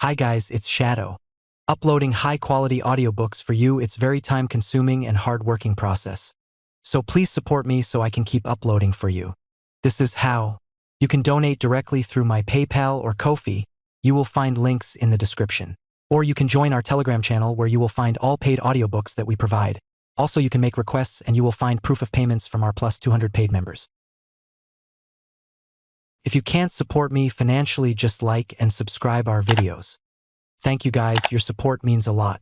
Hi guys, it's Shadow. Uploading high-quality audiobooks for you, it's very time-consuming and hard-working process. So please support me so I can keep uploading for you. This is how. You can donate directly through my PayPal or Ko-fi. You will find links in the description. Or you can join our Telegram channel where you will find all paid audiobooks that we provide. Also, you can make requests and you will find proof of payments from our plus 200 paid members. If you can't support me financially, just like and subscribe our videos. Thank you guys, your support means a lot.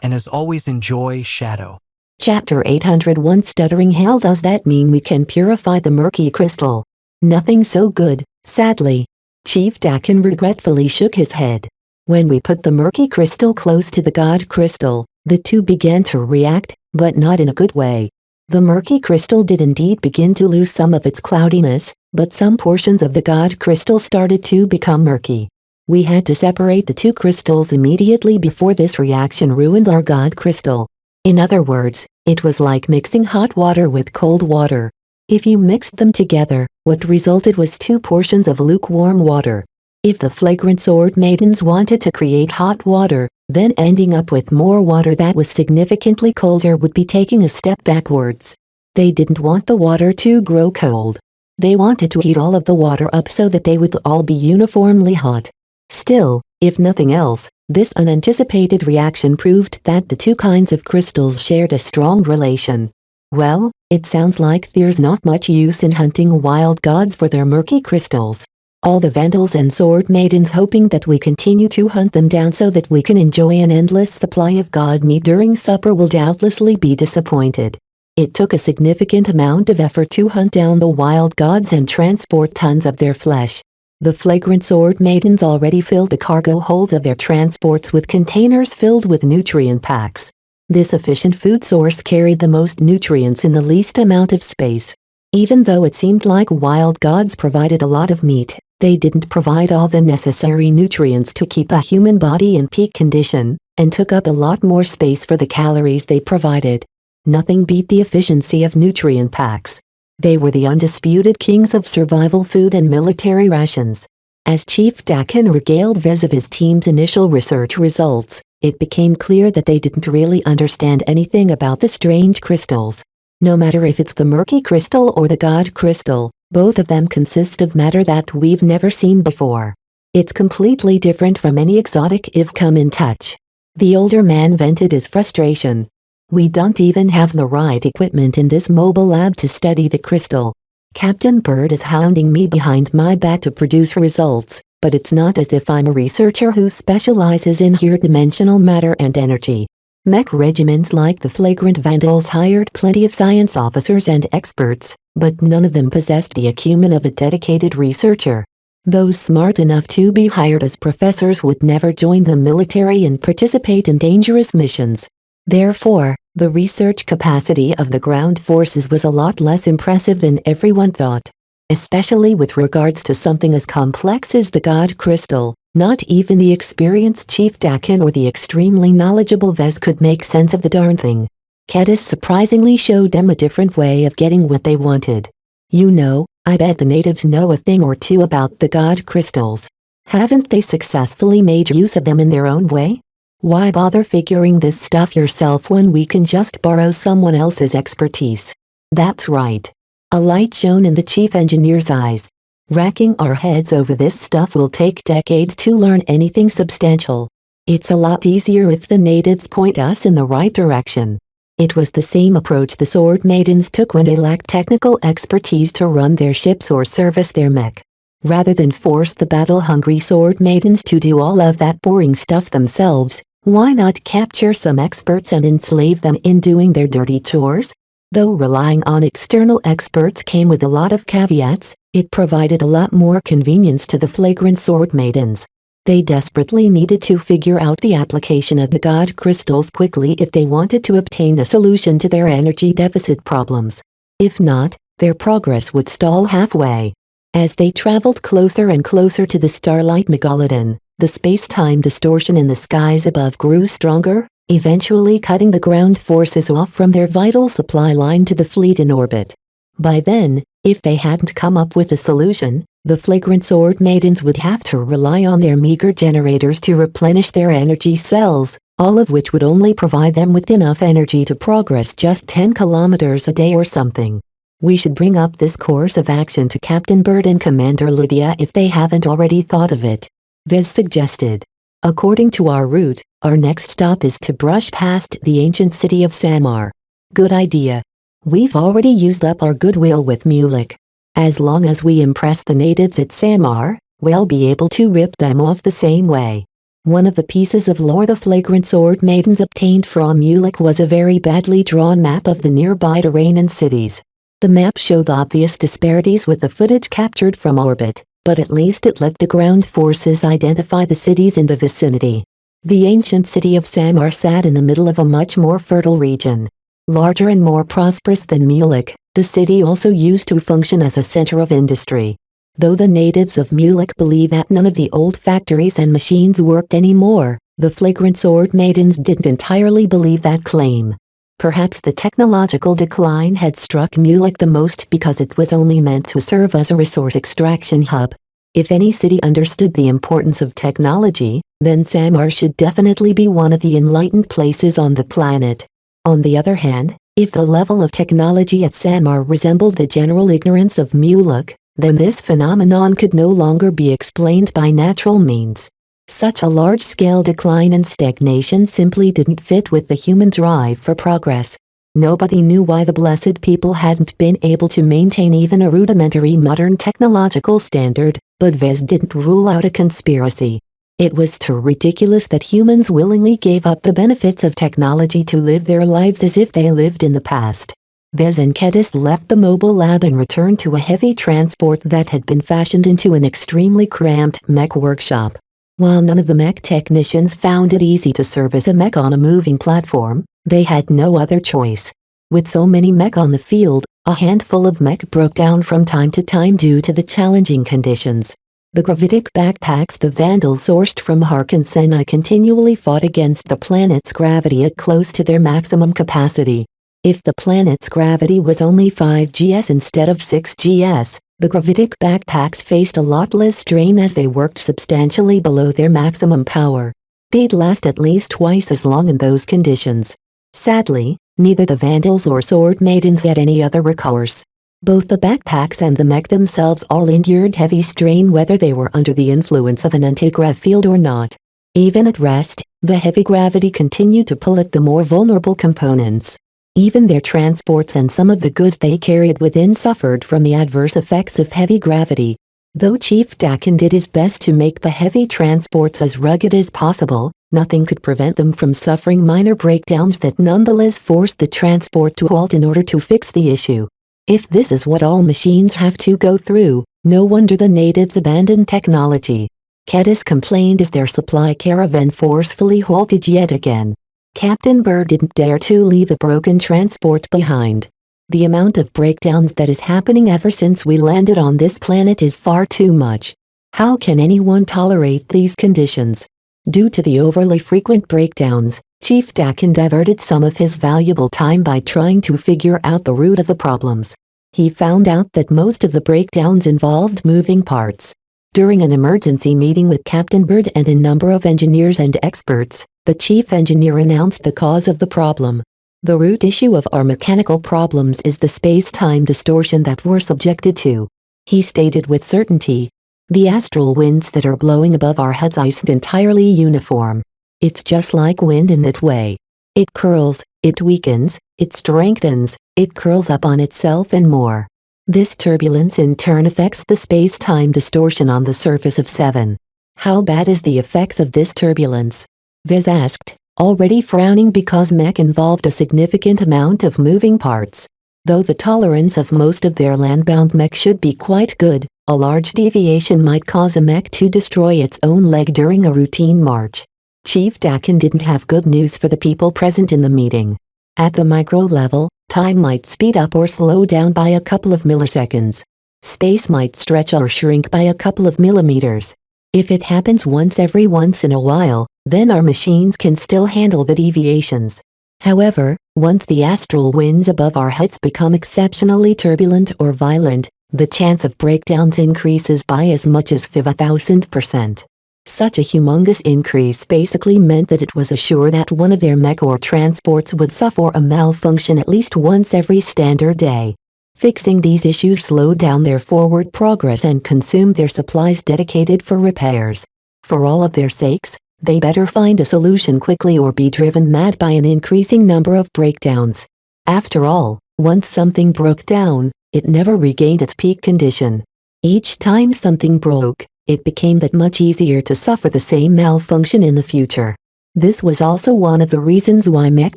And as always, enjoy Shadow. Chapter 801 Stuttering. How does that mean we can purify the murky crystal? Nothing so good, sadly. Chief Dakin regretfully shook his head. When we put the murky crystal close to the god crystal, the two began to react, but not in a good way. The murky crystal did indeed begin to lose some of its cloudiness, but some portions of the god crystal started to become murky. We had to separate the two crystals immediately before this reaction ruined our god crystal. In other words, it was like mixing hot water with cold water. If you mixed them together, what resulted was two portions of lukewarm water. If the flagrant sword maidens wanted to create hot water, then ending up with more water that was significantly colder would be taking a step backwards. They didn't want the water to grow cold. They wanted to heat all of the water up so that they would all be uniformly hot. Still, if nothing else, this unanticipated reaction proved that the two kinds of crystals shared a strong relation. Well, it sounds like there's not much use in hunting wild gods for their murky crystals. All the Vandals and Sword Maidens hoping that we continue to hunt them down so that we can enjoy an endless supply of god meat during supper will doubtlessly be disappointed. It took a significant amount of effort to hunt down the wild gods and transport tons of their flesh. The flagrant sword maidens already filled the cargo holds of their transports with containers filled with nutrient packs. This efficient food source carried the most nutrients in the least amount of space. Even though it seemed like wild gods provided a lot of meat, they didn't provide all the necessary nutrients to keep a human body in peak condition, and took up a lot more space for the calories they provided. Nothing beat the efficiency of nutrient packs. They were the undisputed kings of survival food and military rations. As Chief Dakin regaled Vez of his team's initial research results, it became clear that they didn't really understand anything about the strange crystals. No matter if it's the murky crystal or the god crystal, both of them consist of matter that we've never seen before. It's completely different from any exotic I've come in touch. The older man vented his frustration. We don't even have the right equipment in this mobile lab to study the crystal. Captain Bird is hounding me behind my back to produce results, but it's not as if I'm a researcher who specializes in higher-dimensional matter and energy. Mech regiments like the Flagrant Vandals hired plenty of science officers and experts, but none of them possessed the acumen of a dedicated researcher. Those smart enough to be hired as professors would never join the military and participate in dangerous missions. Therefore, the research capacity of the ground forces was a lot less impressive than everyone thought. Especially with regards to something as complex as the god crystal, not even the experienced Chief Dakin or the extremely knowledgeable Vez could make sense of the darn thing. Kedis surprisingly showed them a different way of getting what they wanted. You know, I bet the natives know a thing or two about the god crystals. Haven't they successfully made use of them in their own way? Why bother figuring this stuff yourself when we can just borrow someone else's expertise? That's right. A light shone in the chief engineer's eyes. Racking our heads over this stuff will take decades to learn anything substantial. It's a lot easier if the natives point us in the right direction. It was the same approach the sword maidens took when they lacked technical expertise to run their ships or service their mech. Rather than force the battle-hungry sword maidens to do all of that boring stuff themselves, why not capture some experts and enslave them in doing their dirty chores? Though relying on external experts came with a lot of caveats, it provided a lot more convenience to the flagrant sword maidens. They desperately needed to figure out the application of the god crystals quickly if they wanted to obtain a solution to their energy deficit problems. If not, their progress would stall halfway. As they traveled closer and closer to the starlight megalodon, the space-time distortion in the skies above grew stronger, eventually cutting the ground forces off from their vital supply line to the fleet in orbit. By then, if they hadn't come up with a solution, The flagrant sword maidens would have to rely on their meager generators to replenish their energy cells, all of which would only provide them with enough energy to progress just 10 kilometers a day or something. We should bring up this course of action to Captain Bird and Commander Lydia if they haven't already thought of it. Vez suggested. According to our route, our next stop is to brush past the ancient city of Samar. Good idea. We've already used up our goodwill with Mulek. As long as we impress the natives at Samar, we'll be able to rip them off the same way. One of the pieces of lore the flagrant sword maidens obtained from Mulek was a very badly drawn map of the nearby Iranian cities. The map showed obvious disparities with the footage captured from orbit, but at least it let the ground forces identify the cities in the vicinity. The ancient city of Samar sat in the middle of a much more fertile region. Larger and more prosperous than Mulek, the city also used to function as a center of industry. Though the natives of Mulek believe that none of the old factories and machines worked anymore, the flagrant sword maidens didn't entirely believe that claim. Perhaps the technological decline had struck Mulek the most because it was only meant to serve as a resource extraction hub. If any city understood the importance of technology, then Samar should definitely be one of the enlightened places on the planet. On the other hand, if the level of technology at Samar resembled the general ignorance of Mulek, then this phenomenon could no longer be explained by natural means. Such a large-scale decline and stagnation simply didn't fit with the human drive for progress. Nobody knew why the blessed people hadn't been able to maintain even a rudimentary modern technological standard, but Vez didn't rule out a conspiracy. It was too ridiculous that humans willingly gave up the benefits of technology to live their lives as if they lived in the past. Vez and Kedis left the mobile lab and returned to a heavy transport that had been fashioned into an extremely cramped mech workshop. While none of the mech technicians found it easy to service a mech on a moving platform, they had no other choice. With so many mech on the field, a handful of mech broke down from time to time due to the challenging conditions. The gravitic backpacks the Vandals sourced from Harkensena continually fought against the planet's gravity at close to their maximum capacity. If the planet's gravity was only 5 gs instead of 6 gs, the gravitic backpacks faced a lot less strain as they worked substantially below their maximum power. They'd last at least twice as long in those conditions. Sadly, neither the Vandals or Sword Maidens had any other recourse. Both the backpacks and the mech themselves all endured heavy strain whether they were under the influence of an anti-grav field or not. Even at rest, the heavy gravity continued to pull at the more vulnerable components. Even their transports and some of the goods they carried within suffered from the adverse effects of heavy gravity. Though Chief Dakin did his best to make the heavy transports as rugged as possible, nothing could prevent them from suffering minor breakdowns that nonetheless forced the transport to halt in order to fix the issue. If this is what all machines have to go through, no wonder the natives abandoned technology. Kedis complained as their supply caravan forcefully halted yet again. Captain Bird didn't dare to leave a broken transport behind. The amount of breakdowns that is happening ever since we landed on this planet is far too much. How can anyone tolerate these conditions? Due to the overly frequent breakdowns, Chief Dakin diverted some of his valuable time by trying to figure out the root of the problems. He found out that most of the breakdowns involved moving parts. During an emergency meeting with Captain Bird and a number of engineers and experts, the chief engineer announced the cause of the problem. The root issue of our mechanical problems is the space-time distortion that we're subjected to. He stated with certainty. The astral winds that are blowing above our heads aren't entirely uniform. It's just like wind in that way. It curls, it weakens, it strengthens, it curls up on itself and more. This turbulence in turn affects the space-time distortion on the surface of 7. How bad is the effects of this turbulence? Vez asked, already frowning because mech involved a significant amount of moving parts. Though the tolerance of most of their landbound mech should be quite good, a large deviation might cause a mech to destroy its own leg during a routine march. Chief Dakin didn't have good news for the people present in the meeting. At the micro level, time might speed up or slow down by a couple of milliseconds. Space might stretch or shrink by a couple of millimeters. If it happens once in a while, then our machines can still handle the deviations. However, once the astral winds above our heads become exceptionally turbulent or violent, the chance of breakdowns increases by as much as 5,000%. Such a humongous increase basically meant that it was assured that one of their mech or transports would suffer a malfunction at least once every standard day. Fixing these issues slowed down their forward progress and consumed their supplies dedicated for repairs. For all of their sakes, they better find a solution quickly or be driven mad by an increasing number of breakdowns. After all, once something broke down, it never regained its peak condition. Each time something broke, it became that much easier to suffer the same malfunction in the future. This was also one of the reasons why mech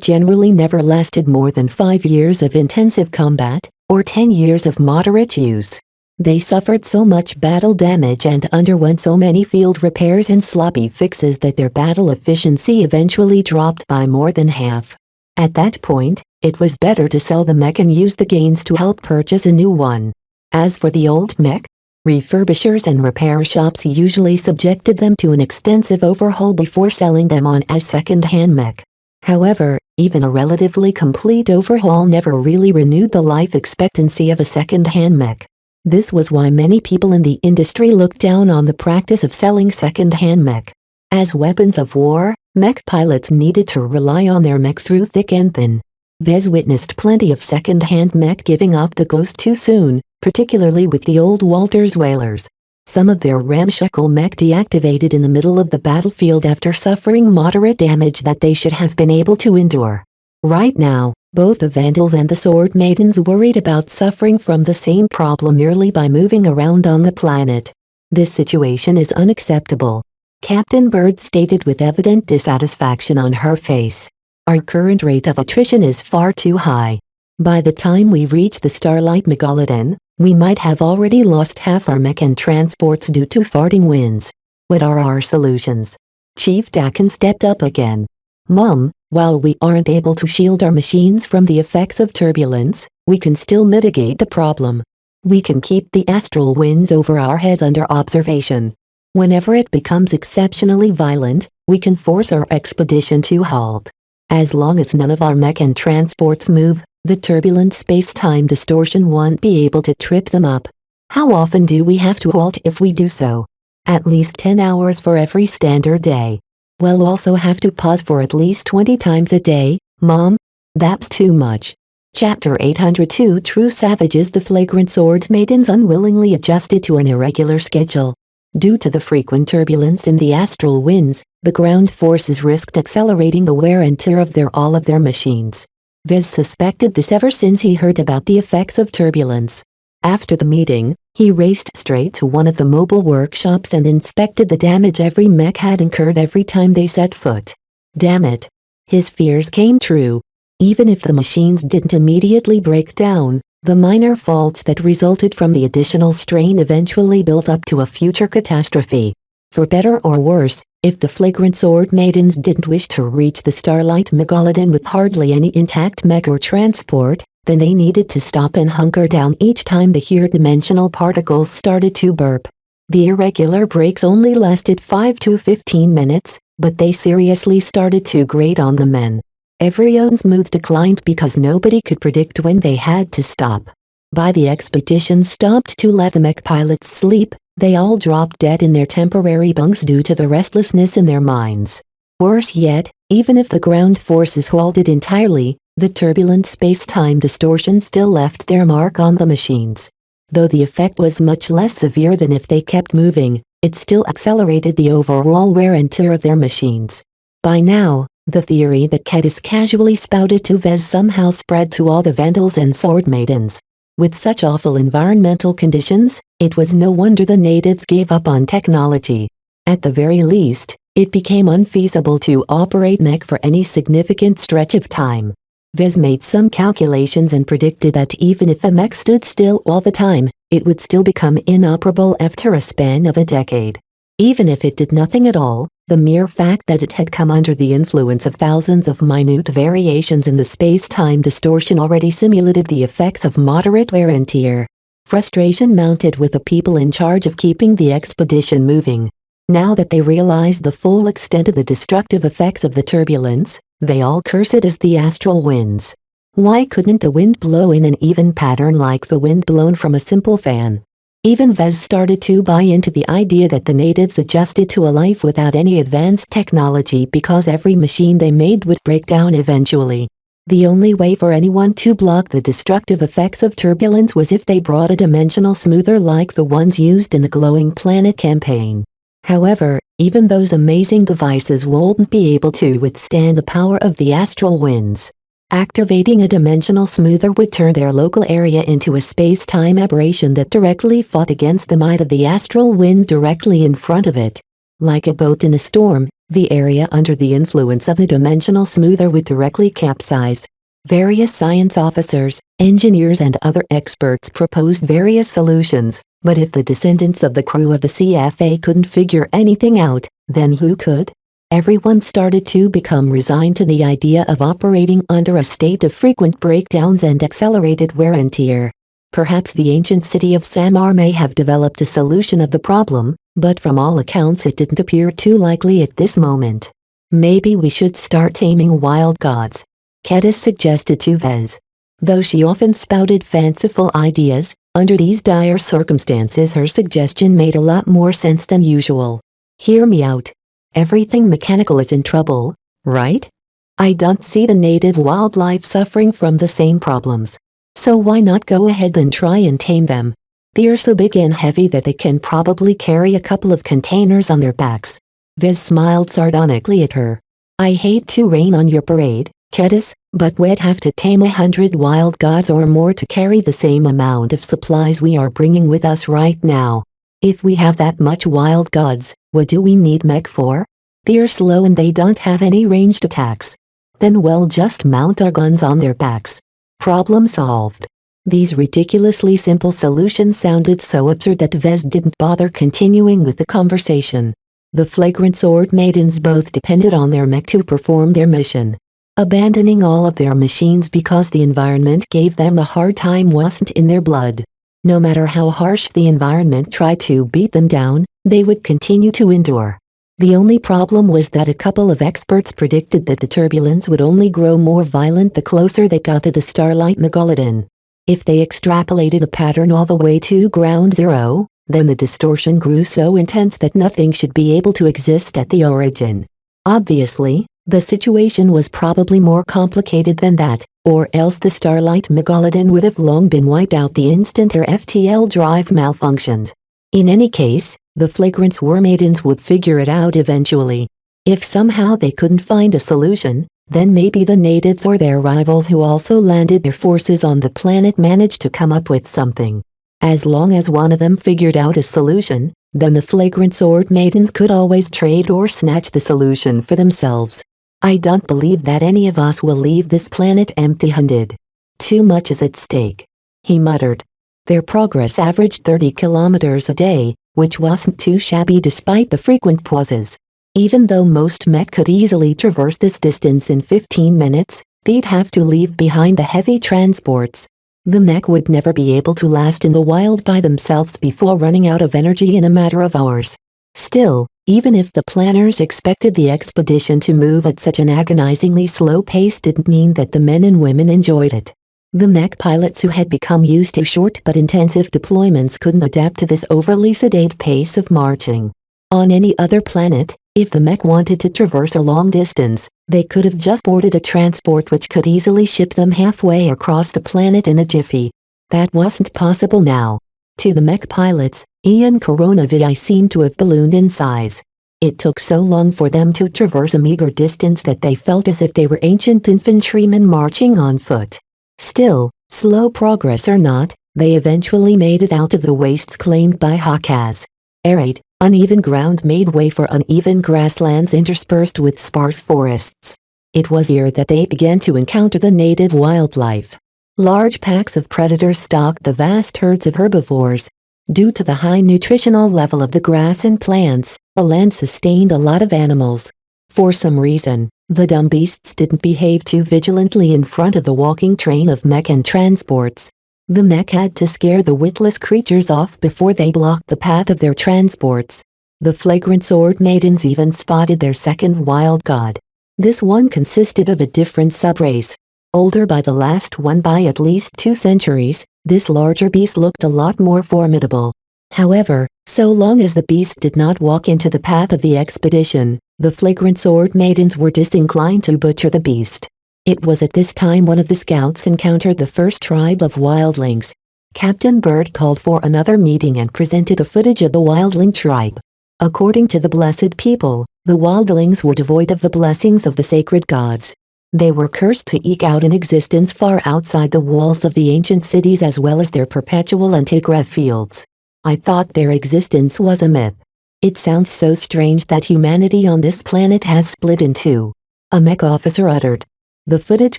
generally never lasted more than 5 years of intensive combat, or 10 years of moderate use. They suffered so much battle damage and underwent so many field repairs and sloppy fixes that their battle efficiency eventually dropped by more than half. At that point, it was better to sell the mech and use the gains to help purchase a new one. As for the old mech, refurbishers and repair shops usually subjected them to an extensive overhaul before selling them on as second-hand mech. However, even a relatively complete overhaul never really renewed the life expectancy of a second-hand mech. This was why many people in the industry looked down on the practice of selling second-hand mech. As weapons of war, mech pilots needed to rely on their mech through thick and thin. Vez witnessed plenty of second-hand mech giving up the ghost too soon, particularly with the old Walters whalers. Some of their ramshackle mech deactivated in the middle of the battlefield after suffering moderate damage that they should have been able to endure. Right now, both the Vandals and the Sword Maidens worried about suffering from the same problem merely by moving around on the planet. This situation is unacceptable, Captain Bird stated with evident dissatisfaction on her face. Our current rate of attrition is far too high. By the time we reach the Starlight Megalodon, we might have already lost half our mech and transports due to farting winds. What are our solutions? Chief Dakin stepped up again. Mom, while we aren't able to shield our machines from the effects of turbulence, we can still mitigate the problem. We can keep the astral winds over our heads under observation. Whenever it becomes exceptionally violent, we can force our expedition to halt. As long as none of our mech and transports move, the turbulent space-time distortion won't be able to trip them up. How often do we have to halt if we do so? At least 10 hours for every standard day. We'll also have to pause for at least 20 times a day, Mom. That's too much. Chapter 802 True Savages. The flagrant Sword Maidens unwillingly adjusted to an irregular schedule. Due to the frequent turbulence in the astral winds, the ground forces risked accelerating the wear and tear of all of their machines. Vez suspected this ever since he heard about the effects of turbulence. After the meeting, he raced straight to one of the mobile workshops and inspected the damage every mech had incurred every time they set foot. Damn it. His fears came true. Even if the machines didn't immediately break down, the minor faults that resulted from the additional strain eventually built up to a future catastrophe. For better or worse, if the flagrant Sword Maidens didn't wish to reach the Starlight Megalodon with hardly any intact mech or transport, then they needed to stop and hunker down each time the here-dimensional particles started to burp. The irregular breaks only lasted 5 to 15 minutes, but they seriously started to grate on the men. Everyone's moods declined because nobody could predict when they had to stop. By the expedition stopped to let the mech pilots sleep, they all dropped dead in their temporary bunks due to the restlessness in their minds. Worse yet, even if the ground forces halted entirely, the turbulent space-time distortion still left their mark on the machines. Though the effect was much less severe than if they kept moving, it still accelerated the overall wear and tear of their machines. By now, the theory that Kedis casually spouted to Vez somehow spread to all the Vandals and Sword Maidens. With such awful environmental conditions, it was no wonder the natives gave up on technology. At the very least, it became unfeasible to operate mech for any significant stretch of time. Vez made some calculations and predicted that even if a mech stood still all the time, it would still become inoperable after a span of a decade. Even if it did nothing at all, the mere fact that it had come under the influence of thousands of minute variations in the space-time distortion already simulated the effects of moderate wear and tear. Frustration mounted with the people in charge of keeping the expedition moving. Now that they realized the full extent of the destructive effects of the turbulence, they all cursed it as the astral winds. Why couldn't the wind blow in an even pattern like the wind blown from a simple fan? Even Vez started to buy into the idea that the natives adjusted to a life without any advanced technology because every machine they made would break down eventually. The only way for anyone to block the destructive effects of turbulence was if they brought a dimensional smoother like the ones used in the Glowing Planet campaign. However, even those amazing devices wouldn't be able to withstand the power of the astral winds. Activating a dimensional smoother would turn their local area into a space-time aberration that directly fought against the might of the astral winds directly in front of it. Like a boat in a storm, the area under the influence of the dimensional smoother would directly capsize. Various science officers, engineers and other experts proposed various solutions, but if the descendants of the crew of the CFA couldn't figure anything out, then who could? Everyone started to become resigned to the idea of operating under a state of frequent breakdowns and accelerated wear and tear. Perhaps the ancient city of Samar may have developed a solution of the problem, but from all accounts it didn't appear too likely at this moment. Maybe we should start taming wild gods, Kedis suggested to Vez. Though she often spouted fanciful ideas, under these dire circumstances her suggestion made a lot more sense than usual. Hear me out. Everything mechanical is in trouble, right? I don't see the native wildlife suffering from the same problems. So why not go ahead and try and tame them? They're so big and heavy that they can probably carry a couple of containers on their backs. Vez smiled sardonically at her. I hate to rain on your parade, Kedis, but we'd have to tame 100 wild gods or more to carry the same amount of supplies we are bringing with us right now. If we have that much wild gods, what do we need mech for? They're slow and they don't have any ranged attacks. Then we'll just mount our guns on their backs. Problem solved. These ridiculously simple solutions sounded so absurd that Vez didn't bother continuing with the conversation. The flagrant sword maidens both depended on their mech to perform their mission. Abandoning all of their machines because the environment gave them a hard time wasn't in their blood. No matter how harsh the environment tried to beat them down, they would continue to endure. The only problem was that a couple of experts predicted that the turbulence would only grow more violent the closer they got to the starlight megalodon. If they extrapolated the pattern all the way to ground zero, then the distortion grew so intense that nothing should be able to exist at the origin. Obviously, the situation was probably more complicated than that, or else the starlight megalodon would have long been wiped out the instant her FTL drive malfunctioned. In any case, the flagrant swarm maidens would figure it out eventually. If somehow they couldn't find a solution, then maybe the natives or their rivals who also landed their forces on the planet managed to come up with something. As long as one of them figured out a solution, then the flagrant sword maidens could always trade or snatch the solution for themselves. I don't believe that any of us will leave this planet empty-handed. Too much is at stake, he muttered. Their progress averaged 30 kilometers a day, which wasn't too shabby despite the frequent pauses. Even though most mech could easily traverse this distance in 15 minutes, they'd have to leave behind the heavy transports. The mech would never be able to last in the wild by themselves before running out of energy in a matter of hours. Still, even if the planners expected the expedition to move at such an agonizingly slow pace didn't mean that the men and women enjoyed it. The mech pilots who had become used to short but intensive deployments couldn't adapt to this overly sedate pace of marching. On any other planet, if the mech wanted to traverse a long distance, they could have just boarded a transport which could easily ship them halfway across the planet in a jiffy. That wasn't possible now. To the mech pilots, Ian Coronavi seemed to have ballooned in size. It took so long for them to traverse a meager distance that they felt as if they were ancient infantrymen marching on foot. Still, slow progress or not, they eventually made it out of the wastes claimed by Hakaz. Arid, uneven ground made way for uneven grasslands interspersed with sparse forests. It was here that they began to encounter the native wildlife. Large packs of predators stalked the vast herds of herbivores. Due to the high nutritional level of the grass and plants, the land sustained a lot of animals. For some reason, the dumb beasts didn't behave too vigilantly in front of the walking train of mech and transports. The mech had to scare the witless creatures off before they blocked the path of their transports. The flagrant sword maidens even spotted their second wild god. This one consisted of a different subrace. Older by the last one by at least 2 centuries, this larger beast looked a lot more formidable. However, so long as the beast did not walk into the path of the expedition, the flagrant sword maidens were disinclined to butcher the beast. It was at this time one of the scouts encountered the first tribe of wildlings. Captain Bird called for another meeting and presented a footage of the wildling tribe. According to the blessed people, the wildlings were devoid of the blessings of the sacred gods. They were cursed to eke out an existence far outside the walls of the ancient cities as well as their perpetual antigraph fields. I thought their existence was a myth. It sounds so strange that humanity on this planet has split in two, a mech officer uttered. The footage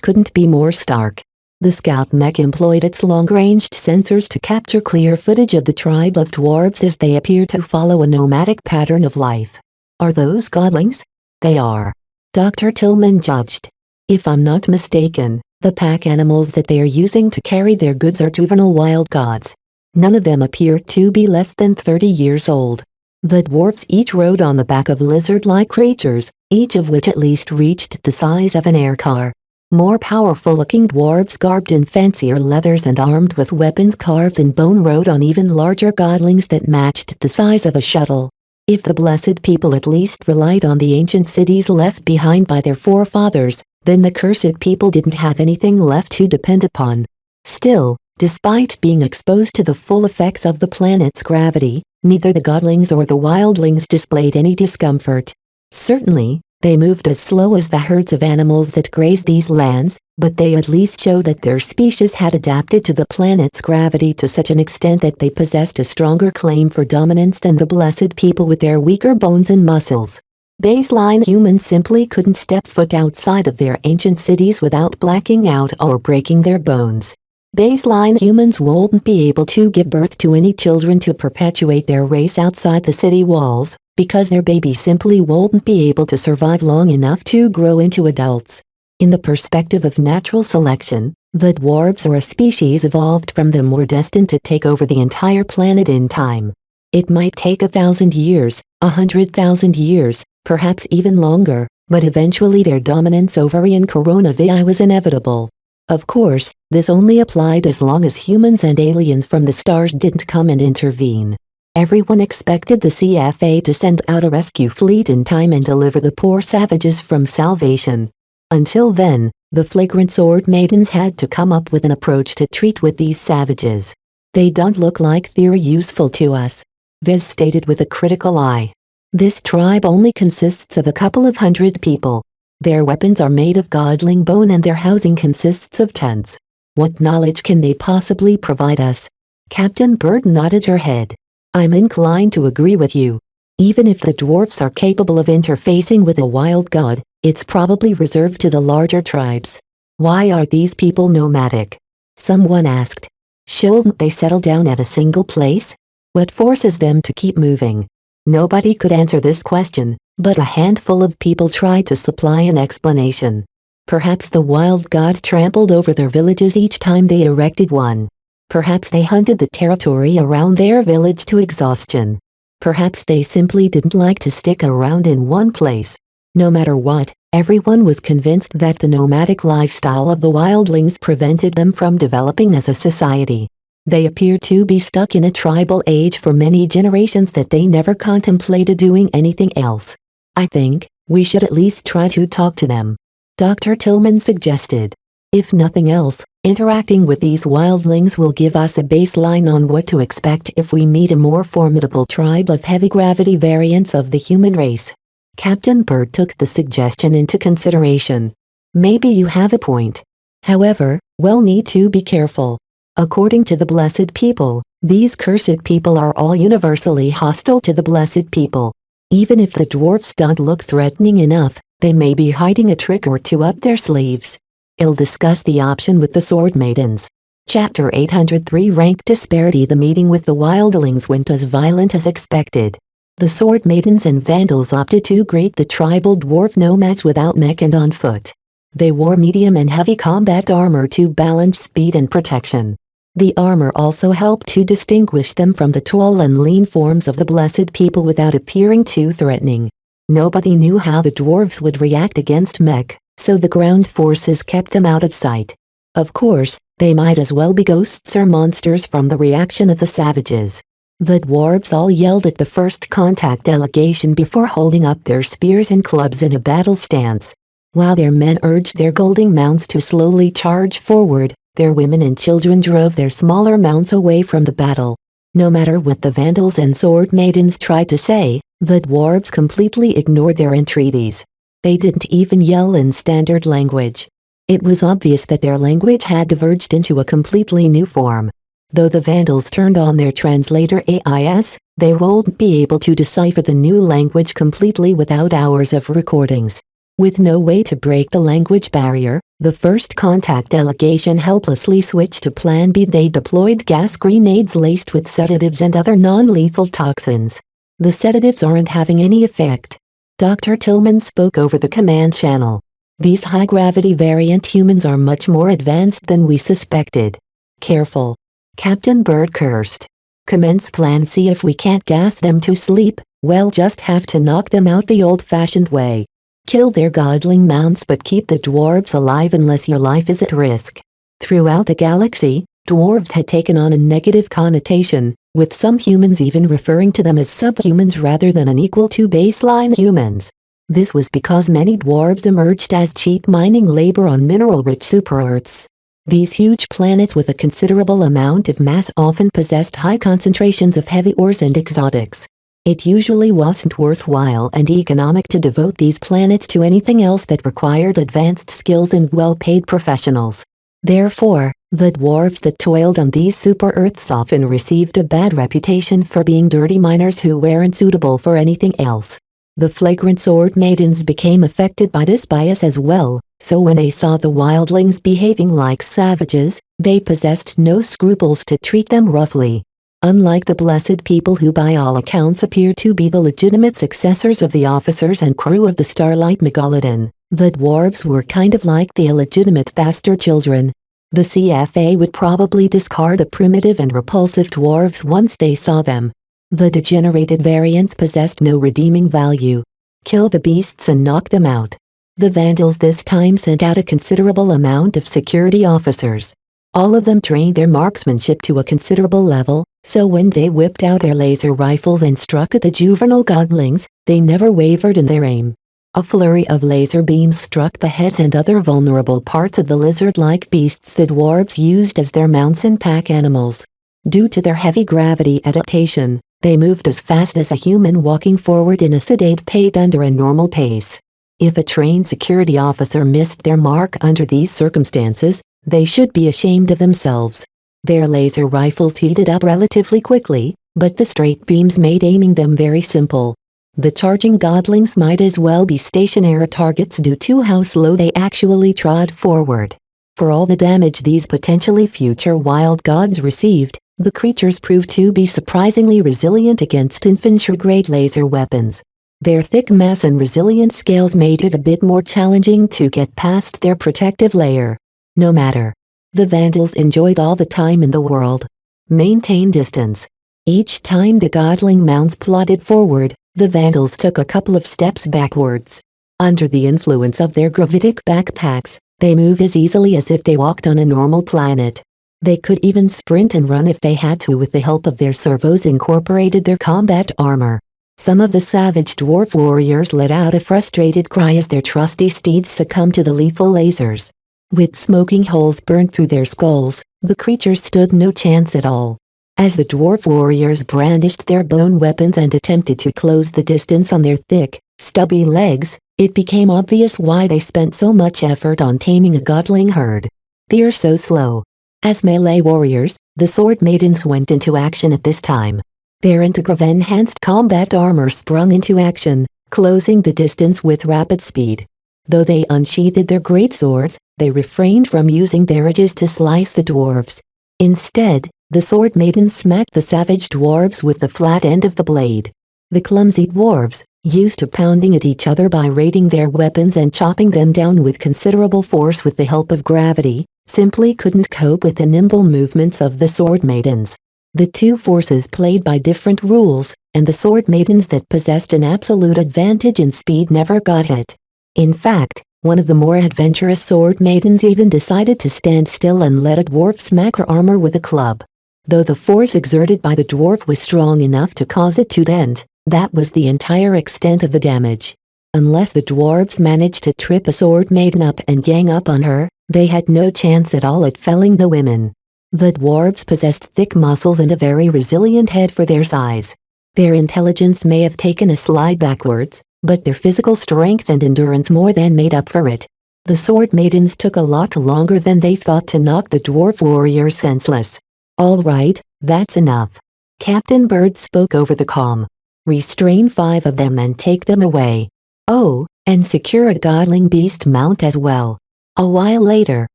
couldn't be more stark. The scout mech employed its long-ranged sensors to capture clear footage of the tribe of dwarves as they appear to follow a nomadic pattern of life. Are those godlings? They are. Dr. Tillman judged. If I'm not mistaken, the pack animals that they are using to carry their goods are juvenile wild gods. None of them appear to be less than 30 years old. The dwarves each rode on the back of lizard-like creatures, each of which at least reached the size of an air car. More powerful-looking dwarves garbed in fancier leathers and armed with weapons carved in bone rode on even larger godlings that matched the size of a shuttle. If the blessed people at least relied on the ancient cities left behind by their forefathers, then the cursed people didn't have anything left to depend upon. Still, despite being exposed to the full effects of the planet's gravity, neither the godlings or the wildlings displayed any discomfort. Certainly, they moved as slow as the herds of animals that grazed these lands, but they at least showed that their species had adapted to the planet's gravity to such an extent that they possessed a stronger claim for dominance than the blessed people with their weaker bones and muscles. Baseline humans simply couldn't step foot outside of their ancient cities without blacking out or breaking their bones. Baseline humans wouldn't be able to give birth to any children to perpetuate their race outside the city walls, because their babies simply wouldn't be able to survive long enough to grow into adults. In the perspective of natural selection, the dwarves or a species evolved from them were destined to take over the entire planet in time. It might take 1,000 years, 100,000 years, perhaps even longer, but eventually their dominance over coronavirus was inevitable. Of course, this only applied as long as humans and aliens from the stars didn't come and intervene. Everyone expected the CFA to send out a rescue fleet in time and deliver the poor savages from salvation. Until then, the flagrant sword maidens had to come up with an approach to treat with these savages. They don't look like they're useful to us, Vez stated with a critical eye. This tribe only consists of a couple of hundred people. Their weapons are made of godling bone and their housing consists of tents. What knowledge can they possibly provide us? Captain Bird nodded her head. I'm inclined to agree with you. Even if the dwarfs are capable of interfacing with a wild god, it's probably reserved to the larger tribes. Why are these people nomadic? Someone asked. Shouldn't they settle down at a single place? What forces them to keep moving? Nobody could answer this question, but a handful of people tried to supply an explanation. Perhaps the wild god trampled over their villages each time they erected one. Perhaps they hunted the territory around their village to exhaustion. Perhaps they simply didn't like to stick around in one place. No matter what, everyone was convinced that the nomadic lifestyle of the wildlings prevented them from developing as a society. They appear to be stuck in a tribal age for many generations that they never contemplated doing anything else. I think we should at least try to talk to them, Dr. Tillman suggested. If nothing else, interacting with these wildlings will give us a baseline on what to expect if we meet a more formidable tribe of heavy gravity variants of the human race. Captain Bird took the suggestion into consideration. Maybe you have a point. However, we'll need to be careful. According to the blessed people, these cursed people are all universally hostile to the blessed people. Even if the dwarfs don't look threatening enough, they may be hiding a trick or two up their sleeves. I'll discuss the option with the sword maidens. Chapter 803 Rank Disparity. The meeting with the wildlings went as violent as expected. The sword maidens and vandals opted to greet the tribal dwarf nomads without mech and on foot. They wore medium and heavy combat armor to balance speed and protection. The armor also helped to distinguish them from the tall and lean forms of the blessed people without appearing too threatening. Nobody knew how the dwarves would react against mech. so the ground forces kept them out of sight. Of course, they might as well be ghosts or monsters from the reaction of the savages. The dwarves all yelled at the first contact delegation before holding up their spears and clubs in a battle stance. While their men urged their golden mounts to slowly charge forward, their women and children drove their smaller mounts away from the battle. No matter what the Vandals and Sword Maidens tried to say, the dwarves completely ignored their entreaties. They didn't even yell in standard language. It was obvious that their language had diverged into a completely new form. Though the Vandals turned on their translator AIS, they won't be able to decipher the new language completely without hours of recordings. With no way to break the language barrier, the first contact delegation helplessly switched to Plan B. They deployed gas grenades laced with sedatives and other non-lethal toxins. The sedatives aren't having any effect. Dr. Tillman spoke over the command channel. These high-gravity variant humans are much more advanced than we suspected. Careful. Captain Bird cursed. Commence Plan C. If we can't gas them to sleep, we'll just have to knock them out the old-fashioned way. Kill their godling mounts but keep the dwarves alive unless your life is at risk. Throughout the galaxy, dwarves had taken on a negative connotation, with some humans even referring to them as subhumans rather than unequal to baseline humans. This was because many dwarves emerged as cheap mining labor on mineral-rich super-Earths. These huge planets with a considerable amount of mass often possessed high concentrations of heavy ores and exotics. It usually wasn't worthwhile and economic to devote these planets to anything else that required advanced skills and well-paid professionals. Therefore, the dwarves that toiled on these super-Earths often received a bad reputation for being dirty miners who weren't suitable for anything else. The flagrant sword maidens became affected by this bias as well, so when they saw the wildlings behaving like savages, they possessed no scruples to treat them roughly. Unlike the blessed people who by all accounts appear to be the legitimate successors of the officers and crew of the Starlight Megalodon, the dwarves were kind of like the illegitimate bastard children. The CFA would probably discard the primitive and repulsive dwarves once they saw them. The degenerated variants possessed no redeeming value. Kill the beasts and knock them out. The Vandals this time sent out a considerable amount of security officers. All of them trained their marksmanship to a considerable level, so when they whipped out their laser rifles and struck at the juvenile godlings, they never wavered in their aim. A flurry of laser beams struck the heads and other vulnerable parts of the lizard-like beasts the dwarves used as their mounts and pack animals. Due to their heavy gravity adaptation, they moved as fast as a human walking forward in a sedate pace under a normal pace. If a trained security officer missed their mark under these circumstances, they should be ashamed of themselves. Their laser rifles heated up relatively quickly, but the straight beams made aiming them very simple. The charging godlings might as well be stationary targets due to how slow they actually trod forward. For all the damage these potentially future wild gods received, the creatures proved to be surprisingly resilient against infantry-grade laser weapons. Their thick mass and resilient scales made it a bit more challenging to get past their protective layer. No matter. The Vandals enjoyed all the time in the world. Maintain distance. Each time the godling mounts plodded forward, the Vandals took a couple of steps backwards. Under the influence of their gravitic backpacks, they move as easily as if they walked on a normal planet. They could even sprint and run if they had to with the help of their servos incorporated their combat armor. Some of the savage dwarf warriors let out a frustrated cry as their trusty steeds succumbed to the lethal lasers. With smoking holes burned through their skulls, the creatures stood no chance at all. As the dwarf warriors brandished their bone weapons and attempted to close the distance on their thick, stubby legs, it became obvious why they spent so much effort on taming a godling herd. They're so slow. As melee warriors, the sword maidens went into action at this time. Their Integrav-enhanced combat armor sprung into action, closing the distance with rapid speed. Though they unsheathed their great swords, they refrained from using their edges to slice the dwarves. Instead, the sword maidens smacked the savage dwarves with the flat end of the blade. The clumsy dwarves, used to pounding at each other by raiding their weapons and chopping them down with considerable force with the help of gravity, simply couldn't cope with the nimble movements of the sword maidens. The two forces played by different rules, and the sword maidens that possessed an absolute advantage in speed never got hit. In fact, One of the more adventurous sword maidens even decided to stand still and let a dwarf smack her armor with a club. Though the force exerted by the dwarf was strong enough to cause it to dent, that was the entire extent of the damage. Unless the dwarves managed to trip a sword maiden up and gang up on her, they had no chance at all at felling the women. The dwarves possessed thick muscles and a very resilient head for their size. Their intelligence may have taken a slide backwards, but their physical strength and endurance more than made up for it. The sword maidens took a lot longer than they thought to knock the dwarf warriors senseless. "All right, that's enough." Captain Bird spoke over the comm. "Restrain 5 of them and take them away. Oh, and secure a godling beast mount as well." A while later,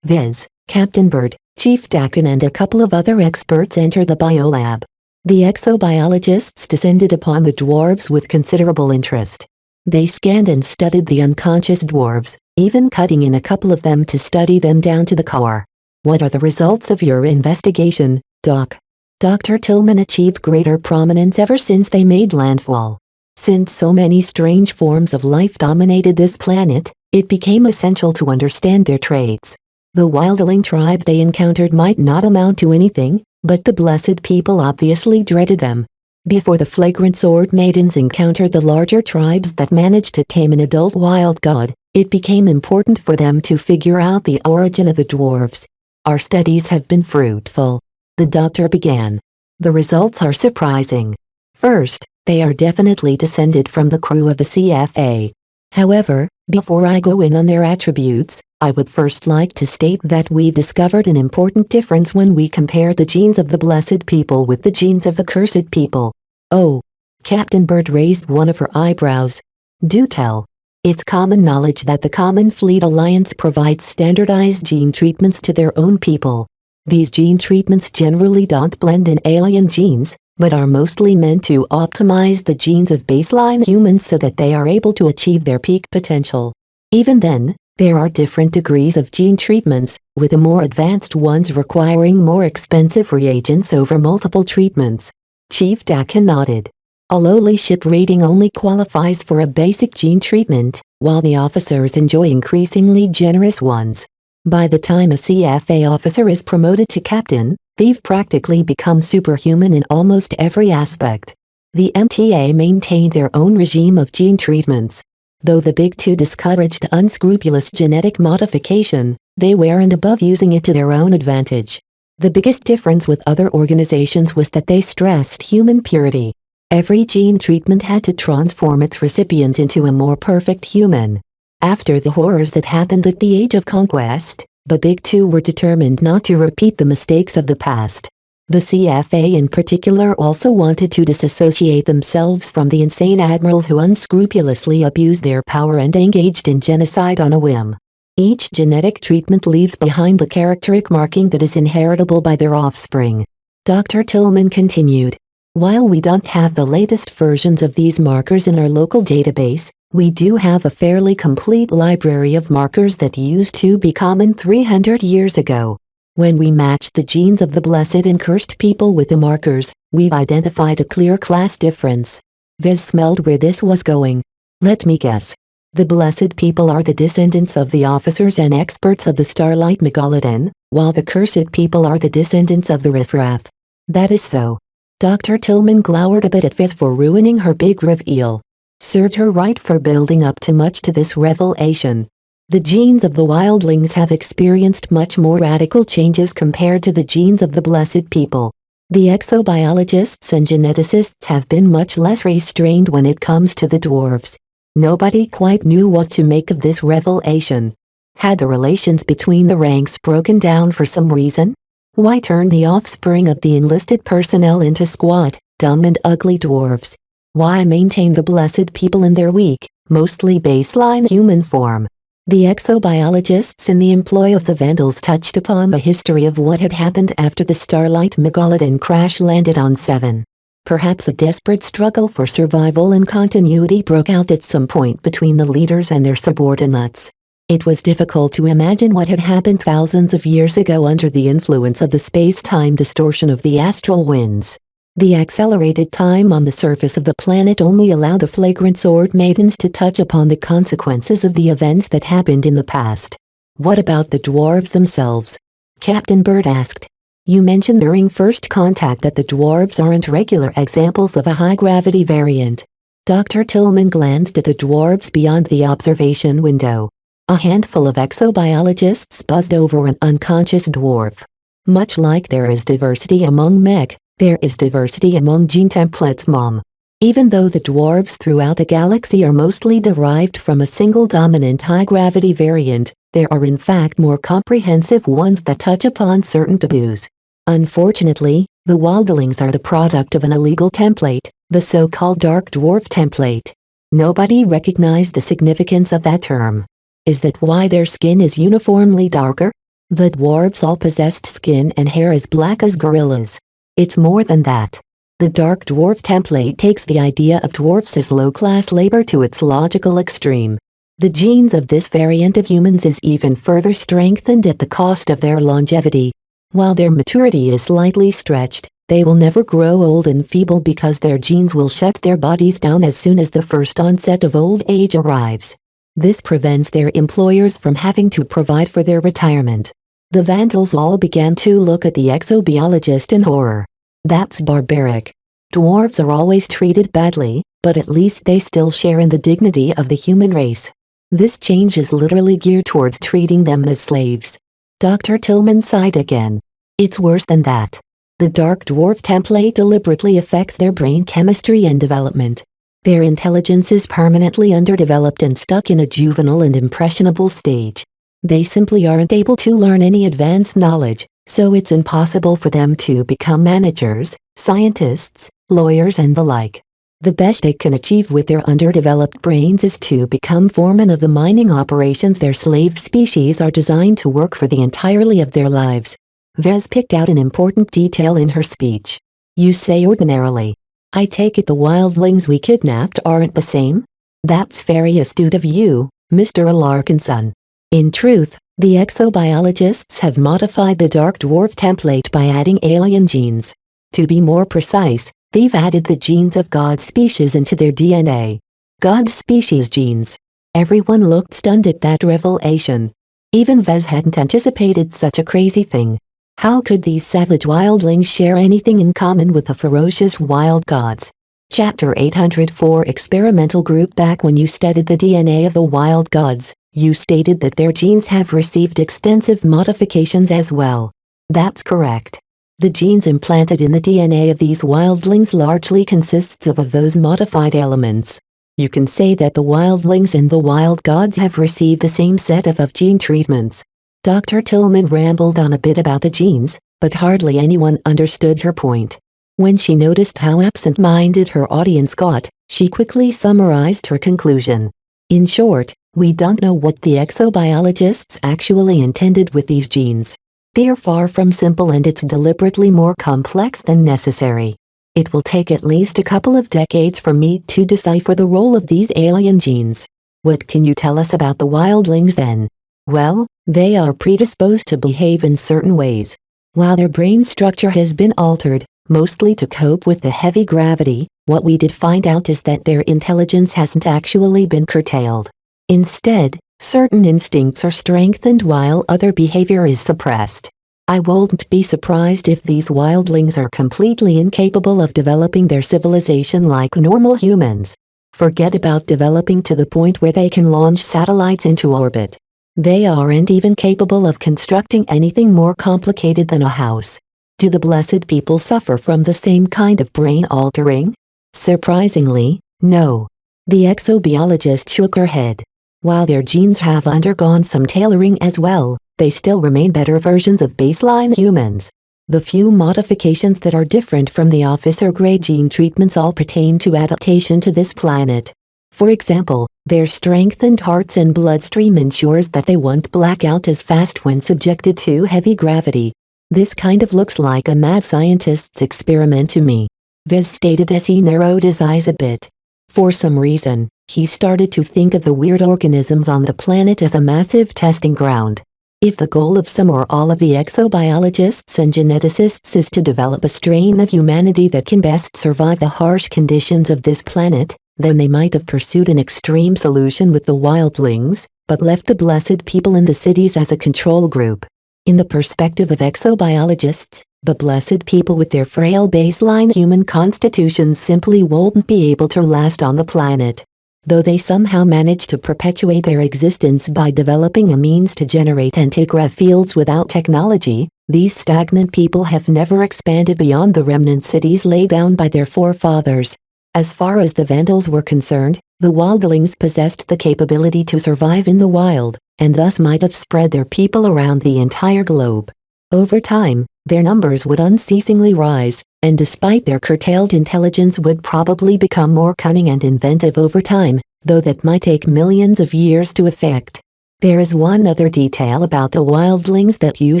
Viz, Captain Bird, Chief Dakin and a couple of other experts entered the biolab. The exobiologists descended upon the dwarves with considerable interest. They scanned and studied the unconscious dwarves, even cutting in a couple of them to study them down to the core. "What are the results of your investigation, Doc?" Dr. Tillman achieved greater prominence ever since they made landfall. Since so many strange forms of life dominated this planet, it became essential to understand their traits. The wildling tribe they encountered might not amount to anything, but the blessed people obviously dreaded them. Before the flagrant sword maidens encountered the larger tribes that managed to tame an adult wild god, it became important for them to figure out the origin of the dwarves. "Our studies have been fruitful," the doctor began. "The results are surprising. First, they are definitely descended from the crew of the CFA. However, before I go in on their attributes, I would first like to state that we've discovered an important difference when we compare the genes of the blessed people with the genes of the cursed people." "Oh." Captain Bird raised one of her eyebrows. "Do tell." It's common knowledge that the Common Fleet Alliance provides standardized gene treatments to their own people. These gene treatments generally don't blend in alien genes, but are mostly meant to optimize the genes of baseline humans so that they are able to achieve their peak potential. Even then, there are different degrees of gene treatments, with the more advanced ones requiring more expensive reagents over multiple treatments. Chief Dakin nodded. A lowly ship rating only qualifies for a basic gene treatment, while the officers enjoy increasingly generous ones. By the time a CFA officer is promoted to captain, they've practically become superhuman in almost every aspect. The MTA maintained their own regime of gene treatments. Though the Big Two discouraged unscrupulous genetic modification, they weren't above using it to their own advantage. The biggest difference with other organizations was that they stressed human purity. Every gene treatment had to transform its recipient into a more perfect human. After the horrors that happened at the Age of Conquest, the Big Two were determined not to repeat the mistakes of the past. The CFA in particular also wanted to disassociate themselves from the insane admirals who unscrupulously abused their power and engaged in genocide on a whim. Each genetic treatment leaves behind the characteristic marking that is inheritable by their offspring. Dr. Tillman continued. While we don't have the latest versions of these markers in our local database, we do have a fairly complete library of markers that used to be common 300 years ago. When we matched the genes of the blessed and cursed people with the markers, we've identified a clear class difference. Viz smelled where this was going. Let me guess. The blessed people are the descendants of the officers and experts of the Starlight Megalodon, while the cursed people are the descendants of the riffraff. That is so. Dr. Tillman glowered a bit at Viz for ruining her big reveal. Served her right for building up too much to this revelation. The genes of the wildlings have experienced much more radical changes compared to the genes of the blessed people. The exobiologists and geneticists have been much less restrained when it comes to the dwarves. Nobody quite knew what to make of this revelation. Had the relations between the ranks broken down for some reason? Why turn the offspring of the enlisted personnel into squat, dumb and ugly dwarves? Why maintain the blessed people in their weak, mostly baseline human form? The exobiologists in the employ of the Vandals touched upon the history of what had happened after the Starlight Megalodon crash landed on 7. Perhaps a desperate struggle for survival and continuity broke out at some point between the leaders and their subordinates. It was difficult to imagine what had happened thousands of years ago under the influence of the space-time distortion of the astral winds. The accelerated time on the surface of the planet only allowed the flagrant sword maidens to touch upon the consequences of the events that happened in the past. What about the dwarves themselves? Captain Bird asked. You mentioned during first contact that the dwarves aren't regular examples of a high-gravity variant. Dr. Tillman glanced at the dwarves beyond the observation window. A handful of exobiologists buzzed over an unconscious dwarf. Much like there is diversity among mech, there is diversity among gene templates, Mom. Even though the dwarves throughout the galaxy are mostly derived from a single dominant high-gravity variant, there are in fact more comprehensive ones that touch upon certain taboos. Unfortunately, the wildlings are the product of an illegal template, the so-called dark dwarf template. Nobody recognized the significance of that term. Is that why their skin is uniformly darker? The dwarves all possessed skin and hair as black as gorillas. It's more than that. The dark dwarf template takes the idea of dwarfs as low-class labor to its logical extreme. The genes of this variant of humans is even further strengthened at the cost of their longevity. While their maturity is slightly stretched, they will never grow old and feeble because their genes will shut their bodies down as soon as the first onset of old age arrives. This prevents their employers from having to provide for their retirement. The Vandals all began to look at the exobiologist in horror. That's barbaric. Dwarves are always treated badly, but at least they still share in the dignity of the human race. This change is literally geared towards treating them as slaves. Dr. Tillman sighed again. It's worse than that. The dark dwarf template deliberately affects their brain chemistry and development. Their intelligence is permanently underdeveloped and stuck in a juvenile and impressionable stage. They simply aren't able to learn any advanced knowledge, so it's impossible for them to become managers, scientists, lawyers and the like. The best they can achieve with their underdeveloped brains is to become foremen of the mining operations their slave species are designed to work for the entirety of their lives. Vez picked out an important detail in her speech. You say ordinarily. I take it the wildlings we kidnapped aren't the same? That's very astute of you, Mr. Alarkinson. In truth, the exobiologists have modified the dark dwarf template by adding alien genes. To be more precise, they've added the genes of God's species into their DNA. God's species genes. Everyone looked stunned at that revelation. Even Vez hadn't anticipated such a crazy thing. How could these savage wildlings share anything in common with the ferocious wild gods? Chapter 804 Experimental Group. Back when you studied the DNA of the wild gods, you stated that their genes have received extensive modifications as well. That's correct. The genes implanted in the DNA of these wildlings largely consists of those modified elements. You can say that the wildlings and the wild gods have received the same set of gene treatments. Dr. Tillman rambled on a bit about the genes, but hardly anyone understood her point. When she noticed how absent-minded her audience got, she quickly summarized her conclusion. In short, we don't know what the exobiologists actually intended with these genes. They're far from simple and it's deliberately more complex than necessary. It will take at least a couple of decades for me to decipher the role of these alien genes. What can you tell us about the wildlings then? Well, they are predisposed to behave in certain ways. While their brain structure has been altered, mostly to cope with the heavy gravity, what we did find out is that their intelligence hasn't actually been curtailed. Instead, certain instincts are strengthened while other behavior is suppressed. I won't be surprised if these wildlings are completely incapable of developing their civilization like normal humans. Forget about developing to the point where they can launch satellites into orbit. They aren't even capable of constructing anything more complicated than a house. Do the blessed people suffer from the same kind of brain altering? Surprisingly, no. The exobiologist shook her head. While their genes have undergone some tailoring as well, they still remain better versions of baseline humans. The few modifications that are different from the officer-grade gene treatments all pertain to adaptation to this planet. For example, their strengthened hearts and bloodstream ensures that they won't black out as fast when subjected to heavy gravity. This kind of looks like a mad scientist's experiment to me, Vez stated as he narrowed his eyes a bit. For some reason, he started to think of the weird organisms on the planet as a massive testing ground. If the goal of some or all of the exobiologists and geneticists is to develop a strain of humanity that can best survive the harsh conditions of this planet, then they might have pursued an extreme solution with the wildlings, but left the blessed people in the cities as a control group. In the perspective of exobiologists, the blessed people with their frail baseline human constitutions simply won't be able to last on the planet. Though they somehow manage to perpetuate their existence by developing a means to generate antigrav fields without technology, these stagnant people have never expanded beyond the remnant cities laid down by their forefathers. As far as the Vandals were concerned, the wildlings possessed the capability to survive in the wild, and thus might have spread their people around the entire globe. Over time, their numbers would unceasingly rise, and despite their curtailed intelligence would probably become more cunning and inventive over time, though that might take millions of years to effect. There is one other detail about the wildlings that you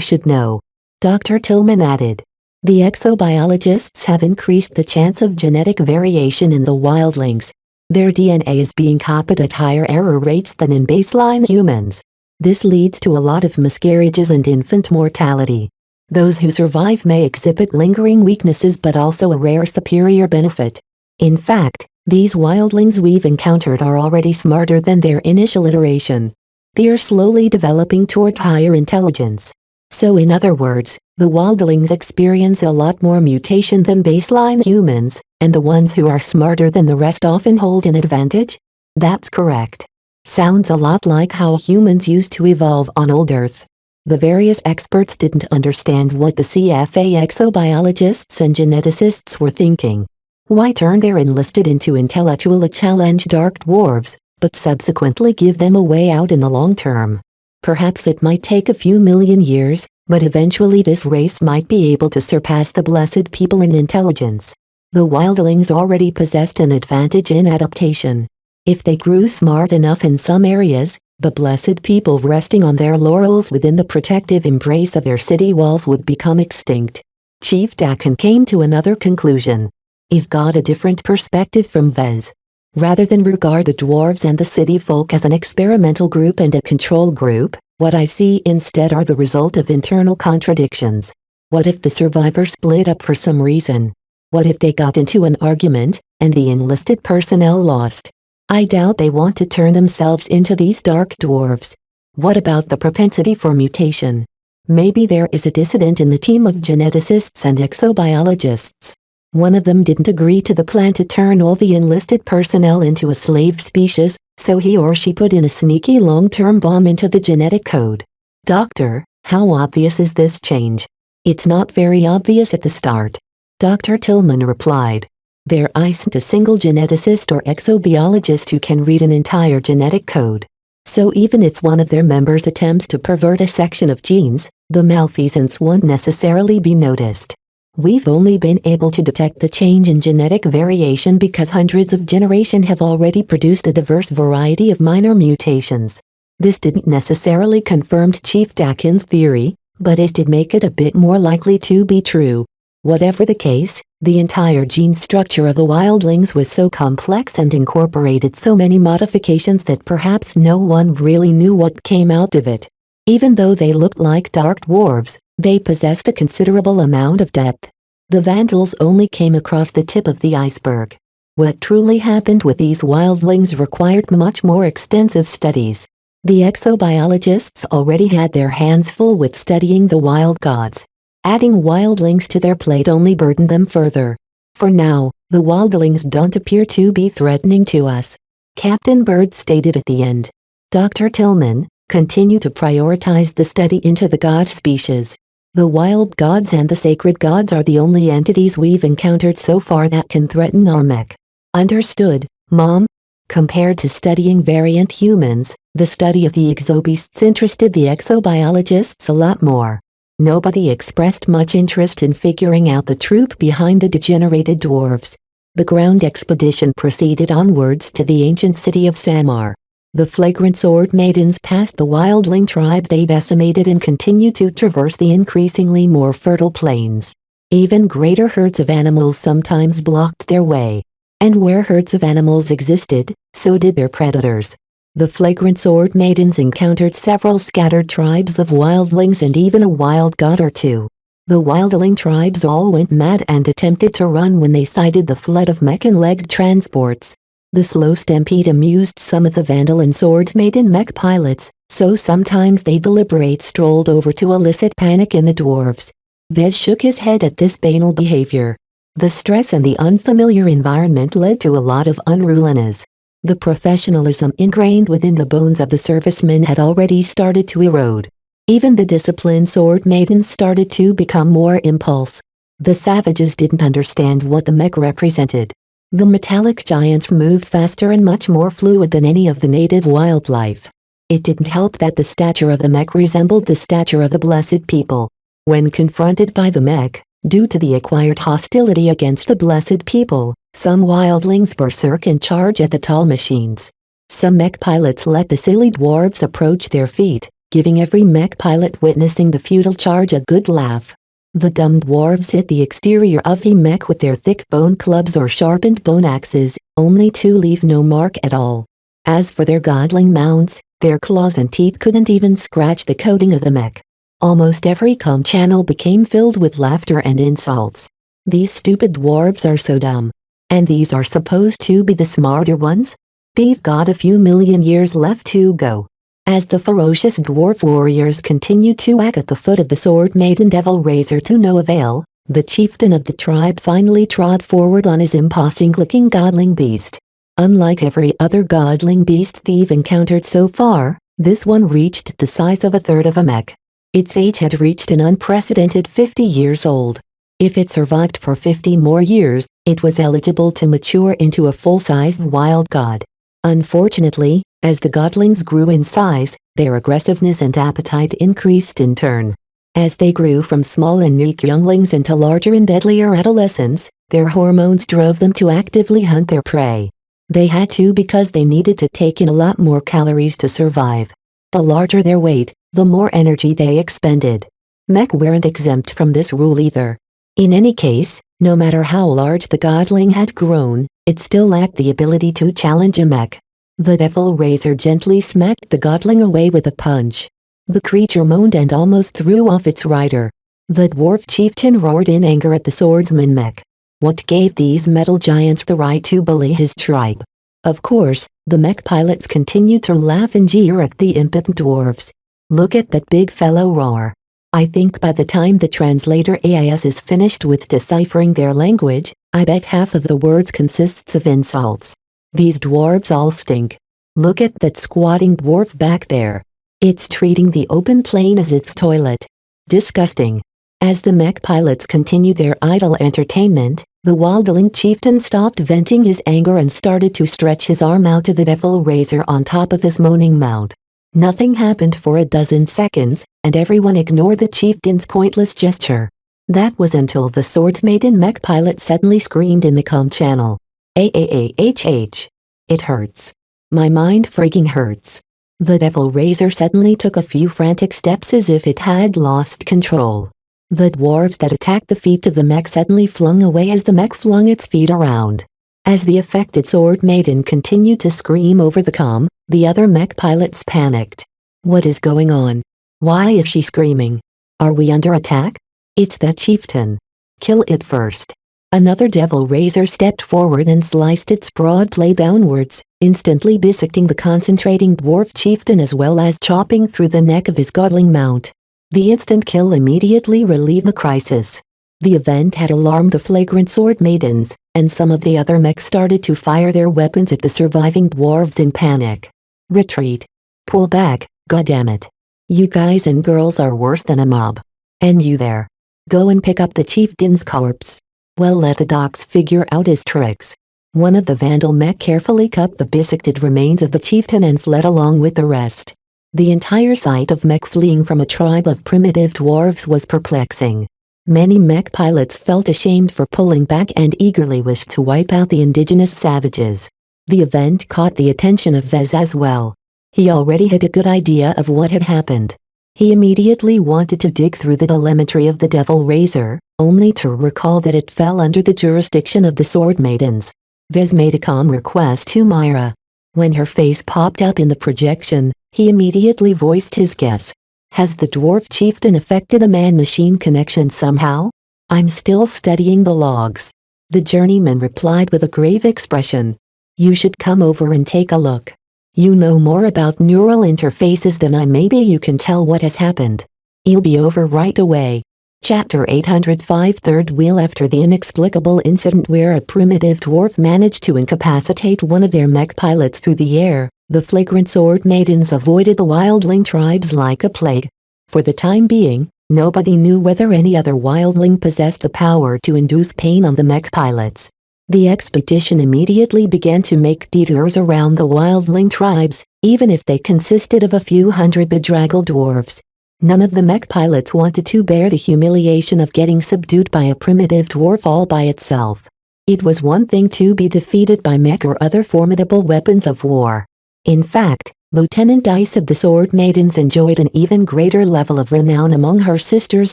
should know. Dr. Tillman added. The exobiologists have increased the chance of genetic variation in the wildlings. Their DNA is being copied at higher error rates than in baseline humans. This leads to a lot of miscarriages and infant mortality. Those who survive may exhibit lingering weaknesses but also a rare superior benefit. In fact, these wildlings we've encountered are already smarter than their initial iteration. They are slowly developing toward higher intelligence. So in other words, the wildlings experience a lot more mutation than baseline humans, and the ones who are smarter than the rest often hold an advantage? That's correct. Sounds a lot like how humans used to evolve on old Earth. The various experts didn't understand what the CFA exobiologists and geneticists were thinking. Why turn their enlisted into intellectually challenged dark dwarves, but subsequently give them a way out in the long term? Perhaps it might take a few million years, but eventually this race might be able to surpass the blessed people in intelligence. The wildlings already possessed an advantage in adaptation. If they grew smart enough in some areas, the blessed people resting on their laurels within the protective embrace of their city walls would become extinct. Chief Dakin came to another conclusion. I've got a different perspective from Vez. Rather than regard the dwarves and the city folk as an experimental group and a control group, what I see instead are the result of internal contradictions. What if the survivors split up for some reason? What if they got into an argument, and the enlisted personnel lost? I doubt they want to turn themselves into these dark dwarves. What about the propensity for mutation? Maybe there is a dissident in the team of geneticists and exobiologists. One of them didn't agree to the plan to turn all the enlisted personnel into a slave species, so he or she put in a sneaky long-term bomb into the genetic code. Doctor, how obvious is this change? It's not very obvious at the start. Dr. Tillman replied. There isn't a single geneticist or exobiologist who can read an entire genetic code. So even if one of their members attempts to pervert a section of genes, the malfeasance won't necessarily be noticed. We've only been able to detect the change in genetic variation because hundreds of generations have already produced a diverse variety of minor mutations. This didn't necessarily confirm Chief Dakin's theory, but it did make it a bit more likely to be true. Whatever the case, the entire gene structure of the wildlings was so complex and incorporated so many modifications that perhaps no one really knew what came out of it. Even though they looked like dark dwarves, they possessed a considerable amount of depth. The Vandals only came across the tip of the iceberg. What truly happened with these wildlings required much more extensive studies. The exobiologists already had their hands full with studying the wild gods. Adding wildlings to their plate only burdened them further. For now, the wildlings don't appear to be threatening to us. Captain Bird stated at the end. Dr. Tillman, continue to prioritize the study into the god species. The wild gods and the sacred gods are the only entities we've encountered so far that can threaten our mech. Understood, Mom? Compared to studying variant humans, the study of the exobeasts interested the exobiologists a lot more. Nobody expressed much interest in figuring out the truth behind the degenerated dwarves. The ground expedition proceeded onwards to the ancient city of Samar. The flagrant sword maidens passed the wildling tribe they decimated and continued to traverse the increasingly more fertile plains. Even greater herds of animals sometimes blocked their way. And where herds of animals existed, so did their predators. The flagrant sword maidens encountered several scattered tribes of wildlings and even a wild god or two. The wildling tribes all went mad and attempted to run when they sighted the flood of mech and legged transports. The slow stampede amused some of the vandal and sword maiden mech pilots, so sometimes they deliberate strolled over to elicit panic in the dwarves. Vez shook his head at this banal behavior. The stress and the unfamiliar environment led to a lot of unruliness. The professionalism ingrained within the bones of the servicemen had already started to erode. Even the disciplined sword maidens started to become more impulse. The savages didn't understand what the mech represented. The metallic giants moved faster and much more fluid than any of the native wildlife. It didn't help that the stature of the mech resembled the stature of the blessed people. When confronted by the mech, due to the acquired hostility against the blessed people, some wildlings berserk and charge at the tall machines. Some mech pilots let the silly dwarves approach their feet, giving every mech pilot witnessing the futile charge a good laugh. The dumb dwarves hit the exterior of the mech with their thick bone clubs or sharpened bone axes, only to leave no mark at all. As for their godling mounts, their claws and teeth couldn't even scratch the coating of the mech. Almost every comm channel became filled with laughter and insults. These stupid dwarves are so dumb. And these are supposed to be the smarter ones? They've got a few million years left to go. As the ferocious dwarf warriors continued to whack at the foot of the sword maiden devil raiser to no avail, the chieftain of the tribe finally trod forward on his imposing-looking godling beast. Unlike every other godling beast they've encountered so far, this one reached the size of a third of a mech. Its age had reached an unprecedented 50 years old. If it survived for 50 more years, it was eligible to mature into a full-sized wild god. Unfortunately, as the godlings grew in size, their aggressiveness and appetite increased in turn. As they grew from small and meek younglings into larger and deadlier adolescents, their hormones drove them to actively hunt their prey. They had to because they needed to take in a lot more calories to survive. The larger their weight, the more energy they expended. Mech weren't exempt from this rule either. In any case, no matter how large the godling had grown, it still lacked the ability to challenge a mech. The devil raiser gently smacked the godling away with a punch. The creature moaned and almost threw off its rider. The dwarf chieftain roared in anger at the swordsman mech. What gave these metal giants the right to bully his tribe? Of course, the mech pilots continued to laugh and jeer at the impotent dwarves. Look at that big fellow roar. I think by the time the translator AIS is finished with deciphering their language, I bet half of the words consists of insults. These dwarves all stink. Look at that squatting dwarf back there. It's treating the open plain as its toilet. Disgusting. As the mech pilots continued their idle entertainment, the wildling chieftain stopped venting his anger and started to stretch his arm out to the devil raiser on top of his moaning mount. Nothing happened for a dozen seconds, and everyone ignored the chieftain's pointless gesture. That was until the sword maiden mech pilot suddenly screamed in the comm channel. "AAAHH. It hurts. My mind freaking hurts." The devil raiser suddenly took a few frantic steps as if it had lost control. The dwarves that attacked the feet of the mech suddenly flung away as the mech flung its feet around. As the affected sword maiden continued to scream over the comm, the other mech pilots panicked. What is going on? Why is she screaming? Are we under attack? It's that chieftain. Kill it first. Another devil raiser stepped forward and sliced its broad blade downwards, instantly bisecting the concentrating dwarf chieftain as well as chopping through the neck of his godling mount. The instant kill immediately relieved the crisis. The event had alarmed the flagrant sword maidens, and some of the other mechs started to fire their weapons at the surviving dwarves in panic. Retreat. Pull back, goddammit. You guys and girls are worse than a mob. And you there. Go and pick up the chieftain's corpse. Well, let the docs figure out his tricks. One of the vandal mech carefully cut the bisected remains of the chieftain and fled along with the rest. The entire sight of mech fleeing from a tribe of primitive dwarves was perplexing. Many mech pilots felt ashamed for pulling back and eagerly wished to wipe out the indigenous savages. The event caught the attention of Vez as well. He already had a good idea of what had happened. He immediately wanted to dig through the telemetry of the devil raiser, only to recall that it fell under the jurisdiction of the sword maidens. Vez made a calm request to Myra. When her face popped up in the projection, he immediately voiced his guess. Has the dwarf chieftain affected the man-machine connection somehow? I'm still studying the logs. The journeyman replied with a grave expression. You should come over and take a look. You know more about neural interfaces than I. Maybe you can tell what has happened. I'll be over right away. Chapter 805 Third Wheel. After the inexplicable incident where a primitive dwarf managed to incapacitate one of their mech pilots through the air, the flagrant sword maidens avoided the wildling tribes like a plague. For the time being, nobody knew whether any other wildling possessed the power to induce pain on the mech pilots. The expedition immediately began to make detours around the wildling tribes, even if they consisted of a few hundred bedraggled dwarves. None of the mech pilots wanted to bear the humiliation of getting subdued by a primitive dwarf all by itself. It was one thing to be defeated by mech or other formidable weapons of war. In fact, Lieutenant Dice of the Sword Maidens enjoyed an even greater level of renown among her sisters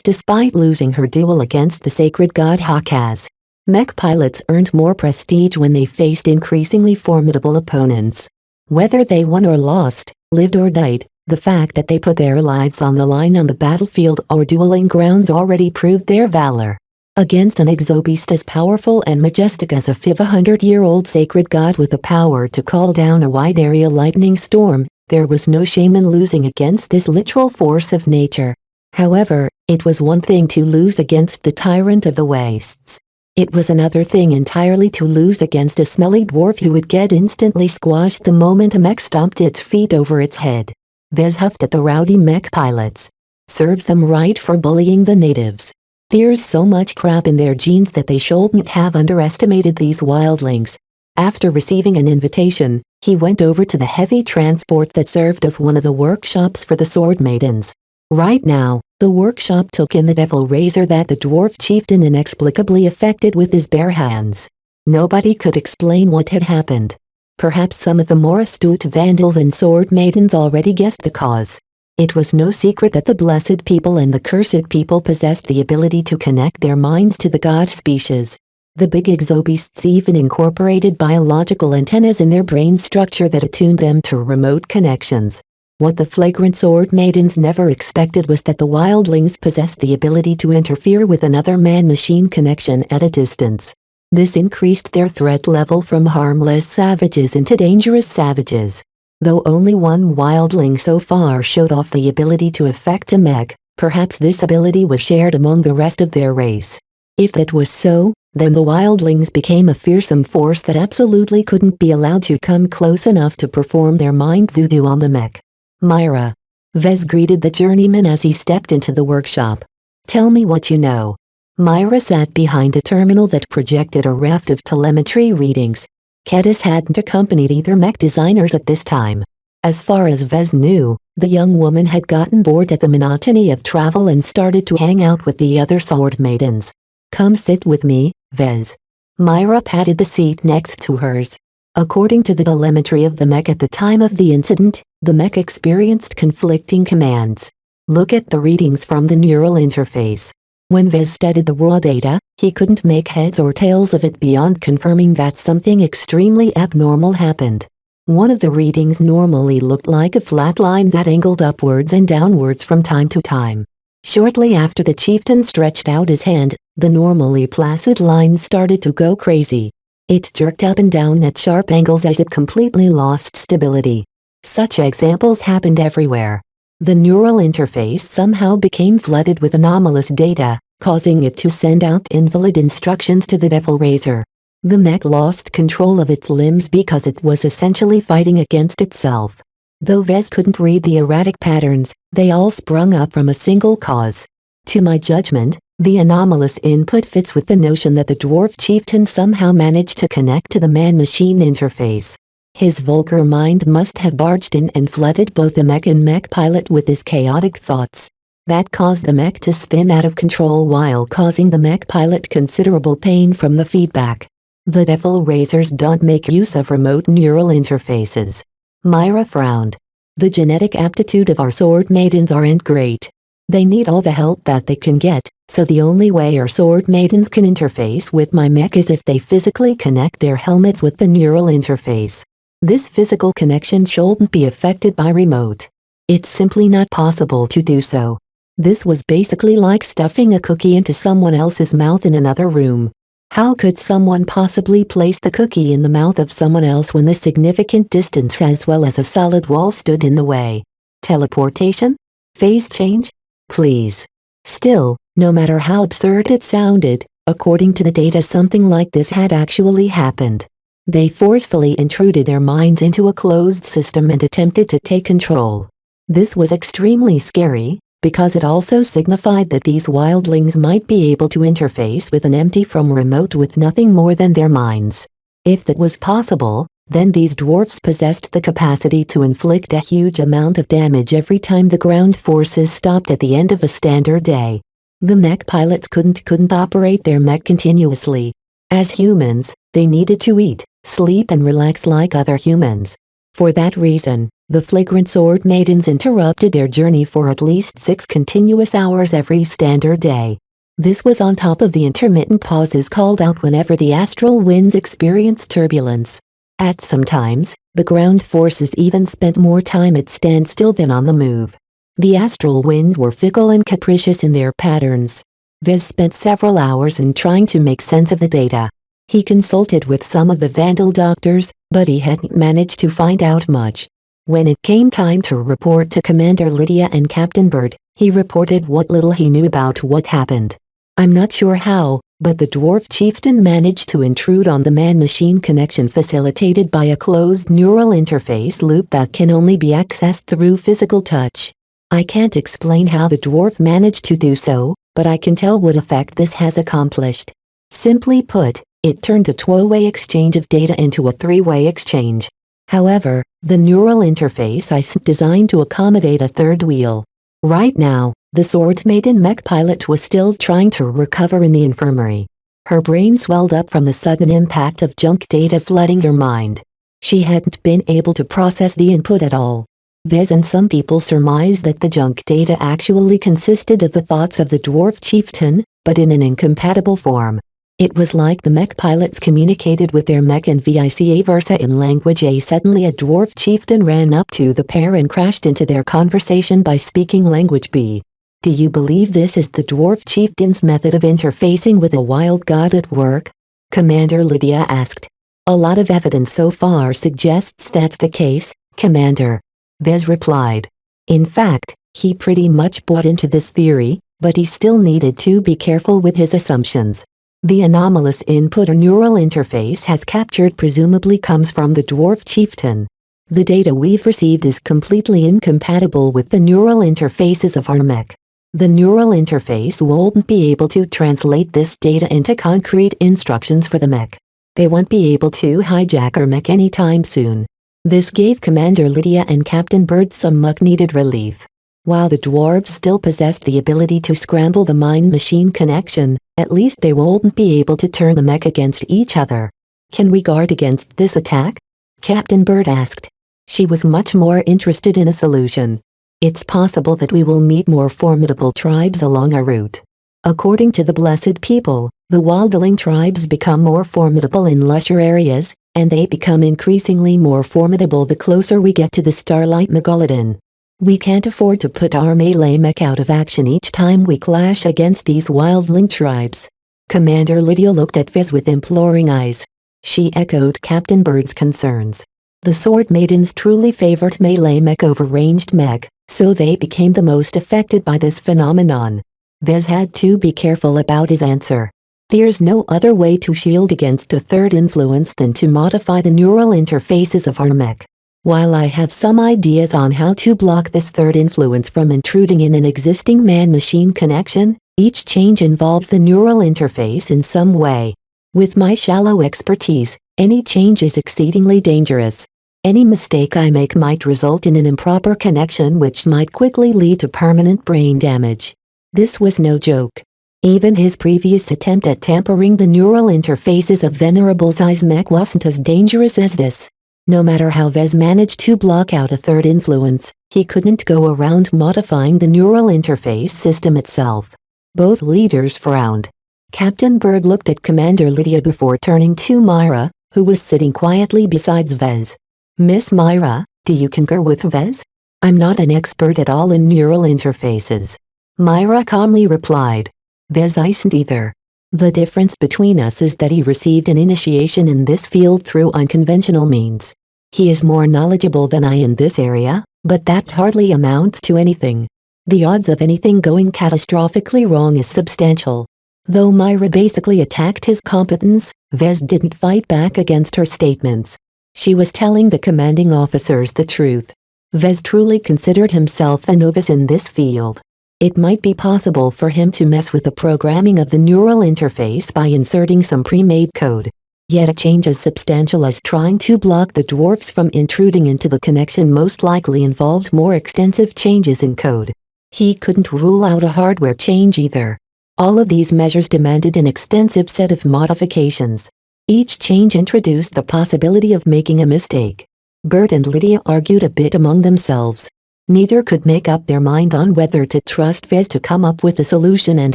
despite losing her duel against the sacred god Hakaz. Mech pilots earned more prestige when they faced increasingly formidable opponents. Whether they won or lost, lived or died, the fact that they put their lives on the line on the battlefield or dueling grounds already proved their valor. Against an exobeast as powerful and majestic as a 500-year-old sacred god with the power to call down a wide-area lightning storm, there was no shame in losing against this literal force of nature. However, it was one thing to lose against the tyrant of the wastes. It was another thing entirely to lose against a smelly dwarf who would get instantly squashed the moment a mech stomped its feet over its head. Vez huffed at the rowdy mech pilots. Serves them right for bullying the natives. There's so much crap in their genes that they shouldn't have underestimated these wildlings. After receiving an invitation, he went over to the heavy transport that served as one of the workshops for the sword maidens. Right now, the workshop took in the devil razor that the dwarf chieftain inexplicably affected with his bare hands. Nobody could explain what had happened. Perhaps some of the more astute vandals and sword maidens already guessed the cause. It was no secret that the blessed people and the cursed people possessed the ability to connect their minds to the god species. The big exobeasts even incorporated biological antennas in their brain structure that attuned them to remote connections. What the flagrant sword maidens never expected was that the wildlings possessed the ability to interfere with another man-machine connection at a distance. This increased their threat level from harmless savages into dangerous savages. Though only one wildling so far showed off the ability to affect a mech, perhaps this ability was shared among the rest of their race. If that was so, then the wildlings became a fearsome force that absolutely couldn't be allowed to come close enough to perform their mind voodoo on the mech. Myra. Vez greeted the journeyman as he stepped into the workshop. Tell me what you know. Myra sat behind a terminal that projected a raft of telemetry readings. Kedis hadn't accompanied either mech designers at this time. As far as Vez knew, the young woman had gotten bored at the monotony of travel and started to hang out with the other sword maidens. Come sit with me, Vez. Myra patted the seat next to hers. According to the telemetry of the mech at the time of the incident, the mech experienced conflicting commands. Look at the readings from the neural interface. When Vez studied the raw data, he couldn't make heads or tails of it beyond confirming that something extremely abnormal happened. One of the readings normally looked like a flat line that angled upwards and downwards from time to time. Shortly after the chieftain stretched out his hand, the normally placid line started to go crazy. It jerked up and down at sharp angles as it completely lost stability. Such examples happened everywhere. The neural interface somehow became flooded with anomalous data, causing it to send out invalid instructions to the devil razor. The mech lost control of its limbs because it was essentially fighting against itself. Though Vez couldn't read the erratic patterns, they all sprung up from a single cause. To my judgment, the anomalous input fits with the notion that the dwarf chieftain somehow managed to connect to the man-machine interface. His vulgar mind must have barged in and flooded both the mech and mech pilot with his chaotic thoughts. That caused the mech to spin out of control while causing the mech pilot considerable pain from the feedback. The devil razors don't make use of remote neural interfaces. Myra frowned. The genetic aptitude of our sword maidens aren't great. They need all the help that they can get, so the only way our sword maidens can interface with my mech is if they physically connect their helmets with the neural interface. This physical connection shouldn't be affected by remote. It's simply not possible to do so. This was basically like stuffing a cookie into someone else's mouth in another room. How could someone possibly place the cookie in the mouth of someone else when the significant distance as well as a solid wall stood in the way? Teleportation? Phase change? Please. Still, no matter how absurd it sounded, according to the data, something like this had actually happened. They forcefully intruded their minds into a closed system and attempted to take control. This was extremely scary, because it also signified that these wildlings might be able to interface with an empty from remote with nothing more than their minds. If that was possible, then these dwarfs possessed the capacity to inflict a huge amount of damage every time the ground forces stopped at the end of a standard day. The mech pilots couldn't operate their mech continuously. As humans, they needed to eat, sleep and relax like other humans. For that reason, the flagrant sword maidens interrupted their journey for at least 6 continuous hours every standard day. This was on top of the intermittent pauses called out whenever the astral winds experienced turbulence. At some times, the ground forces even spent more time at standstill than on the move. The astral winds were fickle and capricious in their patterns. Vez spent several hours in trying to make sense of the data. He consulted with some of the Vandal doctors, but he hadn't managed to find out much. When it came time to report to Commander Lydia and Captain Bird, he reported what little he knew about what happened. I'm not sure how, but the dwarf chieftain managed to intrude on the man-machine connection facilitated by a closed neural interface loop that can only be accessed through physical touch. I can't explain how the dwarf managed to do so, but I can tell what effect this has accomplished. Simply put, it turned a two-way exchange of data into a three-way exchange. However, the neural interface isn't designed to accommodate a third wheel. Right now, the Sword Maiden mech pilot was still trying to recover in the infirmary. Her brain swelled up from the sudden impact of junk data flooding her mind. She hadn't been able to process the input at all. Vez and some people surmised that the junk data actually consisted of the thoughts of the dwarf chieftain, but in an incompatible form. It was like the mech pilots communicated with their mech and vice versa in language A. Suddenly a dwarf chieftain ran up to the pair and crashed into their conversation by speaking language B. Do you believe this is the dwarf chieftain's method of interfacing with a wild god at work? Commander Lydia asked. A lot of evidence so far suggests that's the case, Commander. Vez replied. In fact, he pretty much bought into this theory, but he still needed to be careful with his assumptions. The anomalous input or neural interface has captured presumably comes from the dwarf chieftain. The data we've received is completely incompatible with the neural interfaces of our mech. The neural interface won't be able to translate this data into concrete instructions for the mech. They won't be able to hijack our mech anytime soon. This gave Commander Lydia and Captain Bird some much-needed relief. While the dwarves still possessed the ability to scramble the mind-machine connection, at least they won't be able to turn the mech against each other. Can we guard against this attack? Captain Bird asked. She was much more interested in a solution. It's possible that we will meet more formidable tribes along our route. According to the Blessed People, the wildling tribes become more formidable in lusher areas, and they become increasingly more formidable the closer we get to the Starlight Megalodon. We can't afford to put our melee mech out of action each time we clash against these wildling tribes. Commander Lydia looked at Vez with imploring eyes. She echoed Captain Bird's concerns. The Sword Maidens truly favored melee mech over ranged mech, so they became the most affected by this phenomenon. Vez had to be careful about his answer. There's no other way to shield against a third influence than to modify the neural interfaces of our mech. While I have some ideas on how to block this third influence from intruding in an existing man-machine connection, each change involves the neural interface in some way. With my shallow expertise, any change is exceedingly dangerous. Any mistake I make might result in an improper connection which might quickly lead to permanent brain damage. This was no joke. Even his previous attempt at tampering the neural interfaces of Venerable Zei's mech wasn't as dangerous as this. No matter how Vez managed to block out a third influence, he couldn't go around modifying the neural interface system itself. Both leaders frowned. Captain Bird looked at Commander Lydia before turning to Myra, who was sitting quietly beside Vez. Miss Myra, do you concur with Vez? I'm not an expert at all in neural interfaces. Myra calmly replied. Vez isn't either. The difference between us is that he received an initiation in this field through unconventional means. He is more knowledgeable than I in this area, but that hardly amounts to anything. The odds of anything going catastrophically wrong is substantial. Though Myra basically attacked his competence, Vez didn't fight back against her statements. She was telling the commanding officers the truth. Vez truly considered himself a novice in this field. It might be possible for him to mess with the programming of the neural interface by inserting some pre-made code. Yet a change as substantial as trying to block the dwarfs from intruding into the connection most likely involved more extensive changes in code. He couldn't rule out a hardware change either. All of these measures demanded an extensive set of modifications. Each change introduced the possibility of making a mistake. Bert and Lydia argued a bit among themselves. Neither could make up their mind on whether to trust Vez to come up with a solution and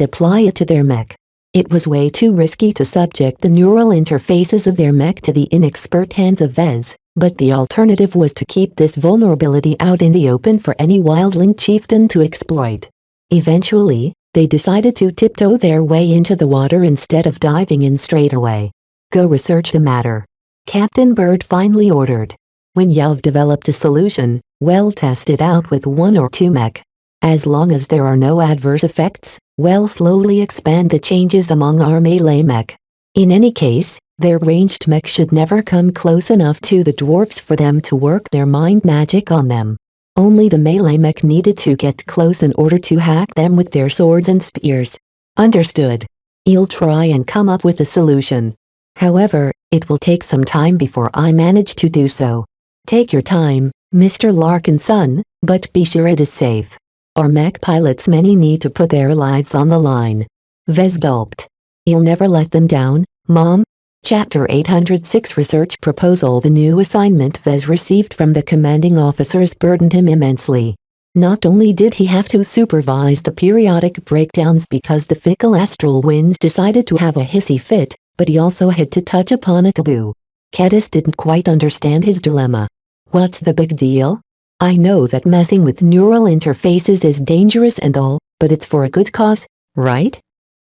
apply it to their mech. It was way too risky to subject the neural interfaces of their mech to the inexpert hands of Vez, but the alternative was to keep this vulnerability out in the open for any wildling chieftain to exploit. Eventually, they decided to tiptoe their way into the water instead of diving in straight away. Go research the matter. Captain Bird finally ordered. When you've developed a solution, well, test it out with 1 or 2 mech. As long as there are no adverse effects, well, slowly expand the changes among our melee mech. In any case, their ranged mech should never come close enough to the dwarfs for them to work their mind magic on them. Only the melee mech needed to get close in order to hack them with their swords and spears. Understood. I'll try and come up with a solution. However, it will take some time before I manage to do so. Take your time, Mr. Larkinson, but be sure it is safe. Our mech pilots many need to put their lives on the line. Vez gulped. I'll never let them down, Mom. Chapter 806 Research Proposal. The new assignment Vez received from the commanding officers burdened him immensely. Not only did he have to supervise the periodic breakdowns because the fickle astral winds decided to have a hissy fit, but he also had to touch upon a taboo. Kedis didn't quite understand his dilemma. What's the big deal? I know that messing with neural interfaces is dangerous and all, but it's for a good cause, right?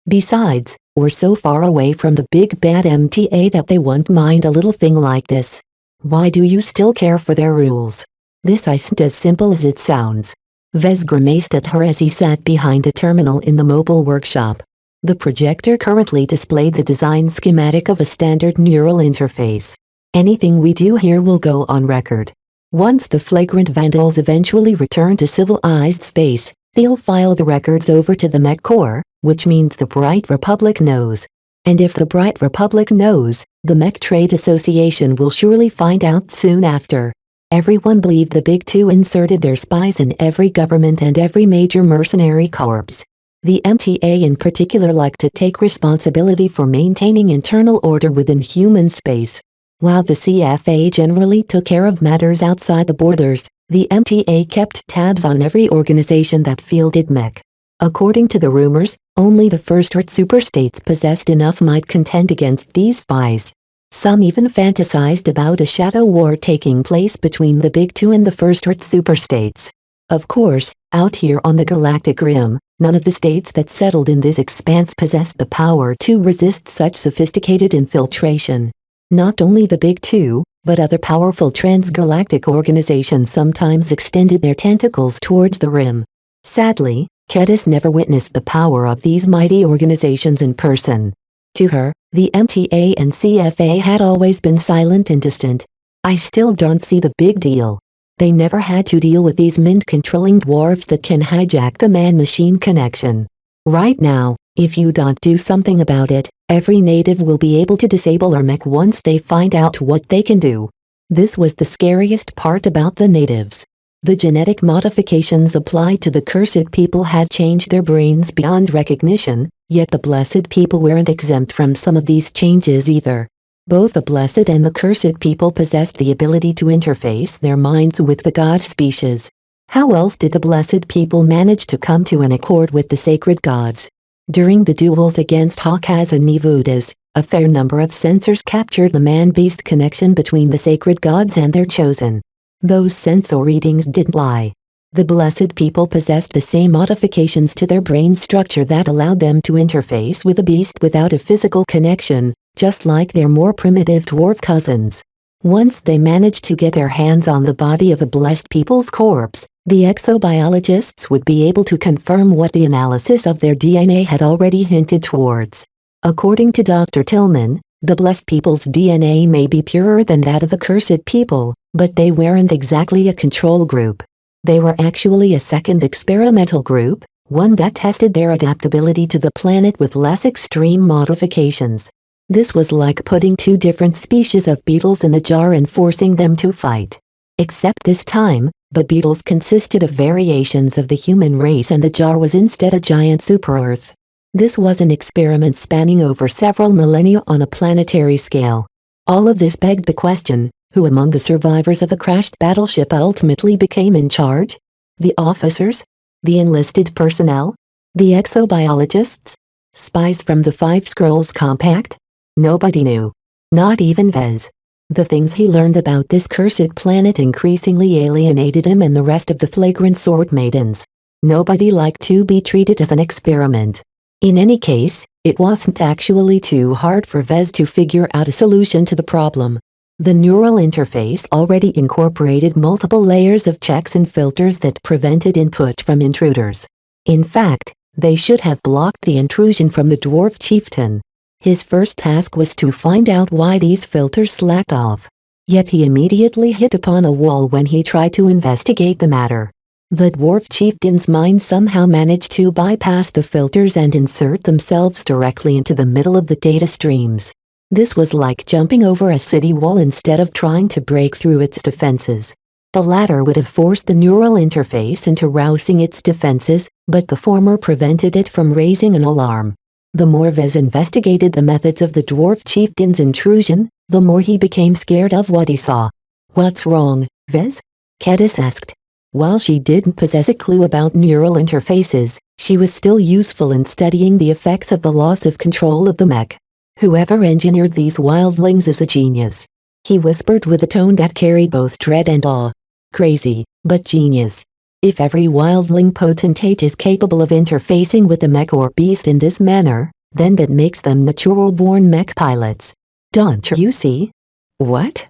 Besides, we're so far away from the big bad MTA that they won't mind a little thing like this. Why do you still care for their rules? This isn't as simple as it sounds. Vez grimaced at her as he sat behind a terminal in the mobile workshop. The projector currently displayed the design schematic of a standard neural interface. Anything we do here will go on record. Once the flagrant vandals eventually return to civilized space, they'll file the records over to the Mech Corps, which means the Bright Republic knows. And if the Bright Republic knows, the Mech Trade Association will surely find out soon after. Everyone believed the Big Two inserted their spies in every government and every major mercenary corps. The MTA in particular liked to take responsibility for maintaining internal order within human space. While the CFA generally took care of matters outside the borders, the MTA kept tabs on every organization that fielded mech. According to the rumors, only the first-rate superstates possessed enough might contend against these spies. Some even fantasized about a shadow war taking place between the Big Two and the first-rate superstates. Of course, out here on the galactic rim, none of the states that settled in this expanse possessed the power to resist such sophisticated infiltration. Not only the Big Two, but other powerful transgalactic organizations sometimes extended their tentacles towards the rim. Sadly, Kedis never witnessed the power of these mighty organizations in person. To her, the MTA and CFA had always been silent and distant. I still don't see the big deal. They never had to deal with these mind-controlling dwarves that can hijack the man-machine connection. Right now, if you don't do something about it, every native will be able to disable our mech once they find out what they can do. This was the scariest part about the natives. The genetic modifications applied to the cursed people had changed their brains beyond recognition, yet the blessed people weren't exempt from some of these changes either. Both the blessed and the cursed people possessed the ability to interface their minds with the god species. How else did the blessed people manage to come to an accord with the sacred gods? During the duels against Hawkeyes and Nevudas, A fair number of sensors captured the man-beast connection between the sacred gods and their chosen. Those sensor readings didn't lie. The blessed people possessed the same modifications to their brain structure that allowed them to interface with the beast without a physical connection, just like their more primitive dwarf cousins. Once they managed to get their hands on the body of a blessed people's corpse, the exobiologists would be able to confirm what the analysis of their DNA had already hinted towards. According to Dr. Tillman, the blessed people's DNA may be purer than that of the cursed people, but they weren't exactly a control group. They were actually a second experimental group, one that tested their adaptability to the planet with less extreme modifications. This was like putting two different species of beetles in a jar and forcing them to fight. Except this time, the beetles consisted of variations of the human race and the jar was instead a giant super-Earth. This was an experiment spanning over several millennia on a planetary scale. All of this begged the question, who among the survivors of the crashed battleship ultimately became in charge? The officers? The enlisted personnel? The exobiologists? Spies from the Five Scrolls Compact? Nobody knew. Not even Vez. The things he learned about this cursed planet increasingly alienated him and the rest of the flagrant sword maidens. Nobody liked to be treated as an experiment. In any case, it wasn't actually too hard for Vez to figure out a solution to the problem. The neural interface already incorporated multiple layers of checks and filters that prevented input from intruders. In fact, they should have blocked the intrusion from the dwarf chieftain. His first task was to find out why these filters slacked off. Yet he immediately hit upon a wall when he tried to investigate the matter. The dwarf chieftain's mind somehow managed to bypass the filters and insert themselves directly into the middle of the data streams. This was like jumping over a city wall instead of trying to break through its defenses. The latter would have forced the neural interface into rousing its defenses, but the former prevented it from raising an alarm. The more Vez investigated the methods of the dwarf chieftain's intrusion, the more he became scared of what he saw. "What's wrong, Vez?" Kedis asked. While she didn't possess a clue about neural interfaces, she was still useful in studying the effects of the loss of control of the mech. "Whoever engineered these wildlings is a genius," he whispered with a tone that carried both dread and awe. "Crazy, but genius. If every wildling potentate is capable of interfacing with the mech or beast in this manner, then that makes them natural-born mech pilots. Don't you see?" "What?"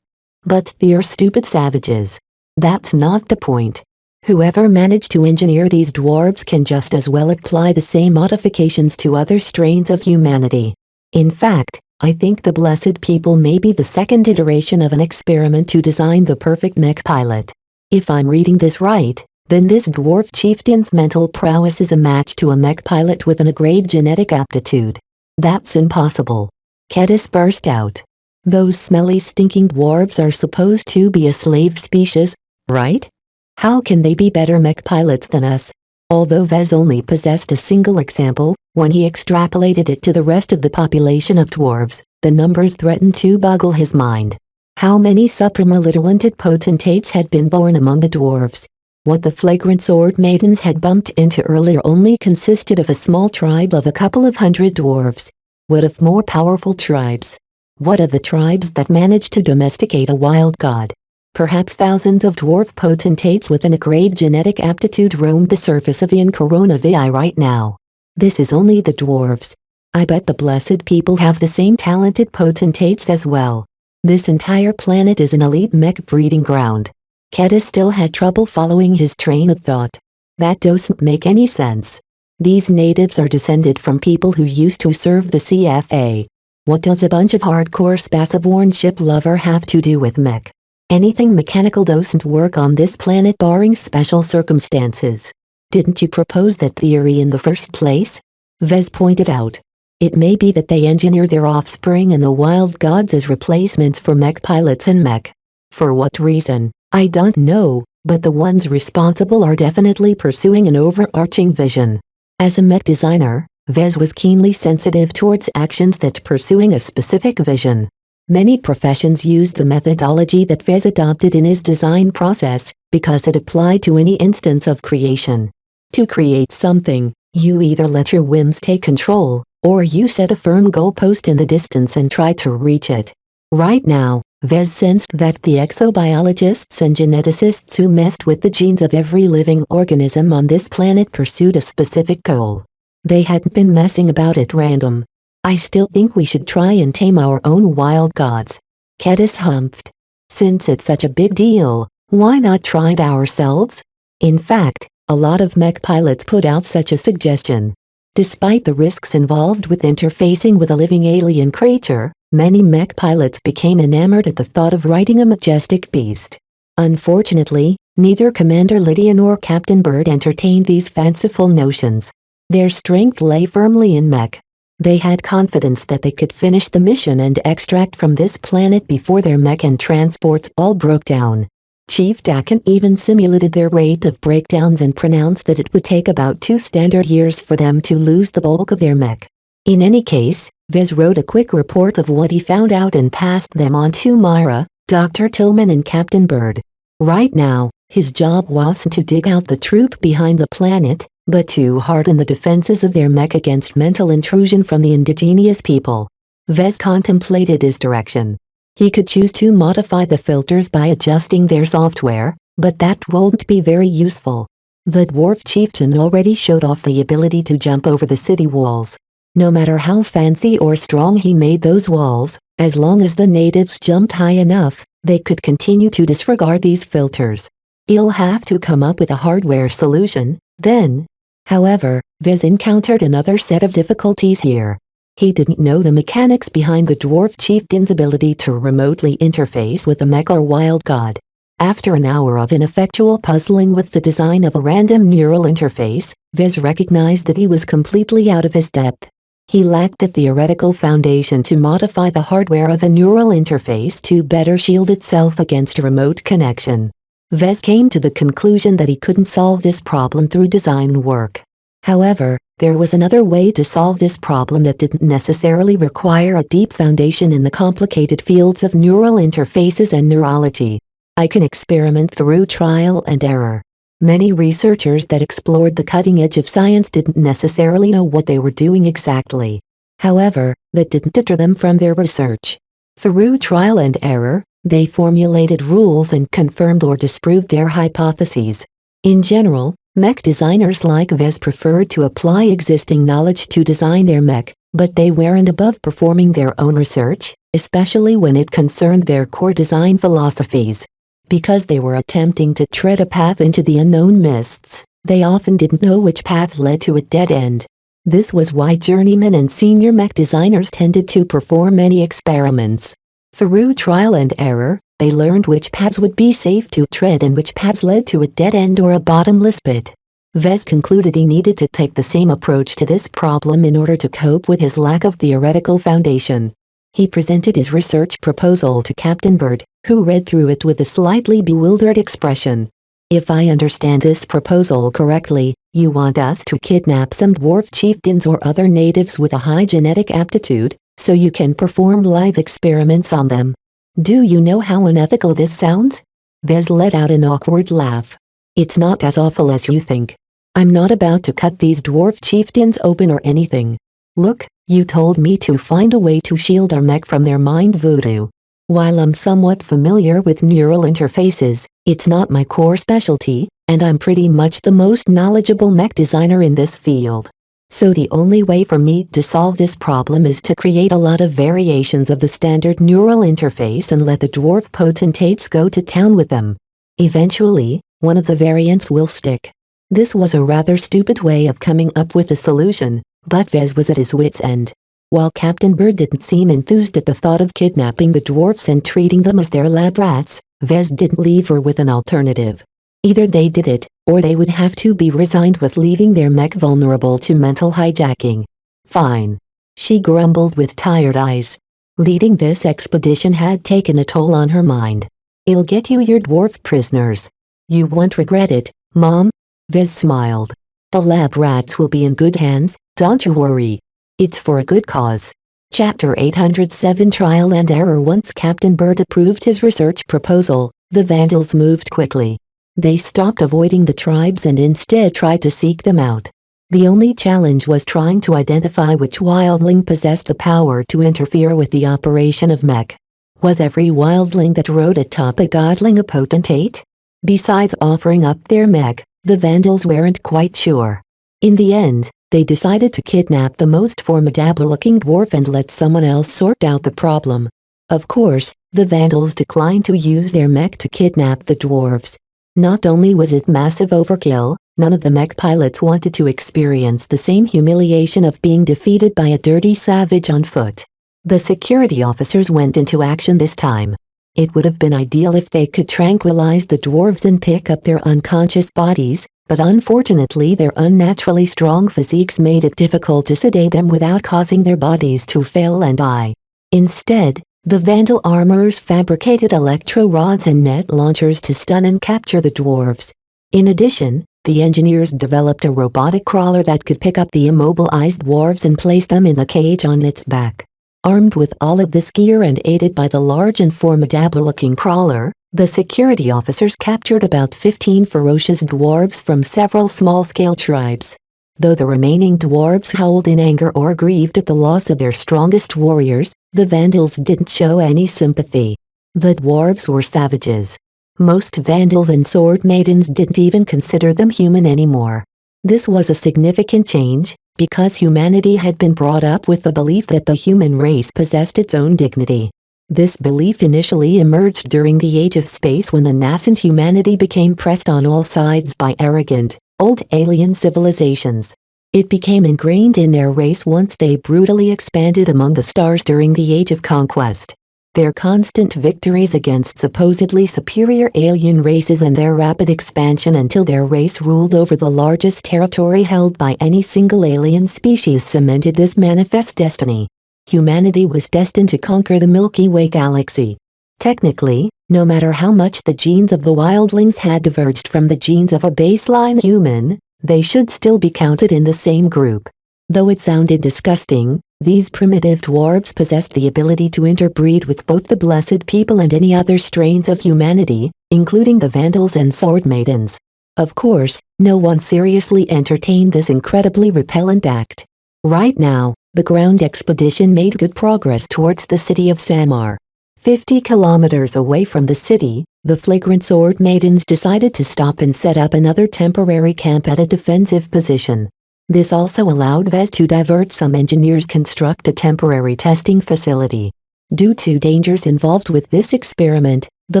"But they're stupid savages. That's not the point. Whoever managed to engineer these dwarves can just as well apply the same modifications to other strains of humanity. In fact, I think the blessed people may be the second iteration of an experiment to design the perfect mech pilot. If I'm reading this right, then this dwarf chieftain's mental prowess is a match to a mech pilot with an A-grade genetic aptitude." "That's impossible," Kedis burst out. "Those smelly stinking dwarves are supposed to be a slave species, right? How can they be better mech pilots than us?" Although Vez only possessed a single example, when he extrapolated it to the rest of the population of dwarves, the numbers threatened to boggle his mind. How many supremalitalent potentates had been born among the dwarves? What the flagrant sword maidens had bumped into earlier only consisted of a small tribe of a couple of hundred dwarves. What of more powerful tribes? What of the tribes that managed to domesticate a wild god? Perhaps thousands of dwarf potentates with an A-grade genetic aptitude roamed the surface of Ian Coronavi right now. This is only the dwarves. I bet the blessed people have the same talented potentates as well. This entire planet is an elite mech breeding ground. Kedis still had trouble following his train of thought. That doesn't make any sense. These natives are descended from people who used to serve the CFA. What does a bunch of hardcore spaceborne ship lover have to do with mech? Anything mechanical doesn't work on this planet barring special circumstances. Didn't you propose that theory in the first place? Vez pointed out. It may be that they engineered their offspring and the wild gods as replacements for mech pilots and mech. For what reason, I don't know, but the ones responsible are definitely pursuing an overarching vision. As a mech designer, Vez was keenly sensitive towards actions that pursuing a specific vision. Many professions used the methodology that Vez adopted in his design process, because it applied to any instance of creation. To create something, you either let your whims take control, or you set a firm goalpost in the distance and try to reach it. Right now, Vez sensed that the exobiologists and geneticists who messed with the genes of every living organism on this planet pursued a specific goal. They hadn't been messing about at random. I still think we should try and tame our own wild gods. Kedis humphed. Since it's such a big deal, why not try it ourselves? In fact, a lot of mech pilots put out such a suggestion. Despite the risks involved with interfacing with a living alien creature, many mech pilots became enamored at the thought of riding a majestic beast. Unfortunately, neither Commander Lydia nor Captain Bird entertained these fanciful notions. Their strength lay firmly in mech. They had confidence that they could finish the mission and extract from this planet before their mech and transports all broke down. Chief Dakin even simulated their rate of breakdowns and pronounced that it would take about 2 standard years for them to lose the bulk of their mech. In any case, Vez wrote a quick report of what he found out and passed them on to Myra, Dr. Tillman and Captain Bird. Right now, his job wasn't to dig out the truth behind the planet, but to harden the defenses of their mech against mental intrusion from the indigenous people. Vez contemplated his direction. He could choose to modify the filters by adjusting their software, but that won't be very useful. The dwarf chieftain already showed off the ability to jump over the city walls. No matter how fancy or strong he made those walls, as long as the natives jumped high enough, they could continue to disregard these filters. He'll have to come up with a hardware solution, then. However, Vez encountered another set of difficulties here. He didn't know the mechanics behind the dwarf chieftain's ability to remotely interface with the mech or wild god. After an hour of ineffectual puzzling with the design of a random neural interface, Vez recognized that he was completely out of his depth. He lacked the theoretical foundation to modify the hardware of a neural interface to better shield itself against a remote connection. Vez came to the conclusion that he couldn't solve this problem through design work. However, there was another way to solve this problem that didn't necessarily require a deep foundation in the complicated fields of neural interfaces and neurology. I can experiment through trial and error. Many researchers that explored the cutting edge of science didn't necessarily know what they were doing exactly. However, that didn't deter them from their research. Through trial and error, they formulated rules and confirmed or disproved their hypotheses. In general, mech designers like Vez preferred to apply existing knowledge to design their mech, but they weren't above performing their own research, especially when it concerned their core design philosophies. Because they were attempting to tread a path into the unknown mists, they often didn't know which path led to a dead end. This was why journeymen and senior mech designers tended to perform many experiments. Through trial and error, they learned which paths would be safe to tread and which paths led to a dead end or a bottomless pit. Vez concluded he needed to take the same approach to this problem in order to cope with his lack of theoretical foundation. He presented his research proposal to Captain Bird, who read through it with a slightly bewildered expression. If I understand this proposal correctly, you want us to kidnap some dwarf chieftains or other natives with a high genetic aptitude, so you can perform live experiments on them. Do you know how unethical this sounds? Vez let out an awkward laugh. It's not as awful as you think. I'm not about to cut these dwarf chieftains open or anything. Look, you told me to find a way to shield our mech from their mind voodoo. While I'm somewhat familiar with neural interfaces, it's not my core specialty, and I'm pretty much the most knowledgeable mech designer in this field. So the only way for me to solve this problem is to create a lot of variations of the standard neural interface and let the dwarf potentates go to town with them. Eventually, one of the variants will stick. This was a rather stupid way of coming up with a solution, but Vez was at his wit's end. While Captain Bird didn't seem enthused at the thought of kidnapping the dwarfs and treating them as their lab rats, Vez didn't leave her with an alternative. Either they did it, or they would have to be resigned with leaving their mech vulnerable to mental hijacking. Fine. She grumbled with tired eyes. Leading this expedition had taken a toll on her mind. I'll get you your dwarf prisoners. You won't regret it, Mom. Vez smiled. The lab rats will be in good hands, don't you worry. It's for a good cause. Chapter 807 Trial and Error. Once Captain Bird approved his research proposal, the Vandals moved quickly. They stopped avoiding the tribes and instead tried to seek them out. The only challenge was trying to identify which wildling possessed the power to interfere with the operation of Mech. Was every wildling that rode atop a godling a potentate? Besides offering up their Mech, the Vandals weren't quite sure. In the end, they decided to kidnap the most formidable-looking dwarf and let someone else sort out the problem. Of course, the Vandals declined to use their Mech to kidnap the dwarves. Not only was it massive overkill, none of the Mech pilots wanted to experience the same humiliation of being defeated by a dirty savage on foot. The security officers went into action this time. It would have been ideal if they could tranquilize the dwarves and pick up their unconscious bodies, but unfortunately their unnaturally strong physiques made it difficult to sedate them without causing their bodies to fail and die. Instead, the Vandal armorers fabricated electro rods and net launchers to stun and capture the dwarves. In addition, the engineers developed a robotic crawler that could pick up the immobilized dwarves and place them in the cage on its back. Armed with all of this gear and aided by the large and formidable-looking crawler, the security officers captured about 15 ferocious dwarves from several small-scale tribes. Though the remaining dwarves howled in anger or grieved at the loss of their strongest warriors, the Vandals didn't show any sympathy. The dwarves were savages. Most Vandals and sword maidens didn't even consider them human anymore. This was a significant change, because humanity had been brought up with the belief that the human race possessed its own dignity. This belief initially emerged during the Age of Space when the nascent humanity became pressed on all sides by arrogant, old alien civilizations. It became ingrained in their race once they brutally expanded among the stars during the Age of Conquest. Their constant victories against supposedly superior alien races and their rapid expansion until their race ruled over the largest territory held by any single alien species cemented this manifest destiny. Humanity was destined to conquer the Milky Way galaxy. Technically, no matter how much the genes of the wildlings had diverged from the genes of a baseline human, they should still be counted in the same group. Though it sounded disgusting, these primitive dwarves possessed the ability to interbreed with both the blessed people and any other strains of humanity, including the Vandals and sword maidens. Of course, no one seriously entertained this incredibly repellent act. Right now, the ground expedition made good progress towards the city of Samar. 50 kilometers away from the city, the flagrant sword maidens decided to stop and set up another temporary camp at a defensive position. This also allowed Vez to divert some engineers construct a temporary testing facility. Due to dangers involved with this experiment, the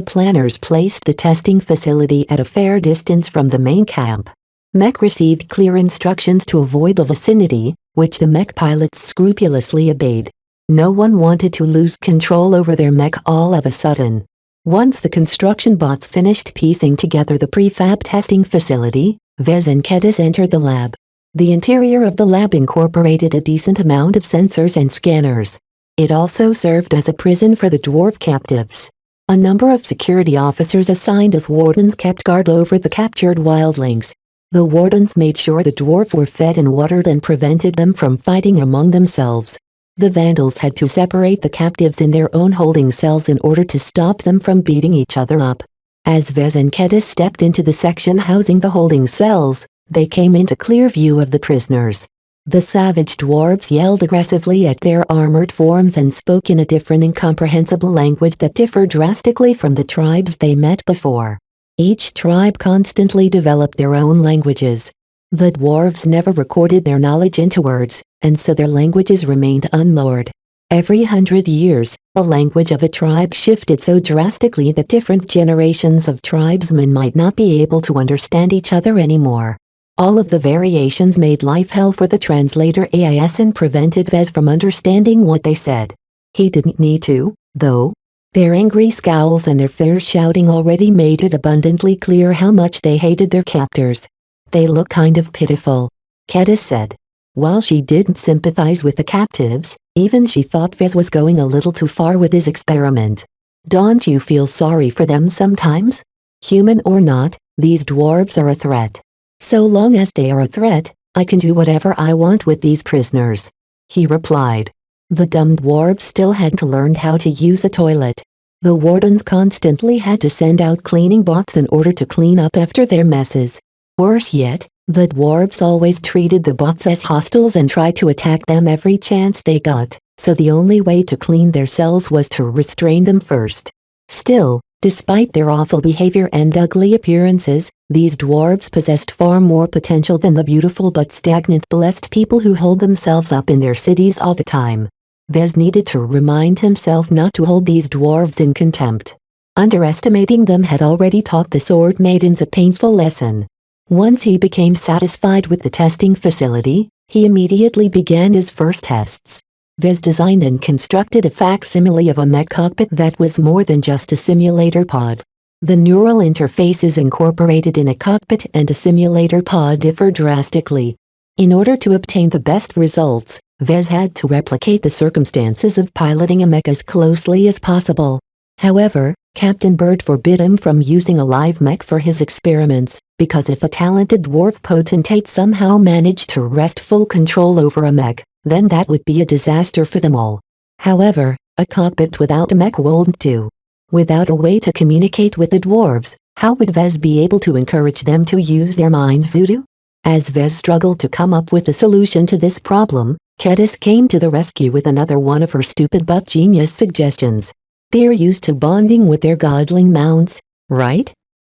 planners placed the testing facility at a fair distance from the main camp. Mech received clear instructions to avoid the vicinity, which the Mech pilots scrupulously obeyed. No one wanted to lose control over their Mech all of a sudden. Once the construction bots finished piecing together the prefab testing facility, Vez and Kedis entered the lab. The interior of the lab incorporated a decent amount of sensors and scanners. It also served as a prison for the dwarf captives. A number of security officers assigned as wardens kept guard over the captured wildlings. The wardens made sure the dwarf were fed and watered and prevented them from fighting among themselves. The Vandals had to separate the captives in their own holding cells in order to stop them from beating each other up. As Vez and Kedis stepped into the section housing the holding cells, they came into clear view of the prisoners. The savage dwarves yelled aggressively at their armored forms and spoke in a different incomprehensible language that differed drastically from the tribes they met before. Each tribe constantly developed their own languages. The dwarves never recorded their knowledge into words, and so their languages remained unmoored. Every 100 years, the language of a tribe shifted so drastically that different generations of tribesmen might not be able to understand each other anymore. All of the variations made life hell for the translator AIS and prevented Vez from understanding what they said. He didn't need to, though. Their angry scowls and their fierce shouting already made it abundantly clear how much they hated their captors. They look kind of pitiful, Kedis said. While she didn't sympathize with the captives, even she thought Vez was going a little too far with his experiment. Don't you feel sorry for them sometimes? Human or not, these dwarves are a threat. So long as they are a threat, I can do whatever I want with these prisoners, he replied. The dumb dwarves still hadn't learned how to use a toilet. The wardens constantly had to send out cleaning bots in order to clean up after their messes. Worse yet, the dwarves always treated the bots as hostiles and tried to attack them every chance they got, so the only way to clean their cells was to restrain them first. Still, despite their awful behavior and ugly appearances, these dwarves possessed far more potential than the beautiful but stagnant blessed people who hold themselves up in their cities all the time. Vez needed to remind himself not to hold these dwarves in contempt. Underestimating them had already taught the sword maidens a painful lesson. Once he became satisfied with the testing facility, he immediately began his first tests. Vez designed and constructed a facsimile of a mech cockpit that was more than just a simulator pod. The neural interfaces incorporated in a cockpit and a simulator pod differ drastically. In order to obtain the best results, Vez had to replicate the circumstances of piloting a mech as closely as possible. However, Captain Bird forbid him from using a live mech for his experiments, because if a talented dwarf potentate somehow managed to wrest full control over a mech, then that would be a disaster for them all. However, a cockpit without a mech wouldn't do. Without a way to communicate with the dwarves, how would Vez be able to encourage them to use their mind voodoo? As Vez struggled to come up with a solution to this problem, Kedis came to the rescue with another one of her stupid but genius suggestions. "They're used to bonding with their godling mounts, right?"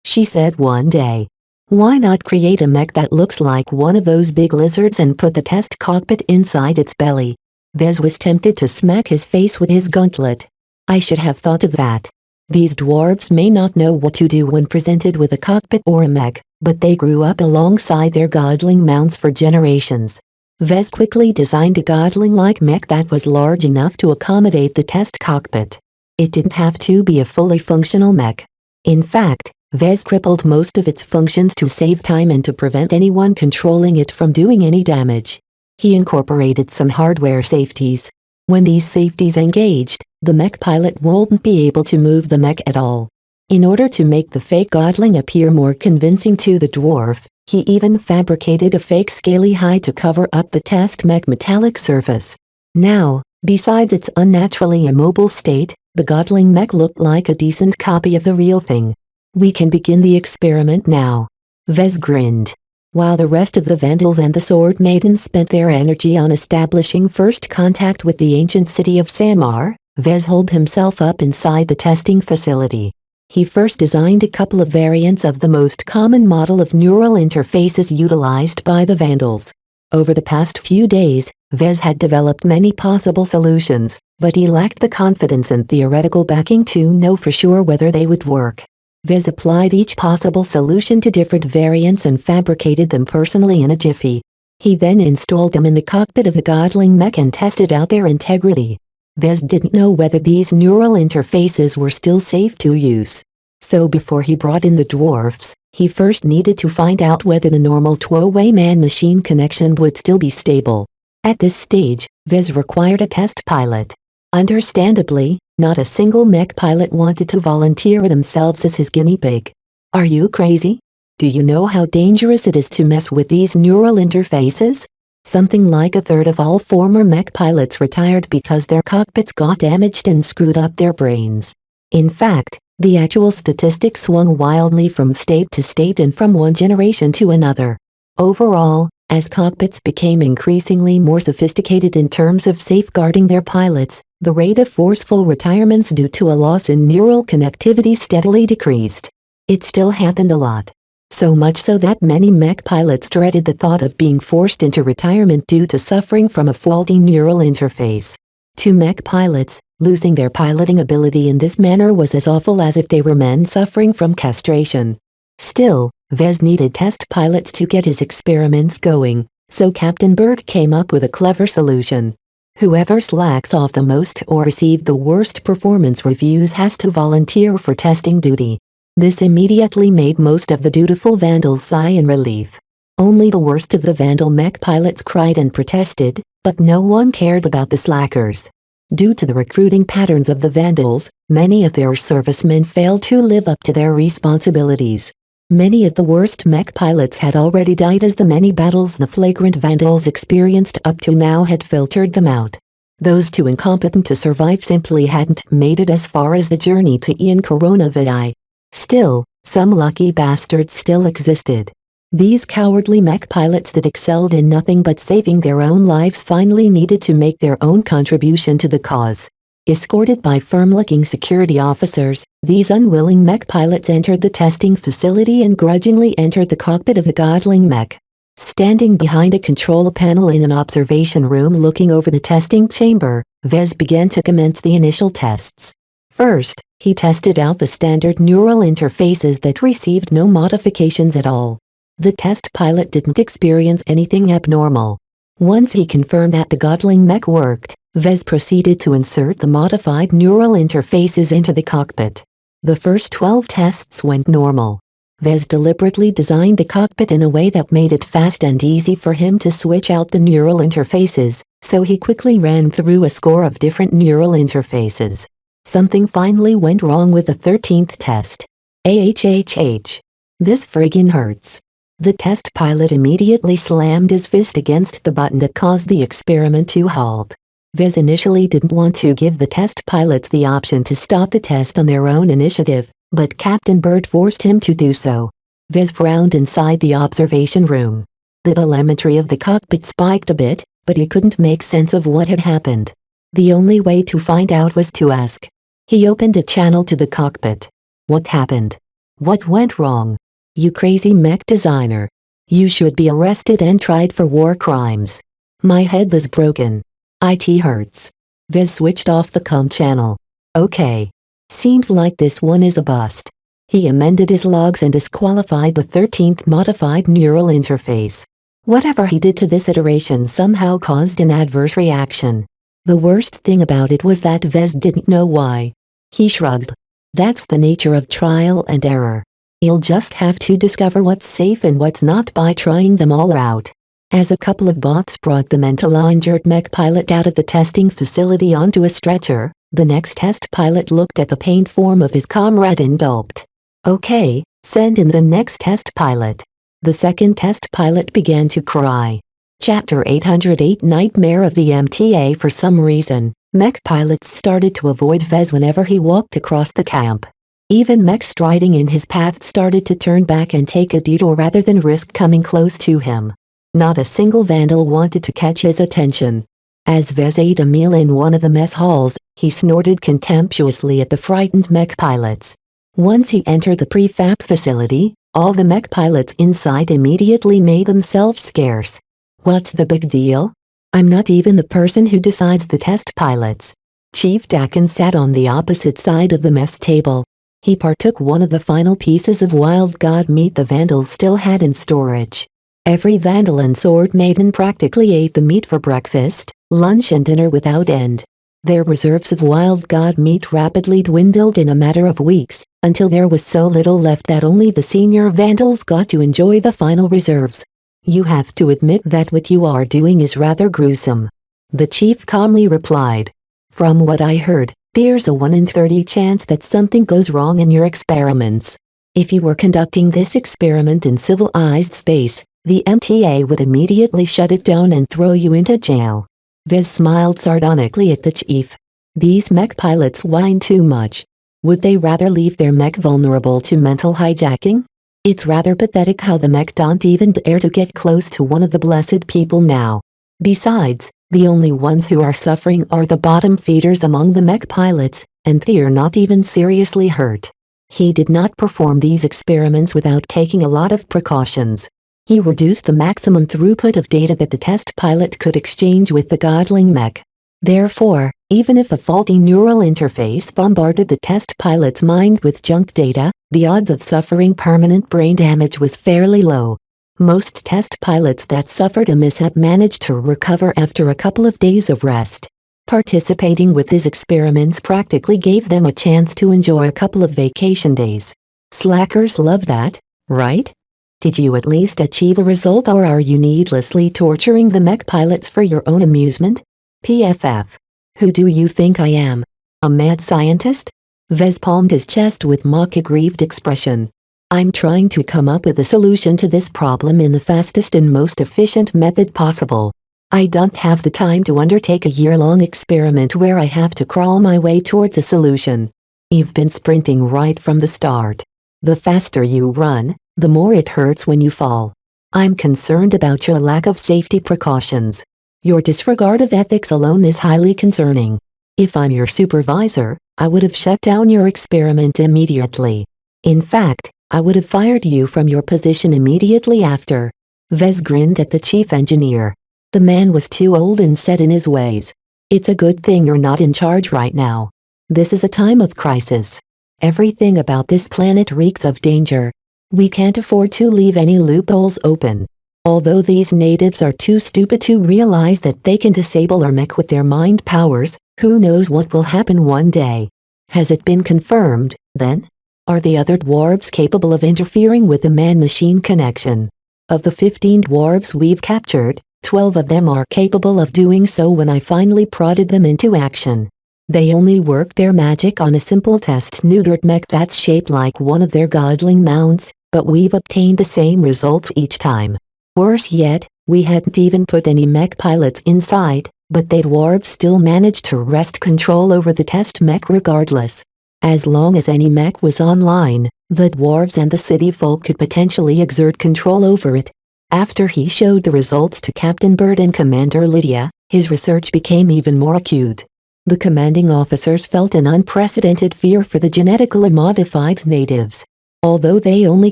she said one day. "Why not create a mech that looks like one of those big lizards and put the test cockpit inside its belly?" Vez was tempted to smack his face with his gauntlet. "I should have thought of that. These dwarves may not know what to do when presented with a cockpit or a mech, but they grew up alongside their godling mounts for generations." Vez quickly designed a godling-like mech that was large enough to accommodate the test cockpit. It didn't have to be a fully functional mech. In fact, Vez crippled most of its functions to save time and to prevent anyone controlling it from doing any damage. He incorporated some hardware safeties. When these safeties engaged, the mech pilot wouldn't be able to move the mech at all. In order to make the fake godling appear more convincing to the dwarf, he even fabricated a fake scaly hide to cover up the test mech metallic surface. Now, besides its unnaturally immobile state, the godling mech looked like a decent copy of the real thing. "We can begin the experiment now." Vez grinned. While the rest of the Vandals and the Sword Maidens spent their energy on establishing first contact with the ancient city of Samar, Vez holed himself up inside the testing facility. He first designed a couple of variants of the most common model of neural interfaces utilized by the Vandals. Over the past few days, Vez had developed many possible solutions, but he lacked the confidence and theoretical backing to know for sure whether they would work. Vez applied each possible solution to different variants and fabricated them personally in a jiffy. He then installed them in the cockpit of the godling mech and tested out their integrity. Vez didn't know whether these neural interfaces were still safe to use. So before he brought in the dwarfs, he first needed to find out whether the normal two-way man-machine connection would still be stable. At this stage, Vez required a test pilot. Understandably, not a single mech pilot wanted to volunteer themselves as his guinea pig. "Are you crazy? Do you know how dangerous it is to mess with these neural interfaces?" Something like a third of all former mech pilots retired because their cockpits got damaged and screwed up their brains. In fact, the actual statistics swung wildly from state to state and from one generation to another. Overall, as cockpits became increasingly more sophisticated in terms of safeguarding their pilots, the rate of forceful retirements due to a loss in neural connectivity steadily decreased. It still happened a lot. So much so that many mech pilots dreaded the thought of being forced into retirement due to suffering from a faulty neural interface. To mech pilots, losing their piloting ability in this manner was as awful as if they were men suffering from castration. Still, Vez needed test pilots to get his experiments going, so Captain Bird came up with a clever solution. Whoever slacks off the most or received the worst performance reviews has to volunteer for testing duty. This immediately made most of the dutiful Vandals sigh in relief. Only the worst of the Vandal mech pilots cried and protested, but no one cared about the slackers. Due to the recruiting patterns of the Vandals, many of their servicemen failed to live up to their responsibilities. Many of the worst mech pilots had already died as the many battles the flagrant Vandals experienced up to now had filtered them out. Those too incompetent to survive simply hadn't made it as far as the journey to Ian Coronavidai. Still, some lucky bastards still existed. These cowardly mech pilots that excelled in nothing but saving their own lives finally needed to make their own contribution to the cause. Escorted by firm-looking security officers, these unwilling mech pilots entered the testing facility and grudgingly entered the cockpit of the godling mech. Standing behind a control panel in an observation room looking over the testing chamber, Vez began to commence the initial tests. First, he tested out the standard neural interfaces that received no modifications at all. The test pilot didn't experience anything abnormal. Once he confirmed that the godling mech worked, Vez proceeded to insert the modified neural interfaces into the cockpit. The first 12 tests went normal. Vez deliberately designed the cockpit in a way that made it fast and easy for him to switch out the neural interfaces, so he quickly ran through a score of different neural interfaces. Something finally went wrong with the 13th test. Ahhh. This friggin' hurts. The test pilot immediately slammed his fist against the button that caused the experiment to halt. Vez initially didn't want to give the test pilots the option to stop the test on their own initiative, but Captain Bird forced him to do so. Vez frowned inside the observation room. The telemetry of the cockpit spiked a bit, but he couldn't make sense of what had happened. The only way to find out was to ask. He opened a channel to the cockpit. What happened? What went wrong? You crazy mech designer. You should be arrested and tried for war crimes. My head is broken. IT hurts. Vez switched off the comm channel. Okay. Seems like this one is a bust. He amended his logs and disqualified the 13th modified neural interface. Whatever he did to this iteration somehow caused an adverse reaction. The worst thing about it was that Vez didn't know why. He shrugged. That's the nature of trial and error. You'll just have to discover what's safe and what's not by trying them all out. As a couple of bots brought the mentally injured mech pilot out of the testing facility onto a stretcher, the next test pilot looked at the pained form of his comrade and gulped. Okay, send in the next test pilot. The second test pilot began to cry. Chapter 808 Nightmare of the MTA. For some reason, mech pilots started to avoid Vez whenever he walked across the camp. Even mechs striding in his path started to turn back and take a detour rather than risk coming close to him. Not a single vandal wanted to catch his attention. As Vez ate a meal in one of the mess halls, he snorted contemptuously at the frightened mech pilots. Once he entered the prefab facility, all the mech pilots inside immediately made themselves scarce. What's the big deal? I'm not even the person who decides the test pilots. Chief Dakin sat on the opposite side of the mess table. He partook one of the final pieces of wild god meat the vandals still had in storage. Every vandal and sword maiden practically ate the meat for breakfast, lunch and dinner without end. Their reserves of wild god meat rapidly dwindled in a matter of weeks, until there was so little left that only the senior vandals got to enjoy the final reserves. You have to admit that what you are doing is rather gruesome. The chief calmly replied. From what I heard, there's a 1 in 30 chance that something goes wrong in your experiments. If you were conducting this experiment in civilized space, the MTA would immediately shut it down and throw you into jail. Vez smiled sardonically at the chief. These mech pilots whine too much. Would they rather leave their mech vulnerable to mental hijacking? It's rather pathetic how the mech don't even dare to get close to one of the blessed people now. Besides, the only ones who are suffering are the bottom feeders among the mech pilots, and they're not even seriously hurt. He did not perform these experiments without taking a lot of precautions. He reduced the maximum throughput of data that the test pilot could exchange with the godling mech. Therefore, even if a faulty neural interface bombarded the test pilot's mind with junk data, the odds of suffering permanent brain damage was fairly low. Most test pilots that suffered a mishap managed to recover after a couple of days of rest. Participating with his experiments practically gave them a chance to enjoy a couple of vacation days. Slackers love that, right? Did you at least achieve a result, or are you needlessly torturing the mech pilots for your own amusement? PFF. Who do you think I am? A mad scientist? Vez palmed his chest with mock aggrieved expression. I'm trying to come up with a solution to this problem in the fastest and most efficient method possible. I don't have the time to undertake a year-long experiment where I have to crawl my way towards a solution. You've been sprinting right from the start. The faster you run, the more it hurts when you fall. I'm concerned about your lack of safety precautions. Your disregard of ethics alone is highly concerning. If I'm your supervisor, I would have shut down your experiment immediately. In fact, I would have fired you from your position immediately after. Vez grinned at the chief engineer. The man was too old and set in his ways. It's a good thing you're not in charge right now. This is a time of crisis. Everything about this planet reeks of danger. We can't afford to leave any loopholes open. Although these natives are too stupid to realize that they can disable our mech with their mind powers, who knows what will happen one day. Has it been confirmed, then? Are the other dwarves capable of interfering with the man-machine connection? Of the 15 dwarves we've captured, 12 of them are capable of doing so when I finally prodded them into action. They only worked their magic on a simple test-neutered mech that's shaped like one of their godling mounts, but we've obtained the same results each time. Worse yet, we hadn't even put any mech pilots inside, but they dwarves still managed to wrest control over the test mech regardless. As long as any mech was online, the dwarves and the city folk could potentially exert control over it. After he showed the results to Captain Bird and Commander Lydia, his research became even more acute. The commanding officers felt an unprecedented fear for the genetically modified natives. Although they only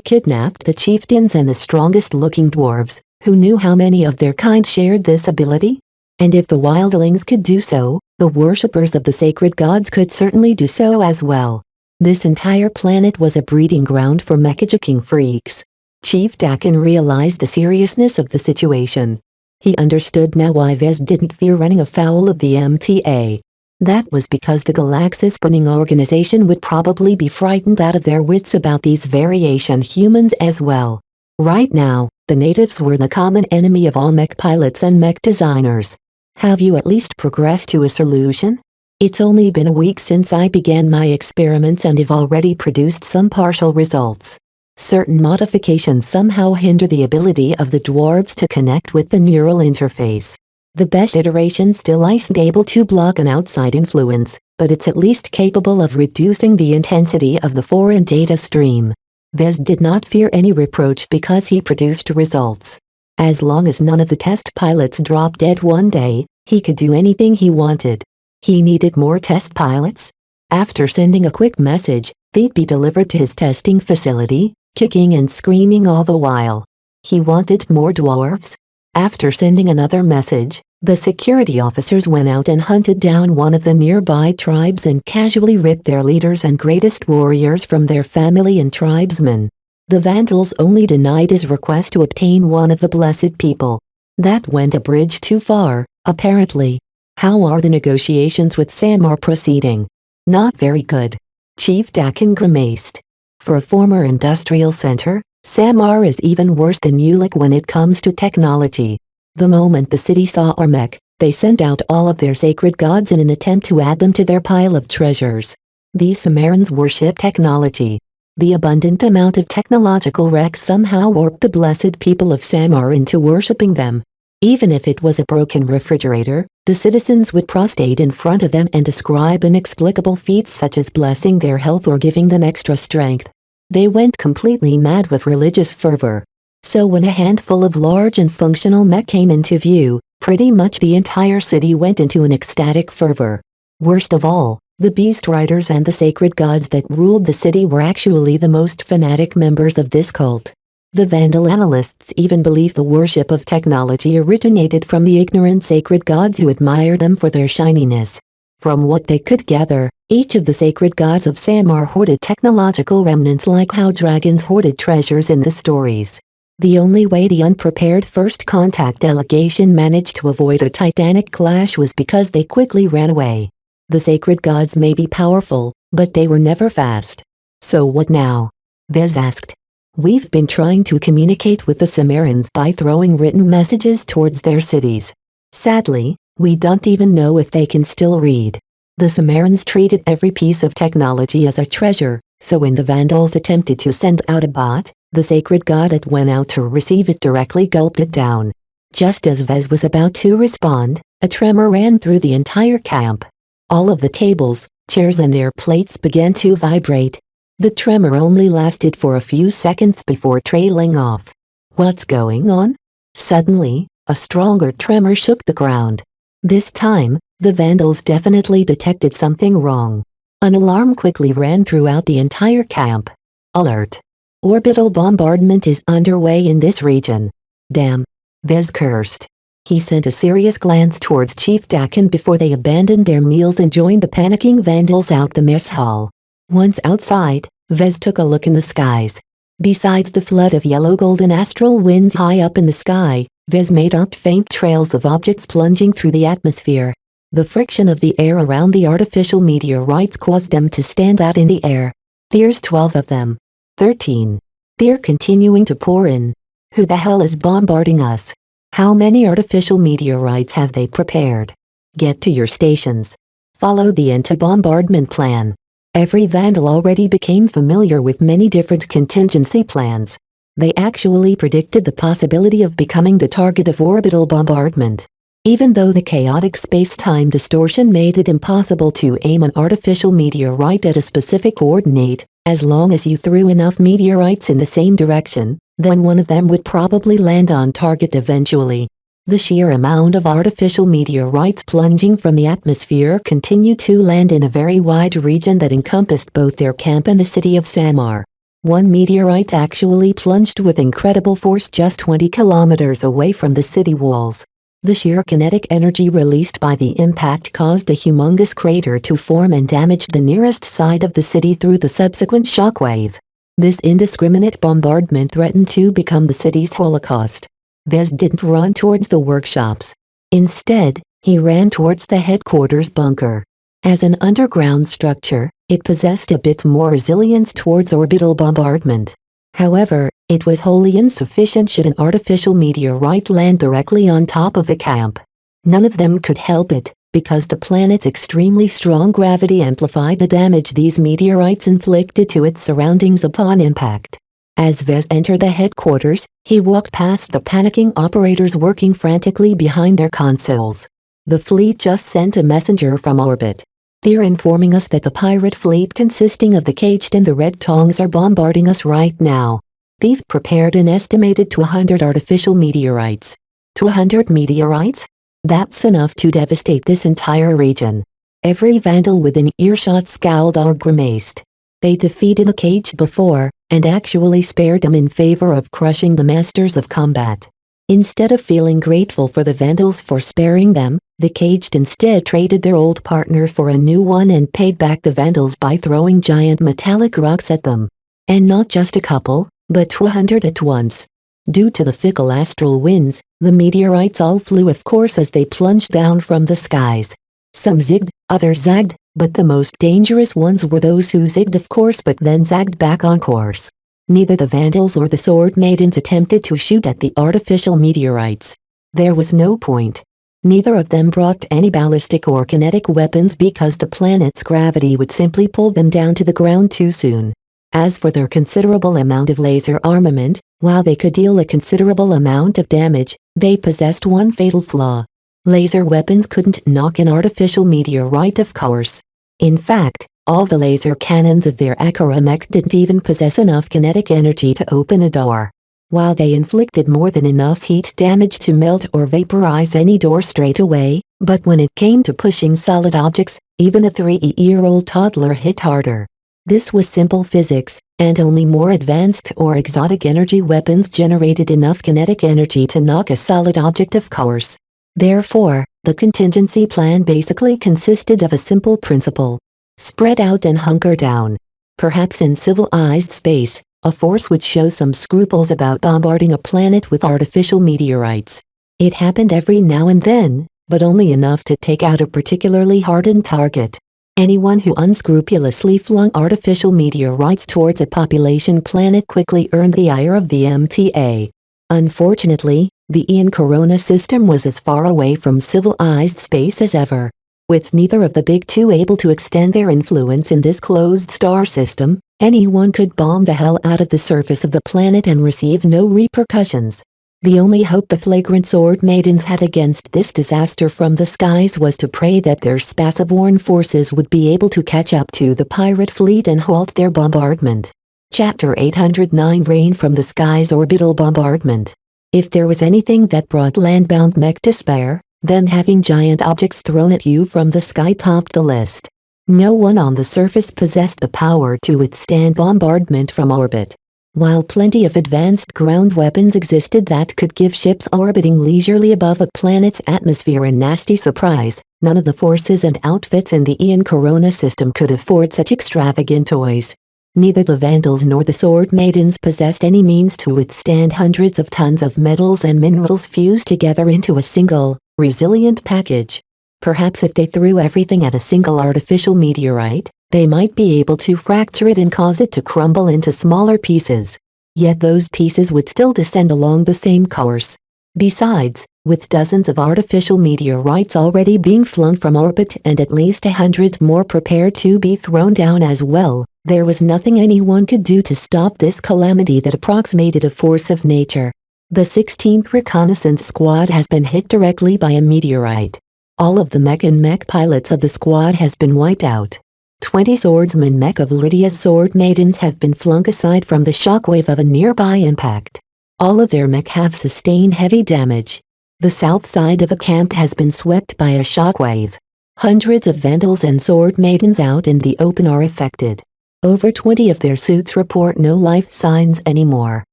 kidnapped the chieftains and the strongest-looking dwarves, who knew how many of their kind shared this ability? And if the wildlings could do so, the worshippers of the sacred gods could certainly do so as well. This entire planet was a breeding ground for mechajacking freaks. Chief Dakin realized the seriousness of the situation. He understood now why Vez didn't fear running afoul of the MTA. That was because the Galaxis-burning organization would probably be frightened out of their wits about these variation humans as well. Right now, the natives were the common enemy of all mech pilots and mech designers. Have you at least progressed to a solution? It's only been a week since I began my experiments and have already produced some partial results. Certain modifications somehow hinder the ability of the dwarves to connect with the neural interface. The best iteration still isn't able to block an outside influence, but it's at least capable of reducing the intensity of the foreign data stream. Vez did not fear any reproach because he produced results. As long as none of the test pilots dropped dead one day, he could do anything he wanted. He needed more test pilots? After sending a quick message, they'd be delivered to his testing facility, kicking and screaming all the while. He wanted more dwarves? After sending another message, the security officers went out and hunted down one of the nearby tribes and casually ripped their leaders and greatest warriors from their family and tribesmen. The Vandals only denied his request to obtain one of the blessed people. That went a bridge too far, apparently. How are the negotiations with Samar proceeding? Not very good. Chief Dakin grimaced. For a former industrial center, Samar is even worse than Ulick when it comes to technology. The moment the city saw our mech, they sent out all of their sacred gods in an attempt to add them to their pile of treasures. These Samarans worship technology. The abundant amount of technological wrecks somehow warped the blessed people of Samar into worshipping them. Even if it was a broken refrigerator, the citizens would prostrate in front of them and ascribe inexplicable feats such as blessing their health or giving them extra strength. They went completely mad with religious fervor. So when a handful of large and functional mech came into view, pretty much the entire city went into an ecstatic fervor. Worst of all, the beast riders and the sacred gods that ruled the city were actually the most fanatic members of this cult. The Vandal analysts even believe the worship of technology originated from the ignorant sacred gods who admired them for their shininess. From what they could gather, each of the sacred gods of Samar hoarded technological remnants like how dragons hoarded treasures in the stories. The only way the unprepared First Contact delegation managed to avoid a titanic clash was because they quickly ran away. The sacred gods may be powerful, but they were never fast. So what now? Vez asked. We've been trying to communicate with the Samarans by throwing written messages towards their cities. Sadly, we don't even know if they can still read. The Samarans treated every piece of technology as a treasure, so when the Vandals attempted to send out a bot, the sacred god that went out to receive it directly gulped it down. Just as Vez was about to respond, a tremor ran through the entire camp. All of the tables, chairs and their plates began to vibrate. The tremor only lasted for a few seconds before trailing off. What's going on? Suddenly, a stronger tremor shook the ground. This time, the Vandals definitely detected something wrong. An alarm quickly ran throughout the entire camp. Alert! Orbital bombardment is underway in this region. Damn! Vez cursed. He sent a serious glance towards Chief Dakin before they abandoned their meals and joined the panicking Vandals out the mess hall. Once outside, Vez took a look in the skies. Besides the flood of yellow-golden astral winds high up in the sky, Vez made out faint trails of objects plunging through the atmosphere. The friction of the air around the artificial meteorites caused them to stand out in the air. There's 12 of them. 13. They're continuing to pour in. Who the hell is bombarding us? How many artificial meteorites have they prepared? Get to your stations. Follow the anti-bombardment plan. Every Vandal already became familiar with many different contingency plans. They actually predicted the possibility of becoming the target of orbital bombardment. Even though the chaotic space-time distortion made it impossible to aim an artificial meteorite at a specific coordinate, as long as you threw enough meteorites in the same direction, then one of them would probably land on target eventually. The sheer amount of artificial meteorites plunging from the atmosphere continued to land in a very wide region that encompassed both their camp and the city of Samar. One meteorite actually plunged with incredible force just 20 kilometers away from the city walls. The sheer kinetic energy released by the impact caused a humongous crater to form and damaged the nearest side of the city through the subsequent shockwave. This indiscriminate bombardment threatened to become the city's holocaust. Vez didn't run towards the workshops. Instead, he ran towards the headquarters bunker. As an underground structure, it possessed a bit more resilience towards orbital bombardment. However, it was wholly insufficient should an artificial meteorite land directly on top of the camp. None of them could help it, because the planet's extremely strong gravity amplified the damage these meteorites inflicted to its surroundings upon impact. As Vez entered the headquarters, he walked past the panicking operators working frantically behind their consoles. The fleet just sent a messenger from orbit. They're informing us that the pirate fleet consisting of the Caged and the Red Tongues are bombarding us right now. They've prepared an estimated 200 artificial meteorites. 200 meteorites? That's enough to devastate this entire region. Every Vandal within earshot scowled or grimaced. They defeated the Caged before, and actually spared them in favor of crushing the Masters of Combat. Instead of feeling grateful for the Vandals for sparing them, the Caged instead traded their old partner for a new one and paid back the Vandals by throwing giant metallic rocks at them. And not just a couple, but 200 at once. Due to the fickle astral winds, the meteorites all flew off course as they plunged down from the skies. Some zigged, others zagged, but the most dangerous ones were those who zigged of course but then zagged back on course. Neither the Vandals or the Sword Maidens attempted to shoot at the artificial meteorites. There was no point. Neither of them brought any ballistic or kinetic weapons because the planet's gravity would simply pull them down to the ground too soon. As for their considerable amount of laser armament, while they could deal a considerable amount of damage, they possessed one fatal flaw. Laser weapons couldn't knock an artificial meteorite of course. In fact, all the laser cannons of their Akara mech didn't even possess enough kinetic energy to open a door. While they inflicted more than enough heat damage to melt or vaporize any door straight away, but when it came to pushing solid objects, even a 3-year-old toddler hit harder. This was simple physics, and only more advanced or exotic energy weapons generated enough kinetic energy to knock a solid object of course. Therefore, the contingency plan basically consisted of a simple principle. Spread out and hunker down. Perhaps in civilized space, a force would show some scruples about bombarding a planet with artificial meteorites. It happened every now and then, but only enough to take out a particularly hardened target. Anyone who unscrupulously flung artificial meteorites towards a population planet quickly earned the ire of the MTA. Unfortunately, the Ian Corona system was as far away from civilized space as ever. With neither of the big two able to extend their influence in this closed star system, anyone could bomb the hell out of the surface of the planet and receive no repercussions. The only hope the flagrant Sword Maidens had against this disaster from the skies was to pray that their spaceborne forces would be able to catch up to the pirate fleet and halt their bombardment. Chapter 809 Rain from the Skies Orbital Bombardment. If there was anything that brought landbound mech despair, then having giant objects thrown at you from the sky topped the list. No one on the surface possessed the power to withstand bombardment from orbit. While plenty of advanced ground weapons existed that could give ships orbiting leisurely above a planet's atmosphere a nasty surprise, none of the forces and outfits in the Ian Corona system could afford such extravagant toys. Neither the Vandals nor the Sword Maidens possessed any means to withstand hundreds of tons of metals and minerals fused together into a single, resilient package. Perhaps if they threw everything at a single artificial meteorite, they might be able to fracture it and cause it to crumble into smaller pieces. Yet those pieces would still descend along the same course. Besides, with dozens of artificial meteorites already being flung from orbit and at least 100 more prepared to be thrown down as well, there was nothing anyone could do to stop this calamity that approximated a force of nature. The 16th Reconnaissance Squad has been hit directly by a meteorite. All of the mech and mech pilots of the squad has been wiped out. 20 swordsman mech of Lydia's Sword Maidens have been flung aside from the shockwave of a nearby impact. All of their mech have sustained heavy damage. The south side of the camp has been swept by a shockwave. Hundreds of Vandals and Sword Maidens out in the open are affected. Over 20 of their suits report no life signs anymore.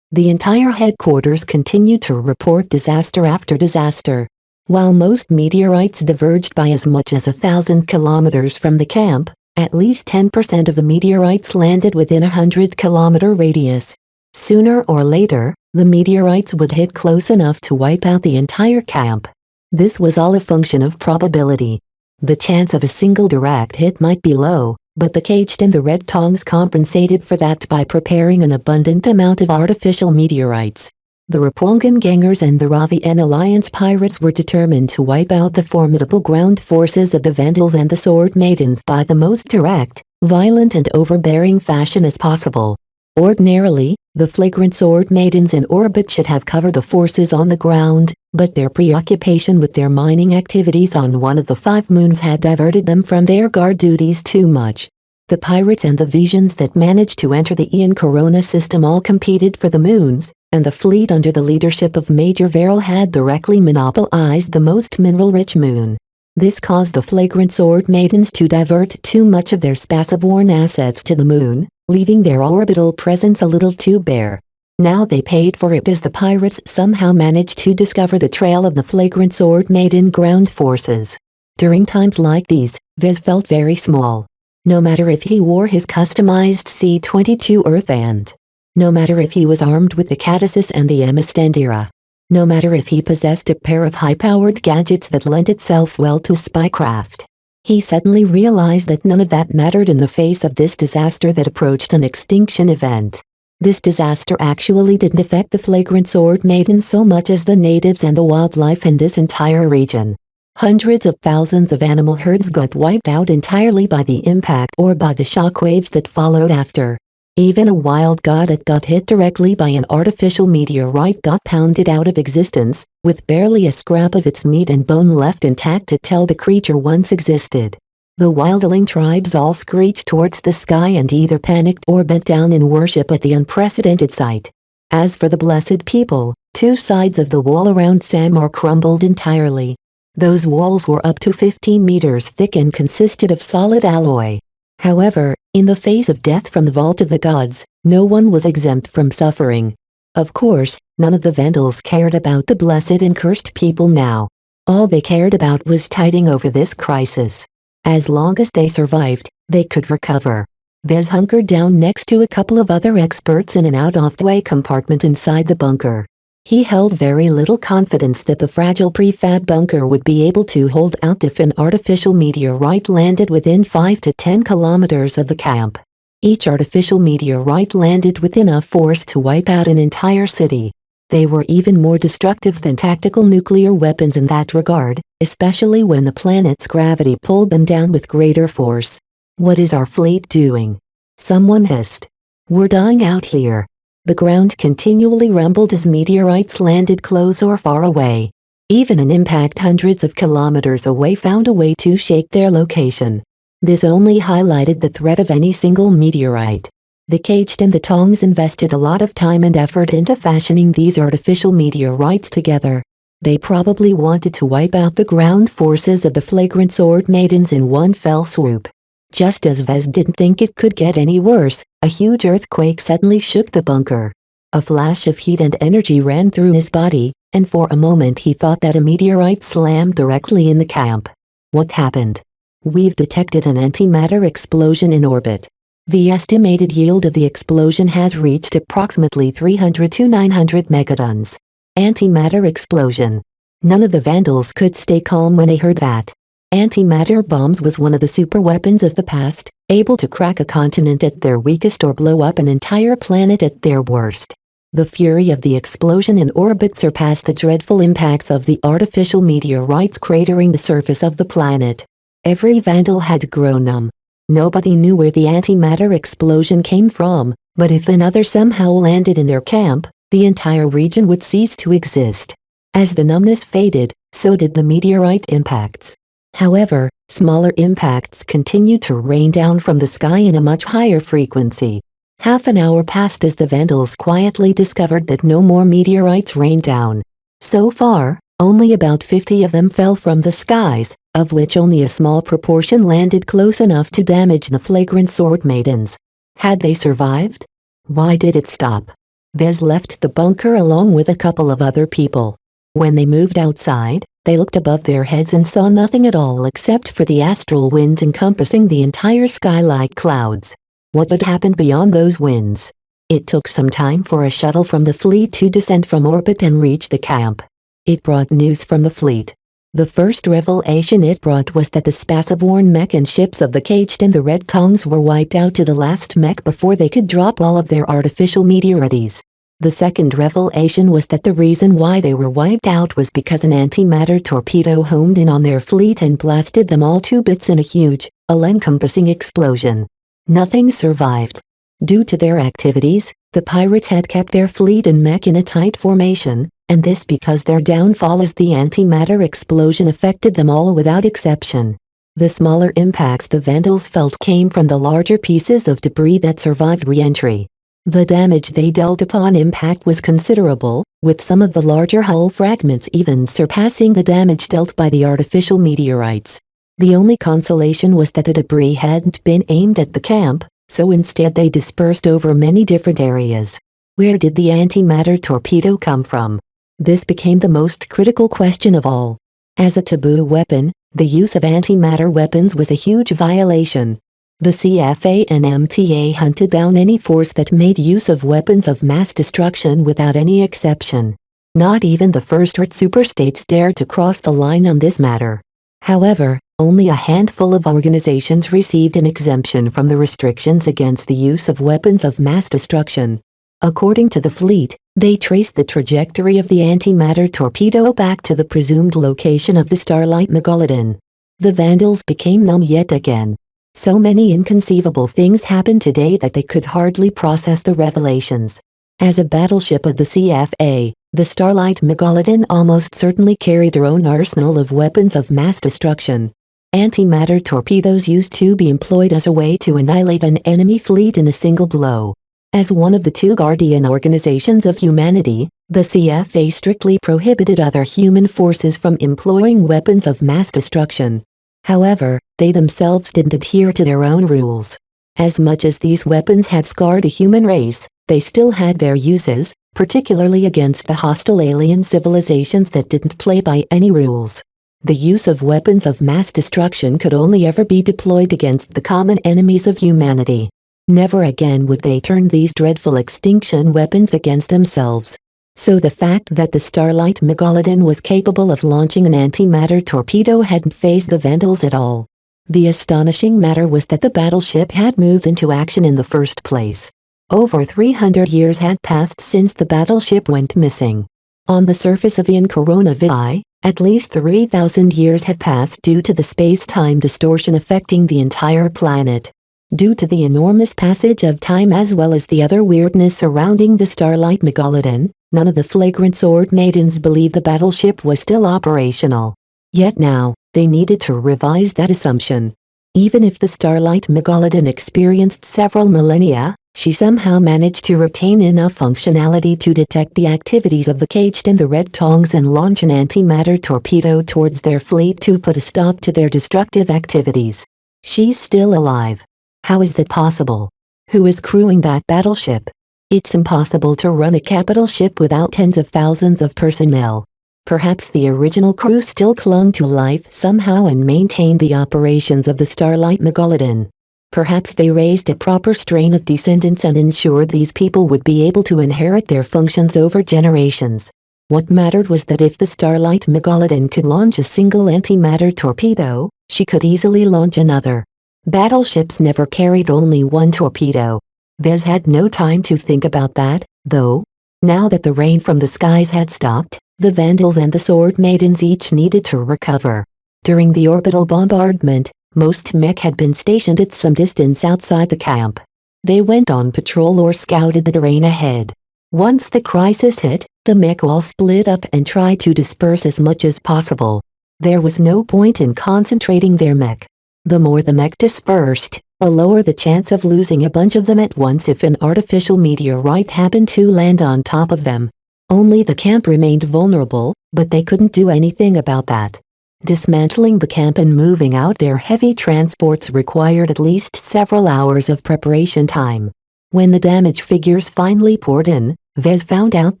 The entire headquarters continue to report disaster after disaster. While most meteorites diverged by as much as 1,000 kilometers from the camp, at least 10% of the meteorites landed within a 100-kilometer radius. Sooner or later, the meteorites would hit close enough to wipe out the entire camp. This was all a function of probability. The chance of a single direct hit might be low, but the Caged and the Red Tongs compensated for that by preparing an abundant amount of artificial meteorites. The Rapongan Gangers and the Ravian Alliance pirates were determined to wipe out the formidable ground forces of the Vandals and the Sword Maidens by the most direct, violent and overbearing fashion as possible. Ordinarily, the flagrant Sword Maidens in orbit should have covered the forces on the ground, but their preoccupation with their mining activities on one of the 5 moons had diverted them from their guard duties too much. The pirates and the Visions that managed to enter the Ian Corona system all competed for the moons, and the fleet under the leadership of Major Verrill had directly monopolized the most mineral-rich moon. This caused the flagrant Sword Maidens to divert too much of their spaceborne assets to the moon, leaving their orbital presence a little too bare. Now they paid for it as the pirates somehow managed to discover the trail of the flagrant Sword Maiden ground forces. During times like these, Vez felt very small. No matter if he wore his customized C-22 Earth and no matter if he was armed with the Catasis and the Amistandira. No matter if he possessed a pair of high-powered gadgets that lent itself well to spycraft. He suddenly realized that none of that mattered in the face of this disaster that approached an extinction event. This disaster actually didn't affect the flagrant Sword Maidens so much as the natives and the wildlife in this entire region. Hundreds of thousands of animal herds got wiped out entirely by the impact or by the shockwaves that followed after. Even a wild god that got hit directly by an artificial meteorite got pounded out of existence, with barely a scrap of its meat and bone left intact to tell the creature once existed. The wildling tribes all screeched towards the sky and either panicked or bent down in worship at the unprecedented sight. As for the blessed people, 2 sides of the wall around Samar crumbled entirely. Those walls were up to 15 meters thick and consisted of solid alloy. However, in the face of death from the vault of the gods, no one was exempt from suffering. Of course, none of the Vandals cared about the blessed and cursed people now. All they cared about was tiding over this crisis. As long as they survived, they could recover. Vez hunkered down next to a couple of other experts in an out-of-the-way compartment inside the bunker. He held very little confidence that the fragile prefab bunker would be able to hold out if an artificial meteorite landed within 5 to 10 kilometers of the camp. Each artificial meteorite landed with enough force to wipe out an entire city. They were even more destructive than tactical nuclear weapons in that regard, especially when the planet's gravity pulled them down with greater force. "What is our fleet doing?" someone hissed. "We're dying out here." The ground continually rumbled as meteorites landed close or far away. Even an impact hundreds of kilometers away found a way to shake their location. This only highlighted the threat of any single meteorite. The Caged and the Tongs invested a lot of time and effort into fashioning these artificial meteorites together. They probably wanted to wipe out the ground forces of the Flagrant Sword Maidens in one fell swoop. Just as Vez didn't think it could get any worse, a huge earthquake suddenly shook the bunker. A flash of heat and energy ran through his body, and for a moment he thought that a meteorite slammed directly in the camp. What happened? We've detected an antimatter explosion in orbit. The estimated yield of the explosion has reached approximately 300 to 900 megatons. Antimatter explosion. None of the Vandals could stay calm when they heard that. Antimatter bombs was one of the superweapons of the past, able to crack a continent at their weakest or blow up an entire planet at their worst. The fury of the explosion in orbit surpassed the dreadful impacts of the artificial meteorites cratering the surface of the planet. Every Vandal had grown numb. Nobody knew where the antimatter explosion came from, but if another somehow landed in their camp, the entire region would cease to exist. As the numbness faded, so did the meteorite impacts. However, smaller impacts continued to rain down from the sky in a much higher frequency. Half an hour passed as the Vandals quietly discovered that no more meteorites rained down. So far, only about 50 of them fell from the skies, of which only a small proportion landed close enough to damage the Flagrant Sword Maidens. Had they survived? Why did it stop? Vez left the bunker along with a couple of other people. When they moved outside, they looked above their heads and saw nothing at all except for the astral winds encompassing the entire sky like clouds. What had happened beyond those winds? It took some time for a shuttle from the fleet to descend from orbit and reach the camp. It brought news from the fleet. The first revelation it brought was that the Spaceborne mech and ships of the Caged and the Red Tongs were wiped out to the last mech before they could drop all of their artificial meteorites. The second revelation was that the reason why they were wiped out was because an antimatter torpedo homed in on their fleet and blasted them all to bits in a huge, all-encompassing explosion. Nothing survived. Due to their activities, the pirates had kept their fleet and mech in a tight formation, and this because their downfall as the antimatter explosion affected them all without exception. The smaller impacts the Vandals felt came from the larger pieces of debris that survived re-entry. The damage they dealt upon impact was considerable, with some of the larger hull fragments even surpassing the damage dealt by the artificial meteorites. The only consolation was that the debris hadn't been aimed at the camp, so instead they dispersed over many different areas. Where did the antimatter torpedo come from? This became the most critical question of all. As a taboo weapon, the use of antimatter weapons was a huge violation. The CFA and MTA hunted down any force that made use of weapons of mass destruction without any exception. Not even the first-rate superstates dared to cross the line on this matter. However, only a handful of organizations received an exemption from the restrictions against the use of weapons of mass destruction. According to the fleet, they traced the trajectory of the antimatter torpedo back to the presumed location of the Starlight Megalodon. The Vandals became numb yet again. So many inconceivable things happened today that they could hardly process the revelations. As a battleship of the CFA, the Starlight Megalodon almost certainly carried her own arsenal of weapons of mass destruction. Antimatter torpedoes used to be employed as a way to annihilate an enemy fleet in a single blow. As one of the two guardian organizations of humanity, the CFA strictly prohibited other human forces from employing weapons of mass destruction. However, they themselves didn't adhere to their own rules. As much as these weapons had scarred a human race, they still had their uses, particularly against the hostile alien civilizations that didn't play by any rules. The use of weapons of mass destruction could only ever be deployed against the common enemies of humanity. Never again would they turn these dreadful extinction weapons against themselves. So the fact that the Starlight Megalodon was capable of launching an antimatter torpedo hadn't fazed the Vandals at all. The astonishing matter was that the battleship had moved into action in the first place. Over 300 years had passed since the battleship went missing. On the surface of Coronavirus, at least 3,000 years have passed due to the space-time distortion affecting the entire planet. Due to the enormous passage of time as well as the other weirdness surrounding the Starlight Megalodon, none of the Flagrant Sword Maidens believed the battleship was still operational. Yet now, they needed to revise that assumption. Even if the Starlight Megalodon experienced several millennia, she somehow managed to retain enough functionality to detect the activities of the caged and the red tongs and launch an antimatter torpedo towards their fleet to put a stop to their destructive activities. She's still alive. How is that possible? Who is crewing that battleship? It's impossible to run a capital ship without tens of thousands of personnel. Perhaps the original crew still clung to life somehow and maintained the operations of the Starlight Megalodon. Perhaps they raised a proper strain of descendants and ensured these people would be able to inherit their functions over generations. What mattered was that if the Starlight Megalodon could launch a single antimatter torpedo, she could easily launch another. Battleships never carried only one torpedo. Vez had no time to think about that, though. Now that the rain from the skies had stopped, the Vandals and the Sword Maidens each needed to recover. During the orbital bombardment, most mech had been stationed at some distance outside the camp. They went on patrol or scouted the terrain ahead. Once the crisis hit, the mech all split up and tried to disperse as much as possible. There was no point in concentrating their mech. The more the mech dispersed, the lower the chance of losing a bunch of them at once if an artificial meteorite happened to land on top of them. Only the camp remained vulnerable, but they couldn't do anything about that. Dismantling the camp and moving out their heavy transports required at least several hours of preparation time. When the damage figures finally poured in, Vez found out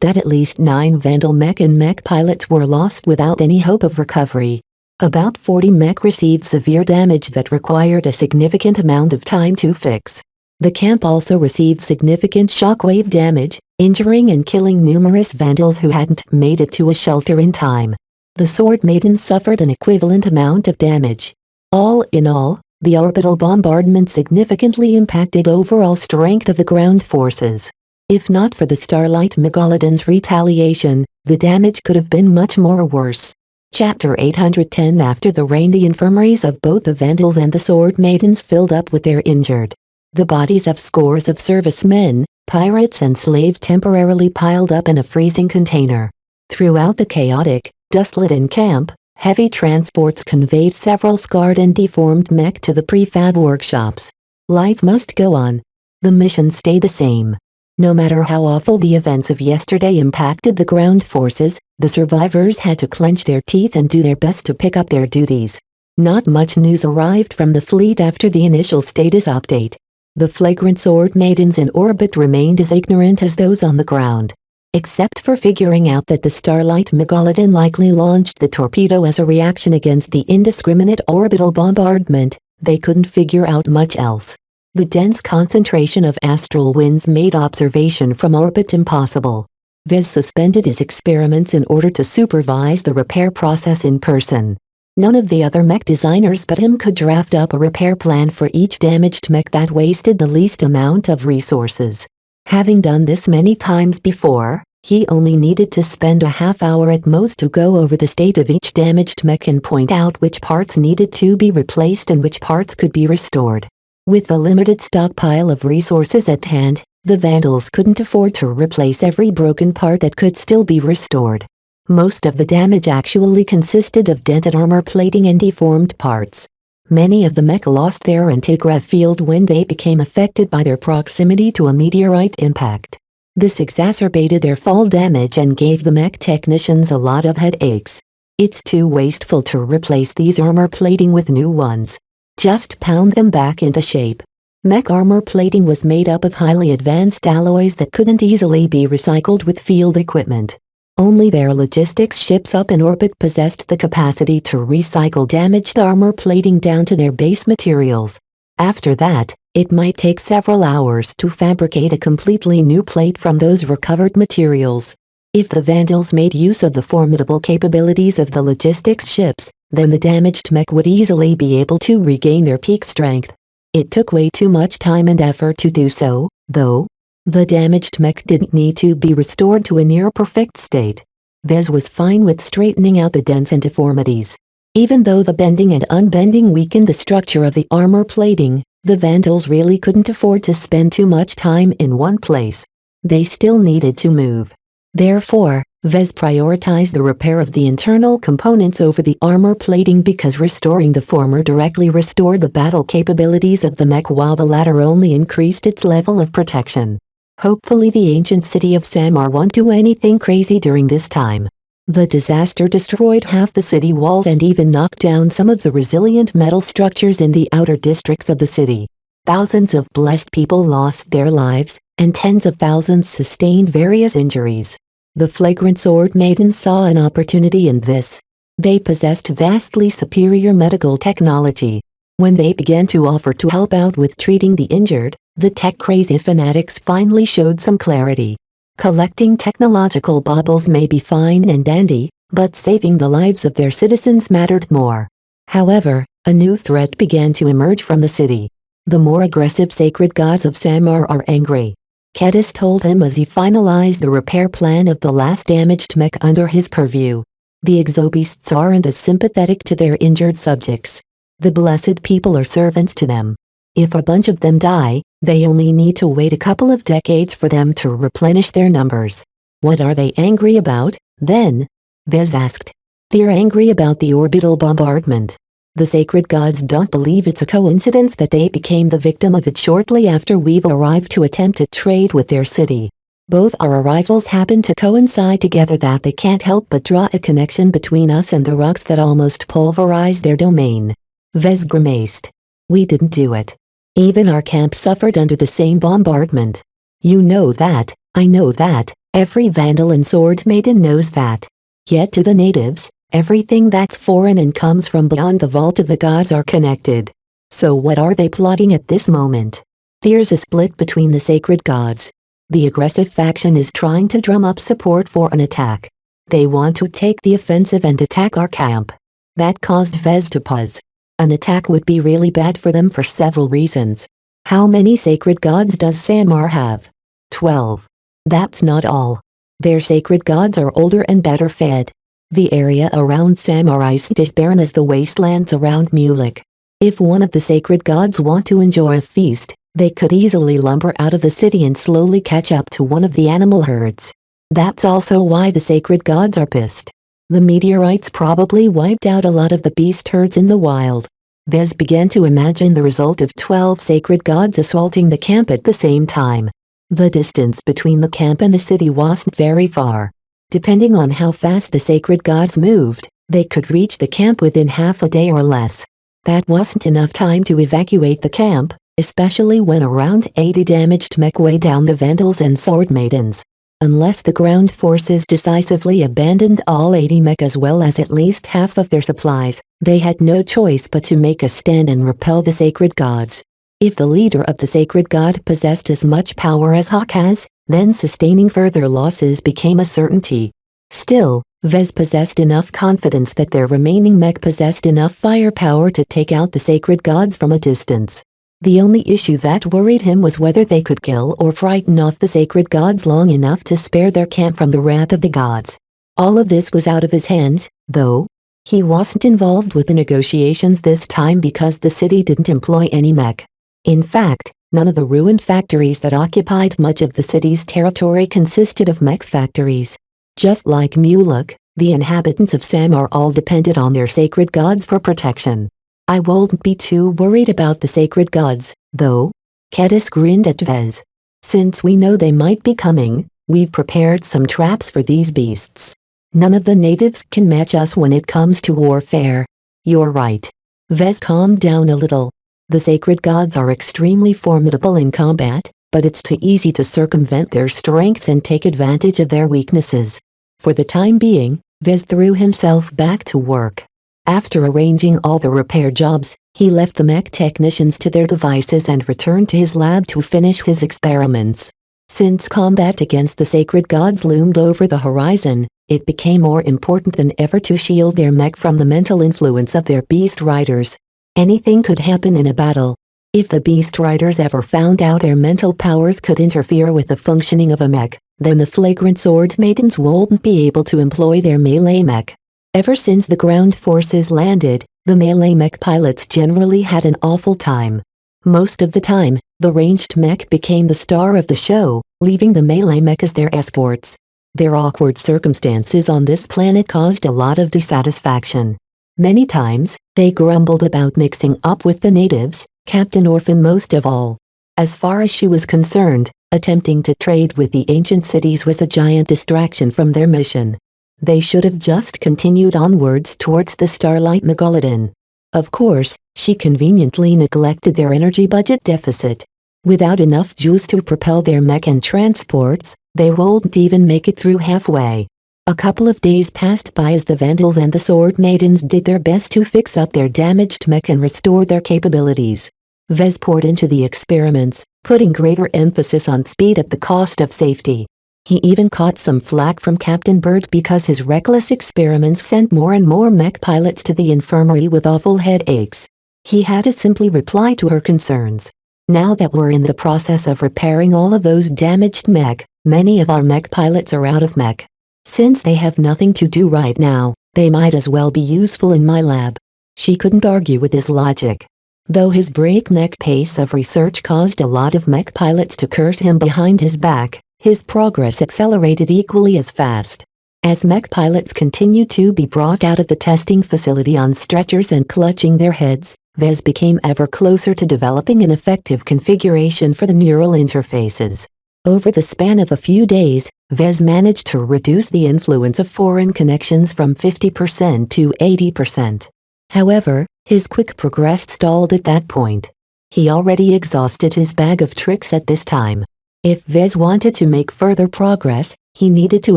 that at least 9 Vandal mech and mech pilots were lost without any hope of recovery. About 40 mech received severe damage that required a significant amount of time to fix. The camp also received significant shockwave damage, injuring and killing numerous Vandals who hadn't made it to a shelter in time. The Sword Maidens suffered an equivalent amount of damage. All in all, the orbital bombardment significantly impacted overall strength of the ground forces. If not for the Starlight Megalodon's retaliation, the damage could have been much more worse. Chapter 810. After the rain, the infirmaries of both the Vandals and the Sword Maidens filled up with their injured. The bodies of scores of servicemen, pirates and slaves temporarily piled up in a freezing container. Throughout the chaotic, dust-laden camp, heavy transports conveyed several scarred and deformed mech to the prefab workshops. Life must go on. The mission stayed the same. No matter how awful the events of yesterday impacted the ground forces, the survivors had to clench their teeth and do their best to pick up their duties. Not much news arrived from the fleet after the initial status update. The flagrant Sword Maidens in orbit remained as ignorant as those on the ground. Except for figuring out that the Starlight Megalodon likely launched the torpedo as a reaction against the indiscriminate orbital bombardment, they couldn't figure out much else. The dense concentration of astral winds made observation from orbit impossible. Vez suspended his experiments in order to supervise the repair process in person. None of the other mech designers but him could draft up a repair plan for each damaged mech that wasted the least amount of resources. Having done this many times before, he only needed to spend a half hour at most to go over the state of each damaged mech and point out which parts needed to be replaced and which parts could be restored. With the limited stockpile of resources at hand, the Vandals couldn't afford to replace every broken part that could still be restored. Most of the damage actually consisted of dented armor plating and deformed parts. Many of the mech lost their anti-grav field when they became affected by their proximity to a meteorite impact. This exacerbated their fall damage and gave the mech technicians a lot of headaches. It's too wasteful to replace these armor plating with new ones. Just pound them back into shape. Mech armor plating was made up of highly advanced alloys that couldn't easily be recycled with field equipment. Only their logistics ships up in orbit possessed the capacity to recycle damaged armor plating down to their base materials. After that, it might take several hours to fabricate a completely new plate from those recovered materials. If the Vandals made use of the formidable capabilities of the logistics ships, then the damaged mech would easily be able to regain their peak strength. It took way too much time and effort to do so, though. The damaged mech didn't need to be restored to a near-perfect state. Vez was fine with straightening out the dents and deformities. Even though the bending and unbending weakened the structure of the armor plating, the Vandals really couldn't afford to spend too much time in one place. They still needed to move. Therefore, Vez prioritized the repair of the internal components over the armor plating because restoring the former directly restored the battle capabilities of the mech while the latter only increased its level of protection. Hopefully the ancient city of Samar won't do anything crazy during this time. The disaster destroyed half the city walls and even knocked down some of the resilient metal structures in the outer districts of the city. Thousands of blessed people lost their lives, and tens of thousands sustained various injuries. The flagrant sword maidens saw an opportunity in this. They possessed vastly superior medical technology. When they began to offer to help out with treating the injured, the tech-crazy fanatics finally showed some clarity. Collecting technological baubles may be fine and dandy, but saving the lives of their citizens mattered more. However, a new threat began to emerge from the city. The more aggressive sacred gods of Samar are angry. Kedis told him as he finalized the repair plan of the last damaged mech under his purview. The exobeasts aren't as sympathetic to their injured subjects. The blessed people are servants to them. If a bunch of them die, they only need to wait a couple of decades for them to replenish their numbers. What are they angry about, then? Vez asked. They're angry about the orbital bombardment. The sacred gods don't believe it's a coincidence that they became the victim of it shortly after we've arrived to attempt to trade with their city. Both our arrivals happen to coincide together that they can't help but draw a connection between us and the rocks that almost pulverized their domain. Vez grimaced. We didn't do it. Even our camp suffered under the same bombardment. You know that, I know that, every vandal and sword maiden knows that. Yet to the natives, everything that's foreign and comes from beyond the vault of the gods are connected. So what are they plotting at this moment? There's a split between the sacred gods. The aggressive faction is trying to drum up support for an attack. They want to take the offensive and attack our camp. That caused Vez to pause. An attack would be really bad for them for several reasons. How many sacred gods does Samar have? 12. That's not all. Their sacred gods are older and better fed. The area around Samar isn't as barren as the wastelands around Mulek. If one of the sacred gods want to enjoy a feast, they could easily lumber out of the city and slowly catch up to one of the animal herds. That's also why the sacred gods are pissed. The meteorites probably wiped out a lot of the beast herds in the wild. Vez began to imagine the result of 12 sacred gods assaulting the camp at the same time. The distance between the camp and the city wasn't very far. Depending on how fast the sacred gods moved, they could reach the camp within half a day or less. That wasn't enough time to evacuate the camp, especially when around 80 damaged mech weighed down the vandals and sword maidens. Unless the ground forces decisively abandoned all 80 mech as well as at least half of their supplies, they had no choice but to make a stand and repel the sacred gods. If the leader of the sacred god possessed as much power as Hawk has, then sustaining further losses became a certainty. Still, Vez possessed enough confidence that their remaining mech possessed enough firepower to take out the sacred gods from a distance. The only issue that worried him was whether they could kill or frighten off the sacred gods long enough to spare their camp from the wrath of the gods. All of this was out of his hands, though. He wasn't involved with the negotiations this time because the city didn't employ any mech. In fact, none of the ruined factories that occupied much of the city's territory consisted of mech factories. Just like Mulek, the inhabitants of Samar all depended on their sacred gods for protection. I won't be too worried about the sacred gods, though. Kedis grinned at Vez. Since we know they might be coming, we've prepared some traps for these beasts. None of the natives can match us when it comes to warfare. You're right. Vez calmed down a little. The sacred gods are extremely formidable in combat, but it's too easy to circumvent their strengths and take advantage of their weaknesses. For the time being, Vez threw himself back to work. After arranging all the repair jobs, he left the mech technicians to their devices and returned to his lab to finish his experiments. Since combat against the sacred gods loomed over the horizon, it became more important than ever to shield their mech from the mental influence of their beast riders. Anything could happen in a battle. If the beast riders ever found out their mental powers could interfere with the functioning of a mech, then the flagrant sword maidens wouldn't be able to employ their melee mech. Ever since the ground forces landed, the melee mech pilots generally had an awful time. Most of the time, the ranged mech became the star of the show, leaving the melee mech as their escorts. Their awkward circumstances on this planet caused a lot of dissatisfaction. Many times, they grumbled about mixing up with the natives, Captain Orphan most of all. As far as she was concerned, attempting to trade with the ancient cities was a giant distraction from their mission. They should have just continued onwards towards the Starlight Megalodon. Of course, she conveniently neglected their energy budget deficit. Without enough juice to propel their mech and transports, they won't even make it through halfway. A couple of days passed by as the Vandals and the Sword Maidens did their best to fix up their damaged mech and restore their capabilities. Vez poured into the experiments, putting greater emphasis on speed at the cost of safety. He even caught some flack from Captain Bird because his reckless experiments sent more and more mech pilots to the infirmary with awful headaches. He had to simply reply to her concerns. Now that we're in the process of repairing all of those damaged mech, many of our mech pilots are out of mech. Since they have nothing to do right now, they might as well be useful in my lab. She couldn't argue with his logic. Though his breakneck pace of research caused a lot of mech pilots to curse him behind his back, his progress accelerated equally as fast. As mech pilots continued to be brought out of the testing facility on stretchers and clutching their heads, Vez became ever closer to developing an effective configuration for the neural interfaces. Over the span of a few days, Vez managed to reduce the influence of foreign connections from 50% to 80%. However, his quick progress stalled at that point. He already exhausted his bag of tricks at this time. If Vez wanted to make further progress, he needed to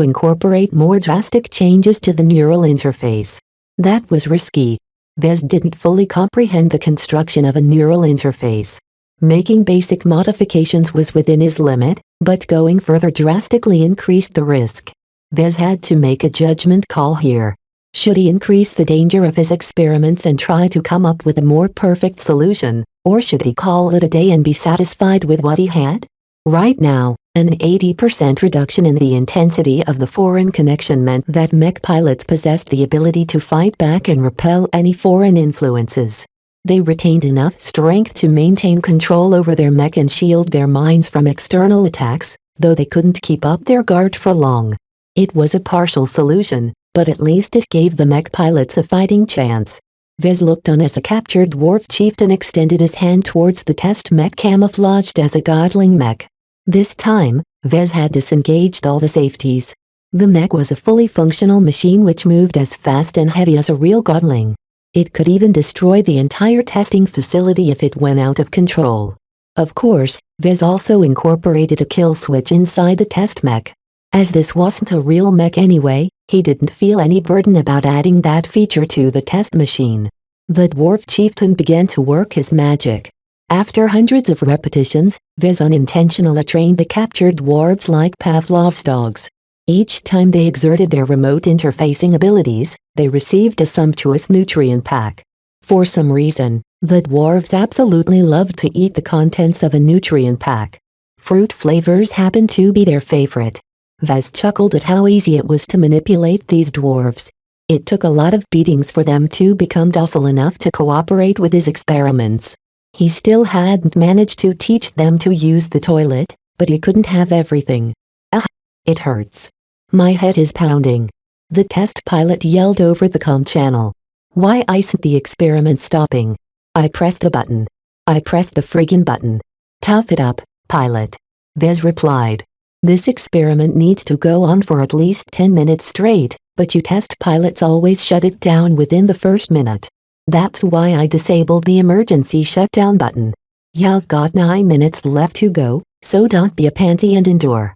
incorporate more drastic changes to the neural interface. That was risky. Vez didn't fully comprehend the construction of a neural interface. Making basic modifications was within his limit, but going further drastically increased the risk. Vez had to make a judgment call here. Should he increase the danger of his experiments and try to come up with a more perfect solution, or should he call it a day and be satisfied with what he had? Right now, an 80% reduction in the intensity of the foreign connection meant that mech pilots possessed the ability to fight back and repel any foreign influences. They retained enough strength to maintain control over their mech and shield their minds from external attacks, though they couldn't keep up their guard for long. It was a partial solution, but at least it gave the mech pilots a fighting chance. Vez looked on as a captured dwarf chieftain extended his hand towards the test mech camouflaged as a godling mech. This time, Vez had disengaged all the safeties. The mech was a fully functional machine which moved as fast and heavy as a real godling. It could even destroy the entire testing facility if it went out of control. Of course, Vez also incorporated a kill switch inside the test mech. As this wasn't a real mech anyway, he didn't feel any burden about adding that feature to the test machine. The dwarf chieftain began to work his magic. After hundreds of repetitions, Vez unintentionally trained the captured dwarves like Pavlov's dogs. Each time they exerted their remote interfacing abilities, they received a sumptuous nutrient pack. For some reason, the dwarves absolutely loved to eat the contents of a nutrient pack. Fruit flavors happened to be their favorite. Vez chuckled at how easy it was to manipulate these dwarves. It took a lot of beatings for them to become docile enough to cooperate with his experiments. He still hadn't managed to teach them to use the toilet, but he couldn't have everything. Ah, it hurts. My head is pounding. The test pilot yelled over the comm channel. Why isn't the experiment stopping? I pressed the button. I pressed the friggin' button. Tough it up, pilot. Vez replied. This experiment needs to go on for at least 10 minutes straight, but you test pilots always shut it down within the first minute. That's why I disabled the emergency shutdown button. You've got 9 minutes left to go, so don't be a pansy and endure.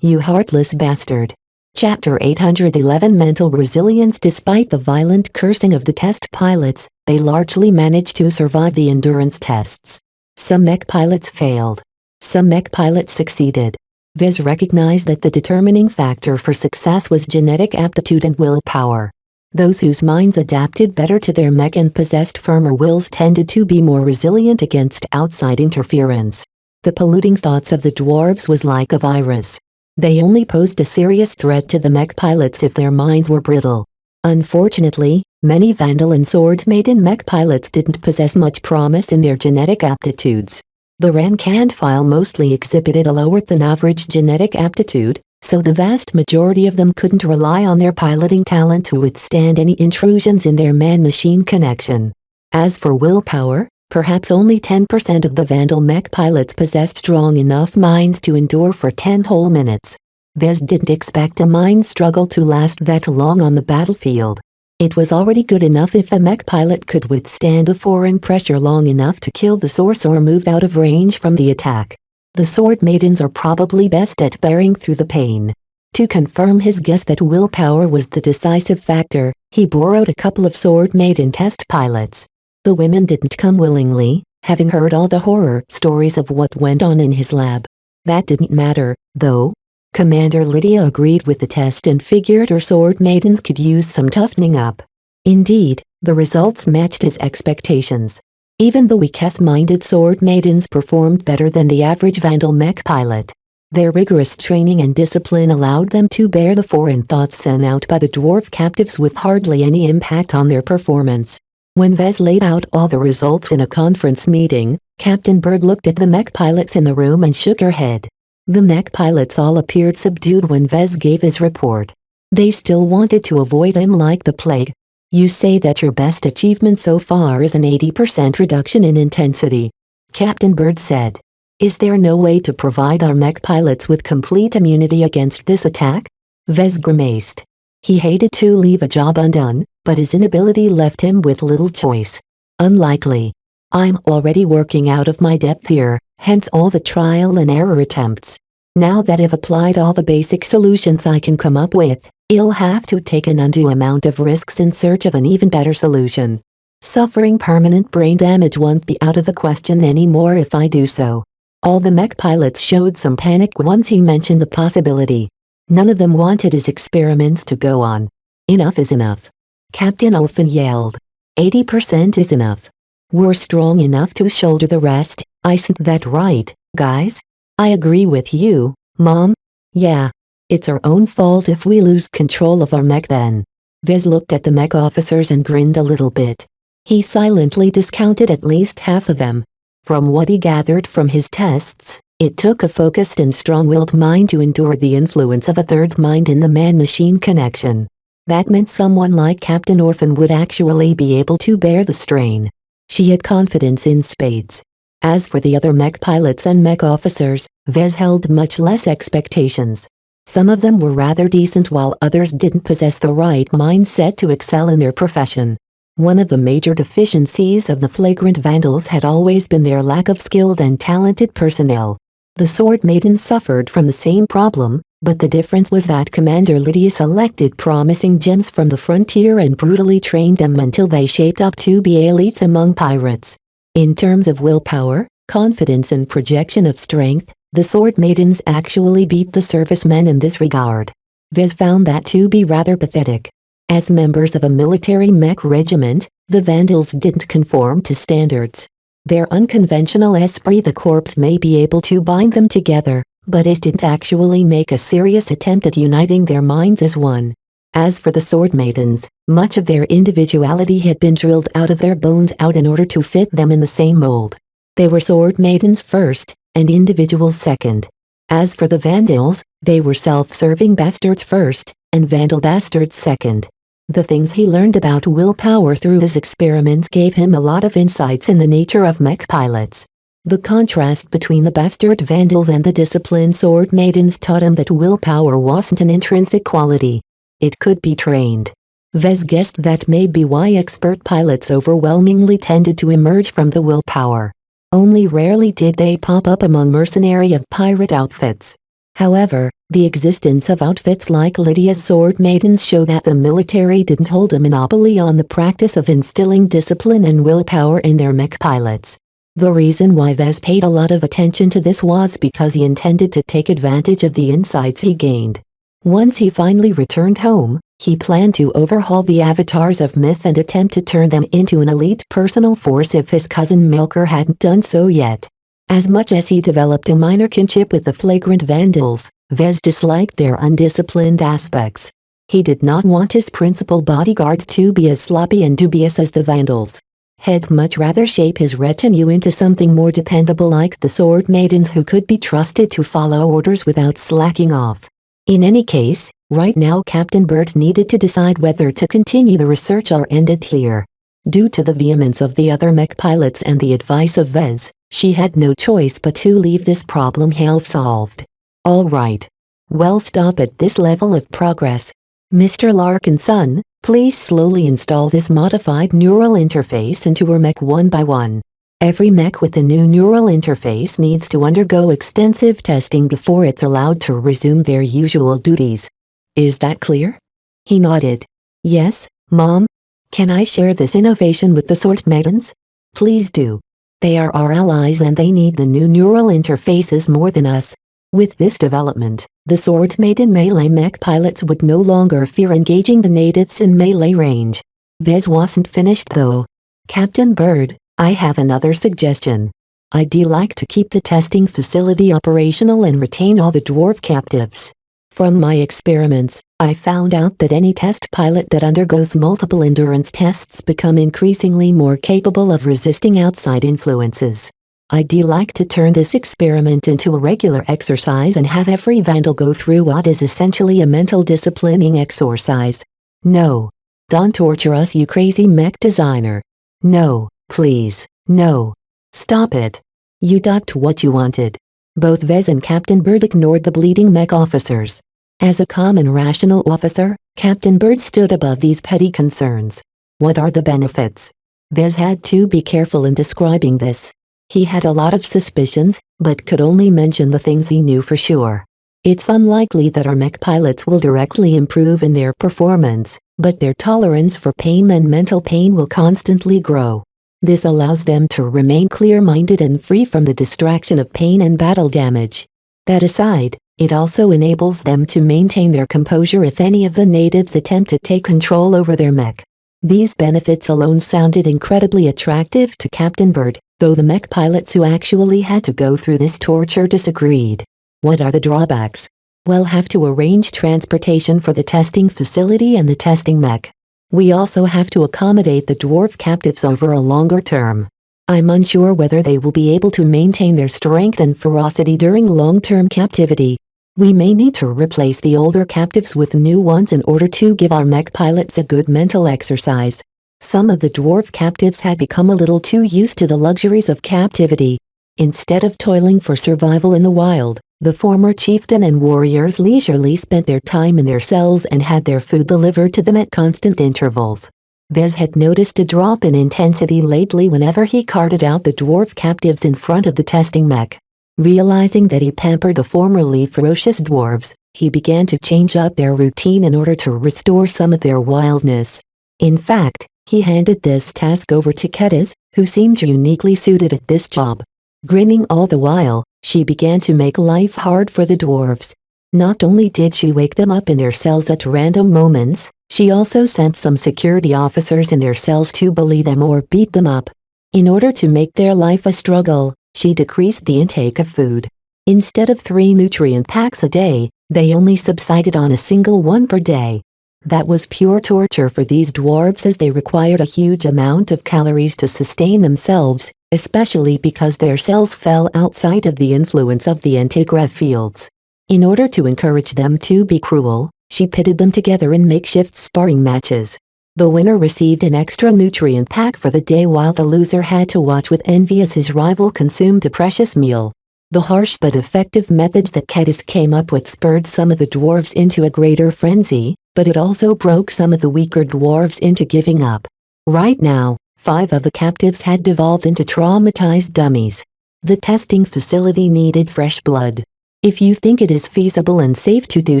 You heartless bastard. Chapter 811 Mental Resilience. Despite the violent cursing of the test pilots, they largely managed to survive the endurance tests. Some mech pilots failed. Some mech pilots succeeded. Vez recognized that the determining factor for success was genetic aptitude and willpower. Those whose minds adapted better to their mech and possessed firmer wills tended to be more resilient against outside interference. The polluting thoughts of the dwarves was like a virus. They only posed a serious threat to the mech pilots if their minds were brittle. Unfortunately, many Vandal and Sword Maiden mech pilots didn't possess much promise in their genetic aptitudes. The rank and file mostly exhibited a lower-than-average genetic aptitude, so the vast majority of them couldn't rely on their piloting talent to withstand any intrusions in their man-machine connection. As for willpower, perhaps only 10% of the Vandal mech pilots possessed strong enough minds to endure for 10 whole minutes. Vez didn't expect a mind struggle to last that long on the battlefield. It was already good enough if a mech pilot could withstand the foreign pressure long enough to kill the source or move out of range from the attack. The Sword Maidens are probably best at bearing through the pain. To confirm his guess that willpower was the decisive factor, he borrowed a couple of Sword Maiden test pilots. The women didn't come willingly, having heard all the horror stories of what went on in his lab. That didn't matter, though. Commander Lydia agreed with the test and figured her Sword Maidens could use some toughening up. Indeed, the results matched his expectations. Even the weakest-minded Sword Maidens performed better than the average Vandal mech pilot. Their rigorous training and discipline allowed them to bear the foreign thoughts sent out by the dwarf captives with hardly any impact on their performance. When Vez laid out all the results in a conference meeting, Captain Bird looked at the mech pilots in the room and shook her head. The mech pilots all appeared subdued when Vez gave his report. They still wanted to avoid him like the plague. You say that your best achievement so far is an 80% reduction in intensity, Captain Bird said. Is there no way to provide our mech pilots with complete immunity against this attack? Vez grimaced. He hated to leave a job undone, but his inability left him with little choice. Unlikely. I'm already working out of my depth here, hence all the trial and error attempts. Now that I've applied all the basic solutions I can come up with, I'll have to take an undue amount of risks in search of an even better solution. Suffering permanent brain damage won't be out of the question anymore if I do so. All the mech pilots showed some panic once he mentioned the possibility. None of them wanted his experiments to go on. Enough is enough. Captain Orphan yelled. 80% is enough. We're strong enough to shoulder the rest, isn't that right, guys? I agree with you, Mom. Yeah. It's our own fault if we lose control of our mech then. Vez looked at the mech officers and grinned a little bit. He silently discounted at least half of them. From what he gathered from his tests, it took a focused and strong-willed mind to endure the influence of a third mind in the man-machine connection. That meant someone like Captain Orphan would actually be able to bear the strain. She had confidence in spades. As for the other mech pilots and mech officers, Vez held much less expectations. Some of them were rather decent while others didn't possess the right mindset to excel in their profession. One of the major deficiencies of the flagrant Vandals had always been their lack of skilled and talented personnel. The Sword Maidens suffered from the same problem, but the difference was that Commander Lydia selected promising gems from the frontier and brutally trained them until they shaped up to be elites among pirates. In terms of willpower, confidence and projection of strength, the Sword Maidens actually beat the servicemen in this regard. Vez found that to be rather pathetic. As members of a military mech regiment, the Vandals didn't conform to standards. Their unconventional esprit de corps may be able to bind them together, but it didn't actually make a serious attempt at uniting their minds as one. As for the Sword Maidens, much of their individuality had been drilled out of their bones out in order to fit them in the same mold. They were Sword Maidens first, and individuals second. As for the Vandals, they were self-serving bastards first, and Vandal bastards second. The things he learned about willpower through his experiments gave him a lot of insights in the nature of mech pilots. The contrast between the bastard Vandals and the disciplined Sword Maidens taught him that willpower wasn't an intrinsic quality. It could be trained. Vez guessed that may be why expert pilots overwhelmingly tended to emerge from the willpower. Only rarely did they pop up among mercenary of pirate outfits. However, the existence of outfits like Lydia's Sword Maidens show that the military didn't hold a monopoly on the practice of instilling discipline and willpower in their mech pilots. The reason why Vez paid a lot of attention to this was because he intended to take advantage of the insights he gained. Once he finally returned home, he planned to overhaul the avatars of myth and attempt to turn them into an elite personal force if his cousin Milker hadn't done so yet. As much as he developed a minor kinship with the flagrant Vandals, Vez disliked their undisciplined aspects. He did not want his principal bodyguards to be as sloppy and dubious as the Vandals. He'd much rather shape his retinue into something more dependable like the Sword Maidens who could be trusted to follow orders without slacking off. In any case, right now Captain Bird needed to decide whether to continue the research or end it here. Due to the vehemence of the other mech pilots and the advice of Vez, she had no choice but to leave this problem half-solved. Alright. Well, stop at this level of progress. Mr. Larkinson, please slowly install this modified neural interface into your mech one by one. Every mech with a new neural interface needs to undergo extensive testing before it's allowed to resume their usual duties. Is that clear? He nodded. Yes, Mom. Can I share this innovation with the Sword Maidens? Please do. They are our allies and they need the new neural interfaces more than us. With this development, the Sword Maiden melee mech pilots would no longer fear engaging the natives in melee range. Vez wasn't finished though. Captain Bird, I have another suggestion. I'd like to keep the testing facility operational and retain all the dwarf captives. From my experiments, I found out that any test pilot that undergoes multiple endurance tests become increasingly more capable of resisting outside influences. I'd like to turn this experiment into a regular exercise and have every vandal go through what is essentially a mental disciplining exercise. No. Don't torture us, you crazy mech designer. No, please, no. Stop it. You got what you wanted. Both Vez and Captain Bird ignored the bleeding mech officers. As a calm and rational officer, Captain Bird stood above these petty concerns. What are the benefits? Vez had to be careful in describing this. He had a lot of suspicions, but could only mention the things he knew for sure. It's unlikely that our mech pilots will directly improve in their performance, but their tolerance for pain and mental pain will constantly grow. This allows them to remain clear-minded and free from the distraction of pain and battle damage. That aside, it also enables them to maintain their composure if any of the natives attempt to take control over their mech. These benefits alone sounded incredibly attractive to Captain Bird, though the mech pilots who actually had to go through this torture disagreed. What are the drawbacks? We'll have to arrange transportation for the testing facility and the testing mech. We also have to accommodate the dwarf captives over a longer term. I'm unsure whether they will be able to maintain their strength and ferocity during long-term captivity. We may need to replace the older captives with new ones in order to give our mech pilots a good mental exercise. Some of the dwarf captives had become a little too used to the luxuries of captivity. Instead of toiling for survival in the wild, the former chieftain and warriors leisurely spent their time in their cells and had their food delivered to them at constant intervals. Vez had noticed a drop in intensity lately whenever he carted out the dwarf captives in front of the testing mech. Realizing that he pampered the formerly ferocious dwarves, he began to change up their routine in order to restore some of their wildness. In fact, he handed this task over to Kedis, who seemed uniquely suited at this job. Grinning all the while, she began to make life hard for the dwarves. Not only did she wake them up in their cells at random moments, she also sent some security officers in their cells to bully them or beat them up. In order to make their life a struggle, she decreased the intake of food. Instead of 3 nutrient packs a day, they only subsided on a single one per day. That was pure torture for these dwarves as they required a huge amount of calories to sustain themselves, especially because their cells fell outside of the influence of the antigrav fields. In order to encourage them to be cruel, she pitted them together in makeshift sparring matches. The winner received an extra nutrient pack for the day while the loser had to watch with envy as his rival consumed a precious meal. The harsh but effective methods that Kedis came up with spurred some of the dwarves into a greater frenzy, but it also broke some of the weaker dwarves into giving up. Right now, 5 of the captives had devolved into traumatized dummies. The testing facility needed fresh blood. If you think it is feasible and safe to do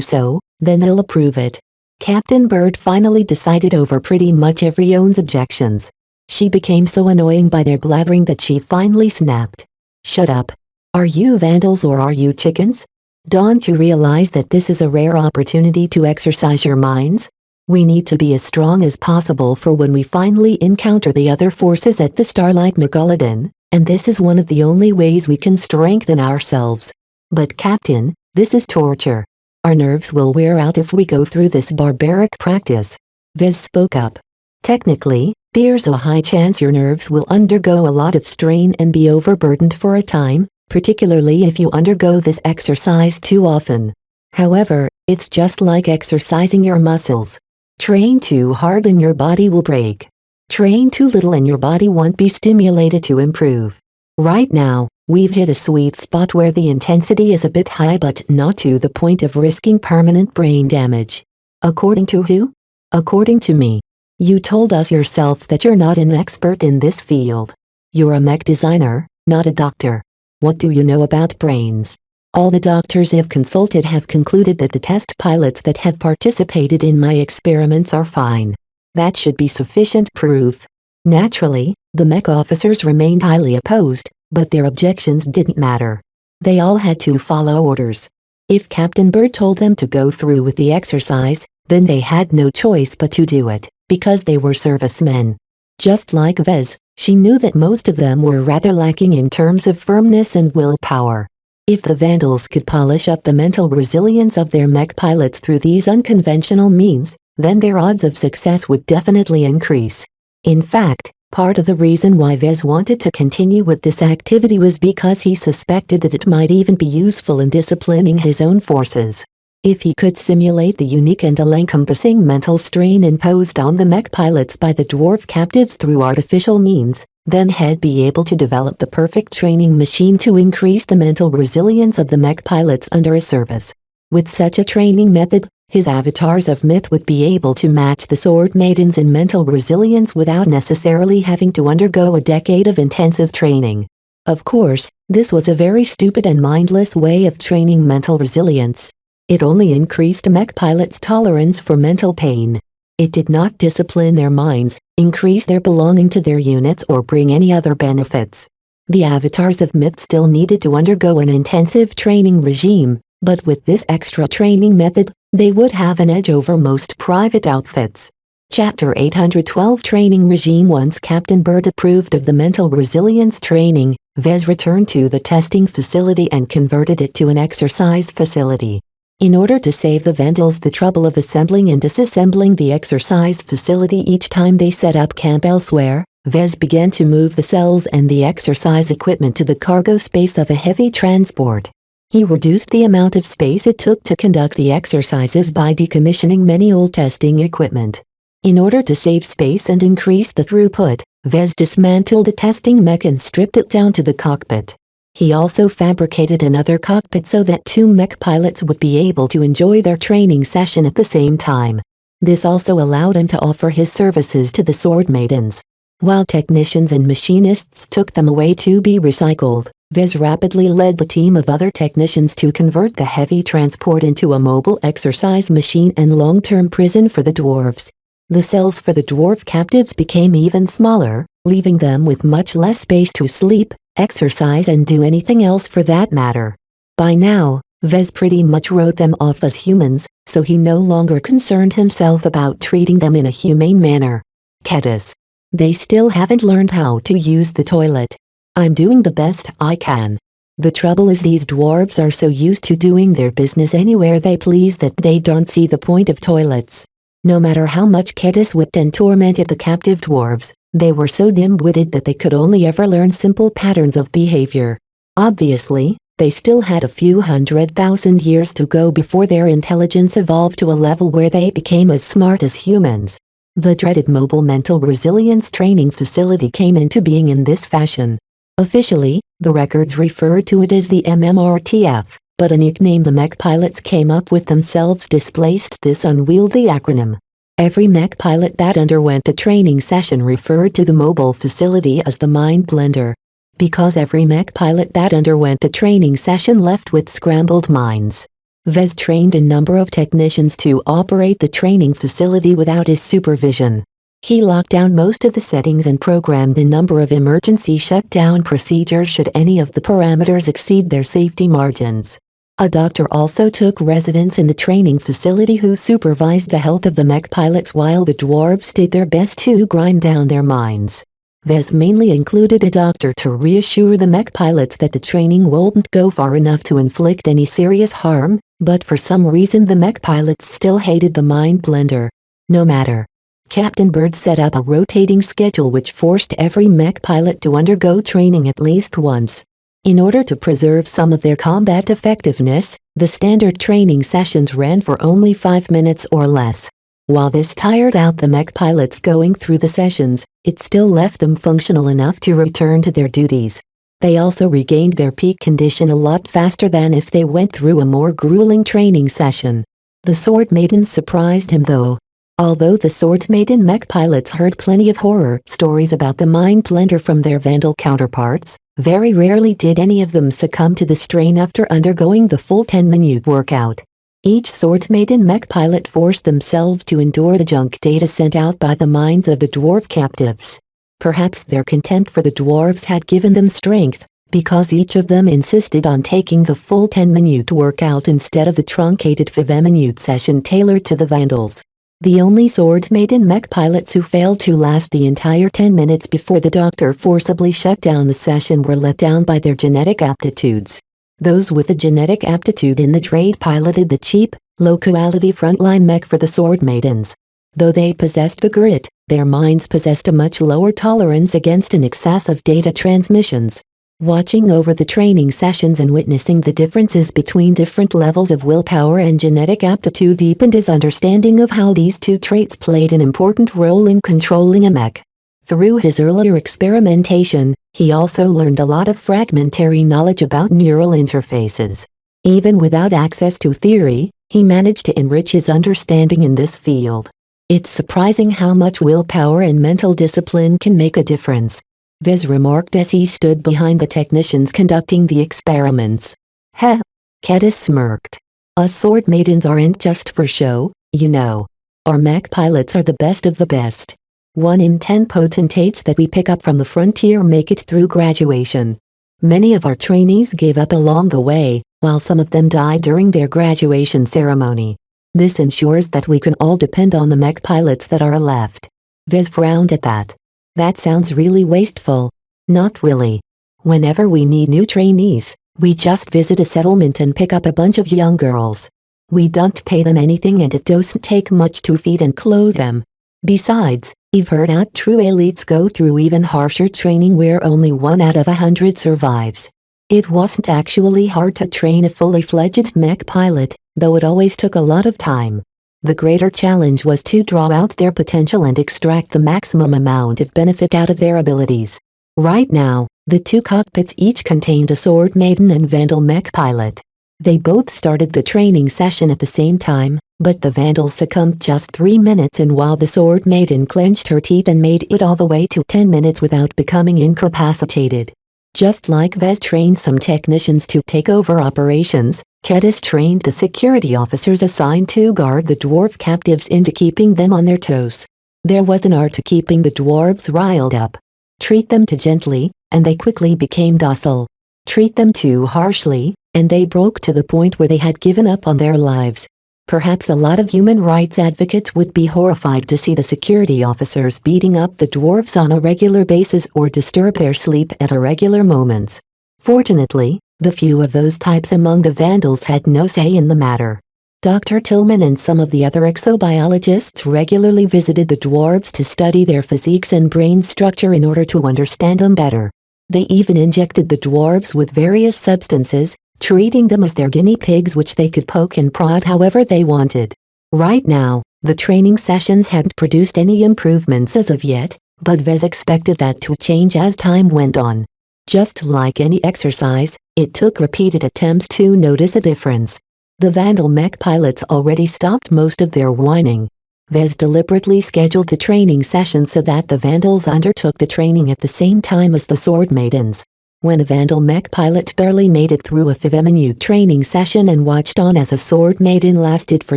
so, then they'll approve it. Captain Bird finally decided over pretty much everyone's objections. She became so annoying by their blathering that she finally snapped. Shut up. Are you vandals or are you chickens? Don't you realize that this is a rare opportunity to exercise your minds? We need to be as strong as possible for when we finally encounter the other forces at the Starlight Megalodon, and this is one of the only ways we can strengthen ourselves. But Captain, this is torture. Our nerves will wear out if we go through this barbaric practice. Vez spoke up. Technically, there's a high chance your nerves will undergo a lot of strain and be overburdened for a time, particularly if you undergo this exercise too often. However, It's just like exercising your muscles. Train too hard and your body will break. Train too little and your body won't be stimulated to improve. Right now, we've hit a sweet spot where the intensity is a bit high but not to the point of risking permanent brain damage. According to who? According to me. You told us yourself that you're not an expert in this field. You're a mech designer, not a doctor. What do you know about brains? All the doctors I've consulted have concluded that the test pilots that have participated in my experiments are fine. That should be sufficient proof. Naturally, the mech officers remained highly opposed, but their objections didn't matter. They all had to follow orders. If Captain Bird told them to go through with the exercise, then they had no choice but to do it, because they were servicemen. Just like Vez, she knew that most of them were rather lacking in terms of firmness and willpower. If the Vandals could polish up the mental resilience of their mech pilots through these unconventional means, then their odds of success would definitely increase. In fact, part of the reason why Vez wanted to continue with this activity was because he suspected that it might even be useful in disciplining his own forces. If he could simulate the unique and all-encompassing mental strain imposed on the mech pilots by the dwarf captives through artificial means, then he'd be able to develop the perfect training machine to increase the mental resilience of the mech pilots under his service. With such a training method, his avatars of myth would be able to match the sword maidens in mental resilience without necessarily having to undergo a decade of intensive training. Of course, this was a very stupid and mindless way of training mental resilience. It only increased mech pilots' tolerance for mental pain. It did not discipline their minds, increase their belonging to their units or bring any other benefits. The avatars of myth still needed to undergo an intensive training regime, but with this extra training method, they would have an edge over most private outfits. Chapter 812 Training Regime. Once Captain Bird approved of the mental resilience training, Vez returned to the testing facility and converted it to an exercise facility. In order to save the Vandals the trouble of assembling and disassembling the exercise facility each time they set up camp elsewhere, Vez began to move the cells and the exercise equipment to the cargo space of a heavy transport. He reduced the amount of space it took to conduct the exercises by decommissioning many old testing equipment. In order to save space and increase the throughput, Vez dismantled the testing mech and stripped it down to the cockpit. He also fabricated another cockpit so that 2 mech pilots would be able to enjoy their training session at the same time. This also allowed him to offer his services to the sword maidens. While technicians and machinists took them away to be recycled, Vez rapidly led the team of other technicians to convert the heavy transport into a mobile exercise machine and long-term prison for the dwarves. The cells for the dwarf captives became even smaller, leaving them with much less space to sleep, exercise and do anything else for that matter. By now, Vez pretty much wrote them off as humans, so he no longer concerned himself about treating them in a humane manner. Kedis. They still haven't learned how to use the toilet. I'm doing the best I can. The trouble is these dwarves are so used to doing their business anywhere they please that they don't see the point of toilets. No matter how much Kedis whipped and tormented the captive dwarves, they were so dim-witted that they could only ever learn simple patterns of behavior. Obviously, they still had a few 100,000 years to go before their intelligence evolved to a level where they became as smart as humans. The dreaded Mobile Mental Resilience Training Facility came into being in this fashion. Officially, the records referred to it as the MMRTF, but a nickname the mech pilots came up with themselves displaced this unwieldy acronym. Every mech pilot that underwent a training session referred to the mobile facility as the Mind Blender. Because every mech pilot that underwent a training session left with scrambled minds. Vez trained a number of technicians to operate the training facility without his supervision. He locked down most of the settings and programmed a number of emergency shutdown procedures should any of the parameters exceed their safety margins. A doctor also took residence in the training facility who supervised the health of the mech pilots while the dwarves did their best to grind down their minds. Vez mainly included a doctor to reassure the mech pilots that the training wouldn't go far enough to inflict any serious harm, but for some reason the mech pilots still hated the Mind Blender. No matter. Captain Bird set up a rotating schedule which forced every mech pilot to undergo training at least once. In order to preserve some of their combat effectiveness, the standard training sessions ran for only 5 minutes or less. While this tired out the mech pilots going through the sessions, it still left them functional enough to return to their duties. They also regained their peak condition a lot faster than if they went through a more grueling training session. The Sword Maidens surprised him though. Although the Sword Maiden mech pilots heard plenty of horror stories about the Mind Blender from their Vandal counterparts, very rarely did any of them succumb to the strain after undergoing the full 10-minute workout. Each Sword Maiden mech pilot forced themselves to endure the junk data sent out by the minds of the dwarf captives. Perhaps their contempt for the dwarves had given them strength, because each of them insisted on taking the full 10-minute workout instead of the truncated 5-minute session tailored to the Vandals. The only Sword Maiden mech pilots who failed to last the entire 10 minutes before the doctor forcibly shut down the session were let down by their genetic aptitudes. Those with a genetic aptitude in the trade piloted the cheap, low-quality frontline mech for the Sword Maidens. Though they possessed the grit, their minds possessed a much lower tolerance against an excess of data transmissions. Watching over the training sessions and witnessing the differences between different levels of willpower and genetic aptitude deepened his understanding of how these two traits played an important role in controlling a mech. Through his earlier experimentation, he also learned a lot of fragmentary knowledge about neural interfaces. Even without access to theory, he managed to enrich his understanding in this field. It's surprising how much willpower and mental discipline can make a difference, Vez remarked as he stood behind the technicians conducting the experiments. Heh! Kedis smirked. Us Sword Maidens aren't just for show, you know. Our mech pilots are the best of the best. 1 in 10 potentates that we pick up from the frontier make it through graduation. Many of our trainees gave up along the way, while some of them died during their graduation ceremony. This ensures that we can all depend on the mech pilots that are left. Vez frowned at that. That sounds really wasteful. Not really. Whenever we need new trainees, we just visit a settlement and pick up a bunch of young girls. We don't pay them anything and it doesn't take much to feed and clothe them. Besides, you've heard out true elites go through even harsher training where only 1 out of 100 survives. It wasn't actually hard to train a fully fledged mech pilot, though it always took a lot of time. The greater challenge was to draw out their potential and extract the maximum amount of benefit out of their abilities. Right now, the 2 cockpits each contained a Sword Maiden and Vandal mech pilot. They both started the training session at the same time, but the Vandal succumbed just 3 minutes in while the Sword Maiden clenched her teeth and made it all the way to 10 minutes without becoming incapacitated. Just like Vez trained some technicians to take over operations, Kedis trained the security officers assigned to guard the dwarf captives into keeping them on their toes. There was an art to keeping the dwarves riled up. Treat them too gently, and they quickly became docile. Treat them too harshly, and they broke to the point where they had given up on their lives. Perhaps a lot of human rights advocates would be horrified to see the security officers beating up the dwarves on a regular basis or disturb their sleep at irregular moments. Fortunately, the few of those types among the Vandals had no say in the matter. Dr. Tillman and some of the other exobiologists regularly visited the dwarves to study their physiques and brain structure in order to understand them better. They even injected the dwarves with various substances, treating them as their guinea pigs which they could poke and prod however they wanted. Right now, the training sessions hadn't produced any improvements as of yet, but Vez expected that to change as time went on. Just like any exercise, it took repeated attempts to notice a difference. The Vandal mech pilots already stopped most of their whining. Vez deliberately scheduled the training session so that the Vandals undertook the training at the same time as the Sword Maidens. When a Vandal mech pilot barely made it through a 5-minute training session and watched on as a Sword Maiden lasted for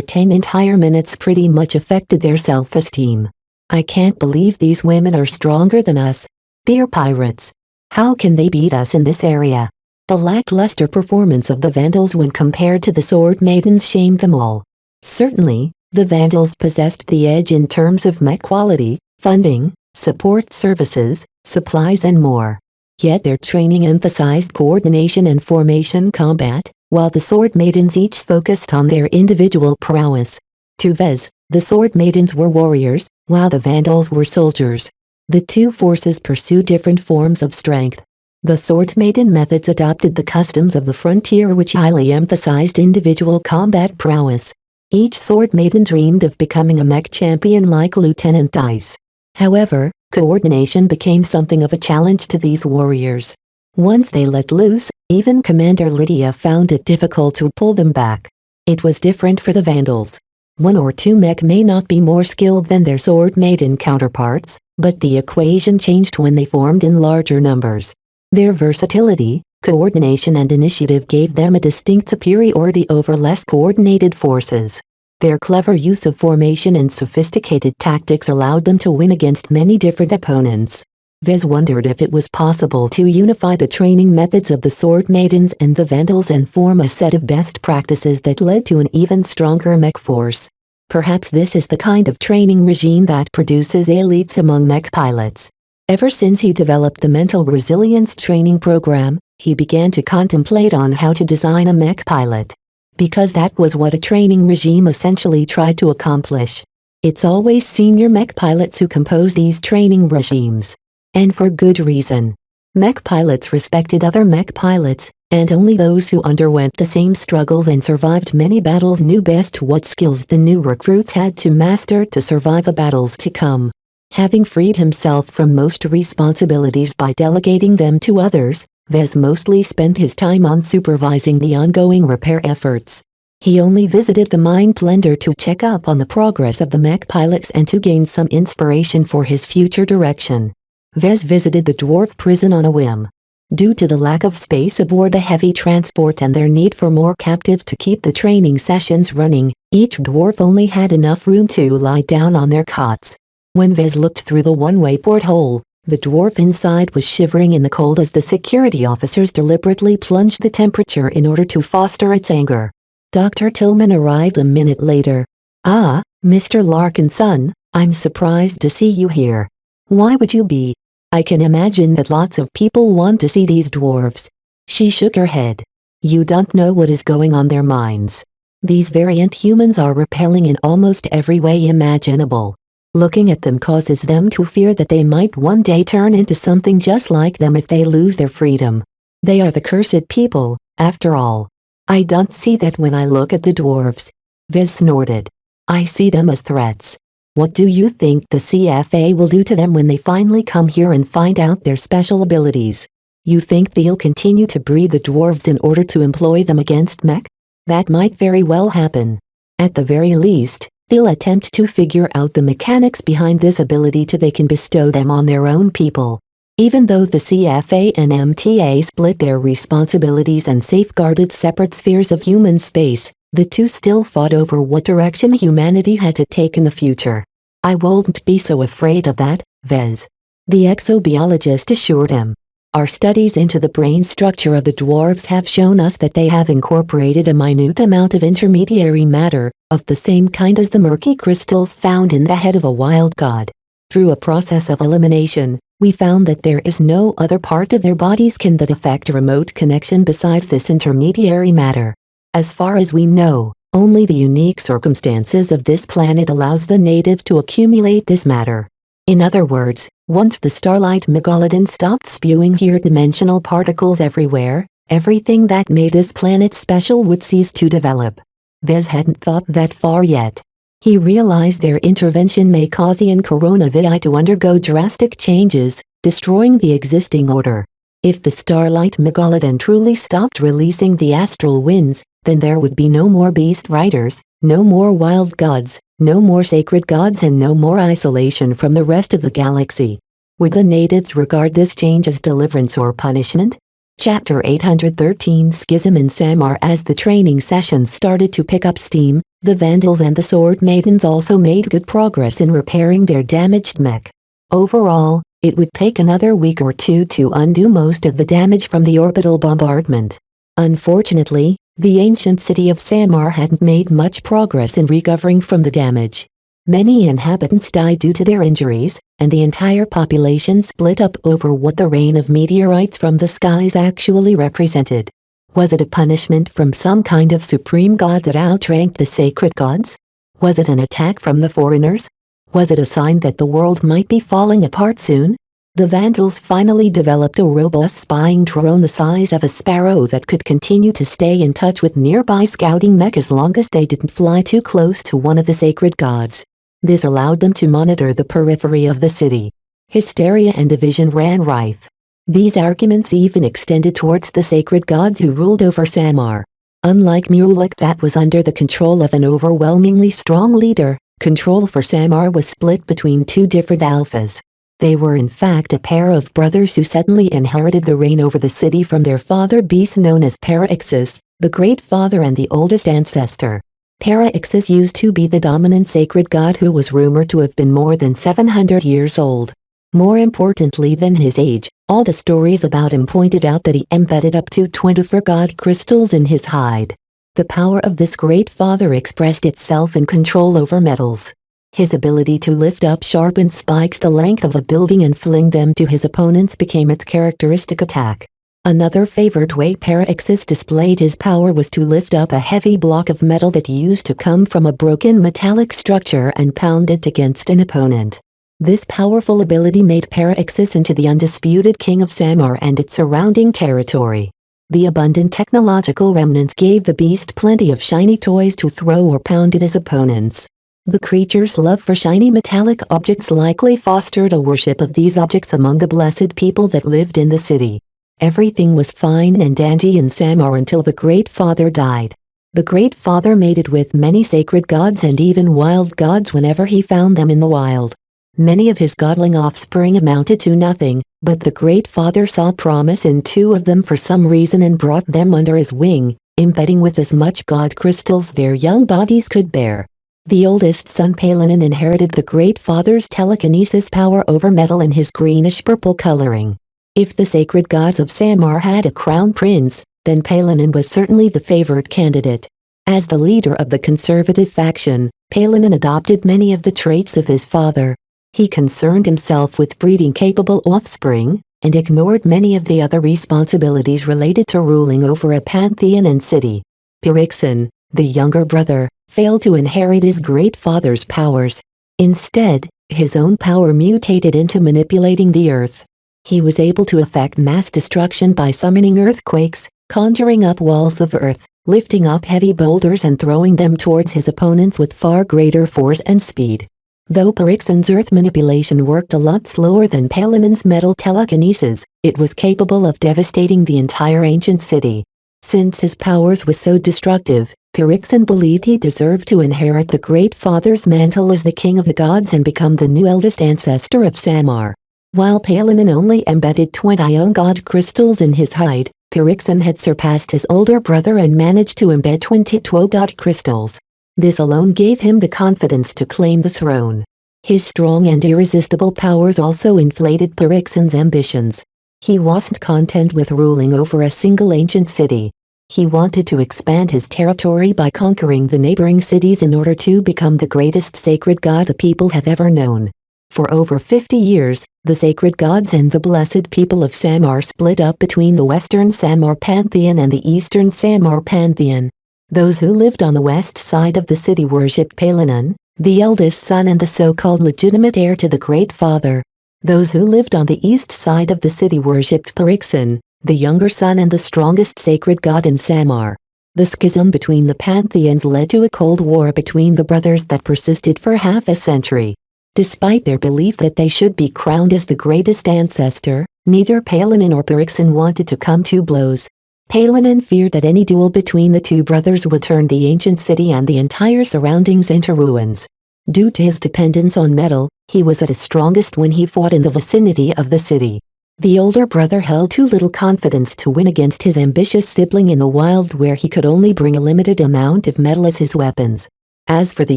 10 entire minutes pretty much affected their self-esteem. I can't believe these women are stronger than us. They're pirates. How can they beat us in this area? The lackluster performance of the Vandals when compared to the Sword Maidens shamed them all. Certainly, the Vandals possessed the edge in terms of mech quality, funding, support services, supplies and more. Yet their training emphasized coordination and formation combat, while the Sword Maidens each focused on their individual prowess. To Vez, the Sword Maidens were warriors, while the Vandals were soldiers. The two forces pursued different forms of strength. The Sword Maiden methods adopted the customs of the frontier, which highly emphasized individual combat prowess. Each Sword Maiden dreamed of becoming a mech champion like Lieutenant Dice. However, coordination became something of a challenge to these warriors. Once they let loose, even Commander Lydia found it difficult to pull them back. It was different for the Vandals. One or two mech may not be more skilled than their Sword Maiden counterparts, but the equation changed when they formed in larger numbers. Their versatility, coordination and initiative gave them a distinct superiority over less coordinated forces. Their clever use of formation and sophisticated tactics allowed them to win against many different opponents. Vez wondered if it was possible to unify the training methods of the Sword Maidens and the Vandals and form a set of best practices that led to an even stronger mech force. Perhaps this is the kind of training regime that produces elites among mech pilots. Ever since he developed the Mental Resilience Training Program, he began to contemplate on how to design a mech pilot. Because that was what a training regime essentially tried to accomplish. It's always senior mech pilots who compose these training regimes. And for good reason. Mech pilots respected other mech pilots, and only those who underwent the same struggles and survived many battles knew best what skills the new recruits had to master to survive the battles to come. Having freed himself from most responsibilities by delegating them to others, Vez mostly spent his time on supervising the ongoing repair efforts. He only visited the Mind Blender to check up on the progress of the mech pilots and to gain some inspiration for his future direction. Vez visited the dwarf prison on a whim. Due to the lack of space aboard the heavy transport and their need for more captives to keep the training sessions running, each dwarf only had enough room to lie down on their cots. When Vez looked through the one-way porthole, the dwarf inside was shivering in the cold as the security officers deliberately plunged the temperature in order to foster its anger. Dr. Tillman arrived a minute later. "Ah, Mr. Larkinson, I'm surprised to see you here. Why would you be? I can imagine that lots of people want to see these dwarves." She shook her head. "You don't know what is going on their minds. These variant humans are repelling in almost every way imaginable. Looking at them causes them to fear that they might one day turn into something just like them if they lose their freedom. They are the cursed people, after all. I don't see that when I look at the dwarves." Vez snorted. "I see them as threats. What do you think the CFA will do to them when they finally come here and find out their special abilities? You think they'll continue to breed the dwarves in order to employ them against mech? That might very well happen. At the very least, they'll attempt to figure out the mechanics behind this ability so they can bestow them on their own people. Even though the CFA and MTA split their responsibilities and safeguarded separate spheres of human space, the two still fought over what direction humanity had to take in the future. "I won't be so afraid of that, Vez," the exobiologist assured him. "Our studies into the brain structure of the dwarves have shown us that they have incorporated a minute amount of intermediary matter, of the same kind as the murky crystals found in the head of a wild god. Through a process of elimination, we found that there is no other part of their bodies can that affect a remote connection besides this intermediary matter. As far as we know, only the unique circumstances of this planet allows the natives to accumulate this matter. In other words, once the starlight megalodon stopped spewing here dimensional particles everywhere, everything that made this planet special would cease to develop." Vez hadn't thought that far yet. He realized their intervention may cause the coronavirus to undergo drastic changes, destroying the existing order. If the starlight megalodon truly stopped releasing the astral winds, then there would be no more beast riders, no more wild gods, no more sacred gods and no more isolation from the rest of the galaxy. Would the natives regard this change as deliverance or punishment? Chapter 813 Schism in Samar. As the training sessions started to pick up steam, the Vandals and the Sword Maidens also made good progress in repairing their damaged mech. Overall, it would take another week or two to undo most of the damage from the orbital bombardment. Unfortunately, the ancient city of Samar hadn't made much progress in recovering from the damage. Many inhabitants died due to their injuries, and the entire population split up over what the rain of meteorites from the skies actually represented. Was it a punishment from some kind of supreme god that outranked the sacred gods? Was it an attack from the foreigners? Was it a sign that the world might be falling apart soon? The Vandals finally developed a robust spying drone the size of a sparrow that could continue to stay in touch with nearby scouting mech as long as they didn't fly too close to one of the sacred gods. This allowed them to monitor the periphery of the city. Hysteria and division ran rife. These arguments even extended towards the sacred gods who ruled over Samar. Unlike Mulek that was under the control of an overwhelmingly strong leader, control for Samar was split between two different alphas. They were in fact a pair of brothers who suddenly inherited the reign over the city from their father beast known as Paraxis, the Great Father and the oldest ancestor. Paraxis used to be the dominant sacred god who was rumored to have been more than 700 years old. More importantly than his age, all the stories about him pointed out that he embedded up to 24 god crystals in his hide. The power of this Great Father expressed itself in control over metals. His ability to lift up sharpened spikes the length of a building and fling them to his opponents became its characteristic attack. Another favored way Paraxis displayed his power was to lift up a heavy block of metal that used to come from a broken metallic structure and pound it against an opponent. This powerful ability made Paraxis into the undisputed king of Samar and its surrounding territory. The abundant technological remnants gave the beast plenty of shiny toys to throw or pound at his opponents. The creature's love for shiny metallic objects likely fostered a worship of these objects among the blessed people that lived in the city. Everything was fine and dandy in Samar until the Great Father died. The Great Father mated with many sacred gods and even wild gods whenever he found them in the wild. Many of his godling offspring amounted to nothing, but the Great Father saw promise in two of them for some reason and brought them under his wing, embedding with as much god crystals their young bodies could bear. The oldest son Palanin inherited the Great Father's telekinesis power over metal in his greenish-purple coloring. If the sacred gods of Samar had a crown prince, then Palanin was certainly the favored candidate. As the leader of the conservative faction, Palanin adopted many of the traits of his father. He concerned himself with breeding capable offspring, and ignored many of the other responsibilities related to ruling over a pantheon and city. Pyrrhixon, the younger brother, failed to inherit his great father's powers. Instead, his own power mutated into manipulating the earth. He was able to effect mass destruction by summoning earthquakes, conjuring up walls of earth, lifting up heavy boulders and throwing them towards his opponents with far greater force and speed. Though Pyrrhixon's earth manipulation worked a lot slower than Palanin's metal telekinesis, it was capable of devastating the entire ancient city. Since his powers were so destructive, Pyrrhixon believed he deserved to inherit the Great Father's mantle as the king of the gods and become the new eldest ancestor of Samar. While Palanin only embedded 20 god crystals in his hide, Pyrrhixon had surpassed his older brother and managed to embed 22 god crystals. This alone gave him the confidence to claim the throne. His strong and irresistible powers also inflated Pyrrhixon's ambitions. He wasn't content with ruling over a single ancient city. He wanted to expand his territory by conquering the neighboring cities in order to become the greatest sacred god the people have ever known. For over 50 years, the sacred gods and the blessed people of Samar split up between the Western Samar Pantheon and the Eastern Samar Pantheon. Those who lived on the west side of the city worshipped Palanin, the eldest son and the so-called legitimate heir to the Great Father. Those who lived on the east side of the city worshipped Pyrrhixon, the younger son and the strongest sacred god in Samar. The schism between the pantheons led to a cold war between the brothers that persisted for half a century. Despite their belief that they should be crowned as the greatest ancestor, neither Palanin nor Pyrrhixon wanted to come to blows. Palanin feared that any duel between the two brothers would turn the ancient city and the entire surroundings into ruins. Due to his dependence on metal, he was at his strongest when he fought in the vicinity of the city. The older brother held too little confidence to win against his ambitious sibling in the wild where he could only bring a limited amount of metal as his weapons. As for the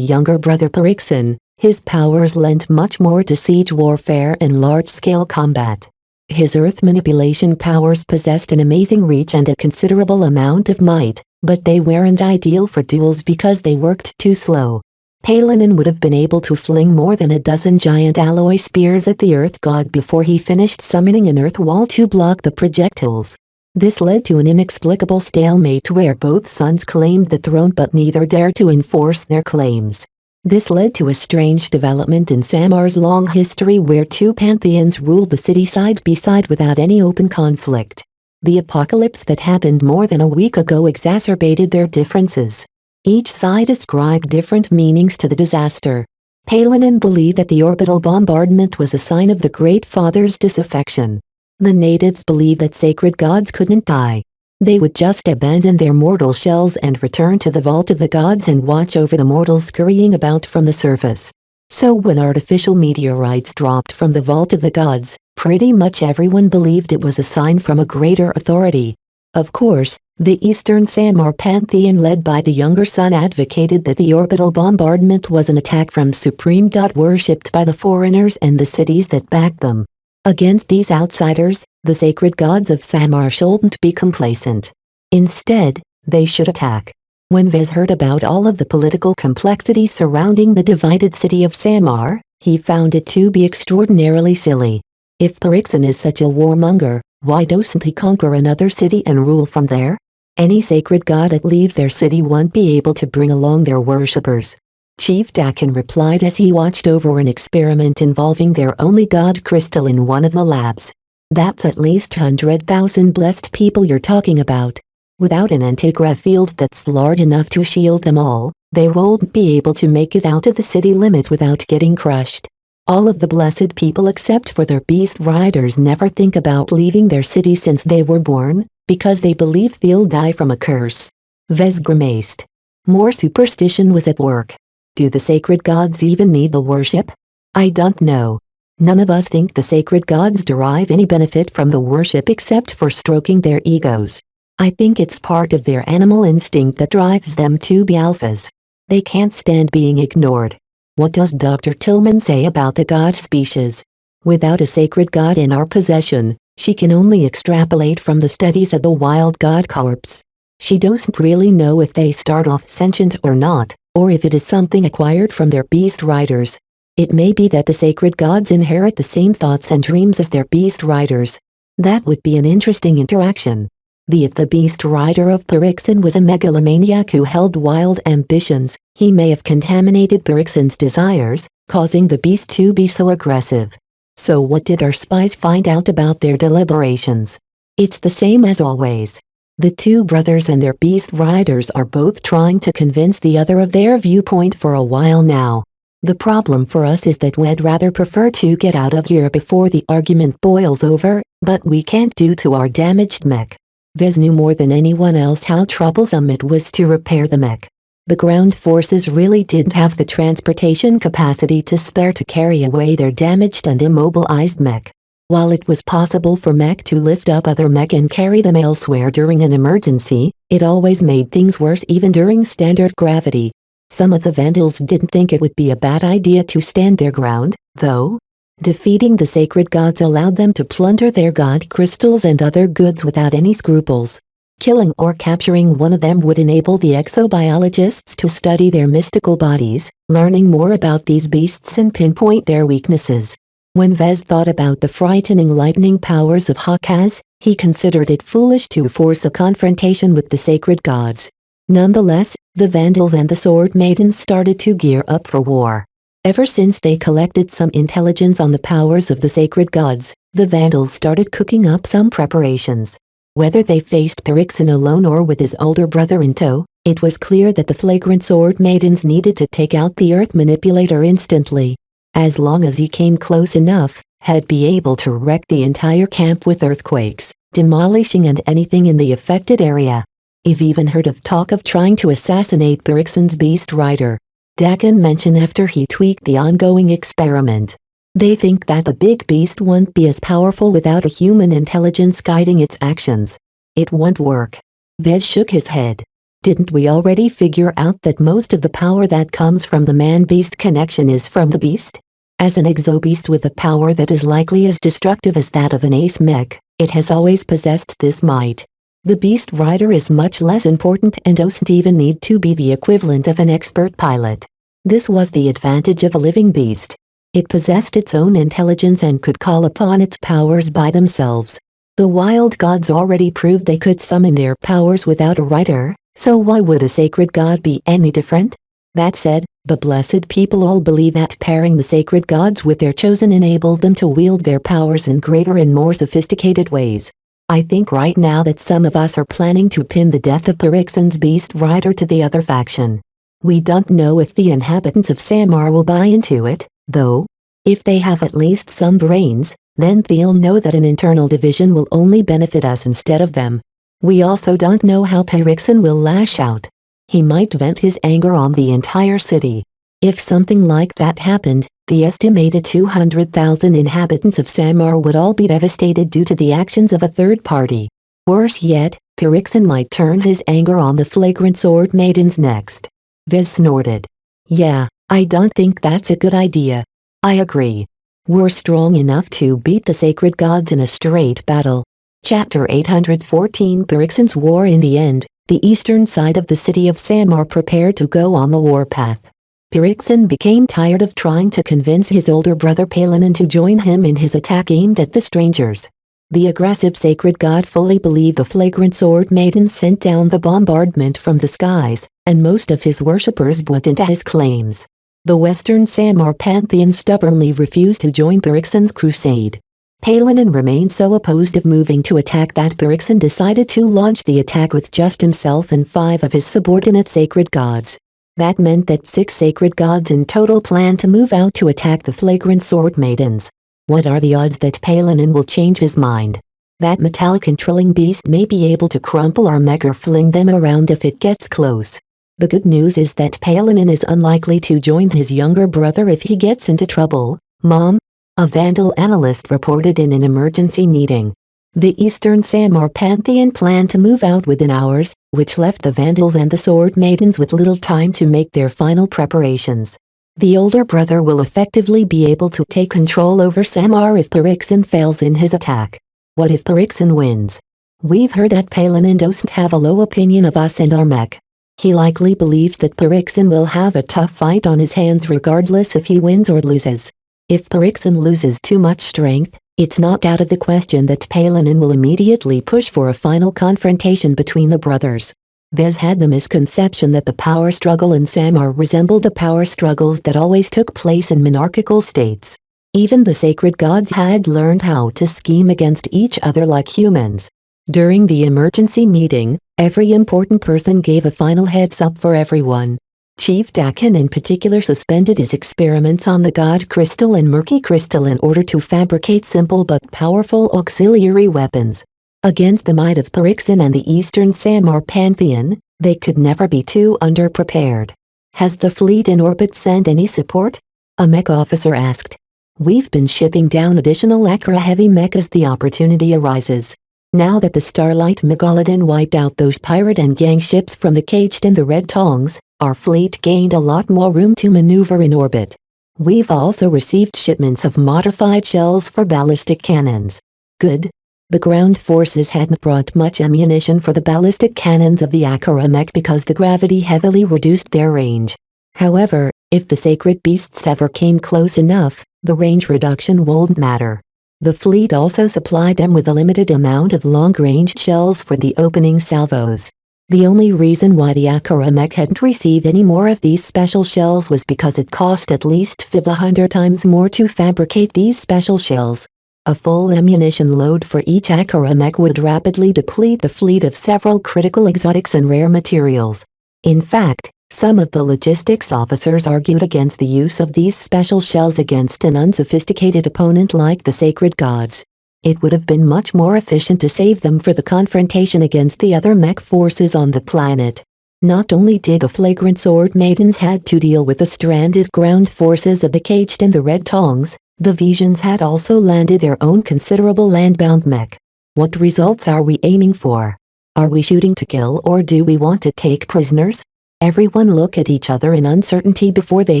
younger brother Pyrrhixon, his powers lent much more to siege warfare and large-scale combat. His earth manipulation powers possessed an amazing reach and a considerable amount of might, but they weren't ideal for duels because they worked too slow. Palanin would have been able to fling more than a dozen giant alloy spears at the earth god before he finished summoning an earth wall to block the projectiles. This led to an inexplicable stalemate where both sons claimed the throne but neither dared to enforce their claims. This led to a strange development in Samar's long history where two pantheons ruled the city side by side without any open conflict. The apocalypse that happened more than a week ago exacerbated their differences. Each side ascribed different meanings to the disaster. Palanin believed that the orbital bombardment was a sign of the Great Father's disaffection. The natives believed that sacred gods couldn't die. They would just abandon their mortal shells and return to the vault of the gods and watch over the mortals scurrying about from the surface. So when artificial meteorites dropped from the vault of the gods, pretty much everyone believed it was a sign from a greater authority. Of course, the Eastern Samar pantheon led by the younger son advocated that the orbital bombardment was an attack from supreme god worshipped by the foreigners and the cities that backed them. Against these outsiders, the sacred gods of Samar shouldn't be complacent. Instead, they should attack. When Vez heard about all of the political complexity surrounding the divided city of Samar, he found it to be extraordinarily silly. If Parixen is such a warmonger, why doesn't he conquer another city and rule from there? Any sacred god that leaves their city won't be able to bring along their worshippers. Chief Dakin replied as he watched over an experiment involving their only god crystal in one of the labs. That's at least 100,000 blessed people you're talking about. Without an Antigra field that's large enough to shield them all, they won't be able to make it out of the city limit without getting crushed. All of the blessed people except for their beast riders never think about leaving their city since they were born, because they believe they'll die from a curse. Vez grimaced. More superstition was at work. Do the sacred gods even need the worship? I don't know. None of us think the sacred gods derive any benefit from the worship except for stroking their egos. I think it's part of their animal instinct that drives them to be alphas. They can't stand being ignored. What does Dr. Tillman say about the god species? Without a sacred god in our possession, she can only extrapolate from the studies of the wild god corpse. She doesn't really know if they start off sentient or not, or if it is something acquired from their beast riders. It may be that the sacred gods inherit the same thoughts and dreams as their beast riders. That would be an interesting interaction. If the beast rider of Parixen was a megalomaniac who held wild ambitions, he may have contaminated Parixen's desires, causing the beast to be so aggressive. So what did our spies find out about their deliberations? It's the same as always. The two brothers and their beast riders are both trying to convince the other of their viewpoint for a while now. The problem for us is that we'd rather prefer to get out of here before the argument boils over, but we can't due to our damaged mech. Vez knew more than anyone else how troublesome it was to repair the mech. The ground forces really didn't have the transportation capacity to spare to carry away their damaged and immobilized mech. While it was possible for mech to lift up other mech and carry them elsewhere during an emergency, it always made things worse even during standard gravity. Some of the Vandals didn't think it would be a bad idea to stand their ground, though. Defeating the sacred gods allowed them to plunder their god crystals and other goods without any scruples. Killing or capturing one of them would enable the exobiologists to study their mystical bodies, learning more about these beasts and pinpoint their weaknesses. When Vez thought about the frightening lightning powers of Hakaz, he considered it foolish to force a confrontation with the sacred gods. Nonetheless, the Vandals and the Sword Maidens started to gear up for war. Ever since they collected some intelligence on the powers of the sacred gods, the Vandals started cooking up some preparations. Whether they faced Parixen alone or with his older brother in tow, it was clear that the flagrant Sword Maidens needed to take out the Earth Manipulator instantly. As long as he came close enough, he'd be able to wreck the entire camp with earthquakes, demolishing and anything in the affected area. I've even heard of talk of trying to assassinate Parixen's beast rider. Dakin mentioned after he tweaked the ongoing experiment. They think that the big beast won't be as powerful without a human intelligence guiding its actions. It won't work. Vez shook his head. Didn't we already figure out that most of the power that comes from the man-beast connection is from the beast? As an exobeast with a power that is likely as destructive as that of an ace mech, it has always possessed this might. The beast rider is much less important and doesn't even need to be the equivalent of an expert pilot. This was the advantage of a living beast. It possessed its own intelligence and could call upon its powers by themselves. The wild gods already proved they could summon their powers without a rider, so why would a sacred god be any different? That said, The blessed people all believe that pairing the sacred gods with their chosen enabled them to wield their powers in greater and more sophisticated ways. I think right now that some of us are planning to pin the death of Perixen's beast rider to the other faction. We don't know if the inhabitants of Samar will buy into it, though. If they have at least some brains, then they'll know that an internal division will only benefit us instead of them. We also don't know how Perixen will lash out. He might vent his anger on the entire city. If something like that happened, the estimated 200,000 inhabitants of Samar would all be devastated due to the actions of a third party. Worse yet, Perixen might turn his anger on the flagrant sword maidens next. Vez snorted. Yeah, I don't think that's a good idea. I agree. We're strong enough to beat the sacred gods in a straight battle. Chapter 814 Perixen's War. In the end, the eastern side of the city of Samar prepared to go on the warpath. Perixen became tired of trying to convince his older brother Palanin to join him in his attack aimed at the strangers. The aggressive sacred god fully believed the flagrant sword maidens sent down the bombardment from the skies, and most of his worshippers bought into his claims. The Western Samar pantheon stubbornly refused to join Perixen's crusade. Palanin remained so opposed of moving to attack that Perixen decided to launch the attack with just himself and 5 of his subordinate sacred gods. That meant that 6 sacred gods in total planned to move out to attack the flagrant sword maidens. What are the odds that Palanin will change his mind? That metallic controlling beast may be able to crumple our mech or fling them around if it gets close. The good news is that Palanin is unlikely to join his younger brother if he gets into trouble, Mom, a Vandal analyst reported in an emergency meeting. The Eastern Samar pantheon planned to move out within hours, which left the Vandals and the Sword Maidens with little time to make their final preparations. The older brother will effectively be able to take control over Samar if Perixen fails in his attack. What if Perixen wins? We've heard that Palanin doesn't have a low opinion of us and our mech. He likely believes that Perixen will have a tough fight on his hands regardless if he wins or loses. If Perixen loses too much strength, it's not out of the question that Palanin will immediately push for a final confrontation between the brothers. Vez had the misconception that the power struggle in Samar resembled the power struggles that always took place in monarchical states. Even the sacred gods had learned how to scheme against each other like humans. During the emergency meeting, every important person gave a final heads up for everyone. Chief Dakin in particular suspended his experiments on the God Crystal and Murky Crystal in order to fabricate simple but powerful auxiliary weapons. Against the might of Perixen and the Eastern Samar pantheon, they could never be too underprepared. Has the fleet in orbit sent any support? A mech officer asked. We've been shipping down additional Akra heavy mech as the opportunity arises. Now that the Starlight Megalodon wiped out those pirate and gang ships from the Caged and the Red Tongs, our fleet gained a lot more room to maneuver in orbit. We've also received shipments of modified shells for ballistic cannons. Good. The ground forces hadn't brought much ammunition for the ballistic cannons of the Akara mech because the gravity heavily reduced their range. However, if the sacred beasts ever came close enough, the range reduction won't matter. The fleet also supplied them with a limited amount of long-range shells for the opening salvos. The only reason why the Akara mech hadn't received any more of these special shells was because it cost at least 500 times more to fabricate these special shells. A full ammunition load for each Akara mech would rapidly deplete the fleet of several critical exotics and rare materials. In fact, some of the logistics officers argued against the use of these special shells against an unsophisticated opponent like the sacred gods. It would have been much more efficient to save them for the confrontation against the other mech forces on the planet. Not only did the flagrant sword maidens had to deal with the stranded ground forces of the Caged and the Red Tongs, the Visions had also landed their own considerable landbound mech. What results are we aiming for? Are we shooting to kill or do we want to take prisoners? Everyone looked at each other in uncertainty before they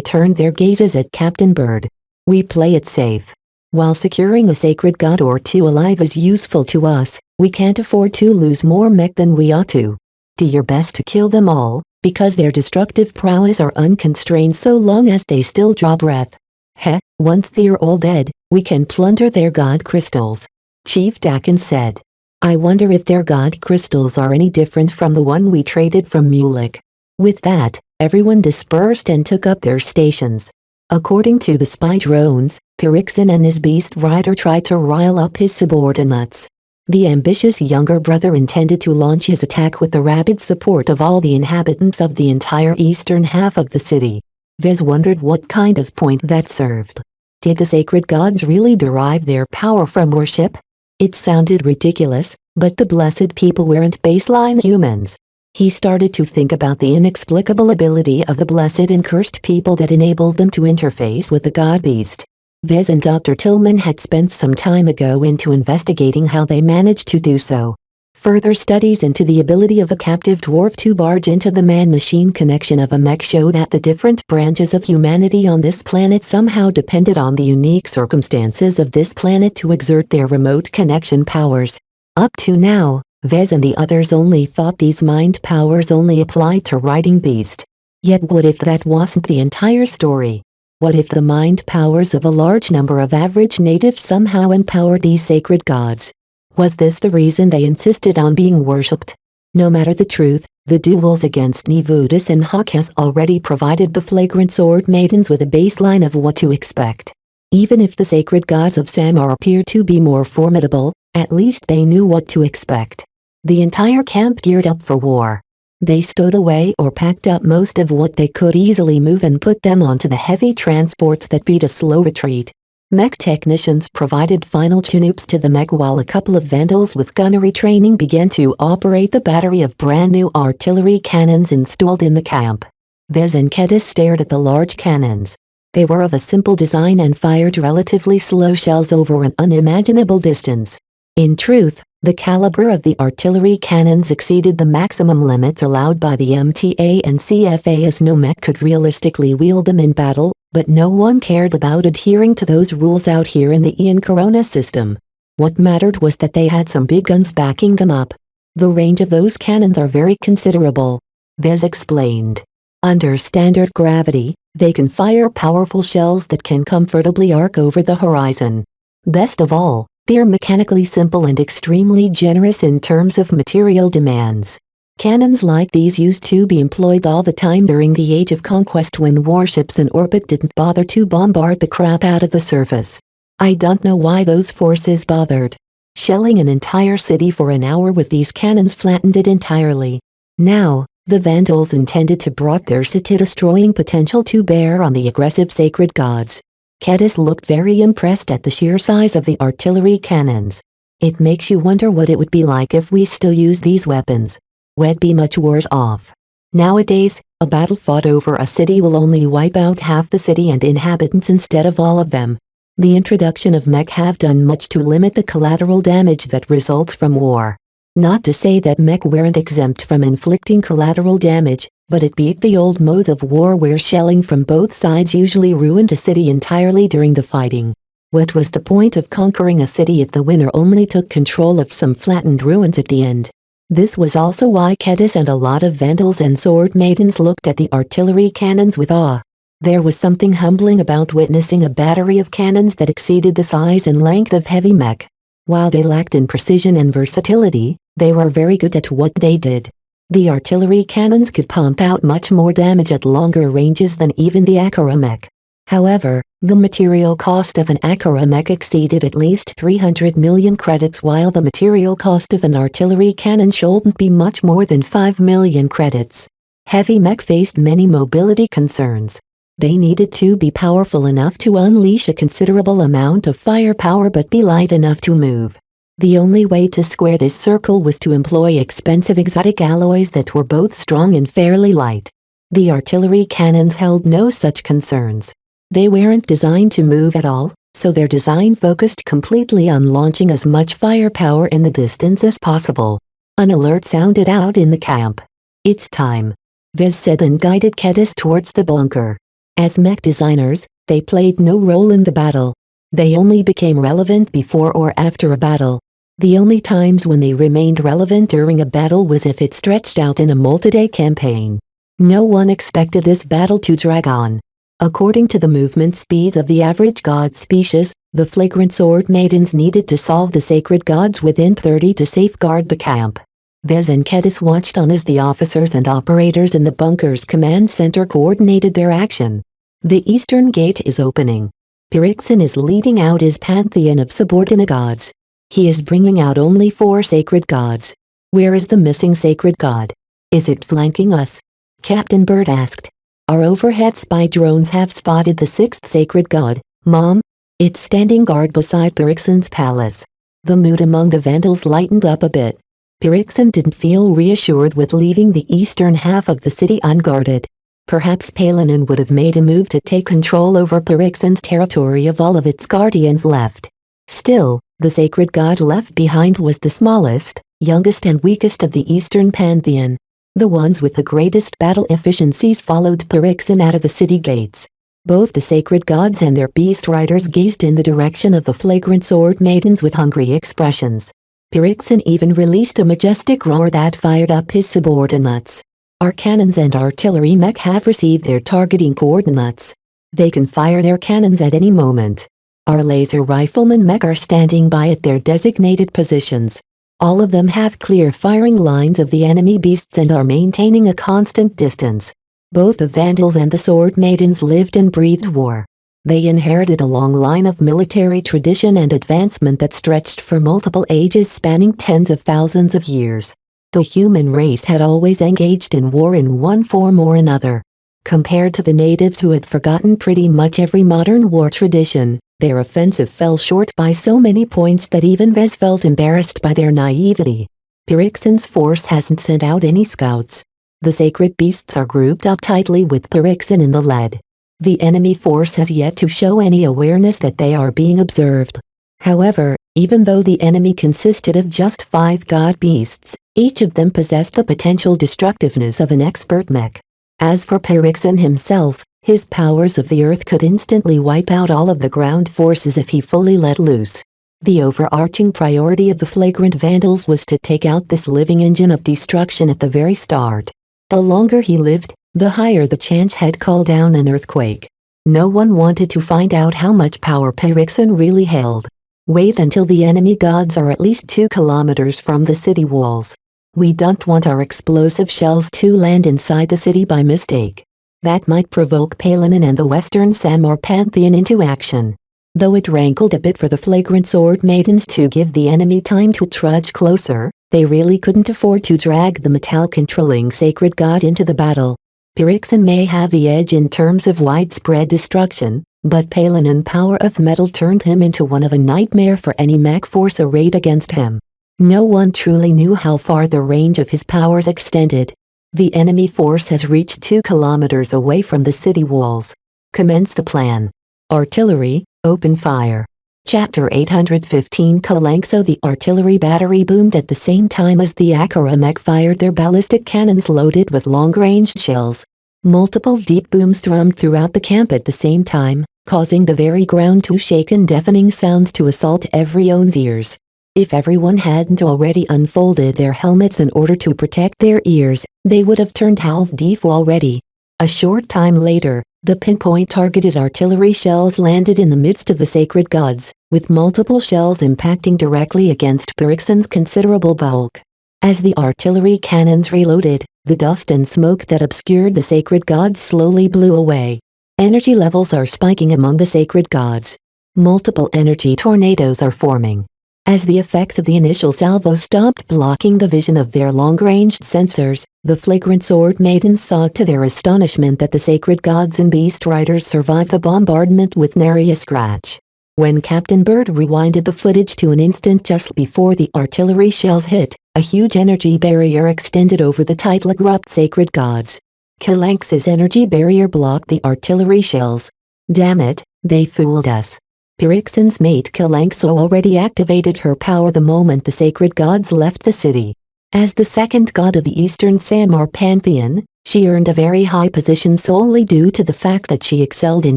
turned their gazes at Captain Bird. We play it safe. While securing a sacred god or two alive is useful to us, we can't afford to lose more mech than we ought to. Do your best to kill them all, because their destructive prowess are unconstrained so long as they still draw breath. Heh, once they're all dead, we can plunder their god crystals. Chief Dakin said. I wonder if their god crystals are any different from the one we traded from Mulek. With that, everyone dispersed and took up their stations. According to the spy drones, Pirixin and his beast rider tried to rile up his subordinates. The ambitious younger brother intended to launch his attack with the rapid support of all the inhabitants of the entire eastern half of the city. Vez wondered what kind of point that served. Did the sacred gods really derive their power from worship? It sounded ridiculous, but the blessed people weren't baseline humans. He started to think about the inexplicable ability of the blessed and cursed people that enabled them to interface with the god beast. Vez and Dr. Tillman had spent some time ago into investigating how they managed to do so. Further studies into the ability of a captive dwarf to barge into the man-machine connection of a mech showed that the different branches of humanity on this planet somehow depended on the unique circumstances of this planet to exert their remote connection powers. Up to now, Vez and the others only thought these mind powers only applied to riding beast. Yet what if that wasn't the entire story? What if the mind powers of a large number of average natives somehow empowered these sacred gods? Was this the reason they insisted on being worshipped? No matter the truth, the duels against Nivudis and Hawk has already provided the flagrant sword maidens with a baseline of what to expect. Even if the sacred gods of Samar appear to be more formidable, at least they knew what to expect. The entire camp geared up for war. They stowed away or packed up most of what they could easily move and put them onto the heavy transports that beat a slow retreat. Mech technicians provided final tune-ups to the mech while a couple of vandals with gunnery training began to operate the battery of brand new artillery cannons installed in the camp. Vez and Kedis stared at the large cannons. They were of a simple design and fired relatively slow shells over an unimaginable distance. In truth, the caliber of the artillery cannons exceeded the maximum limits allowed by the MTA and CFA as no mech could realistically wield them in battle, but no one cared about adhering to those rules out here in the Ian Corona system. What mattered was that they had some big guns backing them up. The range of those cannons are very considerable, Vez explained. Under standard gravity, they can fire powerful shells that can comfortably arc over the horizon. Best of all, they're mechanically simple and extremely generous in terms of material demands. Cannons like these used to be employed all the time during the Age of Conquest when warships in orbit didn't bother to bombard the crap out of the surface. I don't know why those forces bothered. Shelling an entire city for an hour with these cannons flattened it entirely. Now, the Vandals intended to brought their city-destroying potential to bear on the aggressive sacred gods. Kedis looked very impressed at the sheer size of the artillery cannons. It makes you wonder what it would be like if we still use these weapons. We'd be much worse off. Nowadays, a battle fought over a city will only wipe out half the city and inhabitants instead of all of them. The introduction of mech have done much to limit the collateral damage that results from war. Not to say that mech weren't exempt from inflicting collateral damage, but it beat the old modes of war where shelling from both sides usually ruined a city entirely during the fighting. What was the point of conquering a city if the winner only took control of some flattened ruins at the end? This was also why Kedis and a lot of Vandals and Sword Maidens looked at the artillery cannons with awe. There was something humbling about witnessing a battery of cannons that exceeded the size and length of heavy mech. While they lacked in precision and versatility, they were very good at what they did. The artillery cannons could pump out much more damage at longer ranges than even the Akara mech. However, the material cost of an Akara mech exceeded at least 300 million credits while the material cost of an artillery cannon shouldn't be much more than 5 million credits. Heavy mech faced many mobility concerns. They needed to be powerful enough to unleash a considerable amount of firepower but be light enough to move. The only way to square this circle was to employ expensive exotic alloys that were both strong and fairly light. The artillery cannons held no such concerns. They weren't designed to move at all, so their design focused completely on launching as much firepower in the distance as possible. An alert sounded out in the camp. "It's time," Vez said and guided Kedis towards the bunker. As mech designers, they played no role in the battle. They only became relevant before or after a battle. The only times when they remained relevant during a battle was if it stretched out in a multi-day campaign. No one expected this battle to drag on. According to the movement speeds of the average god species, the flagrant sword maidens needed to solve the sacred gods within 30 to safeguard the camp. Vez and Kedis watched on as the officers and operators in the bunker's command center coordinated their action. The eastern gate is opening. Pyrrhixon is leading out his pantheon of subordinate gods. He is bringing out only 4 sacred gods. Where is the missing sacred god? Is it flanking us? Captain Bird asked. Our overhead spy drones have spotted the 6th sacred god, Mom. It's standing guard beside Pyrrhixon's palace. The mood among the Vandals lightened up a bit. Pyrrhixon didn't feel reassured with leaving the eastern half of the city unguarded. Perhaps Palanin would have made a move to take control over Pyrrhixon's territory if all of its guardians left. Still, the sacred god left behind was the smallest, youngest and weakest of the eastern pantheon. The ones with the greatest battle efficiencies followed Pyrrhixon out of the city gates. Both the sacred gods and their beast riders gazed in the direction of the flagrant sword maidens with hungry expressions. Pyrrhixon even released a majestic roar that fired up his subordinates. Our cannons and artillery mech have received their targeting coordinates. They can fire their cannons at any moment. Our laser riflemen mech are standing by at their designated positions. All of them have clear firing lines of the enemy beasts and are maintaining a constant distance. Both the Vandals and the Sword Maidens lived and breathed war. They inherited a long line of military tradition and advancement that stretched for multiple ages spanning tens of thousands of years. The human race had always engaged in war in one form or another. Compared to the natives who had forgotten pretty much every modern war tradition, their offensive fell short by so many points that even Vez felt embarrassed by their naivety. Pyrrhixon's force hasn't sent out any scouts. The sacred beasts are grouped up tightly with Pyrrhixon in the lead. The enemy force has yet to show any awareness that they are being observed. However, even though the enemy consisted of just 5 god beasts, each of them possessed the potential destructiveness of an expert mech. As for Pyrrhixon himself, his powers of the earth could instantly wipe out all of the ground forces if he fully let loose. The overarching priority of the flagrant Vandals was to take out this living engine of destruction at the very start. The longer he lived, the higher the chance had called down an earthquake. No one wanted to find out how much power Pyrrhixon really held. Wait until the enemy gods are at least 2 kilometers from the city walls. We don't want our explosive shells to land inside the city by mistake. That might provoke Palanin and the Western Samar Pantheon into action. Though it rankled a bit for the flagrant sword maidens to give the enemy time to trudge closer, they really couldn't afford to drag the metal-controlling sacred god into the battle. Pyrrhixon may have the edge in terms of widespread destruction, but Palanin's power of metal turned him into one of a nightmare for any mech force arrayed against him. No one truly knew how far the range of his powers extended. The enemy force has reached 2 kilometers away from the city walls. Commence the plan. Artillery, open fire. Chapter 815 Kalanxo. The artillery battery boomed at the same time as the Akara mech fired their ballistic cannons loaded with long-range shells. Multiple deep booms thrummed throughout the camp at the same time, causing the very ground to shake and deafening sounds to assault everyone's ears. If everyone hadn't already unfolded their helmets in order to protect their ears, they would have turned half deaf already. A short time later, the pinpoint-targeted artillery shells landed in the midst of the sacred gods, with multiple shells impacting directly against Pyrrhixon's considerable bulk. As the artillery cannons reloaded, the dust and smoke that obscured the sacred gods slowly blew away. Energy levels are spiking among the sacred gods. Multiple energy tornadoes are forming. As the effects of the initial salvo stopped blocking the vision of their long-ranged sensors, the flagrant sword maidens saw to their astonishment that the sacred gods and beast riders survived the bombardment with nary a scratch. When Captain Bird rewinded the footage to an instant just before the artillery shells hit, a huge energy barrier extended over the tightly grouped sacred gods. Kalanx's energy barrier blocked the artillery shells. Damn it, they fooled us. Pyrrhixon's mate Kalanxo already activated her power the moment the sacred gods left the city. As the second god of the Eastern Samar Pantheon, she earned a very high position solely due to the fact that she excelled in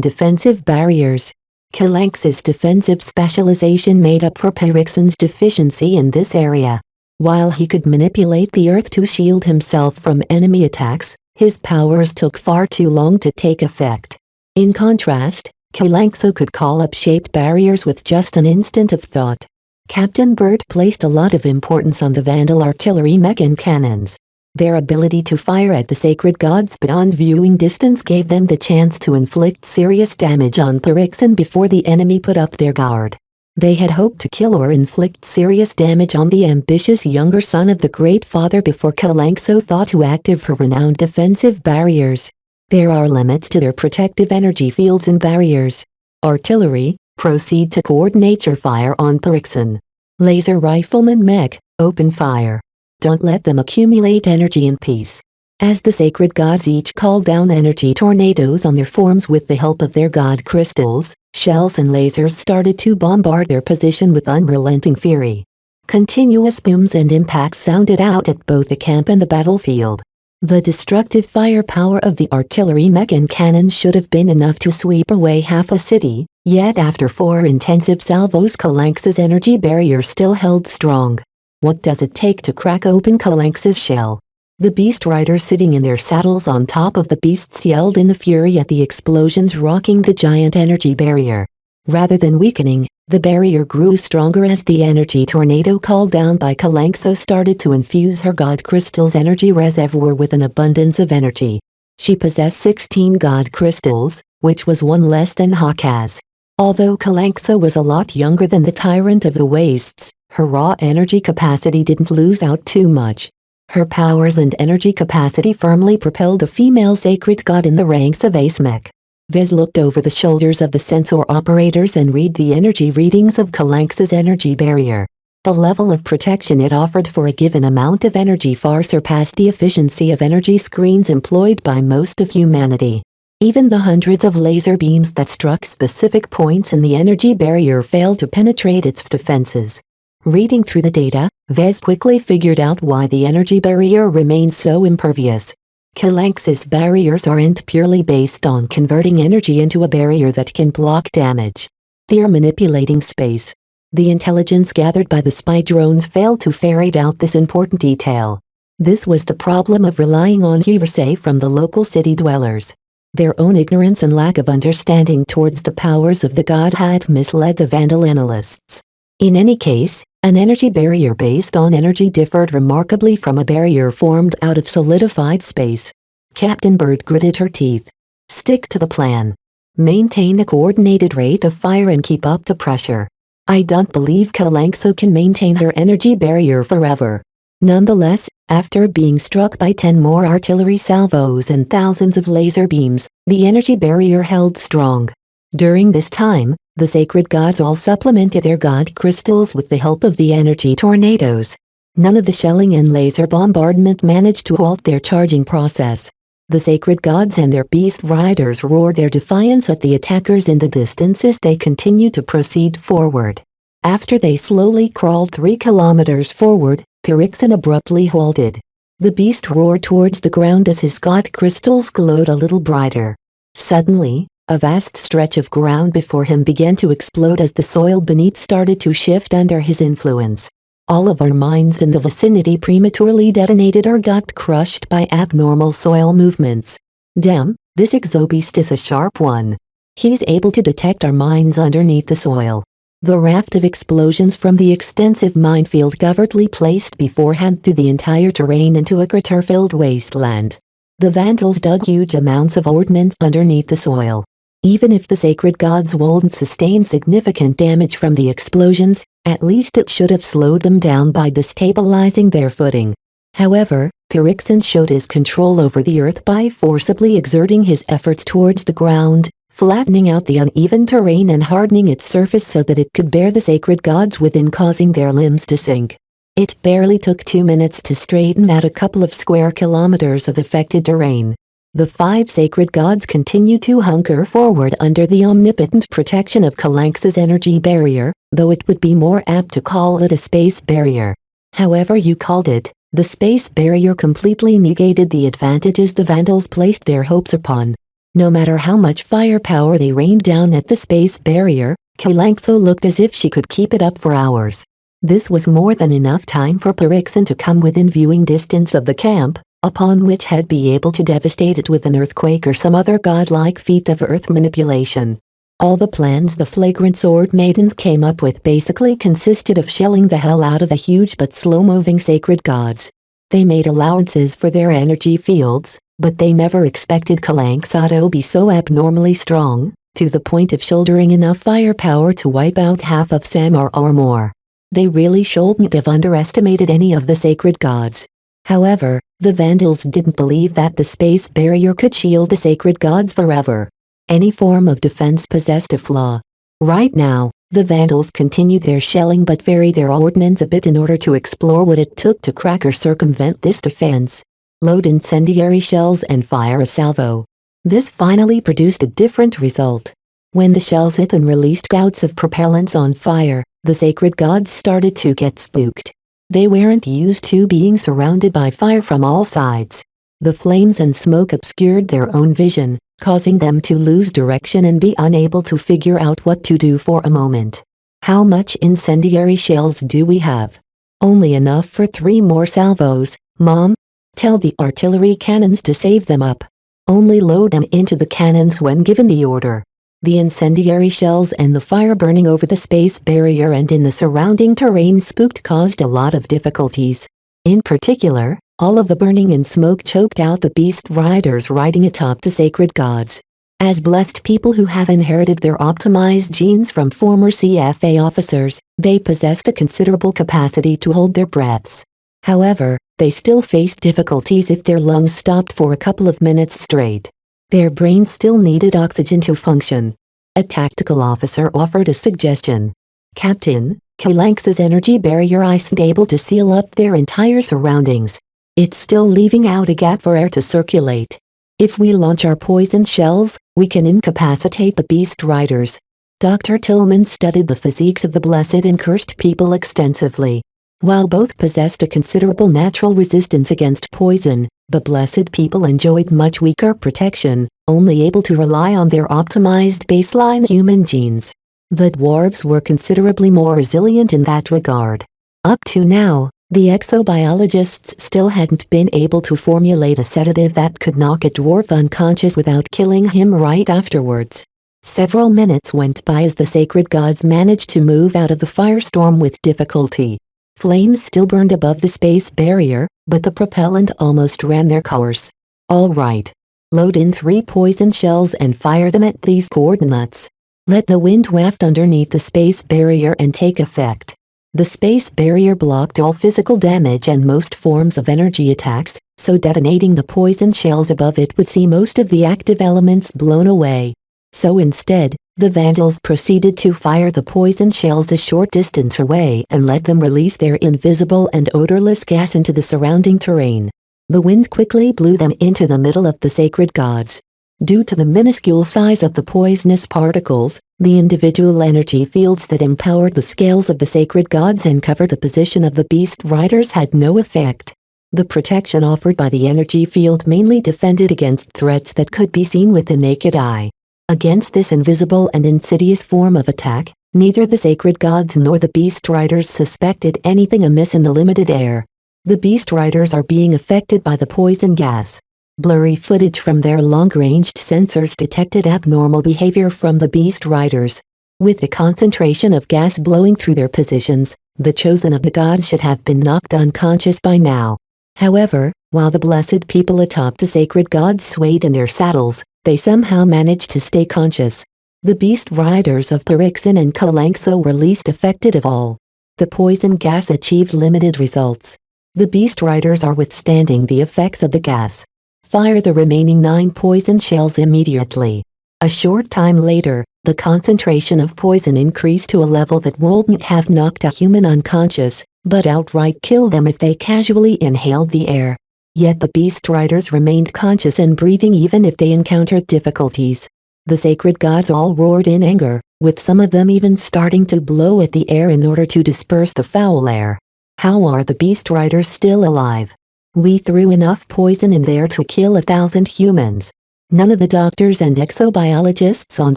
defensive barriers. Kalanx's defensive specialization made up for Pyrrhixon's deficiency in this area. While he could manipulate the earth to shield himself from enemy attacks, his powers took far too long to take effect. In contrast, Kalanxo could call up shaped barriers with just an instant of thought. Captain Bird placed a lot of importance on the Vandal artillery mech and cannons. Their ability to fire at the sacred gods beyond viewing distance gave them the chance to inflict serious damage on Pyrrhixon before the enemy put up their guard. They had hoped to kill or inflict serious damage on the ambitious younger son of the Great Father before Kalanxo thought to active her renowned defensive barriers. There are limits to their protective energy fields and barriers. Artillery, proceed to coordinate your fire on Pyrrhixon. Laser rifleman mech, open fire. Don't let them accumulate energy in peace. As the sacred gods each call down energy tornadoes on their forms with the help of their god crystals, shells and lasers started to bombard their position with unrelenting fury. Continuous booms and impacts sounded out at both the camp and the battlefield. The destructive firepower of the artillery mech and cannons should have been enough to sweep away half a city, yet after 4 intensive salvos Kalanx's energy barrier still held strong. What does it take to crack open Kalanx's shell? The beast riders sitting in their saddles on top of the beasts yelled in the fury at the explosions rocking the giant energy barrier. Rather than weakening, the barrier grew stronger as the energy tornado called down by Kalanxo started to infuse her god crystal's energy reservoir with an abundance of energy. She possessed 16 god crystals, which was one less than Hawk has. Although Kalanxo was a lot younger than the Tyrant of the Wastes, her raw energy capacity didn't lose out too much. Her powers and energy capacity firmly propelled a female sacred god in the ranks of Ace Mech. Vez looked over the shoulders of the sensor operators and read the energy readings of Kalanx's energy barrier. The level of protection it offered for a given amount of energy far surpassed the efficiency of energy screens employed by most of humanity. Even the hundreds of laser beams that struck specific points in the energy barrier failed to penetrate its defenses. Reading through the data, Vez quickly figured out why the energy barrier remained so impervious. Kalanx's barriers aren't purely based on converting energy into a barrier that can block damage. They are manipulating space. The intelligence gathered by the spy drones failed to ferret out this important detail. This was the problem of relying on hearsay from the local city dwellers. Their own ignorance and lack of understanding towards the powers of the god had misled the Vandal analysts. In any case, an energy barrier based on energy differed remarkably from a barrier formed out of solidified space. Captain Bird gritted her teeth. Stick to the plan. Maintain a coordinated rate of fire and keep up the pressure. I don't believe Kalanxo can maintain her energy barrier forever. Nonetheless, after being struck by 10 more artillery salvos and thousands of laser beams, the energy barrier held strong. During this time, the sacred gods all supplemented their god crystals with the help of the energy tornadoes. None of the shelling and laser bombardment managed to halt their charging process. The sacred gods and their beast riders roared their defiance at the attackers in the distance as they continued to proceed forward. After they slowly crawled 3 kilometers forward, Pyrrhixon abruptly halted. The beast roared towards the ground as his god crystals glowed a little brighter. Suddenly, a vast stretch of ground before him began to explode as the soil beneath started to shift under his influence. All of our mines in the vicinity prematurely detonated or got crushed by abnormal soil movements. Damn, this exobeast is a sharp one. He's able to detect our mines underneath the soil. The raft of explosions from the extensive minefield covertly placed beforehand threw the entire terrain into a crater-filled wasteland. The Vandals dug huge amounts of ordnance underneath the soil. Even if the sacred gods won't sustain significant damage from the explosions, at least it should have slowed them down by destabilizing their footing. However, Pyrrhixon showed his control over the earth by forcibly exerting his efforts towards the ground, flattening out the uneven terrain and hardening its surface so that it could bear the sacred gods within, causing their limbs to sink. It barely took 2 minutes to straighten out a couple of square kilometers of affected terrain. The 5 sacred gods continued to hunker forward under the omnipotent protection of Kalanx's energy barrier, though it would be more apt to call it a space barrier. However you called it, the space barrier completely negated the advantages the Vandals placed their hopes upon. No matter how much firepower they rained down at the space barrier, Kalanxo looked as if she could keep it up for hours. This was more than enough time for Pyrrhixon to come within viewing distance of the camp, upon which had be able to devastate it with an earthquake or some other godlike feat of earth manipulation. All the plans the flagrant sword maidens came up with basically consisted of shelling the hell out of the huge but slow-moving sacred gods. They made allowances for their energy fields, but they never expected Kalanxa to be so abnormally strong, to the point of shouldering enough firepower to wipe out half of Samar or more. They really shouldn't have underestimated any of the sacred gods. However, the Vandals didn't believe that the space barrier could shield the sacred gods forever. Any form of defense possessed a flaw. Right now, the Vandals continued their shelling but varied their ordnance a bit in order to explore what it took to crack or circumvent this defense. Load incendiary shells and fire a salvo. This finally produced a different result. When the shells hit and released gouts of propellants on fire, the sacred gods started to get spooked. They weren't used to being surrounded by fire from all sides. The flames and smoke obscured their own vision, causing them to lose direction and be unable to figure out what to do for a moment. How much incendiary shells do we have? Only enough for 3 more salvos, Mom. Tell the artillery cannons to save them up. Only load them into the cannons when given the order. The incendiary shells and the fire burning over the space barrier and in the surrounding terrain spooked caused a lot of difficulties. In particular, all of the burning and smoke choked out the beast riders riding atop the sacred gods. As blessed people who have inherited their optimized genes from former CFA officers, they possessed a considerable capacity to hold their breaths. However, they still faced difficulties if their lungs stopped for a couple of minutes straight. Their brains still needed oxygen to function. A tactical officer offered a suggestion. Captain, Kalanxa's energy barrier isn't able to seal up their entire surroundings. It's still leaving out a gap for air to circulate. If we launch our poison shells, we can incapacitate the beast riders. Dr. Tillman studied the physiques of the blessed and cursed people extensively. While both possessed a considerable natural resistance against poison, the blessed people enjoyed much weaker protection, only able to rely on their optimized baseline human genes. The dwarves were considerably more resilient in that regard. Up to now, the exobiologists still hadn't been able to formulate a sedative that could knock a dwarf unconscious without killing him right afterwards. Several minutes went by as the sacred gods managed to move out of the firestorm with difficulty. Flames still burned above the space barrier, but the propellant almost ran their course. All right. Load in 3 poison shells and fire them at these coordinates. Let the wind waft underneath the space barrier and take effect. The space barrier blocked all physical damage and most forms of energy attacks, so detonating the poison shells above it would see most of the active elements blown away. So instead, the Vandals proceeded to fire the poison shells a short distance away and let them release their invisible and odorless gas into the surrounding terrain. The wind quickly blew them into the middle of the sacred gods. Due to the minuscule size of the poisonous particles, the individual energy fields that empowered the scales of the sacred gods and covered the position of the beast riders had no effect. The protection offered by the energy field mainly defended against threats that could be seen with the naked eye. Against this invisible and insidious form of attack, neither the sacred gods nor the beast riders suspected anything amiss in the limited air. The beast riders are being affected by the poison gas. Blurry footage from their long-ranged sensors detected abnormal behavior from the beast riders. With the concentration of gas blowing through their positions, the chosen of the gods should have been knocked unconscious by now. However, while the blessed people atop the sacred gods swayed in their saddles, they somehow managed to stay conscious. The beast riders of Parixin and Kalanxa were least affected of all. The poison gas achieved limited results. The beast riders are withstanding the effects of the gas. Fire the remaining 9 poison shells immediately. A short time later, the concentration of poison increased to a level that wouldn't have knocked a human unconscious, but outright kill them if they casually inhaled the air. Yet the beast riders remained conscious and breathing even if they encountered difficulties. The sacred gods all roared in anger, with some of them even starting to blow at the air in order to disperse the foul air. How are the beast riders still alive? We threw enough poison in there to kill 1,000 humans. None of the doctors and exobiologists on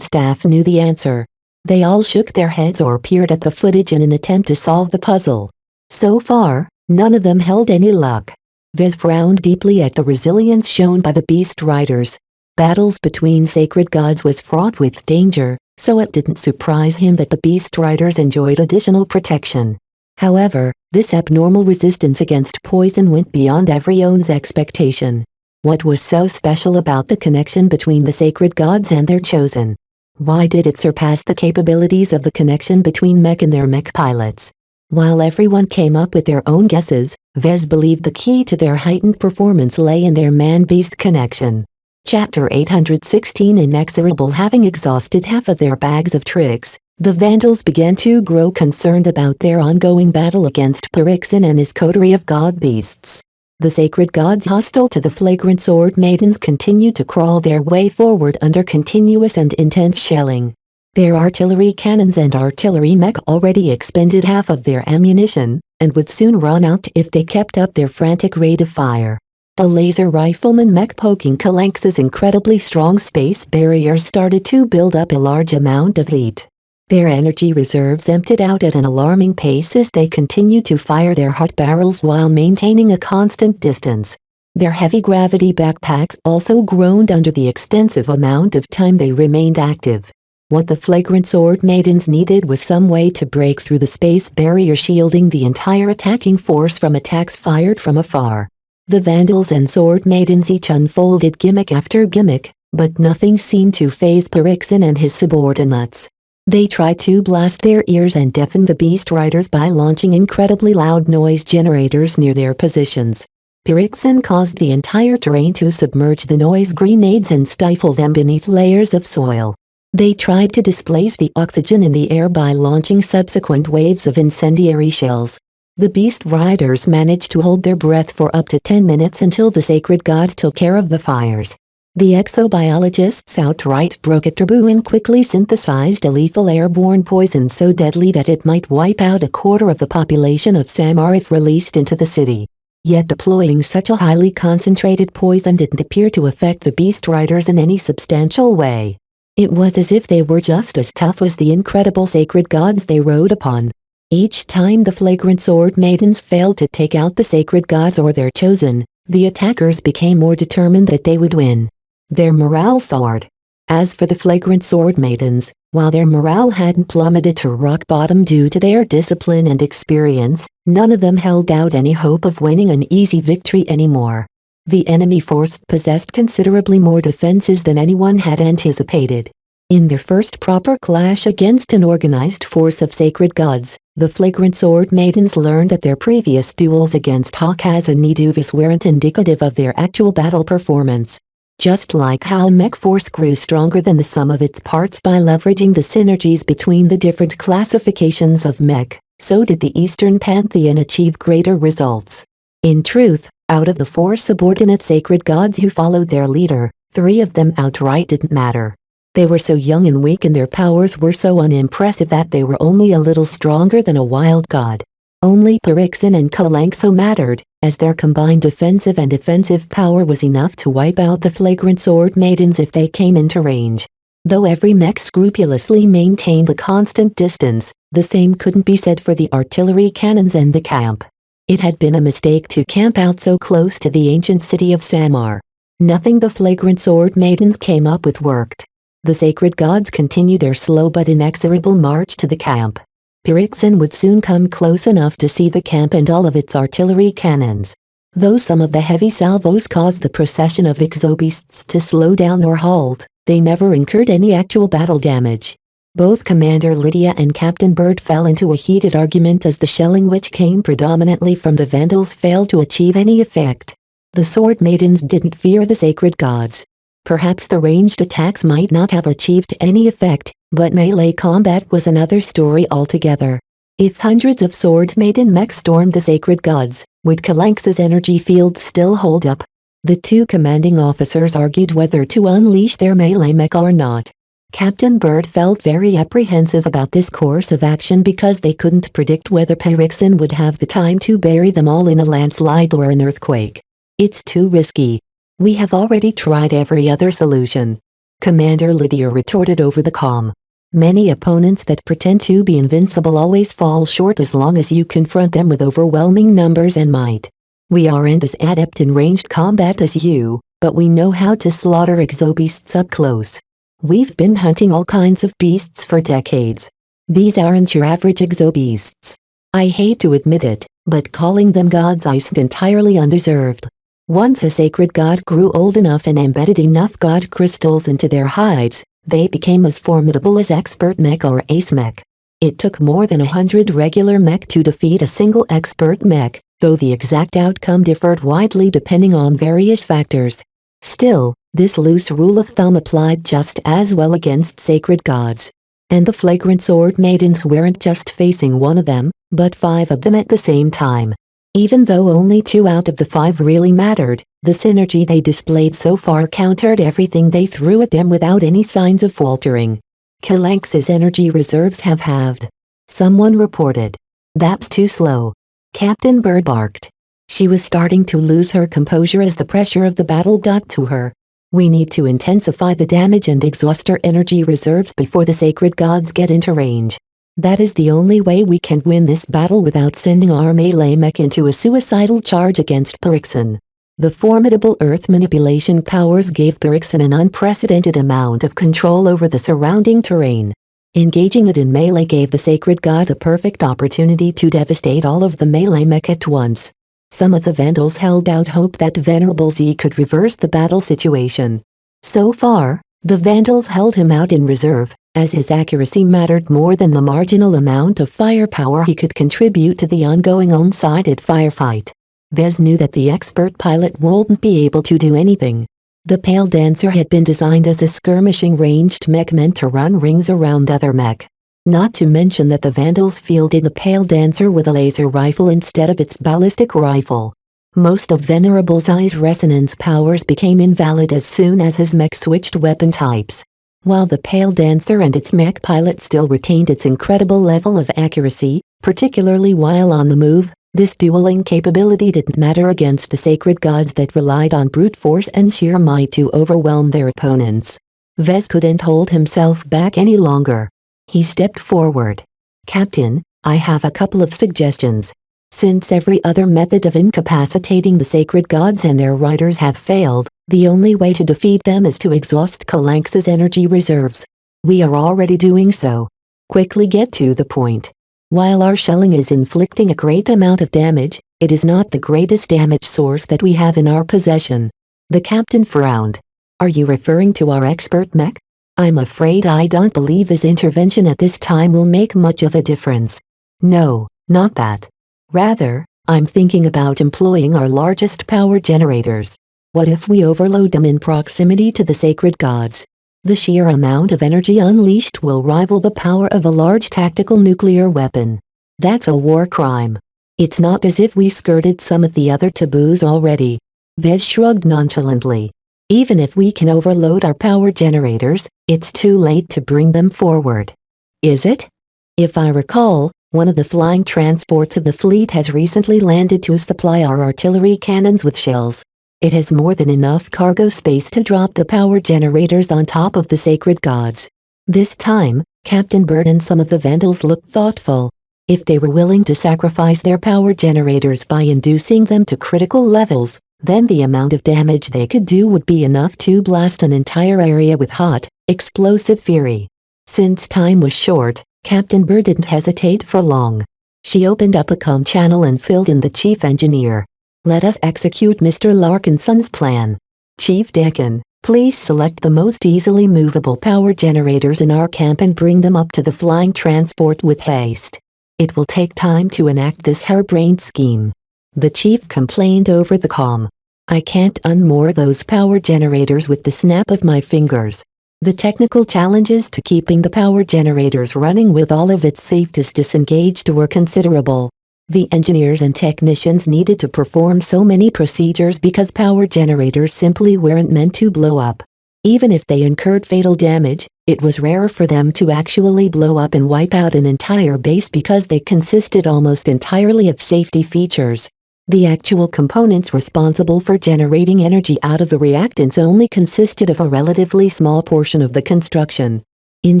staff knew the answer. They all shook their heads or peered at the footage in an attempt to solve the puzzle. So far, none of them held any luck. Vez frowned deeply at the resilience shown by the beast riders. Battles between sacred gods was fraught with danger, so it didn't surprise him that the Beast Riders enjoyed additional protection. However, this abnormal resistance against poison went beyond everyone's expectation. What was so special about the connection between the sacred gods and their chosen? Why did it surpass the capabilities of the connection between Mech and their Mech pilots? While everyone came up with their own guesses, Vez believed the key to their heightened performance lay in their man-beast connection. Chapter 816. Inexorable. Having exhausted half of their bags of tricks, the Vandals began to grow concerned about their ongoing battle against Pyrrhixin and his coterie of god beasts. The sacred gods hostile to the flagrant sword maidens continued to crawl their way forward under continuous and intense shelling. Their artillery cannons and artillery mech already expended half of their ammunition, and would soon run out if they kept up their frantic rate of fire. The laser rifleman mech poking Kalanx's incredibly strong space barriers started to build up a large amount of heat. Their energy reserves emptied out at an alarming pace as they continued to fire their hot barrels while maintaining a constant distance. Their heavy gravity backpacks also groaned under the extensive amount of time they remained active. What the flagrant sword maidens needed was some way to break through the space barrier shielding the entire attacking force from attacks fired from afar. The Vandals and sword maidens each unfolded gimmick after gimmick, but nothing seemed to faze Pyrrhixin and his subordinates. They tried to blast their ears and deafen the Beast Riders by launching incredibly loud noise generators near their positions. Pyrrhixin caused the entire terrain to submerge the noise grenades and stifle them beneath layers of soil. They tried to displace the oxygen in the air by launching subsequent waves of incendiary shells. The Beast Riders managed to hold their breath for up to 10 minutes until the sacred gods took care of the fires. The exobiologists outright broke a taboo and quickly synthesized a lethal airborne poison so deadly that it might wipe out a quarter of the population of Samar if released into the city. Yet deploying such a highly concentrated poison didn't appear to affect the Beast Riders in any substantial way. It was as if they were just as tough as the incredible sacred gods they rode upon. Each time the flagrant sword maidens failed to take out the sacred gods or their chosen, the attackers became more determined that they would win. Their morale soared. As for the flagrant sword maidens, while their morale hadn't plummeted to rock bottom due to their discipline and experience, none of them held out any hope of winning an easy victory anymore. The enemy force possessed considerably more defenses than anyone had anticipated. In their first proper clash against an organized force of sacred gods, the flagrant sword maidens learned that their previous duels against Hawkaz and Niduvis weren't indicative of their actual battle performance. Just like how a mech force grew stronger than the sum of its parts by leveraging the synergies between the different classifications of mech, so did the Eastern Pantheon achieve greater results. In truth, out of the 4 subordinate sacred gods who followed their leader, 3 of them outright didn't matter. They were so young and weak and their powers were so unimpressive that they were only a little stronger than a wild god. Only Pyrrhixin and Kalanxo mattered, as their combined defensive and offensive power was enough to wipe out the flagrant sword maidens if they came into range. Though every mech scrupulously maintained a constant distance, the same couldn't be said for the artillery cannons and the camp. It had been a mistake to camp out so close to the ancient city of Samar. Nothing the flagrant sword maidens came up with worked. The sacred gods continued their slow but inexorable march to the camp. Pyrrhixin would soon come close enough to see the camp and all of its artillery cannons. Though some of the heavy salvos caused the procession of exobeasts to slow down or halt, they never incurred any actual battle damage. Both Commander Lydia and Captain Bird fell into a heated argument as the shelling which came predominantly from the Vandals failed to achieve any effect. The sword maidens didn't fear the sacred gods. Perhaps the ranged attacks might not have achieved any effect, but melee combat was another story altogether. If hundreds of sword maiden mechs stormed the sacred gods, would Kalanx's energy field still hold up? The 2 commanding officers argued whether to unleash their melee mech or not. Captain Bird felt very apprehensive about this course of action because they couldn't predict whether Pyrrhixin would have the time to bury them all in a landslide or an earthquake. It's too risky. We have already tried every other solution. Commander Lydia retorted over the comm. Many opponents that pretend to be invincible always fall short as long as you confront them with overwhelming numbers and might. We aren't as adept in ranged combat as you, but we know how to slaughter exobeasts up close. We've been hunting all kinds of beasts for decades. These aren't your average exobeasts. I hate to admit it, but calling them gods isn't entirely undeserved. Once a sacred god grew old enough and embedded enough god crystals into their hides, they became as formidable as expert mech or ace mech. It took more than 100 regular mech to defeat a single expert mech, though the exact outcome differed widely depending on various factors. Still, this loose rule of thumb applied just as well against sacred gods. And the flagrant sword maidens weren't just facing one of them, but 5 of them at the same time. Even though only 2 out of the 5 really mattered, the synergy they displayed so far countered everything they threw at them without any signs of faltering. Kalanx's energy reserves have halved. Someone reported. That's too slow. Captain Bird barked. She was starting to lose her composure as the pressure of the battle got to her. We need to intensify the damage and exhaust our energy reserves before the sacred gods get into range. That is the only way we can win this battle without sending our melee mech into a suicidal charge against Pyrrhixon. The formidable earth manipulation powers gave Pyrrhixon an unprecedented amount of control over the surrounding terrain. Engaging it in melee gave the sacred god the perfect opportunity to devastate all of the melee mech at once. Some of the Vandals held out hope that Venerable Z could reverse the battle situation. So far, the Vandals held him out in reserve, as his accuracy mattered more than the marginal amount of firepower he could contribute to the ongoing one-sided firefight. Vez knew that the expert pilot wouldn't be able to do anything. The Pale Dancer had been designed as a skirmishing ranged mech meant to run rings around other mech. Not to mention that the Vandals fielded the Pale Dancer with a laser rifle instead of its ballistic rifle. Most of Venerable Z's resonance powers became invalid as soon as his mech switched weapon types. While the Pale Dancer and its mech pilot still retained its incredible level of accuracy, particularly while on the move, this dueling capability didn't matter against the sacred gods that relied on brute force and sheer might to overwhelm their opponents. Vez couldn't hold himself back any longer. He stepped forward. Captain, I have a couple of suggestions. Since every other method of incapacitating the sacred gods and their riders have failed, the only way to defeat them is to exhaust Kalanx's energy reserves. We are already doing so. Quickly get to the point. While our shelling is inflicting a great amount of damage, it is not the greatest damage source that we have in our possession. The captain frowned. Are you referring to our expert mech? I'm afraid I don't believe his intervention at this time will make much of a difference. No, not that. Rather, I'm thinking about employing our largest power generators. What if we overload them in proximity to the sacred gods? The sheer amount of energy unleashed will rival the power of a large tactical nuclear weapon. That's a war crime. It's not as if we skirted some of the other taboos already. Vez shrugged nonchalantly. Even if we can overload our power generators, it's too late to bring them forward. Is it? If I recall, one of the flying transports of the fleet has recently landed to supply our artillery cannons with shells. It has more than enough cargo space to drop the power generators on top of the sacred gods. This time, Captain Bird and some of the Vandals looked thoughtful. If they were willing to sacrifice their power generators by inducing them to critical levels, then the amount of damage they could do would be enough to blast an entire area with hot, explosive fury. Since time was short, Captain Bird didn't hesitate for long. She opened up a comm channel and filled in the chief engineer. Let us execute Mr. Larkinson's plan. Chief Deacon, please select the most easily movable power generators in our camp and bring them up to the flying transport with haste. It will take time to enact this harebrained scheme. The chief complained over the comm. I can't unmoor those power generators with the snap of my fingers. The technical challenges to keeping the power generators running with all of its safeties disengaged were considerable. The engineers and technicians needed to perform so many procedures because power generators simply weren't meant to blow up. Even if they incurred fatal damage, it was rare for them to actually blow up and wipe out an entire base because they consisted almost entirely of safety features. The actual components responsible for generating energy out of the reactants only consisted of a relatively small portion of the construction. In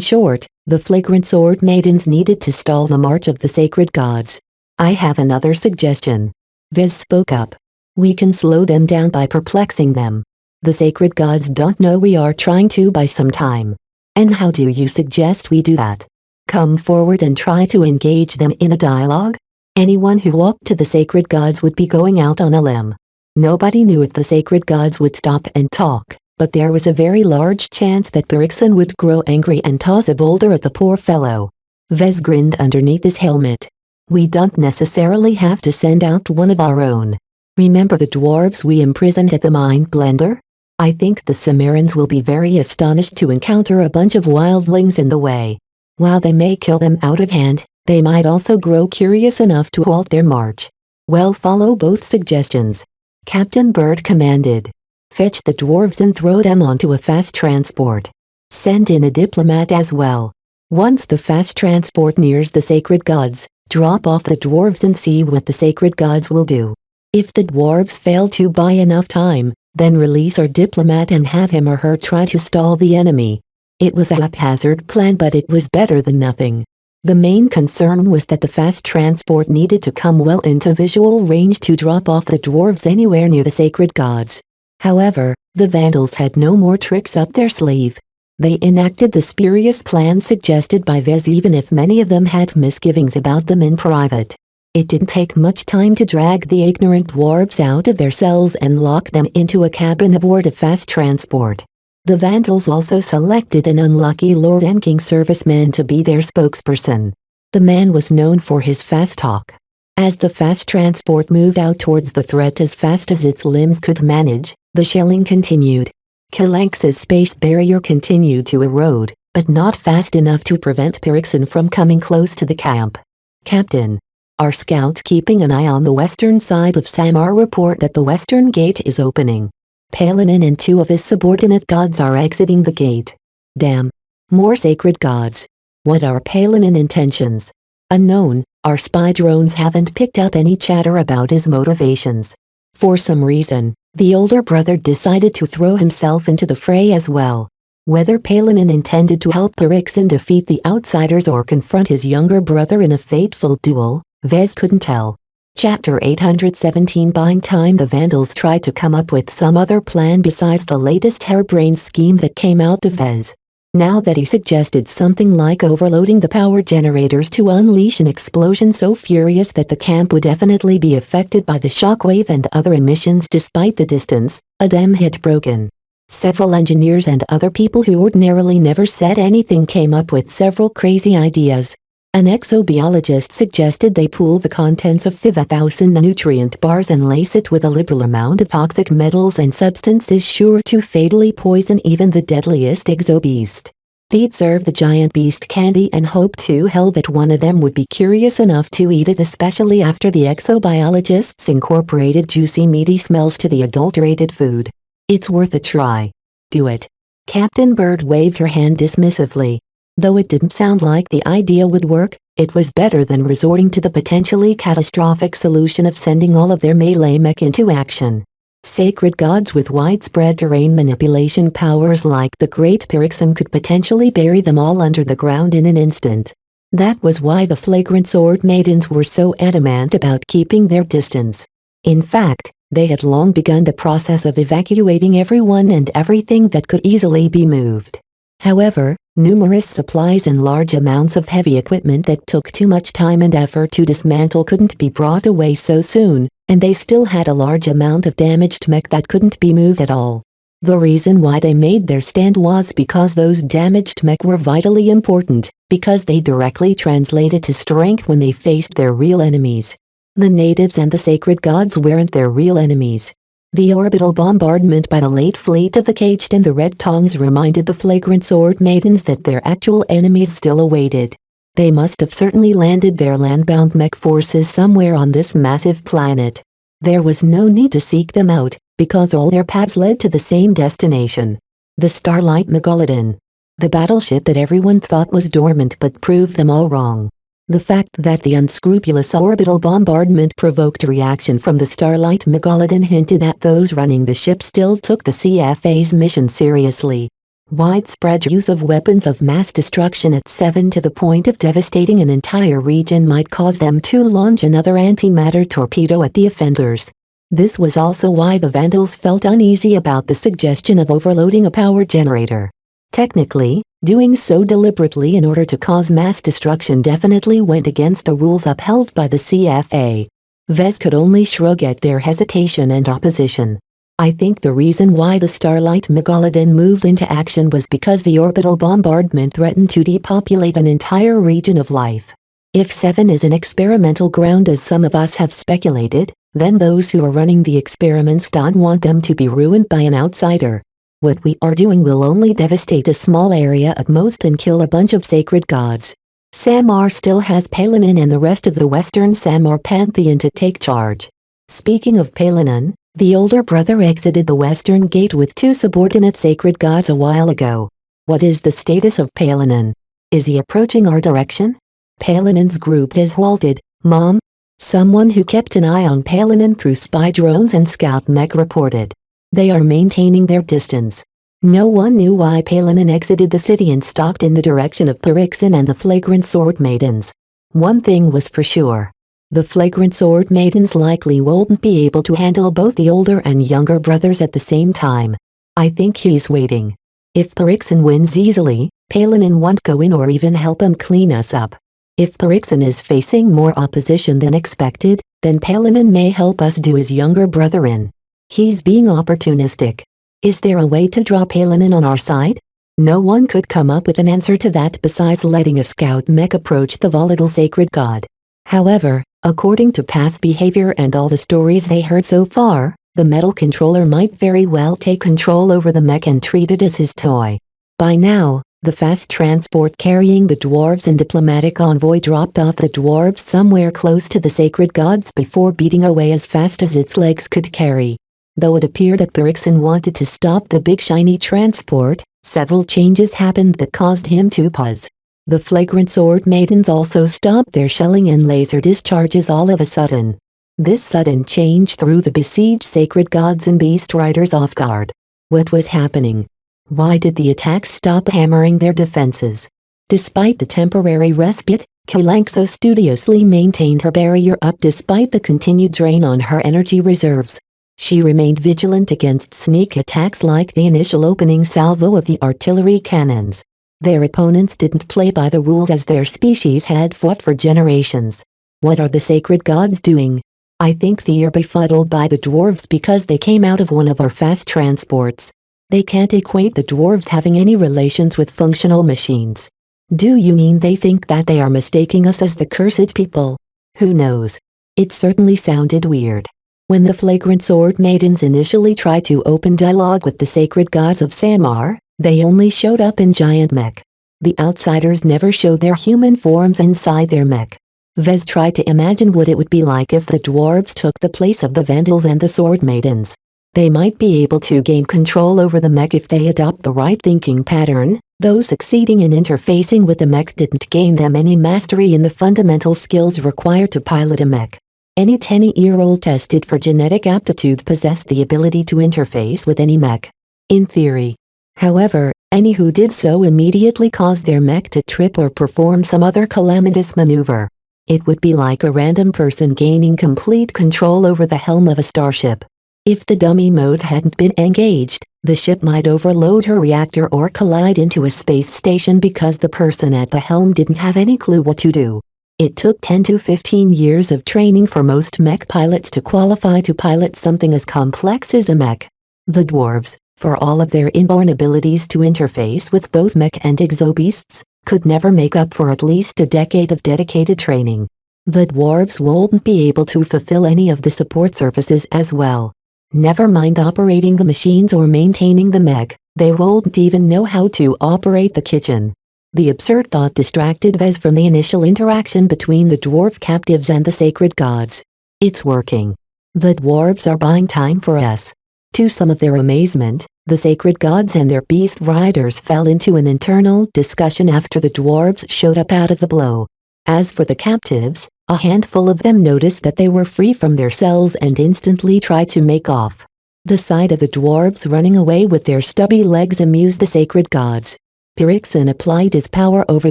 short, the flagrant sword maidens needed to stall the march of the sacred gods. I have another suggestion. Vez spoke up. We can slow them down by perplexing them. The sacred gods don't know we are trying to buy some time. And how do you suggest we do that? Come forward and try to engage them in a dialogue? Anyone who walked to the sacred gods would be going out on a limb. Nobody knew if the sacred gods would stop and talk, but there was a very large chance that Berikson would grow angry and toss a boulder at the poor fellow. Vez grinned underneath his helmet. We don't necessarily have to send out one of our own. Remember the dwarves we imprisoned at the Mind Blender? I think the Cimmerians will be very astonished to encounter a bunch of wildlings in the way. While they may kill them out of hand, they might also grow curious enough to halt their march. Well, follow both suggestions. Captain Bird commanded. Fetch the dwarves and throw them onto a fast transport. Send in a diplomat as well. Once the fast transport nears the sacred gods, drop off the dwarves and see what the sacred gods will do. If the dwarves fail to buy enough time, then release our diplomat and have him or her try to stall the enemy. It was a haphazard plan, but it was better than nothing. The main concern was that the fast transport needed to come well into visual range to drop off the dwarves anywhere near the sacred gods. However, the Vandals had no more tricks up their sleeve. They enacted the spurious plan suggested by Vez, even if many of them had misgivings about them in private. It didn't take much time to drag the ignorant dwarves out of their cells and lock them into a cabin aboard a fast transport. The Vandals also selected an unlucky Lord and King serviceman to be their spokesperson. The man was known for his fast talk. As the fast transport moved out towards the threat as fast as its limbs could manage, the shelling continued. Kalanx's space barrier continued to erode, but not fast enough to prevent Berikson from coming close to the camp. Captain, our scouts keeping an eye on the western side of Samar report that the western gate is opening. Palinin and 2 of his subordinate gods are exiting the gate. Damn. More sacred gods. What are Palinin intentions? Unknown. Our spy drones haven't picked up any chatter about his motivations. For some reason, the older brother decided to throw himself into the fray as well. Whether Palinin intended to help Berikson defeat the outsiders or confront his younger brother in a fateful duel, Vez couldn't tell. Chapter 817. Buying time. The Vandals tried to come up with some other plan besides the latest harebrained scheme that came out of Vez. Now that he suggested something like overloading the power generators to unleash an explosion so furious that the camp would definitely be affected by the shockwave and other emissions despite the distance, a dam had broken. Several engineers and other people who ordinarily never said anything came up with several crazy ideas. An exobiologist suggested they pool the contents of 5,000 nutrient bars and lace it with a liberal amount of toxic metals and substances sure to fatally poison even the deadliest exobeast. They'd serve the giant beast candy and hope to hell that one of them would be curious enough to eat it, especially after the exobiologists incorporated juicy meaty smells to the adulterated food. It's worth a try. Do it. Captain Bird waved her hand dismissively. Though it didn't sound like the idea would work, it was better than resorting to the potentially catastrophic solution of sending all of their melee mech into action. Sacred gods with widespread terrain manipulation powers like the Great Berikson could potentially bury them all under the ground in an instant. That was why the flagrant sword maidens were so adamant about keeping their distance. In fact, they had long begun the process of evacuating everyone and everything that could easily be moved. However, numerous supplies and large amounts of heavy equipment that took too much time and effort to dismantle couldn't be brought away so soon, and they still had a large amount of damaged mech that couldn't be moved at all. The reason why they made their stand was because those damaged mech were vitally important, because they directly translated to strength when they faced their real enemies. The natives and the sacred gods weren't their real enemies. The orbital bombardment by the late fleet of the Caged and the Red Tongues reminded the flagrant sword maidens that their actual enemies still awaited. They must have certainly landed their landbound mech forces somewhere on this massive planet. There was no need to seek them out, because all their paths led to the same destination. The Starlight Megalodon. The battleship that everyone thought was dormant but proved them all wrong. The fact that the unscrupulous orbital bombardment provoked a reaction from the Starlight Megalodon hinted that those running the ship still took the CFA's mission seriously. Widespread use of weapons of mass destruction at 7 to the point of devastating an entire region might cause them to launch another antimatter torpedo at the offenders. This was also why the Vandals felt uneasy about the suggestion of overloading a power generator. Technically, doing so deliberately in order to cause mass destruction definitely went against the rules upheld by the CFA. Vez could only shrug at their hesitation and opposition. I think the reason why the Starlight Megalodon moved into action was because the orbital bombardment threatened to depopulate an entire region of life. If 7 is an experimental ground as some of us have speculated, then those who are running the experiments don't want them to be ruined by an outsider. What we are doing will only devastate a small area at most and kill a bunch of sacred gods. Samar still has Palanin and the rest of the Western Samar pantheon to take charge. Speaking of Palanin, the older brother exited the Western Gate with 2 subordinate sacred gods a while ago. What is the status of Palanin? Is he approaching our direction? Palanin's group has halted, Mom. Someone who kept an eye on Palanin through spy drones and scout mech reported. They are maintaining their distance. No one knew why Palanin exited the city and stalked in the direction of Pyrrhixin and the Flagrant Sword Maidens. One thing was for sure. The Flagrant Sword Maidens likely won't be able to handle both the older and younger brothers at the same time. I think he's waiting. If Pyrrhixin wins easily, Palanin won't go in or even help him clean us up. If Pyrrhixin is facing more opposition than expected, then Palanin may help us do his younger brother in. He's being opportunistic. Is there a way to draw Palanin on our side? No one could come up with an answer to that besides letting a scout mech approach the volatile sacred god. However, according to past behavior and all the stories they heard so far, the metal controller might very well take control over the mech and treat it as his toy. By now, the fast transport carrying the dwarves and diplomatic envoy dropped off the dwarves somewhere close to the sacred gods before beating away as fast as its legs could carry. Though it appeared that Pyrrhixin wanted to stop the big shiny transport, several changes happened that caused him to pause. The Flagrant Sword Maidens also stopped their shelling and laser discharges all of a sudden. This sudden change threw the besieged sacred gods and beast riders off guard. What was happening? Why did the attacks stop hammering their defenses? Despite the temporary respite, Kilankso studiously maintained her barrier up despite the continued drain on her energy reserves. She remained vigilant against sneak attacks like the initial opening salvo of the artillery cannons. Their opponents didn't play by the rules as their species had fought for generations. What are the sacred gods doing? I think they're befuddled by the dwarves because they came out of one of our fast transports. They can't equate the dwarves having any relations with functional machines. Do you mean they think that they are mistaking us as the cursed people? Who knows? It certainly sounded weird. When the Flagrant Sword Maidens initially tried to open dialogue with the sacred gods of Samar, they only showed up in giant mech. The outsiders never showed their human forms inside their mech. Vez tried to imagine what it would be like if the dwarves took the place of the Vandals and the Sword Maidens. They might be able to gain control over the mech if they adopt the right thinking pattern, though succeeding in interfacing with the mech didn't gain them any mastery in the fundamental skills required to pilot a mech. Any 10-year-old tested for genetic aptitude possessed the ability to interface with any mech. In theory. However, any who did so immediately caused their mech to trip or perform some other calamitous maneuver. It would be like a random person gaining complete control over the helm of a starship. If the dummy mode hadn't been engaged, the ship might overload her reactor or collide into a space station because the person at the helm didn't have any clue what to do. It took 10 to 15 years of training for most mech pilots to qualify to pilot something as complex as a mech. The dwarves, for all of their inborn abilities to interface with both mech and exobeasts, could never make up for at least a decade of dedicated training. The dwarves won't be able to fulfill any of the support services as well. Never mind operating the machines or maintaining the mech, they won't even know how to operate the kitchen. The absurd thought distracted Vez from the initial interaction between the dwarf captives and the sacred gods. It's working. The dwarves are buying time for us. To some of their amazement, the sacred gods and their beast riders fell into an internal discussion after the dwarves showed up out of the blue. As for the captives, a handful of them noticed that they were free from their cells and instantly tried to make off. The sight of the dwarves running away with their stubby legs amused the sacred gods. Pyrrhixin applied his power over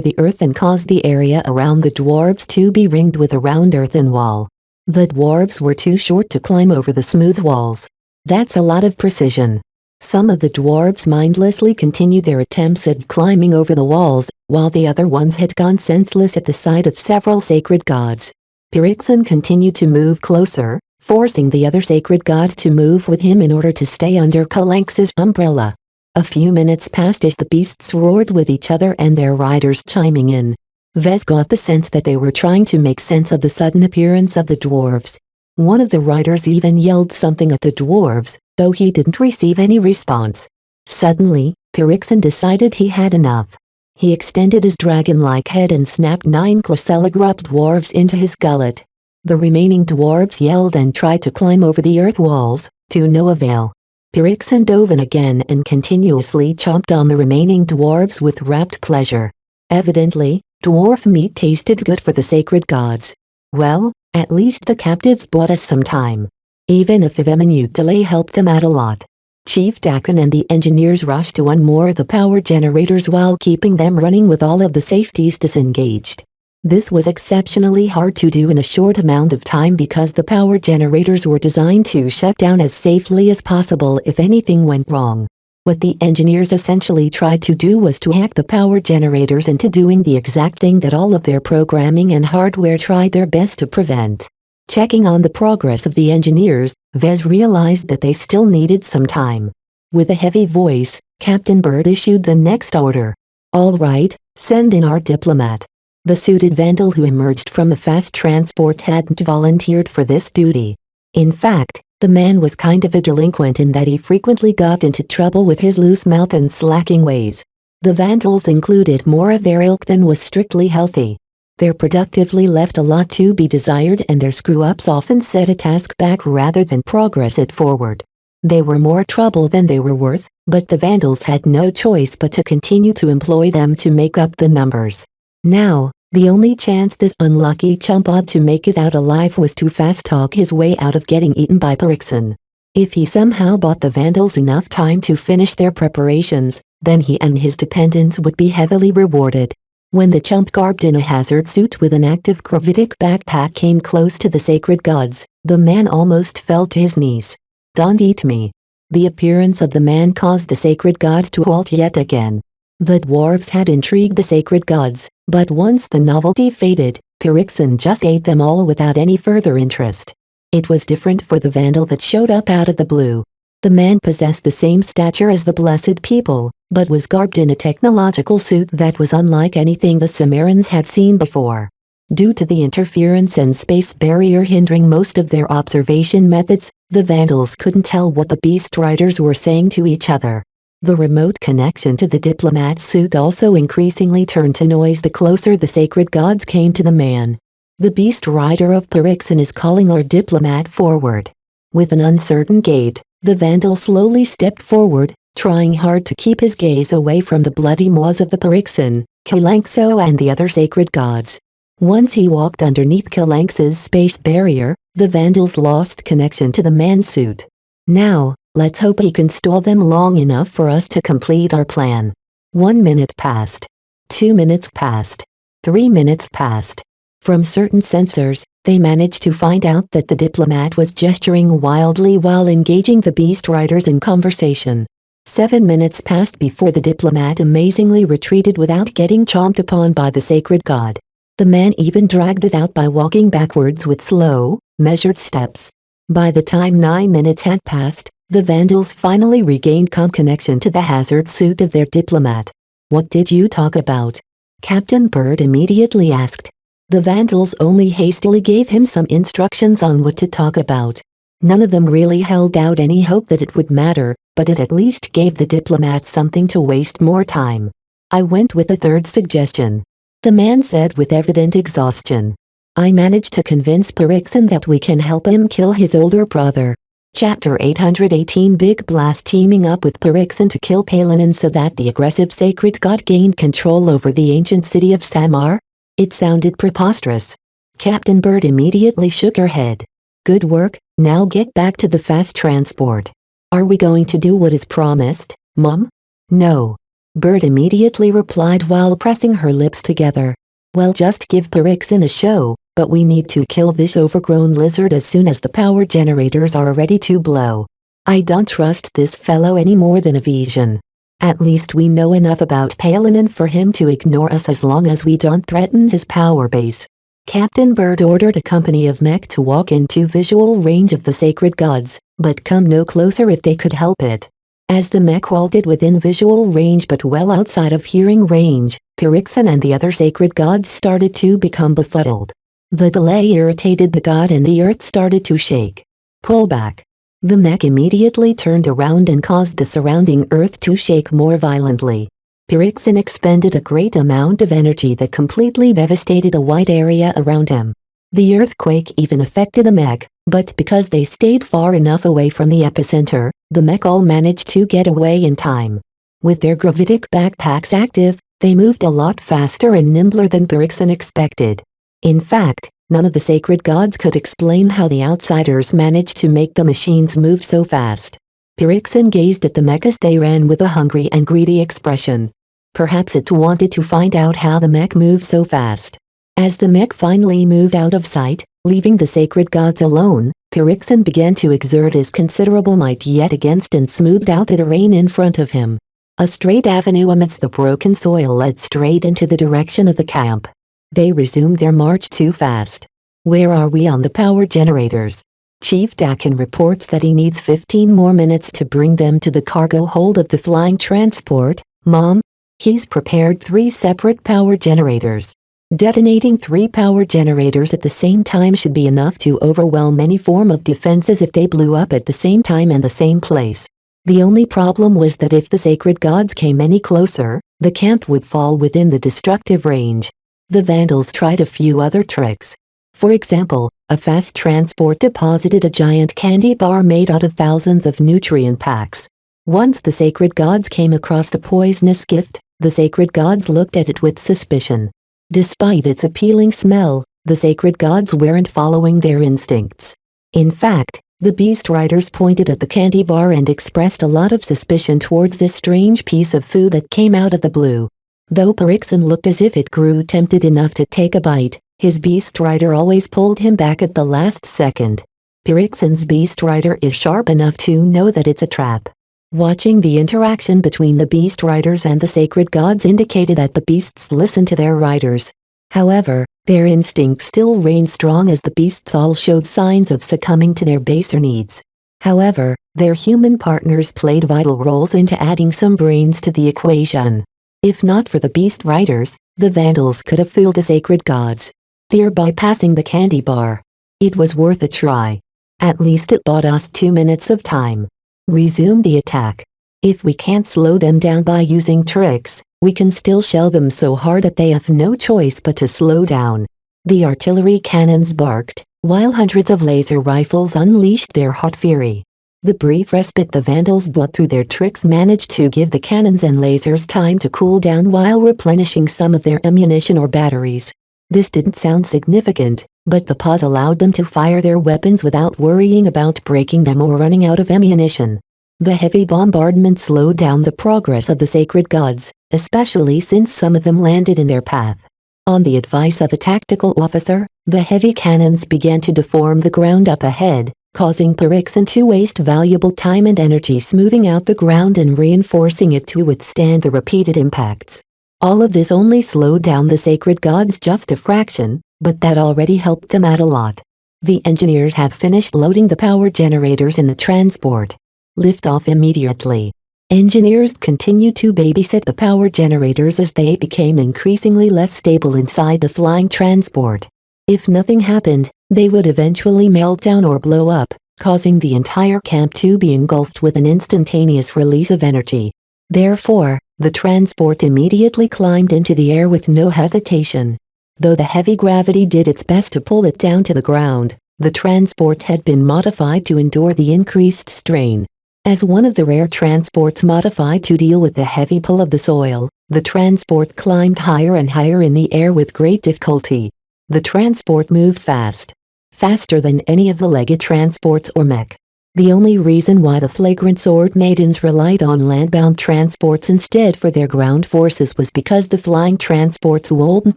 the earth and caused the area around the dwarves to be ringed with a round earthen wall. The dwarves were too short to climb over the smooth walls. That's a lot of precision. Some of the dwarves mindlessly continued their attempts at climbing over the walls, while the other ones had gone senseless at the sight of several sacred gods. Pyrrhixon continued to move closer, forcing the other sacred gods to move with him in order to stay under Kalanx's umbrella. A few minutes passed as the beasts roared with each other and their riders chiming in. Vez got the sense that they were trying to make sense of the sudden appearance of the dwarves. One of the riders even yelled something at the dwarves, though he didn't receive any response. Suddenly, Pyrrhixon decided he had enough. He extended his dragon-like head and snapped 9 Clocelagrup dwarves into his gullet. The remaining dwarves yelled and tried to climb over the earth walls, to no avail. Pyrrhixon dove in again and continuously chomped on the remaining dwarves with rapt pleasure. Evidently, dwarf meat tasted good for the sacred gods. Well, at least the captives bought us some time. Even if a minute delay helped them out a lot. Chief Dakin and the engineers rushed to unmoor the power generators while keeping them running with all of the safeties disengaged. This was exceptionally hard to do in a short amount of time because the power generators were designed to shut down as safely as possible if anything went wrong. What the engineers essentially tried to do was to hack the power generators into doing the exact thing that all of their programming and hardware tried their best to prevent. Checking on the progress of the engineers, Vez realized that they still needed some time. With a heavy voice, Captain Bird issued the next order. "All right, send in our diplomat." The suited vandal who emerged from the fast transport hadn't volunteered for this duty. In fact, the man was kind of a delinquent in that he frequently got into trouble with his loose mouth and slacking ways. The vandals included more of their ilk than was strictly healthy. Their productively left a lot to be desired and their screw-ups often set a task back rather than progress it forward. They were more trouble than they were worth, but the vandals had no choice but to continue to employ them to make up the numbers. Now, the only chance this unlucky chump had to make it out alive was to fast-talk his way out of getting eaten by Pyrrhixon. If he somehow bought the vandals enough time to finish their preparations, then he and his dependents would be heavily rewarded. When the chump garbed in a hazard suit with an active gravitic backpack came close to the sacred gods, the man almost fell to his knees. "Don't eat me." The appearance of the man caused the sacred gods to halt yet again. The dwarves had intrigued the sacred gods, but once the novelty faded, Pyrrhixon just ate them all without any further interest. It was different for the vandal that showed up out of the blue. The man possessed the same stature as the blessed people, but was garbed in a technological suit that was unlike anything the Cimmerians had seen before. Due to the interference and space barrier hindering most of their observation methods, the vandals couldn't tell what the beast riders were saying to each other. The remote connection to the diplomat suit also increasingly turned to noise the closer the sacred gods came to the man. "The beast rider of Pyrrhixon is calling our diplomat forward." With an uncertain gait, the vandal slowly stepped forward, trying hard to keep his gaze away from the bloody maws of the Pyrrhixon, Kalanxo and the other sacred gods. Once he walked underneath Kalanx's space barrier, the vandals lost connection to the man's suit. "Now, let's hope he can stall them long enough for us to complete our plan." 1 minute passed. 2 minutes passed. 3 minutes passed. From certain sensors, they managed to find out that the diplomat was gesturing wildly while engaging the beast riders in conversation. 7 minutes passed before the diplomat amazingly retreated without getting chomped upon by the sacred god. The man even dragged it out by walking backwards with slow, measured steps. By the time 9 minutes had passed, the vandals finally regained connection to the hazard suit of their diplomat. "What did you talk about?" Captain Bird immediately asked. The vandals only hastily gave him some instructions on what to talk about. None of them really held out any hope that it would matter, but it at least gave the diplomat something to waste more time. "I went with a third suggestion," the man said with evident exhaustion. "I managed to convince Pyrrhixon that we can help him kill his older brother." Chapter 818 Big Blast teaming up with Pyrrhixon to kill Palanin so that the aggressive sacred god gained control over the ancient city of Samar? It sounded preposterous. Captain Bird immediately shook her head. "Good work, now get back to the fast transport." "Are we going to do what is promised, Mom?" "No." Bird immediately replied while pressing her lips together. "Well, just give Pyrrhixon a show, but we need to kill this overgrown lizard as soon as the power generators are ready to blow." I don't trust this fellow any more than a Vision. At least we know enough about Palinin for him to ignore us as long as we don't threaten his power base. Captain Bird ordered a company of mech to walk into visual range of the sacred gods, but come no closer if they could help it. As the mech halted within visual range but well outside of hearing range, Pyrrhixon and the other sacred gods started to become befuddled. The delay irritated the god and the earth started to shake. Pull back. The mech immediately turned around and caused the surrounding earth to shake more violently. Pyrrhixon expended a great amount of energy that completely devastated a wide area around him. The earthquake even affected the mech, but because they stayed far enough away from the epicenter, the mech all managed to get away in time. With their gravitic backpacks active, they moved a lot faster and nimbler than Pyrrhixon expected. In fact, none of the sacred gods could explain how the outsiders managed to make the machines move so fast. Pyrrhixon gazed at the mech as they ran with a hungry and greedy expression. Perhaps it wanted to find out how the mech moved so fast. As the mech finally moved out of sight, leaving the sacred gods alone, Pyrrhixon began to exert his considerable might yet against and smoothed out the terrain in front of him. A straight avenue amidst the broken soil led straight into the direction of the camp. They resumed their march too fast. Where are we on the power generators? Chief Dakin reports that he needs 15 more minutes to bring them to the cargo hold of the flying transport, Mom. He's prepared 3 separate power generators. Detonating 3 power generators at the same time should be enough to overwhelm any form of defenses if they blew up at the same time and the same place. The only problem was that if the sacred gods came any closer, the camp would fall within the destructive range. The Vandals tried a few other tricks. For example, a fast transport deposited a giant candy bar made out of thousands of nutrient packs. Once the sacred gods came across the poisonous gift, the sacred gods looked at it with suspicion. Despite its appealing smell, the sacred gods weren't following their instincts. In fact, the beast riders pointed at the candy bar and expressed a lot of suspicion towards this strange piece of food that came out of the blue. Though Pyrrhixon looked as if it grew tempted enough to take a bite, his beast rider always pulled him back at the last second. Pyrrhixon's beast rider is sharp enough to know that it's a trap. Watching the interaction between the beast riders and the sacred gods indicated that the beasts listened to their riders. However, their instinct still reigned strong as the beasts all showed signs of succumbing to their baser needs. However, their human partners played vital roles into adding some brains to the equation. If not for the beast riders, the Vandals could have fooled the sacred gods, thereby passing the candy bar. It was worth a try. At least it bought us 2 minutes of time. Resume the attack. If we can't slow them down by using tricks, we can still shell them so hard that they have no choice but to slow down. The artillery cannons barked, while hundreds of laser rifles unleashed their hot fury. The brief respite the Vandals bought through their tricks managed to give the cannons and lasers time to cool down while replenishing some of their ammunition or batteries. This didn't sound significant, but the pause allowed them to fire their weapons without worrying about breaking them or running out of ammunition. The heavy bombardment slowed down the progress of the sacred gods, especially since some of them landed in their path. On the advice of a tactical officer, the heavy cannons began to deform the ground up ahead, causing Pyrrhixon to waste valuable time and energy smoothing out the ground and reinforcing it to withstand the repeated impacts. All of this only slowed down the sacred gods just a fraction, but that already helped them out a lot. The engineers have finished loading the power generators in the transport. Lift off immediately. Engineers continued to babysit the power generators as they became increasingly less stable inside the flying transport. If nothing happened, they would eventually melt down or blow up, causing the entire camp to be engulfed with an instantaneous release of energy. Therefore, the transport immediately climbed into the air with no hesitation. Though the heavy gravity did its best to pull it down to the ground, the transport had been modified to endure the increased strain. As one of the rare transports modified to deal with the heavy pull of the soil, the transport climbed higher and higher in the air with great difficulty. The transport moved fast. Faster than any of the legged transports or mech. The only reason why the flagrant sword maidens relied on landbound transports instead for their ground forces was because the flying transports wouldn't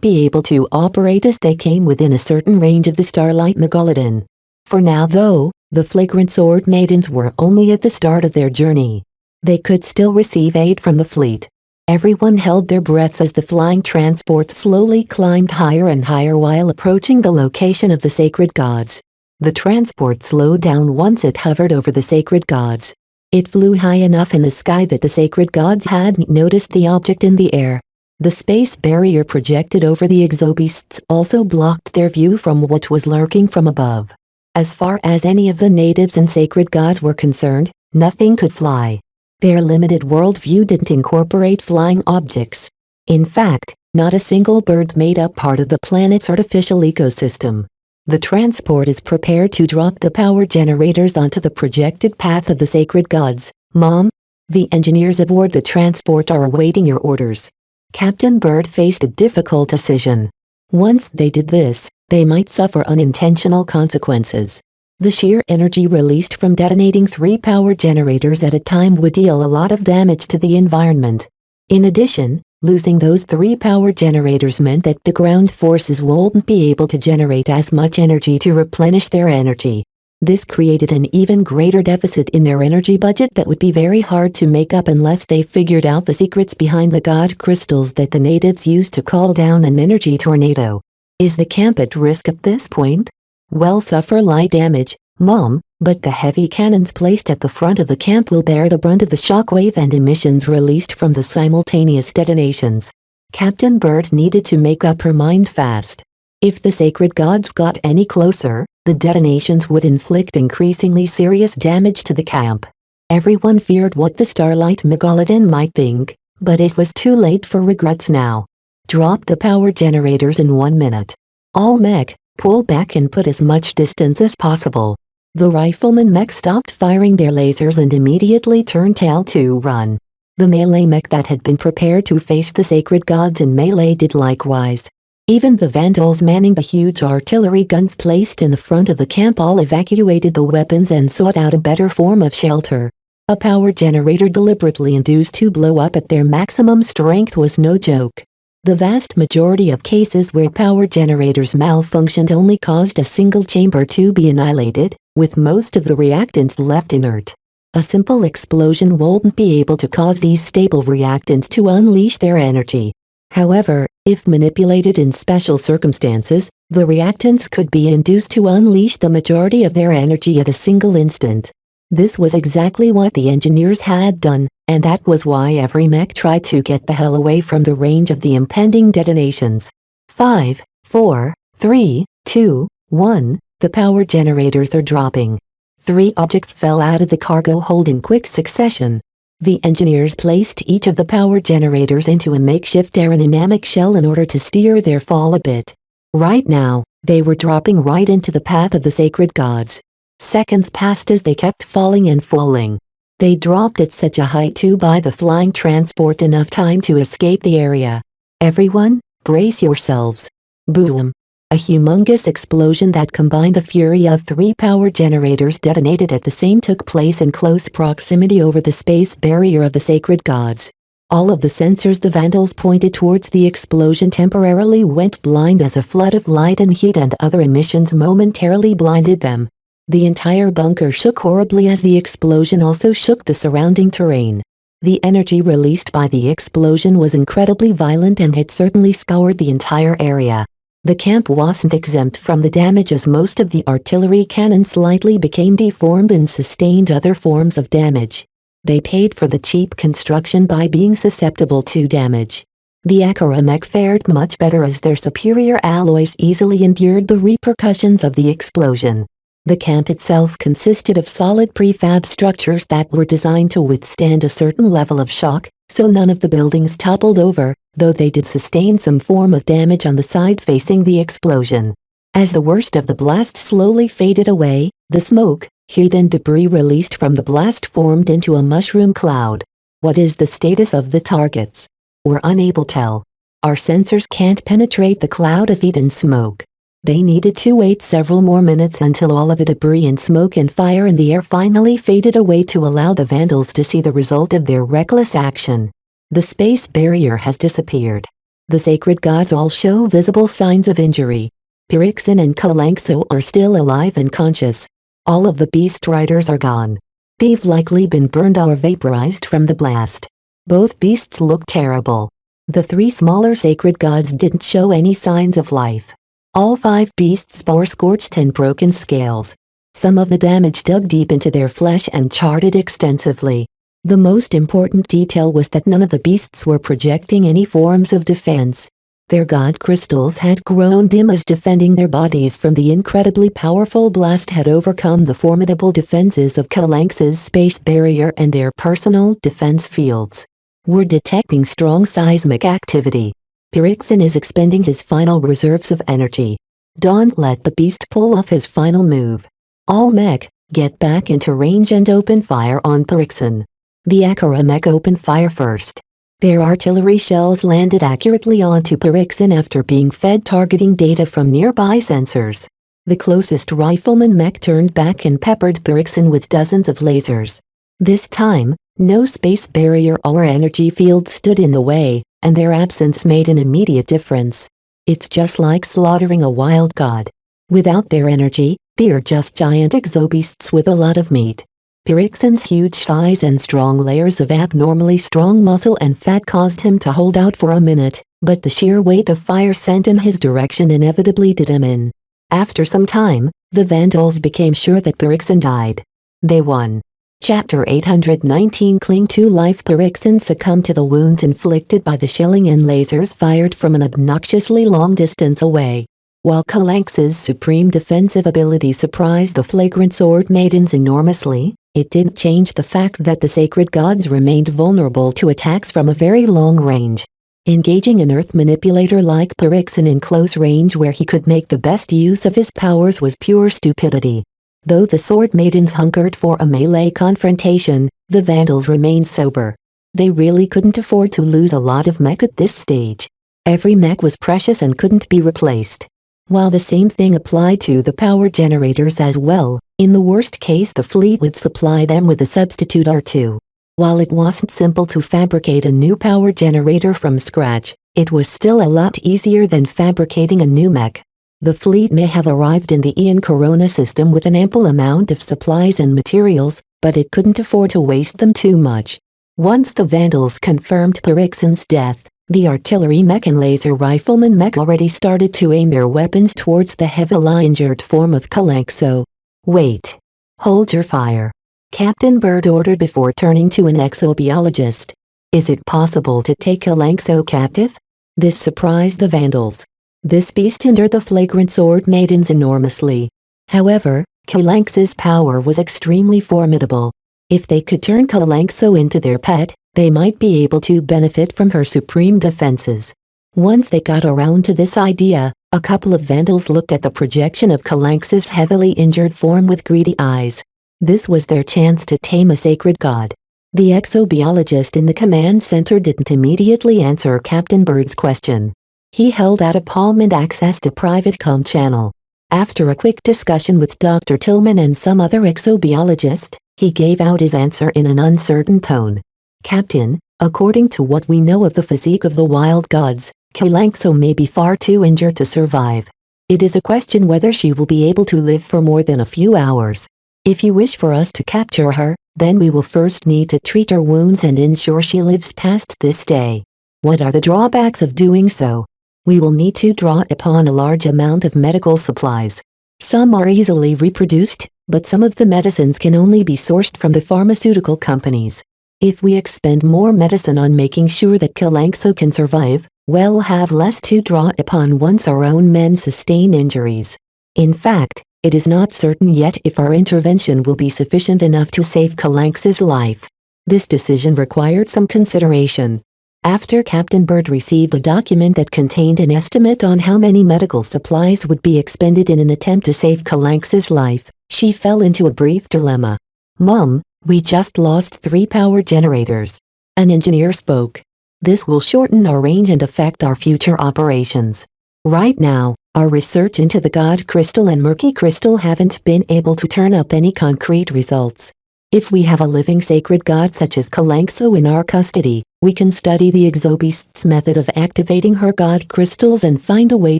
be able to operate as they came within a certain range of the Starlight Megalodon. For now though, the flagrant sword maidens were only at the start of their journey. They could still receive aid from the fleet. Everyone held their breaths as the flying transport slowly climbed higher and higher while approaching the location of the sacred gods. The transport slowed down once it hovered over the sacred gods. It flew high enough in the sky that the sacred gods hadn't noticed the object in the air. The space barrier projected over the exobeasts also blocked their view from what was lurking from above. As far as any of the natives and sacred gods were concerned, nothing could fly. Their limited worldview didn't incorporate flying objects. In fact, not a single bird made up part of the planet's artificial ecosystem. The transport is prepared to drop the power generators onto the projected path of the sacred gods. Mom? The engineers aboard the transport are awaiting your orders. Captain Bird faced a difficult decision. Once they did this, they might suffer unintentional consequences. The sheer energy released from detonating 3 power generators at a time would deal a lot of damage to the environment. In addition, losing those 3 power generators meant that the ground forces wouldn't be able to generate as much energy to replenish their energy. This created an even greater deficit in their energy budget that would be very hard to make up unless they figured out the secrets behind the god crystals that the natives used to call down an energy tornado. Is the camp at risk at this point? Well, suffer light damage, Mom, but the heavy cannons placed at the front of the camp will bear the brunt of the shockwave and emissions released from the simultaneous detonations. Captain Bird needed to make up her mind fast. If the sacred gods got any closer, the detonations would inflict increasingly serious damage to the camp. Everyone feared what the Starlight Megalodon might think, but it was too late for regrets now. Drop the power generators in 1 minute. All mech, pull back and put as much distance as possible. The rifleman mech stopped firing their lasers and immediately turned tail to run. The melee mech that had been prepared to face the sacred gods in melee did likewise. Even the vandals manning the huge artillery guns placed in the front of the camp all evacuated the weapons and sought out a better form of shelter. A power generator deliberately induced to blow up at their maximum strength was no joke. The vast majority of cases where power generators malfunctioned only caused a single chamber to be annihilated, with most of the reactants left inert. A simple explosion wouldn't be able to cause these stable reactants to unleash their energy. However, if manipulated in special circumstances, the reactants could be induced to unleash the majority of their energy at a single instant. This was exactly what the engineers had done, and that was why every mech tried to get the hell away from the range of the impending detonations. 5, 4, 3, 2, 1, the power generators are dropping. 3 objects fell out of the cargo hold in quick succession. The engineers placed each of the power generators into a makeshift aerodynamic shell in order to steer their fall a bit. Right now, they were dropping right into the path of the sacred gods. Seconds passed as they kept falling and falling. They dropped at such a height to buy the flying transport enough time to escape the area. Everyone, brace yourselves. Boom! A humongous explosion that combined the fury of 3 power generators detonated at the same took place in close proximity over the space barrier of the sacred gods. All of the sensors the vandals pointed towards the explosion temporarily went blind as a flood of light and heat and other emissions momentarily blinded them. The entire bunker shook horribly as the explosion also shook the surrounding terrain. The energy released by the explosion was incredibly violent and had certainly scoured the entire area. The camp wasn't exempt from the damage as most of the artillery cannons slightly became deformed and sustained other forms of damage. They paid for the cheap construction by being susceptible to damage. The Akara mech fared much better as their superior alloys easily endured the repercussions of the explosion. The camp itself consisted of solid prefab structures that were designed to withstand a certain level of shock, so none of the buildings toppled over, though they did sustain some form of damage on the side facing the explosion. As the worst of the blast slowly faded away, the smoke, heat and debris released from the blast formed into a mushroom cloud. What is the status of the targets? We're unable to tell. Our sensors can't penetrate the cloud of heat and smoke. They needed to wait several more minutes until all of the debris and smoke and fire in the air finally faded away to allow the vandals to see the result of their reckless action. The space barrier has disappeared. The sacred gods all show visible signs of injury. Pyrrhixin and Kalanxo are still alive and conscious. All of the beast riders are gone. They've likely been burned or vaporized from the blast. Both beasts look terrible. The 3 smaller sacred gods didn't show any signs of life. All 5 beasts bore scorched and broken scales. Some of the damage dug deep into their flesh and charred it extensively. The most important detail was that none of the beasts were projecting any forms of defense. Their god crystals had grown dim as defending their bodies from the incredibly powerful blast had overcome the formidable defenses of Kalanx's space barrier and their personal defense fields. We're detecting strong seismic activity. Pyrrhixin is expending his final reserves of energy. Don't let the beast pull off his final move. All mech, get back into range and open fire on Pyrrhixin. The Akara mech opened fire first. Their artillery shells landed accurately onto Pyrrhixin after being fed targeting data from nearby sensors. The closest rifleman mech turned back and peppered Pyrrhixin with dozens of lasers. This time, no space barrier or energy field stood in the way, and their absence made an immediate difference. It's just like slaughtering a wild god. Without their energy, they're just giant exobeasts with a lot of meat. Pyrrhixin's huge size and strong layers of abnormally strong muscle and fat caused him to hold out for a minute, but the sheer weight of fire sent in his direction inevitably did him in. After some time, the Vandals became sure that Pyrrhixin died. They won. Chapter 819 Cling to Life. Pyrrhixin succumbed to the wounds inflicted by the shelling and lasers fired from an obnoxiously long distance away. While Kalanx's supreme defensive ability surprised the flagrant sword maidens enormously, it didn't change the fact that the sacred gods remained vulnerable to attacks from a very long range. Engaging an earth manipulator like Pyrrhixin in close range where he could make the best use of his powers was pure stupidity. Though the sword maidens hungered for a melee confrontation, the Vandals remained sober. They really couldn't afford to lose a lot of mech at this stage. Every mech was precious and couldn't be replaced. While the same thing applied to the power generators as well, in the worst case the fleet would supply them with a substitute or two. While it wasn't simple to fabricate a new power generator from scratch, it was still a lot easier than fabricating a new mech. The fleet may have arrived in the Ian Corona system with an ample amount of supplies and materials, but it couldn't afford to waste them too much. Once the Vandals confirmed Pyrrhixin's death, the artillery mech and laser rifleman mech already started to aim their weapons towards the heavily injured form of Kalanxo. Wait. Hold your fire. Captain Bird ordered before turning to an exobiologist. Is it possible to take Kalanxo captive? This surprised the Vandals. This beast hindered the flagrant sword maidens enormously. However, Kalanx's power was extremely formidable. If they could turn Kalanxo into their pet, they might be able to benefit from her supreme defenses. Once they got around to this idea, a couple of Vandals looked at the projection of Kalanx's heavily injured form with greedy eyes. This was their chance to tame a sacred god. The exobiologist in the command center didn't immediately answer Captain Bird's question. He held out a palm and accessed a private comm channel. After a quick discussion with Dr. Tillman and some other exobiologist, he gave out his answer in an uncertain tone. Captain, according to what we know of the physique of the wild gods, Kalanxo may be far too injured to survive. It is a question whether she will be able to live for more than a few hours. If you wish for us to capture her, then we will first need to treat her wounds and ensure she lives past this day. What are the drawbacks of doing so? We will need to draw upon a large amount of medical supplies. Some are easily reproduced, but some of the medicines can only be sourced from the pharmaceutical companies. If we expend more medicine on making sure that Kalanxo can survive, we'll have less to draw upon once our own men sustain injuries. In fact, it is not certain yet if our intervention will be sufficient enough to save Kalanx's life. This decision required some consideration. After Captain Bird received a document that contained an estimate on how many medical supplies would be expended in an attempt to save Kalanx's life, she fell into a brief dilemma. Mom, we just lost 3 power generators. An engineer spoke. This will shorten our range and affect our future operations. Right now, our research into the God Crystal and Murky Crystal haven't been able to turn up any concrete results. If we have a living sacred god such as Kalanxo in our custody, we can study the Exobeast's method of activating her god crystals and find a way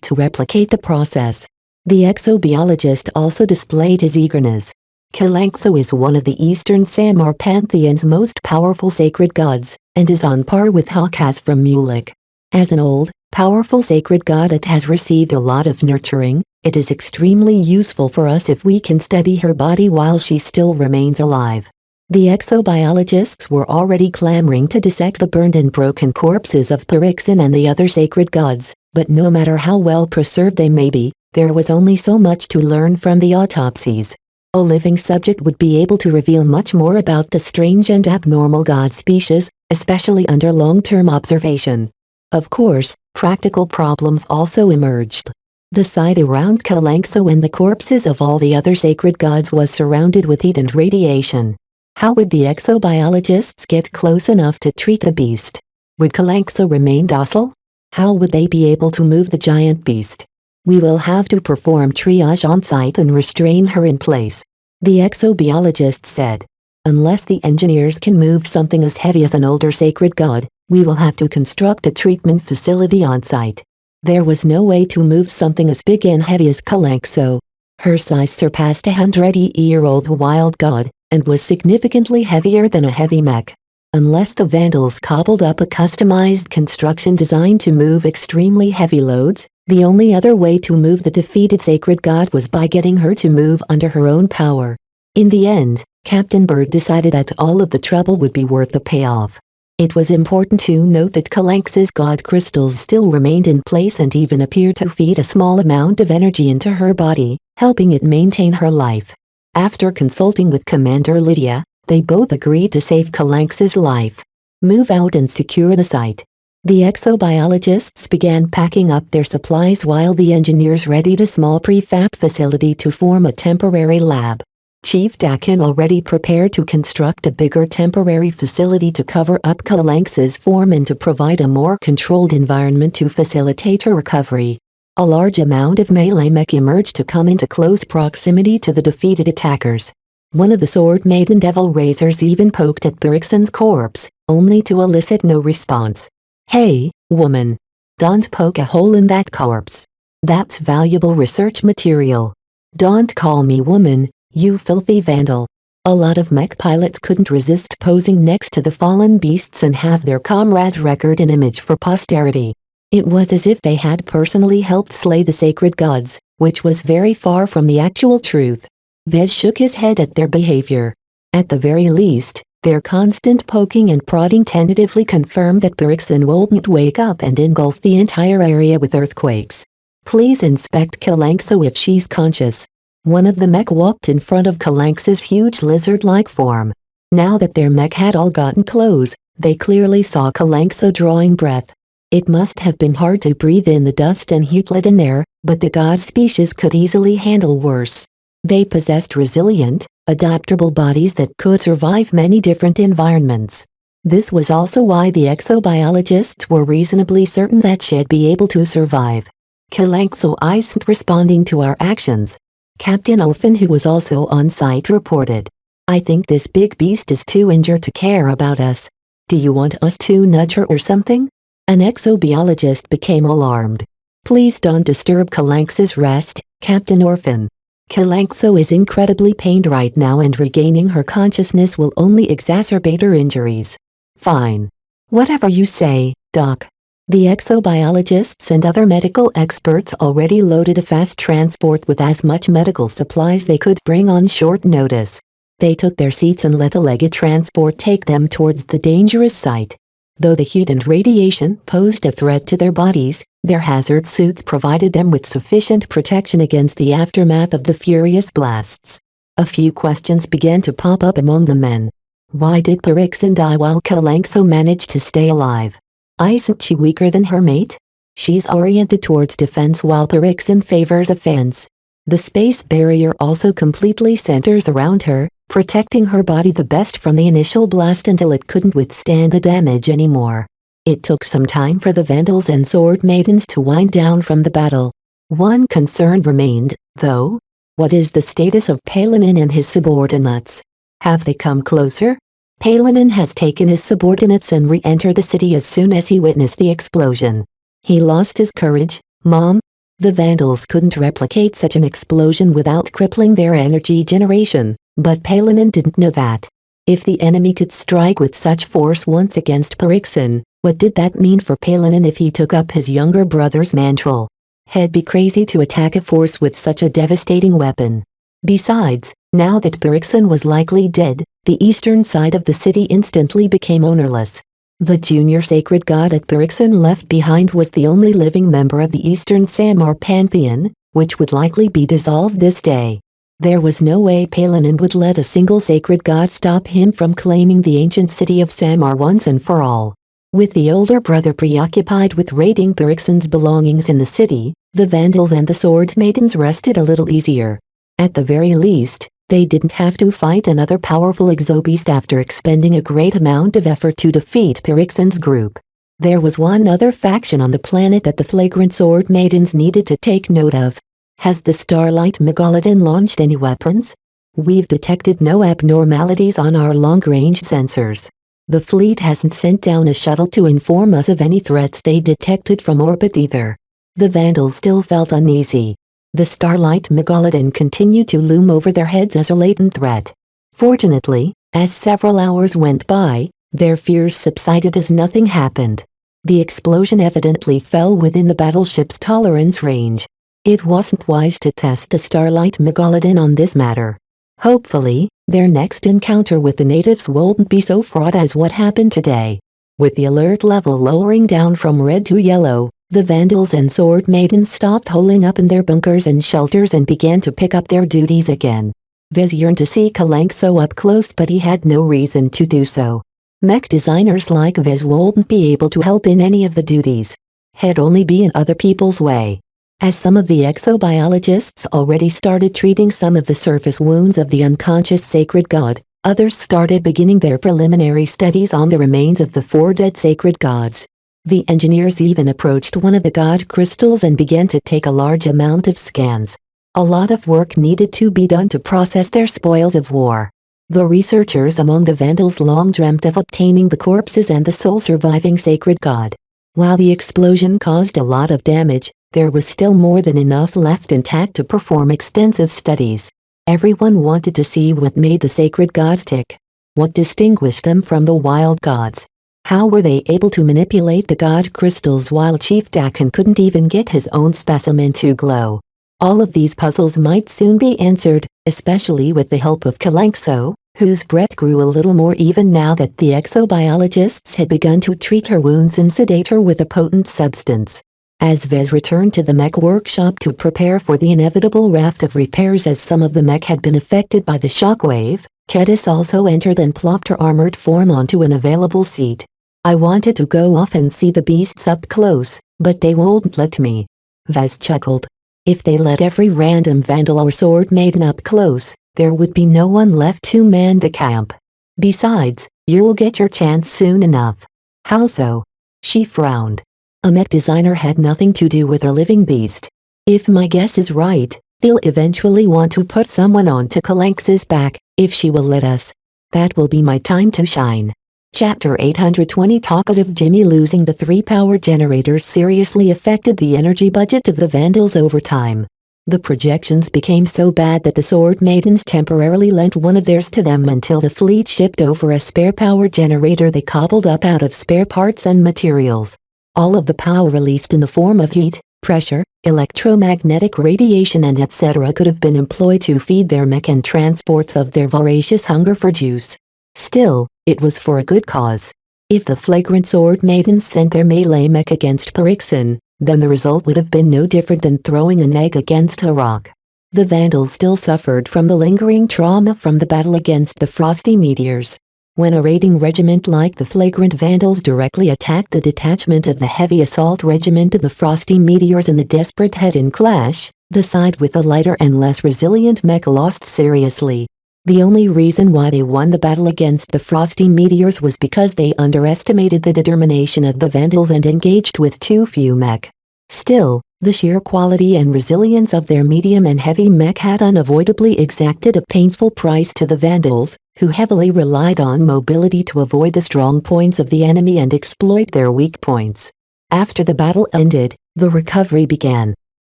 to replicate the process. The exobiologist also displayed his eagerness. Kalanxo is one of the Eastern Samar pantheon's most powerful sacred gods, and is on par with Hakas from Mulek. As an old, powerful sacred god that has received a lot of nurturing, it is extremely useful for us if we can study her body while she still remains alive. The exobiologists were already clamoring to dissect the burned and broken corpses of Parixin and the other sacred gods, but no matter how well preserved they may be, there was only so much to learn from the autopsies. A living subject would be able to reveal much more about the strange and abnormal god species, especially under long-term observation. Of course, practical problems also emerged. The site around Kalanxo and the corpses of all the other sacred gods was surrounded with heat and radiation. How would the exobiologists get close enough to treat the beast? Would Kalanxo remain docile? How would they be able to move the giant beast? We will have to perform triage on site and restrain her in place. The exobiologist said. Unless the engineers can move something as heavy as an older sacred god, we will have to construct a treatment facility on site. There was no way to move something as big and heavy as Kalanxo. Her size surpassed a 100-year-old wild god, and was significantly heavier than a heavy mech. Unless the Vandals cobbled up a customized construction designed to move extremely heavy loads, the only other way to move the defeated sacred god was by getting her to move under her own power. In the end, Captain Bird decided that all of the trouble would be worth the payoff. It was important to note that Kalanx's god crystals still remained in place and even appeared to feed a small amount of energy into her body, helping it maintain her life. After consulting with Commander Lydia, they both agreed to save Kalanx's life. Move out and secure the site. The exobiologists began packing up their supplies while the engineers readied a small prefab facility to form a temporary lab. Chief Dakin already prepared to construct a bigger temporary facility to cover up Kalanx's form and to provide a more controlled environment to facilitate her recovery. A large amount of melee mech emerged to come into close proximity to the defeated attackers. One of the Sword Maiden Devil Razors even poked at Berixen's corpse, only to elicit no response. Hey, woman. Don't poke a hole in that corpse. That's valuable research material. Don't call me woman, you filthy vandal. A lot of mech pilots couldn't resist posing next to the fallen beasts and have their comrades record an image for posterity. It was as if they had personally helped slay the sacred gods, which was very far from the actual truth. Vez shook his head at their behavior. At the very least, their constant poking and prodding tentatively confirmed that Berixen wouldn't wake up and engulf the entire area with earthquakes. Please inspect Kalanxo if she's conscious. One of the mech walked in front of Kalanx's huge lizard-like form. Now that their mech had all gotten close, they clearly saw Kalanxo drawing breath. It must have been hard to breathe in the dust and heat-laden air, but the god species could easily handle worse. They possessed resilient, adaptable bodies that could survive many different environments. This was also why the exobiologists were reasonably certain that she'd be able to survive. Kalanxo isn't responding to our actions. Captain Orphan, who was also on site, reported. I think this big beast is too injured to care about us. Do you want us to nudge her or something? An exobiologist became alarmed. Please don't disturb Kalanx's rest, Captain Orphan. Kalanxo is incredibly pained right now and regaining her consciousness will only exacerbate her injuries. Fine. Whatever you say, Doc. The exobiologists and other medical experts already loaded a fast transport with as much medical supplies they could bring on short notice. They took their seats and let the legged transport take them towards the dangerous site. Though the heat and radiation posed a threat to their bodies, their hazard suits provided them with sufficient protection against the aftermath of the furious blasts. A few questions began to pop up among the men. Why did Berixen die while Kalanxo managed to stay alive? Isn't she weaker than her mate? She's oriented towards defense while Berixen favors offense. The space barrier also completely centers around her, protecting her body the best from the initial blast until it couldn't withstand the damage anymore. It took some time for the Vandals and Sword Maidens to wind down from the battle. One concern remained, though. What is the status of Palinin and his subordinates? Have they come closer? Palinin has taken his subordinates and re-entered the city as soon as he witnessed the explosion. He lost his courage, Mom. The Vandals couldn't replicate such an explosion without crippling their energy generation, but Palinin didn't know that. If the enemy could strike with such force once against Perixin, what did that mean for Palinin if he took up his younger brother's mantle? He'd be crazy to attack a force with such a devastating weapon. Besides, now that Perixin was likely dead, the eastern side of the city instantly became ownerless. The junior sacred god that Perixin left behind was the only living member of the Eastern Samar pantheon, which would likely be dissolved this day. There was no way Palinin would let a single sacred god stop him from claiming the ancient city of Samar once and for all. With the older brother preoccupied with raiding Perixin's belongings in the city, the Vandals and the Sword Maidens rested a little easier. At the very least, they didn't have to fight another powerful exobeast after expending a great amount of effort to defeat Perixin's group. There was one other faction on the planet that the flagrant Sword Maidens needed to take note of. Has the Starlight Megalodon launched any weapons? We've detected no abnormalities on our long-range sensors. The fleet hasn't sent down a shuttle to inform us of any threats they detected from orbit either. The Vandals still felt uneasy. The Starlight Megalodon continued to loom over their heads as a latent threat. Fortunately, as several hours went by, their fears subsided as nothing happened. The explosion evidently fell within the battleship's tolerance range. It wasn't wise to test the Starlight Megalodon on this matter. Hopefully, their next encounter with the natives won't be so fraught as what happened today. With the alert level lowering down from red to yellow, the Vandals and Sword Maidens stopped holing up in their bunkers and shelters and began to pick up their duties again. Vez yearned to see Kalanxo up close, but he had no reason to do so. Mech designers like Vez wouldn't be able to help in any of the duties. He'd only be in other people's way. As some of the exobiologists already started treating some of the surface wounds of the unconscious sacred god, others started beginning their preliminary studies on the remains of the 4 dead sacred gods. The engineers even approached one of the god crystals and began to take a large amount of scans. A lot of work needed to be done to process their spoils of war. The researchers among the Vandals long dreamt of obtaining the corpses and the sole surviving sacred god. While the explosion caused a lot of damage, there was still more than enough left intact to perform extensive studies. Everyone wanted to see what made the sacred gods tick. What distinguished them from the wild gods? How were they able to manipulate the god crystals while Chief Dakin couldn't even get his own specimen to glow? All of these puzzles might soon be answered, especially with the help of Kalanxo, whose breath grew a little more even now that the exobiologists had begun to treat her wounds and sedate her with a potent substance. As Vez returned to the mech workshop to prepare for the inevitable raft of repairs as some of the mech had been affected by the shockwave, Kedis also entered and plopped her armored form onto an available seat. I wanted to go off and see the beasts up close, but they won't let me. Vez chuckled. If they let every random Vandal or Sword Maiden up close, there would be no one left to man the camp. Besides, you'll get your chance soon enough. How so? She frowned. A mech designer had nothing to do with a living beast. If my guess is right, they'll eventually want to put someone onto Kalanx's back, if she will let us. That will be my time to shine. Chapter 820 Talkative Jimmy losing the 3 power generators seriously affected the energy budget of the Vandals over time. The projections became so bad that the Sword Maidens temporarily lent one of theirs to them until the fleet shipped over a spare power generator they cobbled up out of spare parts and materials. All of the power released in the form of heat, pressure, electromagnetic radiation and etc. could have been employed to feed their mech and transports of their voracious hunger for juice. Still, it was for a good cause. If the flagrant Sword Maidens sent their melee mech against Perixin, then the result would have been no different than throwing an egg against a rock. The Vandals still suffered from the lingering trauma from the battle against the Frosty Meteors. When a raiding regiment like the flagrant Vandals directly attacked a detachment of the heavy assault regiment of the Frosty Meteors in a desperate head-in clash, the side with the lighter and less resilient mech lost seriously. The only reason why they won the battle against the Frosty Meteors was because they underestimated the determination of the Vandals and engaged with too few mech. Still, the sheer quality and resilience of their medium and heavy mech had unavoidably exacted a painful price to the Vandals, who heavily relied on mobility to avoid the strong points of the enemy and exploit their weak points. After the battle ended, the recovery began.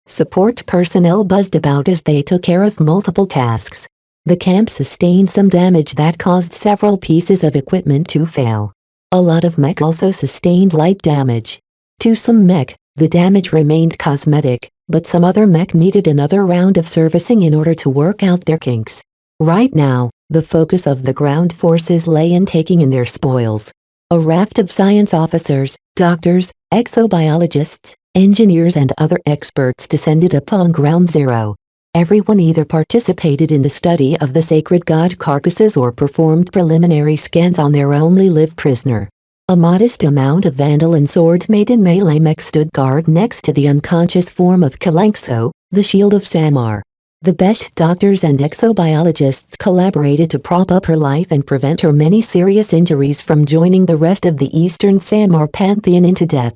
Support personnel buzzed about as they took care of multiple tasks. The camp sustained some damage that caused several pieces of equipment to fail. A lot of mech also sustained light damage. To some mech, the damage remained cosmetic, but some other mech needed another round of servicing in order to work out their kinks. Right now, the focus of the ground forces lay in taking in their spoils. A raft of science officers, doctors, exobiologists, engineers and other experts descended upon Ground Zero. Everyone either participated in the study of the sacred god carcasses or performed preliminary scans on their only live prisoner. A modest amount of Vandal and Sword Maiden melee mech stood guard next to the unconscious form of Kalanxo, the shield of Samar. The best doctors and exobiologists collaborated to prop up her life and prevent her many serious injuries from joining the rest of the Eastern Samar pantheon into death.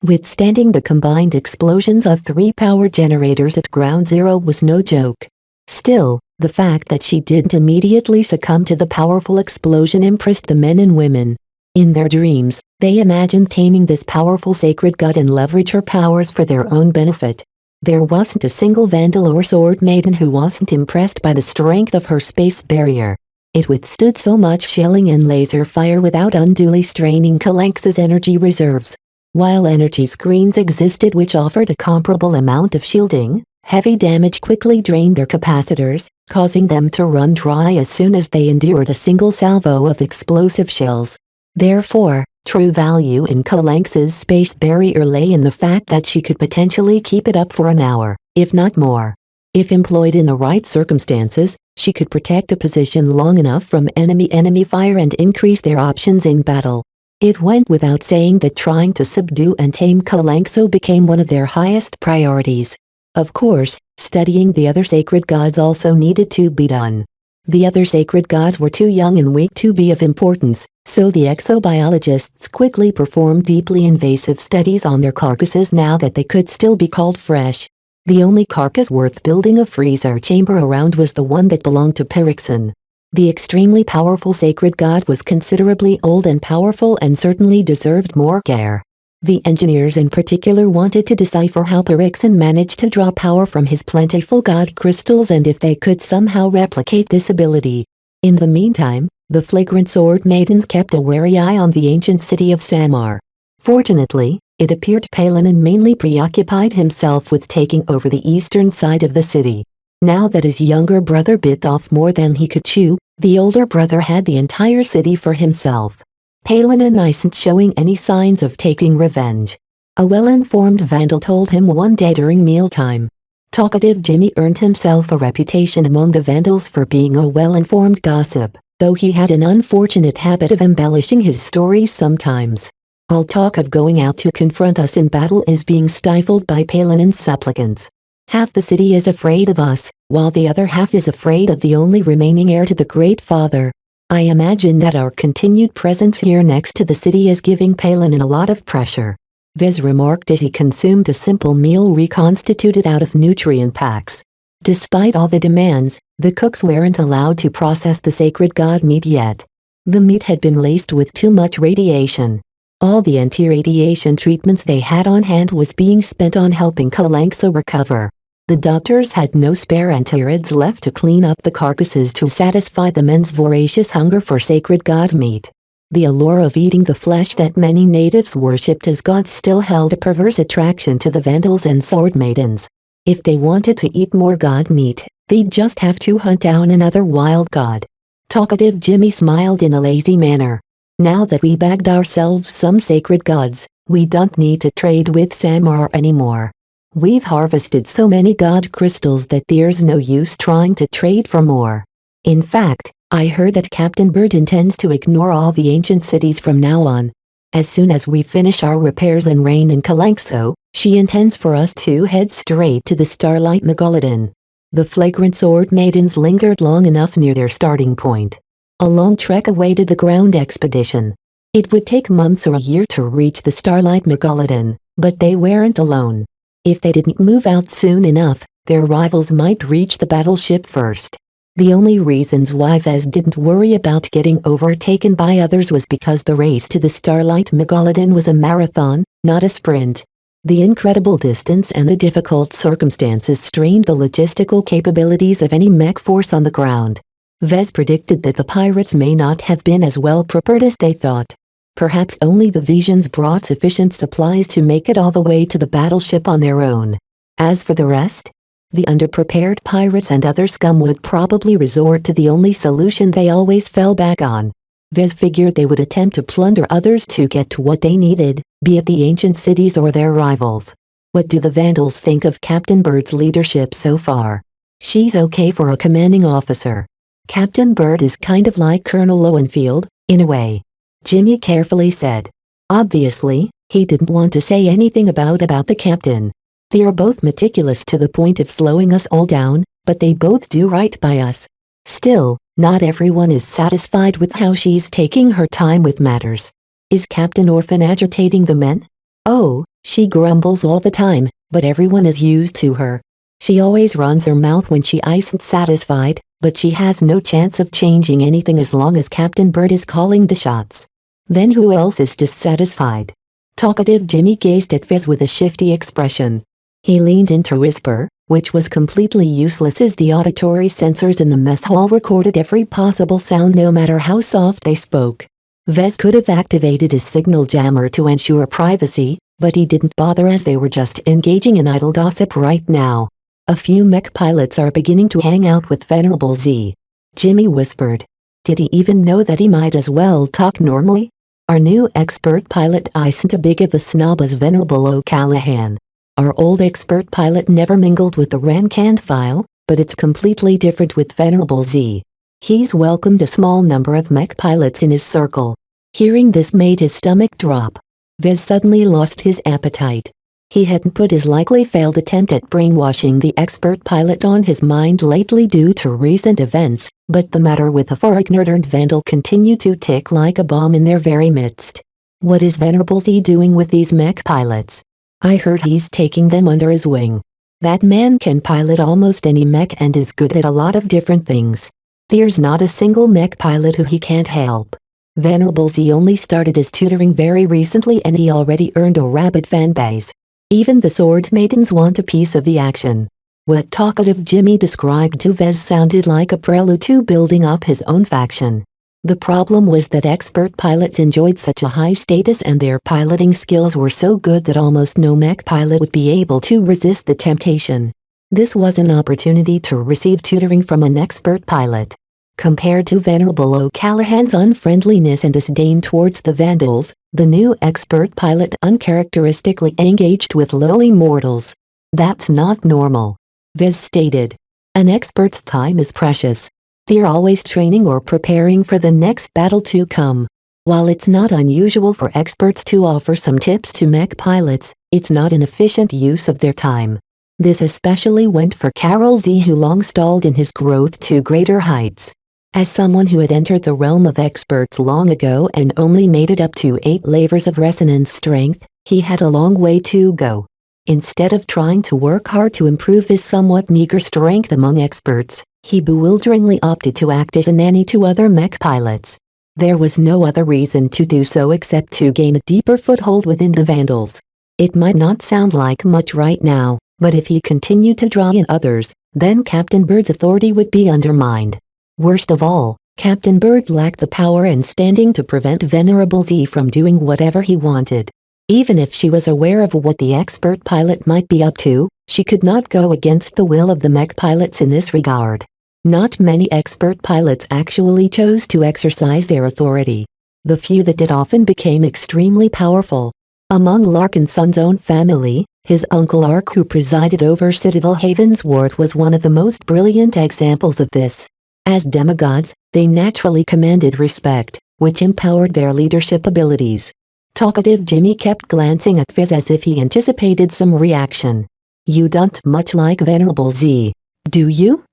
Withstanding the combined explosions of 3 power generators at Ground Zero was no joke. Still, the fact that she didn't immediately succumb to the powerful explosion impressed the men and women. In their dreams, they imagined taming this powerful sacred god and leverage her powers for their own benefit. There wasn't a single Vandal or Sword Maiden who wasn't impressed by the strength of her space barrier. It withstood so much shelling and laser fire without unduly straining Kalanx's energy reserves. While energy screens existed which offered a comparable amount of shielding, heavy damage quickly drained their capacitors, causing them to run dry as soon as they endured a single salvo of explosive shells. Therefore, true value in Kalanx's space barrier lay in the fact that she could potentially keep it up for an hour, if not more. If employed in the right circumstances, she could protect a position long enough from enemy fire and increase their options in battle. It went without saying that trying to subdue and tame Kalanxo became one of their highest priorities. Of course, studying the other sacred gods also needed to be done. The other sacred gods were too young and weak to be of importance, so the exobiologists quickly performed deeply invasive studies on their carcasses now that they could still be called fresh. The only carcass worth building a freezer chamber around was the one that belonged to Perixon. The extremely powerful sacred god was considerably old and powerful and certainly deserved more care. The engineers in particular wanted to decipher how Perixon managed to draw power from his plentiful god crystals and if they could somehow replicate this ability. In the meantime, the flagrant sword maidens kept a wary eye on the ancient city of Samar. Fortunately, it appeared Palanin mainly preoccupied himself with taking over the eastern side of the city. Now that his younger brother bit off more than he could chew, the older brother had the entire city for himself. Palanin isn't showing any signs of taking revenge. A well-informed Vandal told him one day during mealtime. Talkative Jimmy earned himself a reputation among the Vandals for being a well-informed gossip, though he had an unfortunate habit of embellishing his stories sometimes. All talk of going out to confront us in battle is being stifled by Palanin's supplicants. Half the city is afraid of us, while the other half is afraid of the only remaining heir to the Great Father. I imagine that our continued presence here next to the city is giving Palanin a lot of pressure. Vez remarked as he consumed a simple meal reconstituted out of nutrient packs. Despite all the demands, the cooks weren't allowed to process the sacred god meat yet. The meat had been laced with too much radiation. All the anti-radiation treatments they had on hand was being spent on helping Kalanxo recover. The doctors had no spare antirids left to clean up the carcasses to satisfy the men's voracious hunger for sacred god meat. The allure of eating the flesh that many natives worshipped as gods still held a perverse attraction to the Vandals and Sword Maidens. If they wanted to eat more god meat, they'd just have to hunt down another wild god. Talkative Jimmy smiled in a lazy manner. Now that we bagged ourselves some sacred gods, we don't need to trade with Samar anymore. We've harvested so many god crystals that there's no use trying to trade for more. In fact, I heard that Captain Bird intends to ignore all the ancient cities from now on. As soon as we finish our repairs and reign in Kalanxo, she intends for us to head straight to the Starlight Megalodon. The flagrant sword maidens lingered long enough near their starting point. A long trek awaited the ground expedition. It would take months or a year to reach the Starlight Megalodon, but they weren't alone. If they didn't move out soon enough, their rivals might reach the battleship first. The only reasons why Vez didn't worry about getting overtaken by others was because the race to the Starlight Megalodon was a marathon, not a sprint. The incredible distance and the difficult circumstances strained the logistical capabilities of any mech force on the ground. Vez predicted that the pirates may not have been as well prepared as they thought. Perhaps only the Visions brought sufficient supplies to make it all the way to the battleship on their own. As for the rest, the underprepared pirates and other scum would probably resort to the only solution they always fell back on. Vez figured they would attempt to plunder others to get to what they needed, be it the ancient cities or their rivals. What do the Vandals think of Captain Bird's leadership so far? She's okay for a commanding officer. Captain Bird is kind of like Colonel Lowenfield, in a way. Jimmy carefully said. Obviously, he didn't want to say anything about the captain. They are both meticulous to the point of slowing us all down, but they both do right by us. Still, not everyone is satisfied with how she's taking her time with matters. Is Captain Orphan agitating the men? Oh, she grumbles all the time, but everyone is used to her. She always runs her mouth when she isn't satisfied, but she has no chance of changing anything as long as Captain Bird is calling the shots. Then who else is dissatisfied? Talkative Jimmy gazed at Fizz with a shifty expression. He leaned in to whisper, which was completely useless as the auditory sensors in the mess hall recorded every possible sound no matter how soft they spoke. Vez could have activated his signal jammer to ensure privacy, but he didn't bother as they were just engaging in idle gossip right now. A few mech pilots are beginning to hang out with Venerable Z. Jimmy whispered. Did he even know that he might as well talk normally? Our new expert pilot isn't a big of a snob as Venerable O'Callahan. Our old expert pilot never mingled with the rank and file, but it's completely different with Venerable Z. He's welcomed a small number of mech pilots in his circle. Hearing this made his stomach drop. Vez suddenly lost his appetite. He hadn't put his likely failed attempt at brainwashing the expert pilot on his mind lately due to recent events, but the matter with the foreigner-turned Vandal continued to tick like a bomb in their very midst. What is Venerable Z doing with these mech pilots? I heard he's taking them under his wing. That man can pilot almost any mech and is good at a lot of different things. There's not a single mech pilot who he can't help. Venerable Z only started his tutoring very recently and he already earned a rabid fanbase. Even the Swords Maidens want a piece of the action. What talkative Jimmy described to Vez sounded like a prelude to building up his own faction. The problem was that expert pilots enjoyed such a high status and their piloting skills were so good that almost no mech pilot would be able to resist the temptation. This was an opportunity to receive tutoring from an expert pilot. Compared to Venerable O'Callahan's unfriendliness and disdain towards the Vandals, the new expert pilot uncharacteristically engaged with lowly mortals. That's not normal. Vez stated. An expert's time is precious. They're always training or preparing for the next battle to come. While it's not unusual for experts to offer some tips to mech pilots, it's not an efficient use of their time. This especially went for Carol Z, who long stalled in his growth to greater heights. As someone who had entered the realm of experts long ago and only made it up to 8 layers of resonance strength, he had a long way to go. Instead of trying to work hard to improve his somewhat meager strength among experts, he bewilderingly opted to act as a nanny to other mech pilots. There was no other reason to do so except to gain a deeper foothold within the Vandals. It might not sound like much right now, but if he continued to draw in others, then Captain Bird's authority would be undermined. Worst of all, Captain Bird lacked the power and standing to prevent Venerable Z from doing whatever he wanted. Even if she was aware of what the expert pilot might be up to, she could not go against the will of the mech pilots in this regard. Not many expert pilots actually chose to exercise their authority. The few that did often became extremely powerful. Among Larkin's son's own family, his uncle Ark, who presided over Citadel Haven's ward, was one of the most brilliant examples of this. As demigods, they naturally commanded respect, which empowered their leadership abilities. Talkative Jimmy kept glancing at Fizz as if he anticipated some reaction. You don't much like Venerable Z, do you?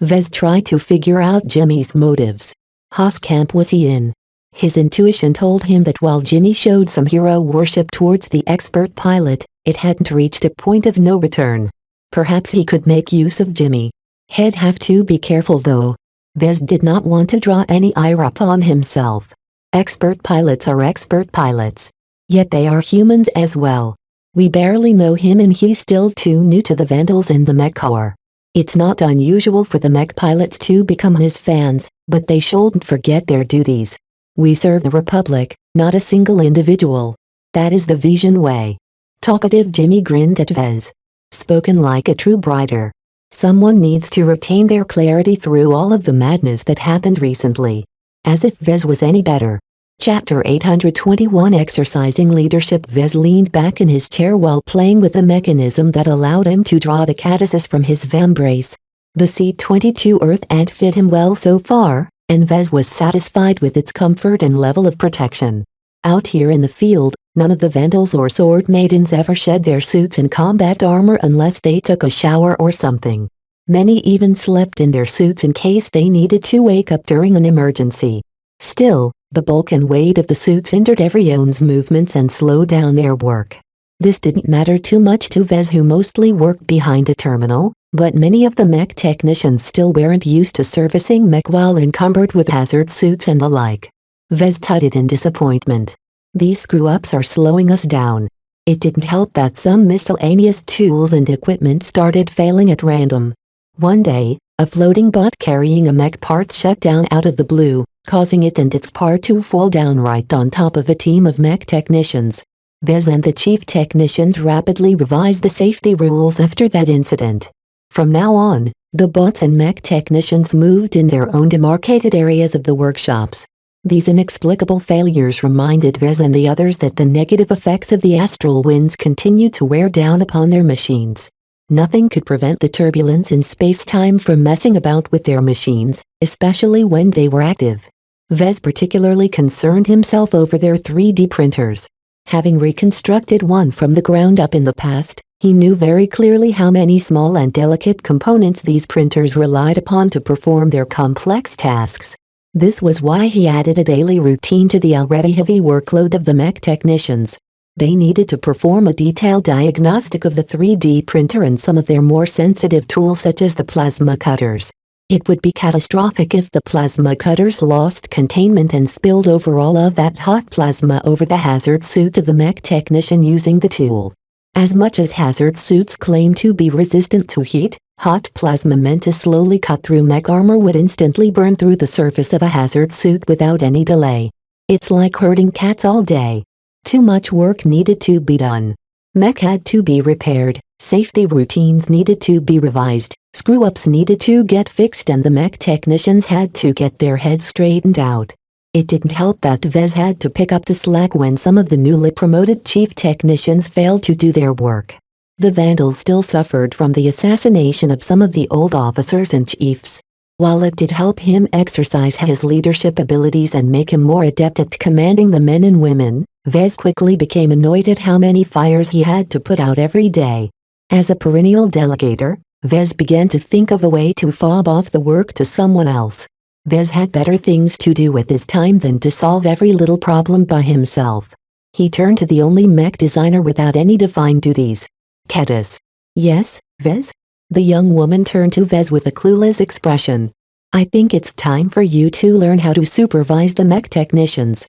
Vez tried to figure out Jimmy's motives. Whose camp was he in? His intuition told him that while Jimmy showed some hero worship towards the expert pilot, it hadn't reached a point of no return. Perhaps he could make use of Jimmy. He'd have to be careful though. Vez did not want to draw any ire upon himself. Expert pilots are expert pilots. Yet they are humans as well. We barely know him and he's still too new to the Vandals and the Mech Corps. It's not unusual for the mech pilots to become his fans, but they shouldn't forget their duties. We serve the Republic, not a single individual. That is the Vision way. Talkative Jimmy grinned at Vez. Spoken like a true brighter. Someone needs to retain their clarity through all of the madness that happened recently. As if Vez was any better. Chapter 821 Exercising Leadership. Vez leaned back in his chair while playing with the mechanism that allowed him to draw the Catasis from his vambrace. The C-22 Earth had fit him well so far, and Vez was satisfied with its comfort and level of protection. Out here in the field, none of the Vandals or Sword Maidens ever shed their suits and combat armor unless they took a shower or something. Many even slept in their suits in case they needed to wake up during an emergency. Still, the bulk and weight of the suits hindered everyone's movements and slowed down their work. This didn't matter too much to Vez, who mostly worked behind a terminal, but many of the mech technicians still weren't used to servicing mech while encumbered with hazard suits and the like. Vez tutted in disappointment. These screw-ups are slowing us down. It didn't help that some miscellaneous tools and equipment started failing at random. One day, a floating bot carrying a mech part shut down out of the blue, causing it and its part to fall down right on top of a team of mech technicians. Vez and the chief technicians rapidly revised the safety rules after that incident. From now on, the bots and mech technicians moved in their own demarcated areas of the workshops. These inexplicable failures reminded Vez and the others that the negative effects of the astral winds continued to wear down upon their machines. Nothing could prevent the turbulence in space-time from messing about with their machines, especially when they were active. Vez particularly concerned himself over their 3D printers. Having reconstructed one from the ground up in the past, he knew very clearly how many small and delicate components these printers relied upon to perform their complex tasks. This was why he added a daily routine to the already heavy workload of the mech technicians. They needed to perform a detailed diagnostic of the 3D printer and some of their more sensitive tools such as the plasma cutters. It would be catastrophic if the plasma cutters lost containment and spilled over all of that hot plasma over the hazard suit of the mech technician using the tool. As much as hazard suits claim to be resistant to heat, hot plasma meant to slowly cut through mech armor would instantly burn through the surface of a hazard suit without any delay. It's like herding cats all day. Too much work needed to be done. Mech had to be repaired, safety routines needed to be revised, screw-ups needed to get fixed, and the mech technicians had to get their heads straightened out. It didn't help that Vez had to pick up the slack when some of the newly promoted chief technicians failed to do their work. The Vandals still suffered from the assassination of some of the old officers and chiefs. While it did help him exercise his leadership abilities and make him more adept at commanding the men and women, Vez quickly became annoyed at how many fires he had to put out every day. As a perennial delegator, Vez began to think of a way to fob off the work to someone else. Vez had better things to do with his time than to solve every little problem by himself. He turned to the only mech designer without any defined duties. Catasis. Yes, Vez? The young woman turned to Vez with a clueless expression. I think it's time for you to learn how to supervise the mech technicians.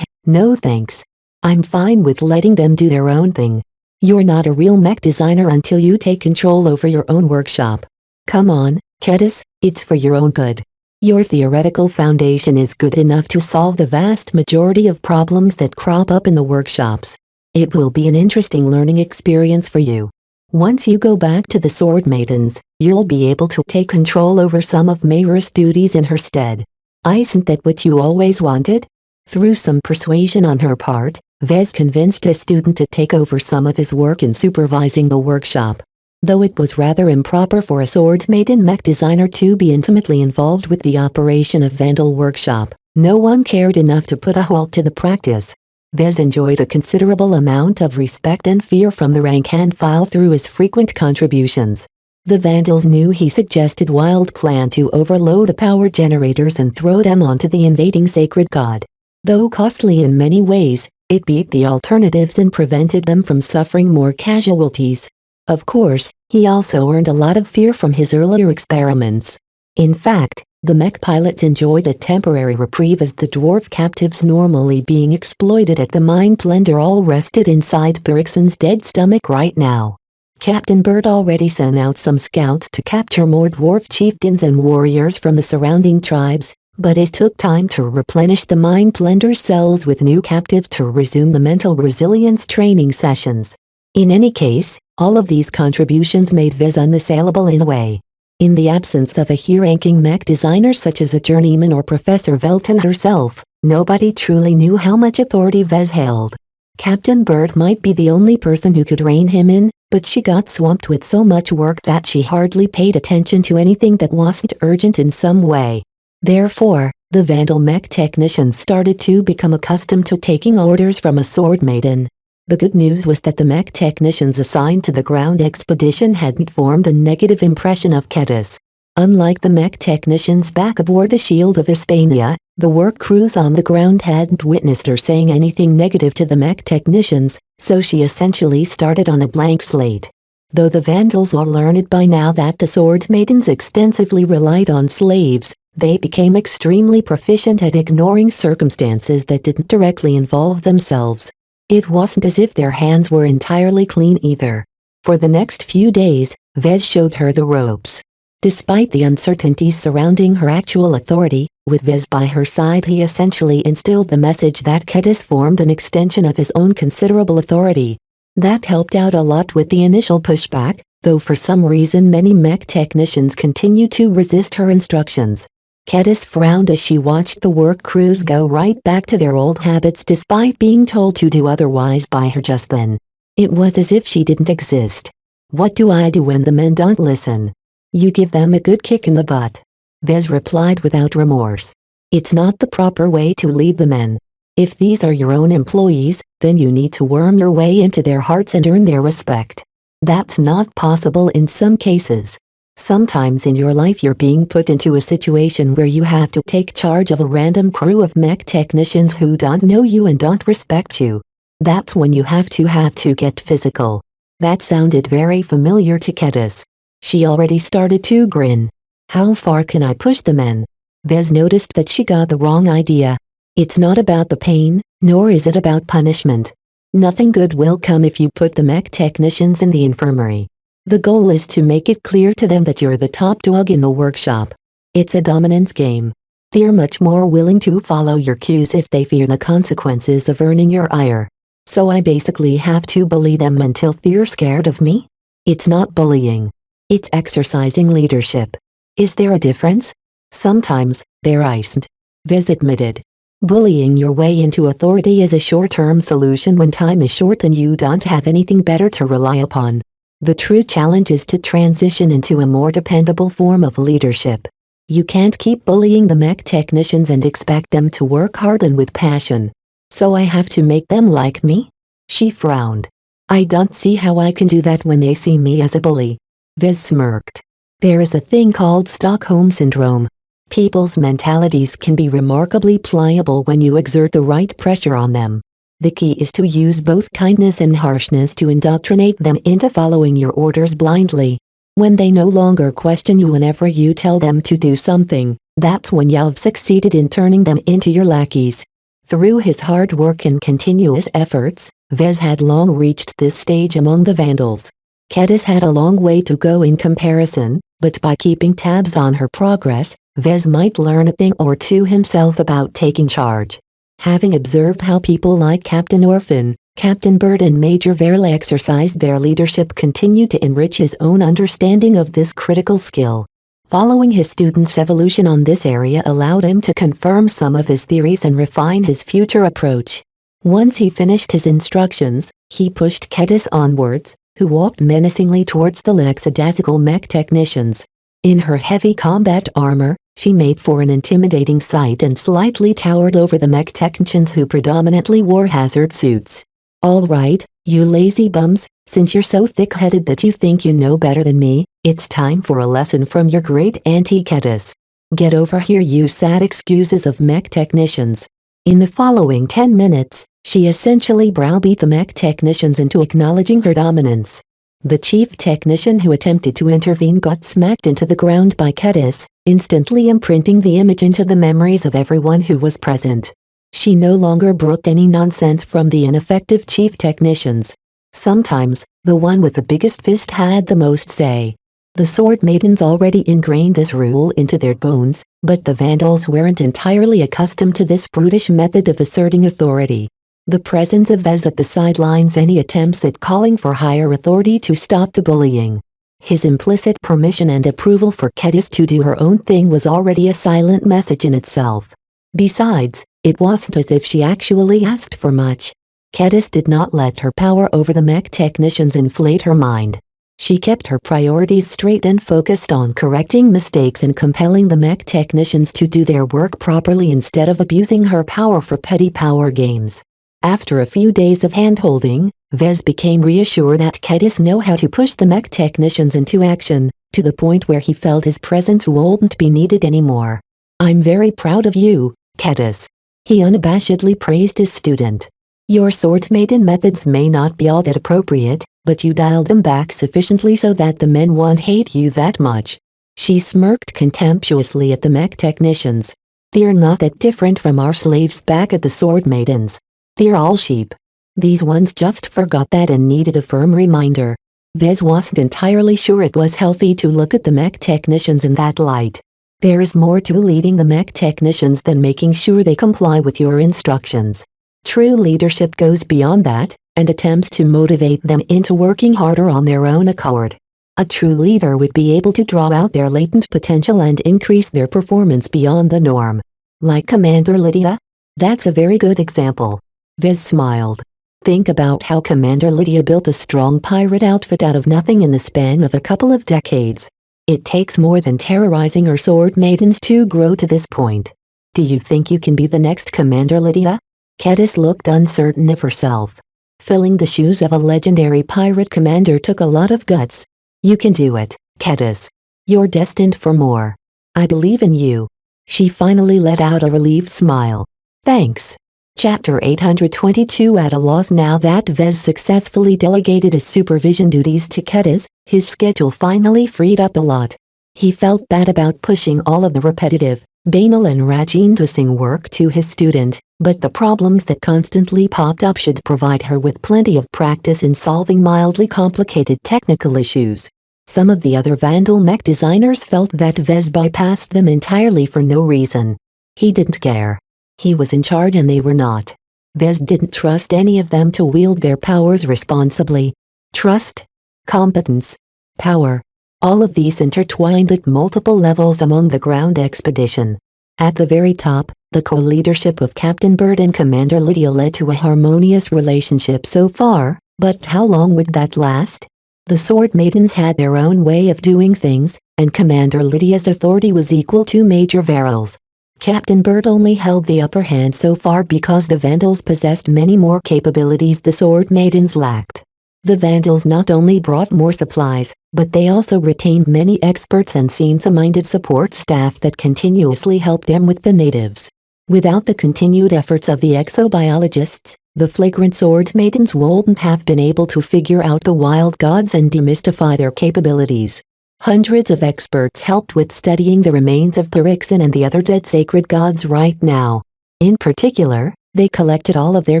No thanks. I'm fine with letting them do their own thing. You're not a real mech designer until you take control over your own workshop. Come on, Catasis, it's for your own good. Your theoretical foundation is good enough to solve the vast majority of problems that crop up in the workshops. It will be an interesting learning experience for you. Once you go back to the Sword Maidens, you'll be able to take control over some of Mayra's duties in her stead. Isn't that what you always wanted? Through some persuasion on her part, Vez convinced a student to take over some of his work in supervising the workshop. Though it was rather improper for a Sword Maiden mech designer to be intimately involved with the operation of Vandal Workshop, no one cared enough to put a halt to the practice. Vez enjoyed a considerable amount of respect and fear from the rank and file through his frequent contributions. The Vandals knew he suggested wild plan to overload the power generators and throw them onto the invading sacred god. Though costly in many ways, it beat the alternatives and prevented them from suffering more casualties. Of course, he also earned a lot of fear from his earlier experiments. In fact, The mech pilots enjoyed a temporary reprieve as the dwarf captives normally being exploited at the mind blender all rested inside Bergson's dead stomach right now. Captain Bird already sent out some scouts to capture more dwarf chieftains and warriors from the surrounding tribes, but it took time to replenish the mind blender cells with new captives to resume the mental resilience training sessions. In any case, all of these contributions made Viz unassailable in a way. In the absence of a high-ranking mech designer such as a journeyman or Professor Velton herself, nobody truly knew how much authority Vez held. Captain Bird might be the only person who could rein him in, but she got swamped with so much work that she hardly paid attention to anything that wasn't urgent in some way. Therefore, the Vandal mech technicians started to become accustomed to taking orders from a sword maiden. The good news was that the mech technicians assigned to the ground expedition hadn't formed a negative impression of Kedis. Unlike the mech technicians back aboard the Shield of Hispania, the work crews on the ground hadn't witnessed her saying anything negative to the mech technicians, so she essentially started on a blank slate. Though the Vandals all learned by now that the sword maidens extensively relied on slaves, they became extremely proficient at ignoring circumstances that didn't directly involve themselves. It wasn't as if their hands were entirely clean either. For the next few days, Vez showed her the ropes. Despite the uncertainties surrounding her actual authority, with Vez by her side he essentially instilled the message that Kedis formed an extension of his own considerable authority. That helped out a lot with the initial pushback, though for some reason many mech technicians continued to resist her instructions. Kedis frowned as she watched the work crews go right back to their old habits despite being told to do otherwise by her just then. It was as if she didn't exist. "What do I do when the men don't listen?" "You give them a good kick in the butt," Vez replied without remorse. "It's not the proper way to lead the men. If these are your own employees, then you need to worm your way into their hearts and earn their respect. That's not possible in some cases. Sometimes in your life you're being put into a situation where you have to take charge of a random crew of mech technicians who don't know you and don't respect you. That's when you have to get physical." That sounded very familiar to Kedis. She already started to grin. "How far can I push the men?" Vez noticed that she got the wrong idea. It's not about the pain, nor is it about punishment. Nothing good will come if you put the mech technicians in the infirmary. The goal is to make it clear to them that you're the top dog in the workshop. It's a dominance game. They're much more willing to follow your cues if they fear the consequences of earning your ire. So I basically have to bully them until they're scared of me? It's not bullying. It's exercising leadership. Is there a difference? Sometimes, there isn't, Vez admitted. Bullying your way into authority is a short-term solution when time is short and you don't have anything better to rely upon. The true challenge is to transition into a more dependable form of leadership. You can't keep bullying the mech technicians and expect them to work hard and with passion. So I have to make them like me? She frowned. I don't see how I can do that when they see me as a bully. Vez smirked. There is a thing called Stockholm Syndrome. People's mentalities can be remarkably pliable when you exert the right pressure on them. The key is to use both kindness and harshness to indoctrinate them into following your orders blindly. When they no longer question you whenever you tell them to do something, that's when you've succeeded in turning them into your lackeys. Through his hard work and continuous efforts, Vez had long reached this stage among the Vandals. Kedis had a long way to go in comparison, but by keeping tabs on her progress, Vez might learn a thing or two himself about taking charge. Having observed how people like Captain Orphan, Captain Bird and Major Verla exercised their leadership continued to enrich his own understanding of this critical skill. Following his students' evolution on this area allowed him to confirm some of his theories and refine his future approach. Once he finished his instructions, he pushed Kedis onwards, who walked menacingly towards the lackadaisical mech technicians. In her heavy combat armor, she made for an intimidating sight and slightly towered over the mech technicians who predominantly wore hazard suits. "All right, you lazy bums, since you're so thick-headed that you think you know better than me, it's time for a lesson from your great auntie Kedis. Get over here, you sad excuses of mech technicians." In the following 10 minutes, she essentially browbeat the mech technicians into acknowledging her dominance. The chief technician who attempted to intervene got smacked into the ground by Kedis, instantly imprinting the image into the memories of everyone who was present. She no longer brooked any nonsense from the ineffective chief technicians. Sometimes, the one with the biggest fist had the most say. The Sword Maidens already ingrained this rule into their bones, but the Vandals weren't entirely accustomed to this brutish method of asserting authority. The presence of Vez at the sidelines any attempts at calling for higher authority to stop the bullying. His implicit permission and approval for Kedis to do her own thing was already a silent message in itself. Besides, it wasn't as if she actually asked for much. Kedis did not let her power over the mech technicians inflate her mind. She kept her priorities straight and focused on correcting mistakes and compelling the mech technicians to do their work properly instead of abusing her power for petty power games. After a few days of hand-holding, Vez became reassured that Kedis knew how to push the mech technicians into action, to the point where he felt his presence wouldn't be needed anymore. "I'm very proud of you, Kedis." He unabashedly praised his student. "Your Sword Maiden methods may not be all that appropriate, but you dialed them back sufficiently so that the men won't hate you that much." She smirked contemptuously at the mech technicians. "They're not that different from our slaves back at the Sword Maidens. They're all sheep. These ones just forgot that and needed a firm reminder." Vez wasn't entirely sure it was healthy to look at the mech technicians in that light. There is more to leading the mech technicians than making sure they comply with your instructions. True leadership goes beyond that, and attempts to motivate them into working harder on their own accord. A true leader would be able to draw out their latent potential and increase their performance beyond the norm. Like Commander Lydia? That's a very good example. Vez smiled. Think about how Commander Lydia built a strong pirate outfit out of nothing in the span of a couple of decades. It takes more than terrorizing her Sword Maidens to grow to this point. Do you think you can be the next Commander Lydia? Kedis looked uncertain of herself. Filling the shoes of a legendary pirate commander took a lot of guts. "You can do it, Kedis. You're destined for more. I believe in you." She finally let out a relieved smile. "Thanks." Chapter 822. At a loss now that Vez successfully delegated his supervision duties to Kedis, his schedule finally freed up a lot. He felt bad about pushing all of the repetitive, banal and routine work to his student, but the problems that constantly popped up should provide her with plenty of practice in solving mildly complicated technical issues. Some of the other Vandal mech designers felt that Vez bypassed them entirely for no reason. He didn't care. He was in charge and they were not. Vez didn't trust any of them to wield their powers responsibly. Trust, competence, power. All of these intertwined at multiple levels among the ground expedition. At the very top, the co-leadership of Captain Bird and Commander Lydia led to a harmonious relationship so far, but how long would that last? The Sword Maidens had their own way of doing things, and Commander Lydia's authority was equal to Major Varel's. Captain Bird only held the upper hand so far because the Vandals possessed many more capabilities the Sword Maidens lacked. The Vandals not only brought more supplies, but they also retained many experts and science-minded support staff that continuously helped them with the natives. Without the continued efforts of the exobiologists, the flagrant Sword Maidens wouldn't have been able to figure out the wild gods and demystify their capabilities. Hundreds of experts helped with studying the remains of Parixin and the other dead sacred gods right now. In particular, they collected all of their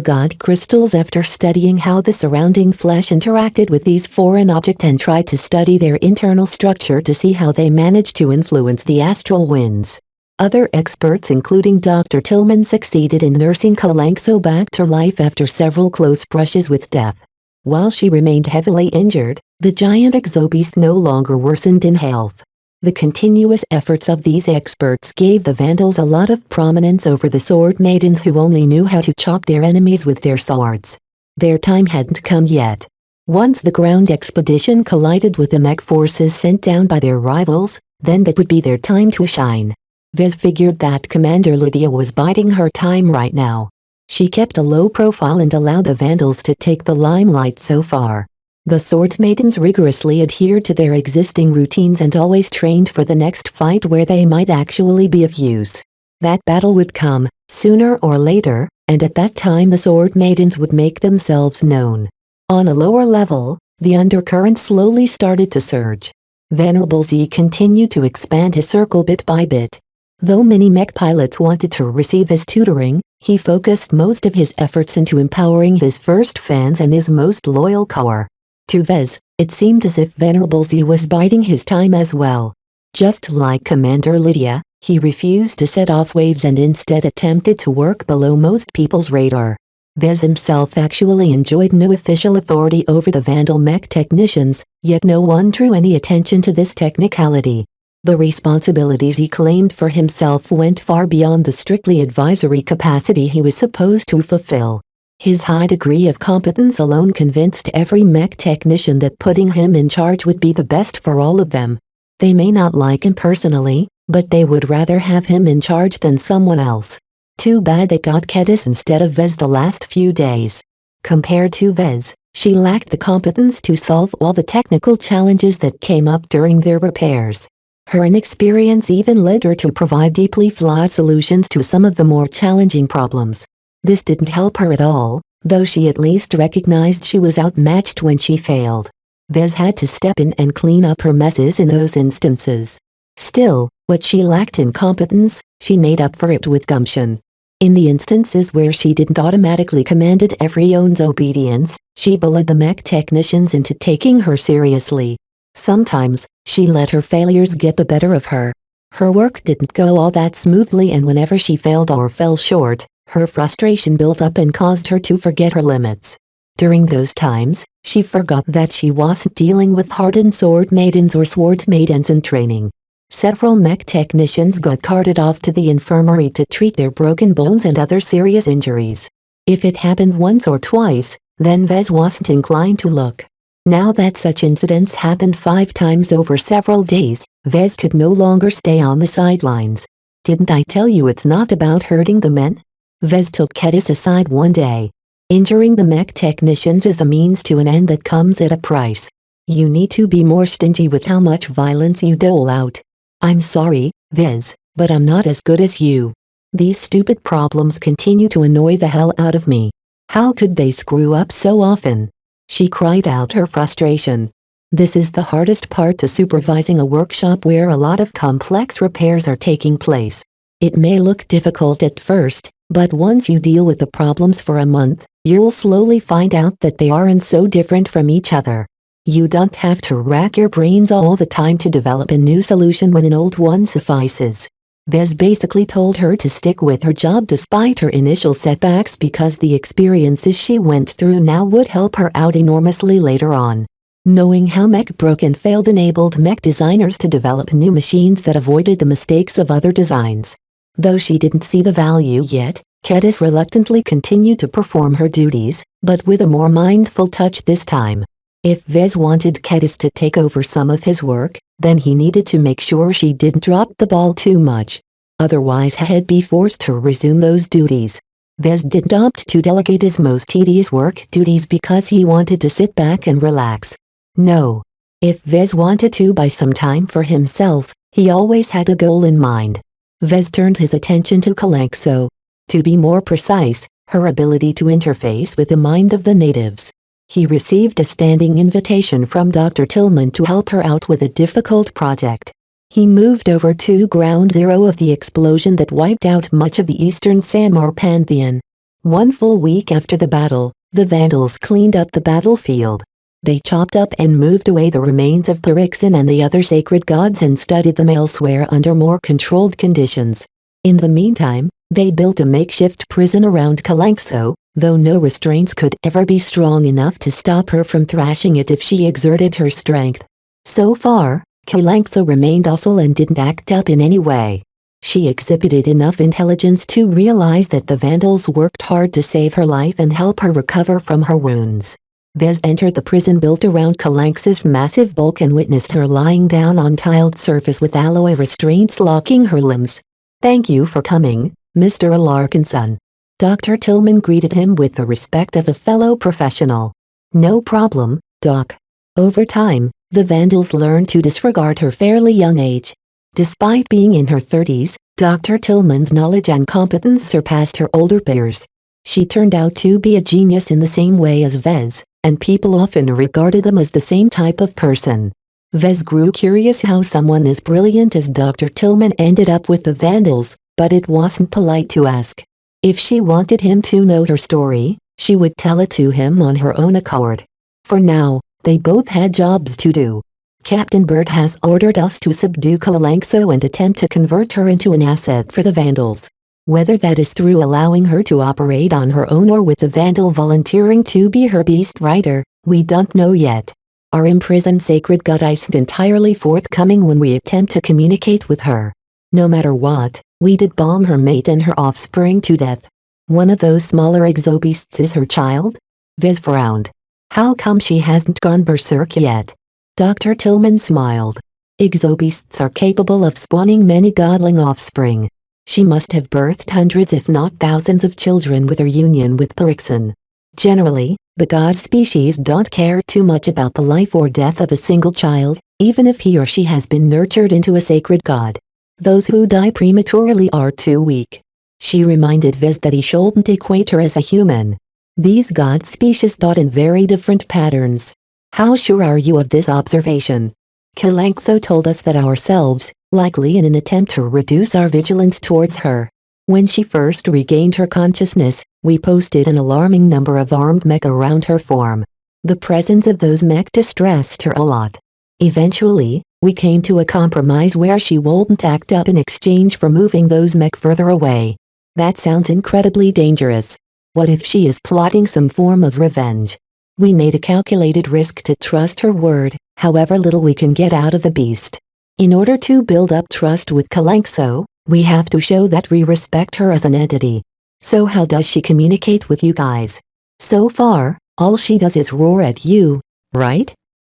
god crystals after studying how the surrounding flesh interacted with these foreign objects and tried to study their internal structure to see how they managed to influence the astral winds. Other experts including Dr. Tillman succeeded in nursing Kalanxo back to life after several close brushes with death. While she remained heavily injured, the giant exobeast no longer worsened in health. The continuous efforts of these experts gave the Vandals a lot of prominence over the Sword Maidens who only knew how to chop their enemies with their swords. Their time hadn't come yet. Once the ground expedition collided with the mech forces sent down by their rivals, then that would be their time to shine. Vez figured that Commander Lydia was biding her time right now. She kept a low profile and allowed the Vandals to take the limelight so far. The Sword Maidens rigorously adhered to their existing routines and always trained for the next fight where they might actually be of use. That battle would come, sooner or later, and at that time the Sword Maidens would make themselves known. On a lower level, The undercurrent slowly started to surge. Venerable Z continued to expand his circle bit by bit. Though many mech pilots wanted to receive his tutoring, he focused most of his efforts into empowering his first fans and his most loyal core. To Vez, it seemed as if Venerable Z was biding his time as well. Just like Commander Lydia, he refused to set off waves and instead attempted to work below most people's radar. Vez himself actually enjoyed no official authority over the Vandal mech technicians, yet no one drew any attention to this technicality. The responsibilities he claimed for himself went far beyond the strictly advisory capacity he was supposed to fulfill. His high degree of competence alone convinced every mech technician that putting him in charge would be the best for all of them. They may not like him personally, but they would rather have him in charge than someone else. Too bad they got Kedis instead of Vez the last few days. Compared to Vez, she lacked the competence to solve all the technical challenges that came up during their repairs. Her inexperience even led her to provide deeply flawed solutions to some of the more challenging problems. This didn't help her at all, though she at least recognized she was outmatched when she failed. Vez had to step in and clean up her messes in those instances. Still, what she lacked in competence, she made up for it with gumption. In the instances where she didn't automatically commanded everyone's obedience, she bullied the mech technicians into taking her seriously. Sometimes, she let her failures get the better of her. Her work didn't go all that smoothly, and whenever she failed or fell short, her frustration built up and caused her to forget her limits. During those times, she forgot that she wasn't dealing with hardened sword maidens or sword maidens in training. Several mech technicians got carted off to the infirmary to treat their broken bones and other serious injuries. If it happened once or twice, then Vez wasn't inclined to look. Now that such incidents happened 5 times over several days, Vez could no longer stay on the sidelines. "Didn't I tell you it's not about hurting the men?" Vez took Kedis aside one day. "Injuring the mech technicians is a means to an end that comes at a price. You need to be more stingy with how much violence you dole out. I'm sorry, Vez, but I'm not as good as you. These stupid problems continue to annoy the hell out of me. How could they screw up so often?" She cried out her frustration. This is the hardest part to supervising a workshop where a lot of complex repairs are taking place. It may look difficult at first, but once you deal with the problems for a month, you'll slowly find out that they aren't so different from each other. You don't have to rack your brains all the time to develop a new solution when an old one suffices. Vez basically told her to stick with her job despite her initial setbacks because the experiences she went through now would help her out enormously later on. Knowing how mech broke and failed enabled mech designers to develop new machines that avoided the mistakes of other designs. Though she didn't see the value yet, Kedis reluctantly continued to perform her duties, but with a more mindful touch this time. If Vez wanted Kedis to take over some of his work, then he needed to make sure she didn't drop the ball too much. Otherwise he'd be forced to resume those duties. Vez didn't opt to delegate his most tedious work duties because he wanted to sit back and relax. No. If Vez wanted to buy some time for himself, he always had a goal in mind. Vez turned his attention to Kalanxo. To be more precise, her ability to interface with the mind of the natives. He received a standing invitation from Dr. Tillman to help her out with a difficult project. He moved over to Ground Zero of the explosion that wiped out much of the Eastern Samar Pantheon. 1 full week after the battle, the Vandals cleaned up the battlefield. They chopped up and moved away the remains of Parixin and the other sacred gods and studied them elsewhere under more controlled conditions. In the meantime, they built a makeshift prison around Kalanxo, though no restraints could ever be strong enough to stop her from thrashing it if she exerted her strength. So far, Kalanxo remained docile and didn't act up in any way. She exhibited enough intelligence to realize that the Vandals worked hard to save her life and help her recover from her wounds. Vez entered the prison built around Kalanx's massive bulk and witnessed her lying down on tiled surface with alloy restraints locking her limbs. "Thank you for coming, Mr. Alarkinson." Dr. Tillman greeted him with the respect of a fellow professional. "No problem, Doc." Over time, the Vandals learned to disregard her fairly young age. Despite being in her 30s, Dr. Tillman's knowledge and competence surpassed her older peers. She turned out to be a genius in the same way as Vez, and people often regarded them as the same type of person. Vez grew curious how someone as brilliant as Dr. Tillman ended up with the Vandals, but it wasn't polite to ask. If she wanted him to know her story, she would tell it to him on her own accord. For now, they both had jobs to do. Captain Bird has ordered us to subdue Kalanxo and attempt to convert her into an asset for the Vandals. Whether that is through allowing her to operate on her own or with the Vandal volunteering to be her beast rider, we don't know yet. Our imprisoned sacred god isn't entirely forthcoming when we attempt to communicate with her. No matter what, we did bomb her mate and her offspring to death. One of those smaller exobeasts is her child? Vez frowned. How come she hasn't gone berserk yet? Dr. Tillman smiled. Exobeasts are capable of spawning many godling offspring. She must have birthed hundreds if not thousands of children with her union with Perixon. Generally, the god species don't care too much about the life or death of a single child, even if he or she has been nurtured into a sacred god. Those who die prematurely are too weak. She reminded Vez that he shouldn't equate her as a human. These god species thought in very different patterns. How sure are you of this observation? Kalanxo told us that ourselves, likely in an attempt to reduce our vigilance towards her. When she first regained her consciousness, we posted an alarming number of armed mech around her form. The presence of those mech distressed her a lot. Eventually, we came to a compromise where she wouldn't act up in exchange for moving those mech further away. That sounds incredibly dangerous. What if she is plotting some form of revenge? We made a calculated risk to trust her word, however little we can get out of the beast. In order to build up trust with Kalanxo, we have to show that we respect her as an entity. So how does she communicate with you guys? So far, all she does is roar at you, right?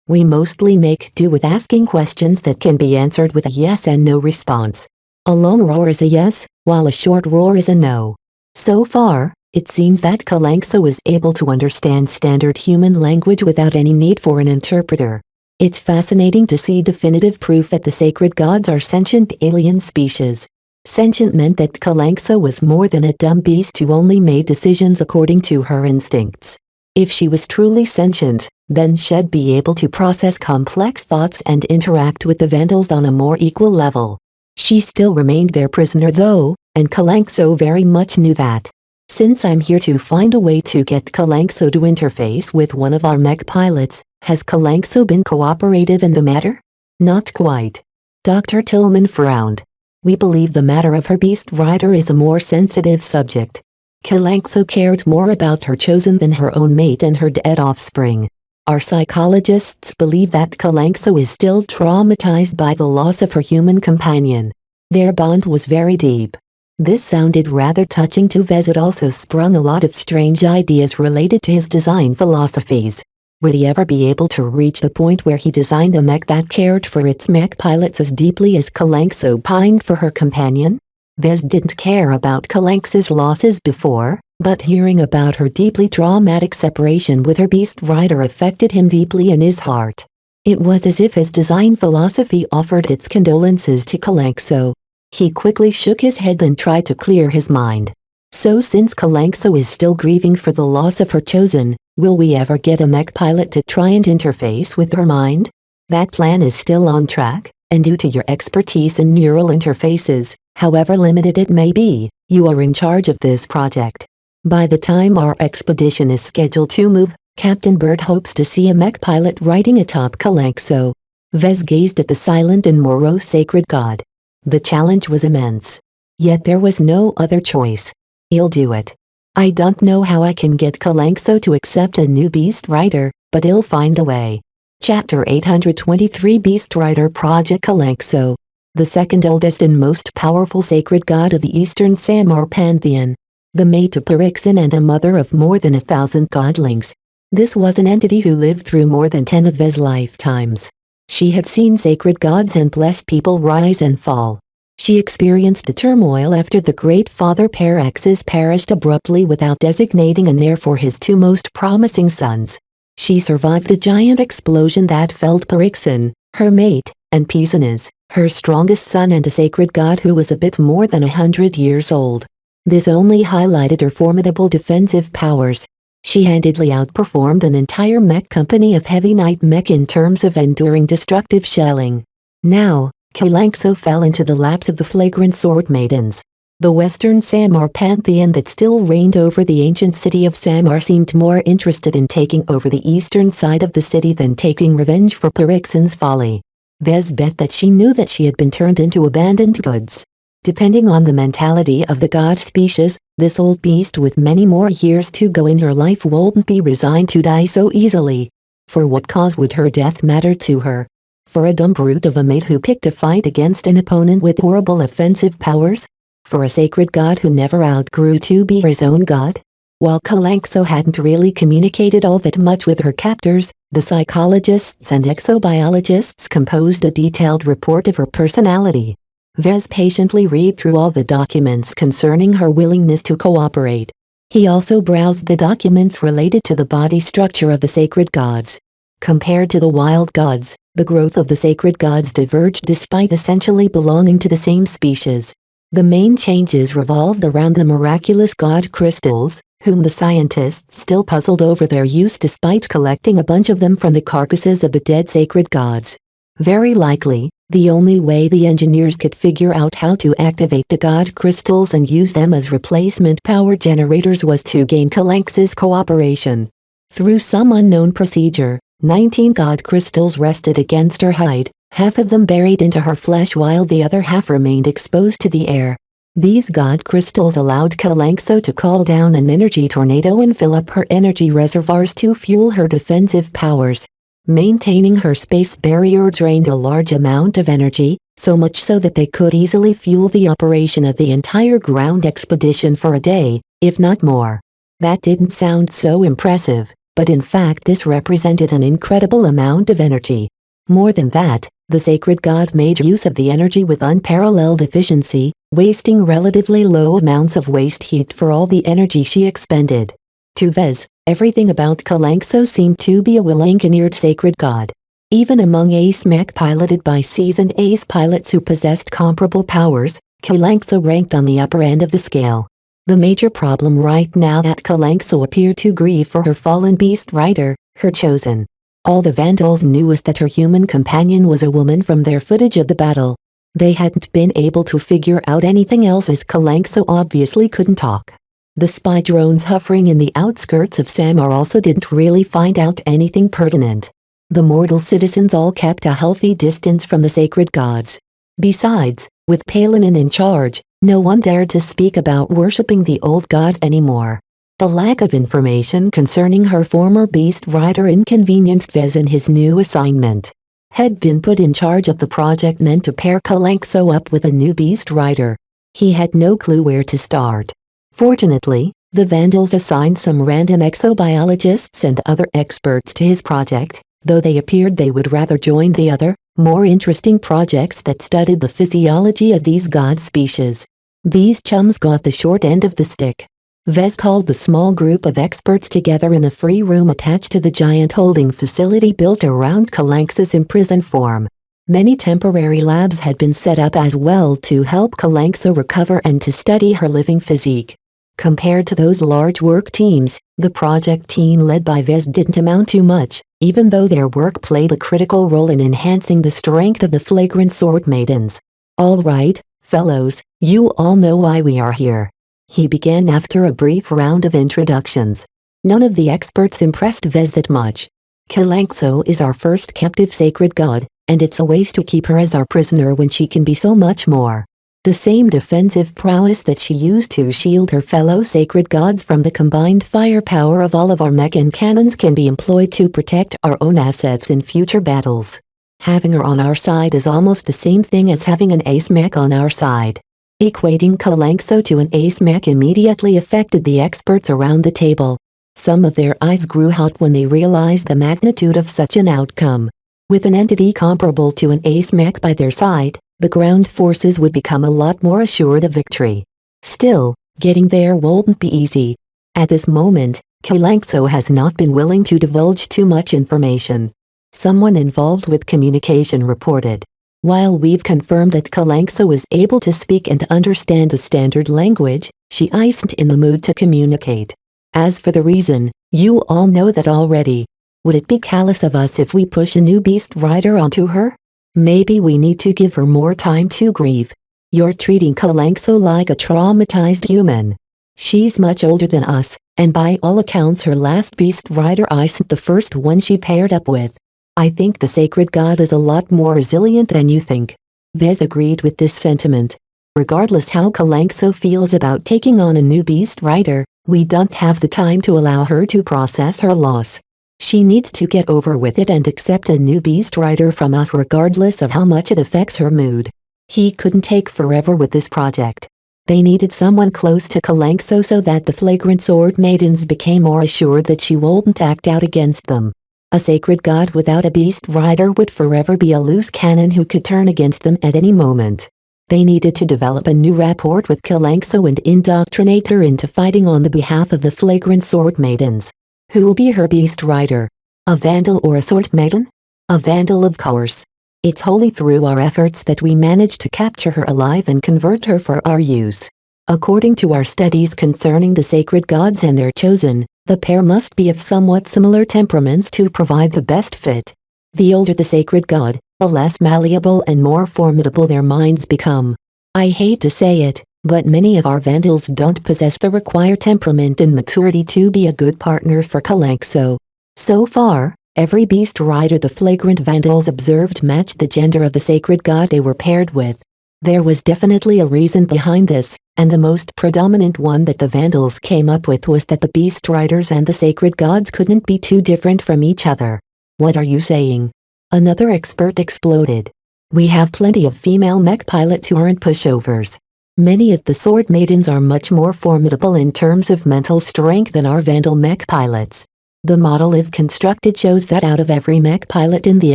We mostly make do with asking questions that can be answered with a yes and no response. A long roar is a yes, while a short roar is a no. So far, it seems that Kalanxo is able to understand standard human language without any need for an interpreter. It's fascinating to see definitive proof that the sacred gods are sentient alien species. Sentient meant that Kalanxo was more than a dumb beast who only made decisions according to her instincts. If she was truly sentient, then she'd be able to process complex thoughts and interact with the Vandals on a more equal level. She still remained their prisoner though, and Kalanxo very much knew that. Since I'm here to find a way to get Kalanxo to interface with one of our mech pilots, has Kalanxo been cooperative in the matter? Not quite. Dr. Tillman frowned. We believe the matter of her beast rider is a more sensitive subject. Kalanxo cared more about her chosen than her own mate and her dead offspring. Our psychologists believe that Kalanxo is still traumatized by the loss of her human companion. Their bond was very deep. This sounded rather touching to Vez. It also sprung a lot of strange ideas related to his design philosophies. Would he ever be able to reach the point where he designed a mech that cared for its mech pilots as deeply as Kalanxo pined for her companion? Vez didn't care about Kalanxo's losses before, but hearing about her deeply traumatic separation with her beast rider affected him deeply in his heart. It was as if his design philosophy offered its condolences to Kalanxo. He quickly shook his head and tried to clear his mind. So since Kalanxo is still grieving for the loss of her chosen, will we ever get a mech pilot to try and interface with her mind? That plan is still on track, and due to your expertise in neural interfaces, however limited it may be, you are in charge of this project. By the time our expedition is scheduled to move, Captain Bird hopes to see a mech pilot riding atop Kalanxo. Vez gazed at the silent and morose sacred god. The challenge was immense. Yet there was no other choice. He'll do it. I don't know how I can get Kalanxo to accept a new beast rider, but he'll find a way. Chapter 823 Beast Rider Project Kalanxo. The second oldest and most powerful sacred god of the Eastern Samar pantheon. The mate of Perixon and a mother of more than 1,000 godlings. This was an entity who lived through more than 10 of Vez's lifetimes. She had seen sacred gods and blessed people rise and fall. She experienced the turmoil after the great father Paraxes perished abruptly without designating an heir for his two most promising sons. She survived the giant explosion that felled Perixon, her mate, and Pisanes, her strongest son and a sacred god who was a bit more than 100 years old. This only highlighted her formidable defensive powers. She handedly outperformed an entire mech company of heavy knight mech in terms of enduring destructive shelling. Now, Kalanxo fell into the laps of the flagrant sword maidens. The Western Samar pantheon that still reigned over the ancient city of Samar seemed more interested in taking over the eastern side of the city than taking revenge for Perixon's folly. Vez bet that she knew that she had been turned into abandoned goods. Depending on the mentality of the god species, this old beast with many more years to go in her life wouldn't be resigned to die so easily. For what cause would her death matter to her? For a dumb brute of a mate who picked a fight against an opponent with horrible offensive powers? For a sacred god who never outgrew to be his own god? While Kalanxo hadn't really communicated all that much with her captors, the psychologists and exobiologists composed a detailed report of her personality. Vez patiently read through all the documents concerning her willingness to cooperate. He also browsed the documents related to the body structure of the sacred gods. Compared to the wild gods, the growth of the sacred gods diverged despite essentially belonging to the same species. The main changes revolved around the miraculous god crystals, whom the scientists still puzzled over their use despite collecting a bunch of them from the carcasses of the dead sacred gods. Very likely, the only way the engineers could figure out how to activate the god crystals and use them as replacement power generators was to gain Kalanx's cooperation. Through some unknown procedure, 19 god crystals rested against her hide, half of them buried into her flesh while the other half remained exposed to the air. These god crystals allowed Kalanxo to call down an energy tornado and fill up her energy reservoirs to fuel her defensive powers. Maintaining her space barrier drained a large amount of energy, so much so that they could easily fuel the operation of the entire ground expedition for a day, if not more. That didn't sound so impressive, but in fact this represented an incredible amount of energy. More than that, the sacred god made use of the energy with unparalleled efficiency, wasting relatively low amounts of waste heat for all the energy she expended. To Vez, everything about Kalanxo seemed to be a well-engineered sacred god. Even among ace mech piloted by seasoned ace pilots who possessed comparable powers, Kalanxo ranked on the upper end of the scale. The major problem right now that Kalanxo appeared to grieve for her fallen beast rider, her chosen. All the Vandals knew was that her human companion was a woman from their footage of the battle. They hadn't been able to figure out anything else as Kalanxo obviously couldn't talk. The spy drones hovering in the outskirts of Samar also didn't really find out anything pertinent. The mortal citizens all kept a healthy distance from the sacred gods. Besides, with Palinin in charge, no one dared to speak about worshipping the old gods anymore. The lack of information concerning her former beast rider inconvenienced Vez in his new assignment. Had been put in charge of the project meant to pair Kalanxo up with a new beast rider. He had no clue where to start. Fortunately, the Vandals assigned some random exobiologists and other experts to his project, though they appeared they would rather join the other, more interesting projects that studied the physiology of these god species. These chums got the short end of the stick. Vez called the small group of experts together in a free room attached to the giant holding facility built around Kalanx's imprisoned form. Many temporary labs had been set up as well to help Kalanxo recover and to study her living physique. Compared to those large work teams, the project team led by Vez didn't amount to much, even though their work played a critical role in enhancing the strength of the flagrant sword maidens. "All right, fellows, you all know why we are here," he began after a brief round of introductions. None of the experts impressed Vez that much. "Kalanxo is our first captive sacred god, and it's a waste to keep her as our prisoner when she can be so much more. The same defensive prowess that she used to shield her fellow sacred gods from the combined firepower of all of our mech and cannons can be employed to protect our own assets in future battles. Having her on our side is almost the same thing as having an ace mech on our side." Equating Kalanxo to an ace mech immediately affected the experts around the table. Some of their eyes grew hot when they realized the magnitude of such an outcome. With an entity comparable to an ace mech by their side, the ground forces would become a lot more assured of victory. Still, getting there wouldn't be easy. At this moment, Kalanxo has not been willing to divulge too much information. Someone involved with communication reported. "While we've confirmed that Kalanxo is able to speak and understand the standard language, she isn't in the mood to communicate. As for the reason, You all know that already. Would it be callous of us if we push a new beast rider onto her? Maybe we need to give her more time to grieve. You're treating Kalanxo like a traumatized human. She's much older than us, and by all accounts her last beast rider isn't the first one she paired up with. I think the sacred god is a lot more resilient than you think. Vez agreed with this sentiment. Regardless how Kalanxo feels about taking on a new beast rider, we don't have the time to allow her to process her loss. She needs to get over with it and accept a new beast rider from us regardless of how much it affects her mood. He couldn't take forever with this project. They needed someone close to Kalanxo so that the flagrant sword maidens became more assured that she wouldn't act out against them. A sacred god without a beast rider would forever be a loose cannon who could turn against them at any moment. They needed to develop a new rapport with Kalanxo and indoctrinate her into fighting on the behalf of the flagrant sword maidens. Who'll be her beast rider? A vandal or a sword maiden? A vandal, of course. It's wholly through our efforts that we managed to capture her alive and convert her for our use. According to our studies concerning the sacred gods and their chosen, the pair must be of somewhat similar temperaments to provide the best fit. The older the sacred god, the less malleable and more formidable their minds become. I hate to say it, but many of our vandals don't possess the required temperament and maturity to be a good partner for Kalanxo. So far, every beast rider the flagrant vandals observed matched the gender of the sacred god they were paired with. There was definitely a reason behind this, and the most predominant one that the vandals came up with was that the beast riders and the sacred gods couldn't be too different from each other. What are you saying? Another expert exploded. We have plenty of female mech pilots who aren't pushovers. Many of the sword maidens are much more formidable in terms of mental strength than our vandal mech pilots. The model if constructed shows that out of every mech pilot in the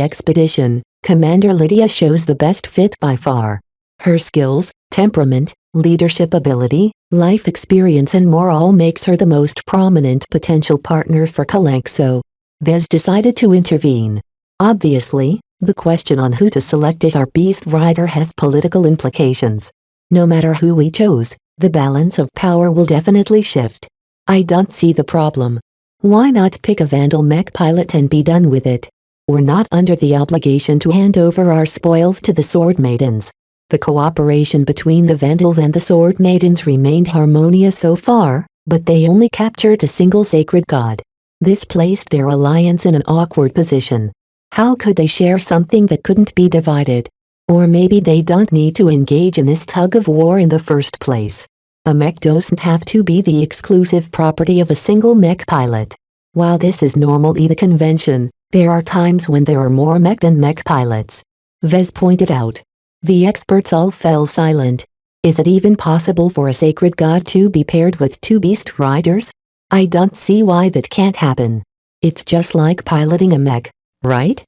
expedition, Commander Lydia shows the best fit by far. Her skills, temperament, leadership ability, life experience and more all makes her the most prominent potential partner for Kalanxo. Vez decided to intervene. Obviously, the question on who to select as our beast rider has political implications. No matter who we chose, the balance of power will definitely shift. I don't see the problem. Why not pick a vandal mech pilot and be done with it? We're not under the obligation to hand over our spoils to the sword maidens. The cooperation between the vandals and the sword maidens remained harmonious so far, but they only captured a single sacred god. This placed their alliance in an awkward position. How could they share something that couldn't be divided? Or maybe they don't need to engage in this tug of war in the first place. A mech doesn't have to be the exclusive property of a single mech pilot. While this is normally the convention, there are times when there are more mech than mech pilots. Vez pointed out. The experts all fell silent. Is it even possible for a sacred god to be paired with two beast riders? I don't see why that can't happen. It's just like piloting a mech, right?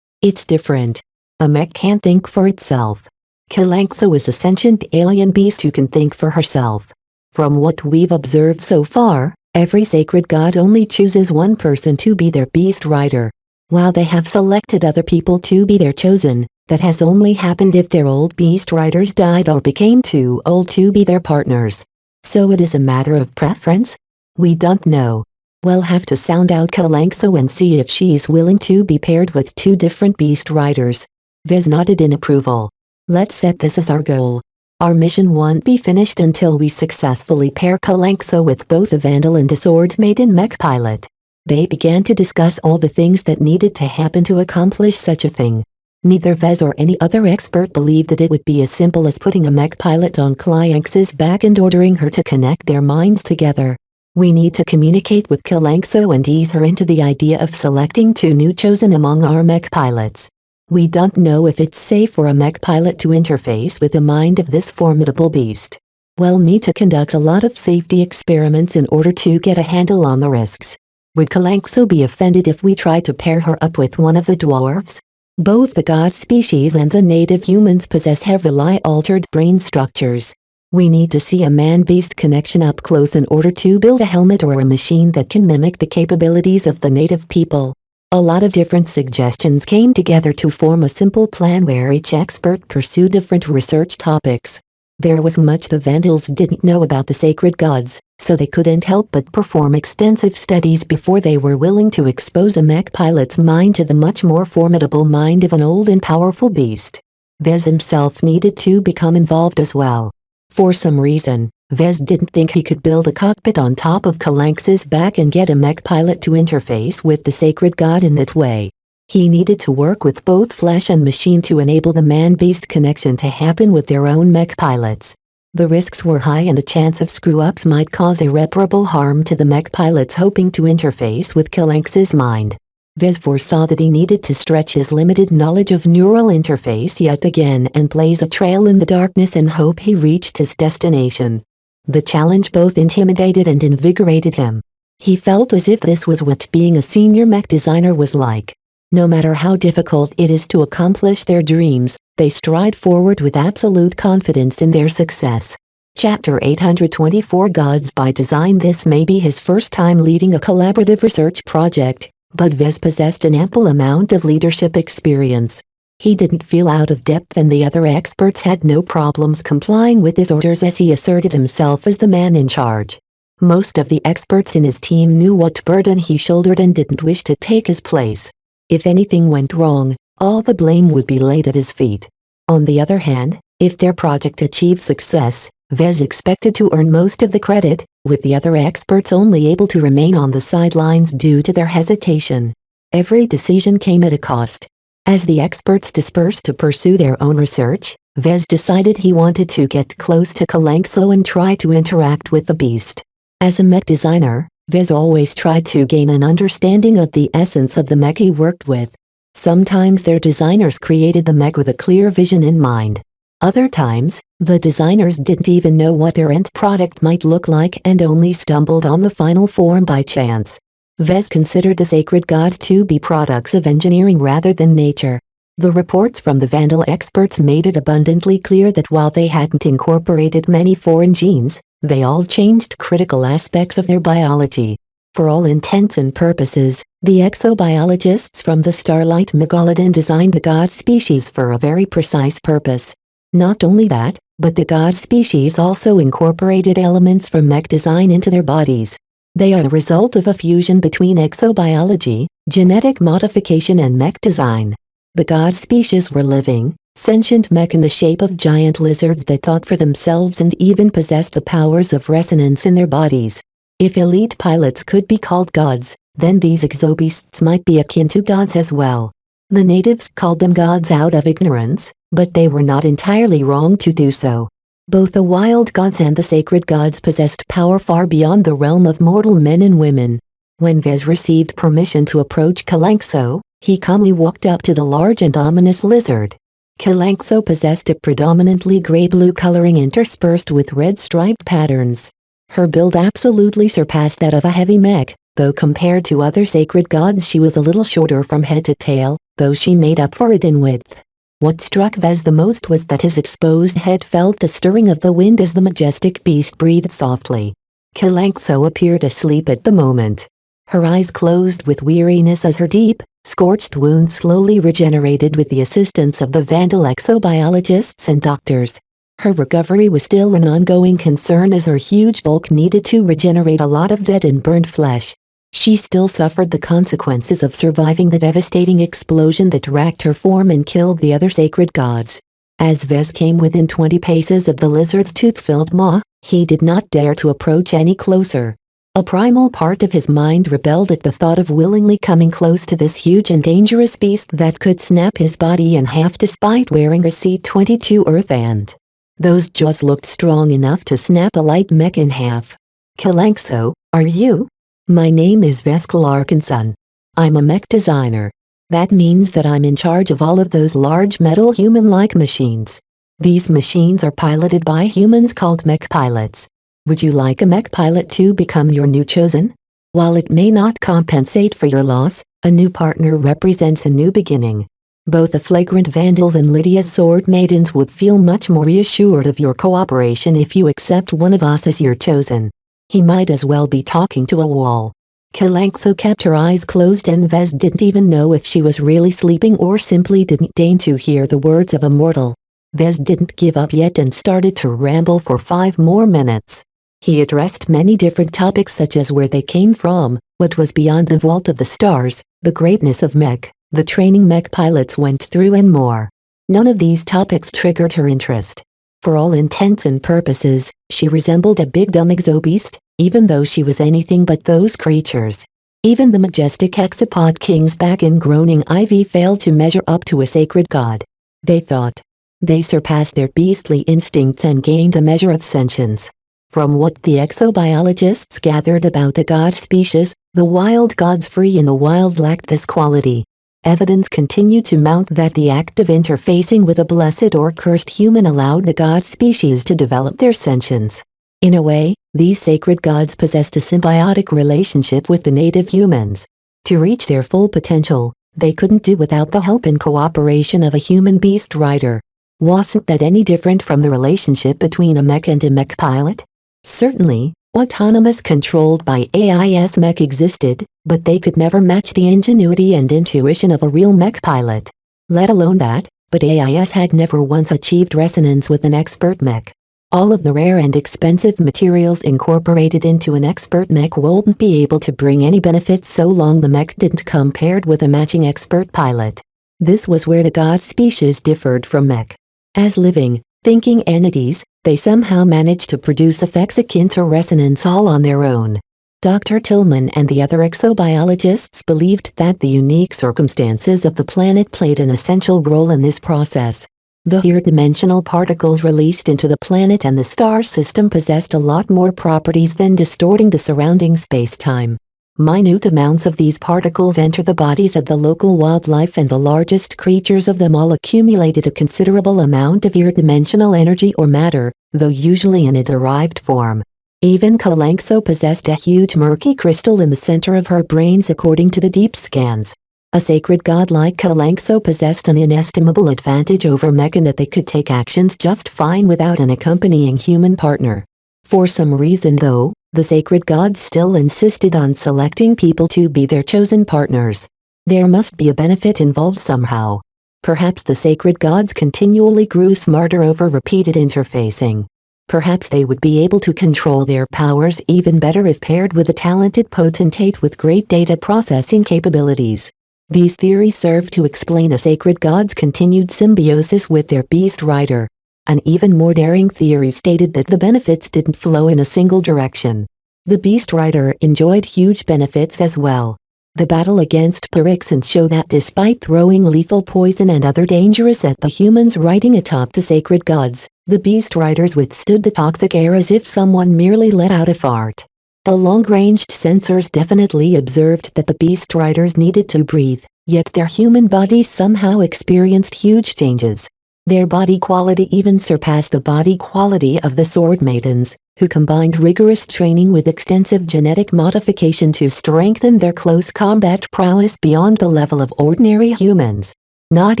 It's different. A mech can't think for itself. Kalanxo is a sentient alien beast who can think for herself. From what we've observed so far, every sacred god only chooses one person to be their beast rider. While they have selected other people to be their chosen, that has only happened if their old beast riders died or became too old to be their partners. So it is a matter of preference? We don't know. We'll have to sound out Kalanxo and see if she's willing to be paired with two different beast riders. Vez nodded in approval. Let's set this as our goal. Our mission won't be finished until we successfully pair Kalanxo with both a vandal and a sword maiden mech pilot. They began to discuss all the things that needed to happen to accomplish such a thing. Neither Vez or any other expert believed that it would be as simple as putting a mech pilot on Kalanxo's back and ordering her to connect their minds together. We need to communicate with Kalanxo and ease her into the idea of selecting two new chosen among our mech pilots. We don't know if it's safe for a mech pilot to interface with the mind of this formidable beast. We'll need to conduct a lot of safety experiments in order to get a handle on the risks. Would Kalanxo be offended if we tried to pair her up with one of the dwarves? Both the god species and the native humans possess heavily altered brain structures. We need to see a man-beast connection up close in order to build a helmet or a machine that can mimic the capabilities of the native people. A lot of different suggestions came together to form a simple plan where each expert pursued different research topics. There was much the Vandals didn't know about the sacred gods, so they couldn't help but perform extensive studies before they were willing to expose a mech pilot's mind to the much more formidable mind of an old and powerful beast. Vez himself needed to become involved as well. For some reason, Vez didn't think he could build a cockpit on top of Kalanx's back and get a mech pilot to interface with the sacred god in that way. He needed to work with both flesh and machine to enable the man-beast connection to happen with their own mech pilots. The risks were high and the chance of screw-ups might cause irreparable harm to the mech pilots hoping to interface with Kalanx's mind. Vez foresaw that he needed to stretch his limited knowledge of neural interface yet again and blaze a trail in the darkness and hope he reached his destination. The challenge both intimidated and invigorated him. He felt as if this was what being a senior mech designer was like. No matter how difficult it is to accomplish their dreams, they stride forward with absolute confidence in their success. Chapter 824 Gods by Design. This may be his first time leading a collaborative research project, but Vez possessed an ample amount of leadership experience. He didn't feel out of depth and the other experts had no problems complying with his orders as he asserted himself as the man in charge. Most of the experts in his team knew what burden he shouldered and didn't wish to take his place. If anything went wrong, all the blame would be laid at his feet. On the other hand, if their project achieved success, Vez expected to earn most of the credit, with the other experts only able to remain on the sidelines due to their hesitation. Every decision came at a cost. As the experts dispersed to pursue their own research, Vez decided he wanted to get close to Kalanxo and try to interact with the beast. As a mech designer, Vez always tried to gain an understanding of the essence of the mech he worked with. Sometimes their designers created the mech with a clear vision in mind. Other times, the designers didn't even know what their end product might look like and only stumbled on the final form by chance. Vez considered the sacred gods to be products of engineering rather than nature. The reports from the Vandal experts made it abundantly clear that while they hadn't incorporated many foreign genes, they all changed critical aspects of their biology. For all intents and purposes, the exobiologists from the Starlight Megalodon designed the god species for a very precise purpose. Not only that, but the god species also incorporated elements from mech design into their bodies. They are the result of a fusion between exobiology, genetic modification and mech design. The god species were living, sentient mech in the shape of giant lizards that thought for themselves and even possessed the powers of resonance in their bodies. If elite pilots could be called gods, then these exobeasts might be akin to gods as well. The natives called them gods out of ignorance, but they were not entirely wrong to do so. Both the wild gods and the sacred gods possessed power far beyond the realm of mortal men and women. When Vez received permission to approach Kalanxo, he calmly walked up to the large and ominous lizard. Kalanxo possessed a predominantly gray-blue coloring interspersed with red striped patterns. Her build absolutely surpassed that of a heavy mech, though compared to other sacred gods she was a little shorter from head to tail, though she made up for it in width. What struck Vez the most was that his exposed head felt the stirring of the wind as the majestic beast breathed softly. Kalanxo appeared asleep at the moment. Her eyes closed with weariness as her deep, scorched wound slowly regenerated with the assistance of the Vandal exobiologists and doctors. Her recovery was still an ongoing concern as her huge bulk needed to regenerate a lot of dead and burned flesh. She still suffered the consequences of surviving the devastating explosion that racked her form and killed the other sacred gods. As Vez came within 20 paces of the lizard's tooth-filled maw, he did not dare to approach any closer. A primal part of his mind rebelled at the thought of willingly coming close to this huge and dangerous beast that could snap his body in half despite wearing a C-22 Earth and those jaws looked strong enough to snap a light mech in half. Kalanxo, are you? My name is Vez Clarkinson. I'm a mech designer. That means that I'm in charge of all of those large metal human-like machines. These machines are piloted by humans called mech pilots. Would you like a mech pilot to become your new chosen? While it may not compensate for your loss, a new partner represents a new beginning. Both the flagrant Vandals and Lydia's sword maidens would feel much more reassured of your cooperation if you accept one of us as your chosen. He might as well be talking to a wall. Kalanxo kept her eyes closed and Vez didn't even know if she was really sleeping or simply didn't deign to hear the words of a mortal. Vez didn't give up yet and started to ramble for 5 more minutes. He addressed many different topics such as where they came from, what was beyond the vault of the stars, the greatness of mech, the training mech pilots went through and more. None of these topics triggered her interest. For all intents and purposes, she resembled a big dumb exobeast, even though she was anything but those creatures. Even the majestic hexapod kings back in groaning ivy failed to measure up to a sacred god. They thought. They surpassed their beastly instincts and gained a measure of sentience. From what the exobiologists gathered about the god species, the wild gods free in the wild lacked this quality. Evidence continued to mount that the act of interfacing with a blessed or cursed human allowed the god species to develop their sentience. In a way, these sacred gods possessed a symbiotic relationship with the native humans. To reach their full potential, they couldn't do without the help and cooperation of a human beast rider. Wasn't that any different from the relationship between a mech and a mech pilot? Certainly, autonomous controlled by AIS mech existed, but they could never match the ingenuity and intuition of a real mech pilot. Let alone that, but AIS had never once achieved resonance with an expert mech. All of the rare and expensive materials incorporated into an expert mech wouldn't be able to bring any benefits so long the mech didn't come paired with a matching expert pilot. This was where the god species differed from mech. As living, thinking entities, they somehow managed to produce effects akin to resonance all on their own. Dr. Tillman and the other exobiologists believed that the unique circumstances of the planet played an essential role in this process. The higher-dimensional particles released into the planet and the star system possessed a lot more properties than distorting the surrounding space-time. Minute amounts of these particles enter the bodies of the local wildlife and the largest creatures of them all accumulated a considerable amount of higher-dimensional energy or matter, though usually in a derived form. Even Kalanxo possessed a huge murky crystal in the center of her brains according to the deep scans. A sacred god like Kalanxo possessed an inestimable advantage over mech in that they could take actions just fine without an accompanying human partner. For some reason though, the sacred gods still insisted on selecting people to be their chosen partners. There must be a benefit involved somehow. Perhaps the sacred gods continually grew smarter over repeated interfacing. Perhaps they would be able to control their powers even better if paired with a talented potentate with great data processing capabilities. These theories serve to explain a sacred god's continued symbiosis with their beast rider. An even more daring theory stated that the benefits didn't flow in a single direction. The beast rider enjoyed huge benefits as well. The battle against Pyrrhixant showed that despite throwing lethal poison and other dangers at the humans riding atop the sacred gods, the beast riders withstood the toxic air as if someone merely let out a fart. The long-ranged sensors definitely observed that the beast riders needed to breathe, yet their human bodies somehow experienced huge changes. Their body quality even surpassed the body quality of the sword maidens, who combined rigorous training with extensive genetic modification to strengthen their close combat prowess beyond the level of ordinary humans. Not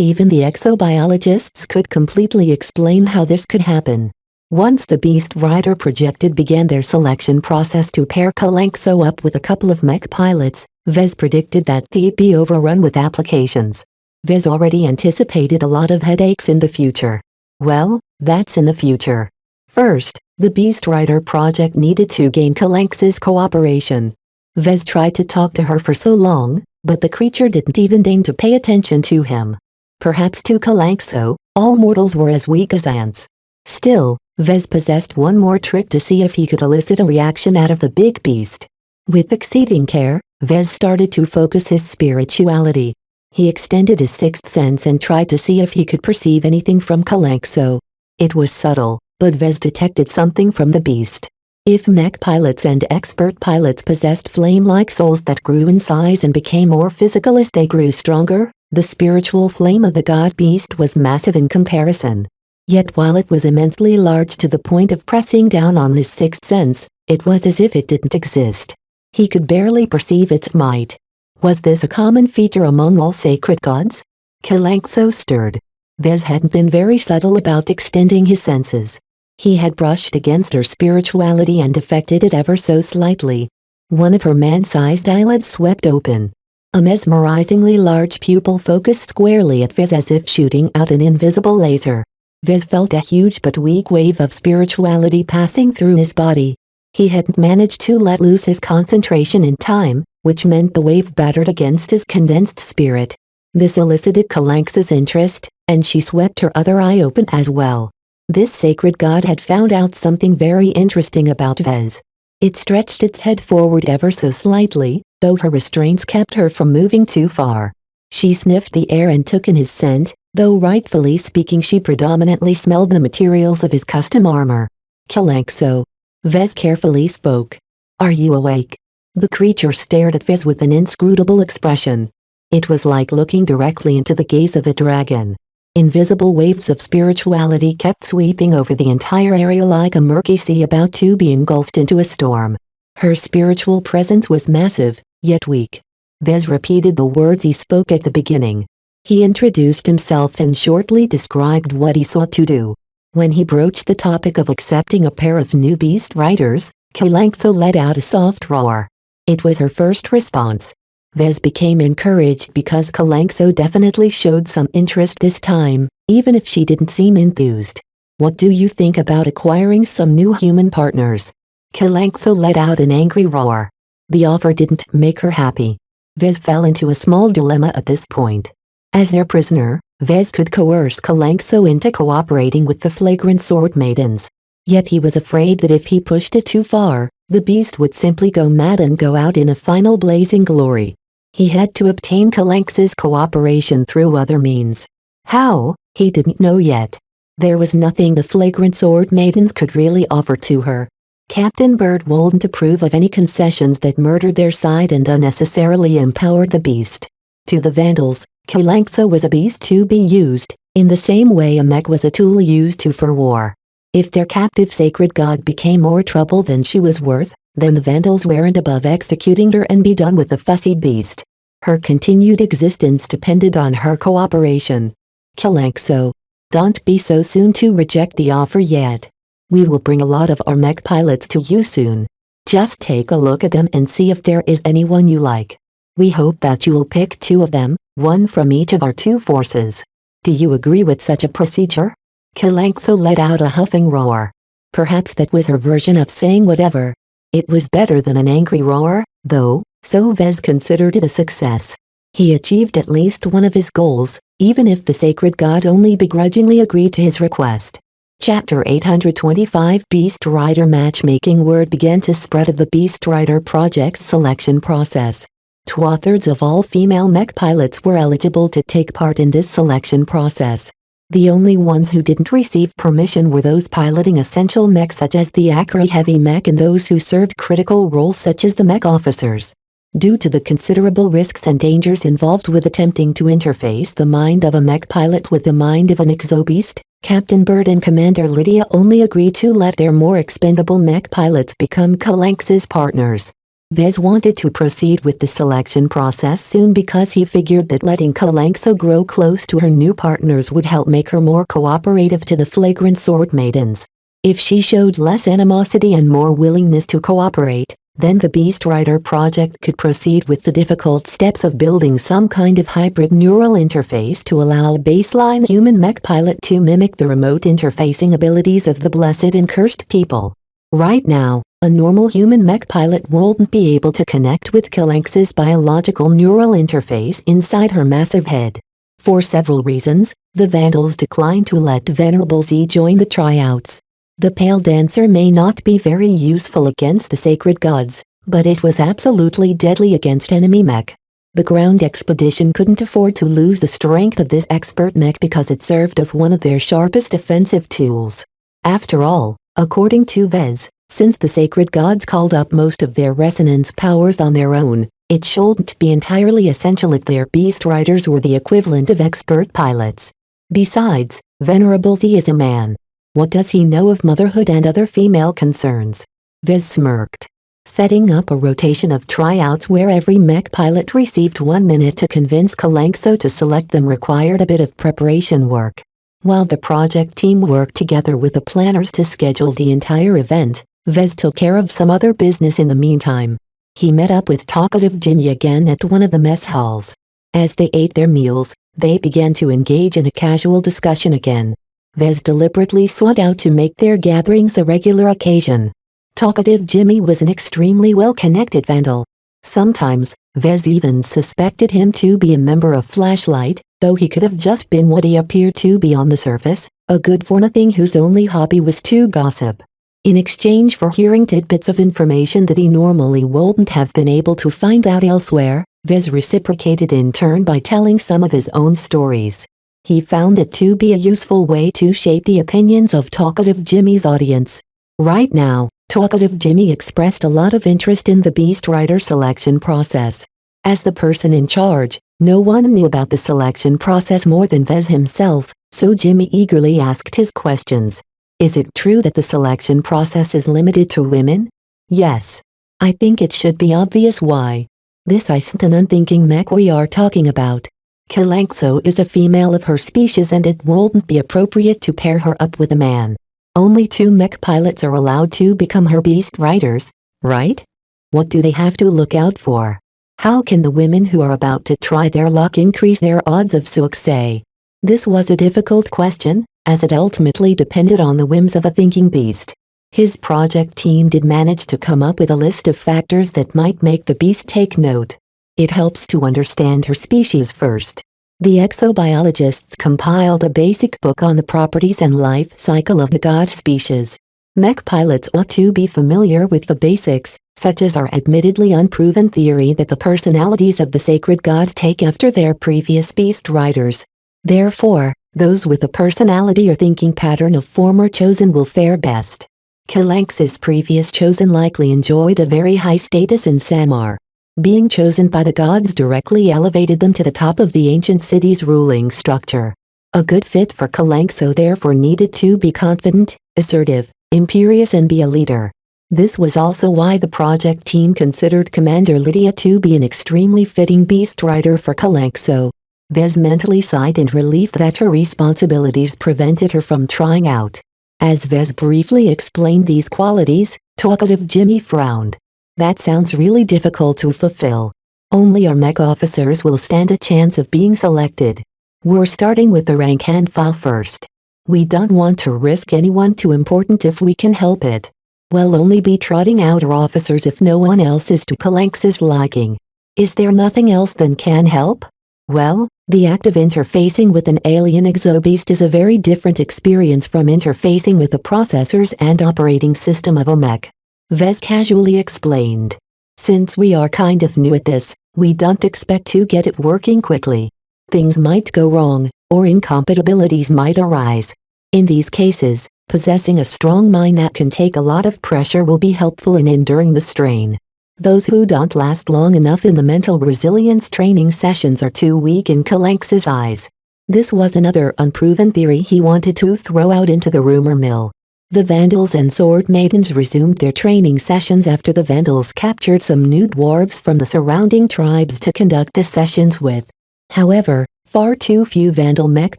even the exobiologists could completely explain how this could happen. Once the beast rider projected began their selection process to pair Kalanxo up with a couple of mech pilots, Vez predicted that they'd be overrun with applications. Vez already anticipated a lot of headaches in the future. Well, that's in the future. First, the Beast Rider project needed to gain Kalanx's cooperation. Vez tried to talk to her for so long, but the creature didn't even deign to pay attention to him. Perhaps to Kalanxo, all mortals were as weak as ants. Still, Vez possessed one more trick to see if he could elicit a reaction out of the big beast. With exceeding care, Vez started to focus his spirituality. He extended his sixth sense and tried to see if he could perceive anything from Kalanxo. It was subtle, but Vez detected something from the beast. If mech pilots and expert pilots possessed flame-like souls that grew in size and became more physical as they grew stronger, the spiritual flame of the god beast was massive in comparison. Yet while it was immensely large to the point of pressing down on his sixth sense, it was as if it didn't exist. He could barely perceive its might. Was this a common feature among all sacred gods? Kalanxo stirred. Vez hadn't been very subtle about extending his senses. He had brushed against her spirituality and affected it ever so slightly. One of her man-sized eyelids swept open. A mesmerizingly large pupil focused squarely at Vez as if shooting out an invisible laser. Vez felt a huge but weak wave of spirituality passing through his body. He hadn't managed to let loose his concentration in time, which meant the wave battered against his condensed spirit. This elicited Kalanx's interest, and she swept her other eye open as well. This sacred god had found out something very interesting about Vez. It stretched its head forward ever so slightly, though her restraints kept her from moving too far. She sniffed the air and took in his scent, though rightfully speaking she predominantly smelled the materials of his custom armor. Kalanxo. Vez carefully spoke. Are you awake? The creature stared at Vez with an inscrutable expression. It was like looking directly into the gaze of a dragon. Invisible waves of spirituality kept sweeping over the entire area like a murky sea about to be engulfed into a storm. Her spiritual presence was massive, yet weak. Vez repeated the words he spoke at the beginning. He introduced himself and shortly described what he sought to do. When he broached the topic of accepting a pair of new beast riders, Kalanxo let out a soft roar. It was her first response. Vez became encouraged because Kalanxo definitely showed some interest this time, even if she didn't seem enthused. What do you think about acquiring some new human partners? Kalanxo let out an angry roar. The offer didn't make her happy. Vez fell into a small dilemma at this point. As their prisoner, Vez could coerce Kalanxo into cooperating with the flagrant sword maidens. Yet he was afraid that if he pushed it too far, the beast would simply go mad and go out in a final blazing glory. He had to obtain Kalanx's cooperation through other means. How, he didn't know yet. There was nothing the flagrant sword maidens could really offer to her. Captain Bird wouldn't approve of any concessions that murdered their side and unnecessarily empowered the beast. To the Vandals, Kalanxo was a beast to be used, in the same way a mech was a tool used for war. If their captive sacred god became more trouble than she was worth, then the Vandals weren't above executing her and be done with the fussy beast. Her continued existence depended on her cooperation. Kalanxo. Don't be so soon to reject the offer yet. We will bring a lot of our mech pilots to you soon. Just take a look at them and see if there is anyone you like. We hope that you will pick 2 of them, 1 from each of our 2 forces. Do you agree with such a procedure? Kalanxo let out a huffing roar. Perhaps that was her version of saying whatever. It was better than an angry roar, though, so Vez considered it a success. He achieved at least one of his goals, even if the sacred god only begrudgingly agreed to his request. Chapter 825 Beast Rider Matchmaking. Word began to spread of the Beast Rider project's selection process. 2/3 of all female mech pilots were eligible to take part in this selection process. The only ones who didn't receive permission were those piloting essential mech such as the Acri Heavy Mech and those who served critical roles such as the mech officers. Due to the considerable risks and dangers involved with attempting to interface the mind of a mech pilot with the mind of an exobeast, Captain Bird and Commander Lydia only agreed to let their more expendable mech pilots become Kalanx's partners. Vez wanted to proceed with the selection process soon because he figured that letting Kalanxo grow close to her new partners would help make her more cooperative to the flagrant sword maidens. If she showed less animosity and more willingness to cooperate, then the Beast Rider project could proceed with the difficult steps of building some kind of hybrid neural interface to allow a baseline human mech pilot to mimic the remote interfacing abilities of the blessed and cursed people. Right now, a normal human mech pilot wouldn't be able to connect with Kalanx's biological neural interface inside her massive head. For several reasons, the Vandals declined to let Venerable Z join the tryouts. The Pale Dancer may not be very useful against the sacred gods, but it was absolutely deadly against enemy mech. The ground expedition couldn't afford to lose the strength of this expert mech because it served as one of their sharpest offensive tools. After all, according to Vez, since the sacred gods called up most of their resonance powers on their own, it shouldn't be entirely essential if their beast riders were the equivalent of expert pilots. Besides, Venerable Z is a man. What does he know of motherhood and other female concerns? Vez smirked. Setting up a rotation of tryouts where every mech pilot received 1 minute to convince Kalanxo to select them required a bit of preparation work. While the project team worked together with the planners to schedule the entire event, Vez took care of some other business in the meantime. He met up with talkative Ginny again at one of the mess halls. As they ate their meals, they began to engage in a casual discussion again. Vez deliberately sought out to make their gatherings a regular occasion. Talkative Jimmy was an extremely well-connected vandal. Sometimes, Vez even suspected him to be a member of Flashlight, though he could have just been what he appeared to be on the surface, a good-for-nothing whose only hobby was to gossip. In exchange for hearing tidbits of information that he normally wouldn't have been able to find out elsewhere, Vez reciprocated in turn by telling some of his own stories. He found it to be a useful way to shape the opinions of Talkative Jimmy's audience. Right now, Talkative Jimmy expressed a lot of interest in the Beast Rider selection process. As the person in charge, no one knew about the selection process more than Vez himself, so Jimmy eagerly asked his questions. Is it true that the selection process is limited to women? Yes. I think it should be obvious why. This isn't an unthinking mech we are talking about. Kalanxo is a female of her species and it wouldn't be appropriate to pair her up with a man. Only 2 mech pilots are allowed to become her beast riders, right? What do they have to look out for? How can the women who are about to try their luck increase their odds of success? This was a difficult question, as it ultimately depended on the whims of a thinking beast. His project team did manage to come up with a list of factors that might make the beast take note. It helps to understand her species first. The exobiologists compiled a basic book on the properties and life cycle of the god species. Mech pilots ought to be familiar with the basics, such as our admittedly unproven theory that the personalities of the sacred gods take after their previous beast riders. Therefore, those with a personality or thinking pattern of former chosen will fare best. Kalanx's previous chosen likely enjoyed a very high status in Samar. Being chosen by the gods directly elevated them to the top of the ancient city's ruling structure. A good fit for Kalanxo therefore needed to be confident, assertive, imperious and be a leader. This was also why the project team considered Commander Lydia to be an extremely fitting beast rider for Kalanxo. Vez mentally sighed in relief that her responsibilities prevented her from trying out. As Vez briefly explained these qualities, Talkative Jimmy frowned. That sounds really difficult to fulfill. Only our mech officers will stand a chance of being selected. We're starting with the rank and file first. We don't want to risk anyone too important if we can help it. We'll only be trotting out our officers if no one else is to Kalanx's liking. Is there nothing else that can help? Well, the act of interfacing with an alien exobeast is a very different experience from interfacing with the processors and operating system of a mech. Vez casually explained. Since we are kind of new at this, we don't expect to get it working quickly. Things might go wrong, or incompatibilities might arise. In these cases, possessing a strong mind that can take a lot of pressure will be helpful in enduring the strain. Those who don't last long enough in the mental resilience training sessions are too weak in Kalanx's eyes. This was another unproven theory he wanted to throw out into the rumor mill. The Vandals and Sword Maidens resumed their training sessions after the Vandals captured some new dwarves from the surrounding tribes to conduct the sessions with. However, far too few Vandal mech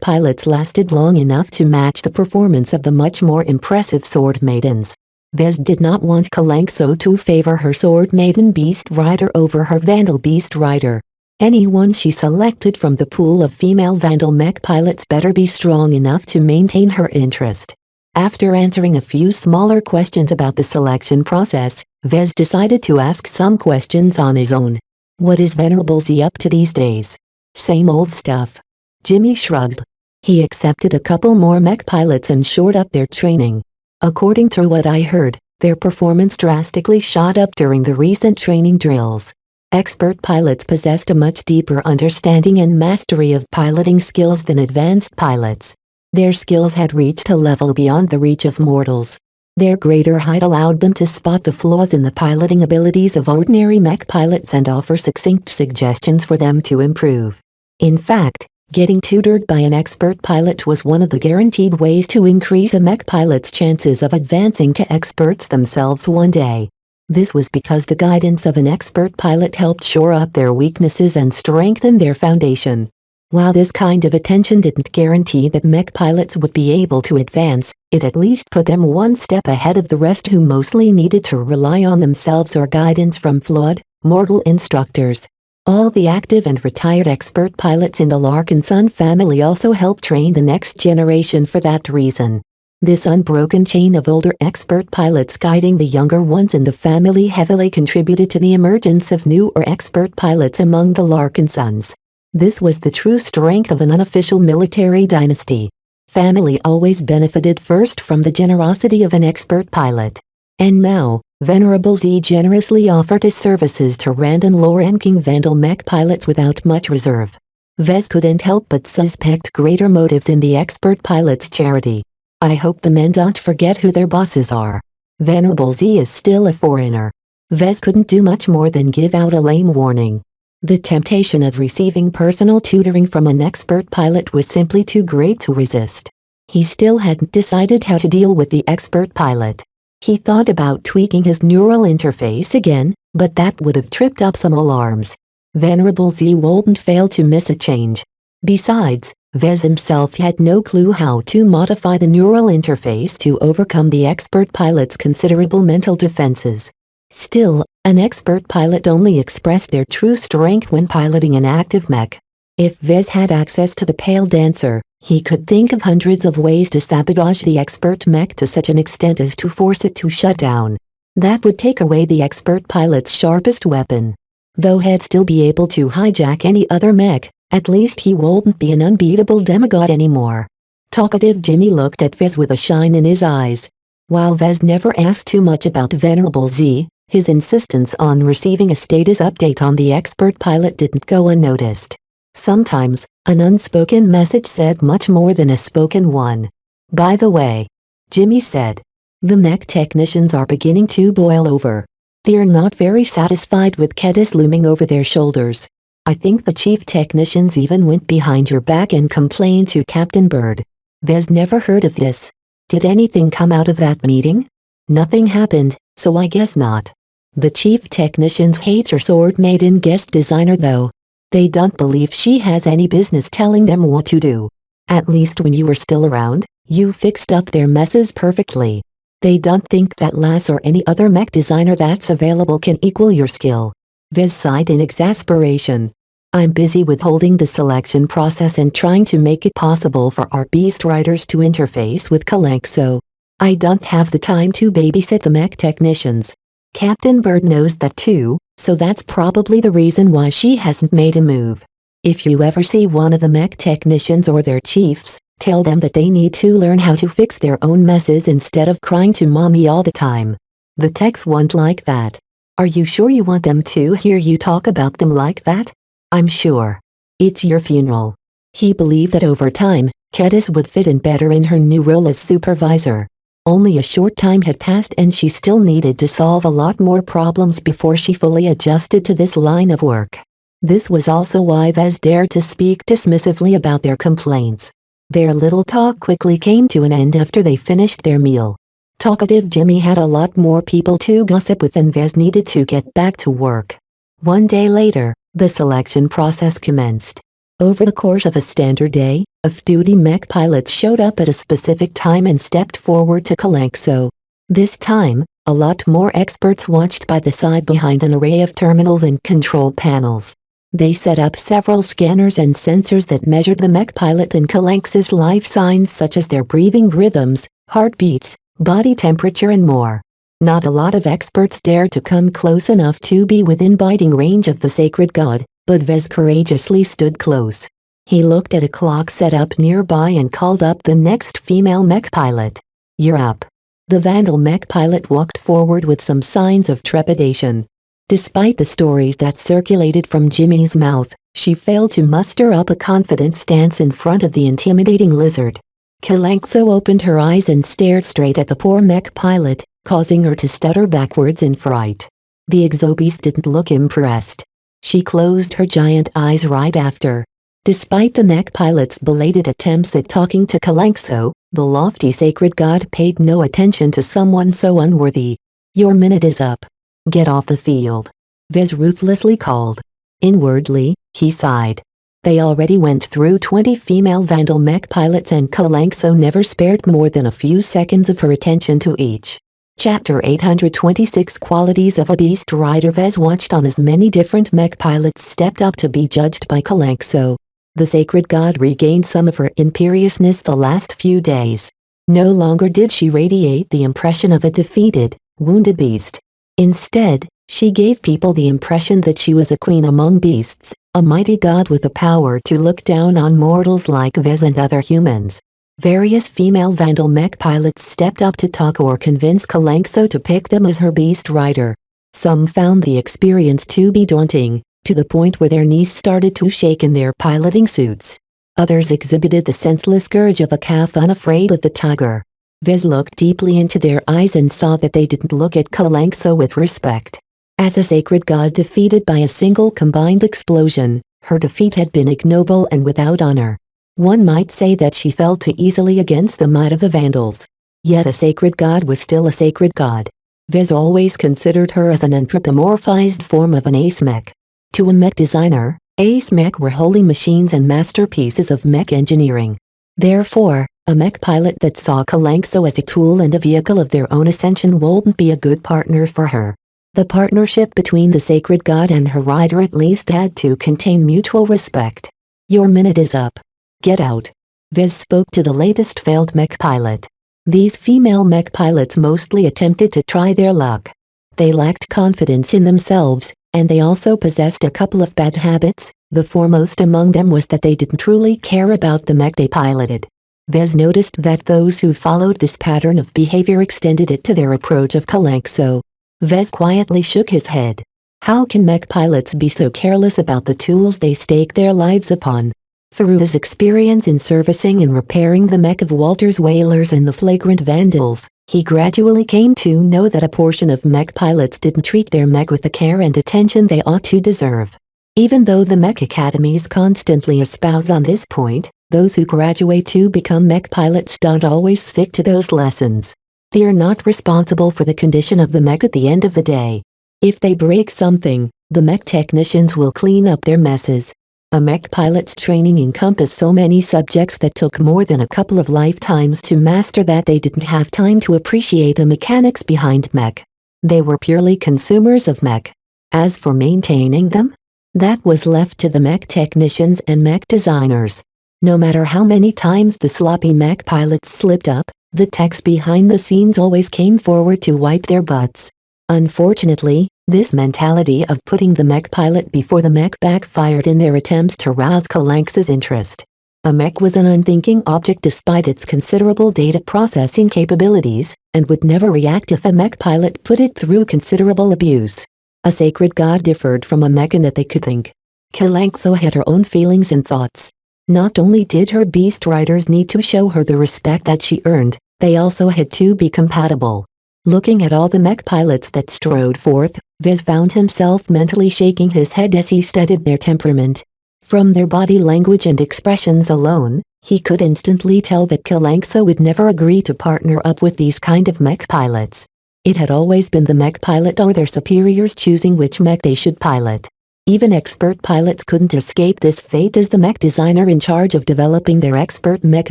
pilots lasted long enough to match the performance of the much more impressive Sword Maidens. Vez did not want Kalanxo to favor her Sword Maiden Beast Rider over her Vandal Beast Rider. Anyone she selected from the pool of female Vandal mech pilots better be strong enough to maintain her interest. After answering a few smaller questions about the selection process, Vez decided to ask some questions on his own. What is Venerable Z up to these days? Same old stuff. Jimmy shrugged. He accepted a couple more mech pilots and shored up their training. According to what I heard, their performance drastically shot up during the recent training drills. Expert pilots possessed a much deeper understanding and mastery of piloting skills than advanced pilots. Their skills had reached a level beyond the reach of mortals. Their greater height allowed them to spot the flaws in the piloting abilities of ordinary mech pilots and offer succinct suggestions for them to improve. In fact, getting tutored by an expert pilot was one of the guaranteed ways to increase a mech pilot's chances of advancing to experts themselves one day. This was because the guidance of an expert pilot helped shore up their weaknesses and strengthen their foundation. While this kind of attention didn't guarantee that mech pilots would be able to advance, it at least put them one step ahead of the rest who mostly needed to rely on themselves or guidance from flawed, mortal instructors. All the active and retired expert pilots in the Larkinson family also help train the next generation for that reason. This unbroken chain of older expert pilots guiding the younger ones in the family heavily contributed to the emergence of newer expert pilots among the Larkinsons. This was the true strength of an unofficial military dynasty. Family always benefited first from the generosity of an expert pilot. And now, Venerable Z generously offered his services to random low-ranking Vandal mech pilots without much reserve. Vez couldn't help but suspect greater motives in the expert pilot's charity. I hope the men don't forget who their bosses are. Venerable Z is still a foreigner. Vez couldn't do much more than give out a lame warning. The temptation of receiving personal tutoring from an expert pilot was simply too great to resist. He still hadn't decided how to deal with the expert pilot. He thought about tweaking his neural interface again, but that would have tripped up some alarms. Venerable Z wouldn't fail to miss a change. Besides, Vez himself had no clue how to modify the neural interface to overcome the expert pilot's considerable mental defenses. Still, an expert pilot only expressed their true strength when piloting an active mech. If Vez had access to the Pale Dancer, he could think of hundreds of ways to sabotage the expert mech to such an extent as to force it to shut down. That would take away the expert pilot's sharpest weapon. Though he'd still be able to hijack any other mech, at least he wouldn't be an unbeatable demigod anymore. Talkative Jimmy looked at Vez with a shine in his eyes. While Vez never asked too much about Venerable Z, his insistence on receiving a status update on the expert pilot didn't go unnoticed. Sometimes, an unspoken message said much more than a spoken one. By the way, Jimmy said, the mech technicians are beginning to boil over. They're not very satisfied with Kedis looming over their shoulders. I think the chief technicians even went behind your back and complained to Captain Bird. Vez never heard of this. Did anything come out of that meeting? Nothing happened, so I guess not. The chief technicians hate your sword-maiden guest designer though. They don't believe she has any business telling them what to do. At least when you were still around, you fixed up their messes perfectly. They don't think that Lass or any other mech designer that's available can equal your skill. Vez sighed in exasperation. I'm busy with holding the selection process and trying to make it possible for our beast riders to interface with Kalanxo. I don't have the time to babysit the mech technicians. Captain Bird knows that too, so that's probably the reason why she hasn't made a move. If you ever see one of the mech technicians or their chiefs, tell them that they need to learn how to fix their own messes instead of crying to mommy all the time. The techs won't like that. Are you sure you want them to hear you talk about them like that? I'm sure. It's your funeral. He believed that over time, Kedis would fit in better in her new role as supervisor. Only a short time had passed and she still needed to solve a lot more problems before she fully adjusted to this line of work. This was also why Vez dared to speak dismissively about their complaints. Their little talk quickly came to an end after they finished their meal. Talkative Jimmy had a lot more people to gossip with and Vez needed to get back to work. One day later, the selection process commenced. Over the course of a standard day, off-duty mech pilots showed up at a specific time and stepped forward to Kalanxo. This time, a lot more experts watched by the side behind an array of terminals and control panels. They set up several scanners and sensors that measured the mech pilot and Kalanx's life signs such as their breathing rhythms, heartbeats, body temperature and more. Not a lot of experts dared to come close enough to be within biting range of the sacred god, but Vez courageously stood close. He looked at a clock set up nearby and called up the next female mech pilot. You're up. The Vandal mech pilot walked forward with some signs of trepidation. Despite the stories that circulated from Jimmy's mouth, she failed to muster up a confident stance in front of the intimidating lizard. Kalanxo opened her eyes and stared straight at the poor mech pilot, causing her to stutter backwards in fright. The exobeast didn't look impressed. She closed her giant eyes right after. Despite the mech pilot's belated attempts at talking to Kalanxo, the lofty sacred god paid no attention to someone so unworthy. Your minute is up. Get off the field. Vez ruthlessly called. Inwardly, he sighed. They already went through 20 female Vandal mech pilots and Kalanxo never spared more than a few seconds of her attention to each. Chapter 826 Qualities of a Beast Rider. Vez watched on as many different mech pilots stepped up to be judged by Kalanxo. The sacred god regained some of her imperiousness the last few days. No longer did she radiate the impression of a defeated, wounded beast. Instead, she gave people the impression that she was a queen among beasts, a mighty god with the power to look down on mortals like Vez and other humans. Various female Vandal mech pilots stepped up to talk or convince Kalanxo to pick them as her beast rider. Some found the experience to be daunting, to the point where their knees started to shake in their piloting suits. Others exhibited the senseless courage of a calf unafraid of the tiger. Vez looked deeply into their eyes and saw that they didn't look at Kalanxo with respect. As a sacred god defeated by a single combined explosion, her defeat had been ignoble and without honor. One might say that she fell too easily against the might of the Vandals. Yet a sacred god was still a sacred god. Vez always considered her as an anthropomorphized form of an ace mech. To a mech designer, ace mech were holy machines and masterpieces of mech engineering. Therefore, a mech pilot that saw Kalanxo as a tool and a vehicle of their own ascension wouldn't be a good partner for her. The partnership between the sacred god and her rider at least had to contain mutual respect. Your minute is up. Get out. Vez spoke to the latest failed mech pilot. These female mech pilots mostly attempted to try their luck. They lacked confidence in themselves, and they also possessed a couple of bad habits. The foremost among them was that they didn't truly care about the mech they piloted. Vez noticed that those who followed this pattern of behavior extended it to their approach of Kalanxo. Vez quietly shook his head. How can mech pilots be so careless about the tools they stake their lives upon? Through his experience in servicing and repairing the mech of Walter's Whalers and the flagrant Vandals, he gradually came to know that a portion of mech pilots didn't treat their mech with the care and attention they ought to deserve. Even though the mech academies constantly espouse on this point, those who graduate to become mech pilots don't always stick to those lessons. They are not responsible for the condition of the mech at the end of the day. If they break something, the mech technicians will clean up their messes. A mech pilot's training encompassed so many subjects that took more than a couple of lifetimes to master that they didn't have time to appreciate the mechanics behind mech. They were purely consumers of mech. As for maintaining them, that was left to the mech technicians and mech designers. No matter how many times the sloppy mech pilots slipped up, the techs behind the scenes always came forward to wipe their butts. Unfortunately, this mentality of putting the mech pilot before the mech backfired in their attempts to rouse Kalanx's interest. A mech was an unthinking object despite its considerable data processing capabilities, and would never react if a mech pilot put it through considerable abuse. A sacred god differed from a mech in that they could think. Kalanxo had her own feelings and thoughts. Not only did her beast riders need to show her the respect that she earned, they also had to be compatible. Looking at all the mech pilots that strode forth, Vez found himself mentally shaking his head as he studied their temperament. From their body language and expressions alone, he could instantly tell that Kalanxo would never agree to partner up with these kind of mech pilots. It had always been the mech pilot or their superiors choosing which mech they should pilot. Even expert pilots couldn't escape this fate, as the mech designer in charge of developing their expert mech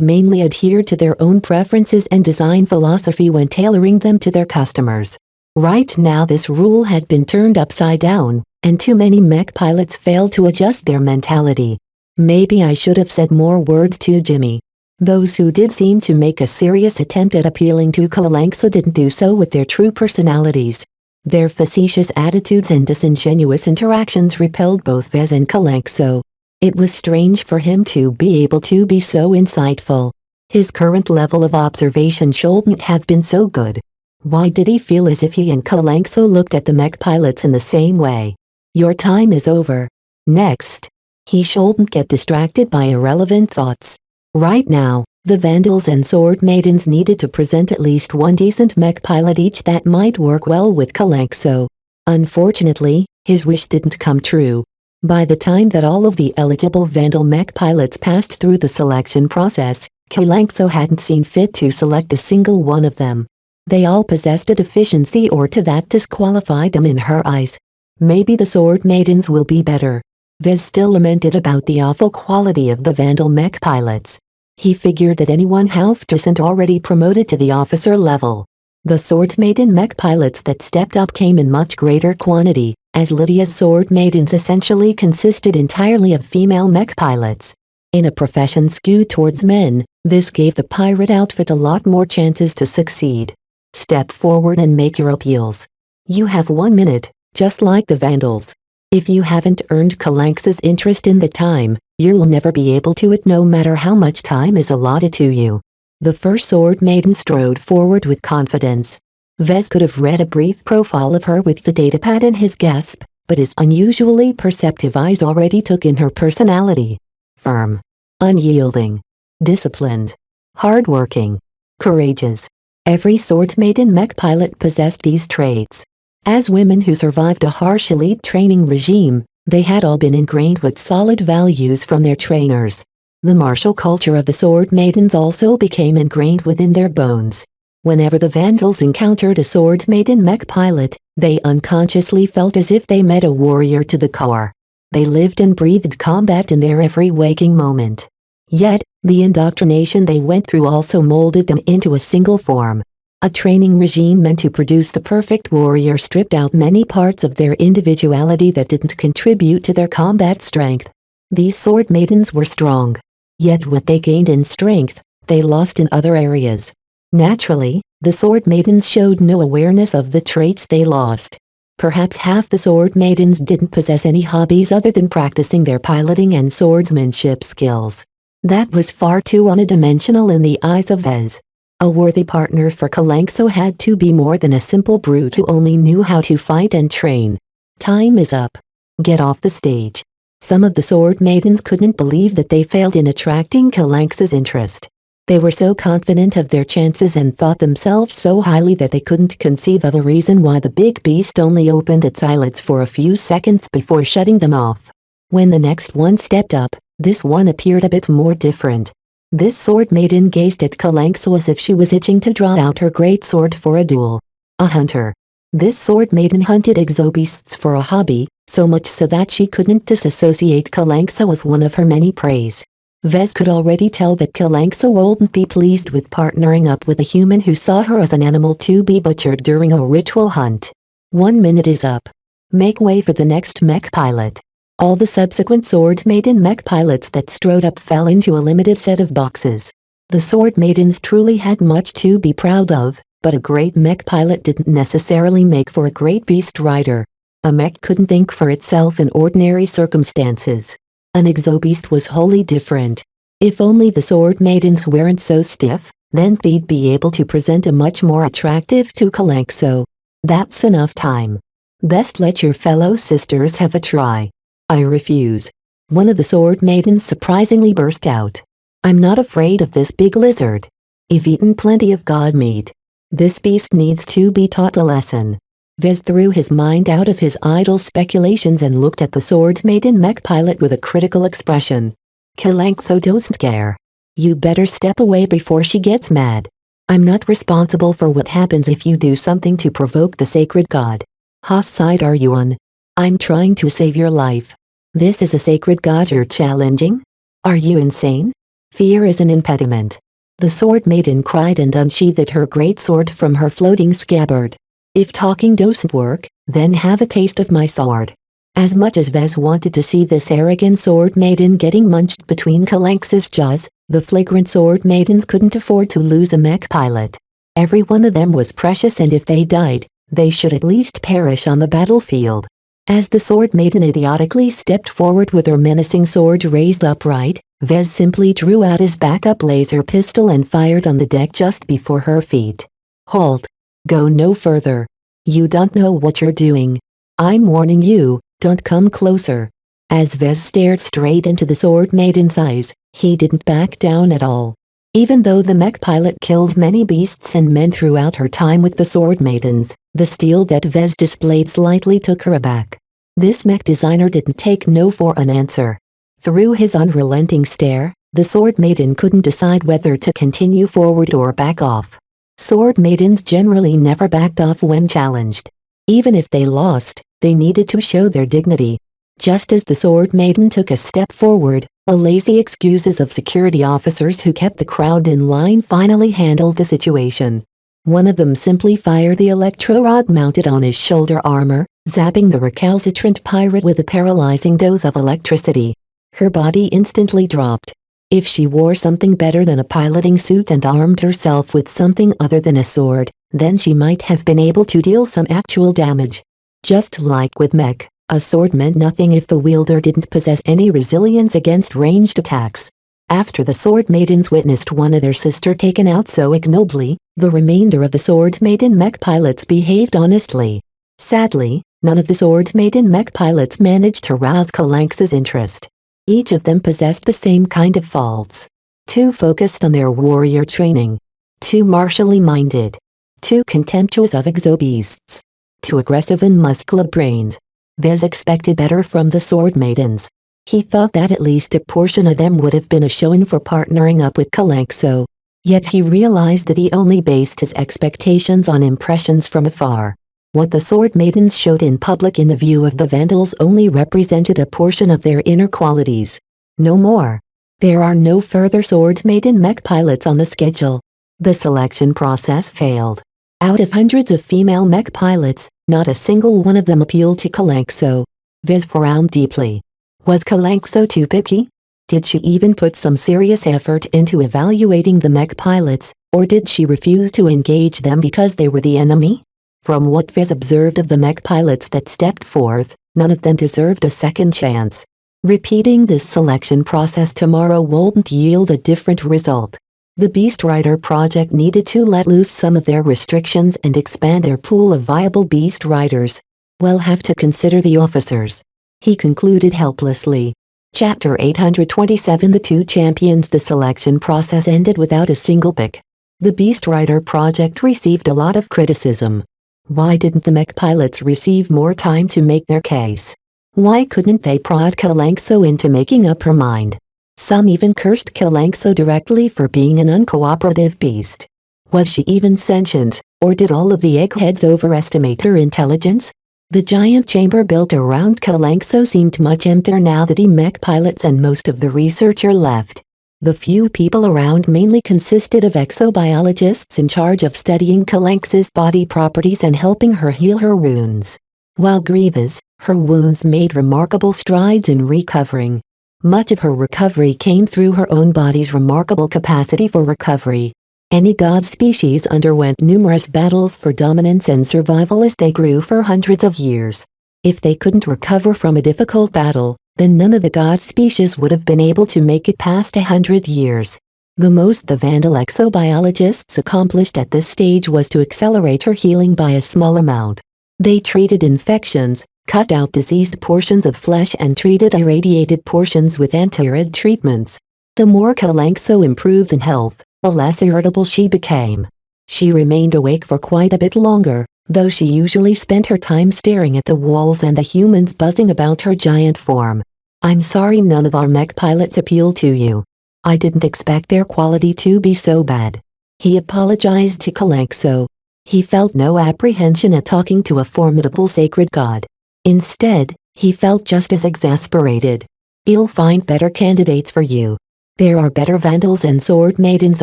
mainly adhered to their own preferences and design philosophy when tailoring them to their customers. Right now this rule had been turned upside down, and too many mech pilots failed to adjust their mentality. Maybe I should have said more words to Jimmy. Those who did seem to make a serious attempt at appealing to Kalanxo didn't do so with their true personalities. Their facetious attitudes and disingenuous interactions repelled both Vez and Kalanxo. It was strange for him to be able to be so insightful. His current level of observation shouldn't have been so good. Why did he feel as if he and Kalanxo looked at the mech pilots in the same way? Your time is over. Next. He shouldn't get distracted by irrelevant thoughts. Right now, the Vandals and Sword Maidens needed to present at least one decent mech pilot each that might work well with Kalanxo. Unfortunately, his wish didn't come true. By the time that all of the eligible Vandal mech pilots passed through the selection process, Kalanxo hadn't seen fit to select a single one of them. They all possessed a deficiency or two that disqualified them in her eyes. Maybe the Sword Maidens will be better. Vez still lamented about the awful quality of the Vandal mech pilots. He figured that anyone half decent already promoted to the officer level. The Sword Maiden mech pilots that stepped up came in much greater quantity, as Lydia's Sword Maidens essentially consisted entirely of female mech pilots. In a profession skewed towards men, this gave the pirate outfit a lot more chances to succeed. Step forward and make your appeals. You have 1 minute, just like the Vandals. If you haven't earned Calanx's interest in the time, you'll never be able to it no matter how much time is allotted to you. The first Sword Maiden strode forward with confidence. Vez could have read a brief profile of her with the datapad in his gasp, but his unusually perceptive eyes already took in her personality. Firm. Unyielding. Disciplined. Hardworking. Courageous. Every Sword Maiden mech pilot possessed these traits. As women who survived a harsh elite training regime, they had all been ingrained with solid values from their trainers. The martial culture of the Sword Maidens also became ingrained within their bones. Whenever the Vandals encountered a Sword Maiden mech pilot, they unconsciously felt as if they met a warrior to the core. They lived and breathed combat in their every waking moment. Yet, the indoctrination they went through also molded them into a single form. A training regime meant to produce the perfect warrior stripped out many parts of their individuality that didn't contribute to their combat strength. These Sword Maidens were strong. Yet what they gained in strength, they lost in other areas. Naturally, the Sword Maidens showed no awareness of the traits they lost. Perhaps half the Sword Maidens didn't possess any hobbies other than practicing their piloting and swordsmanship skills. That was far too unidimensional in the eyes of Vez. A worthy partner for Calanxo had to be more than a simple brute who only knew how to fight and train. Time is up. Get off the stage. Some of the Sword Maidens couldn't believe that they failed in attracting Calanx's interest. They were so confident of their chances and thought themselves so highly that they couldn't conceive of a reason why the big beast only opened its eyelids for a few seconds before shutting them off. When the next one stepped up, this one appeared a bit more different. This Sword Maiden gazed at Calanxo as if she was itching to draw out her great sword for a duel. A hunter. This Sword Maiden hunted exobeasts for a hobby, so much so that she couldn't disassociate Calanxo as one of her many preys. Vez could already tell that Calanxo wouldn't be pleased with partnering up with a human who saw her as an animal to be butchered during a ritual hunt. 1 minute is up. Make way for the next mech pilot. All the subsequent Sword Maiden mech pilots that strode up fell into a limited set of boxes. The Sword Maidens truly had much to be proud of, but a great mech pilot didn't necessarily make for a great beast rider. A mech couldn't think for itself in ordinary circumstances. An exobeast was wholly different. If only the Sword Maidens weren't so stiff, then they'd be able to present a much more attractive to Calanxo. That's enough time. Best let your fellow sisters have a try. I refuse. One of the Sword Maidens surprisingly burst out. I'm not afraid of this big lizard. I've eaten plenty of god meat. This beast needs to be taught a lesson. Vez threw his mind out of his idle speculations and looked at the Sword Maiden mech pilot with a critical expression. Calanxo doesn't care. You better step away before she gets mad. I'm not responsible for what happens if you do something to provoke the sacred god. Whose side are you on? I'm trying to save your life. This is a sacred god you're challenging? Are you insane? Fear is an impediment. The Sword Maiden cried and unsheathed her great sword from her floating scabbard. If talking doesn't work, then have a taste of my sword. As much as Vez wanted to see this arrogant Sword Maiden getting munched between Calanx's jaws, the flagrant Sword Maidens couldn't afford to lose a mech pilot. Every one of them was precious, and if they died, they should at least perish on the battlefield. As the Sword Maiden idiotically stepped forward with her menacing sword raised upright, Vez simply drew out his backup laser pistol and fired on the deck just before her feet. Halt. Go no further. You don't know what you're doing. I'm warning you, don't come closer. As Vez stared straight into the Sword Maiden's eyes, he didn't back down at all. Even though the mech pilot killed many beasts and men throughout her time with the Sword Maidens, the steel that Vez displayed slightly took her aback. This mech designer didn't take no for an answer. Through his unrelenting stare, the Sword Maiden couldn't decide whether to continue forward or back off. Sword Maidens generally never backed off when challenged. Even if they lost, they needed to show their dignity. Just as the Sword Maiden took a step forward, the lazy excuses of security officers who kept the crowd in line finally handled the situation. One of them simply fired the electro rod mounted on his shoulder armor, zapping the recalcitrant pirate with a paralyzing dose of electricity. Her body instantly dropped. If she wore something better than a piloting suit and armed herself with something other than a sword, then she might have been able to deal some actual damage. Just like with Mech, a sword meant nothing if the wielder didn't possess any resilience against ranged attacks. After the Sword Maidens witnessed one of their sister taken out so ignobly, the remainder of the Sword Maiden mech pilots behaved honestly. Sadly, none of the Sword Maiden mech pilots managed to rouse Kalanx's interest. Each of them possessed the same kind of faults. Too focused on their warrior training. Too martially minded. Too contemptuous of exobeasts. Too aggressive and muscular-brained. Vez expected better from the Sword Maidens. He thought that at least a portion of them would have been a shoo-in for partnering up with Kalanxo. Yet he realized that he only based his expectations on impressions from afar. What the Sword Maidens showed in public in the view of the Vandals only represented a portion of their inner qualities. No more. There are no further Sword Maiden mech pilots on the schedule. The selection process failed. Out of hundreds of female mech pilots, not a single one of them appealed to Kalanxo. Vez frowned deeply. Was Kalanxo too picky? Did she even put some serious effort into evaluating the mech pilots, or did she refuse to engage them because they were the enemy? From what Vez observed of the mech pilots that stepped forth, none of them deserved a second chance. Repeating this selection process tomorrow wouldn't yield a different result. The Beast Rider project needed to let loose some of their restrictions and expand their pool of viable Beast Riders. We'll have to consider the officers. He concluded helplessly. Chapter 827 The Two Champions. The selection process ended without a single pick. The Beast Rider project received a lot of criticism. Why didn't the mech pilots receive more time to make their case? Why couldn't they prod Kalanxo into making up her mind? Some even cursed Kalanxo directly for being an uncooperative beast. Was she even sentient, or did all of the eggheads overestimate her intelligence? The giant chamber built around Kalanxo seemed much emptier now that the mech pilots and most of the researcher left. The few people around mainly consisted of exobiologists in charge of studying Kalanx's body properties and helping her heal her wounds. While grievous, her wounds made remarkable strides in recovering. Much of her recovery came through her own body's remarkable capacity for recovery. Any god species underwent numerous battles for dominance and survival as they grew for hundreds of years. If they couldn't recover from a difficult battle, then none of the god species would have been able to make it past 100 years. The most the Vandal exobiologists accomplished at this stage was to accelerate her healing by a small amount. They treated infections, cut out diseased portions of flesh and treated irradiated portions with anti-irid treatments. The more Kalanxo improved in health, the less irritable she became. She remained awake for quite a bit longer, though she usually spent her time staring at the walls and the humans buzzing about her giant form. I'm sorry none of our mech pilots appeal to you. I didn't expect their quality to be so bad. He apologized to Kalanxo. He felt no apprehension at talking to a formidable sacred god. Instead, he felt just as exasperated. I'll find better candidates for you. There are better Vandals and Sword Maidens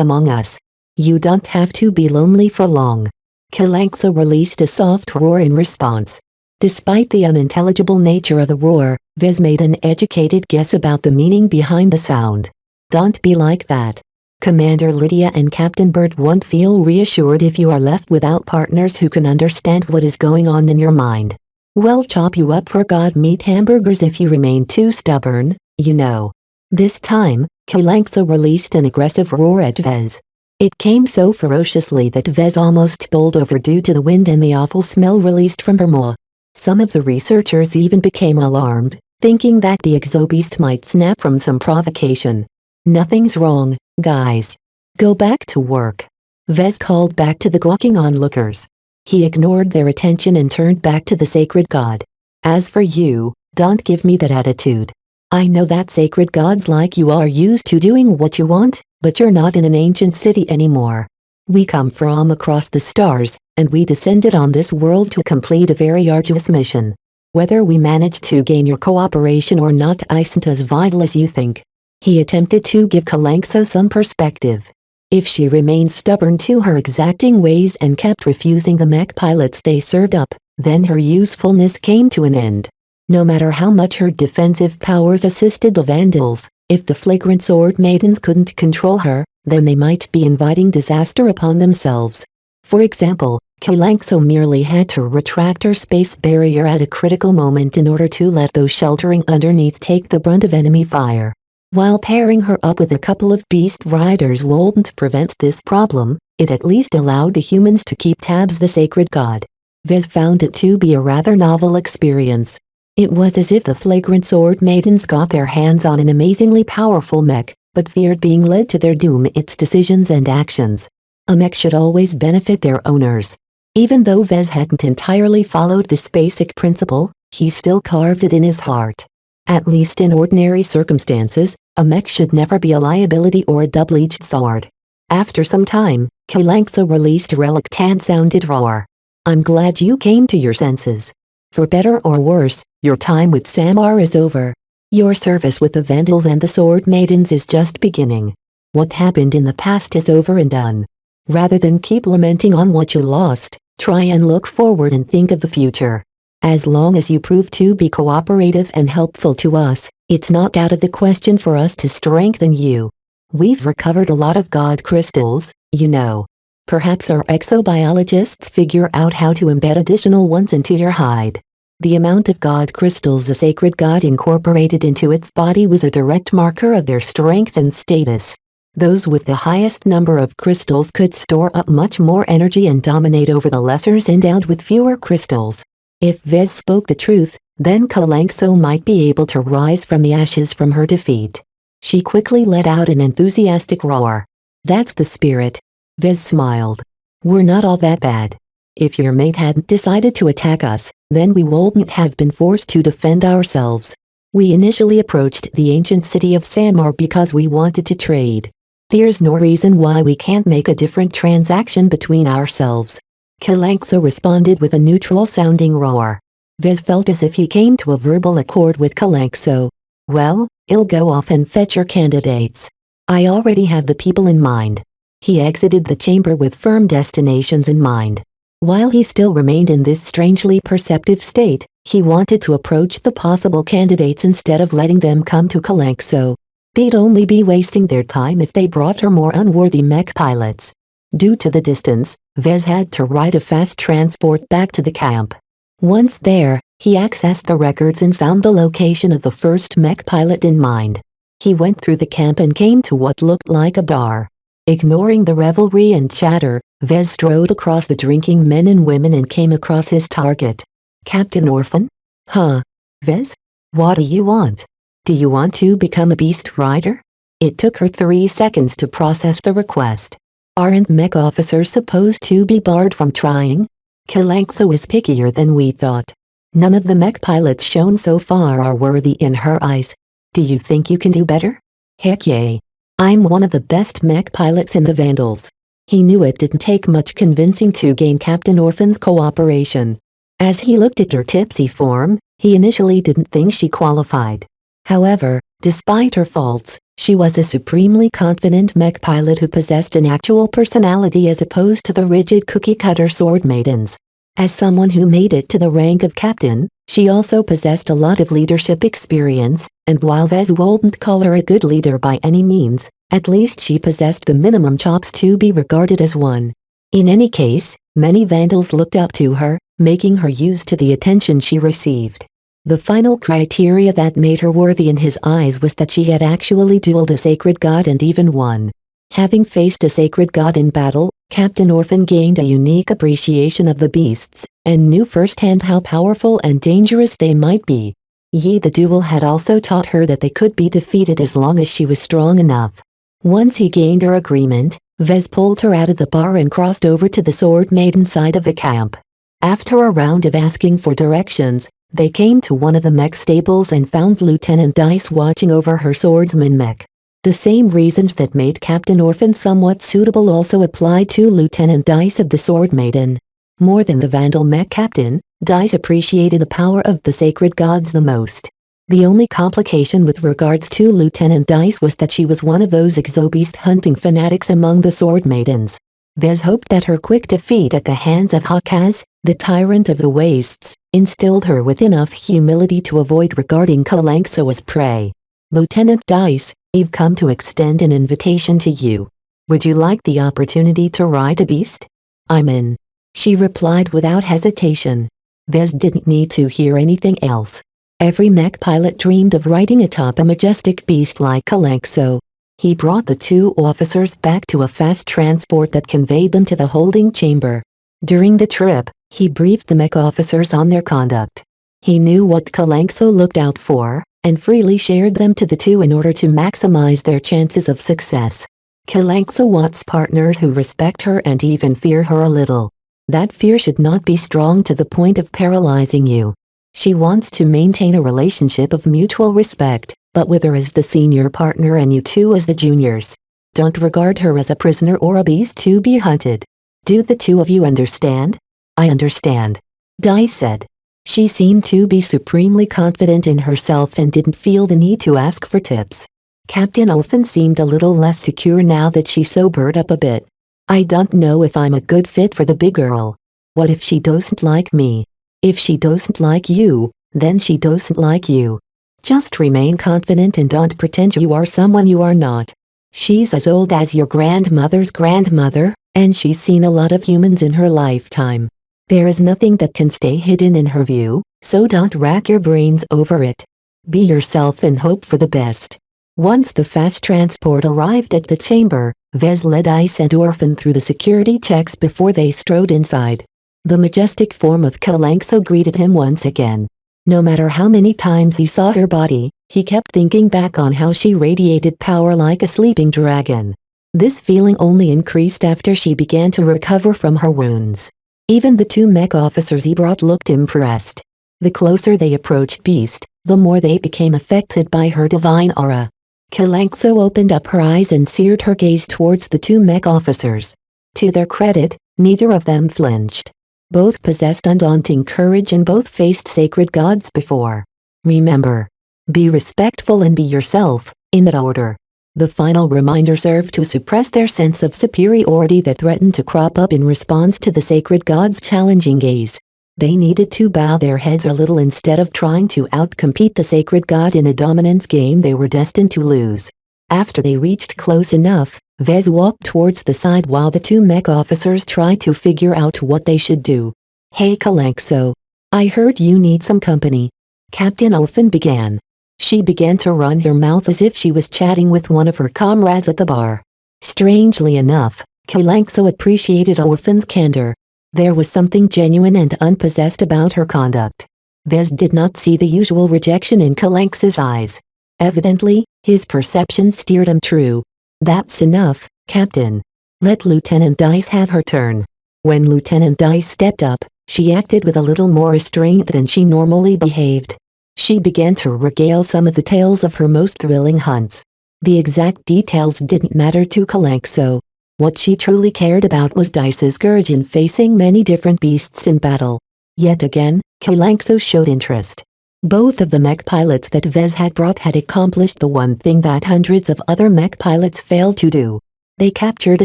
among us. You don't have to be lonely for long. Kalanxo released a soft roar in response. Despite the unintelligible nature of the roar, Vez made an educated guess about the meaning behind the sound. Don't be like that. Commander Lydia and Captain Bird won't feel reassured if you are left without partners who can understand what is going on in your mind. We'll chop you up for god meat hamburgers if you remain too stubborn, you know. This time, Kalanxo released an aggressive roar at Vez. It came so ferociously that Vez almost bowled over due to the wind and the awful smell released from her maw. Some of the researchers even became alarmed, thinking that the exobeast might snap from some provocation. Nothing's wrong, guys. Go back to work. Vez called back to the gawking onlookers. He ignored their attention and turned back to the sacred god. As for you, don't give me that attitude. I know that sacred gods like you are used to doing what you want, but you're not in an ancient city anymore. We come from across the stars, and we descended on this world to complete a very arduous mission. Whether we managed to gain your cooperation or not isn't as vital as you think. He attempted to give Kalanxo some perspective. If she remained stubborn to her exacting ways and kept refusing the mech pilots they served up, then her usefulness came to an end. No matter how much her defensive powers assisted the Vandals, if the flagrant sword maidens couldn't control her, then they might be inviting disaster upon themselves. For example, Kalanxo merely had to retract her space barrier at a critical moment in order to let those sheltering underneath take the brunt of enemy fire. While pairing her up with a couple of beast riders wouldn't prevent this problem, it at least allowed the humans to keep tabs the sacred god. Vez found it to be a rather novel experience. It was as if the flagrant sword maidens got their hands on an amazingly powerful mech, but feared being led to their doom its decisions and actions. A mech should always benefit their owners. Even though Vez hadn't entirely followed this basic principle, he still carved it in his heart. At least in ordinary circumstances, a mech should never be a liability or a double-edged sword. After some time, Kalanxo released a reluctant-sounded roar. "I'm glad you came to your senses. For better or worse, your time with Samar is over. Your service with the Vandals and the Sword Maidens is just beginning. What happened in the past is over and done. Rather than keep lamenting on what you lost, try and look forward and think of the future. As long as you prove to be cooperative and helpful to us, it's not out of the question for us to strengthen you. We've recovered a lot of god crystals, you know. Perhaps our exobiologists figure out how to embed additional ones into your hide." The amount of god crystals a sacred god incorporated into its body was a direct marker of their strength and status. Those with the highest number of crystals could store up much more energy and dominate over the lessers endowed with fewer crystals. If Vez spoke the truth, then Kalanxo might be able to rise from the ashes from her defeat. She quickly let out an enthusiastic roar. "That's the spirit." Vez smiled. "We're not all that bad. If your mate hadn't decided to attack us, then we wouldn't have been forced to defend ourselves. We initially approached the ancient city of Samar because we wanted to trade. There's no reason why we can't make a different transaction between ourselves." Kalanxo responded with a neutral-sounding roar. Vez felt as if he came to a verbal accord with Kalanxo. "Well, I'll go off and fetch your candidates. I already have the people in mind." He exited the chamber with firm destinations in mind. While he still remained in this strangely perceptive state, he wanted to approach the possible candidates instead of letting them come to Kalanxo. They'd only be wasting their time if they brought her more unworthy mech pilots. Due to the distance, Vez had to ride a fast transport back to the camp. Once there, he accessed the records and found the location of the first mech pilot in mind. He went through the camp and came to what looked like a bar. Ignoring the revelry and chatter, Vez strode across the drinking men and women and came across his target. "Captain Orphan? Huh? Vez? What do you want? Do you want to become a beast rider?" It took her 3 seconds to process the request. "Aren't mech officers supposed to be barred from trying? Kalanxo is pickier than we thought. None of the mech pilots shown so far are worthy in her eyes. Do you think you can do better?" "Heck yeah. I'm one of the best mech pilots in the Vandals." He knew it didn't take much convincing to gain Captain Orphan's cooperation. As he looked at her tipsy form, he initially didn't think she qualified. However, despite her faults, she was a supremely confident mech pilot who possessed an actual personality as opposed to the rigid cookie-cutter sword maidens. As someone who made it to the rank of captain, she also possessed a lot of leadership experience, and while Vez wouldn't call her a good leader by any means, at least she possessed the minimum chops to be regarded as one. In any case, many Vandals looked up to her, making her used to the attention she received. The final criteria that made her worthy in his eyes was that she had actually dueled a sacred god and even won. Having faced a sacred god in battle, Captain Orphan gained a unique appreciation of the beasts, and knew firsthand how powerful and dangerous they might be. The duel had also taught her that they could be defeated as long as she was strong enough. Once he gained her agreement, Vez pulled her out of the bar and crossed over to the Sword Maiden side of the camp. After a round of asking for directions, they came to one of the mech stables and found Lieutenant Dice watching over her swordsman mech. The same reasons that made Captain Orphan somewhat suitable also applied to Lieutenant Dice of the Sword Maiden. More than the Vandal mech captain, Dice appreciated the power of the sacred gods the most. The only complication with regards to Lieutenant Dice was that she was one of those exobeast hunting fanatics among the Sword Maidens. Vez hoped that her quick defeat at the hands of Hakaz, the tyrant of the wastes, instilled her with enough humility to avoid regarding Kalanxo as prey. Lieutenant Dice, I've come to extend an invitation to you. Would you like the opportunity to ride a beast? I'm in. She replied without hesitation. Vez didn't need to hear anything else. Every mech pilot dreamed of riding atop a majestic beast like Kalanxo. He brought the two officers back to a fast transport that conveyed them to the holding chamber. During the trip, he briefed the mech officers on their conduct. He knew what Kalanxo looked out for, and freely shared them to the two in order to maximize their chances of success. Kalanxo wants partners who respect her and even fear her a little. That fear should not be strong to the point of paralyzing you. She wants to maintain a relationship of mutual respect, but with her as the senior partner and you two as the juniors. Don't regard her as a prisoner or a beast to be hunted. Do the two of you understand? I understand. Dice said. She seemed to be supremely confident in herself and didn't feel the need to ask for tips. Captain Orphan seemed a little less secure now that she sobered up a bit. I don't know if I'm a good fit for the big girl. What if she doesn't like me? If she doesn't like you, then she doesn't like you. Just remain confident and don't pretend you are someone you are not. She's as old as your grandmother's grandmother, and she's seen a lot of humans in her lifetime. There is nothing that can stay hidden in her view, so don't rack your brains over it. Be yourself and hope for the best. Once the fast transport arrived at the chamber, Vez led Ice and Orphan through the security checks before they strode inside. The majestic form of Kalanxo greeted him once again. No matter how many times he saw her body, he kept thinking back on how she radiated power like a sleeping dragon. This feeling only increased after she began to recover from her wounds. Even the two mech officers he brought looked impressed. The closer they approached Beast, the more they became affected by her divine aura. Kalanxo opened up her eyes and seared her gaze towards the two mech officers. To their credit, neither of them flinched. Both possessed undaunting courage and both faced sacred gods before. Remember. Be respectful and be yourself, in that order. The final reminder served to suppress their sense of superiority that threatened to crop up in response to the sacred god's challenging gaze. They needed to bow their heads a little instead of trying to outcompete the sacred god in a dominance game they were destined to lose. After they reached close enough, Vez walked towards the side while the two mech officers tried to figure out what they should do. Hey Kalanxo. I heard you need some company. Captain Orphan began. She began to run her mouth as if she was chatting with one of her comrades at the bar. Strangely enough, Kalanxo appreciated Orphan's candor. There was something genuine and unpossessed about her conduct. Vez did not see the usual rejection in Kalanxo's eyes. Evidently, his perception steered him true. That's enough, Captain. Let Lieutenant Dice have her turn. When Lieutenant Dice stepped up, she acted with a little more restraint than she normally behaved. She began to regale some of the tales of her most thrilling hunts. The exact details didn't matter to Kalanxo. What she truly cared about was Dice's courage in facing many different beasts in battle. Yet again, Kalanxo showed interest. Both of the mech pilots that Vez had brought had accomplished the one thing that hundreds of other mech pilots failed to do. They captured a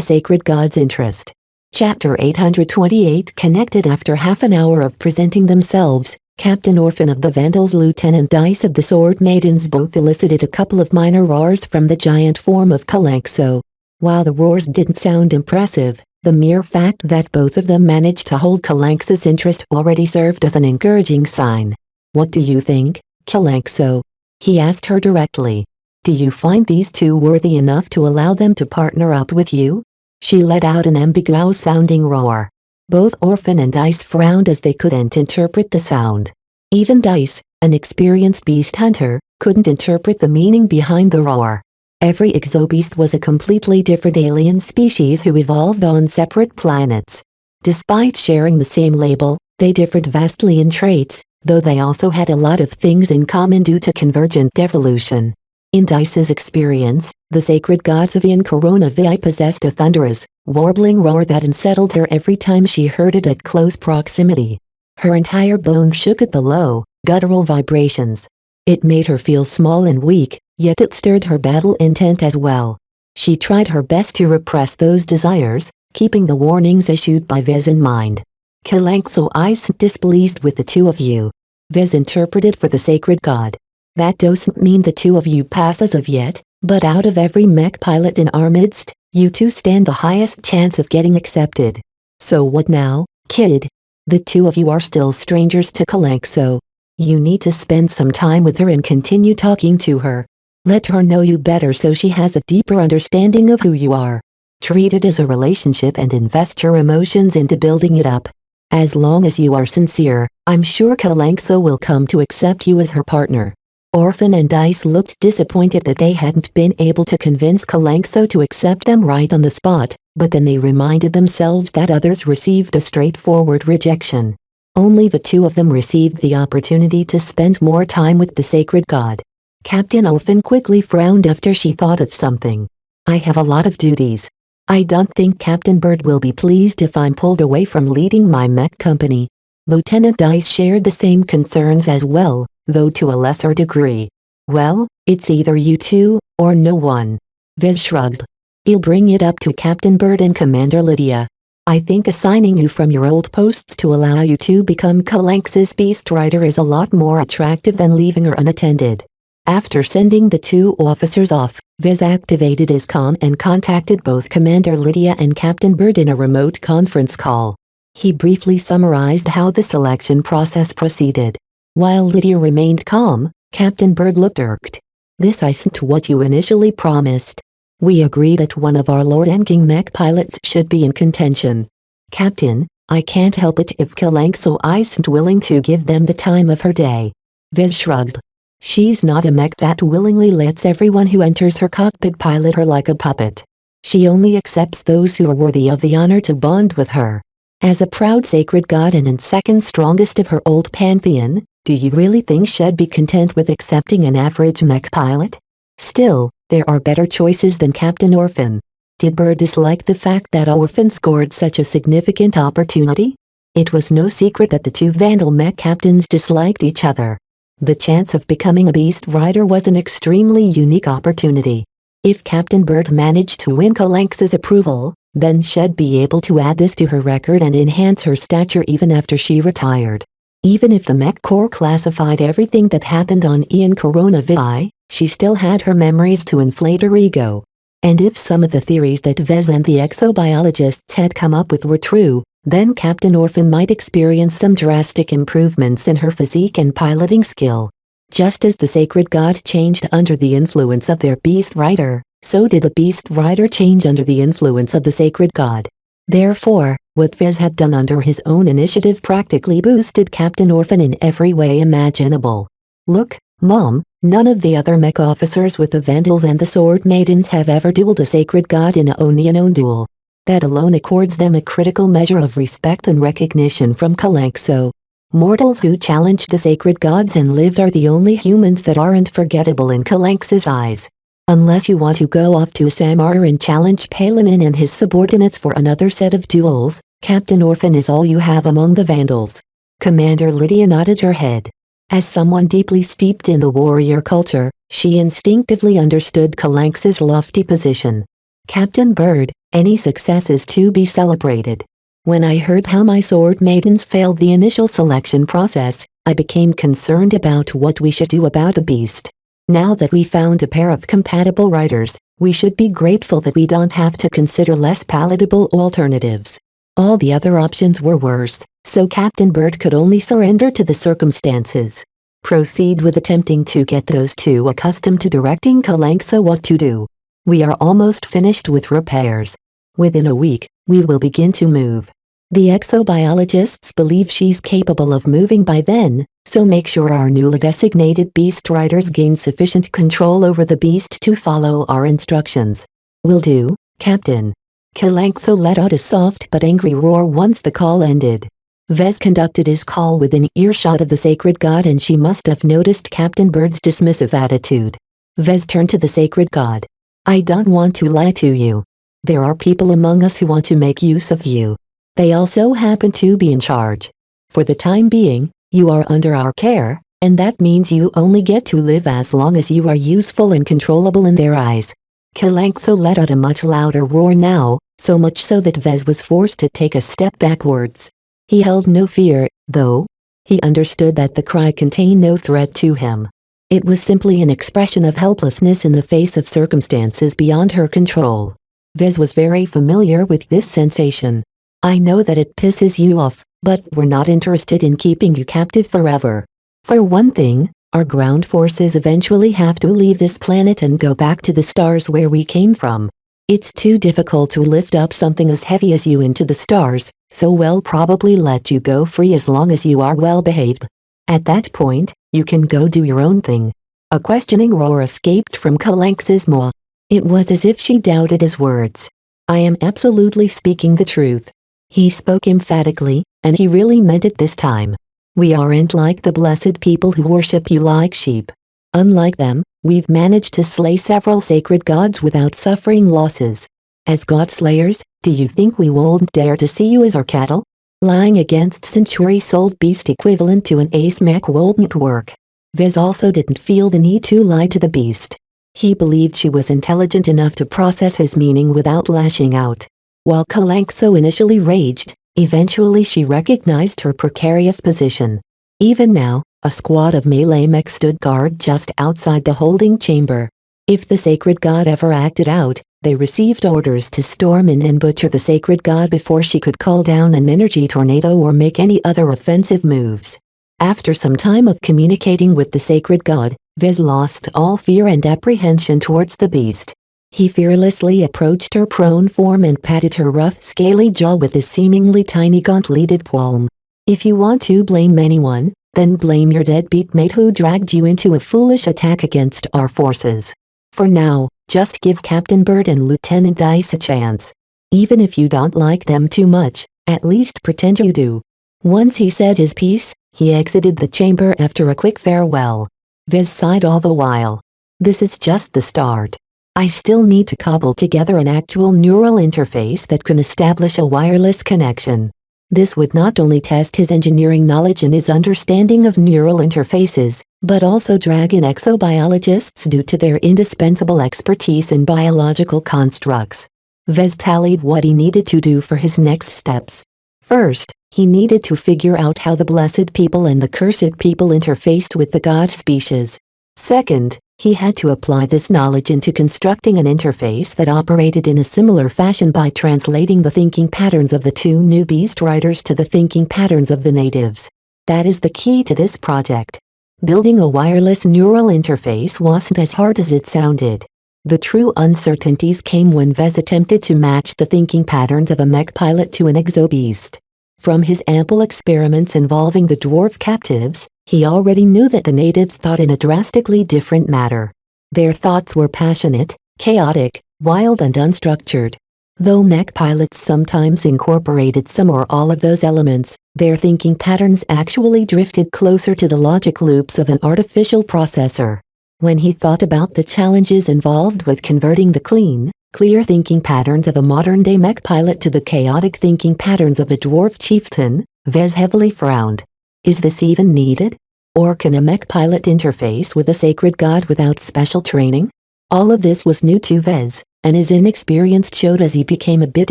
sacred god's interest. Chapter 828 connected. After half an hour of presenting themselves, Captain Orphan of the Vandals, Lieutenant Dice of the Sword Maidens both elicited a couple of minor roars from the giant form of Kalanxo. While the roars didn't sound impressive, the mere fact that both of them managed to hold Kalanxo's interest already served as an encouraging sign. What do you think, Kalanxo? He asked her directly. Do you find these two worthy enough to allow them to partner up with you? She let out an ambiguous-sounding roar. Both Orphan and Dice frowned as they couldn't interpret the sound. Even Dice, an experienced beast hunter, couldn't interpret the meaning behind the roar. Every exobeast was a completely different alien species who evolved on separate planets. Despite sharing the same label, they differed vastly in traits, though they also had a lot of things in common due to convergent evolution. In Dice's experience, the sacred gods of Ian Corona Vi possessed a thunderous, warbling roar that unsettled her every time she heard it at close proximity. Her entire bones shook at the low, guttural vibrations. It made her feel small and weak, yet it stirred her battle intent as well. She tried her best to repress those desires, keeping the warnings issued by Vez in mind. Kalanxo isn't displeased with the two of you. Vez interpreted for the sacred god. That doesn't mean the two of you pass as of yet, but out of every mech pilot in our midst, you two stand the highest chance of getting accepted. So what now, kid? The two of you are still strangers to Kalanxo. You need to spend some time with her and continue talking to her. Let her know you better so she has a deeper understanding of who you are. Treat it as a relationship and invest your emotions into building it up. As long as you are sincere, I'm sure Kalanxo will come to accept you as her partner. Orphan and Dice looked disappointed that they hadn't been able to convince Kalanxo to accept them right on the spot, but then they reminded themselves that others received a straightforward rejection. Only the two of them received the opportunity to spend more time with the sacred god. Captain Orphan quickly frowned after she thought of something. I have a lot of duties. I don't think Captain Bird will be pleased if I'm pulled away from leading my mech company. Lieutenant Dice shared the same concerns as well, though to a lesser degree. Well, it's either you two, or no one. Vez shrugged. I'll bring it up to Captain Bird and Commander Lydia. I think assigning you from your old posts to allow you to become Kalanx's Beast Rider is a lot more attractive than leaving her unattended. After sending the two officers off, Vez activated his comm and contacted both Commander Lydia and Captain Bird in a remote conference call. He briefly summarized how the selection process proceeded. While Lydia remained calm, Captain Bird looked irked. This isn't what you initially promised. We agreed that one of our Lord-King mech pilots should be in contention. Captain, I can't help it if Kalanxo isn't willing to give them the time of her day. Vez shrugged. She's not a mech that willingly lets everyone who enters her cockpit pilot her like a puppet. She only accepts those who are worthy of the honor to bond with her. As a proud sacred god and second strongest of her old pantheon, do you really think she'd be content with accepting an average mech pilot? Still, there are better choices than Captain Orphan. Did Bird dislike the fact that Orphan scored such a significant opportunity? It was no secret that the two Vandal mech captains disliked each other. The chance of becoming a Beast Rider was an extremely unique opportunity. If Captain Bird managed to win Kalanx's approval, then she'd be able to add this to her record and enhance her stature even after she retired. Even if the Mech Corps classified everything that happened on Ian Coronavirus, she still had her memories to inflate her ego. And if some of the theories that Vez and the exobiologists had come up with were true, then Captain Orphan might experience some drastic improvements in her physique and piloting skill. Just as the sacred god changed under the influence of their Beast Rider, so did the Beast Rider change under the influence of the sacred god. Therefore, what Vez had done under his own initiative practically boosted Captain Orphan in every way imaginable. Look, Mom, none of the other mech officers with the Vandals and the Sword Maidens have ever dueled a sacred god in a Onion duel. That alone accords them a critical measure of respect and recognition from Kalanxo. Mortals who challenged the sacred gods and lived are the only humans that aren't forgettable in Kalanx's eyes. Unless you want to go off to Samar and challenge Palinin and his subordinates for another set of duels, Captain Orphan is all you have among the Vandals. Commander Lydia nodded her head. As someone deeply steeped in the warrior culture, she instinctively understood Kalanx's lofty position. Captain Bird, any success is to be celebrated. When I heard how my sword maidens failed the initial selection process, I became concerned about what we should do about the beast. Now that we found a pair of compatible riders, we should be grateful that we don't have to consider less palatable alternatives. All the other options were worse, so Captain Bird could only surrender to the circumstances. Proceed with attempting to get those two accustomed to directing Kalanxo what to do. We are almost finished with repairs. Within a week, we will begin to move. The exobiologists believe she's capable of moving by then, so make sure our newly designated Beast Riders gain sufficient control over the beast to follow our instructions. Will do, Captain. Kalanxo let out a soft but angry roar once the call ended. Vez conducted his call within earshot of the sacred god and she must have noticed Captain Bird's dismissive attitude. Vez turned to the sacred god. I don't want to lie to you. There are people among us who want to make use of you. They also happen to be in charge. For the time being, you are under our care, And that means you only get to live as long as you are useful and controllable in their eyes. Kalanxo let out a much louder roar now, so much so that Vez was forced to take a step backwards. He held no fear, though. He understood that the cry contained no threat to him. It was simply an expression of helplessness in the face of circumstances beyond her control. Vez was very familiar with this sensation. I know that it pisses you off, but we're not interested in keeping you captive forever. For one thing, our ground forces eventually have to leave this planet and go back to the stars where we came from. It's too difficult to lift up something as heavy as you into the stars, so we'll probably let you go free as long as you are well behaved. At that point, you can go do your own thing. A questioning roar escaped from Kalanx's maw. It was as if she doubted his words. I am absolutely speaking the truth. He spoke emphatically, and he really meant it this time. We aren't like the blessed people who worship you like sheep. Unlike them, we've managed to slay several sacred gods without suffering losses. As god slayers, do you think we won't dare to see you as our cattle? Lying against century-sold beast equivalent to an ace mech wouldn't work. Vez also didn't feel the need to lie to the beast. He believed she was intelligent enough to process his meaning without lashing out. While Kalanxo initially raged, eventually she recognized her precarious position. Even now, a squad of melee mechs stood guard just outside the holding chamber. If the sacred god ever acted out, they received orders to storm in and butcher the sacred god before she could call down an energy tornado or make any other offensive moves. After some time of communicating with the sacred god, Vez lost all fear and apprehension towards the beast. He fearlessly approached her prone form and patted her rough scaly jaw with his seemingly tiny gauntleted palm. If you want to blame anyone, then blame your deadbeat mate who dragged you into a foolish attack against our forces. For now, just give Captain Bird and Lieutenant Ice a chance. Even if you don't like them too much, at least pretend you do. Once he said his piece, he exited the chamber after a quick farewell. Vez sighed all the while. This is just the start. I still need to cobble together an actual neural interface that can establish a wireless connection. This would not only test his engineering knowledge and his understanding of neural interfaces, but also drag in exobiologists due to their indispensable expertise in biological constructs. Vez tallied what he needed to do for his next steps. First, he needed to figure out how the blessed people and the cursed people interfaced with the god species. Second, he had to apply this knowledge into constructing an interface that operated in a similar fashion by translating the thinking patterns of the two new beast riders to the thinking patterns of the natives. That is the key to this project. Building a wireless neural interface wasn't as hard as it sounded. The true uncertainties came when Vez attempted to match the thinking patterns of a mech pilot to an exobeast. From his ample experiments involving the dwarf captives, he already knew that the natives thought in a drastically different manner. Their thoughts were passionate, chaotic, wild and unstructured. Though mech pilots sometimes incorporated some or all of those elements, their thinking patterns actually drifted closer to the logic loops of an artificial processor. When he thought about the challenges involved with converting the clean, clear thinking patterns of a modern-day mech pilot to the chaotic thinking patterns of a dwarf chieftain, Vez heavily frowned. Is this even needed? Or can a mech pilot interface with a sacred god without special training? All of this was new to Vez, and his inexperience showed as he became a bit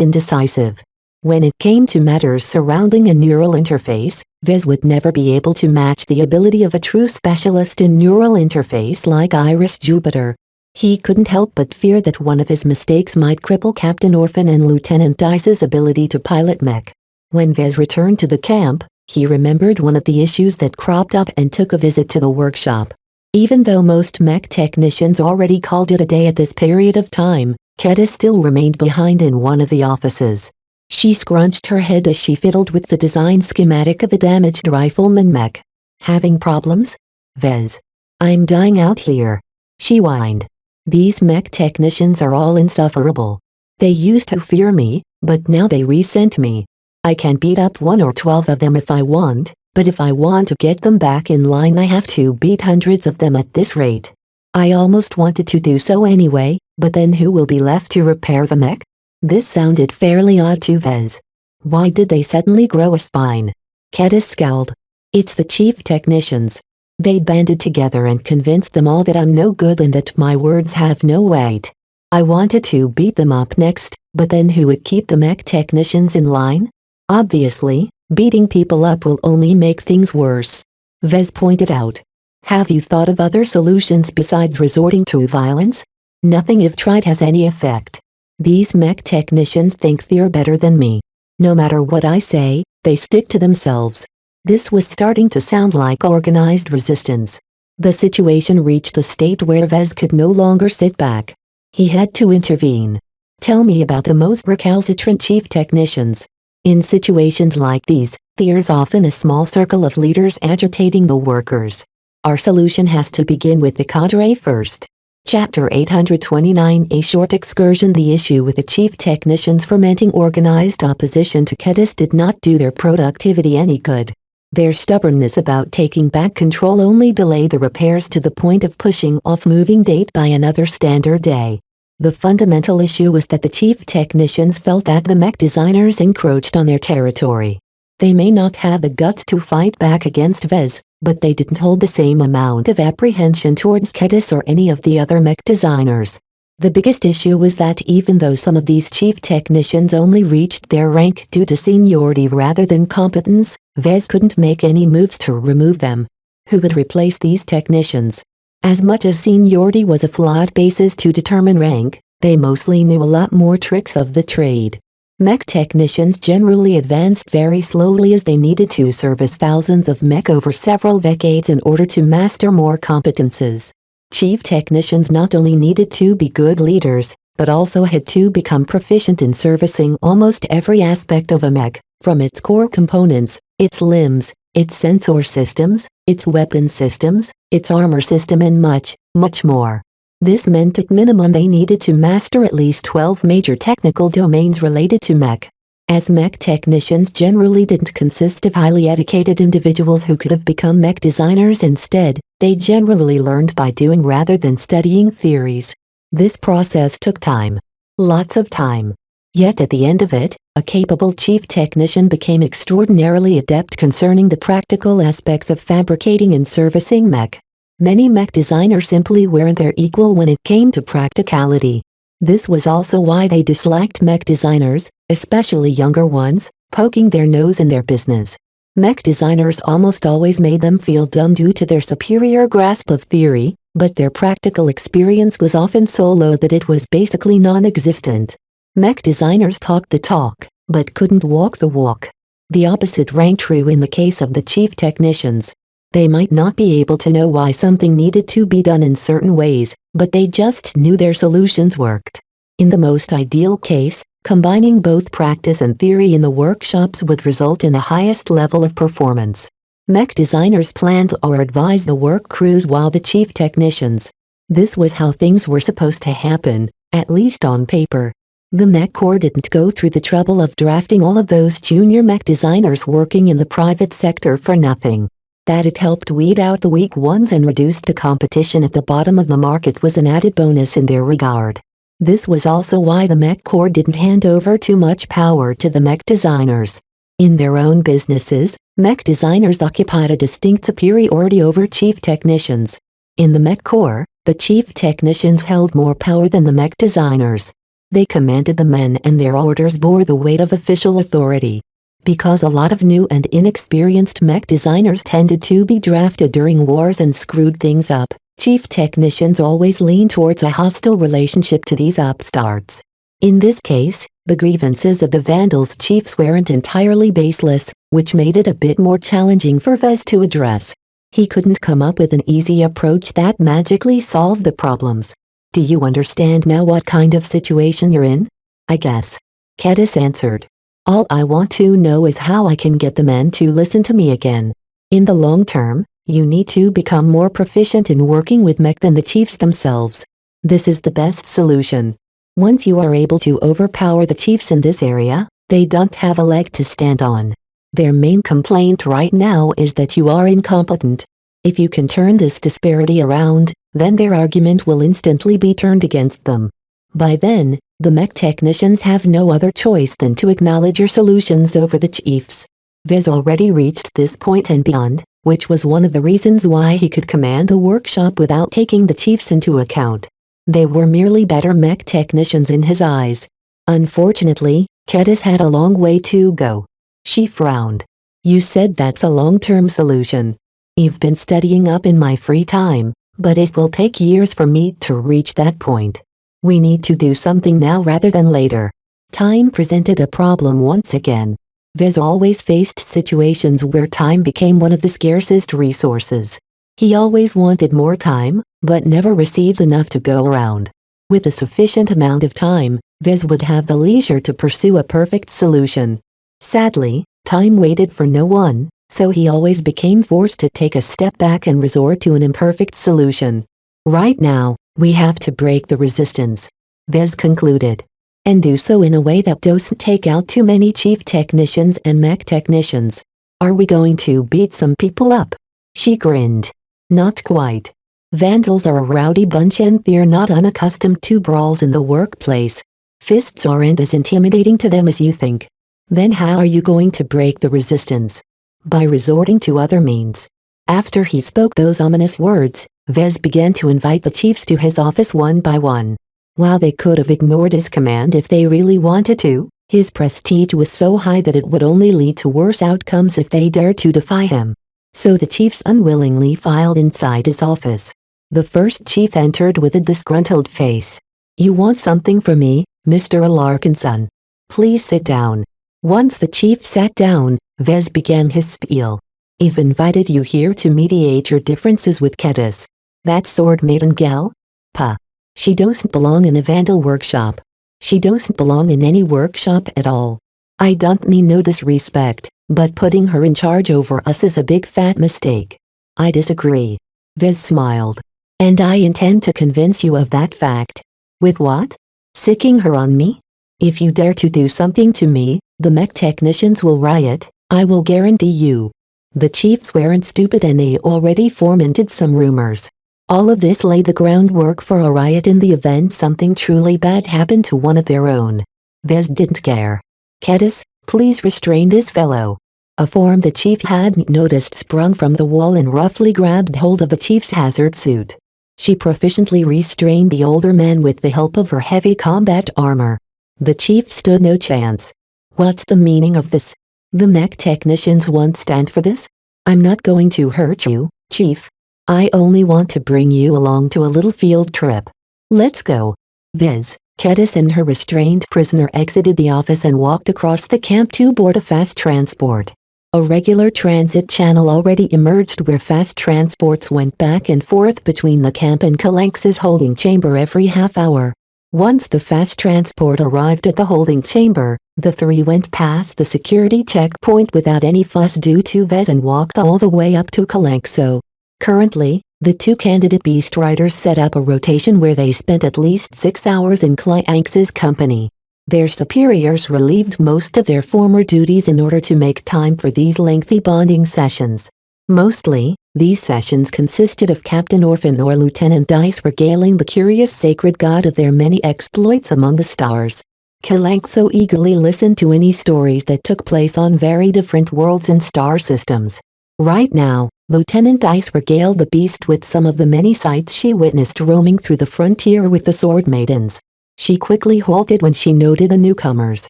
indecisive. When it came to matters surrounding a neural interface, Vez would never be able to match the ability of a true specialist in neural interface like Iris Jupiter. He couldn't help but fear that one of his mistakes might cripple Captain Orphan and Lieutenant Dice's ability to pilot mech. When Vez returned to the camp, he remembered one of the issues that cropped up and took a visit to the workshop. Even though most mech technicians already called it a day at this period of time, Keta still remained behind in one of the offices. She scrunched her head as she fiddled with the design schematic of a damaged rifleman mech. Having problems? Vez. I'm dying out here. She whined. These mech technicians are all insufferable. They used to fear me, but now they resent me. I can beat up 1 or 12 of them if I want, but if I want to get them back in line I have to beat hundreds of them at this rate. I almost wanted to do so anyway, but then who will be left to repair the mech? This sounded fairly odd to Vez. Why did they suddenly grow a spine? Keta scowled. It's the chief technicians. They banded together and convinced them all that I'm no good and that my words have no weight. I wanted to beat them up next, but then who would keep the mech technicians in line? Obviously, beating people up will only make things worse. Vez pointed out. Have you thought of other solutions besides resorting to violence? Nothing you've tried has any effect. These mech technicians think they're better than me. No matter what I say, they stick to themselves. This was starting to sound like organized resistance. The situation reached a state where Vez could no longer sit back. He had to intervene. Tell me about the most recalcitrant chief technicians. In situations like these, there's often a small circle of leaders agitating the workers. Our solution has to begin with the cadre first. Chapter 829 A short excursion. The issue with the chief technicians fomenting organized opposition to Kedis did not do their productivity any good. Their stubbornness about taking back control only delayed the repairs to the point of pushing off moving date by another standard day. The fundamental issue was that the chief technicians felt that the mech designers encroached on their territory. They may not have the guts to fight back against Vez, but they didn't hold the same amount of apprehension towards Kedis or any of the other mech designers. The biggest issue was that even though some of these chief technicians only reached their rank due to seniority rather than competence, Vez couldn't make any moves to remove them. Who would replace these technicians? As much as seniority was a flawed basis to determine rank, they mostly knew a lot more tricks of the trade. Mech technicians generally advanced very slowly as they needed to service thousands of mech over several decades in order to master more competences. Chief technicians not only needed to be good leaders, but also had to become proficient in servicing almost every aspect of a mech, from its core components, its limbs, its sensor systems, its weapon systems, its armor system and much, much more. This meant at minimum they needed to master at least 12 major technical domains related to mech. As mech technicians generally didn't consist of highly educated individuals who could have become mech designers instead, they generally learned by doing rather than studying theories. This process took time. Lots of time. Yet at the end of it, a capable chief technician became extraordinarily adept concerning the practical aspects of fabricating and servicing mech. Many mech designers simply weren't their equal when it came to practicality. This was also why they disliked mech designers, especially younger ones, poking their nose in their business. Mech designers almost always made them feel dumb due to their superior grasp of theory, but their practical experience was often so low that it was basically non-existent. Mech designers talked the talk, but couldn't walk the walk. The opposite rang true in the case of the chief technicians. They might not be able to know why something needed to be done in certain ways, but they just knew their solutions worked. In the most ideal case, combining both practice and theory in the workshops would result in the highest level of performance. Mech designers planned or advised the work crews while the chief technicians. This was how things were supposed to happen, at least on paper. The mech corps didn't go through the trouble of drafting all of those junior mech designers working in the private sector for nothing. That it helped weed out the weak ones and reduced the competition at the bottom of the market was an added bonus in their regard. This was also why the mech corps didn't hand over too much power to the mech designers. In their own businesses, mech designers occupied a distinct superiority over chief technicians. In the mech corps, the chief technicians held more power than the mech designers. They commanded the men and their orders bore the weight of official authority. Because a lot of new and inexperienced mech designers tended to be drafted during wars and screwed things up, chief technicians always leaned towards a hostile relationship to these upstarts. In this case, the grievances of the Vandals' chiefs weren't entirely baseless, which made it a bit more challenging for Vez to address. He couldn't come up with an easy approach that magically solved the problems. Do you understand now what kind of situation you're in? I guess. Kedis answered. All I want to know is how I can get the men to listen to me again. In the long term, you need to become more proficient in working with mech than the chiefs themselves. This is the best solution. Once you are able to overpower the chiefs in this area, they don't have a leg to stand on. Their main complaint right now is that you are incompetent. If you can turn this disparity around, then their argument will instantly be turned against them. By then, the mech technicians have no other choice than to acknowledge your solutions over the chiefs. Vez already reached this point and beyond, which was one of the reasons why he could command the workshop without taking the chiefs into account. They were merely better mech technicians in his eyes. Unfortunately, Kedis had a long way to go. She frowned. You said that's a long-term solution. I've been studying up in my free time, but it will take years for me to reach that point. We need to do something now rather than later. Time presented a problem once again. Vez always faced situations where time became one of the scarcest resources. He always wanted more time, but never received enough to go around. With a sufficient amount of time, Vez would have the leisure to pursue a perfect solution. Sadly, time waited for no one, so he always became forced to take a step back and resort to an imperfect solution. Right now, we have to break the resistance, Vez concluded. And do so in a way that doesn't take out too many chief technicians and mech technicians. Are we going to beat some people up? She grinned. Not quite. Vandals are a rowdy bunch and they're not unaccustomed to brawls in the workplace. Fists aren't as intimidating to them as you think. Then how are you going to break the resistance? By resorting to other means. After he spoke those ominous words, Vez began to invite the chiefs to his office one by one. While they could have ignored his command if they really wanted to, his prestige was so high that it would only lead to worse outcomes if they dared to defy him. So the chiefs unwillingly filed inside his office. The first chief entered with a disgruntled face. You want something from me, Mr. Alarkinson? Please sit down. Once the chief sat down, Vez began his spiel. I've invited you here to mediate your differences with Kedis. That sword maiden gal? Puh. She doesn't belong in a vandal workshop. She doesn't belong in any workshop at all. I don't mean no disrespect, but putting her in charge over us is a big fat mistake. I disagree. Vez smiled. And I intend to convince you of that fact. With what? Sicking her on me? If you dare to do something to me, the mech technicians will riot, I will guarantee you. The chiefs weren't stupid and they already fomented some rumors. All of this laid the groundwork for a riot in the event something truly bad happened to one of their own. Vez didn't care. Kedis, please restrain this fellow. A form the chief hadn't noticed sprung from the wall and roughly grabbed hold of the chief's hazard suit. She proficiently restrained the older man with the help of her heavy combat armor. The chief stood no chance. What's the meaning of this? The mech technicians won't stand for this? I'm not going to hurt you, chief. I only want to bring you along to a little field trip. Let's go. Vez, Kedis and her restrained prisoner exited the office and walked across the camp to board a fast transport. A regular transit channel already emerged where fast transports went back and forth between the camp and Kalanx's holding chamber every half hour. Once the fast transport arrived at the holding chamber, the three went past the security checkpoint without any fuss due to Vez and walked all the way up to Kalanxo. Currently, the two candidate beast riders set up a rotation where they spent at least 6 hours in Kalanx's company. Their superiors relieved most of their former duties in order to make time for these lengthy bonding sessions. Mostly, these sessions consisted of Captain Orphan or Lieutenant Dice regaling the curious sacred god of their many exploits among the stars. Kalanxo eagerly listened to any stories that took place on very different worlds and star systems. Right now, Lieutenant Dice regaled the beast with some of the many sights she witnessed roaming through the frontier with the sword maidens. She quickly halted when she noted the newcomers.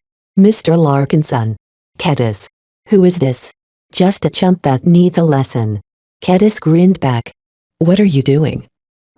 Mr. Larkinson. Kedis. Who is this? Just a chump that needs a lesson. Kedis grinned back. What are you doing?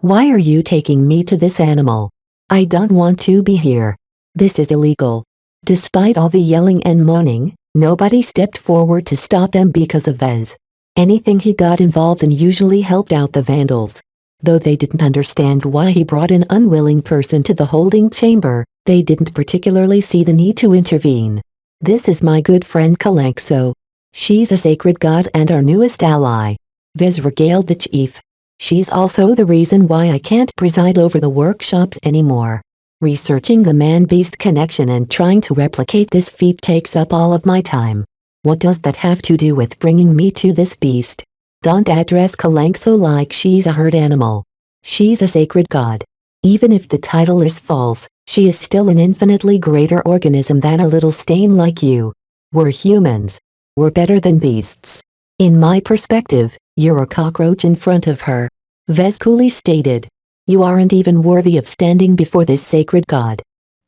Why are you taking me to this animal? I don't want to be here. This is illegal. Despite all the yelling and moaning, nobody stepped forward to stop them because of Vez. Anything he got involved in usually helped out the vandals. Though they didn't understand why he brought an unwilling person to the holding chamber, they didn't particularly see the need to intervene. This is my good friend Kalanxo. She's a sacred god and our newest ally. Vez regaled the chief. She's also the reason why I can't preside over the workshops anymore. Researching the man-beast connection and trying to replicate this feat takes up all of my time. What does that have to do with bringing me to this beast? Don't address Kalanxo like she's a herd animal. She's a sacred god. Even if the title is false, she is still an infinitely greater organism than a little stain like you. We're humans. We're better than beasts. In my perspective, "You're a cockroach in front of her," Vez coolly stated. "You aren't even worthy of standing before this sacred god."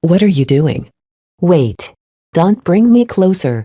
"What are you doing?" "Wait. Don't bring me closer."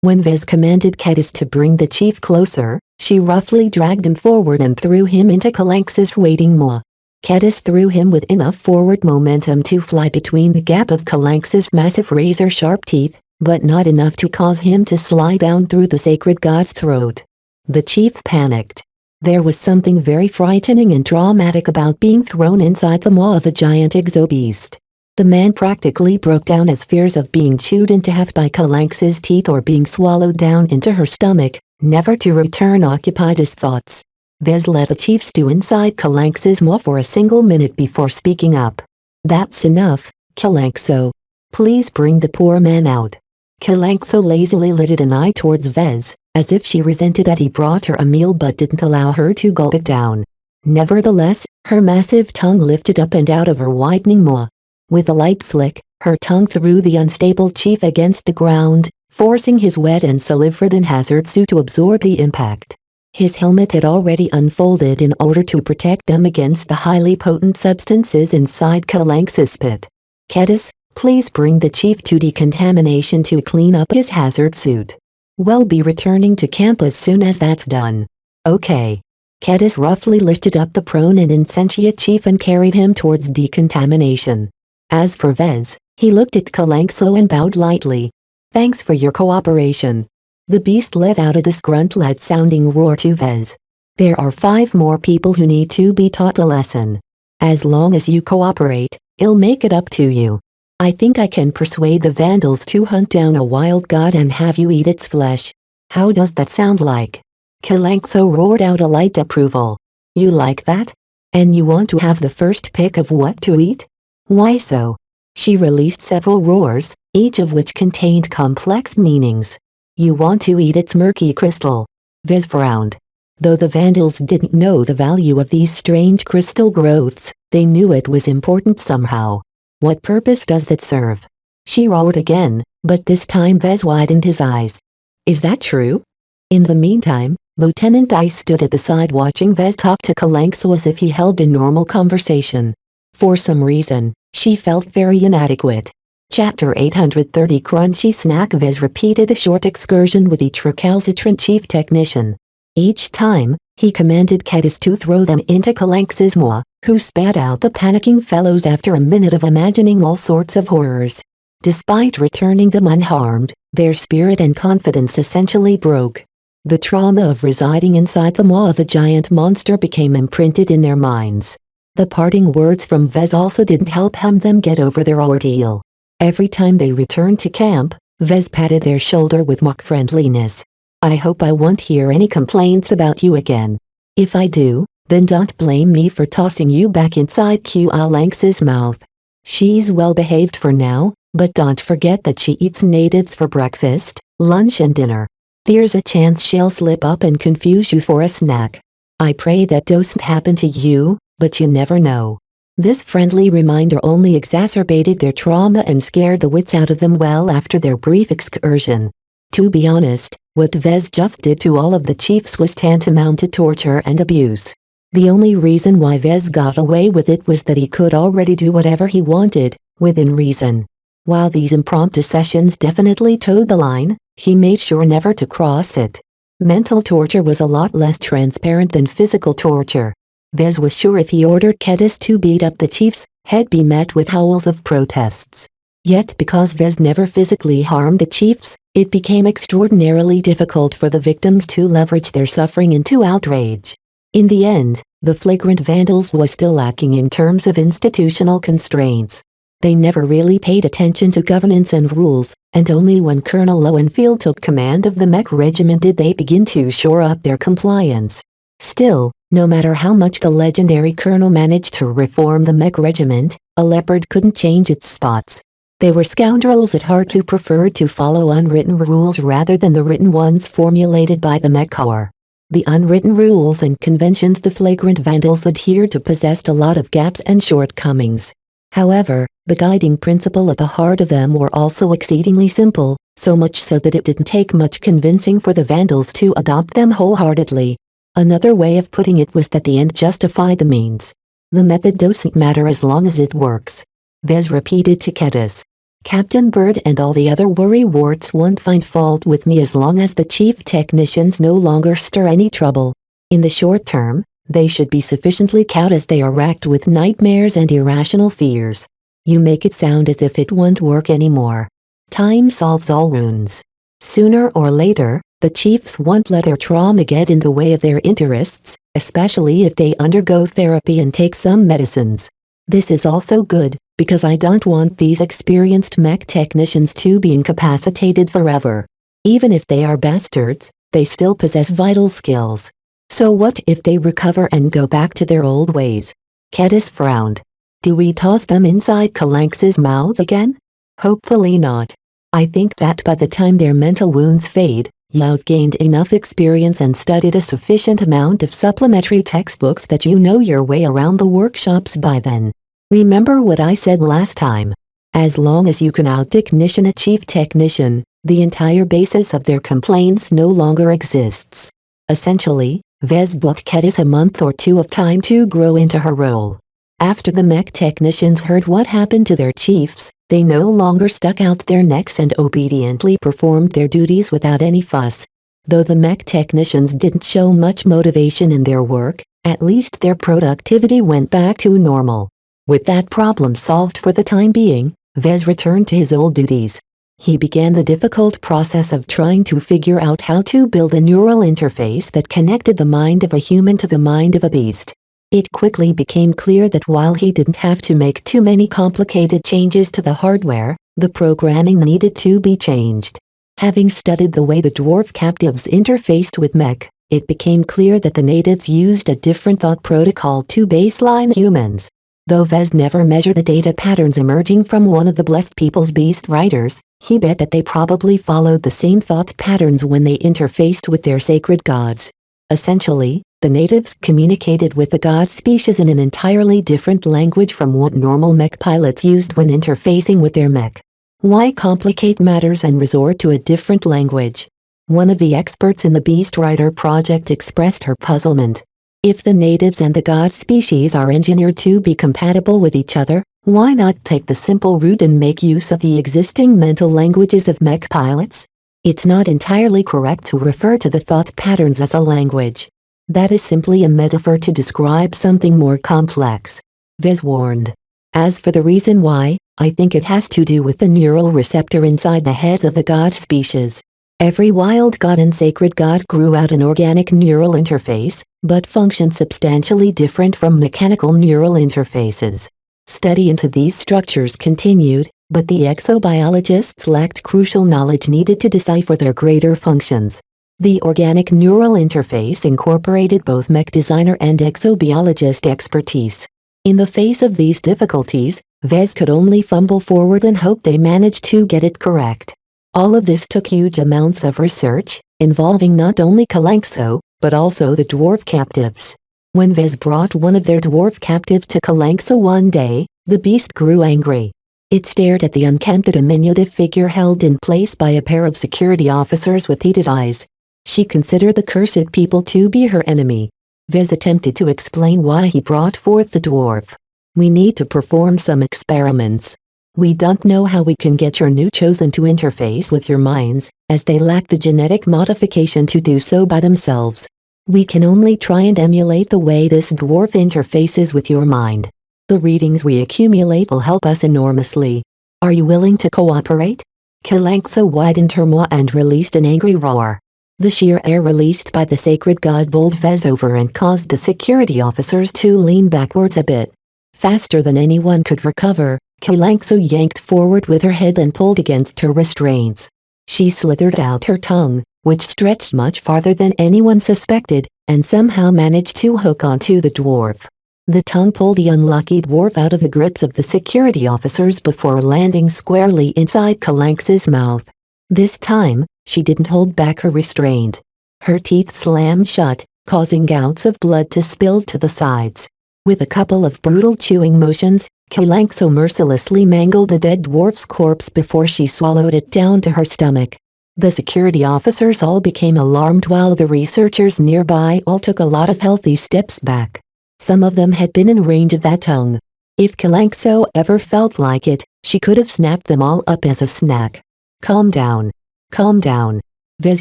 When Vez commanded Kedis to bring the chief closer, she roughly dragged him forward and threw him into Kalanx's waiting maw. Kedis threw him with enough forward momentum to fly between the gap of Kalanx's massive razor-sharp teeth, but not enough to cause him to slide down through the sacred god's throat. The chief panicked. There was something very frightening and traumatic about being thrown inside the maw of a giant exobeast. The man practically broke down as fears of being chewed into half by Kalanx's teeth or being swallowed down into her stomach, never to return, occupied his thoughts. Vez let the chief stew inside Kalanx's maw for a single minute before speaking up. "That's enough, Kalanxo. Please bring the poor man out." Kalanxo lazily lifted an eye towards Vez, as if she resented that he brought her a meal but didn't allow her to gulp it down. Nevertheless, her massive tongue lifted up and out of her widening maw. With a light flick, her tongue threw the unstable chief against the ground, forcing his wet and saliva-ridden hazard suit to absorb the impact. His helmet had already unfolded in order to protect them against the highly potent substances inside Kalanx's spit. "Kedis, please bring the chief to decontamination to clean up his hazard suit. We'll be returning to camp as soon as that's done." "Okay." Kedis roughly lifted up the prone and insentient chief and carried him towards decontamination. As for Vez, he looked at Kalanxo and bowed lightly. "Thanks for your cooperation." The beast let out a disgruntled-sounding roar to Vez. "There are 5 more people who need to be taught a lesson. As long as you cooperate, I'll make it up to you. I think I can persuade the Vandals to hunt down a wild god and have you eat its flesh. How does that sound like?" Kalanxo roared out a light approval. "You like that? And you want to have the first pick of what to eat? Why so?" She released several roars, each of which contained complex meanings. "You want to eat its murky crystal." Vez frowned. Though the Vandals didn't know the value of these strange crystal growths, they knew it was important somehow. "What purpose does that serve?" She roared again, but this time Vez widened his eyes. "Is that true?" In the meantime, Lieutenant Ice stood at the side watching Vez talk to Kalanxo as if he held a normal conversation. For some reason, she felt very inadequate. Chapter 830 Crunchy Snack. Vez repeated a short excursion with each recalcitrant chief technician. Each time, he commanded Kedis to throw them into Kalanx's maw, who spat out the panicking fellows after a minute of imagining all sorts of horrors. Despite returning them unharmed, their spirit and confidence essentially broke. The trauma of residing inside the maw of a giant monster became imprinted in their minds. The parting words from Vez also didn't help them get over their ordeal. Every time they returned to camp, Vez patted their shoulder with mock friendliness. "I hope I won't hear any complaints about you again. If I do, then don't blame me for tossing you back inside Kalanx's mouth. She's well behaved for now, but don't forget that she eats natives for breakfast, lunch and dinner. There's a chance she'll slip up and confuse you for a snack. I pray that doesn't happen to you, but you never know." This friendly reminder only exacerbated their trauma and scared the wits out of them well after their brief excursion. To be honest, what Vez just did to all of the chiefs was tantamount to torture and abuse. The only reason why Vez got away with it was that he could already do whatever he wanted, within reason. While these impromptu sessions definitely towed the line, he made sure never to cross it. Mental torture was a lot less transparent than physical torture. Vez was sure if he ordered Kedis to beat up the chiefs, he'd be met with howls of protests. Yet because Vez never physically harmed the chiefs, it became extraordinarily difficult for the victims to leverage their suffering into outrage. In the end, the flagrant Vandals was still lacking in terms of institutional constraints. They never really paid attention to governance and rules, and only when Colonel Lowenfield took command of the Mech Regiment did they begin to shore up their compliance. Still, no matter how much the legendary colonel managed to reform the Mech Regiment, a leopard couldn't change its spots. They were scoundrels at heart who preferred to follow unwritten rules rather than the written ones formulated by the Mech Corps. The unwritten rules and conventions the flagrant Vandals adhered to possessed a lot of gaps and shortcomings. However, the guiding principle at the heart of them were also exceedingly simple, so much so that it didn't take much convincing for the Vandals to adopt them wholeheartedly. Another way of putting it was that the end justified the means. The method doesn't matter as long as it works. Vez repeated to Kedis. Captain Bird and all the other worrywarts won't find fault with me as long as the chief technicians no longer stir any trouble. In the short term, they should be sufficiently cowed as they are racked with nightmares and irrational fears. You make it sound as if it won't work anymore. Time solves all wounds. Sooner or later, the chiefs won't let their trauma get in the way of their interests, especially if they undergo therapy and take some medicines. This is also good, because I don't want these experienced mech technicians to be incapacitated forever. Even if they are bastards, they still possess vital skills. So what if they recover and go back to their old ways? Kedis frowned. Do we toss them inside Kalanx's mouth again? Hopefully not. I think that by the time their mental wounds fade, you've gained enough experience and studied a sufficient amount of supplementary textbooks that you know your way around the workshops by then. Remember what I said last time. As long as you can out-technician a chief technician, the entire basis of their complaints no longer exists. Essentially, Vez bought Kedis a month or two of time to grow into her role. After the mech technicians heard what happened to their chiefs, they no longer stuck out their necks and obediently performed their duties without any fuss. Though the mech technicians didn't show much motivation in their work, at least their productivity went back to normal. With that problem solved for the time being, Vez returned to his old duties. He began the difficult process of trying to figure out how to build a neural interface that connected the mind of a human to the mind of a beast. It quickly became clear that while he didn't have to make too many complicated changes to the hardware, the programming needed to be changed. Having studied the way the dwarf captives interfaced with mech, it became clear that the natives used a different thought protocol to baseline humans. Though Vez never measured the data patterns emerging from one of the blessed people's beast riders, he bet that they probably followed the same thought patterns when they interfaced with their sacred gods. Essentially, the natives communicated with the god species in an entirely different language from what normal mech pilots used when interfacing with their mech. Why complicate matters and resort to a different language? One of the experts in the Beast Rider project expressed her puzzlement. If the natives and the god species are engineered to be compatible with each other, why not take the simple route and make use of the existing mental languages of mech pilots? It's not entirely correct to refer to the thought patterns as a language. That is simply a metaphor to describe something more complex. Vez warned. As for the reason why, I think it has to do with the neural receptor inside the heads of the god species. Every wild god and sacred god grew out an organic neural interface, but functioned substantially different from mechanical neural interfaces. Study into these structures continued, but the exobiologists lacked crucial knowledge needed to decipher their greater functions. The organic neural interface incorporated both mech designer and exobiologist expertise. In the face of these difficulties, Vez could only fumble forward and hope they managed to get it correct. All of this took huge amounts of research, involving not only Kalanxo, but also the dwarf captives. When Vez brought one of their dwarf captives to Kalanxo one day, the beast grew angry. It stared at the unkempt diminutive figure held in place by a pair of security officers with heated eyes. She considered the cursed people to be her enemy. Vez attempted to explain why he brought forth the dwarf. We need to perform some experiments. We don't know how we can get your new chosen to interface with your minds, as they lack the genetic modification to do so by themselves. We can only try and emulate the way this dwarf interfaces with your mind. The readings we accumulate will help us enormously. Are you willing to cooperate? Kalanxo widened her maw and released an angry roar. The sheer air released by the sacred god bowled Vez over and caused the security officers to lean backwards a bit. Faster than anyone could recover, Kalanxo yanked forward with her head and pulled against her restraints. She slithered out her tongue, which stretched much farther than anyone suspected, and somehow managed to hook onto the dwarf. The tongue pulled the unlucky dwarf out of the grips of the security officers before landing squarely inside Kalanx's mouth. This time, she didn't hold back her restraint. Her teeth slammed shut, causing gouts of blood to spill to the sides. With a couple of brutal chewing motions, Kalanxo mercilessly mangled the dead dwarf's corpse before she swallowed it down to her stomach. The security officers all became alarmed while the researchers nearby all took a lot of healthy steps back. Some of them had been in range of that tongue. If Kalanxo ever felt like it, she could have snapped them all up as a snack. "Calm down. Calm down," Vez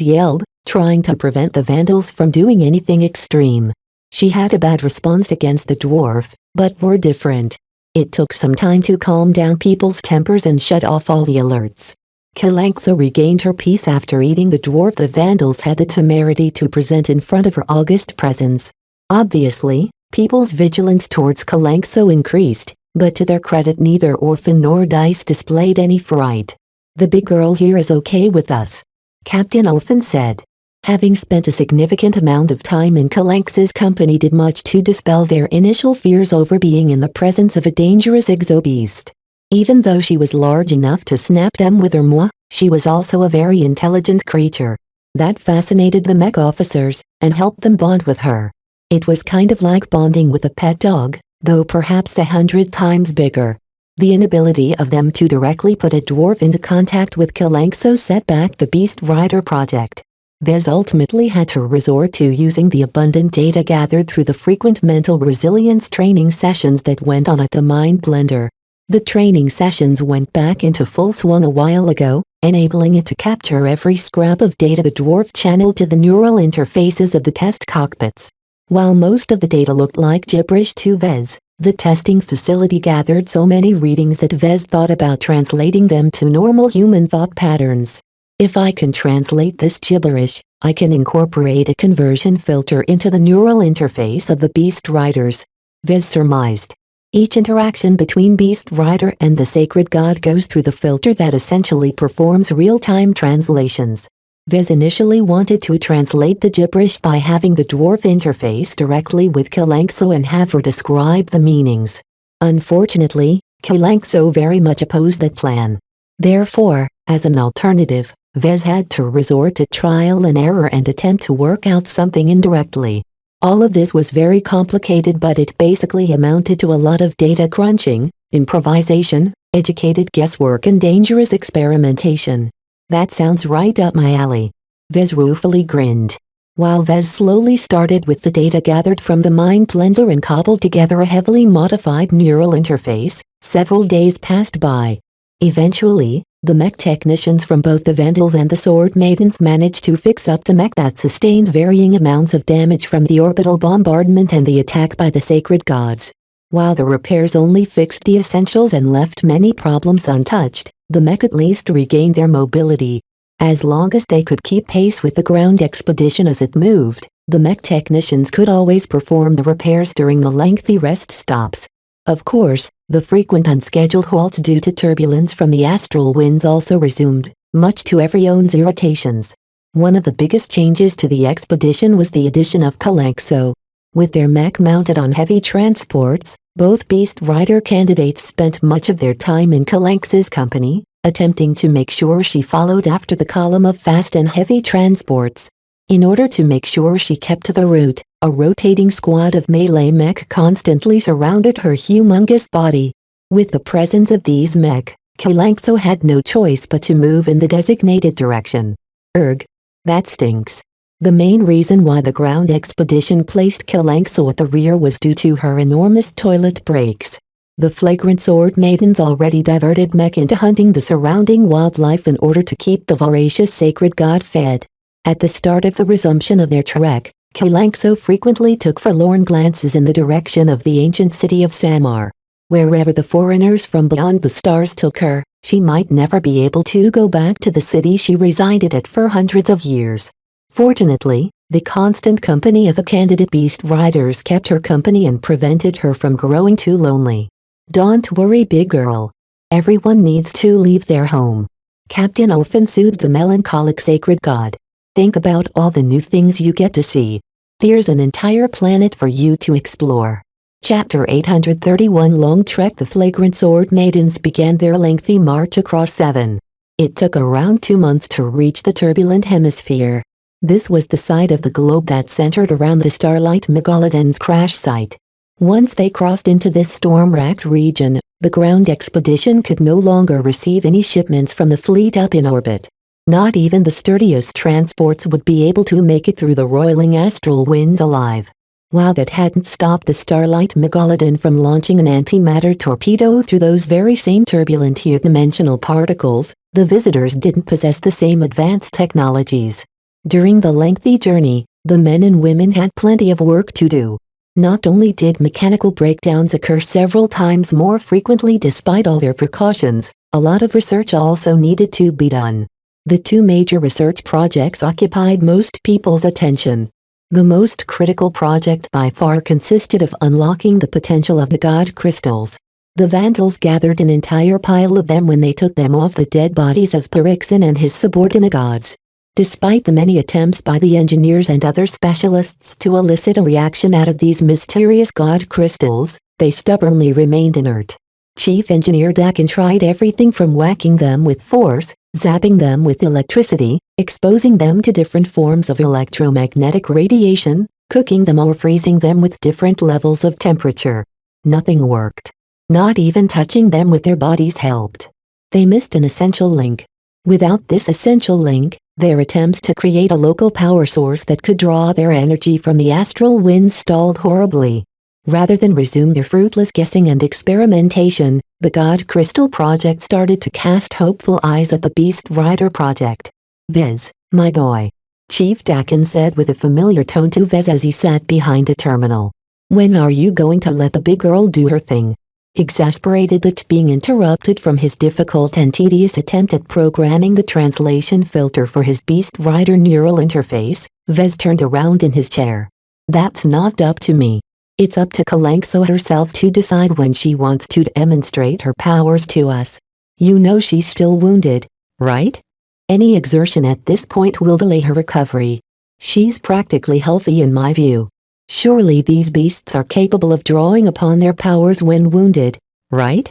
yelled, trying to prevent the vandals from doing anything extreme. She had a bad response against the dwarf, but we're different. It took some time to calm down people's tempers and shut off all the alerts. Kalanxo regained her peace after eating the dwarf the vandals had the temerity to present in front of her august presence. Obviously, people's vigilance towards Kalanxo increased, but to their credit neither Orphan nor Dice displayed any fright. "The big girl here is okay with us," Captain Orphan said. Having spent a significant amount of time in Kalanx's company did much to dispel their initial fears over being in the presence of a dangerous exobeast. Even though she was large enough to snap them with her maw, she was also a very intelligent creature. That fascinated the mech officers, and helped them bond with her. It was kind of like bonding with a pet dog, though perhaps 100 times bigger. The inability of them to directly put a dwarf into contact with Kalanxo set back the Beast Rider project. Vez ultimately had to resort to using the abundant data gathered through the frequent mental resilience training sessions that went on at the Mind Blender. The training sessions went back into full swung a while ago, enabling it to capture every scrap of data the dwarf channeled to the neural interfaces of the test cockpits. While most of the data looked like gibberish to Vez, the testing facility gathered so many readings that Vez thought about translating them to normal human thought patterns. If I can translate this gibberish, I can incorporate a conversion filter into the neural interface of the Beast Riders, Vez surmised. Each interaction between Beast Rider and the Sacred God goes through the filter that essentially performs real-time translations. Vez initially wanted to translate the gibberish by having the dwarf interface directly with Kalanxo and have her describe the meanings. Unfortunately, Kalanxo very much opposed that plan. Therefore, as an alternative, Vez had to resort to trial and error and attempt to work out something indirectly. All of this was very complicated, but it basically amounted to a lot of data crunching, improvisation, educated guesswork and dangerous experimentation. That sounds right up my alley. Vez ruefully grinned. While Vez slowly started with the data gathered from the Mind Blender and cobbled together a heavily modified neural interface, several days passed by. Eventually, the mech technicians from both the Vandals and the Sword Maidens managed to fix up the mech that sustained varying amounts of damage from the orbital bombardment and the attack by the Sacred Gods. While the repairs only fixed the essentials and left many problems untouched, the mech at least regained their mobility. As long as they could keep pace with the ground expedition as it moved, the mech technicians could always perform the repairs during the lengthy rest stops. Of course, the frequent unscheduled halts due to turbulence from the astral winds also resumed, much to everyone's irritations. One of the biggest changes to the expedition was the addition of Kalanxo. With their mech mounted on heavy transports, both Beast Rider candidates spent much of their time in Kalanx's company, attempting to make sure she followed after the column of fast and heavy transports. In order to make sure she kept to the route, a rotating squad of melee mech constantly surrounded her humongous body. With the presence of these mech, Kalanxo had no choice but to move in the designated direction. Erg. That stinks. The main reason why the ground expedition placed Kalanxo at the rear was due to her enormous toilet breaks. The flagrant Sword Maidens already diverted mech into hunting the surrounding wildlife in order to keep the voracious Sacred God fed. At the start of the resumption of their trek, Kalanxo frequently took forlorn glances in the direction of the ancient city of Samar. Wherever the foreigners from beyond the stars took her, she might never be able to go back to the city she resided at for hundreds of years. Fortunately, the constant company of the candidate Beast Riders kept her company and prevented her from growing too lonely. Don't worry, big girl. Everyone needs to leave their home. Captain Orphan soothed the melancholic Sacred God. Think about all the new things you get to see. There's an entire planet for you to explore. Chapter 831 Long Trek. The flagrant Sword Maidens began their lengthy march across 7. It took around 2 months to reach the turbulent hemisphere. This was the side of the globe that centered around the Starlight Megalodon's crash site. Once they crossed into this storm-racked region, the ground expedition could no longer receive any shipments from the fleet up in orbit. Not even the sturdiest transports would be able to make it through the roiling astral winds alive. While that hadn't stopped the Starlight Megalodon from launching an antimatter torpedo through those very same turbulent dimensional particles, the visitors didn't possess the same advanced technologies. During the lengthy journey, the men and women had plenty of work to do. Not only did mechanical breakdowns occur several times more frequently despite all their precautions, a lot of research also needed to be done. The two major research projects occupied most people's attention. The most critical project by far consisted of unlocking the potential of the God crystals. The Vandals gathered an entire pile of them when they took them off the dead bodies of Pyrrhixon and his subordinate gods. Despite the many attempts by the engineers and other specialists to elicit a reaction out of these mysterious God crystals, they stubbornly remained inert. Chief Engineer Dakin tried everything from whacking them with force, zapping them with electricity, exposing them to different forms of electromagnetic radiation, cooking them or freezing them with different levels of temperature. Nothing worked. Not even touching them with their bodies helped. They missed an essential link. Without this essential link, their attempts to create a local power source that could draw their energy from the astral winds stalled horribly. Rather than resume their fruitless guessing and experimentation, the God Crystal Project started to cast hopeful eyes at the Beast Rider Project. "Vez, my boy," Chief Dakin said with a familiar tone to Vez as he sat behind a terminal. "When are you going to let the big girl do her thing?" Exasperated at being interrupted from his difficult and tedious attempt at programming the translation filter for his Beast Rider neural interface, Vez turned around in his chair. "That's not up to me. It's up to Kalanxo herself to decide when she wants to demonstrate her powers to us. You know she's still wounded, right? Any exertion at this point will delay her recovery. She's practically healthy in my view. Surely these beasts are capable of drawing upon their powers when wounded, right?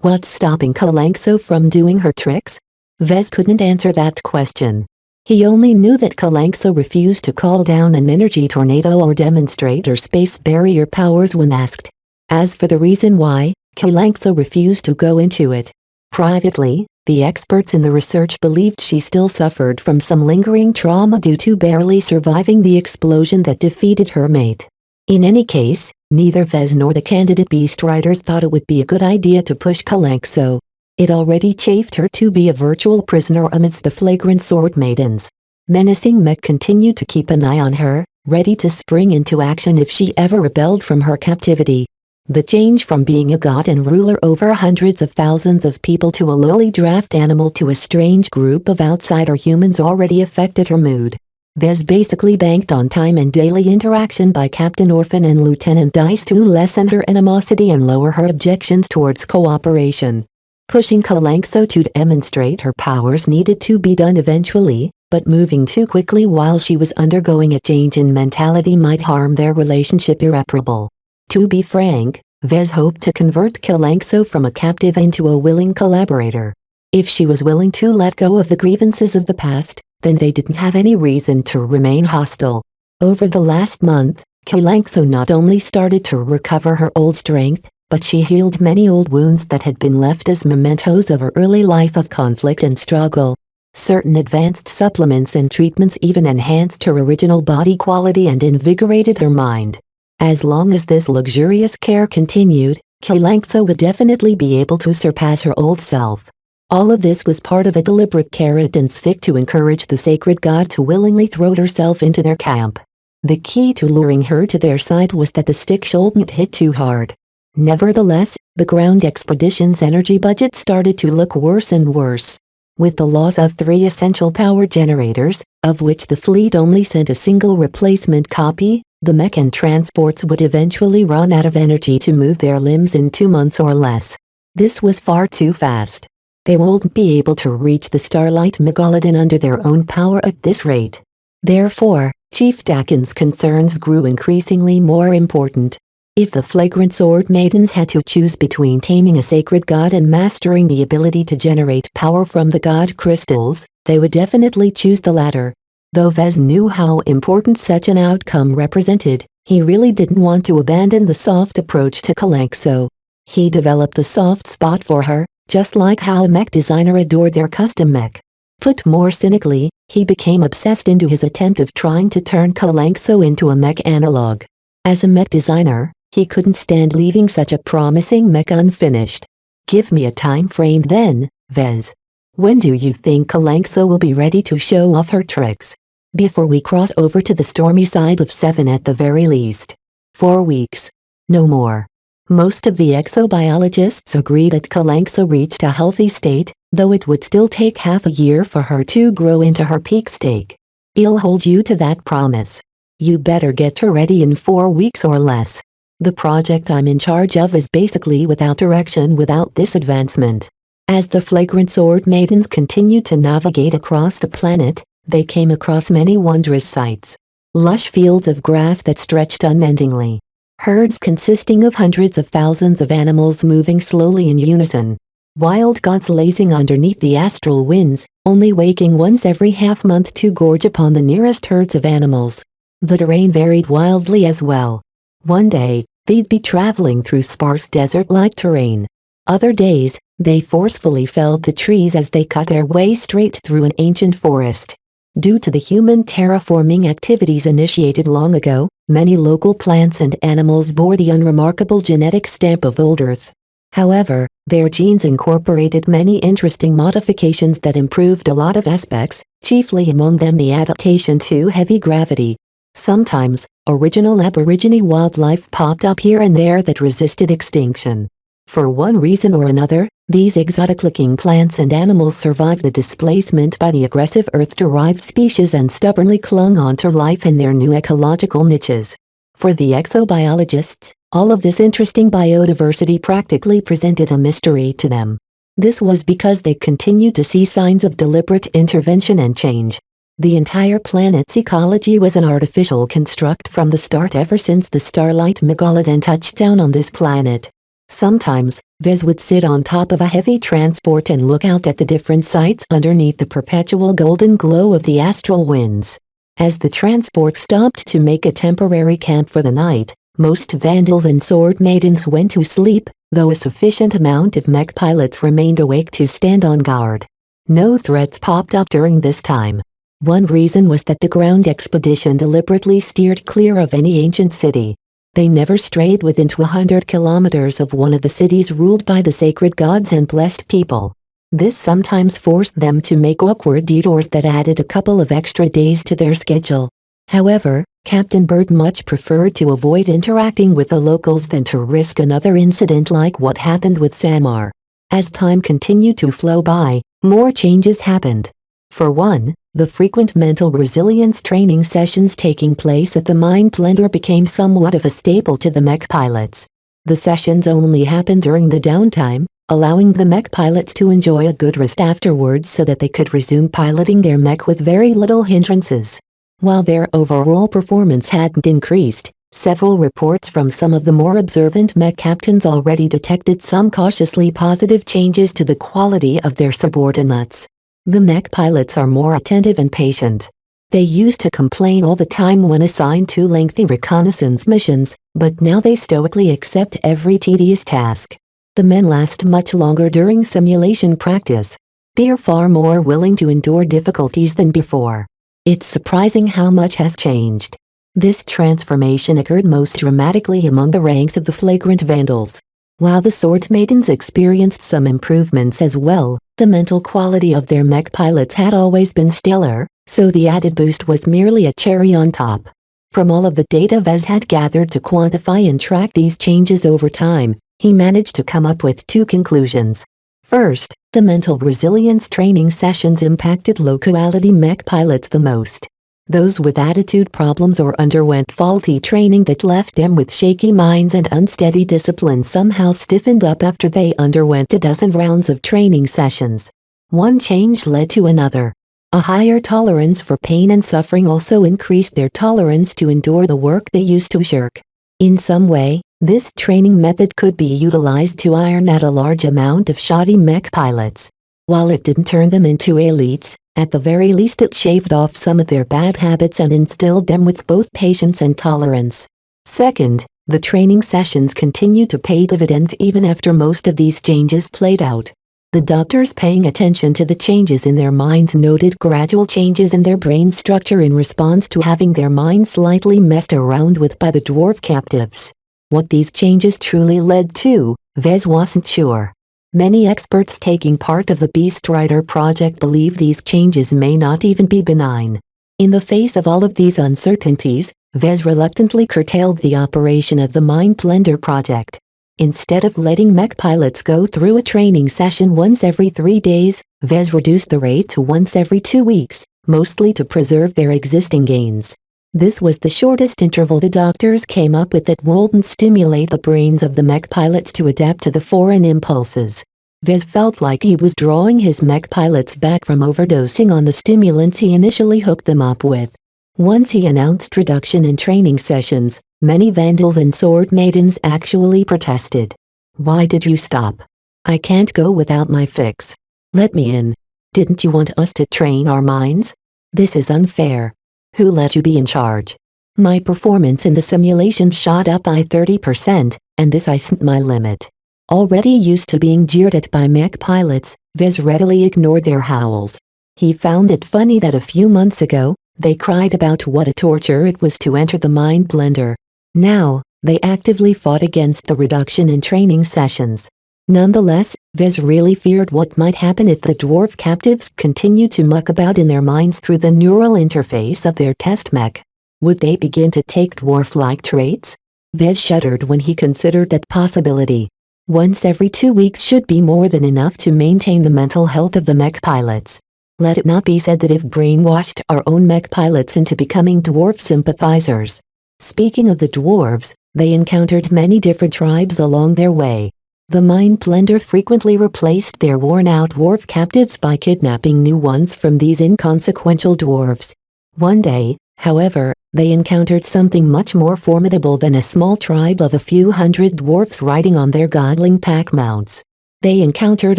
What's stopping Kalanxo from doing her tricks?" Vez couldn't answer that question. He only knew that Kalanxo refused to call down an energy tornado or demonstrate her space barrier powers when asked. As for the reason why, Kalanxo refused to go into it. Privately, the experts in the research believed she still suffered from some lingering trauma due to barely surviving the explosion that defeated her mate. In any case, neither Vez nor the candidate Beast Riders thought it would be a good idea to push Kalanxo. It already chafed her to be a virtual prisoner amidst the flagrant sword maidens. Menacing Mech continued to keep an eye on her, ready to spring into action if she ever rebelled from her captivity. The change from being a god and ruler over hundreds of thousands of people to a lowly draft animal to a strange group of outsider humans already affected her mood. Vez basically banked on time and daily interaction by Captain Orphan and Lieutenant Dice to lessen her animosity and lower her objections towards cooperation. Pushing Kalanxo to demonstrate her powers needed to be done eventually, but moving too quickly while she was undergoing a change in mentality might harm their relationship irreparable. To be frank, Vez hoped to convert Kalanxo from a captive into a willing collaborator. If she was willing to let go of the grievances of the past, then they didn't have any reason to remain hostile. Over the last month, Kalanxo not only started to recover her old strength, but she healed many old wounds that had been left as mementos of her early life of conflict and struggle. Certain advanced supplements and treatments even enhanced her original body quality and invigorated her mind. As long as this luxurious care continued, Kalanxo would definitely be able to surpass her old self. All of this was part of a deliberate carrot and stick to encourage the sacred god to willingly throw herself into their camp. The key to luring her to their side was that the stick shouldn't hit too hard. Nevertheless, the ground expedition's energy budget started to look worse and worse. With the loss of 3 essential power generators, of which the fleet only sent a single replacement copy, the mech and transports would eventually run out of energy to move their limbs in 2 months or less. This was far too fast. They won't be able to reach the Starlight Megalodon under their own power at this rate. Therefore, Chief Dakin's concerns grew increasingly more important. If the flagrant sword maidens had to choose between taming a sacred god and mastering the ability to generate power from the god crystals, they would definitely choose the latter. Though Vez knew how important such an outcome represented, he really didn't want to abandon the soft approach to Kalanxo. He developed a soft spot for her, just like how a mech designer adored their custom mech. Put more cynically, he became obsessed into his attempt of trying to turn Kalanxo into a mech analog. As a mech designer, he couldn't stand leaving such a promising mech unfinished. Give me a time frame then, Vez. When do you think Kalanxo will be ready to show off her tricks? Before we cross over to the stormy side of 7 at the very least. 4 weeks. No more. Most of the exobiologists agree that Kalanxo reached a healthy state, though it would still take half a year for her to grow into her peak state. I'll hold you to that promise. You better get her ready in 4 weeks or less. The project I'm in charge of is basically without direction without this advancement. As the flagrant sword maidens continued to navigate across the planet, they came across many wondrous sights. Lush fields of grass that stretched unendingly. Herds consisting of hundreds of thousands of animals moving slowly in unison. Wild gods lazing underneath the astral winds, only waking once every half-month to gorge upon the nearest herds of animals. The terrain varied wildly as well. One day, they'd be traveling through sparse desert-like terrain. Other days, they forcefully felled the trees as they cut their way straight through an ancient forest. Due to the human terraforming activities initiated long ago, many local plants and animals bore the unremarkable genetic stamp of old Earth. However, their genes incorporated many interesting modifications that improved a lot of aspects, chiefly among them the adaptation to heavy gravity. Sometimes, original Aborigine wildlife popped up here and there that resisted extinction. For one reason or another, these exotic-looking plants and animals survived the displacement by the aggressive Earth-derived species and stubbornly clung on to life in their new ecological niches. For the exobiologists, all of this interesting biodiversity practically presented a mystery to them. This was because they continued to see signs of deliberate intervention and change. The entire planet's ecology was an artificial construct from the start ever since the starlight megalodon touched down on this planet. Sometimes, Vez would sit on top of a heavy transport and look out at the different sights underneath the perpetual golden glow of the astral winds. As the transport stopped to make a temporary camp for the night, most vandals and sword maidens went to sleep, though a sufficient amount of mech pilots remained awake to stand on guard. No threats popped up during this time. One reason was that the ground expedition deliberately steered clear of any ancient city. They never strayed within 200 kilometers of one of the cities ruled by the sacred gods and blessed people. This sometimes forced them to make awkward detours that added a couple of extra days to their schedule. However, Captain Bird much preferred to avoid interacting with the locals than to risk another incident like what happened with Samar. As time continued to flow by, more changes happened. For one, the frequent mental resilience training sessions taking place at the Mind Blender became somewhat of a staple to the mech pilots. The sessions only happened during the downtime, allowing the mech pilots to enjoy a good rest afterwards so that they could resume piloting their mech with very little hindrances. While their overall performance hadn't increased, several reports from some of the more observant mech captains already detected some cautiously positive changes to the quality of their subordinates. The mech pilots are more attentive and patient. They used to complain all the time when assigned to lengthy reconnaissance missions, but now they stoically accept every tedious task. The men last much longer during simulation practice. They are far more willing to endure difficulties than before. It's surprising how much has changed. This transformation occurred most dramatically among the ranks of the flagrant vandals. While the sword maidens experienced some improvements as well, the mental quality of their mech pilots had always been stellar, so the added boost was merely a cherry on top. From all of the data Vez had gathered to quantify and track these changes over time, he managed to come up with 2 conclusions. First, the mental resilience training sessions impacted low-quality mech pilots the most. Those with attitude problems or underwent faulty training that left them with shaky minds and unsteady discipline somehow stiffened up after they underwent a dozen rounds of training sessions. One change led to another. A higher tolerance for pain and suffering also increased their tolerance to endure the work they used to shirk. In some way, this training method could be utilized to iron out a large amount of shoddy mech pilots. While it didn't turn them into elites, at the very least it shaved off some of their bad habits and instilled them with both patience and tolerance. Second, the training sessions continued to pay dividends even after most of these changes played out. The doctors, paying attention to the changes in their minds, noted gradual changes in their brain structure in response to having their minds slightly messed around with by the dwarf captives. What these changes truly led to, Vez wasn't sure. Many experts taking part of the Beast Rider project believe these changes may not even be benign. In the face of all of these uncertainties, Vez reluctantly curtailed the operation of the Mind Blender project. Instead of letting mech pilots go through a training session once every 3 days, Vez reduced the rate to once every 2 weeks, mostly to preserve their existing gains. This was the shortest interval the doctors came up with that wouldn't stimulate the brains of the mech pilots to adapt to the foreign impulses. Vez felt like he was drawing his mech pilots back from overdosing on the stimulants he initially hooked them up with. Once he announced reduction in training sessions, many vandals and sword maidens actually protested. "Why did you stop? I can't go without my fix. Let me in. Didn't you want us to train our minds? This is unfair. Who let you be in charge? My performance in the simulation shot up by 30%, and this isn't my limit." Already used to being jeered at by mech pilots, Vez readily ignored their howls. He found it funny that a few months ago, they cried about what a torture it was to enter the Mind Blender. Now, they actively fought against the reduction in training sessions. Nonetheless, Vez really feared what might happen if the dwarf captives continued to muck about in their minds through the neural interface of their test mech. Would they begin to take dwarf-like traits? Vez shuddered when he considered that possibility. Once every 2 weeks should be more than enough to maintain the mental health of the mech pilots. Let it not be said that if brainwashed our own mech pilots into becoming dwarf sympathizers. Speaking of the dwarves, they encountered many different tribes along their way. The Mind Blender frequently replaced their worn-out dwarf captives by kidnapping new ones from these inconsequential dwarves. One day, however, they encountered something much more formidable than a small tribe of a few hundred dwarfs riding on their godling pack mounts. They encountered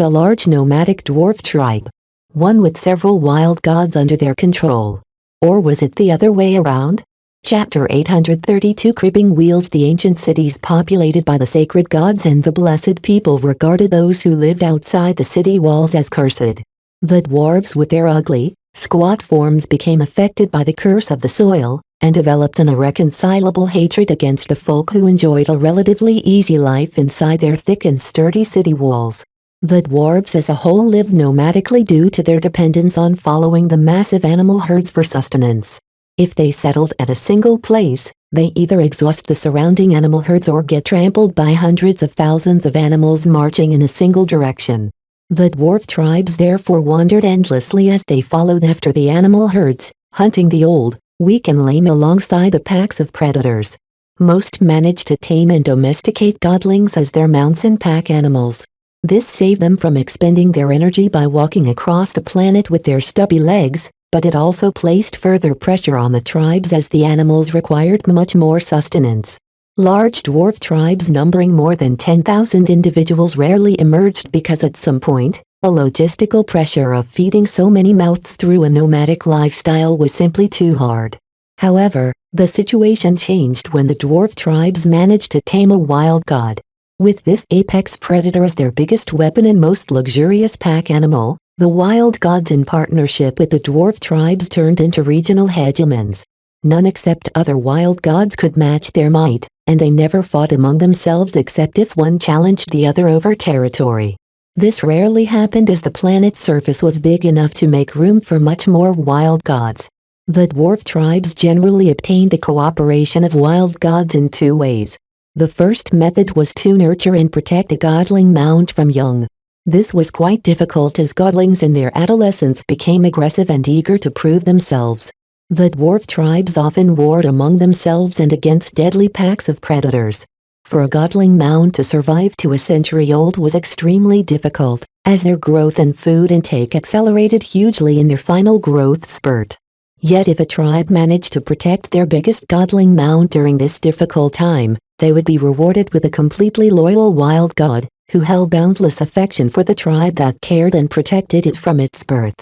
a large nomadic dwarf tribe. One with several wild gods under their control. Or was it the other way around? Chapter 832 Cribbing Wheels. The ancient cities populated by the sacred gods and the blessed people regarded those who lived outside the city walls as cursed. The dwarves with their ugly, squat forms became affected by the curse of the soil, and developed an irreconcilable hatred against the folk who enjoyed a relatively easy life inside their thick and sturdy city walls. The dwarves as a whole lived nomadically due to their dependence on following the massive animal herds for sustenance. If they settled at a single place, they either exhaust the surrounding animal herds or get trampled by hundreds of thousands of animals marching in a single direction. The dwarf tribes therefore wandered endlessly as they followed after the animal herds, hunting the old, weak and lame alongside the packs of predators. Most managed to tame and domesticate godlings as their mounts and pack animals. This saved them from expending their energy by walking across the planet with their stubby legs, but it also placed further pressure on the tribes as the animals required much more sustenance. Large dwarf tribes numbering more than 10,000 individuals rarely emerged because at some point, the logistical pressure of feeding so many mouths through a nomadic lifestyle was simply too hard. However, the situation changed when the dwarf tribes managed to tame a wild god. With this apex predator as their biggest weapon and most luxurious pack animal, the wild gods in partnership with the dwarf tribes turned into regional hegemons. None except other wild gods could match their might, and they never fought among themselves except if one challenged the other over territory. This rarely happened as the planet's surface was big enough to make room for much more wild gods. The dwarf tribes generally obtained the cooperation of wild gods in 2 ways. The first method was to nurture and protect a godling mount from young. This was quite difficult as godlings in their adolescence became aggressive and eager to prove themselves. The dwarf tribes often warred among themselves and against deadly packs of predators. For a godling mount to survive to a century old was extremely difficult, as their growth and food intake accelerated hugely in their final growth spurt. Yet if a tribe managed to protect their biggest godling mount during this difficult time, they would be rewarded with a completely loyal wild god, who held boundless affection for the tribe that cared and protected it from its birth.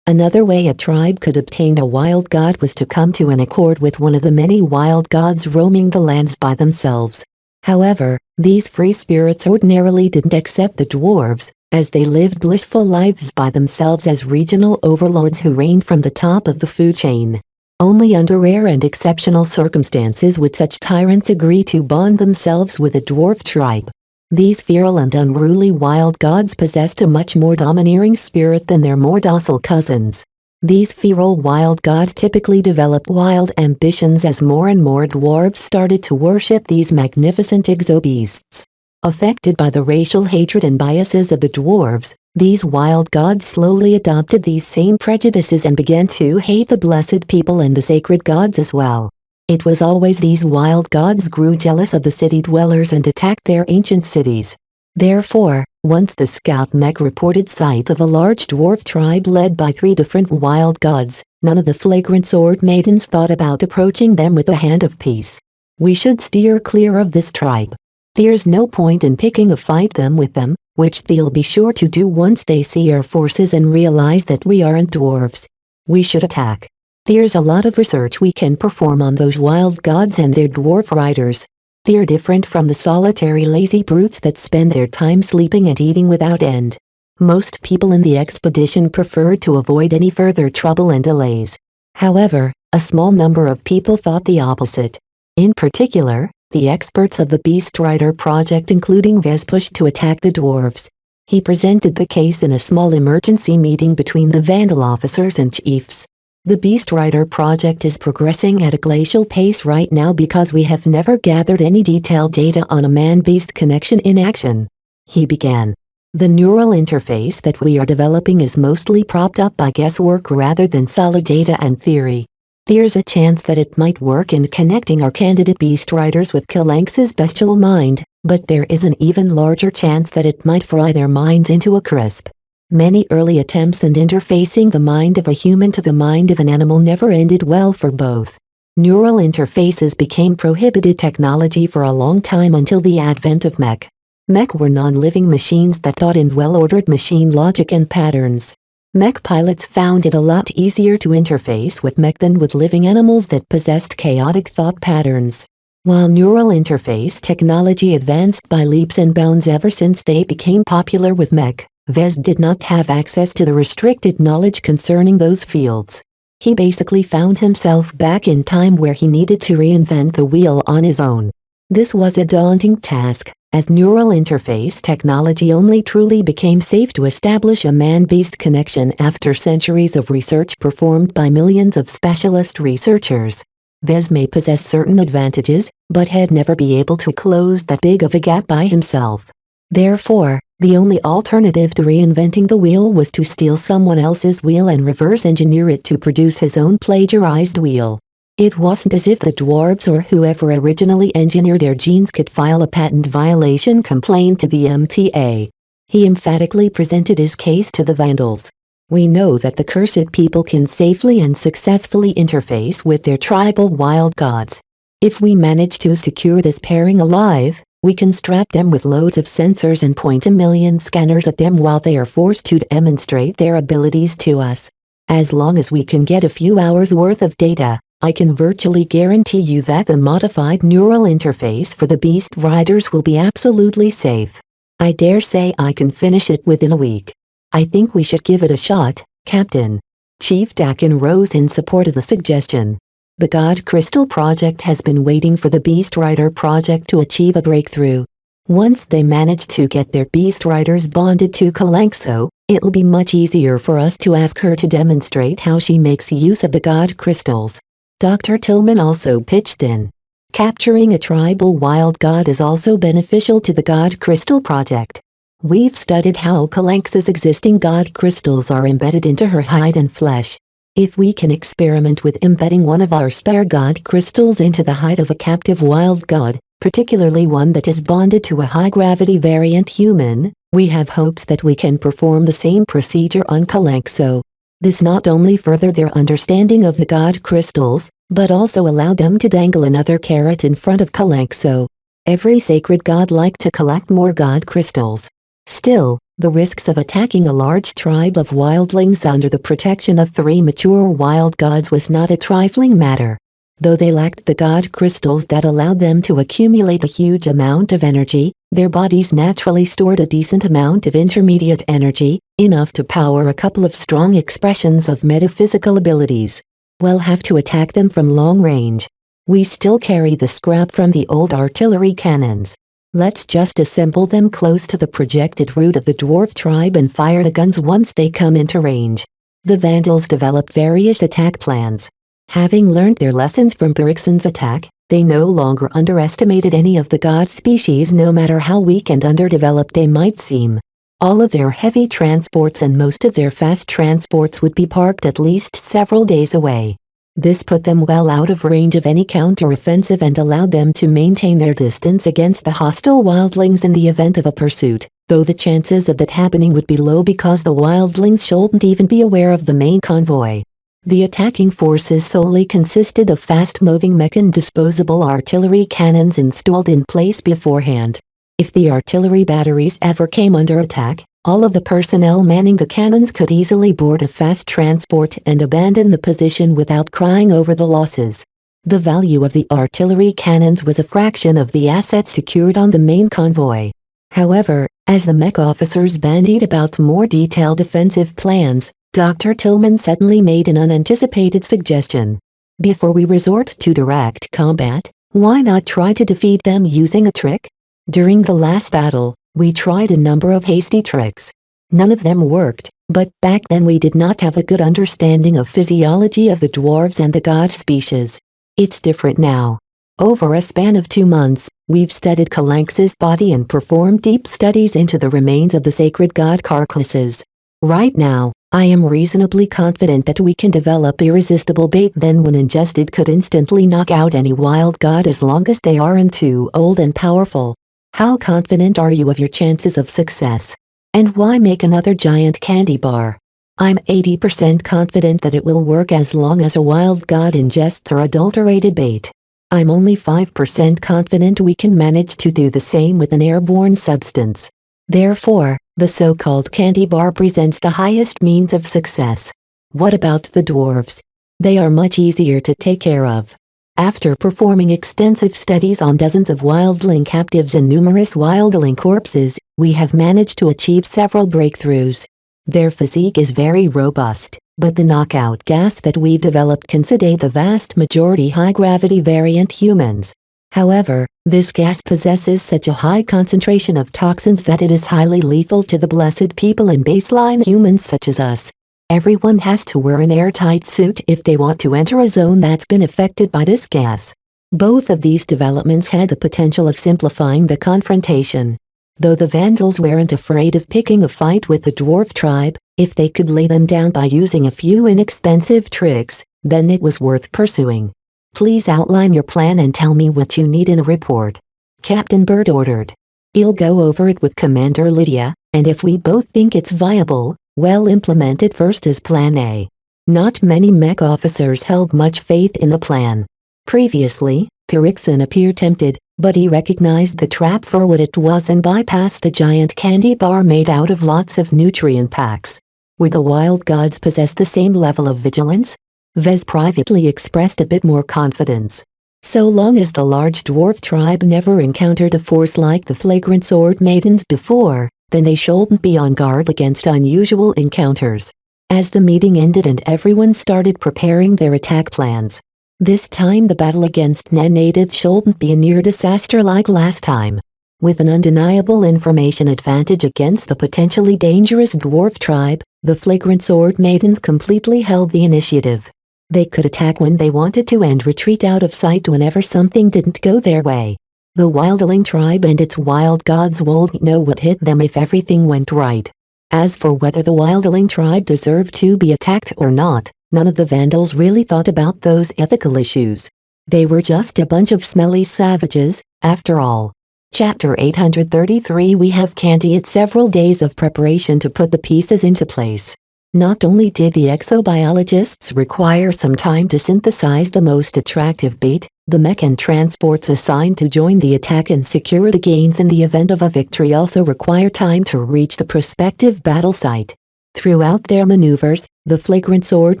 Another way a tribe could obtain a wild god was to come to an accord with one of the many wild gods roaming the lands by themselves. However, these free spirits ordinarily didn't accept the dwarves, as they lived blissful lives by themselves as regional overlords who reigned from the top of the food chain. Only under rare and exceptional circumstances would such tyrants agree to bond themselves with a dwarf tribe. These feral and unruly wild gods possessed a much more domineering spirit than their more docile cousins. These feral wild gods typically develop wild ambitions as more and more dwarves started to worship these magnificent exobeasts. Affected by the racial hatred and biases of the dwarves, these wild gods slowly adopted these same prejudices and began to hate the blessed people and the sacred gods as well. It was always these wild gods grew jealous of the city dwellers and attacked their ancient cities. Therefore, once the scout Mech reported sight of a large dwarf tribe led by 3 different wild gods, none of the flagrant sword maidens thought about approaching them with a hand of peace. We should steer clear of this tribe. There's no point in picking a fight with them, which they'll be sure to do once they see our forces and realize that we aren't dwarves. We should attack. There's a lot of research we can perform on those wild gods and their dwarf riders. They're different from the solitary lazy brutes that spend their time sleeping and eating without end. Most people in the expedition preferred to avoid any further trouble and delays. However, a small number of people thought the opposite. In particular, the experts of the Beast Rider project, including Vez, pushed to attack the dwarves. He presented the case in a small emergency meeting between the Vandal officers and chiefs. The Beast Rider project is progressing at a glacial pace right now because we have never gathered any detailed data on a man-beast connection in action. He began. The neural interface that we are developing is mostly propped up by guesswork rather than solid data and theory. There's a chance that it might work in connecting our candidate Beast Riders with Kalanx's bestial mind, but there is an even larger chance that it might fry their minds into a crisp. Many early attempts at interfacing the mind of a human to the mind of an animal never ended well for both. Neural interfaces became prohibited technology for a long time until the advent of Mech. Mech were non-living machines that thought in well-ordered machine logic and patterns. Mech pilots found it a lot easier to interface with Mech than with living animals that possessed chaotic thought patterns. While neural interface technology advanced by leaps and bounds ever since they became popular with Mech, Vez did not have access to the restricted knowledge concerning those fields. He basically found himself back in time where he needed to reinvent the wheel on his own. This was a daunting task, as neural interface technology only truly became safe to establish a man-beast connection after centuries of research performed by millions of specialist researchers. Vez may possess certain advantages, but had never be able to close that big of a gap by himself. Therefore, the only alternative to reinventing the wheel was to steal someone else's wheel and reverse engineer it to produce his own plagiarized wheel. It wasn't as if the dwarves or whoever originally engineered their genes could file a patent violation complaint to the MTA. He emphatically presented his case to the Vandals. We know that the cursed people can safely and successfully interface with their tribal wild gods. If we manage to secure this pairing alive, we can strap them with loads of sensors and point 1,000,000 scanners at them while they are forced to demonstrate their abilities to us. As long as we can get a few hours worth of data, I can virtually guarantee you that the modified neural interface for the Beast Riders will be absolutely safe. I dare say I can finish it within a week. I think we should give it a shot, Captain. Chief Dakin rose in support of the suggestion. The God Crystal Project has been waiting for the Beast Rider project to achieve a breakthrough. Once they manage to get their Beast Riders bonded to Kalanxo, it'll be much easier for us to ask her to demonstrate how she makes use of the God Crystals. Dr. Tillman also pitched in. Capturing a tribal wild god is also beneficial to the God Crystal Project. We've studied how Kalanx's existing God Crystals are embedded into her hide and flesh. If we can experiment with embedding one of our spare God Crystals into the hide of a captive wild god, particularly one that is bonded to a high-gravity variant human, we have hopes that we can perform the same procedure on Kalanxo. This not only furthered their understanding of the God Crystals, but also allowed them to dangle another carrot in front of Kalanxo. Every sacred god liked to collect more God Crystals. Still, the risks of attacking a large tribe of wildlings under the protection of 3 mature wild gods was not a trifling matter. Though they lacked the god crystals that allowed them to accumulate a huge amount of energy, their bodies naturally stored a decent amount of intermediate energy, enough to power a couple of strong expressions of metaphysical abilities. We'll have to attack them from long range. We still carry the scrap from the old artillery cannons. Let's just assemble them close to the projected route of the dwarf tribe and fire the guns once they come into range. The Vandals developed various attack plans. Having learned their lessons from Berixon's attack, they no longer underestimated any of the god species no matter how weak and underdeveloped they might seem. All of their heavy transports and most of their fast transports would be parked at least several days away. This put them well out of range of any counter-offensive and allowed them to maintain their distance against the hostile wildlings in the event of a pursuit, though the chances of that happening would be low because the wildlings shouldn't even be aware of the main convoy. The attacking forces solely consisted of fast-moving mech and disposable artillery cannons installed in place beforehand. If the artillery batteries ever came under attack, all of the personnel manning the cannons could easily board a fast transport and abandon the position without crying over the losses. The value of the artillery cannons was a fraction of the assets secured on the main convoy. However, as the mech officers bandied about more detailed offensive plans, Dr. Tillman suddenly made an unanticipated suggestion. Before we resort to direct combat, why not try to defeat them using a trick? During the last battle, we tried a number of hasty tricks. None of them worked, but back then we did not have a good understanding of physiology of the dwarves and the god species. It's different now. Over a span of 2 months, we've studied Kalanx's body and performed deep studies into the remains of the sacred god carcasses. Right now, I am reasonably confident that we can develop irresistible bait that when ingested could instantly knock out any wild god as long as they aren't too old and powerful. How confident are you of your chances of success? And why make another giant candy bar? I'm 80% confident that it will work as long as a wild god ingests or adulterated bait. I'm only 5% confident we can manage to do the same with an airborne substance. Therefore, the so-called candy bar presents the highest means of success. What about the dwarves? They are much easier to take care of. After performing extensive studies on dozens of wildling captives and numerous wildling corpses, we have managed to achieve several breakthroughs. Their physique is very robust, but the knockout gas that we've developed can sedate the vast majority high-gravity variant humans. However, this gas possesses such a high concentration of toxins that it is highly lethal to the blessed people and baseline humans such as us. Everyone has to wear an airtight suit if they want to enter a zone that's been affected by this gas. Both of these developments had the potential of simplifying the confrontation. Though the Vandals weren't afraid of picking a fight with the dwarf tribe, if they could lay them down by using a few inexpensive tricks, then it was worth pursuing. Please outline your plan and tell me what you need in a report. Captain Bird ordered. I'll go over it with Commander Lydia, and if we both think it's viable, we'll implement it first as Plan A. Not many mech officers held much faith in the plan. Previously, Berixon appeared tempted, but he recognized the trap for what it was and bypassed the giant candy bar made out of lots of nutrient packs. Would the wild gods possess the same level of vigilance? Vez privately expressed a bit more confidence. So long as the large dwarf tribe never encountered a force like the flagrant sword maidens before, then they shouldn't be on guard against unusual encounters. As the meeting ended and everyone started preparing their attack plans. This time the battle against natives shouldn't be a near disaster like last time. With an undeniable information advantage against the potentially dangerous dwarf tribe, the flagrant sword maidens completely held the initiative. They could attack when they wanted to and retreat out of sight whenever something didn't go their way. The wildling tribe and its wild gods won't know what hit them if everything went right. As for whether the wildling tribe deserved to be attacked or not, none of the Vandals really thought about those ethical issues. They were just a bunch of smelly savages, after all. Chapter 833 We have candied several days of preparation to put the pieces into place. Not only did the exobiologists require some time to synthesize the most attractive bait, the mech and transports assigned to join the attack and secure the gains in the event of a victory also require time to reach the prospective battle site. Throughout their maneuvers, The flagrant sword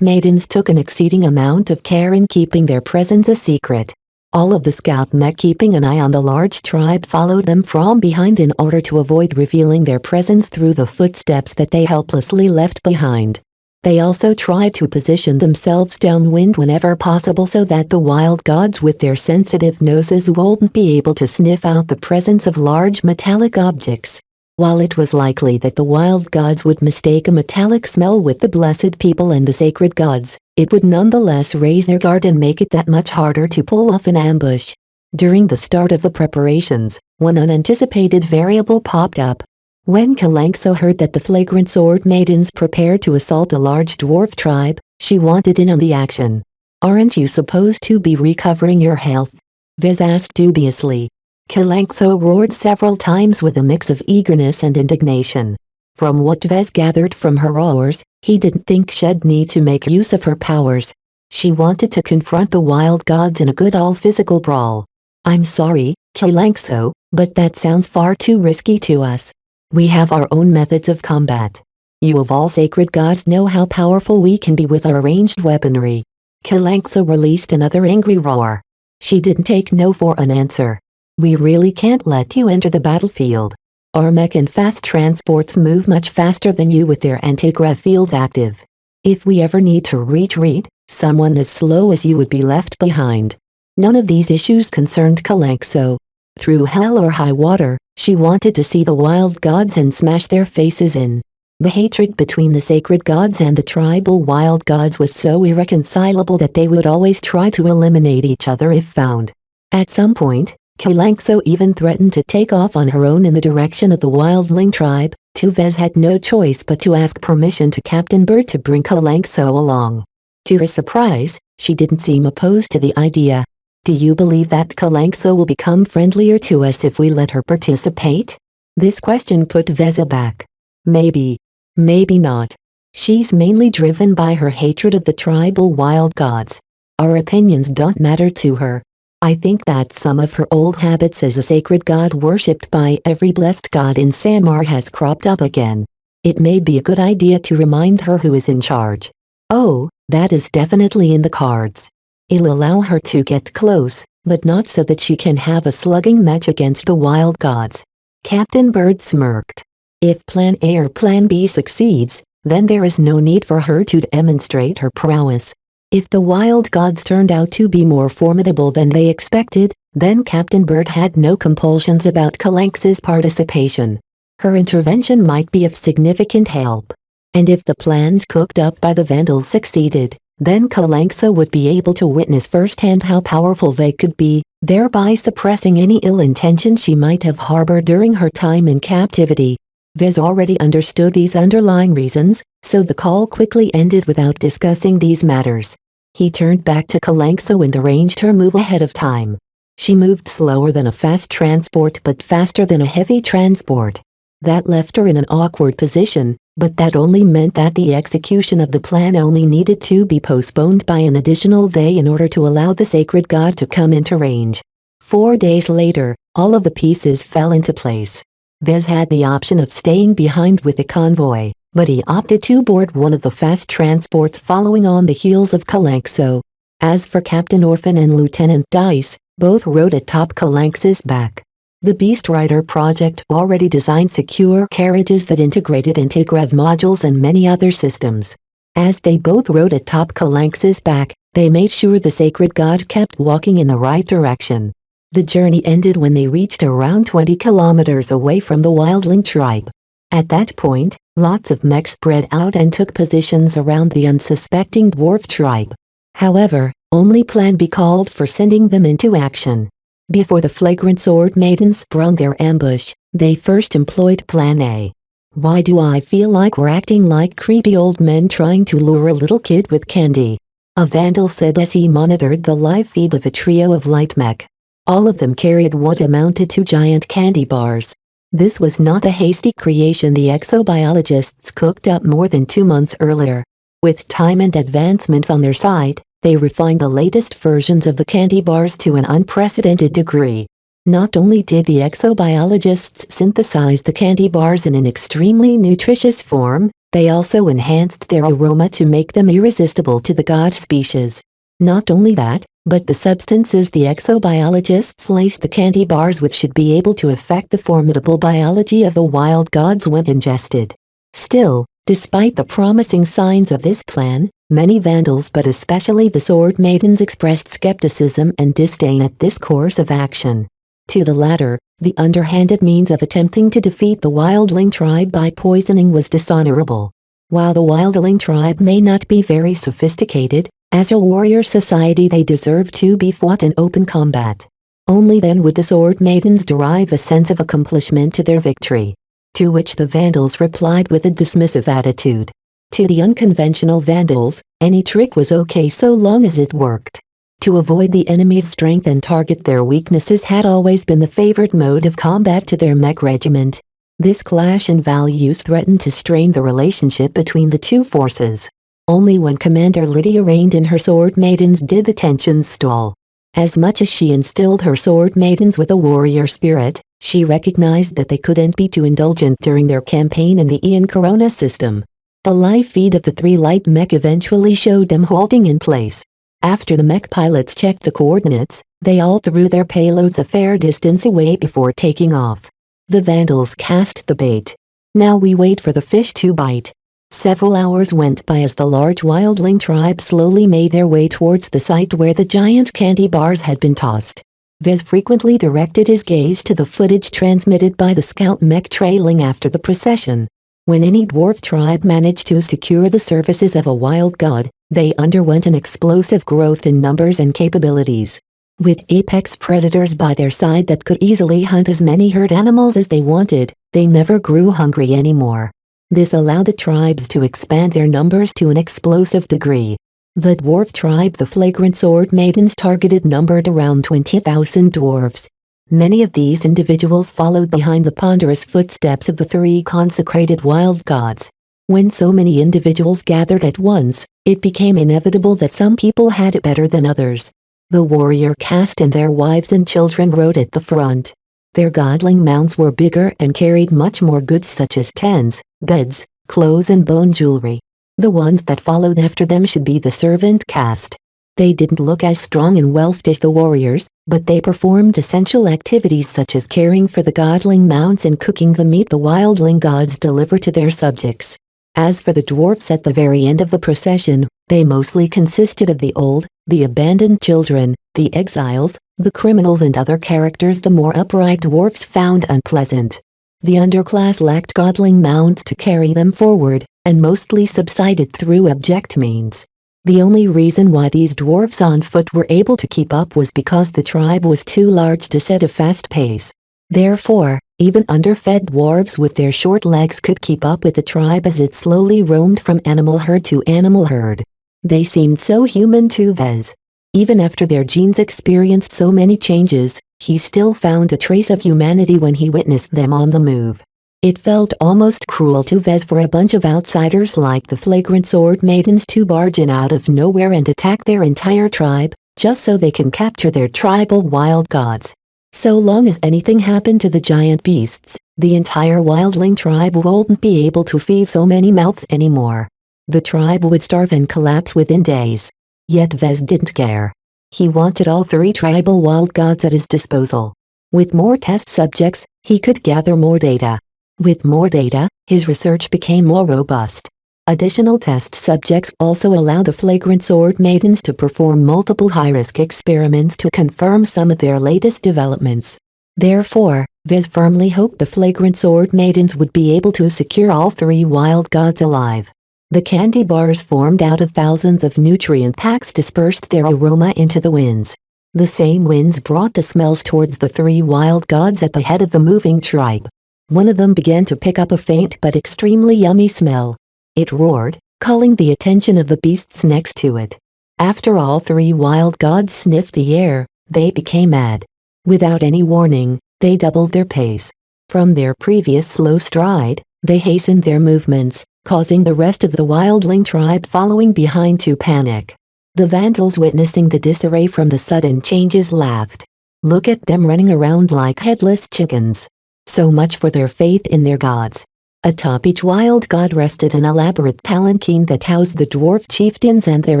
maidens took an exceeding amount of care in keeping their presence a secret. All of the scout mech keeping an eye on the large tribe followed them from behind in order to avoid revealing their presence through the footsteps that they helplessly left behind. They also tried to position themselves downwind whenever possible so that the wild gods with their sensitive noses wouldn't be able to sniff out the presence of large metallic objects. While it was likely that the wild gods would mistake a metallic smell with the blessed people and the sacred gods, it would nonetheless raise their guard and make it that much harder to pull off an ambush. During the start of the preparations, one unanticipated variable popped up. When Kalanxo heard that the flagrant sword maidens prepared to assault a large dwarf tribe, she wanted in on the action. "Aren't you supposed to be recovering your health?" Vez asked dubiously. Kalanxo roared several times with a mix of eagerness and indignation. From what Vez gathered from her roars, he didn't think she'd need to make use of her powers. She wanted to confront the wild gods in a good all-physical brawl. "I'm sorry, Kalanxo, but that sounds far too risky to us. We have our own methods of combat. You of all sacred gods know how powerful we can be with our ranged weaponry." Kalanxo released another angry roar. She didn't take no for an answer. "We really can't let you enter the battlefield. Our mech and fast transports move much faster than you with their anti-grav fields active. If we ever need to retreat, someone as slow as you would be left behind." None of these issues concerned Kalanxo. Through hell or high water, she wanted to see the wild gods and smash their faces in. The hatred between the sacred gods and the tribal wild gods was so irreconcilable that they would always try to eliminate each other if found. At some point, Kalanxo even threatened to take off on her own in the direction of the wildling tribe. Vez had no choice but to ask permission to Captain Bird to bring Kalanxo along. To her surprise, she didn't seem opposed to the idea. "Do you believe that Kalanxo will become friendlier to us if we let her participate?" This question put Vez aback. Maybe. Maybe not. She's mainly driven by her hatred of the tribal wild gods. Our opinions don't matter to her. I think that some of her old habits as a sacred god worshipped by every blessed god in Samar has cropped up again. It may be a good idea to remind her who is in charge. Oh, that is definitely in the cards. It'll allow her to get close, but not so that she can have a slugging match against the wild gods. Captain Bird smirked. If Plan A or Plan B succeeds, then there is no need for her to demonstrate her prowess. If the wild gods turned out to be more formidable than they expected, then Captain Bird had no compulsions about Kalanxo's participation. Her intervention might be of significant help. And if the plans cooked up by the Vandals succeeded, then Kalanxo would be able to witness firsthand how powerful they could be, thereby suppressing any ill intention she might have harbored during her time in captivity. Vez already understood these underlying reasons, so the call quickly ended without discussing these matters. He turned back to Kalanxo and arranged her move ahead of time. She moved slower than a fast transport but faster than a heavy transport. That left her in an awkward position, but that only meant that the execution of the plan only needed to be postponed by an additional day in order to allow the sacred god to come into range. 4 days later, all of the pieces fell into place. Vez had the option of staying behind with the convoy, but he opted to board one of the fast transports following on the heels of Kalanxo. As for Captain Orphan and Lieutenant Dice, both rode atop Kalanxo's back. The Beast Rider project already designed secure carriages that integrated anti-grav modules and many other systems. As they both rode atop Kalanxo's back, they made sure the sacred god kept walking in the right direction. The journey ended when they reached around 20 kilometers away from the wildling tribe. At that point, lots of mechs spread out and took positions around the unsuspecting dwarf tribe. However, only Plan B called for sending them into action. Before the flagrant sword maidens sprung their ambush, they first employed Plan A. "Why do I feel like we're acting like creepy old men trying to lure a little kid with candy?" a vandal said as he monitored the live feed of a trio of light mech. All of them carried what amounted to giant candy bars. This was not the hasty creation the exobiologists cooked up more than 2 months earlier. With time and advancements on their side, they refined the latest versions of the candy bars to an unprecedented degree. Not only did the exobiologists synthesize the candy bars in an extremely nutritious form, They also enhanced their aroma to make them irresistible to the god species. Not only that, but the substances the exobiologists laced the candy bars with should be able to affect the formidable biology of the wild gods when ingested. Still, despite the promising signs of this plan, many Vandals but especially the Sword Maidens expressed skepticism and disdain at this course of action. To the latter, the underhanded means of attempting to defeat the wildling tribe by poisoning was dishonorable. While the wildling tribe may not be very sophisticated, as a warrior society they deserve to be fought in open combat. Only then would the Sword Maidens derive a sense of accomplishment to their victory. To which the Vandals replied with a dismissive attitude. To the unconventional Vandals, any trick was okay so long as it worked. To avoid the enemy's strength and target their weaknesses had always been the favored mode of combat to their mech regiment. This clash in values threatened to strain the relationship between the two forces. Only when Commander Lydia reined in her Sword Maidens did the tensions stall. As much as she instilled her Sword Maidens with a warrior spirit, she recognized that they couldn't be too indulgent during their campaign in the Ian Corona system. The live feed of the 3 light mech eventually showed them halting in place. After the mech pilots checked the coordinates, they all threw their payloads a fair distance away before taking off. The Vandals cast the bait. Now we wait for the fish to bite. Several hours went by as the large wildling tribe slowly made their way towards the site where the giant candy bars had been tossed. Vez frequently directed his gaze to the footage transmitted by the scout mech trailing after the procession. When any dwarf tribe managed to secure the services of a wild god, they underwent an explosive growth in numbers and capabilities. With apex predators by their side that could easily hunt as many herd animals as they wanted, they never grew hungry anymore. This allowed the tribes to expand their numbers to an explosive degree. The dwarf tribe the Flagrant Sword Maidens targeted numbered around 20,000 dwarves. Many of these individuals followed behind the ponderous footsteps of the 3 consecrated wild gods. When so many individuals gathered at once, it became inevitable that some people had it better than others. The warrior caste and their wives and children rode at the front. Their godling mounts were bigger and carried much more goods such as tents, beds, clothes and bone jewelry. The ones that followed after them should be the servant caste. They didn't look as strong and wealthy as the warriors, but they performed essential activities such as caring for the godling mounts and cooking the meat the wildling gods deliver to their subjects. As for the dwarfs at the very end of the procession, they mostly consisted of the old, the abandoned children, the exiles, the criminals and other characters the more upright dwarfs found unpleasant. The underclass lacked godling mounts to carry them forward, and mostly subsided through abject means. The only reason why these dwarfs on foot were able to keep up was because the tribe was too large to set a fast pace. Therefore, even underfed dwarves with their short legs could keep up with the tribe as it slowly roamed from animal herd to animal herd. They seemed so human to Vez. Even after their genes experienced so many changes, he still found a trace of humanity when he witnessed them on the move. It felt almost cruel to Vez for a bunch of outsiders like the Flagrant Sword Maidens to barge in out of nowhere and attack their entire tribe, just so they can capture their tribal wild gods. So long as anything happened to the giant beasts, the entire wildling tribe wouldn't be able to feed so many mouths anymore. The tribe would starve and collapse within days. Yet Vez didn't care. He wanted all 3 tribal wild gods at his disposal. With more test subjects, he could gather more data. With more data, his research became more robust. Additional test subjects also allowed the Flagrant Sword Maidens to perform multiple high-risk experiments to confirm some of their latest developments. Therefore, Vez firmly hoped the Flagrant Sword Maidens would be able to secure all 3 wild gods alive. The candy bars formed out of thousands of nutrient packs dispersed their aroma into the winds. The same winds brought the smells towards the 3 wild gods at the head of the moving tribe. One of them began to pick up a faint but extremely yummy smell. It roared, calling the attention of the beasts next to it. After all 3 wild gods sniffed the air, they became mad. Without any warning, they doubled their pace. From their previous slow stride, they hastened their movements, causing the rest of the wildling tribe following behind to panic. The Vandals witnessing the disarray from the sudden changes laughed. Look at them running around like headless chickens. So much for their faith in their gods. Atop each wild god rested an elaborate palanquin that housed the dwarf chieftains and their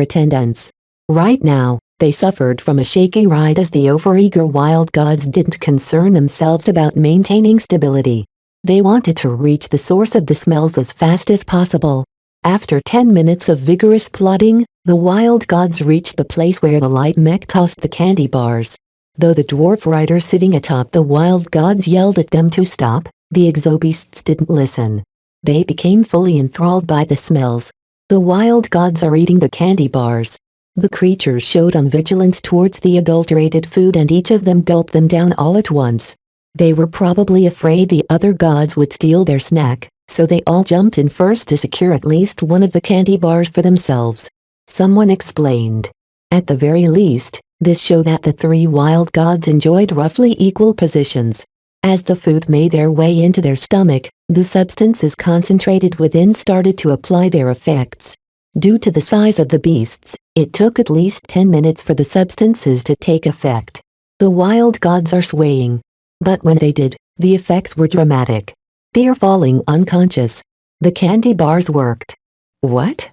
attendants. Right now, they suffered from a shaky ride as the overeager wild gods didn't concern themselves about maintaining stability. They wanted to reach the source of the smells as fast as possible. After 10 minutes of vigorous plodding, the wild gods reached the place where the light mech tossed the candy bars. Though the dwarf rider sitting atop the wild gods yelled at them to stop, the exobeasts didn't listen. They became fully enthralled by the smells. The wild gods are eating the candy bars. The creatures showed vigilance towards the adulterated food and each of them gulped them down all at once. They were probably afraid the other gods would steal their snack, so they all jumped in first to secure at least one of the candy bars for themselves. Someone explained. At the very least, this showed that the three wild gods enjoyed roughly equal positions. As the food made their way into their stomach, the substances concentrated within started to apply their effects. Due to the size of the beasts, it took at least 10 minutes for the substances to take effect. The wild gods are swaying. But when they did, the effects were dramatic. They are falling unconscious. The candy bars worked. What?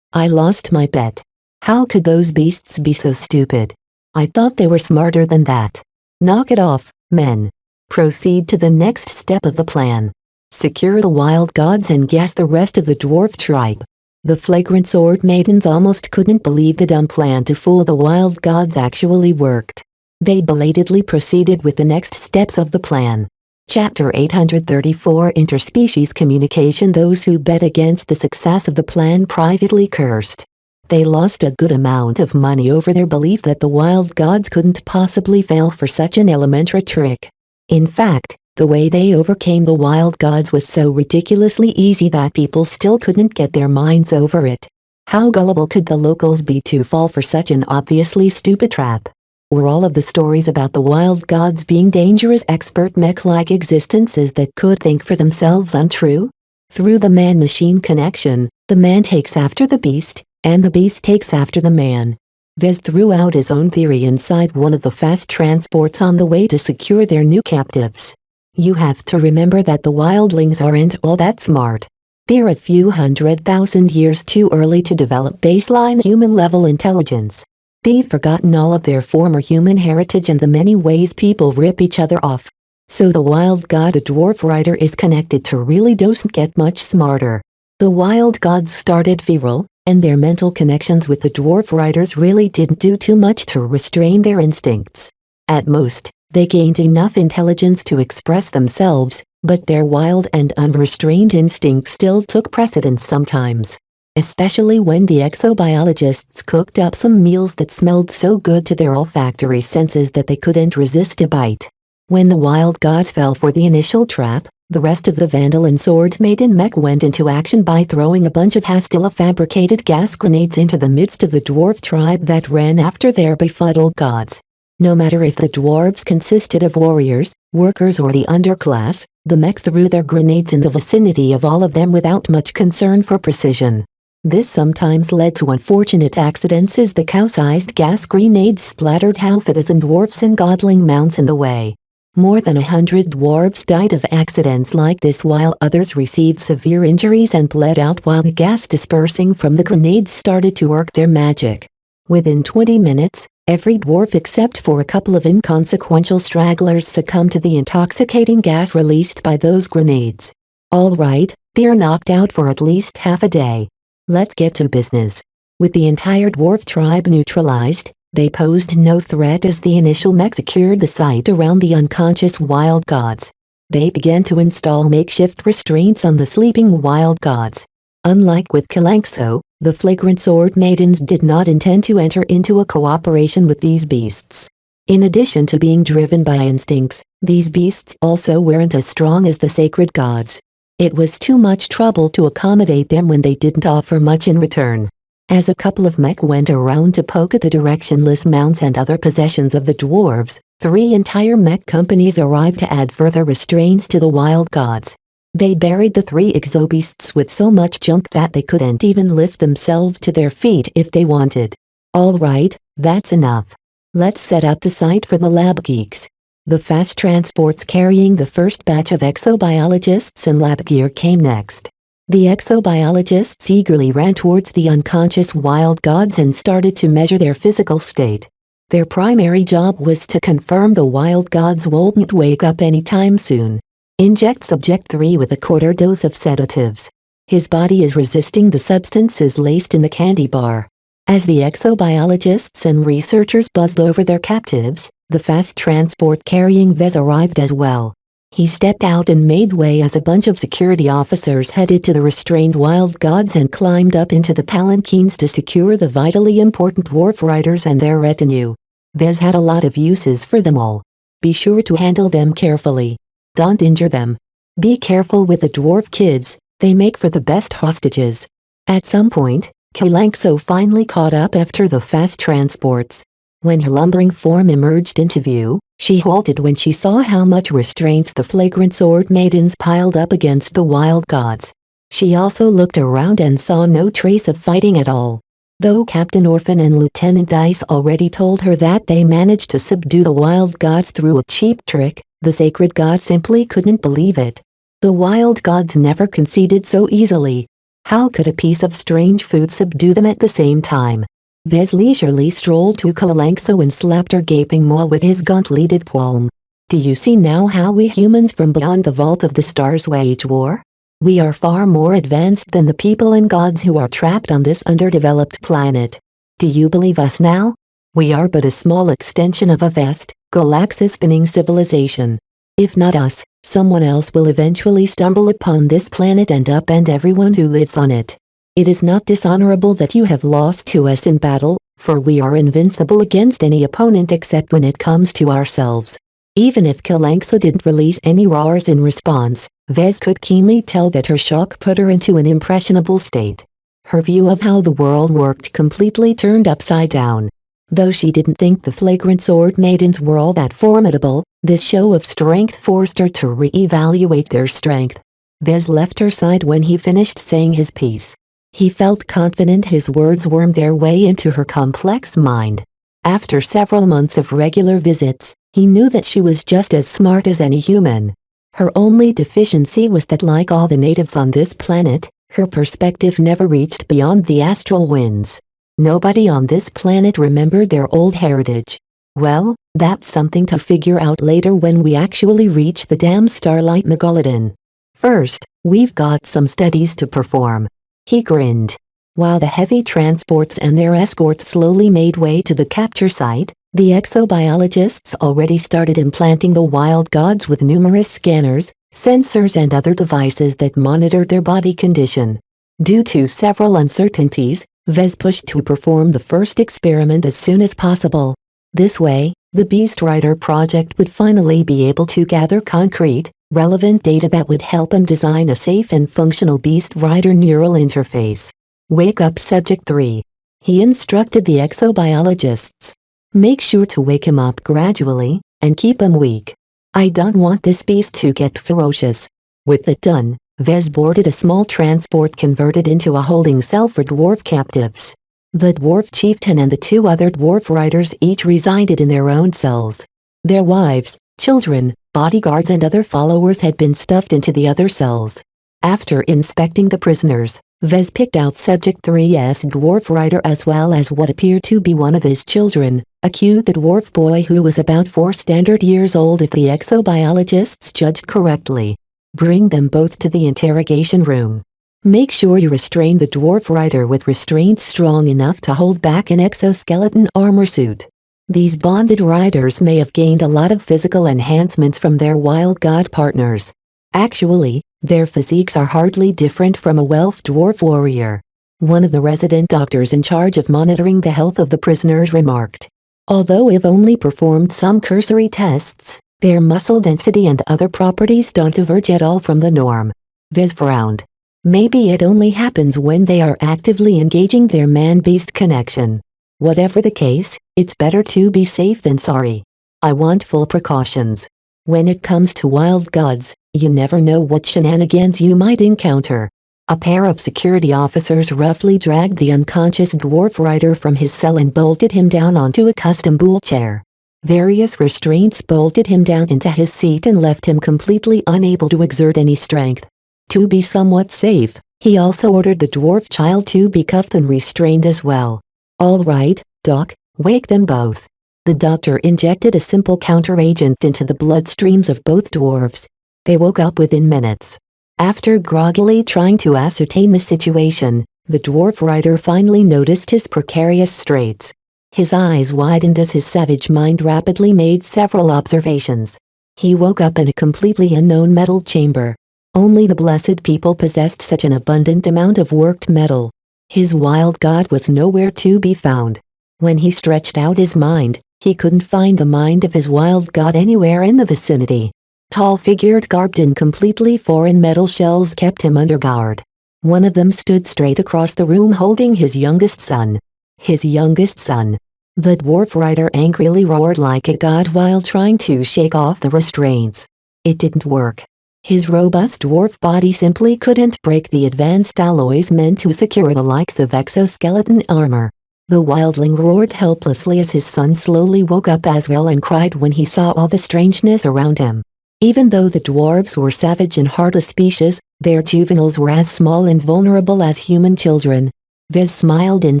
I lost my bet. How could those beasts be so stupid? I thought they were smarter than that. Knock it off, men. Proceed to the next step of the plan. Secure the wild gods and gas the rest of the dwarf tribe. The flagrant sword maidens almost couldn't believe the dumb plan to fool the wild gods actually worked. They belatedly proceeded with the next steps of the plan. Chapter 834 Interspecies Communication. Those who bet against the success of the plan privately cursed. They lost a good amount of money over their belief that the wild gods couldn't possibly fail for such an elementary trick. In fact, the way they overcame the wild gods was so ridiculously easy that people still couldn't get their minds over it. How gullible could the locals be to fall for such an obviously stupid trap? Were all of the stories about the wild gods being dangerous expert mech-like existences that could think for themselves untrue? Through the man-machine connection, the man takes after the beast, and the beast takes after the man. Vez threw out his own theory inside one of the fast transports on the way to secure their new captives. You have to remember that the wildlings aren't all that smart. They're a few 100,000 years too early to develop baseline human-level intelligence. They've forgotten all of their former human heritage and the many ways people rip each other off. So the wild god the dwarf rider is connected to really doesn't get much smarter. The wild gods started feral, and their mental connections with the dwarf riders really didn't do too much to restrain their instincts. At most, they gained enough intelligence to express themselves, but their wild and unrestrained instincts still took precedence sometimes. Especially when the exobiologists cooked up some meals that smelled so good to their olfactory senses that they couldn't resist a bite. When the wild god fell for the initial trap, the rest of the Vandal and Sword Maiden mech went into action by throwing a bunch of hastilla-fabricated gas grenades into the midst of the dwarf tribe that ran after their befuddled gods. No matter if the dwarves consisted of warriors, workers or the underclass, the mech threw their grenades in the vicinity of all of them without much concern for precision. This sometimes led to unfortunate accidents as the cow-sized gas grenades splattered half a dozen dwarfs and godling mounts in the way. More than 100 dwarves died of accidents like this while others received severe injuries and bled out while the gas dispersing from the grenades started to work their magic. Within 20 minutes, every dwarf except for a couple of inconsequential stragglers succumbed to the intoxicating gas released by those grenades. All right, they're knocked out for at least half a day. Let's get to business. With the entire dwarf tribe neutralized, they posed no threat as the initial mech secured the site around the unconscious wild gods. They began to install makeshift restraints on the sleeping wild gods. Unlike with Kalanxo, the flagrant sword maidens did not intend to enter into a cooperation with these beasts. In addition to being driven by instincts, these beasts also weren't as strong as the sacred gods. It was too much trouble to accommodate them when they didn't offer much in return. As a couple of mech went around to poke at the directionless mounts and other possessions of the dwarves, 3 entire mech companies arrived to add further restraints to the wild gods. They buried the 3 exobeasts with so much junk that they couldn't even lift themselves to their feet if they wanted. All right, that's enough. Let's set up the site for the lab geeks. The fast transports carrying the first batch of exobiologists and lab gear came next. The exobiologists eagerly ran towards the unconscious wild gods and started to measure their physical state. Their primary job was to confirm the wild gods won't wake up anytime soon. Inject Subject 3 with a quarter dose of sedatives. His body is resisting the substances laced in the candy bar. As the exobiologists and researchers buzzed over their captives, the fast transport carrying Vez arrived as well. He stepped out and made way as a bunch of security officers headed to the restrained wild gods and climbed up into the palanquins to secure the vitally important dwarf riders and their retinue. Vez had a lot of uses for them all. Be sure to handle them carefully. Don't injure them. Be careful with the dwarf kids, they make for the best hostages. At some point, Kalanxo finally caught up after the fast transports. When her lumbering form emerged into view, she halted when she saw how much restraints the flagrant sword maidens piled up against the wild gods. She also looked around and saw no trace of fighting at all. Though Captain Orphan and Lieutenant Dice already told her that they managed to subdue the wild gods through a cheap trick, the sacred god simply couldn't believe it. The wild gods never conceded so easily. How could a piece of strange food subdue them at the same time? Vez leisurely strolled to Kalanxo and slapped her gaping maw with his gauntleted palm. Do you see now how we humans from beyond the vault of the stars wage war? We are far more advanced than the people and gods who are trapped on this underdeveloped planet. Do you believe us now? We are but a small extension of a vast, galaxy-spinning civilization. If not us, someone else will eventually stumble upon this planet and upend everyone who lives on it. It is not dishonorable that you have lost to us in battle, for we are invincible against any opponent except when it comes to ourselves. Even if Kalanxo didn't release any roars in response, Vez could keenly tell that her shock put her into an impressionable state. Her view of how the world worked completely turned upside down. Though she didn't think the flagrant sword maidens were all that formidable, this show of strength forced her to re-evaluate their strength. Vez left her side when he finished saying his piece. He felt confident his words wormed their way into her complex mind. After several months of regular visits, he knew that she was just as smart as any human. Her only deficiency was that, like all the natives on this planet, her perspective never reached beyond the astral winds. Nobody on this planet remembered their old heritage. Well, that's something to figure out later when we actually reach the damn Starlight Megalodon. First, we've got some studies to perform. He grinned. While the heavy transports and their escorts slowly made way to the capture site, the exobiologists already started implanting the wild gods with numerous scanners, sensors and other devices that monitored their body condition. Due to several uncertainties, Vez pushed to perform the first experiment as soon as possible. This way, the Beast Rider project would finally be able to gather concrete, relevant data that would help him design a safe and functional Beast Rider neural interface. Wake up Subject 3. He instructed the exobiologists. Make sure to wake him up gradually, and keep him weak. I don't want this beast to get ferocious. With that done, Vez boarded a small transport converted into a holding cell for dwarf captives. The dwarf chieftain and the two other dwarf riders each resided in their own cells. Their wives, children, bodyguards and other followers had been stuffed into the other cells. After inspecting the prisoners, Vez picked out Subject 3's dwarf rider as well as what appeared to be one of his children, a cute dwarf boy who was about 4 standard years old if the exobiologists judged correctly. Bring them both to the interrogation room. Make sure you restrain the dwarf rider with restraints strong enough to hold back an exoskeleton armor suit. These bonded riders may have gained a lot of physical enhancements from their wild god partners. Actually, their physiques are hardly different from a Welf dwarf warrior. One of the resident doctors in charge of monitoring the health of the prisoners remarked. Although we've only performed some cursory tests, their muscle density and other properties don't diverge at all from the norm. Vez frowned. Maybe it only happens when they are actively engaging their man-beast connection. Whatever the case, it's better to be safe than sorry. I want full precautions. When it comes to wild gods, you never know what shenanigans you might encounter. A pair of security officers roughly dragged the unconscious dwarf rider from his cell and bolted him down onto a custom bull chair. Various restraints bolted him down into his seat and left him completely unable to exert any strength. To be somewhat safe, he also ordered the dwarf child to be cuffed and restrained as well. "All right, Doc, wake them both." The doctor injected a simple counteragent into the bloodstreams of both dwarves. They woke up within minutes. After groggily trying to ascertain the situation, the dwarf rider finally noticed his precarious straits. His eyes widened as his savage mind rapidly made several observations. He woke up in a completely unknown metal chamber. Only the blessed people possessed such an abundant amount of worked metal. His wild god was nowhere to be found. When he stretched out his mind, he couldn't find the mind of his wild god anywhere in the vicinity. Tall figures garbed in completely foreign metal shells kept him under guard. One of them stood straight across the room holding his youngest son. His youngest son. The dwarf rider angrily roared like a god while trying to shake off the restraints. It didn't work. His robust dwarf body simply couldn't break the advanced alloys meant to secure the likes of exoskeleton armor. The wildling roared helplessly as his son slowly woke up as well and cried when he saw all the strangeness around him. Even though the dwarves were savage and heartless species, their juveniles were as small and vulnerable as human children. Vez smiled in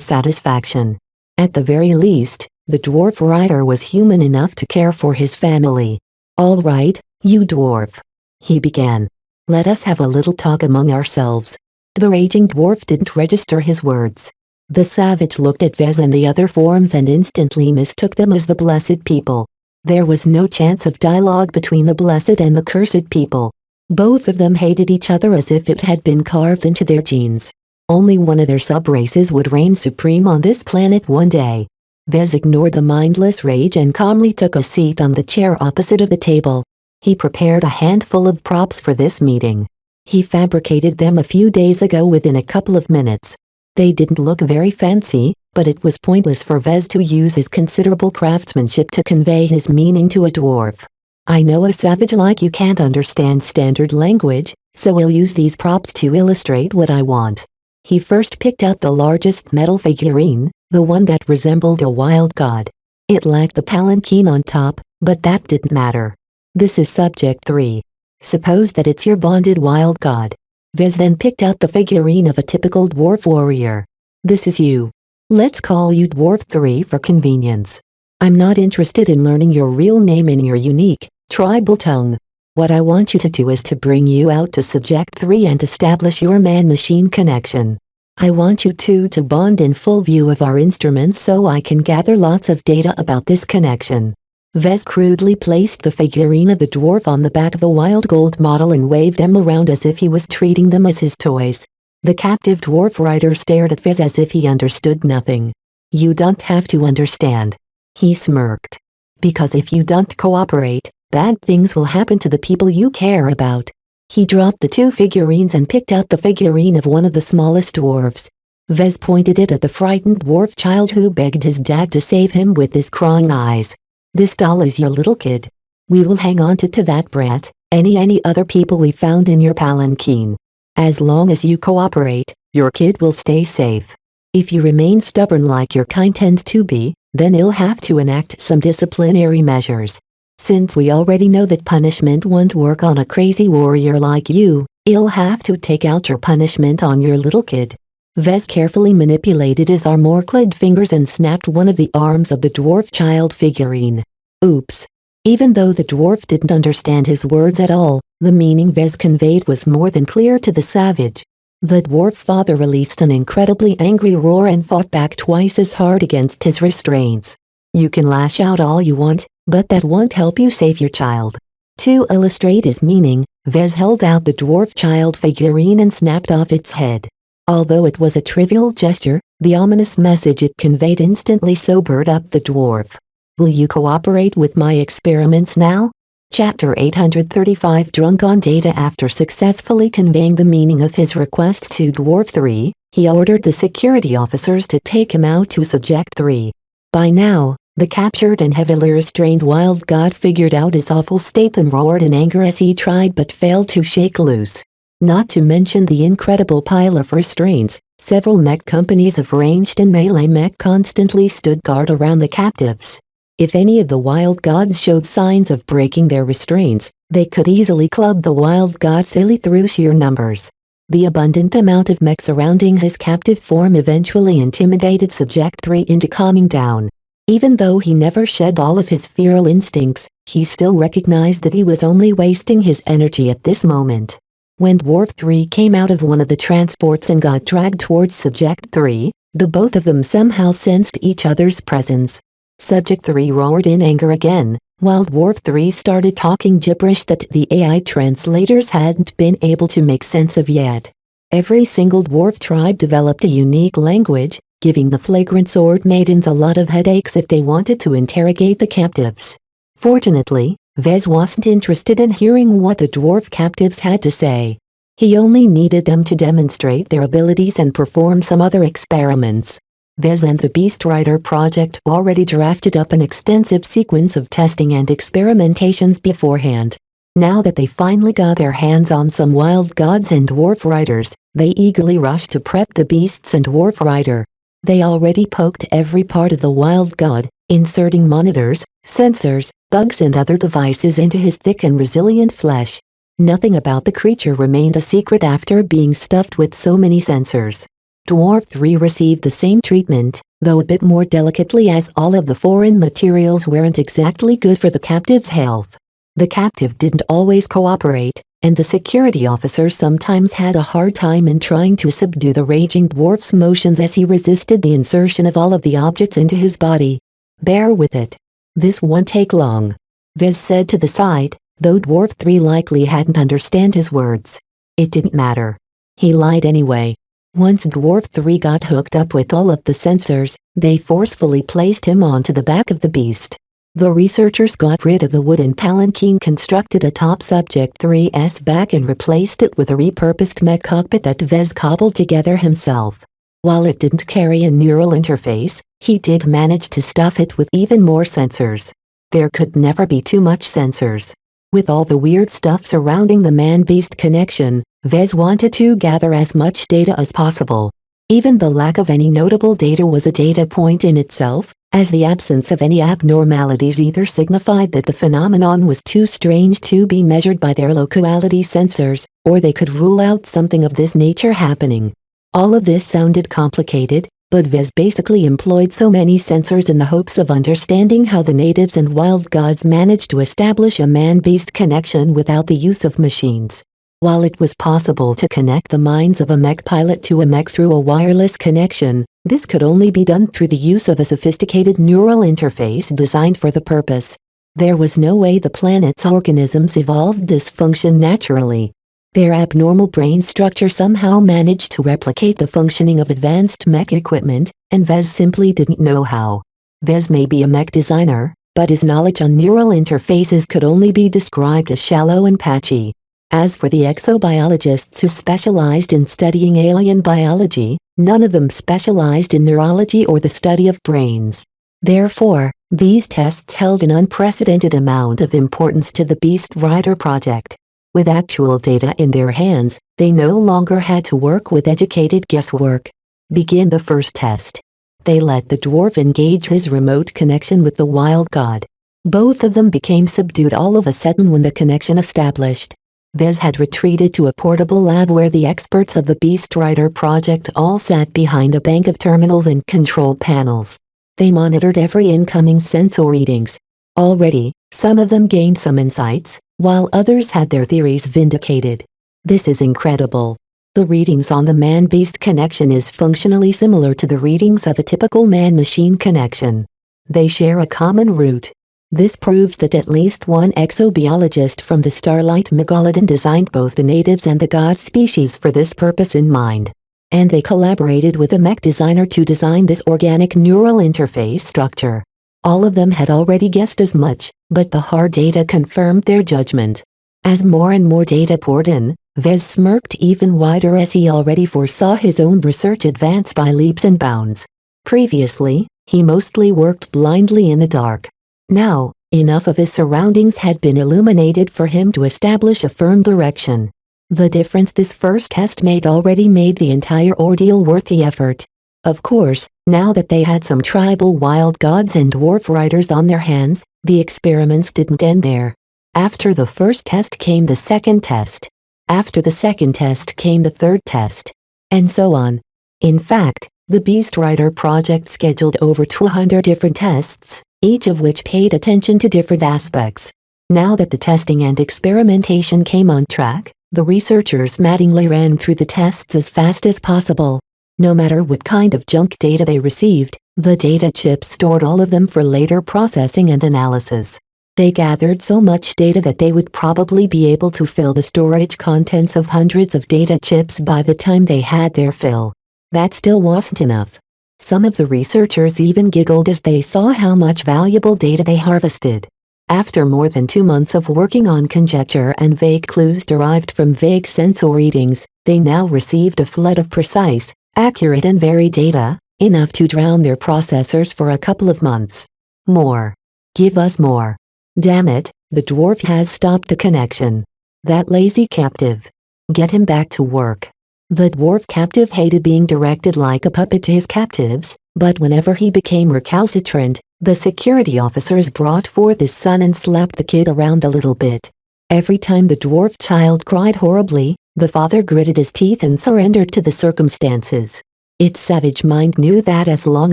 satisfaction. At the very least, the dwarf rider was human enough to care for his family. "All right, you dwarf," he began. "Let us have a little talk among ourselves." The raging dwarf didn't register his words. The savage looked at Vez and the other forms and instantly mistook them as the blessed people. There was no chance of dialogue between the blessed and the cursed people. Both of them hated each other as if it had been carved into their genes. Only one of their sub-races would reign supreme on this planet one day. Vez ignored the mindless rage and calmly took a seat on the chair opposite of the table. He prepared a handful of props for this meeting. He fabricated them a few days ago within a couple of minutes. They didn't look very fancy, but it was pointless for Vez to use his considerable craftsmanship to convey his meaning to a dwarf. "I know a savage like you can't understand standard language, so we'll use these props to illustrate what I want." He first picked up the largest metal figurine, the one that resembled a wild god. It lacked the palanquin on top, but that didn't matter. "This is subject 3. Suppose that it's your bonded wild god." Vez then picked up the figurine of a typical dwarf warrior. "This is you. Let's call you Dwarf 3 for convenience. I'm not interested in learning your real name in your unique, tribal tongue. What I want you to do is to bring you out to Subject 3 and establish your man-machine connection. I want you two to bond in full view of our instruments so I can gather lots of data about this connection." Vez crudely placed the figurine of the dwarf on the back of the wild gold model and waved them around as if he was treating them as his toys. The captive dwarf rider stared at Vez as if he understood nothing. "You don't have to understand," he smirked. "Because if you don't cooperate, bad things will happen to the people you care about." He dropped the two figurines and picked up the figurine of one of the smallest dwarves. Vez pointed it at the frightened dwarf child who begged his dad to save him with his crying eyes. "This doll is your little kid. We will hang on to that brat, any other people we found in your palanquin. As long as you cooperate, your kid will stay safe. If you remain stubborn like your kind tends to be, then you'll have to enact some disciplinary measures. Since we already know that punishment won't work on a crazy warrior like you, you'll have to take out your punishment on your little kid." Vez carefully manipulated his armor-clad fingers and snapped one of the arms of the dwarf child figurine. Oops. Even though the dwarf didn't understand his words at all, the meaning Vez conveyed was more than clear to the savage. The dwarf father released an incredibly angry roar and fought back twice as hard against his restraints. "You can lash out all you want, but that won't help you save your child." To illustrate his meaning, Vez held out the dwarf child figurine and snapped off its head. Although it was a trivial gesture, the ominous message it conveyed instantly sobered up the dwarf. "Will you cooperate with my experiments now?" Chapter 835 Drunk on data. After successfully conveying the meaning of his request to Dwarf 3, he ordered the security officers to take him out to Subject 3. By now, the captured and heavily restrained wild god figured out his awful state and roared in anger as he tried but failed to shake loose. Not to mention the incredible pile of restraints, several mech companies of ranged and melee mech constantly stood guard around the captives. If any of the wild gods showed signs of breaking their restraints, they could easily club the wild god silly through sheer numbers. The abundant amount of mech surrounding his captive form eventually intimidated Subject 3 into calming down. Even though he never shed all of his feral instincts, he still recognized that he was only wasting his energy at this moment. When Dwarf 3 came out of one of the transports and got dragged towards Subject 3, the both of them somehow sensed each other's presence. Subject 3 roared in anger again, while Dwarf 3 started talking gibberish that the AI translators hadn't been able to make sense of yet. Every single dwarf tribe developed a unique language, giving the flagrant sword maidens a lot of headaches if they wanted to interrogate the captives. Fortunately, Vez wasn't interested in hearing what the dwarf captives had to say. He only needed them to demonstrate their abilities and perform some other experiments. Vez and the Beast Rider project already drafted up an extensive sequence of testing and experimentations beforehand. Now that they finally got their hands on some wild gods and dwarf riders, they eagerly rushed to prep the beasts and dwarf rider. They already poked every part of the wild god, inserting monitors, sensors, bugs and other devices into his thick and resilient flesh. Nothing about the creature remained a secret after being stuffed with so many sensors. Dwarf 3 received the same treatment, though a bit more delicately as all of the foreign materials weren't exactly good for the captive's health. The captive didn't always cooperate, and the security officer sometimes had a hard time in trying to subdue the raging dwarf's motions as he resisted the insertion of all of the objects into his body. "Bear with it. This won't take long," Vez said to the side, though Dwarf 3 likely hadn't understand his words. It didn't matter. He lied anyway. Once Dwarf 3 got hooked up with all of the sensors, they forcefully placed him onto the back of the beast. The researchers got rid of the wooden palanquin constructed atop Subject 3's back and replaced it with a repurposed mech cockpit that Vez cobbled together himself. While it didn't carry a neural interface, he did manage to stuff it with even more sensors. There could never be too much sensors. With all the weird stuff surrounding the man-beast connection, Vez wanted to gather as much data as possible. Even the lack of any notable data was a data point in itself, as the absence of any abnormalities either signified that the phenomenon was too strange to be measured by their locality sensors, or they could rule out something of this nature happening. All of this sounded complicated, but Vez basically employed so many sensors in the hopes of understanding how the natives and wild gods managed to establish a man-beast connection without the use of machines. While it was possible to connect the minds of a mech pilot to a mech through a wireless connection, this could only be done through the use of a sophisticated neural interface designed for the purpose. There was no way the planet's organisms evolved this function naturally. Their abnormal brain structure somehow managed to replicate the functioning of advanced mech equipment, and Vez simply didn't know how. Vez may be a mech designer, but his knowledge on neural interfaces could only be described as shallow and patchy. As for the exobiologists who specialized in studying alien biology, none of them specialized in neurology or the study of brains. Therefore, these tests held an unprecedented amount of importance to the Beast Rider project. With actual data in their hands, they no longer had to work with educated guesswork. Begin the first test. They let the dwarf engage his remote connection with the wild god. Both of them became subdued all of a sudden when the connection established. Vez had retreated to a portable lab where the experts of the Beast Rider project all sat behind a bank of terminals and control panels. They monitored every incoming sensor readings. Already, some of them gained some insights, while others had their theories vindicated. This is incredible. The readings on the man-beast connection is functionally similar to the readings of a typical man-machine connection. They share a common root. This proves that at least one exobiologist from the Starlight Megalodon designed both the natives and the god species for this purpose in mind. And they collaborated with a mech designer to design this organic neural interface structure. All of them had already guessed as much, but the hard data confirmed their judgment. As more and more data poured in, Vez smirked even wider as he already foresaw his own research advance by leaps and bounds. Previously, he mostly worked blindly in the dark. Now, enough of his surroundings had been illuminated for him to establish a firm direction. The difference this first test made already made the entire ordeal worth the effort. Of course, now that they had some tribal wild gods and dwarf riders on their hands, the experiments didn't end there. After the first test came the second test. After the second test came the third test. And so on. In fact, the Beast Rider project scheduled over 200 different tests, each of which paid attention to different aspects. Now that the testing and experimentation came on track, the researchers madly ran through the tests as fast as possible. No matter what kind of junk data they received, the data chips stored all of them for later processing and analysis. They gathered so much data that they would probably be able to fill the storage contents of hundreds of data chips by the time they had their fill. That still wasn't enough. Some of the researchers even giggled as they saw how much valuable data they harvested. After more than 2 months of working on conjecture and vague clues derived from vague sensor readings, they now received a flood of precise, accurate and varied data, enough to drown their processors for a couple of months. More. Give us more. Damn it, the dwarf has stopped the connection. That lazy captive. Get him back to work. The dwarf captive hated being directed like a puppet to his captives, but whenever he became recalcitrant, the security officers brought forth his son and slapped the kid around a little bit. Every time the dwarf child cried horribly, the father gritted his teeth and surrendered to the circumstances. Its savage mind knew that as long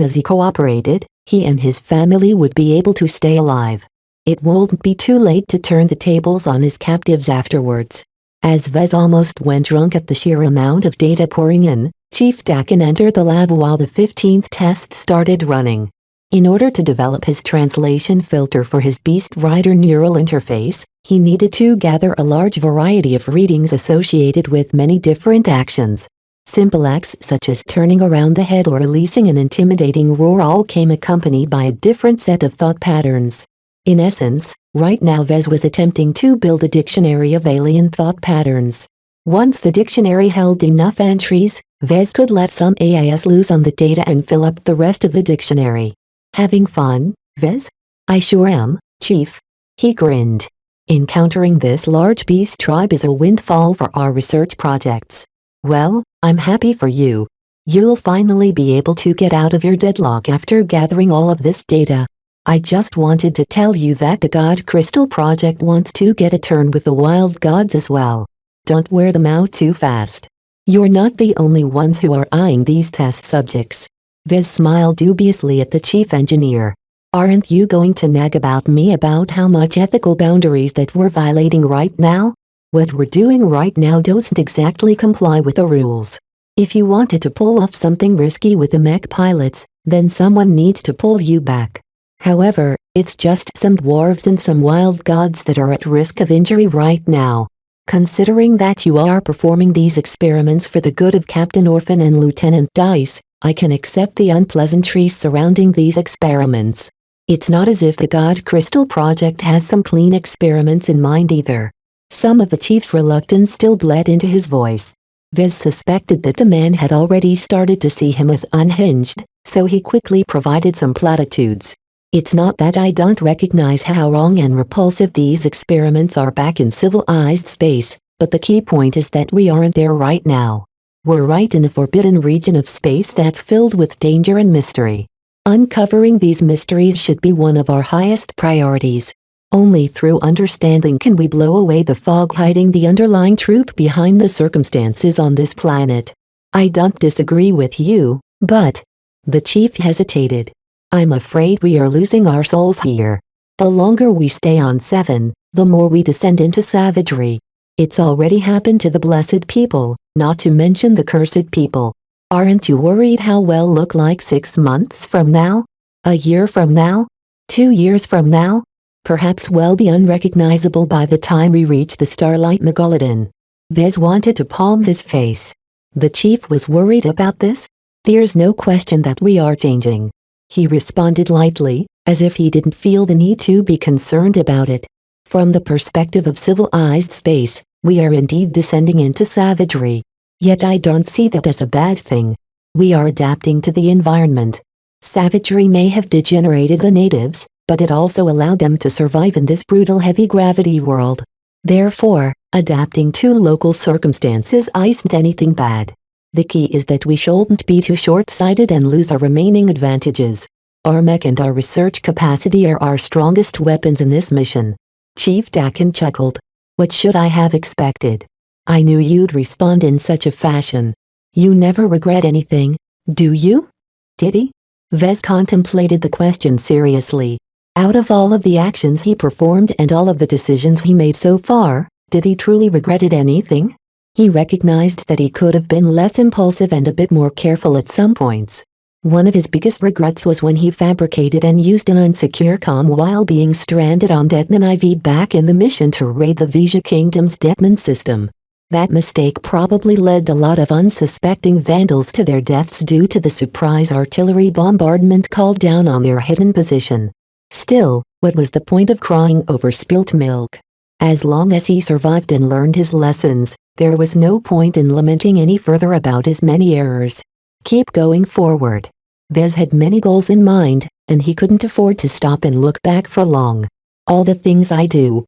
as he cooperated, he and his family would be able to stay alive. It wouldn't be too late to turn the tables on his captives afterwards. As Vez almost went drunk at the sheer amount of data pouring in, Chief Dakin entered the lab while the 15th test started running. In order to develop his translation filter for his Beast Rider neural interface, he needed to gather a large variety of readings associated with many different actions. Simple acts such as turning around the head or releasing an intimidating roar all came accompanied by a different set of thought patterns. In essence, right now Vez was attempting to build a dictionary of alien thought patterns. Once the dictionary held enough entries, Vez could let some AIS loose on the data and fill up the rest of the dictionary. Having fun, Vez? I sure am, Chief. He grinned. Encountering this large beast tribe is a windfall for our research projects. Well, I'm happy for you. You'll finally be able to get out of your deadlock after gathering all of this data. I just wanted to tell you that the God Crystal Project wants to get a turn with the wild gods as well. Don't wear them out too fast. You're not the only ones who are eyeing these test subjects. Vez smiled dubiously at the chief engineer. Aren't you going to nag about me about how much ethical boundaries that we're violating right now? What we're doing right now doesn't exactly comply with the rules. If you wanted to pull off something risky with the mech pilots, then someone needs to pull you back. However, it's just some dwarves and some wild gods that are at risk of injury right now. Considering that you are performing these experiments for the good of Captain Orphan and Lieutenant Dice, I can accept the unpleasantries surrounding these experiments. It's not as if the God Crystal Project has some clean experiments in mind either. Some of the chief's reluctance still bled into his voice. Vez suspected that the man had already started to see him as unhinged, so he quickly provided some platitudes. It's not that I don't recognize how wrong and repulsive these experiments are back in civilized space, but the key point is that we aren't there right now. We're right in a forbidden region of space that's filled with danger and mystery. Uncovering these mysteries should be one of our highest priorities. Only through understanding can we blow away the fog hiding the underlying truth behind the circumstances on this planet. I don't disagree with you, but... The chief hesitated. I'm afraid we are losing our souls here. The longer we stay on 7, the more we descend into savagery. It's already happened to the blessed people, not to mention the cursed people. Aren't you worried how we'll look like 6 months from now? A year from now? 2 years from now? Perhaps we'll be unrecognizable by the time we reach the Starlight Megalodon. Vez wanted to palm his face. The chief was worried about this? There's no question that we are changing. He responded lightly, as if he didn't feel the need to be concerned about it. From the perspective of civilized space, we are indeed descending into savagery. Yet I don't see that as a bad thing. We are adapting to the environment. Savagery may have degenerated the natives, but it also allowed them to survive in this brutal heavy-gravity world. Therefore, adapting to local circumstances isn't anything bad. The key is that we shouldn't be too short-sighted and lose our remaining advantages. Our mech and our research capacity are our strongest weapons in this mission." Chief Dakin chuckled. "What should I have expected? I knew you'd respond in such a fashion. You never regret anything, do you?" "Did he?" Vez contemplated the question seriously. Out of all of the actions he performed and all of the decisions he made so far, did he truly regretted anything? He recognized that he could have been less impulsive and a bit more careful at some points. One of his biggest regrets was when he fabricated and used an unsecure comm while being stranded on Deadman IV back in the mission to raid the Vija Kingdom's Deadman system. That mistake probably led a lot of unsuspecting vandals to their deaths due to the surprise artillery bombardment called down on their hidden position. Still, what was the point of crying over spilt milk? As long as he survived and learned his lessons, there was no point in lamenting any further about his many errors. Keep going forward. Vez had many goals in mind, and he couldn't afford to stop and look back for long. "All the things I do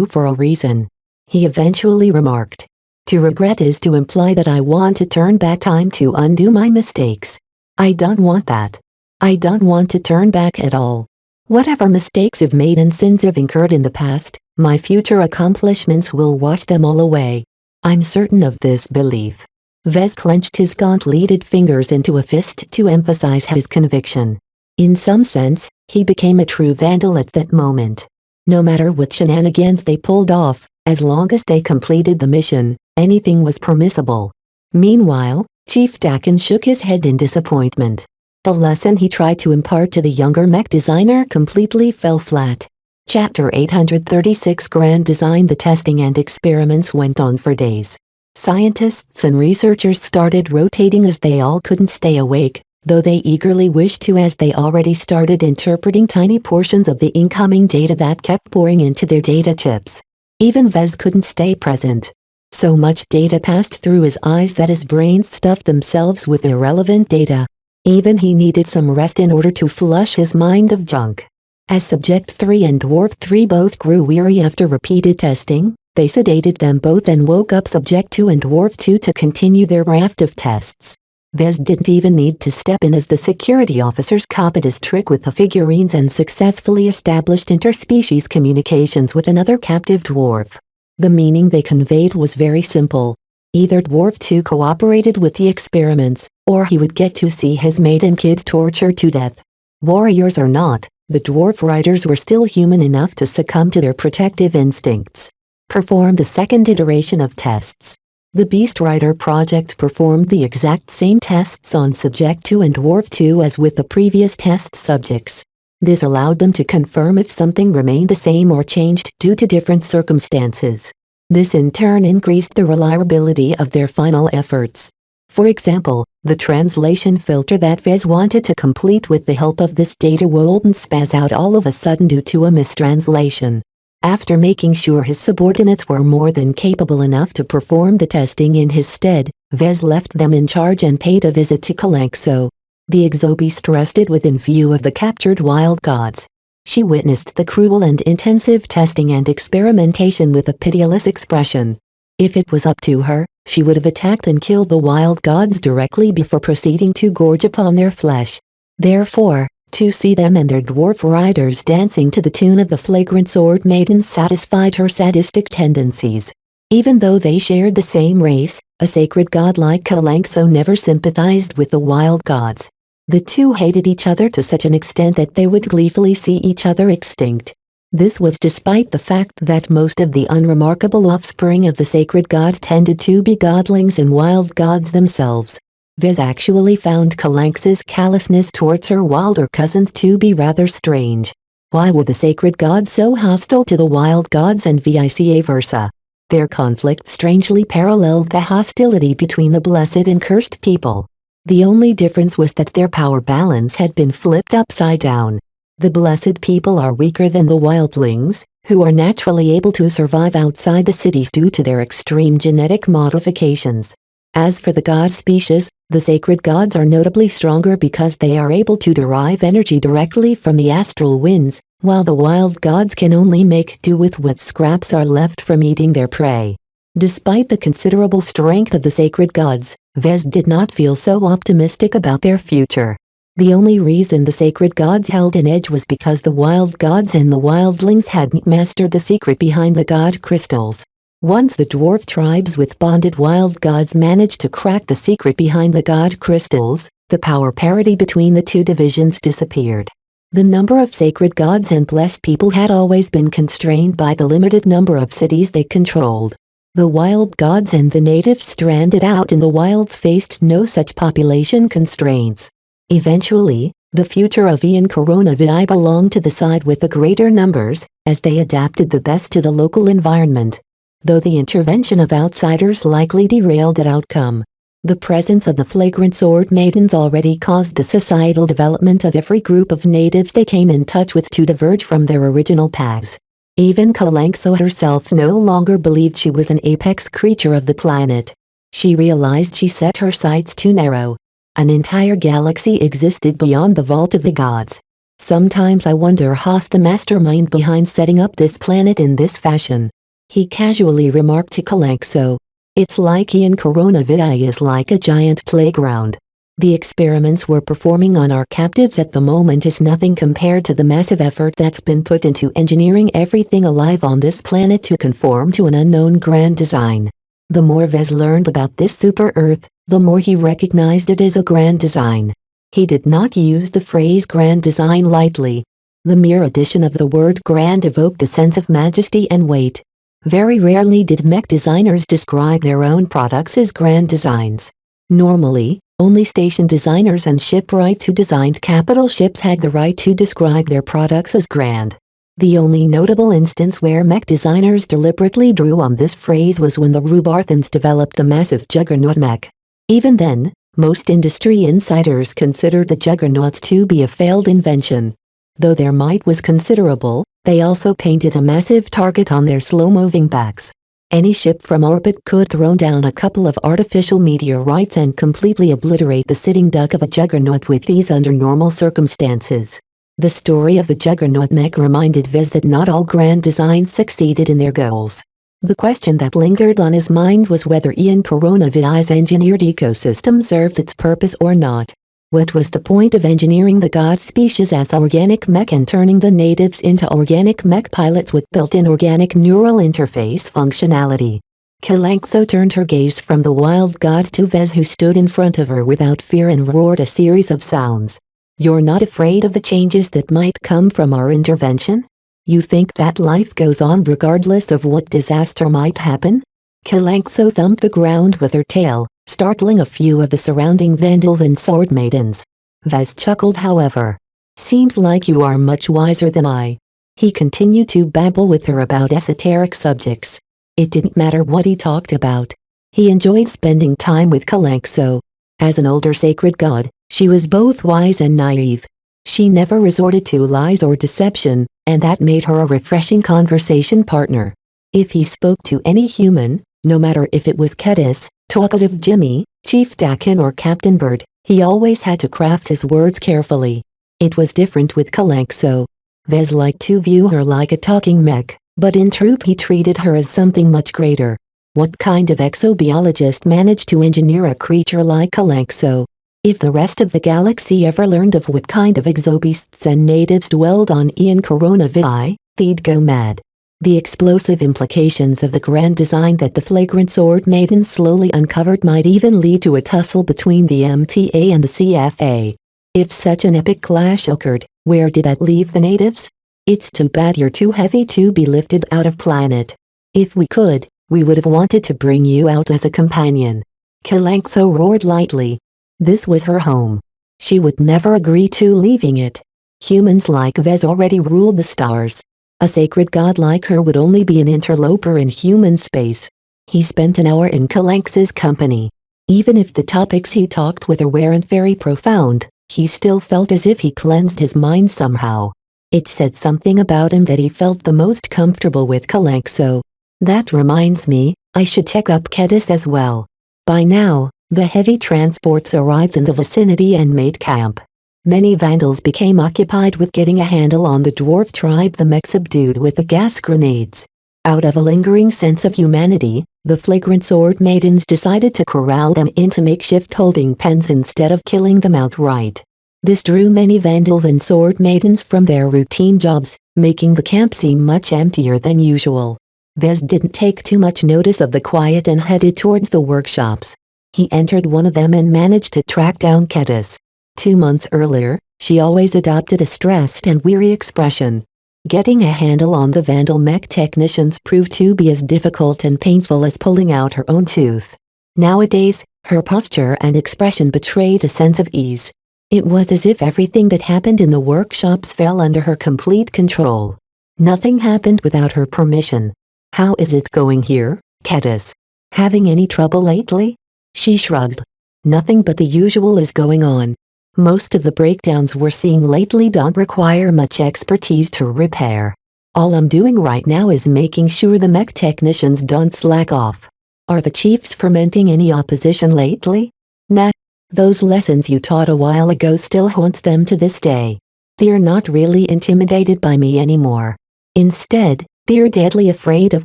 for a reason," he eventually remarked. "To regret is to imply that I want to turn back time to undo my mistakes. I don't want that. I don't want to turn back at all. Whatever mistakes I've made and sins I've incurred in the past, my future accomplishments will wash them all away. I'm certain of this belief." Vez clenched his gauntleted fingers into a fist to emphasize his conviction. In some sense, he became a true vandal at that moment. No matter what shenanigans they pulled off, as long as they completed the mission, anything was permissible. Meanwhile, Chief Dakin shook his head in disappointment. The lesson he tried to impart to the younger mech designer completely fell flat. Chapter 836 Grand Design. The testing and experiments went on for days. Scientists and researchers started rotating as they all couldn't stay awake, though they eagerly wished to, as they already started interpreting tiny portions of the incoming data that kept pouring into their data chips. Even Vez couldn't stay present. So much data passed through his eyes that his brains stuffed themselves with irrelevant data. Even he needed some rest in order to flush his mind of junk. As Subject 3 and Dwarf 3 both grew weary after repeated testing, they sedated them both and woke up Subject 2 and Dwarf 2 to continue their raft of tests. Vez didn't even need to step in, as the security officers copied his trick with the figurines and successfully established interspecies communications with another captive dwarf. The meaning they conveyed was very simple. Either Dwarf 2 cooperated with the experiments, or he would get to see his mate and kid tortured to death. Warriors or not, the dwarf riders were still human enough to succumb to their protective instincts. Perform the second iteration of tests. The Beast Rider project performed the exact same tests on Subject 2 and Dwarf 2 as with the previous test subjects. This allowed them to confirm if something remained the same or changed due to different circumstances. This in turn increased the reliability of their final efforts. For example, the translation filter that Vez wanted to complete with the help of this data wouldn't spaz out all of a sudden due to a mistranslation. After making sure his subordinates were more than capable enough to perform the testing in his stead, Vez left them in charge and paid a visit to Kalanxo. The Exobeast rested within view of the captured wild gods. She witnessed the cruel and intensive testing and experimentation with a pitiless expression. If it was up to her, she would have attacked and killed the wild gods directly before proceeding to gorge upon their flesh. Therefore, to see them and their dwarf riders dancing to the tune of the flagrant sword maidens satisfied her sadistic tendencies. Even though they shared the same race, a sacred god like Kalanxo never sympathized with the wild gods. The two hated each other to such an extent that they would gleefully see each other extinct. This was despite the fact that most of the unremarkable offspring of the sacred gods tended to be godlings and wild gods themselves. Vez actually found Kalanx's callousness towards her wilder cousins to be rather strange. Why were the sacred gods so hostile to the wild gods and vice versa? Their conflict strangely paralleled the hostility between the blessed and cursed people. The only difference was that their power balance had been flipped upside down. The blessed people are weaker than the wildlings, who are naturally able to survive outside the cities due to their extreme genetic modifications. As for the god species, the sacred gods are notably stronger because they are able to derive energy directly from the astral winds, while the wild gods can only make do with what scraps are left from eating their prey. Despite the considerable strength of the sacred gods, Vez did not feel so optimistic about their future. The only reason the sacred gods held an edge was because the wild gods and the wildlings hadn't mastered the secret behind the god crystals. Once the dwarf tribes with bonded wild gods managed to crack the secret behind the god crystals, the power parity between the two divisions disappeared. The number of sacred gods and blessed people had always been constrained by the limited number of cities they controlled. The wild gods and the natives stranded out in the wilds faced no such population constraints. Eventually, the future of Ian Coronavirus belonged to the side with the greater numbers, as they adapted the best to the local environment. Though the intervention of outsiders likely derailed that outcome. The presence of the flagrant sword maidens already caused the societal development of every group of natives they came in touch with to diverge from their original paths. Even Kalanxo herself no longer believed she was an apex creature of the planet. She realized she set her sights too narrow. An entire galaxy existed beyond the vault of the gods. Sometimes I wonder who's the mastermind behind setting up this planet in this fashion. He casually remarked to Kalanxo. It's like Ian Coronavirus is like a giant playground. The experiments we're performing on our captives at the moment is nothing compared to the massive effort that's been put into engineering everything alive on this planet to conform to an unknown grand design. The more Vez learned about this super Earth, the more he recognized it as a grand design. He did not use the phrase grand design lightly. The mere addition of the word grand evoked a sense of majesty and weight. Very rarely did mech designers describe their own products as grand designs. Normally, only station designers and shipwrights who designed capital ships had the right to describe their products as grand. The only notable instance where mech designers deliberately drew on this phrase was when the Rubarthans developed the massive Juggernaut mech. Even then, most industry insiders considered the Juggernauts to be a failed invention. Though their might was considerable, they also painted a massive target on their slow-moving backs. Any ship from orbit could throw down a couple of artificial meteorites and completely obliterate the sitting duck of a Juggernaut with ease under normal circumstances. The story of the Juggernaut mech reminded Vez that not all grand designs succeeded in their goals. The question that lingered on his mind was whether Ian Coronavirus' engineered ecosystem served its purpose or not. What was the point of engineering the god species as organic mech and turning the natives into organic mech pilots with built-in organic neural interface functionality? Kalanxo turned her gaze from the wild god to Vez, who stood in front of her without fear and roared a series of sounds. You're not afraid of the changes that might come from our intervention? You think that life goes on regardless of what disaster might happen? Kalanxo thumped the ground with her tail, startling a few of the surrounding vandals and sword maidens. Vez chuckled, however. Seems like you are much wiser than I. He continued to babble with her about esoteric subjects. It didn't matter what he talked about. He enjoyed spending time with Kalanxo. As an older sacred god, she was both wise and naive. She never resorted to lies or deception, and that made her a refreshing conversation partner. If he spoke to any human, no matter if it was Kedis, Talkative Jimmy, Chief Dakin or Captain Bird, he always had to craft his words carefully. It was different with Kalanxo. Vez liked to view her like a talking mech, but in truth he treated her as something much greater. What kind of exobiologist managed to engineer a creature like Kalanxo? If the rest of the galaxy ever learned of what kind of exobeasts and natives dwelled on Ian Coronavirus, they'd go mad. The explosive implications of the grand design that the flagrant sword maiden slowly uncovered might even lead to a tussle between the MTA and the CFA. If such an epic clash occurred, where did that leave the natives? It's too bad you're too heavy to be lifted out of planet. If we could, we would have wanted to bring you out as a companion. Kalanxo roared lightly. This was her home. She would never agree to leaving it. Humans like Vez already ruled the stars. A sacred god like her would only be an interloper in human space. He spent an hour in Kalanx's company. Even if the topics he talked with her weren't very profound, he still felt as if he cleansed his mind somehow. It said something about him that he felt the most comfortable with Kalanxo. That reminds me, I should check up Kedis as well. By now, the heavy transports arrived in the vicinity and made camp. Many vandals became occupied with getting a handle on the dwarf tribe the mech subdued with the gas grenades. Out of a lingering sense of humanity, The flagrant sword maidens decided to corral them into makeshift holding pens instead of killing them outright. This drew many vandals and sword maidens from their routine jobs, making the camp seem much emptier than usual. Vez didn't take too much notice of the quiet and headed towards the workshops. He entered one of them and managed to track down Kedis. 2 months earlier, she always adopted a stressed and weary expression. Getting a handle on the vandal mech technicians proved to be as difficult and painful as pulling out her own tooth. Nowadays, her posture and expression betrayed a sense of ease. It was as if everything that happened in the workshops fell under her complete control. Nothing happened without her permission. "How is it going here, Kedis? Having any trouble lately?" She shrugged. "Nothing but the usual is going on. Most of the breakdowns we're seeing lately don't require much expertise to repair. All I'm doing right now is making sure the mech technicians don't slack off. Are the chiefs fermenting any opposition lately?" "Nah. Those lessons you taught a while ago still haunt them to this day. They're not really intimidated by me anymore. Instead, they're deadly afraid of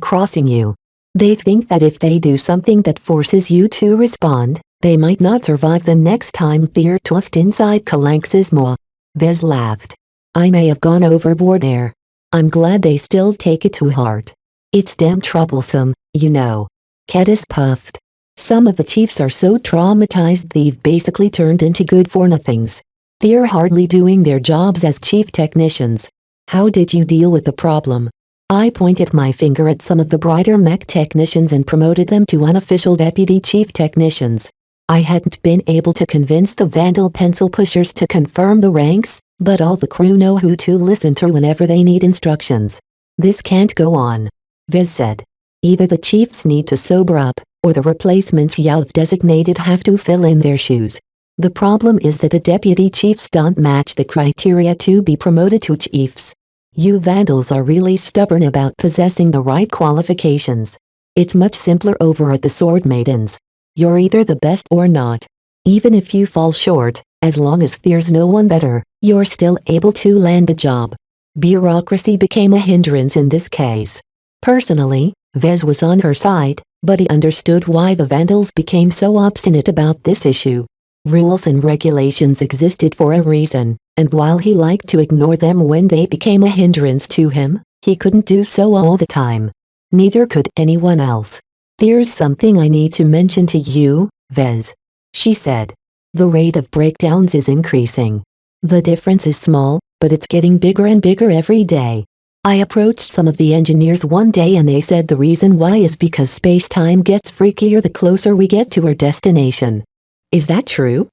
crossing you. They think that if they do something that forces you to respond, they might not survive the next time they're tossed inside Kalanx's maw." Vez laughed. "I may have gone overboard there. I'm glad they still take it to heart. It's damn troublesome, you know." Kedis puffed. "Some of the chiefs are so traumatized they've basically turned into good-for-nothings. They're hardly doing their jobs as chief technicians. How did you deal with the problem?" I pointed my finger at some of the brighter mech technicians and promoted them to unofficial deputy chief technicians. I hadn't been able to convince the vandal pencil pushers to confirm the ranks, but all the crew know who to listen to whenever they need instructions. "This can't go on," Vez said. "Either the chiefs need to sober up, or the replacements you've designated have to fill in their shoes. The problem is that the deputy chiefs don't match the criteria to be promoted to chiefs. You vandals are really stubborn about possessing the right qualifications. It's much simpler over at the Sword Maidens. You're either the best or not. Even if you fall short, as long as there's no one better, you're still able to land the job." Bureaucracy became a hindrance in this case. Personally, Vez was on her side, but he understood why the vandals became so obstinate about this issue. Rules and regulations existed for a reason, and while he liked to ignore them when they became a hindrance to him, he couldn't do so all the time. Neither could anyone else. "There's something I need to mention to you, Vez," she said. "The rate of breakdowns is increasing. The difference is small, but it's getting bigger and bigger every day. I approached some of the engineers one day and they said the reason why is because space-time gets freakier the closer we get to our destination." "Is that true?"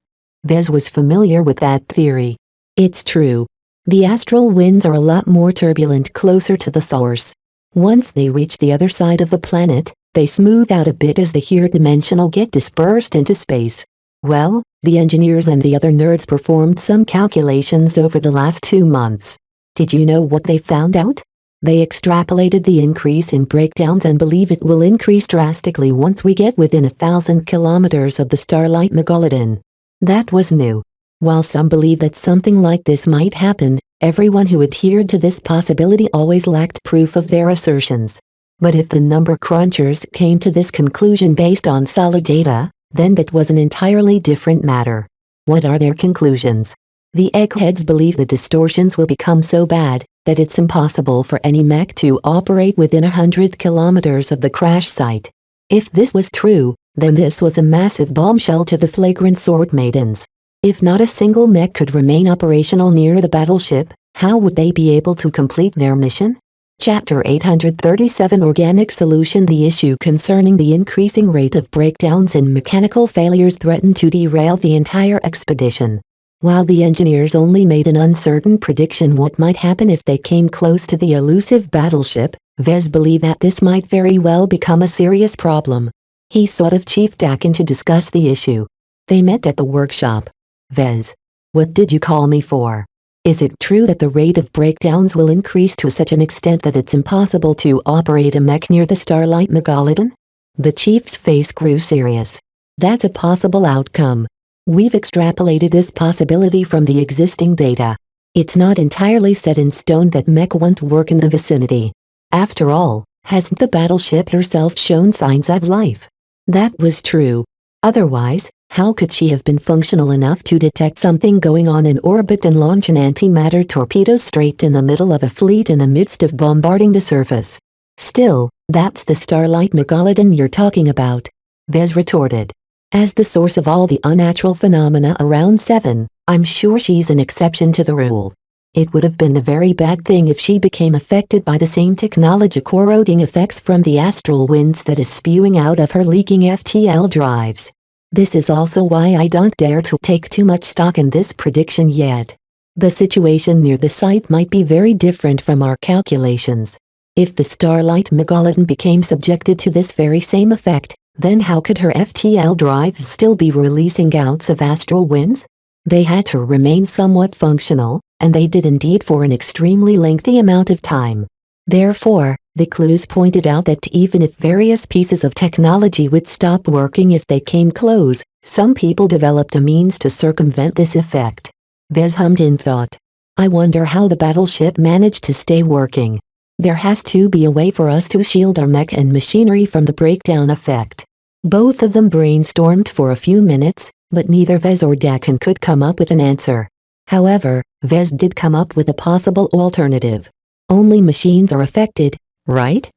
Vez was familiar with that theory. "It's true. The astral winds are a lot more turbulent closer to the source. Once they reach the other side of the planet, they smooth out a bit as the here-dimensional get dispersed into space." Well, the engineers and the other nerds performed some calculations over the last 2 months. Did you know what they found out? They extrapolated the increase in breakdowns and believe it will increase drastically once we get within 1,000 kilometers of the starlight megalodon. That was new. While some believe that something like this might happen, everyone who adhered to this possibility always lacked proof of their assertions. But if the number crunchers came to this conclusion based on solid data, then that was an entirely different matter. What are their conclusions? The eggheads believe the distortions will become so bad that it's impossible for any mech to operate within 100 kilometers of the crash site. If this was true, then this was a massive bombshell to the flagrant sword maidens. If not a single mech could remain operational near the battleship, how would they be able to complete their mission? Chapter 837 Organic Solution. The issue concerning the increasing rate of breakdowns and mechanical failures threatened to derail the entire expedition. While the engineers only made an uncertain prediction what might happen if they came close to the elusive battleship, Vez believed that this might very well become a serious problem. He sought of Chief Dakin to discuss the issue. They met at the workshop. "Vez, what did you call me for? Is it true that the rate of breakdowns will increase to such an extent that it's impossible to operate a mech near the starlight megalodon?" The chief's face grew serious. "That's a possible outcome. We've extrapolated this possibility from the existing data. It's not entirely set in stone that mech won't work in the vicinity. After all, Hasn't the battleship herself shown signs of life? That was true. Otherwise, how could she have been functional enough to detect something going on in orbit and launch an antimatter torpedo straight in the middle of a fleet in the midst of bombarding the surface? Still, that's the Starlight Megalodon you're talking about, Vez retorted. As the source of all the unnatural phenomena around 7, I'm sure she's an exception to the rule. It would have been a very bad thing if she became affected by the same technology corroding effects from the astral winds that is spewing out of her leaking FTL drives. This is also why I don't dare to take too much stock in this prediction yet. The situation near the site might be very different from our calculations. If the Starlight Megalodon became subjected to this very same effect, then how could her FTL drives still be releasing gouts of astral winds? They had to remain somewhat functional, and they did indeed for an extremely lengthy amount of time. Therefore, the clues pointed out that even if various pieces of technology would stop working if they came close, some people developed a means to circumvent this effect. Vez hummed in thought. I wonder how the battleship managed to stay working. There has to be a way for us to shield our mech and machinery from the breakdown effect. Both of them brainstormed for a few minutes, but neither Vez or Dakin could come up with an answer. However, Vez did come up with a possible alternative. Only machines are affected, right?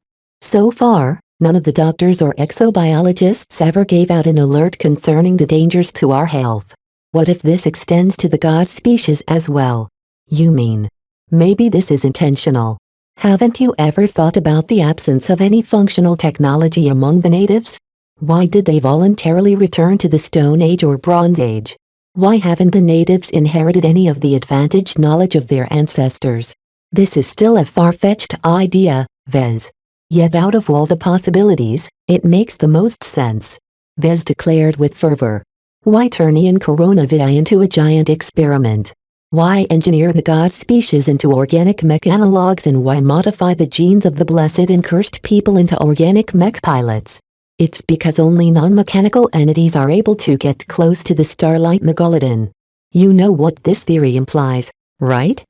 So far, none of the doctors or exobiologists ever gave out an alert concerning the dangers to our health. What if this extends to the god species as well? You mean, maybe this is intentional? Haven't you ever thought about the absence of any functional technology among the natives? Why did they voluntarily return to the Stone Age or Bronze Age? Why haven't the natives inherited any of the advantaged knowledge of their ancestors? This is still a far-fetched idea, Vez. Yet out of all the possibilities, it makes the most sense. Vez declared with fervor. Why turn in coronavirus into a giant experiment? Why engineer the god species into organic mech analogs, and why modify the genes of the blessed and cursed people into organic mech pilots? It's because only non-mechanical entities are able to get close to the Starlight Megalodon. You know what this theory implies, right?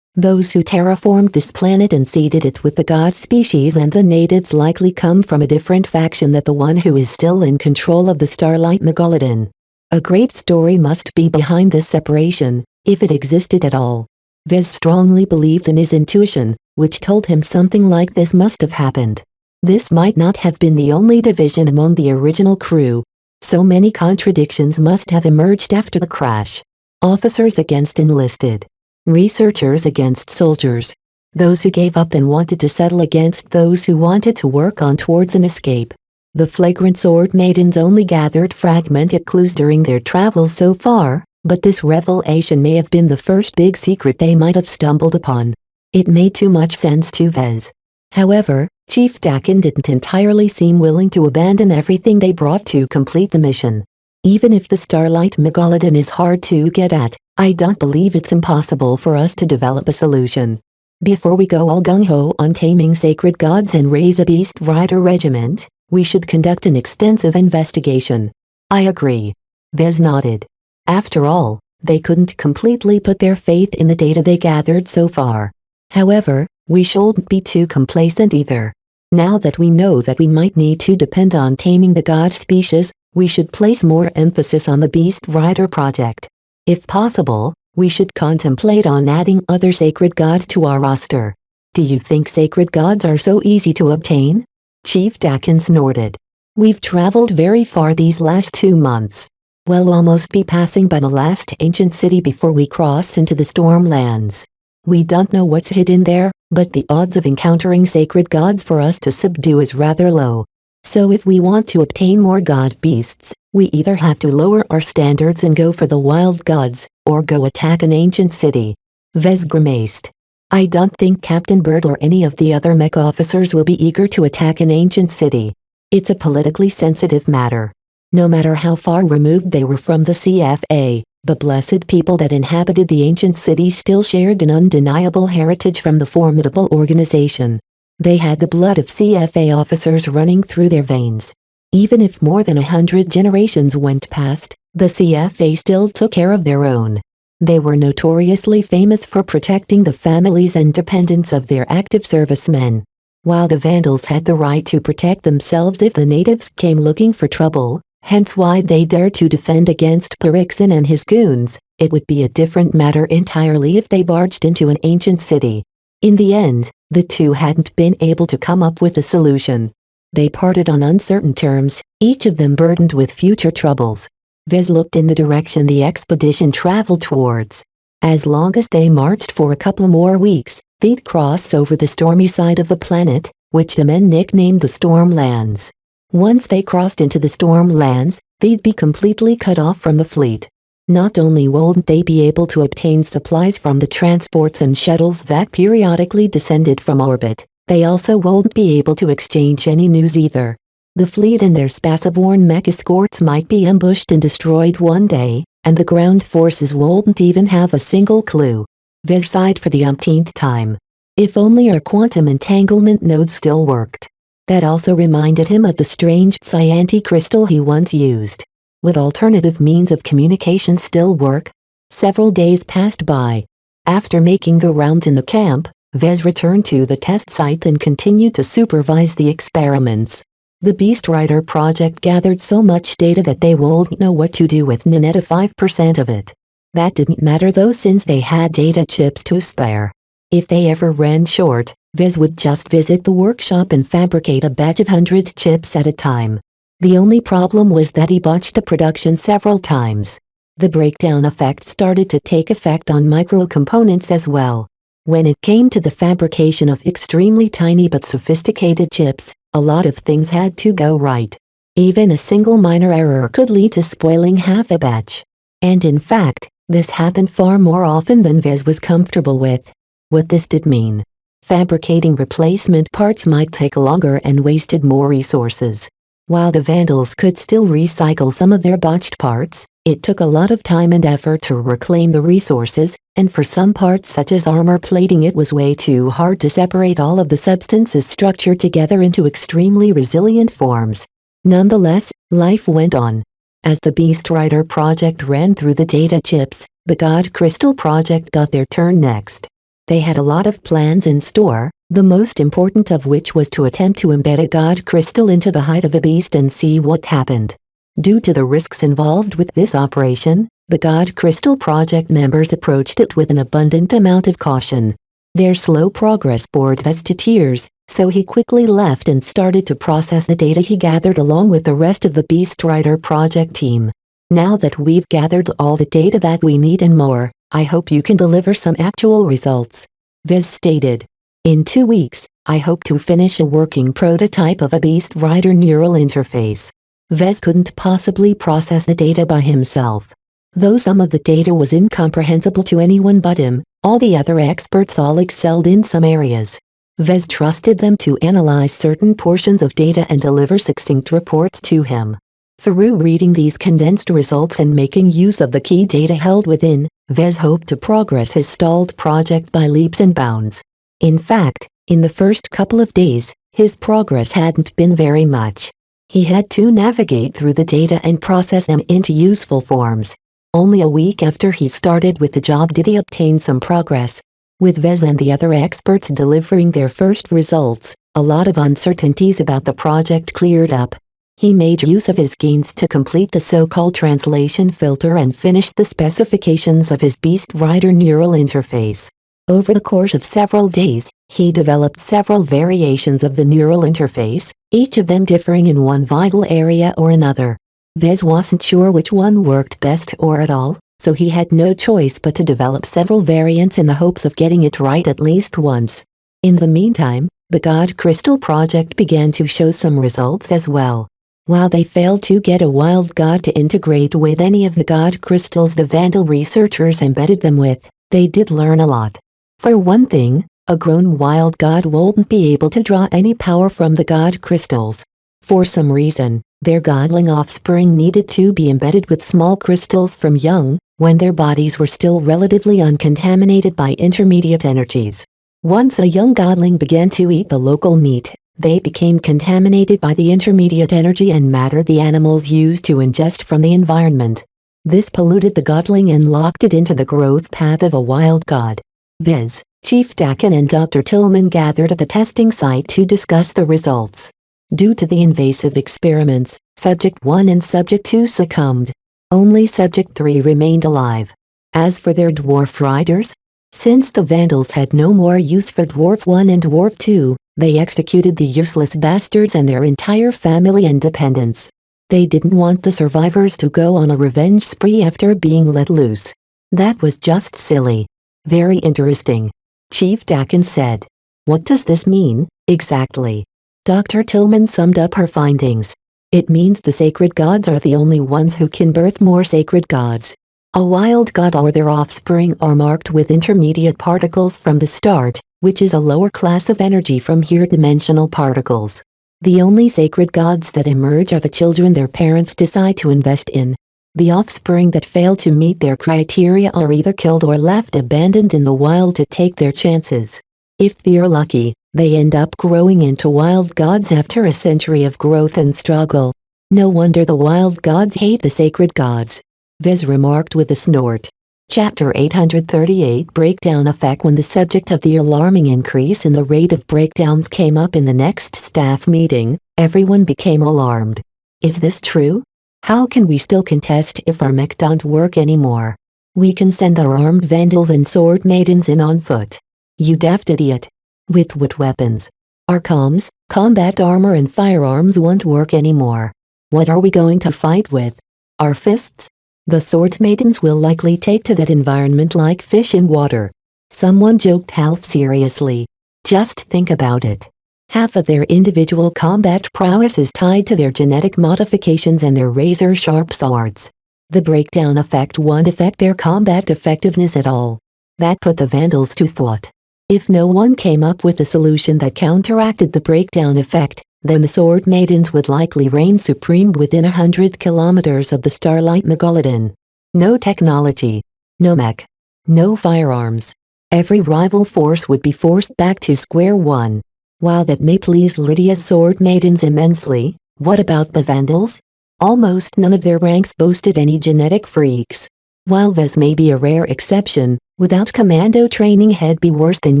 Those who terraformed this planet and seeded it with the god species and the natives likely come from a different faction than the one who is still in control of the Starlight Megalodon. A great story must be behind this separation, if it existed at all. Vez strongly believed in his intuition, which told him something like this must have happened. This might not have been the only division among the original crew. So many contradictions must have emerged after the crash. Officers against enlisted. Researchers against soldiers. Those who gave up and wanted to settle against those who wanted to work on towards an escape. The flagrant sword maidens only gathered fragmented clues during their travels so far, but this revelation may have been the first big secret they might have stumbled upon. It made too much sense to Vez. However, Chief Dakin didn't entirely seem willing to abandon everything they brought to complete the mission. Even if the Starlight Megalodon is hard to get at, I don't believe it's impossible for us to develop a solution. Before we go all gung-ho on taming sacred gods and raise a beast rider regiment, we should conduct an extensive investigation. I agree. Vez nodded. After all, they couldn't completely put their faith in the data they gathered so far. However, we shouldn't be too complacent either. Now that we know that we might need to depend on taming the god species, we should place more emphasis on the Beast Rider project. If possible, we should contemplate on adding other sacred gods to our roster. Do you think sacred gods are so easy to obtain? Chief Dakin snorted. We've traveled very far these last 2 months. We'll almost be passing by the last ancient city before we cross into the Stormlands. We don't know what's hidden there, but the odds of encountering sacred gods for us to subdue is rather low. So if we want to obtain more god beasts, we either have to lower our standards and go for the wild gods, or go attack an ancient city. Vez grimaced. I don't think Captain Bird or any of the other mech officers will be eager to attack an ancient city. It's a politically sensitive matter. No matter how far removed they were from the CFA, the blessed people that inhabited the ancient city still shared an undeniable heritage from the formidable organization. They had the blood of CFA officers running through their veins. Even if more than 100 generations went past, the CFA still took care of their own. They were notoriously famous for protecting the families and dependents of their active servicemen. while the Vandals had the right to protect themselves if the natives came looking for trouble, hence why they dared to defend against Perixen and his goons. It would be a different matter entirely if they barged into an ancient city. In the end, the two hadn't been able to come up with a solution. They parted on uncertain terms, each of them burdened with future troubles. Vez looked in the direction the expedition traveled towards. As long as they marched for a couple more weeks, they'd cross over the stormy side of the planet, which the men nicknamed the Stormlands. Once they crossed into the Stormlands, they'd be completely cut off from the fleet. Not only wouldn't they be able to obtain supplies from the transports and shuttles that periodically descended from orbit, they also wouldn't be able to exchange any news either. The fleet and their spaceborne mech escorts might be ambushed and destroyed one day, and the ground forces wouldn't even have a single clue. Vez sighed for the umpteenth time. If only our quantum entanglement node still worked. That also reminded him of the strange Scienti crystal he once used. Would alternative means of communication still work? Several days passed by. After making the rounds in the camp, Vez returned to the test site and continued to supervise the experiments. The Beast Rider project gathered so much data that they wouldn't know what to do with net 5% of it. That didn't matter though, since they had data chips to spare. If they ever ran short, Vez would just visit the workshop and fabricate a batch of 100 chips at a time. The only problem was that he botched the production several times. The breakdown effect started to take effect on micro-components as well. When it came to the fabrication of extremely tiny but sophisticated chips, a lot of things had to go right. Even a single minor error could lead to spoiling half a batch. And in fact, this happened far more often than Vez was comfortable with. What this did mean: fabricating replacement parts might take longer and wasted more resources. While the Vandals could still recycle some of their botched parts, it took a lot of time and effort to reclaim the resources, and for some parts such as armor plating it was way too hard to separate all of the substances structured together into extremely resilient forms. Nonetheless, life went on. As the Beast Rider project ran through the data chips, the God Crystal project got their turn next. They had a lot of plans in store, the most important of which was to attempt to embed a God Crystal into the hide of a beast and see what happened. Due to the risks involved with this operation, the God Crystal project members approached it with an abundant amount of caution. Their slow progress bored Vez to tears, so he quickly left and started to process the data he gathered along with the rest of the Beast Rider project team. Now that we've gathered all the data that we need and more, I hope you can deliver some actual results, Vez stated. In 2 weeks, I hope to finish a working prototype of a Beast Rider neural interface. Vez couldn't possibly process the data by himself. Though some of the data was incomprehensible to anyone but him, all the other experts all excelled in some areas. Vez trusted them to analyze certain portions of data and deliver succinct reports to him. Through reading these condensed results and making use of the key data held within, Vez hoped to progress his stalled project by leaps and bounds. In fact, in the first couple of days, his progress hadn't been very much. He had to navigate through the data and process them into useful forms. Only a week after he started with the job did he obtain some progress. With Vez and the other experts delivering their first results, a lot of uncertainties about the project cleared up. He made use of his gains to complete the so-called translation filter and finished the specifications of his Beast Rider neural interface. Over the course of several days, he developed several variations of the neural interface, each of them differing in one vital area or another. Vez wasn't sure which one worked best or at all, so he had no choice but to develop several variants in the hopes of getting it right at least once. In the meantime, the God Crystal project began to show some results as well. While they failed to get a wild god to integrate with any of the God Crystals the Vandal researchers embedded them with, they did learn a lot. For one thing, a grown wild god wouldn't be able to draw any power from the God Crystals. For some reason, their godling offspring needed to be embedded with small crystals from young, when their bodies were still relatively uncontaminated by intermediate energies. Once a young godling began to eat the local meat, they became contaminated by the intermediate energy and matter the animals used to ingest from the environment. This polluted the godling and locked it into the growth path of a wild god. Viz. Chief Dakin and Dr. Tillman gathered at the testing site to discuss the results. Due to the invasive experiments, Subject 1 and Subject 2 succumbed. Only Subject 3 remained alive. As for their dwarf riders, since the Vandals had no more use for Dwarf 1 and Dwarf 2, they executed the useless bastards and their entire family and dependents. They didn't want the survivors to go on a revenge spree after being let loose. That was just silly. Very interesting. Chief Dakin said. What does this mean, exactly? Dr. Tillman summed up her findings. It means the sacred gods are the only ones who can birth more sacred gods. A wild god or their offspring are marked with intermediate particles from the start, which is a lower class of energy from here-dimensional particles. The only sacred gods that emerge are the children their parents decide to invest in. The offspring that fail to meet their criteria are either killed or left abandoned in the wild to take their chances. If they're lucky, they end up growing into wild gods after a century of growth and struggle. No wonder the wild gods hate the sacred gods. Vez remarked with a snort. Chapter 838 Breakdown Effect. When the subject of the alarming increase in the rate of breakdowns came up in the next staff meeting, everyone became alarmed. Is this true? How can we still contest if our mech don't work anymore? We can send our armed vandals and sword maidens in on foot. You daft idiot. With what weapons? Our comms, combat armor and firearms won't work anymore. What are we going to fight with? Our fists? The sword maidens will likely take to that environment like fish in water. Someone joked half seriously. Just think about it. Half of their individual combat prowess is tied to their genetic modifications and their razor-sharp swords. The breakdown effect won't affect their combat effectiveness at all. That put the Vandals to thought. If no one came up with a solution that counteracted the breakdown effect, then the sword maidens would likely reign supreme within 100 kilometers of the starlight megalodon. No technology. No mech. No firearms. Every rival force would be forced back to square one. While that may please Lydia's sword maidens immensely, what about the Vandals? Almost none of their ranks boasted any genetic freaks. While Vez may be a rare exception, without commando training he'd be worse than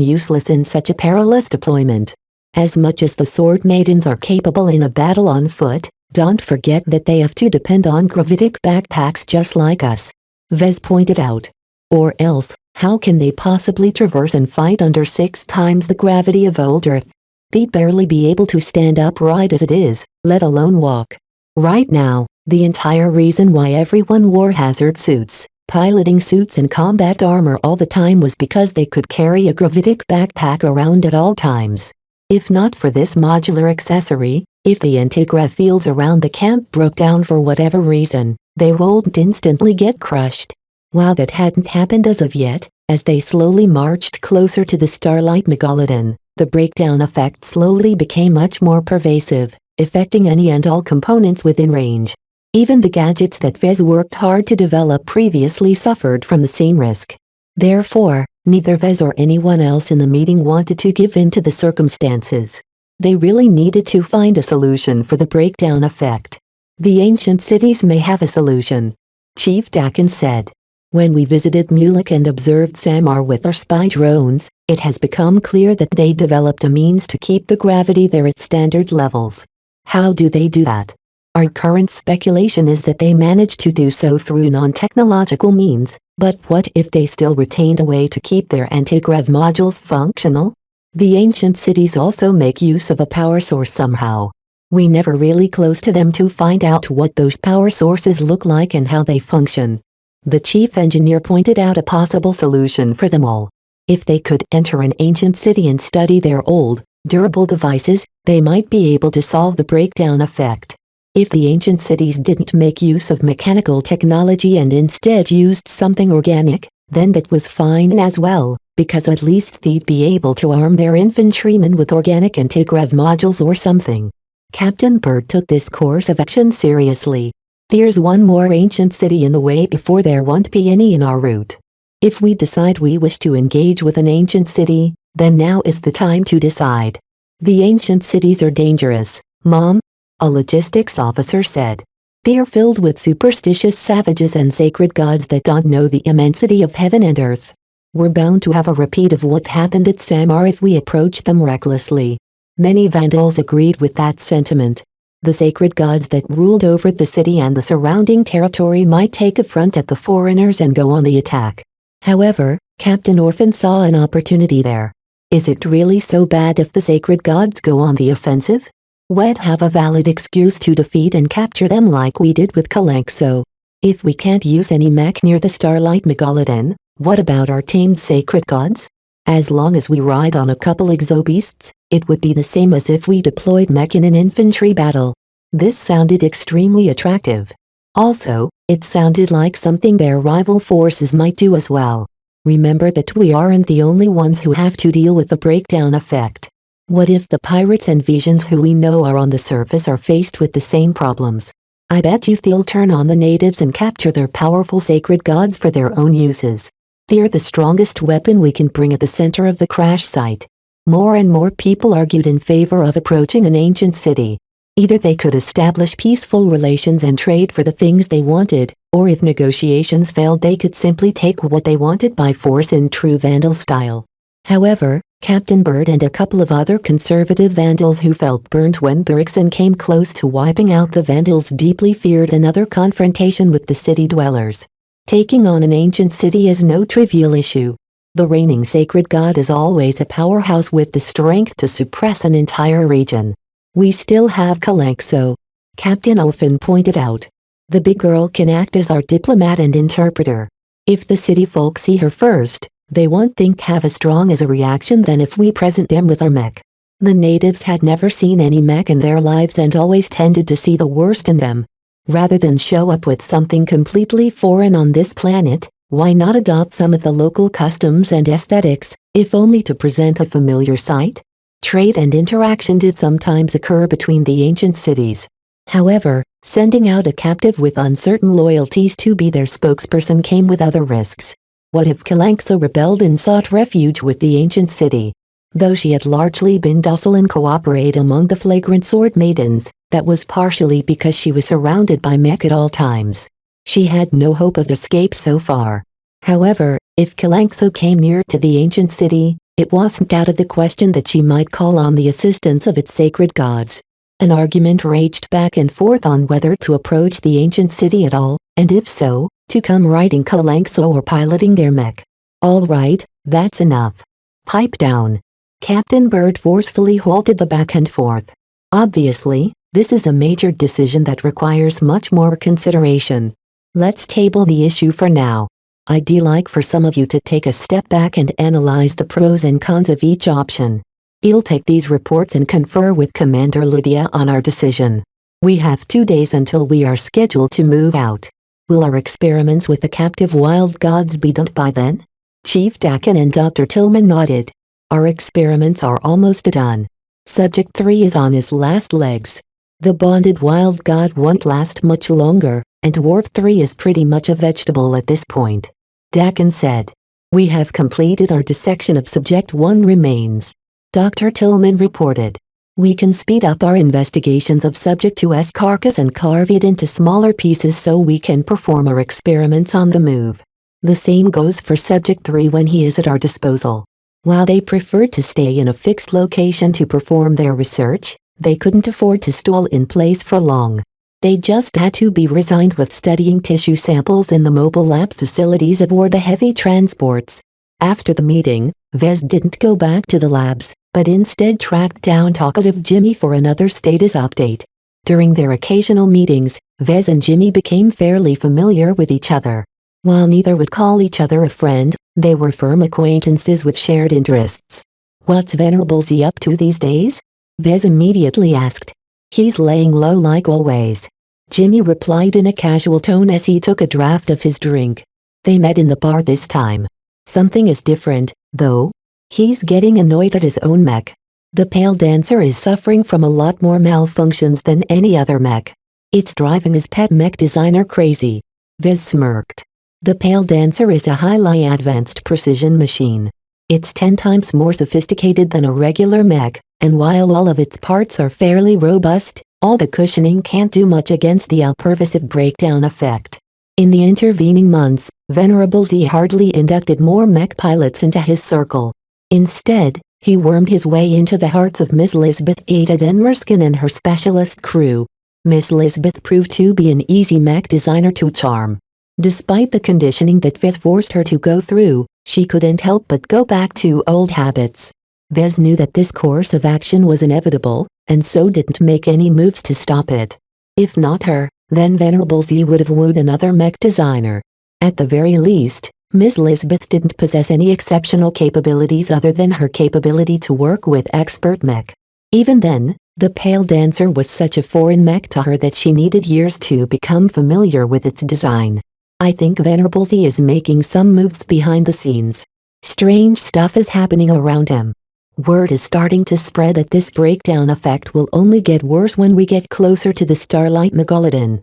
useless in such a perilous deployment. As much as the sword maidens are capable in a battle on foot, don't forget that they have to depend on gravitic backpacks just like us. Vez pointed out. Or else, how can they possibly traverse and fight under 6 times the gravity of old Earth? They'd barely be able to stand upright as it is, let alone walk. Right now, the entire reason why everyone wore hazard suits, piloting suits and combat armor all the time was because they could carry a gravitic backpack around at all times. If not for this modular accessory, if the anti-grav fields around the camp broke down for whatever reason, they wouldn't instantly get crushed. While that hadn't happened as of yet, as they slowly marched closer to the starlight megalodon, the breakdown effect slowly became much more pervasive, affecting any and all components within range. Even the gadgets that Vez worked hard to develop previously suffered from the same risk. Therefore, neither Vez or anyone else in the meeting wanted to give in to the circumstances. They really needed to find a solution for the breakdown effect. The ancient cities may have a solution, Chief Dakin said. When we visited Mulek and observed Samar with our spy drones, it has become clear that they developed a means to keep the gravity there at standard levels. How do they do that? Our current speculation is that they managed to do so through non-technological means, but what if they still retained a way to keep their anti-grav modules functional? The ancient cities also make use of a power source somehow. We never really close to them to find out what those power sources look like and how they function. The chief engineer pointed out a possible solution for them all. If they could enter an ancient city and study their old, durable devices, they might be able to solve the breakdown effect. If the ancient cities didn't make use of mechanical technology and instead used something organic, then that was fine as well, because at least they'd be able to arm their infantrymen with organic anti-grav modules or something. Captain Bird took this course of action seriously. There's one more ancient city in the way before there won't be any in our route. If we decide we wish to engage with an ancient city, then now is the time to decide. The ancient cities are dangerous, Mom, a logistics officer said. They are filled with superstitious savages and sacred gods that don't know the immensity of heaven and earth. We're bound to have a repeat of what happened at Samar if we approach them recklessly. Many Vandals agreed with that sentiment. The sacred gods that ruled over the city and the surrounding territory might take affront at the foreigners and go on the attack. However, Captain Orphan saw an opportunity there. Is it really so bad if the sacred gods go on the offensive? We'd have a valid excuse to defeat and capture them like we did with Kalanxo. If we can't use any mech near the Starlight Megalodon, what about our tamed sacred gods? As long as we ride on a couple exobeasts, it would be the same as if we deployed mech in an infantry battle. This sounded extremely attractive. Also, it sounded like something their rival forces might do as well. Remember that we aren't the only ones who have to deal with the breakdown effect. What if the pirates and visions who we know are on the surface are faced with the same problems? I bet you they'll turn on the natives and capture their powerful sacred gods for their own uses. They're the strongest weapon we can bring at the center of the crash site. More and more people argued in favor of approaching an ancient city. Either they could establish peaceful relations and trade for the things they wanted, or if negotiations failed they could simply take what they wanted by force in true Vandal style. However, Captain Bird and a couple of other conservative Vandals who felt burnt when Bergson came close to wiping out the Vandals deeply feared another confrontation with the city dwellers. Taking on an ancient city is no trivial issue. The reigning sacred god is always a powerhouse with the strength to suppress an entire region. We still have Kalanxo. Captain Orphan pointed out. The big girl can act as our diplomat and interpreter. If the city folk see her first, they won't think have as strong as a reaction than if we present them with our mech. The natives had never seen any mech in their lives and always tended to see the worst in them. Rather than show up with something completely foreign on this planet, why not adopt some of the local customs and aesthetics, if only to present a familiar sight? Trade and interaction did sometimes occur between the ancient cities. However, sending out a captive with uncertain loyalties to be their spokesperson came with other risks. What if Kalanxo rebelled and sought refuge with the ancient city? Though she had largely been docile and cooperate among the flagrant sword maidens, that was partially because she was surrounded by mech at all times. She had no hope of escape so far. However, if Kalanxo came near to the ancient city, it wasn't out of the question that she might call on the assistance of its sacred gods. An argument raged back and forth on whether to approach the ancient city at all, and if so, to come riding Kalanxo or piloting their mech. All right, that's enough. Pipe down. Captain Bird forcefully halted the back and forth. Obviously, this is a major decision that requires much more consideration. Let's table the issue for now. I'd like for some of you to take a step back and analyze the pros and cons of each option. I'll take these reports and confer with Commander Lydia on our decision. We have 2 days until we are scheduled to move out. Will our experiments with the captive wild gods be done by then? Chief Dakin and Dr. Tillman nodded. Our experiments are almost done. Subject 3 is on his last legs. The bonded wild god won't last much longer, and Dwarf 3 is pretty much a vegetable at this point. Dakin said. We have completed our dissection of Subject 1 remains. Dr. Tillman reported. We can speed up our investigations of Subject 2's carcass and carve it into smaller pieces so we can perform our experiments on the move. The same goes for Subject 3 when he is at our disposal. While they preferred to stay in a fixed location to perform their research, they couldn't afford to stall in place for long. They just had to be resigned with studying tissue samples in the mobile lab facilities aboard the heavy transports. After the meeting, Vez didn't go back to the labs, but instead tracked down talkative Jimmy for another status update. During their occasional meetings, Vez and Jimmy became fairly familiar with each other. While neither would call each other a friend, they were firm acquaintances with shared interests. What's Venerable Z up to these days? Vez immediately asked. He's laying low like always. Jimmy replied in a casual tone as he took a draught of his drink. They met in the bar this time. Something is different, though. He's getting annoyed at his own mech. The Pale Dancer is suffering from a lot more malfunctions than any other mech. It's driving his pet mech designer crazy. Vez smirked. The Pale Dancer is a highly advanced precision machine. It's 10 times more sophisticated than a regular mech, and while all of its parts are fairly robust, all the cushioning can't do much against the pervasive breakdown effect. In the intervening months, Venerable Z hardly inducted more mech pilots into his circle. Instead, he wormed his way into the hearts of Miss Lisbeth Ada Denmersken and her specialist crew. Miss Lisbeth proved to be an easy mech designer to charm. Despite the conditioning that Vez forced her to go through, she couldn't help but go back to old habits. Vez knew that this course of action was inevitable, and so didn't make any moves to stop it. If not her, then Venerable Z would have wooed another mech designer. At the very least, Miss Lisbeth didn't possess any exceptional capabilities other than her capability to work with expert mech. Even then, the Pale Dancer was such a foreign mech to her that she needed years to become familiar with its design. I think Venerable Z is making some moves behind the scenes. Strange stuff is happening around him. Word is starting to spread that this breakdown effect will only get worse when we get closer to the Starlight Megalodon.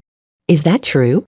Is that true?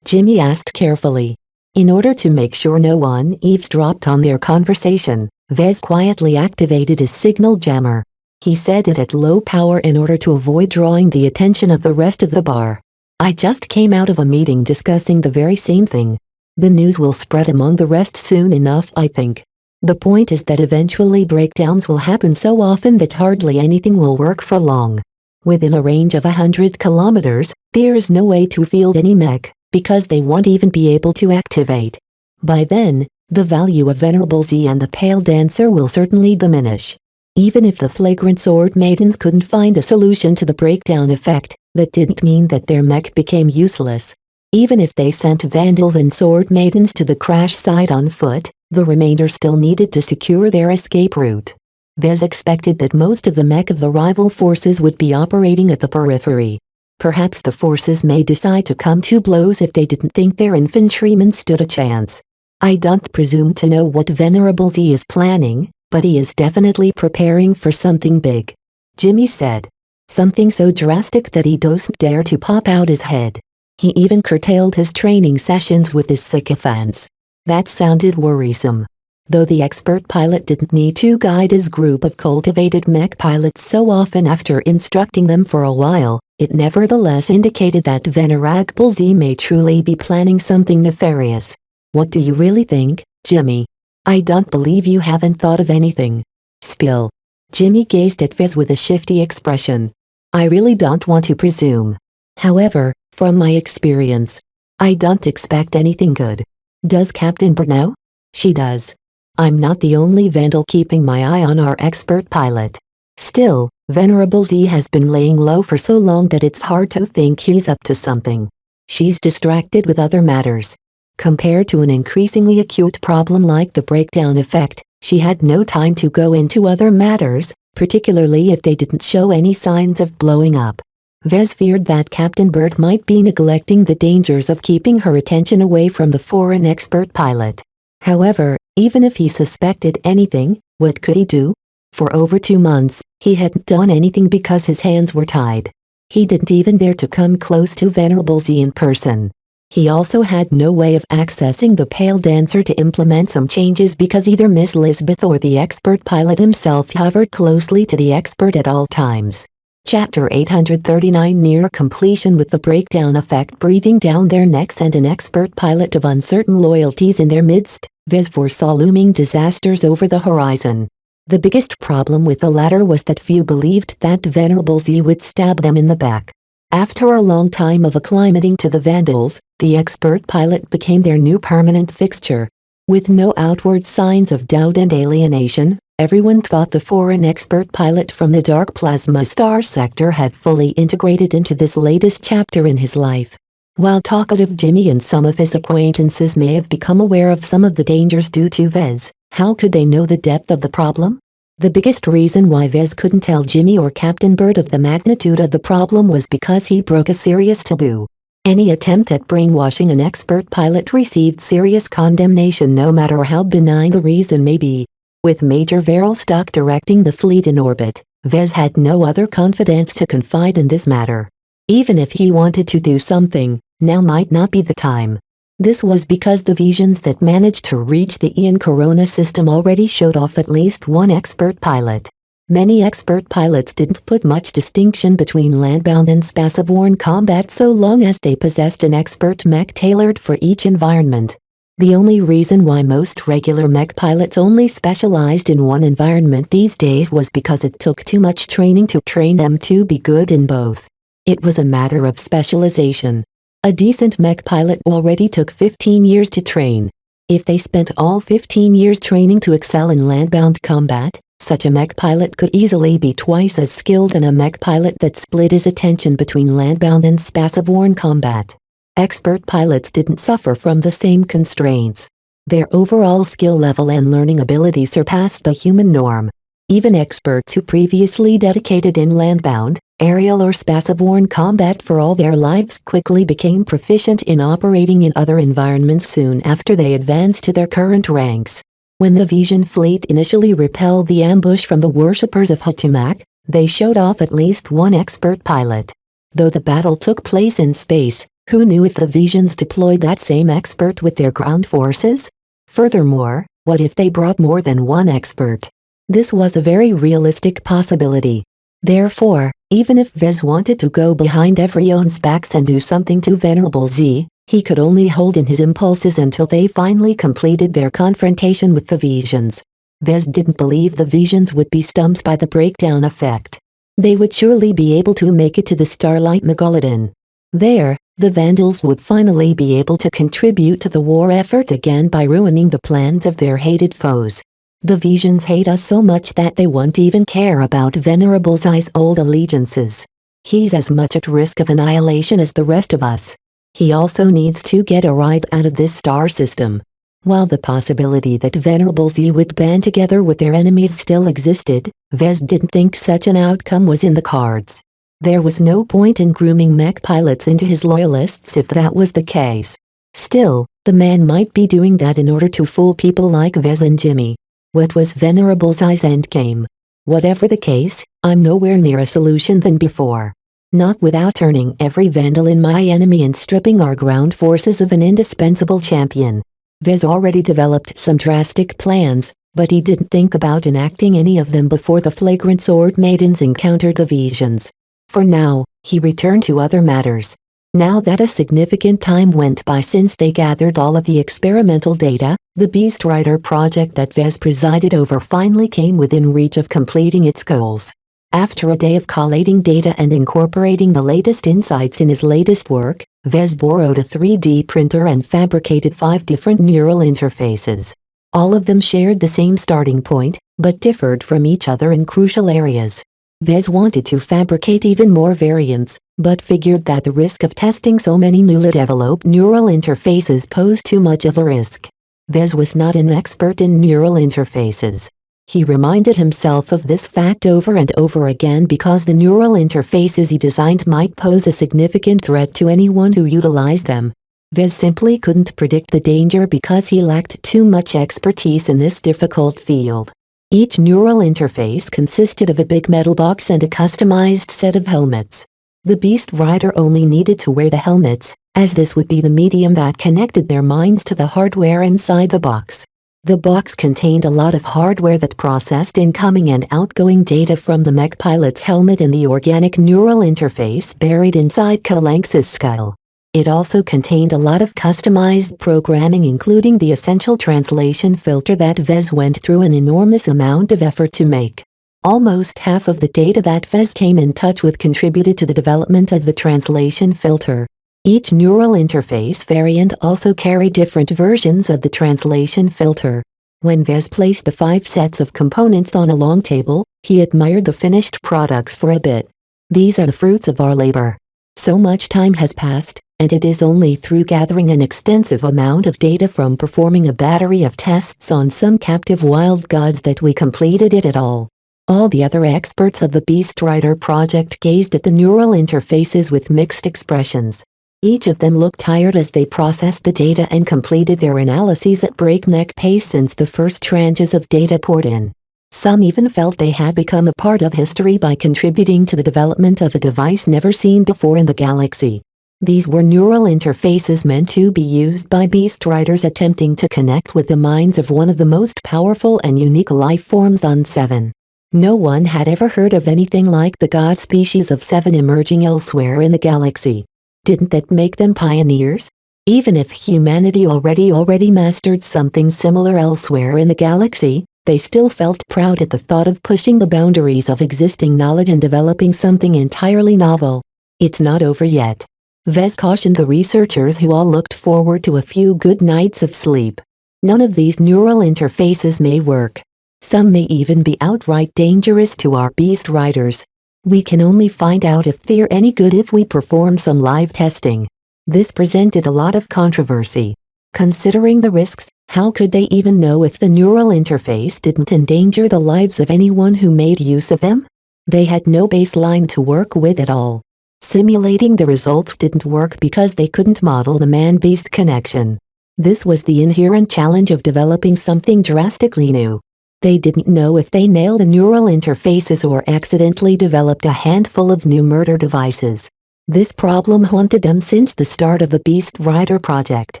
Jimmy asked carefully. In order to make sure no one eavesdropped on their conversation, Vez quietly activated his signal jammer. He set it at low power in order to avoid drawing the attention of the rest of the bar. I just came out of a meeting discussing the very same thing. The news will spread among the rest soon enough, I think. The point is that eventually breakdowns will happen so often that hardly anything will work for long. Within a range of 100 kilometers, there is no way to field any mech, because they won't even be able to activate. By then, the value of Venerable Z and the Pale Dancer will certainly diminish. Even if the Flagrant Sword Maidens couldn't find a solution to the breakdown effect, that didn't mean that their mech became useless. Even if they sent Vandals and Sword Maidens to the crash site on foot, the remainder still needed to secure their escape route. Vez expected that most of the mech of the rival forces would be operating at the periphery. Perhaps the forces may decide to come to blows if they didn't think their infantrymen stood a chance. I don't presume to know what Venerable Z is planning, but he is definitely preparing for something big. Jimmy said. Something so drastic that he doesn't dare to pop out his head. He even curtailed his training sessions with his sycophants. That sounded worrisome. Though the expert pilot didn't need to guide his group of cultivated mech pilots so often after instructing them for a while, it nevertheless indicated that Venerable Z may truly be planning something nefarious. What do you really think, Jimmy? I don't believe you haven't thought of anything. Spill. Jimmy gazed at Vez with a shifty expression. I really don't want to presume. However, from my experience, I don't expect anything good. Does Captain Bird know? She does. I'm not the only Vandal keeping my eye on our expert pilot. Still, Venerable Z has been laying low for so long that it's hard to think he's up to something. She's distracted with other matters. Compared to an increasingly acute problem like the breakdown effect, she had no time to go into other matters, particularly if they didn't show any signs of blowing up. Vez feared that Captain Bird might be neglecting the dangers of keeping her attention away from the foreign expert pilot. However, even if he suspected anything, what could he do? For over 2 months, he hadn't done anything because his hands were tied. He didn't even dare to come close to Venerable Z in person. He also had no way of accessing the Pale Dancer to implement some changes because either Miss Lisbeth or the expert pilot himself hovered closely to the expert at all times. Chapter 839 Near completion. With the breakdown effect breathing down their necks and an expert pilot of uncertain loyalties in their midst, Vez foresaw looming disasters over the horizon. The biggest problem with the latter was that few believed that Venerable Z would stab them in the back. After a long time of acclimating to the Vandals, the expert pilot became their new permanent fixture. With no outward signs of doubt and alienation, everyone thought the foreign expert pilot from the Dark Plasma Star sector had fully integrated into this latest chapter in his life. While talkative Jimmy and some of his acquaintances may have become aware of some of the dangers due to Vez, how could they know the depth of the problem? The biggest reason why Vez couldn't tell Jimmy or Captain Bird of the magnitude of the problem was because he broke a serious taboo. Any attempt at brainwashing an expert pilot received serious condemnation no matter how benign the reason may be. With Major Verelstock directing the fleet in orbit, Vez had no other confidants to confide in this matter. Even if he wanted to do something, now might not be the time. This was because the visions that managed to reach the Ian Corona system already showed off at least one expert pilot. Many expert pilots didn't put much distinction between landbound and spaceborne combat so long as they possessed an expert mech tailored for each environment. The only reason why most regular mech pilots only specialized in one environment these days was because it took too much training to train them to be good in both. It was a matter of specialization. A decent mech pilot already took 15 years to train. If they spent all 15 years training to excel in landbound combat, such a mech pilot could easily be twice as skilled as a mech pilot that split his attention between landbound and spaceborne combat. Expert pilots didn't suffer from the same constraints. Their overall skill level and learning ability surpassed the human norm. Even experts who previously dedicated in landbound, aerial or spaceborne combat for all their lives quickly became proficient in operating in other environments soon after they advanced to their current ranks. When the Vision fleet initially repelled the ambush from the worshippers of Hutumak, they showed off at least one expert pilot. Though the battle took place in space, who knew if the Visions deployed that same expert with their ground forces? Furthermore, what if they brought more than one expert? This was a very realistic possibility. Therefore, even if Vez wanted to go behind everyone's backs and do something to Venerable Z, he could only hold in his impulses until they finally completed their confrontation with the Visions. Vez didn't believe the Visions would be stumped by the breakdown effect. They would surely be able to make it to the Starlight Megalodon. There, the Vandals would finally be able to contribute to the war effort again by ruining the plans of their hated foes. The Visions hate us so much that they won't even care about Venerable Zai's old allegiances. He's as much at risk of annihilation as the rest of us. He also needs to get a ride out of this star system. While the possibility that Venerable Z would band together with their enemies still existed, Vez didn't think such an outcome was in the cards. There was no point in grooming mech pilots into his loyalists if that was the case. Still, the man might be doing that in order to fool people like Vez and Jimmy. What was Venerable Zai's endgame? Whatever the case, I'm nowhere near a solution than before. Not without turning every Vandal in my enemy and stripping our ground forces of an indispensable champion. Vez already developed some drastic plans, but he didn't think about enacting any of them before the flagrant sword maidens encountered the Visions. For now, he returned to other matters. Now that a significant time went by since they gathered all of the experimental data, the Beast Rider project that Vez presided over finally came within reach of completing its goals. After a day of collating data and incorporating the latest insights in his latest work, Vez borrowed a 3D printer and fabricated 5 different neural interfaces. All of them shared the same starting point, but differed from each other in crucial areas. Vez wanted to fabricate even more variants, but figured that the risk of testing so many newly developed neural interfaces posed too much of a risk. Vez was not an expert in neural interfaces. He reminded himself of this fact over and over again because the neural interfaces he designed might pose a significant threat to anyone who utilized them. Vez simply couldn't predict the danger because he lacked too much expertise in this difficult field. Each neural interface consisted of a big metal box and a customized set of helmets. The Beast Rider only needed to wear the helmets, as this would be the medium that connected their minds to the hardware inside the box. The box contained a lot of hardware that processed incoming and outgoing data from the mech pilot's helmet and the organic neural interface buried inside Kalanx's skull. It also contained a lot of customized programming, including the essential translation filter that Vez went through an enormous amount of effort to make. Almost half of the data that Vez came in touch with contributed to the development of the translation filter. Each neural interface variant also carried different versions of the translation filter. When Vez placed the 5 sets of components on a long table, he admired the finished products for a bit. These are the fruits of our labor. So much time has passed, and it is only through gathering an extensive amount of data from performing a battery of tests on some captive wild gods that we completed it at all. All the other experts of the Beast Rider project gazed at the neural interfaces with mixed expressions. Each of them looked tired as they processed the data and completed their analyses at breakneck pace since the first tranches of data poured in. Some even felt they had become a part of history by contributing to the development of a device never seen before in the galaxy. These were neural interfaces meant to be used by Beast Riders attempting to connect with the minds of one of the most powerful and unique life forms on Seven. No one had ever heard of anything like the god species of Seven emerging elsewhere in the galaxy. Didn't that make them pioneers? Even if humanity already mastered something similar elsewhere in the galaxy, they still felt proud at the thought of pushing the boundaries of existing knowledge and developing something entirely novel. It's not over yet. Vez cautioned the researchers, who all looked forward to a few good nights of sleep. None of these neural interfaces may work. Some may even be outright dangerous to our beast riders. We can only find out if they're any good if we perform some live testing. This presented a lot of controversy. Considering the risks, how could they even know if the neural interface didn't endanger the lives of anyone who made use of them? They had no baseline to work with at all. Simulating the results didn't work because they couldn't model the man-beast connection. This was the inherent challenge of developing something drastically new. They didn't know if they nailed the neural interfaces or accidentally developed a handful of new murder devices. This problem haunted them since the start of the Beast Rider project.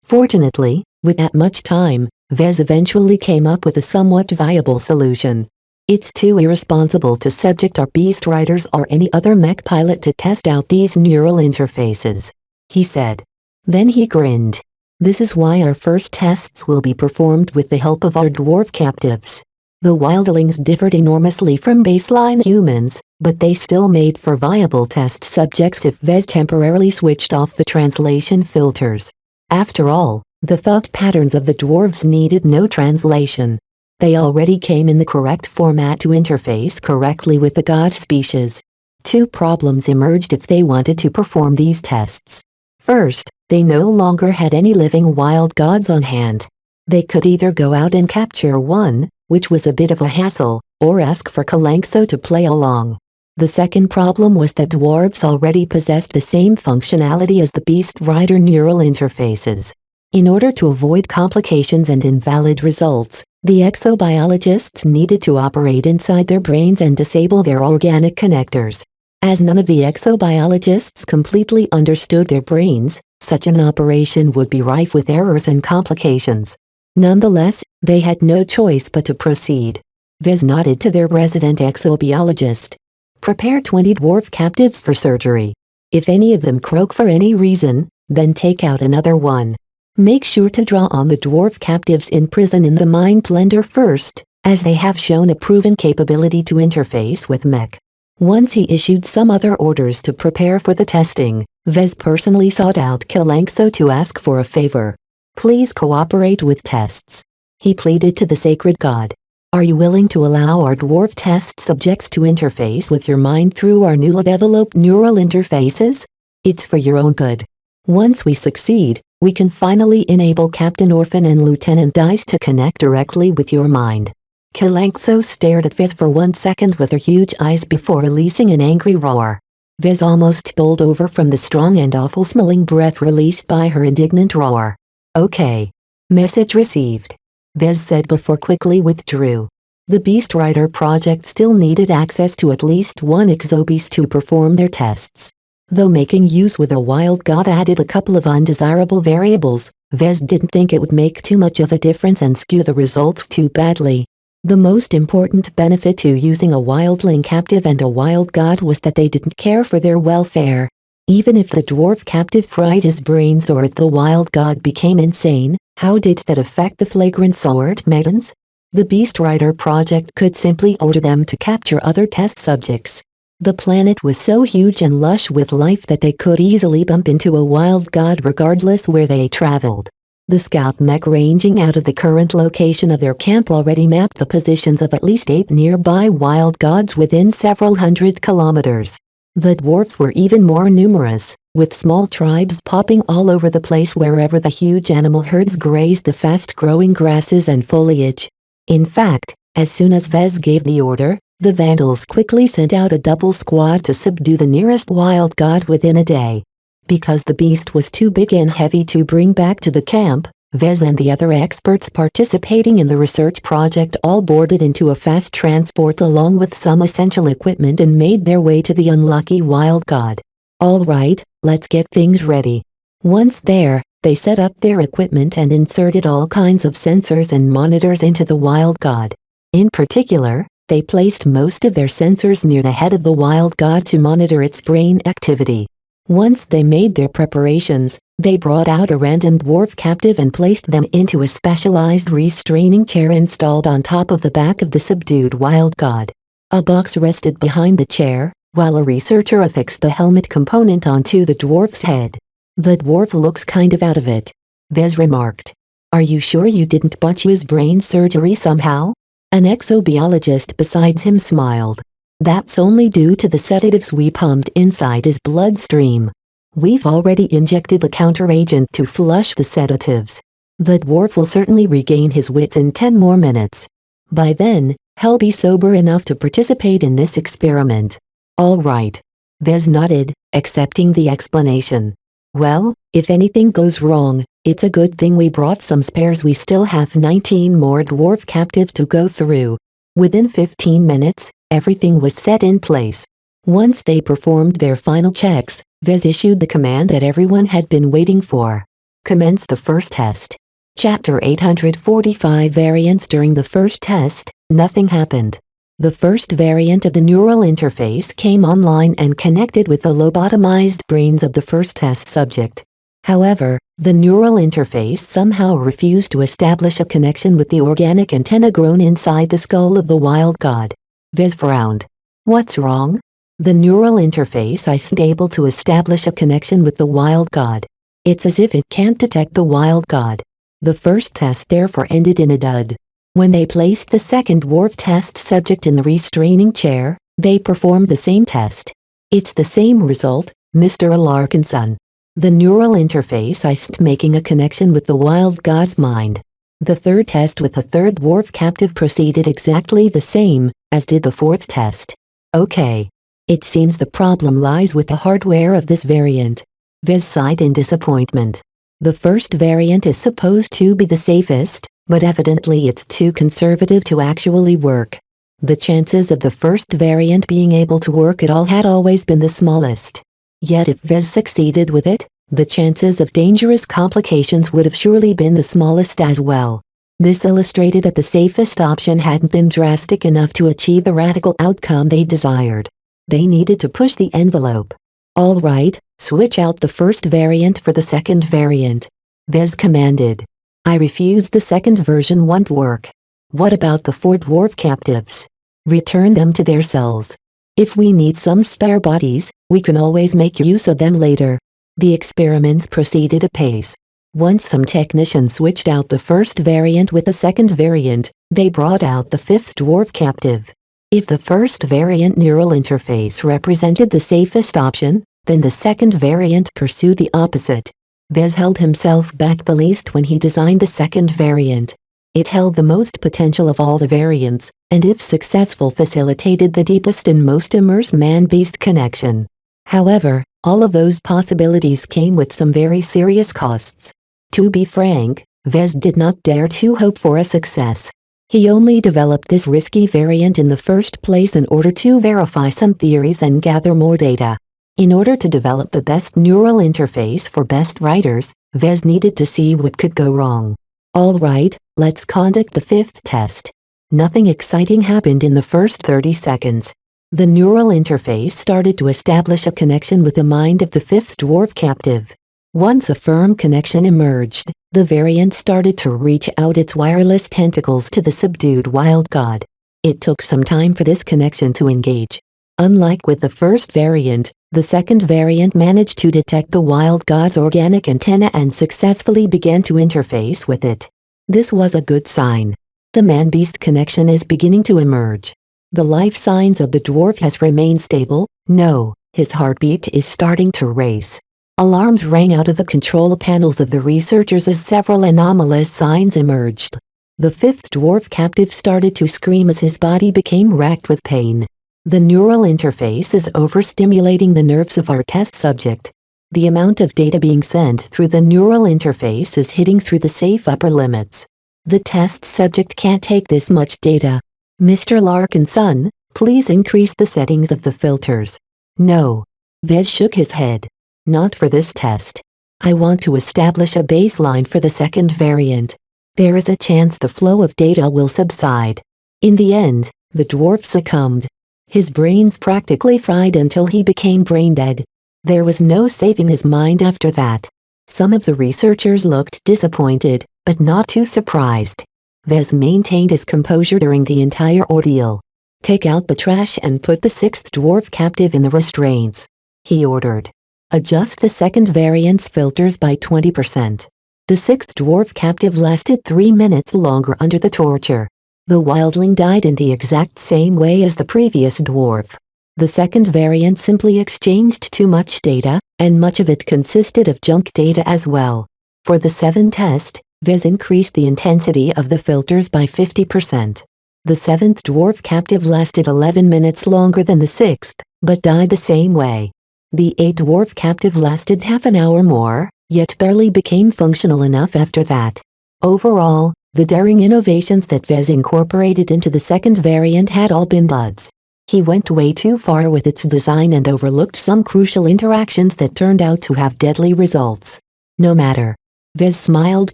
Fortunately, with that much time, Vez eventually came up with a somewhat viable solution. It's too irresponsible to subject our Beast Riders or any other mech pilot to test out these neural interfaces, he said. Then he grinned. This is why our first tests will be performed with the help of our dwarf captives. The wildlings differed enormously from baseline humans, but they still made for viable test subjects if Vez temporarily switched off the translation filters. After all, the thought patterns of the dwarves needed no translation. They already came in the correct format to interface correctly with the god species. Two problems emerged if they wanted to perform these tests. First, they no longer had any living wild gods on hand. They could either go out and capture one, which was a bit of a hassle, or ask for Kalanxo to play along. The second problem was that dwarves already possessed the same functionality as the Beast Rider neural interfaces. In order to avoid complications and invalid results, the exobiologists needed to operate inside their brains and disable their organic connectors. As none of the exobiologists completely understood their brains, such an operation would be rife with errors and complications. Nonetheless, they had no choice but to proceed. Vez nodded to their resident exobiologist. Prepare 20 dwarf captives for surgery. If any of them croak for any reason, then take out another one. Make sure to draw on the dwarf captives in prison in the Mind Blender first, as they have shown a proven capability to interface with mech. Once he issued some other orders to prepare for the testing, Vez personally sought out Kalanxo to ask for a favor. Please cooperate with tests. He pleaded to the sacred god. Are you willing to allow our dwarf test subjects to interface with your mind through our newly developed neural interfaces? It's for your own good. Once we succeed, we can finally enable Captain Orphan and Lieutenant Dice to connect directly with your mind. Kalanxo stared at Vez for 1 second with her huge eyes before releasing an angry roar. Vez almost bowled over from the strong and awful-smelling breath released by her indignant roar. Okay. Message received, Vez said before quickly withdrew. The Beast Rider project still needed access to at least one exobeast to perform their tests. Though making use with a wild god added a couple of undesirable variables, Vez didn't think it would make too much of a difference and skew the results too badly. The most important benefit to using a wildling captive and a wild god was that they didn't care for their welfare. Even if the dwarf captive fried his brains or if the wild god became insane, how did that affect the flagrant sword maidens? The Beast Rider project could simply order them to capture other test subjects. The planet was so huge and lush with life that they could easily bump into a wild god regardless where they traveled. The scout mech ranging out of the current location of their camp already mapped the positions of at least 8 nearby wild gods within several hundred kilometers. The dwarfs were even more numerous, with small tribes popping all over the place wherever the huge animal herds grazed the fast-growing grasses and foliage. In fact, as soon as Vez gave the order, the Vandals quickly sent out a double squad to subdue the nearest wild god within a day. Because the beast was too big and heavy to bring back to the camp, Vez and the other experts participating in the research project all boarded into a fast transport along with some essential equipment and made their way to the unlucky wild god. All right, let's get things ready. Once there, they set up their equipment and inserted all kinds of sensors and monitors into the wild god. In particular, they placed most of their sensors near the head of the wild god to monitor its brain activity. Once they made their preparations, They brought out a random dwarf captive and placed them into a specialized restraining chair installed on top of the back of the subdued wild god. A box rested behind the chair, while a researcher affixed the helmet component onto the dwarf's head. "The dwarf looks kind of out of it," Vez remarked. "Are you sure you didn't botch his brain surgery somehow?" An exobiologist beside him smiled. "That's only due to the sedatives we pumped inside his bloodstream. We've already injected the counteragent to flush the sedatives. The dwarf will certainly regain his wits in 10 more minutes. By then, he'll be sober enough to participate in this experiment." "All right." Vez nodded, accepting the explanation. "Well, if anything goes wrong, it's a good thing we brought some spares. We still have 19 more dwarf captives to go through." Within 15 minutes, everything was set in place. Once they performed their final checks, Vez issued the command that everyone had been waiting for. "Commence the first test." Chapter 845 Variants. During the first test, nothing happened. The first variant of the neural interface came online and connected with the lobotomized brains of the first test subject. However, the neural interface somehow refused to establish a connection with the organic antenna grown inside the skull of the wild god. Vez frowned. "What's wrong?" "The neural interface isn't able to establish a connection with the wild god. It's as if it can't detect the wild god." The first test therefore ended in a dud. When they placed the second dwarf test subject in the restraining chair, they performed the same test. "It's the same result, Mr. Larkinson. The neural interface isn't making a connection with the wild god's mind." The third test with the third dwarf captive proceeded exactly the same, as did the fourth test. "Okay. It seems the problem lies with the hardware of this variant." Vez sighed in disappointment. The first variant is supposed to be the safest, but evidently it's too conservative to actually work. The chances of the first variant being able to work at all had always been the smallest. Yet if Vez succeeded with it, the chances of dangerous complications would have surely been the smallest as well. This illustrated that the safest option hadn't been drastic enough to achieve the radical outcome they desired. They needed to push the envelope. "All right, switch out the first variant for the second variant," Vez commanded. "I refuse. The second version won't work." "What about the 4 dwarf captives?" "Return them to their cells. If we need some spare bodies, we can always make use of them later." The experiments proceeded apace. Once some technicians switched out the first variant with the second variant, they brought out the 5th dwarf captive. If the first variant neural interface represented the safest option, then the second variant pursued the opposite. Vez held himself back the least when he designed the second variant. It held the most potential of all the variants, and if successful facilitated the deepest and most immersive man-beast connection. However, all of those possibilities came with some very serious costs. To be frank, Vez did not dare to hope for a success. He only developed this risky variant in the first place in order to verify some theories and gather more data. In order to develop the best neural interface for best writers, Vez needed to see what could go wrong. "All right, let's conduct the 5th test." Nothing exciting happened in the first 30 seconds. The neural interface started to establish a connection with the mind of the 5th dwarf captive. Once a firm connection emerged, the variant started to reach out its wireless tentacles to the subdued wild god. It took some time for this connection to engage. Unlike with the first variant, the second variant managed to detect the wild god's organic antenna and successfully began to interface with it. This was a good sign. The man-beast connection is beginning to emerge. The life signs of the dwarf has remained stable. No, his heartbeat is starting to race. Alarms rang out of the control panels of the researchers as several anomalous signs emerged. The 5th dwarf captive started to scream as his body became racked with pain. The neural interface is overstimulating the nerves of our test subject. The amount of data being sent through the neural interface is hitting through the safe upper limits. The test subject can't take this much data. "Mr. Larkinson, please increase the settings of the filters." "No." Vez shook his head. "Not for this test. I want to establish a baseline for the second variant. There is a chance the flow of data will subside." In the end, the dwarf succumbed. His brains practically fried until he became brain dead. There was no saving his mind after that. Some of the researchers looked disappointed, but not too surprised. Vez maintained his composure during the entire ordeal. "Take out the trash and put the sixth dwarf captive in the restraints," he ordered. "Adjust the second variant's filters by 20%. The sixth dwarf captive lasted 3 minutes longer under the torture. The wildling died in the exact same way as the previous dwarf. The second variant simply exchanged too much data, and much of it consisted of junk data as well. For the 7th test, Vez increased the intensity of the filters by 50%. The 7th dwarf captive lasted 11 minutes longer than the 6th, but died the same way. The 8th dwarf captive lasted half an hour more, yet barely became functional enough after that. Overall, the daring innovations that Vez incorporated into the second variant had all been duds. He went way too far with its design and overlooked some crucial interactions that turned out to have deadly results. No matter. Vez smiled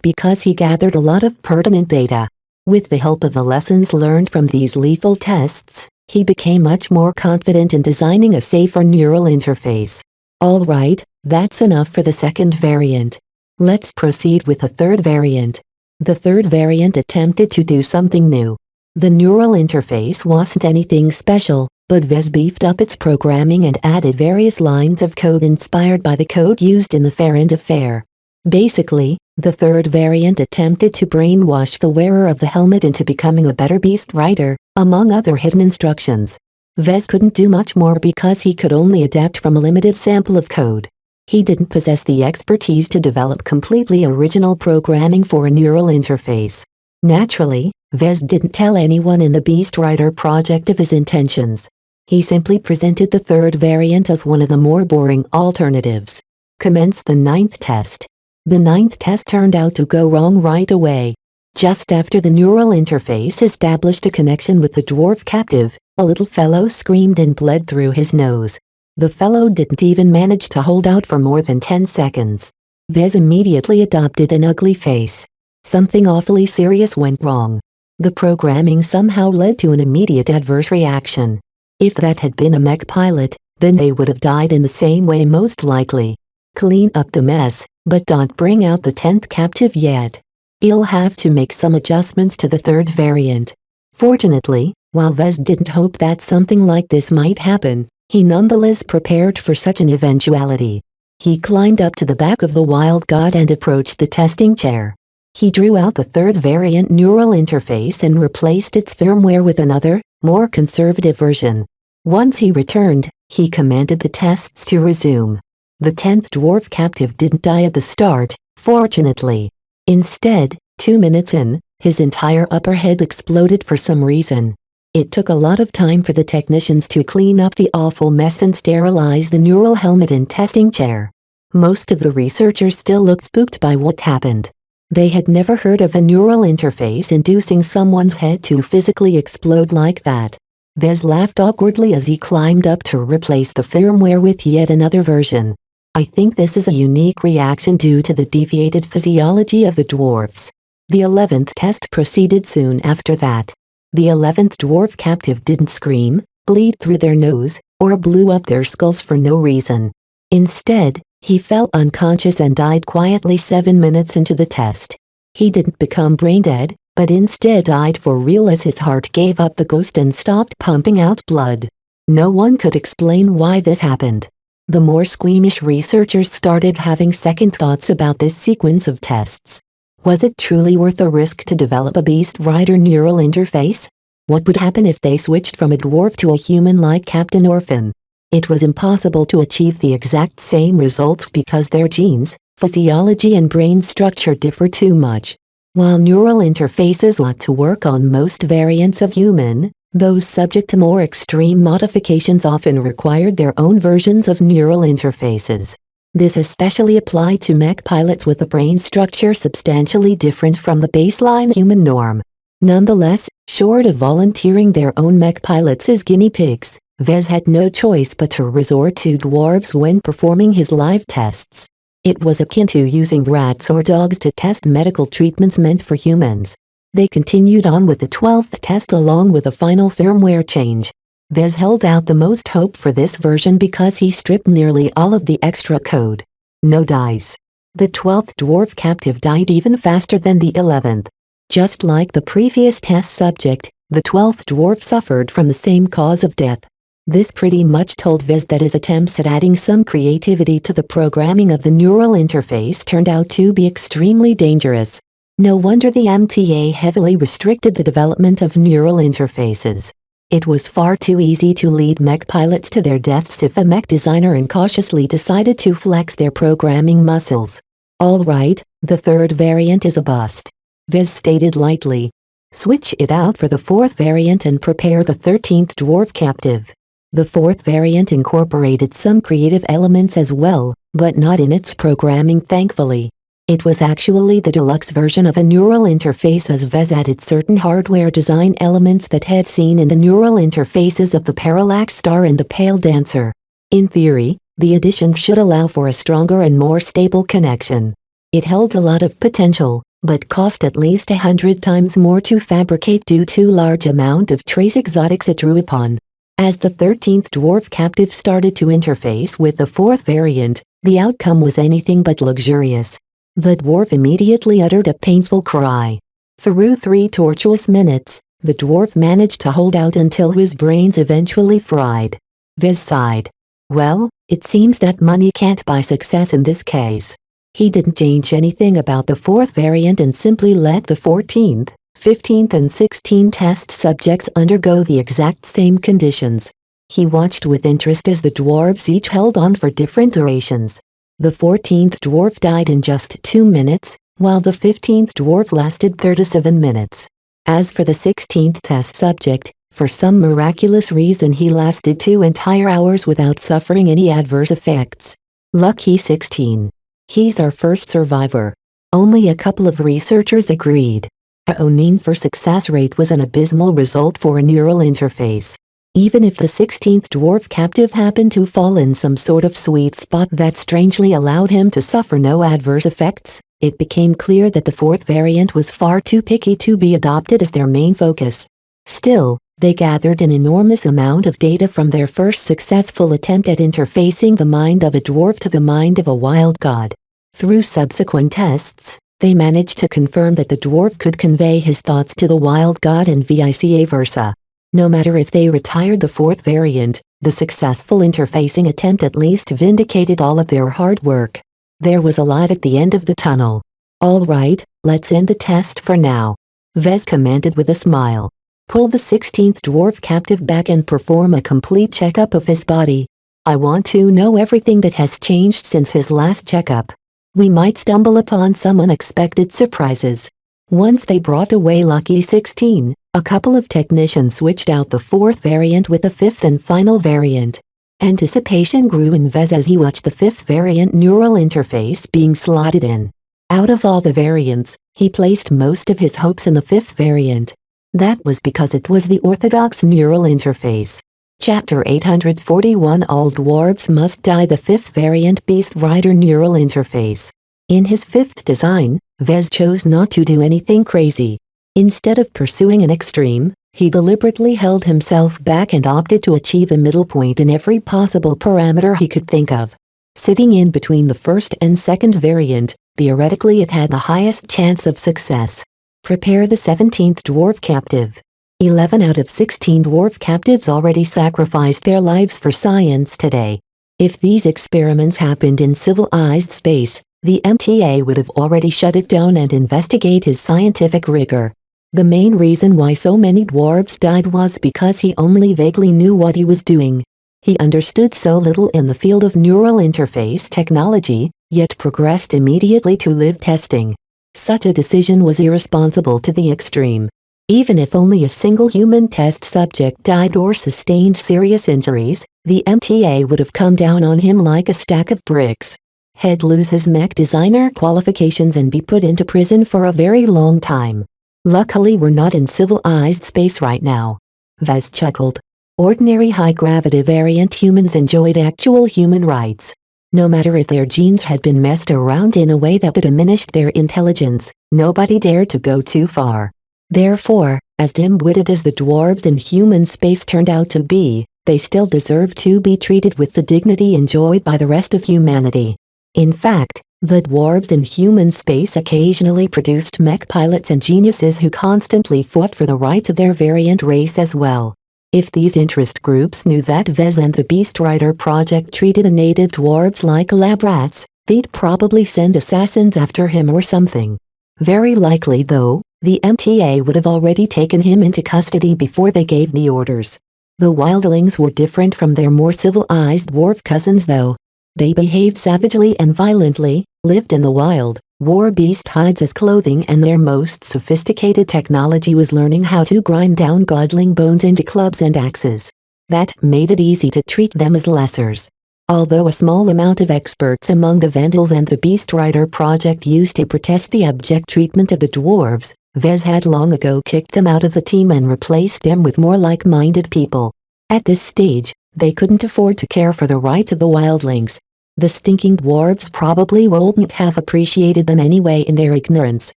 because he gathered a lot of pertinent data. With the help of the lessons learned from these lethal tests, he became much more confident in designing a safer neural interface. Alright, that's enough for the second variant. Let's proceed with the third variant. The third variant attempted to do something new. The neural interface wasn't anything special, but Vez beefed up its programming and added various lines of code inspired by the code used in the Fair and Affair. Basically, the third variant attempted to brainwash the wearer of the helmet into becoming a better beast rider, among other hidden instructions. Vez couldn't do much more because he could only adapt from a limited sample of code. He didn't possess the expertise to develop completely original programming for a neural interface. Naturally, Vez didn't tell anyone in the Beast Rider project of his intentions. He simply presented the third variant as one of the more boring alternatives. Commence the 9th test. The 9th test turned out to go wrong right away. Just after the neural interface established a connection with the dwarf captive, a little fellow screamed and bled through his nose. The fellow didn't even manage to hold out for more than 10 seconds. Vez immediately adopted an ugly face. Something awfully serious went wrong. The programming somehow led to an immediate adverse reaction. If that had been a mech pilot, then they would have died in the same way most likely. Clean up the mess, but don't bring out the 10th captive yet. You'll have to make some adjustments to the third variant. Fortunately, while Vez didn't hope that something like this might happen, he nonetheless prepared for such an eventuality. He climbed up to the back of the wild god and approached the testing chair. He drew out the third variant neural interface and replaced its firmware with another, more conservative version. Once he returned, he commanded the tests to resume. The 10th dwarf captive didn't die at the start, fortunately. Instead, 2 minutes in, his entire upper head exploded for some reason. It took a lot of time for the technicians to clean up the awful mess and sterilize the neural helmet and testing chair. Most of the researchers still looked spooked by what happened. They had never heard of a neural interface inducing someone's head to physically explode like that. Vez laughed awkwardly as he climbed up to replace the firmware with yet another version. I think this is a unique reaction due to the deviated physiology of the dwarfs. The 11th test proceeded soon after that. The 11th dwarf captive didn't scream, bleed through their nose, or blew up their skulls for no reason. Instead, he fell unconscious and died quietly 7 minutes into the test. He didn't become brain dead, but instead died for real as his heart gave up the ghost and stopped pumping out blood. No one could explain why this happened. The more squeamish researchers started having second thoughts about this sequence of tests. Was it truly worth the risk to develop a Beast Rider neural interface? What would happen if they switched from a dwarf to a human like Captain Orphan? It was impossible to achieve the exact same results because their genes, physiology and brain structure differ too much. While neural interfaces ought to work on most variants of human, those subject to more extreme modifications often required their own versions of neural interfaces. This especially applied to mech pilots with a brain structure substantially different from the baseline human norm. Nonetheless, short of volunteering their own mech pilots as guinea pigs, Vez had no choice but to resort to dwarves when performing his live tests. It was akin to using rats or dogs to test medical treatments meant for humans. They continued on with the 12th test along with a final firmware change. Vez held out the most hope for this version because he stripped nearly all of the extra code. No dice. The 12th dwarf captive died even faster than the 11th. Just like the previous test subject, the 12th dwarf suffered from the same cause of death. This pretty much told Vez that his attempts at adding some creativity to the programming of the neural interface turned out to be extremely dangerous. No wonder the MTA heavily restricted the development of neural interfaces. It was far too easy to lead mech pilots to their deaths if a mech designer incautiously decided to flex their programming muscles. Alright, the third variant is a bust. Vez stated lightly. Switch it out for the fourth variant and prepare the 13th dwarf captive. The fourth variant incorporated some creative elements as well, but not in its programming thankfully. It was actually the deluxe version of a neural interface as Vez added certain hardware design elements that had seen in the neural interfaces of the Parallax Star and the Pale Dancer. In theory, the additions should allow for a stronger and more stable connection. It held a lot of potential, but cost at least 100 times more to fabricate due to large amount of trace exotics it drew upon. As the 13th dwarf captive started to interface with the fourth variant, the outcome was anything but luxurious. The dwarf immediately uttered a painful cry. Through 3 tortuous minutes, the dwarf managed to hold out until his brains eventually fried. Vez sighed. Well, it seems that money can't buy success in this case. He didn't change anything about the fourth variant and simply let the 14th, 15th and 16th test subjects undergo the exact same conditions. He watched with interest as the dwarves each held on for different durations. The 14th dwarf died in just 2 minutes, while the 15th dwarf lasted 37 minutes. As for the 16th test subject, for some miraculous reason he lasted 2 entire hours without suffering any adverse effects. Lucky 16. He's our first survivor. Only a couple of researchers agreed. A for success rate was an abysmal result for a neural interface. Even if the 16th dwarf captive happened to fall in some sort of sweet spot that strangely allowed him to suffer no adverse effects, it became clear that the fourth variant was far too picky to be adopted as their main focus. Still, they gathered an enormous amount of data from their first successful attempt at interfacing the mind of a dwarf to the mind of a wild god. Through subsequent tests, they managed to confirm that the dwarf could convey his thoughts to the wild god and vice versa. No matter if they retired the fourth variant, the successful interfacing attempt at least vindicated all of their hard work. There was a light at the end of the tunnel. Alright, let's end the test for now. Vez commanded with a smile. Pull the 16th dwarf captive back and perform a complete checkup of his body. I want to know everything that has changed since his last checkup. We might stumble upon some unexpected surprises. Once they brought away Lucky 16, a couple of technicians switched out the fourth variant with a fifth and final variant. Anticipation grew in Vez as he watched the fifth variant neural interface being slotted in. Out of all the variants, he placed most of his hopes in the fifth variant. That was because it was the orthodox neural interface. Chapter 841 All Dwarves Must Die. The fifth variant Beast Rider neural interface. In his fifth design, Vez chose not to do anything crazy. Instead of pursuing an extreme, he deliberately held himself back and opted to achieve a middle point in every possible parameter he could think of. Sitting in between the first and second variant, theoretically it had the highest chance of success. Prepare the 17th dwarf captive. 11 out of 16 dwarf captives already sacrificed their lives for science today. If these experiments happened in civilized space, the MTA would have already shut it down and investigate his scientific rigor. The main reason why so many dwarves died was because he only vaguely knew what he was doing. He understood so little in the field of neural interface technology, yet progressed immediately to live testing. Such a decision was irresponsible to the extreme. Even if only a single human test subject died or sustained serious injuries, the MTA would have come down on him like a stack of bricks. He'd lose his mech designer qualifications and be put into prison for a very long time. Luckily we're not in civilized space right now. Vez chuckled. Ordinary high-gravity variant humans enjoyed actual human rights. No matter if their genes had been messed around in a way that diminished their intelligence, nobody dared to go too far. Therefore, as dim-witted as the dwarves in human space turned out to be, they still deserved to be treated with the dignity enjoyed by the rest of humanity. In fact, The dwarves in human space occasionally produced mech pilots and geniuses who constantly fought for the rights of their variant race as well. If these interest groups knew that Vez and the Beast Rider project treated the native dwarves like lab rats, they'd probably send assassins after him or something. Very likely though, the MTA would have already taken him into custody before they gave the orders. The wildlings were different from their more civilized dwarf cousins though. They behaved savagely and violently, lived in the wild, wore beast hides as clothing, and their most sophisticated technology was learning how to grind down godling bones into clubs and axes. That made it easy to treat them as lessers. Although a small amount of experts among the Vandals and the Beast Rider project used to protest the abject treatment of the dwarves, Vez had long ago kicked them out of the team and replaced them with more like-minded people. At this stage, they couldn't afford to care for the rights of the wildlings. The stinking dwarves probably wouldn't have appreciated them anyway in their ignorance.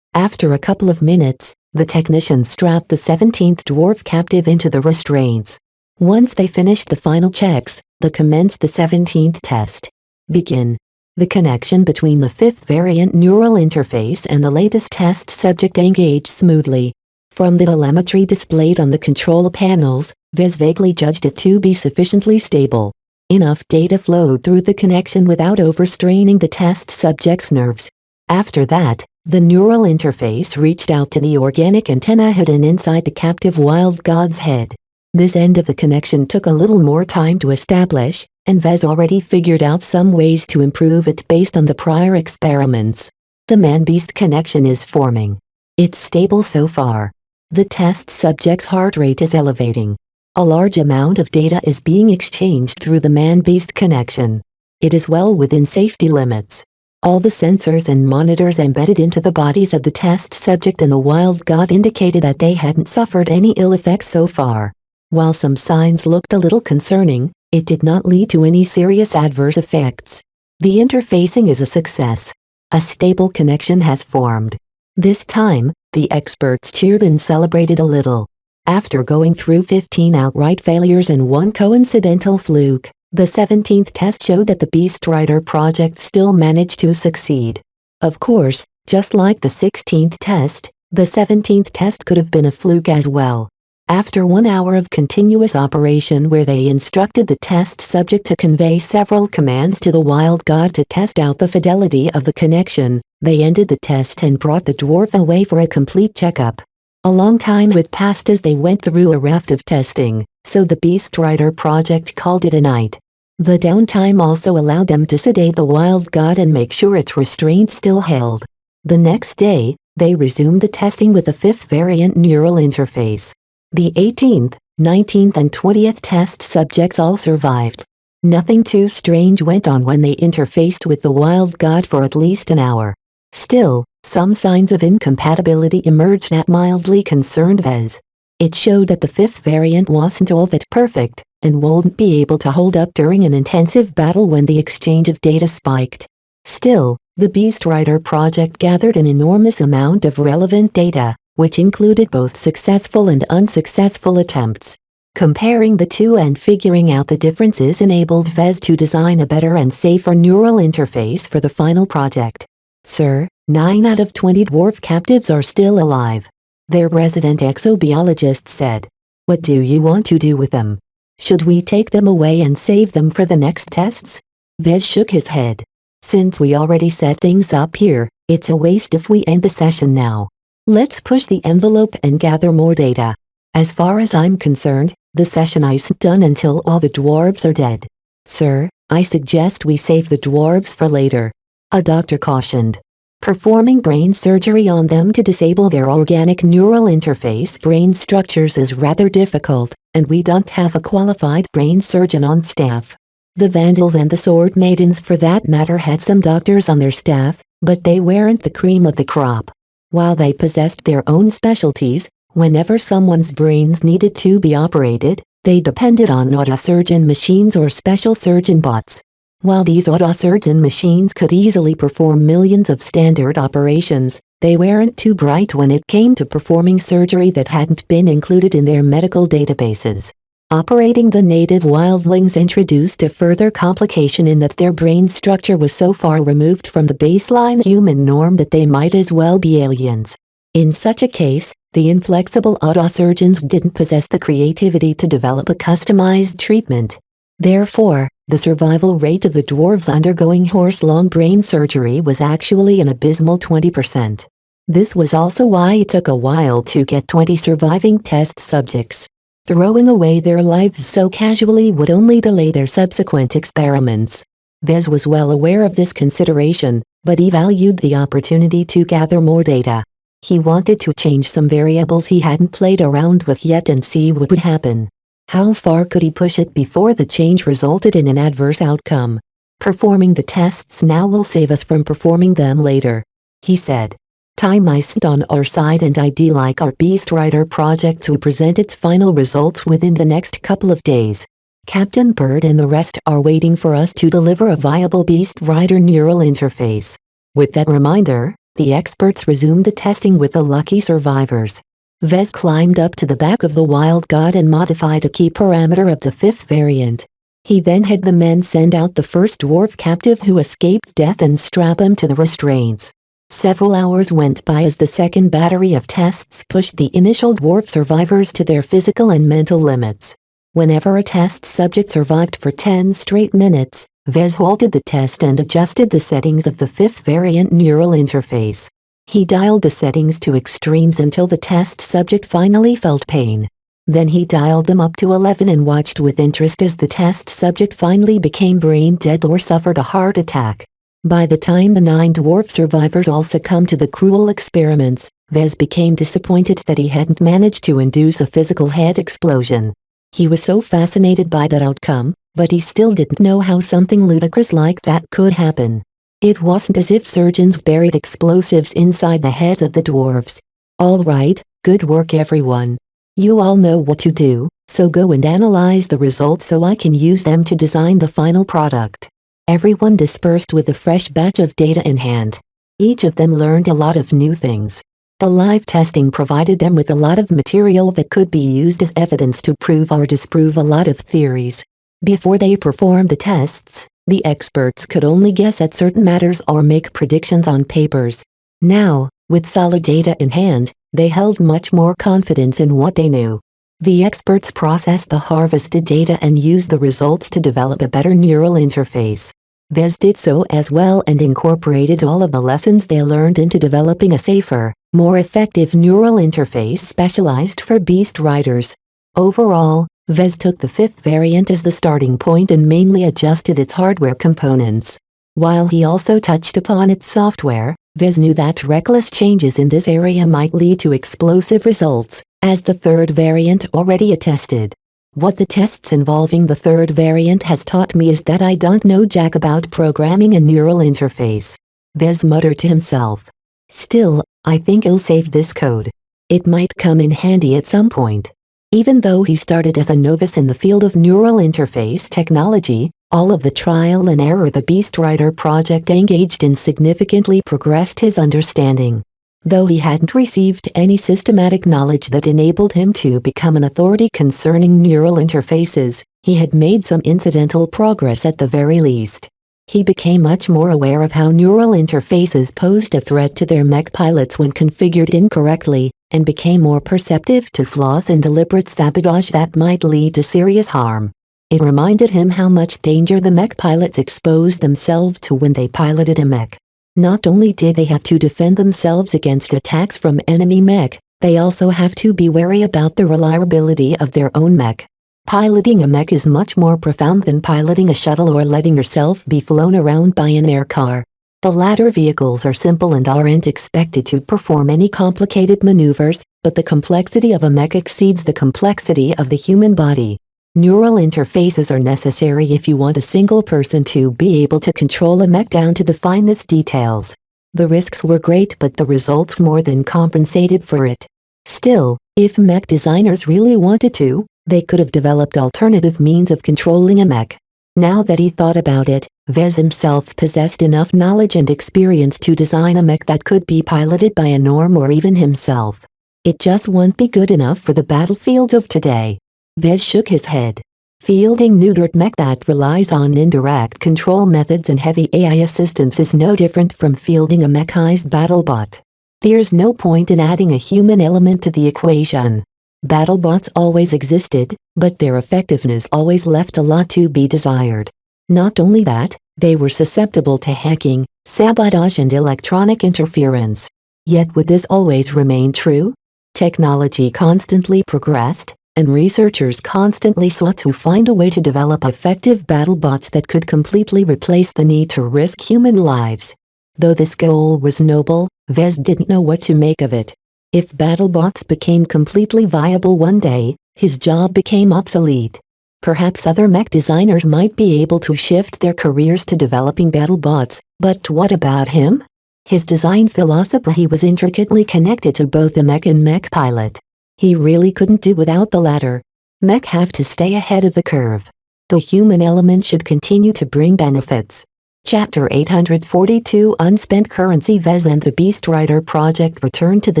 After a couple of minutes, the technicians strapped the 17th dwarf captive into the restraints. Once they finished the final checks, they commenced the 17th test. Begin. The connection between the 5th variant neural interface and the latest test subject engaged smoothly. From the telemetry displayed on the control panels, Vez vaguely judged it to be sufficiently stable. Enough data flowed through the connection without overstraining the test subject's nerves. After that, the neural interface reached out to the organic antenna hidden inside the captive wild god's head. This end of the connection took a little more time to establish, and Vez already figured out some ways to improve it based on the prior experiments. The man-beast connection is forming. It's stable so far. The test subject's heart rate is elevating. A large amount of data is being exchanged through the man-beast connection. It is well within safety limits. All the sensors and monitors embedded into the bodies of the test subject and the wild god indicated that they hadn't suffered any ill effects so far. While some signs looked a little concerning, it did not lead to any serious adverse effects. The interfacing is a success. A stable connection has formed. This time, the experts cheered and celebrated a little. After going through 15 outright failures and one coincidental fluke, the 17th test showed that the Beast Rider project still managed to succeed. Of course, just like the 16th test, the 17th test could have been a fluke as well. After 1 hour of continuous operation where they instructed the test subject to convey several commands to the wild god to test out the fidelity of the connection, they ended the test and brought the dwarf away for a complete checkup. A long time had passed as they went through a raft of testing, so the Beast Rider project called it a night. The downtime also allowed them to sedate the wild god and make sure its restraints still held. The next day, they resumed the testing with the 5th variant neural interface. The 18th, 19th and 20th test subjects all survived. Nothing too strange went on when they interfaced with the wild god for at least an hour. Still, some signs of incompatibility emerged that mildly concerned Vez. It showed that the 5th variant wasn't all that perfect, and wouldn't be able to hold up during an intensive battle when the exchange of data spiked. Still, the Beast Rider project gathered an enormous amount of relevant data, which included both successful and unsuccessful attempts. Comparing the two and figuring out the differences enabled Vez to design a better and safer neural interface for the final project. Sir, 9 out of 20 dwarf captives are still alive. Their resident exobiologist said. What do you want to do with them? Should we take them away and save them for the next tests? Vez shook his head. Since we already set things up here, it's a waste if we end the session now. Let's push the envelope and gather more data. As far as I'm concerned, the session isn't done until all the dwarves are dead. Sir, I suggest we save the dwarves for later. A doctor cautioned. Performing brain surgery on them to disable their organic neural interface brain structures is rather difficult, and we don't have a qualified brain surgeon on staff. The Vandals and the Sword Maidens for that matter had some doctors on their staff, but they weren't the cream of the crop. While they possessed their own specialties, whenever someone's brains needed to be operated, they depended on autosurgeon machines or special surgeon bots. While these autosurgeon machines could easily perform millions of standard operations, they weren't too bright when it came to performing surgery that hadn't been included in their medical databases. Operating the native wildlings introduced a further complication in that their brain structure was so far removed from the baseline human norm that they might as well be aliens. In such a case, the inflexible autosurgeons didn't possess the creativity to develop a customized treatment. Therefore, the survival rate of the dwarves undergoing horse-long brain surgery was actually an abysmal 20%. This was also why it took a while to get 20 surviving test subjects. Throwing away their lives so casually would only delay their subsequent experiments. Vez was well aware of this consideration, but he valued the opportunity to gather more data. He wanted to change some variables he hadn't played around with yet and see what would happen. How far could he push it before the change resulted in an adverse outcome? Performing the tests now will save us from performing them later, he said. Time isn't on our side and I'd like our Beast Rider project to present its final results within the next couple of days. Captain Bird and the rest are waiting for us to deliver a viable Beast Rider neural interface. With that reminder, the experts resumed the testing with the lucky survivors. Vez climbed up to the back of the Wild God and modified a key parameter of the 5th variant. He then had the men send out the first dwarf captive who escaped death and strap him to the restraints. Several hours went by as the second battery of tests pushed the initial dwarf survivors to their physical and mental limits. Whenever a test subject survived for 10 straight minutes, Vez halted the test and adjusted the settings of the 5th variant neural interface. He dialed the settings to extremes until the test subject finally felt pain. Then he dialed them up to 11 and watched with interest as the test subject finally became brain dead or suffered a heart attack. By the time the 9 dwarf survivors all succumbed to the cruel experiments, Vez became disappointed that he hadn't managed to induce a physical head explosion. He was so fascinated by that outcome, but he still didn't know how something ludicrous like that could happen. It wasn't as if surgeons buried explosives inside the heads of the dwarves. All right, good work everyone. You all know what to do, so go and analyze the results so I can use them to design the final product. Everyone dispersed with a fresh batch of data in hand. Each of them learned a lot of new things. The live testing provided them with a lot of material that could be used as evidence to prove or disprove a lot of theories. Before they performed the tests, the experts could only guess at certain matters or make predictions on papers. Now, with solid data in hand, they held much more confidence in what they knew. The experts processed the harvested data and used the results to develop a better neural interface. Vez did so as well and incorporated all of the lessons they learned into developing a safer, more effective neural interface specialized for beast riders. Overall, Vez took the 5th variant as the starting point and mainly adjusted its hardware components. While he also touched upon its software, Vez knew that reckless changes in this area might lead to explosive results, as the 3rd variant already attested. What the tests involving the 3rd variant has taught me is that I don't know jack about programming a neural interface. Vez muttered to himself. Still, I think I'll save this code. It might come in handy at some point. Even though he started as a novice in the field of neural interface technology, all of the trial and error the Beast Rider project engaged in significantly progressed his understanding. Though he hadn't received any systematic knowledge that enabled him to become an authority concerning neural interfaces, he had made some incidental progress at the very least. He became much more aware of how neural interfaces posed a threat to their mech pilots when configured incorrectly, and became more perceptive to flaws and deliberate sabotage that might lead to serious harm. It reminded him how much danger the mech pilots exposed themselves to when they piloted a mech. Not only did they have to defend themselves against attacks from enemy mech, they also have to be wary about the reliability of their own mech. Piloting a mech is much more profound than piloting a shuttle or letting yourself be flown around by an air car. The latter vehicles are simple and aren't expected to perform any complicated maneuvers, but the complexity of a mech exceeds the complexity of the human body. Neural interfaces are necessary if you want a single person to be able to control a mech down to the finest details. The risks were great but the results more than compensated for it. Still, if mech designers really wanted to, they could have developed alternative means of controlling a mech. Now that he thought about it, Vez himself possessed enough knowledge and experience to design a mech that could be piloted by a norm or even himself. It just won't be good enough for the battlefields of today. Vez shook his head. Fielding neutered mech that relies on indirect control methods and heavy AI assistance is no different from fielding a mechanized battlebot. There's no point in adding a human element to the equation. Battlebots always existed, but their effectiveness always left a lot to be desired. Not only that, they were susceptible to hacking, sabotage and electronic interference. Yet would this always remain true? Technology constantly progressed, and researchers constantly sought to find a way to develop effective battlebots that could completely replace the need to risk human lives. Though this goal was noble, Vez didn't know what to make of it. If battlebots became completely viable one day, his job became obsolete. Perhaps other mech designers might be able to shift their careers to developing battlebots, but what about him? His design philosophy was intricately connected to both the mech and mech pilot. He really couldn't do without the latter. Mech have to stay ahead of the curve. The human element should continue to bring benefits. Chapter 842 Unspent Currency. Vez and the Beast Rider project returned to the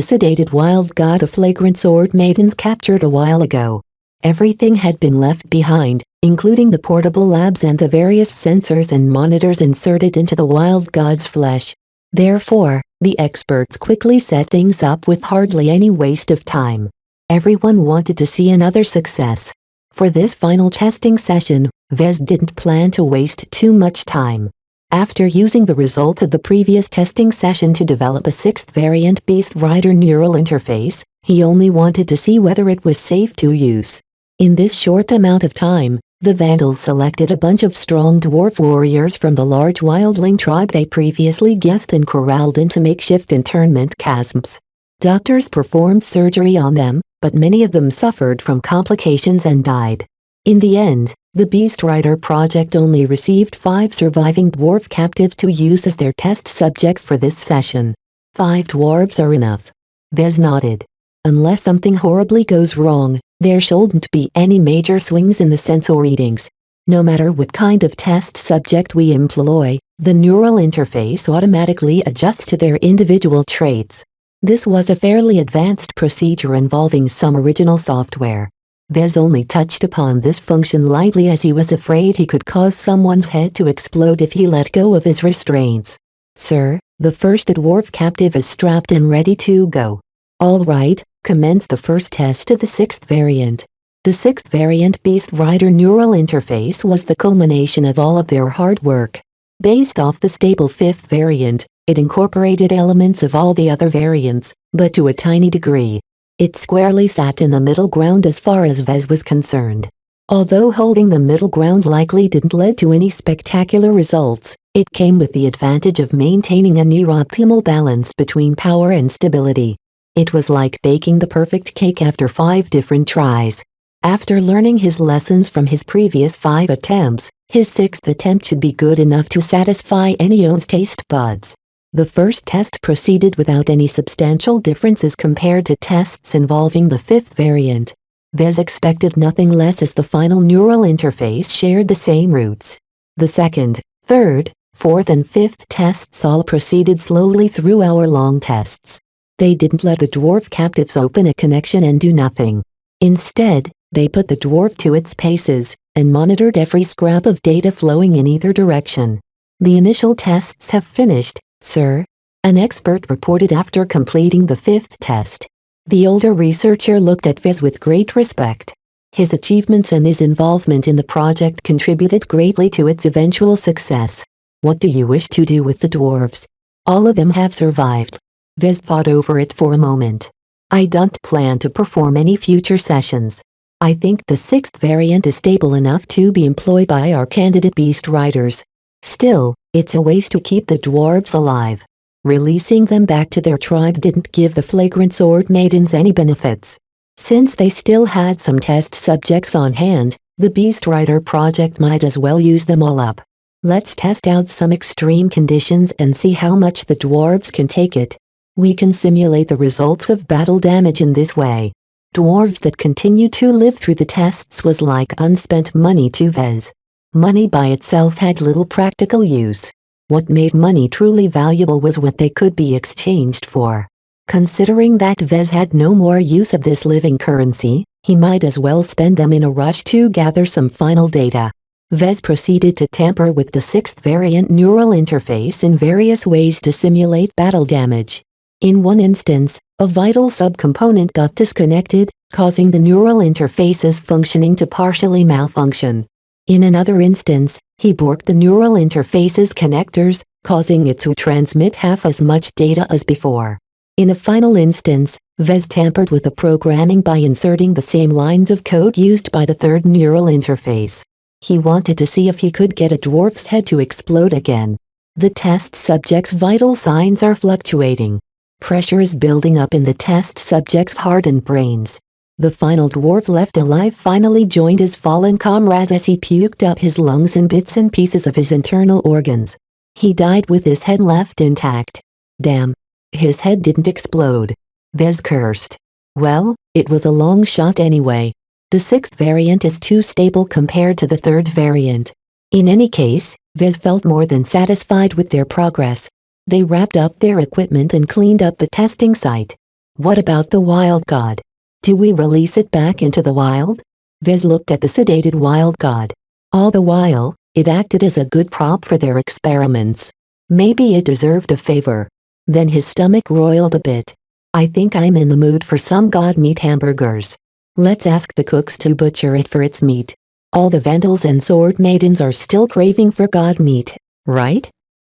sedated wild god of flagrant sword maidens captured a while ago. Everything had been left behind, including the portable labs and the various sensors and monitors inserted into the wild god's flesh. Therefore, the experts quickly set things up with hardly any waste of time. Everyone wanted to see another success. For this final testing session, Vez didn't plan to waste too much time. After using the results of the previous testing session to develop a 6th variant Beast Rider neural interface, he only wanted to see whether it was safe to use. In this short amount of time, the Vandals selected a bunch of strong dwarf warriors from the large wildling tribe they previously guessed and corralled into makeshift internment chasms. Doctors performed surgery on them, but many of them suffered from complications and died. In the end, the Beast Rider project only received 5 surviving dwarf captives to use as their test subjects for this session. 5 dwarves are enough. Vez nodded. Unless something horribly goes wrong, there shouldn't be any major swings in the sensor readings. No matter what kind of test subject we employ, the neural interface automatically adjusts to their individual traits. This was a fairly advanced procedure involving some original software. Vez only touched upon this function lightly as he was afraid he could cause someone's head to explode if he let go of his restraints. Sir, the first dwarf captive is strapped and ready to go. All right, commence the first test of the 6th variant. The 6th variant Beast Rider neural interface was the culmination of all of their hard work. Based off the stable 5th variant, it incorporated elements of all the other variants, but to a tiny degree. It squarely sat in the middle ground as far as Vez was concerned. Although holding the middle ground likely didn't lead to any spectacular results, it came with the advantage of maintaining a near-optimal balance between power and stability. It was like baking the perfect cake after 5 different tries. After learning his lessons from his previous 5 attempts, his 6th attempt should be good enough to satisfy anyone's taste buds. The first test proceeded without any substantial differences compared to tests involving the 5th variant. Vez expected nothing less as the final neural interface shared the same roots. The 2nd, 3rd, 4th and 5th tests all proceeded slowly through hour-long tests. They didn't let the dwarf captives open a connection and do nothing. Instead, they put the dwarf to its paces, and monitored every scrap of data flowing in either direction. The initial tests have finished, sir, an expert reported after completing the 5th test. The older researcher looked at Vez with great respect. His achievements and his involvement in the project contributed greatly to its eventual success. What do you wish to do with the dwarves? All of them have survived. Vez thought over it for a moment. I don't plan to perform any future sessions. I think the 6th variant is stable enough to be employed by our candidate Beast Riders. Still, it's a waste to keep the dwarves alive. Releasing them back to their tribe didn't give the flagrant sword maidens any benefits. Since they still had some test subjects on hand, the Beast Rider project might as well use them all up. Let's test out some extreme conditions and see how much the dwarves can take it. We can simulate the results of battle damage in this way. Dwarves that continued to live through the tests was like unspent money to Vez. Money by itself had little practical use. What made money truly valuable was what they could be exchanged for. Considering that Vez had no more use of this living currency, He might as well spend them in a rush to gather some final data. Vez proceeded to tamper with the 6th variant neural interface in various ways to simulate battle damage. In one instance, a vital subcomponent got disconnected, causing the neural interface's functioning to partially malfunction. In another instance, he borked the neural interface's connectors, causing it to transmit half as much data as before. In a final instance, Vez tampered with the programming by inserting the same lines of code used by the 3rd neural interface. He wanted to see if he could get a dwarf's head to explode again. The test subject's vital signs are fluctuating. Pressure is building up in the test subject's heart and brains. The final dwarf left alive finally joined his fallen comrades as he puked up his lungs and bits and pieces of his internal organs. He died with his head left intact. Damn. His head didn't explode. Vez cursed. Well, it was a long shot anyway. The 6th variant is too stable compared to the 3rd variant. In any case, Vez felt more than satisfied with their progress. They wrapped up their equipment and cleaned up the testing site. What about the wild god? Do we release it back into the wild? Vez looked at the sedated wild god. All the while, it acted as a good prop for their experiments. Maybe it deserved a favor. Then his stomach roiled a bit. I think I'm in the mood for some god meat hamburgers. Let's ask the cooks to butcher it for its meat. All the vandals and sword maidens are still craving for god meat, right?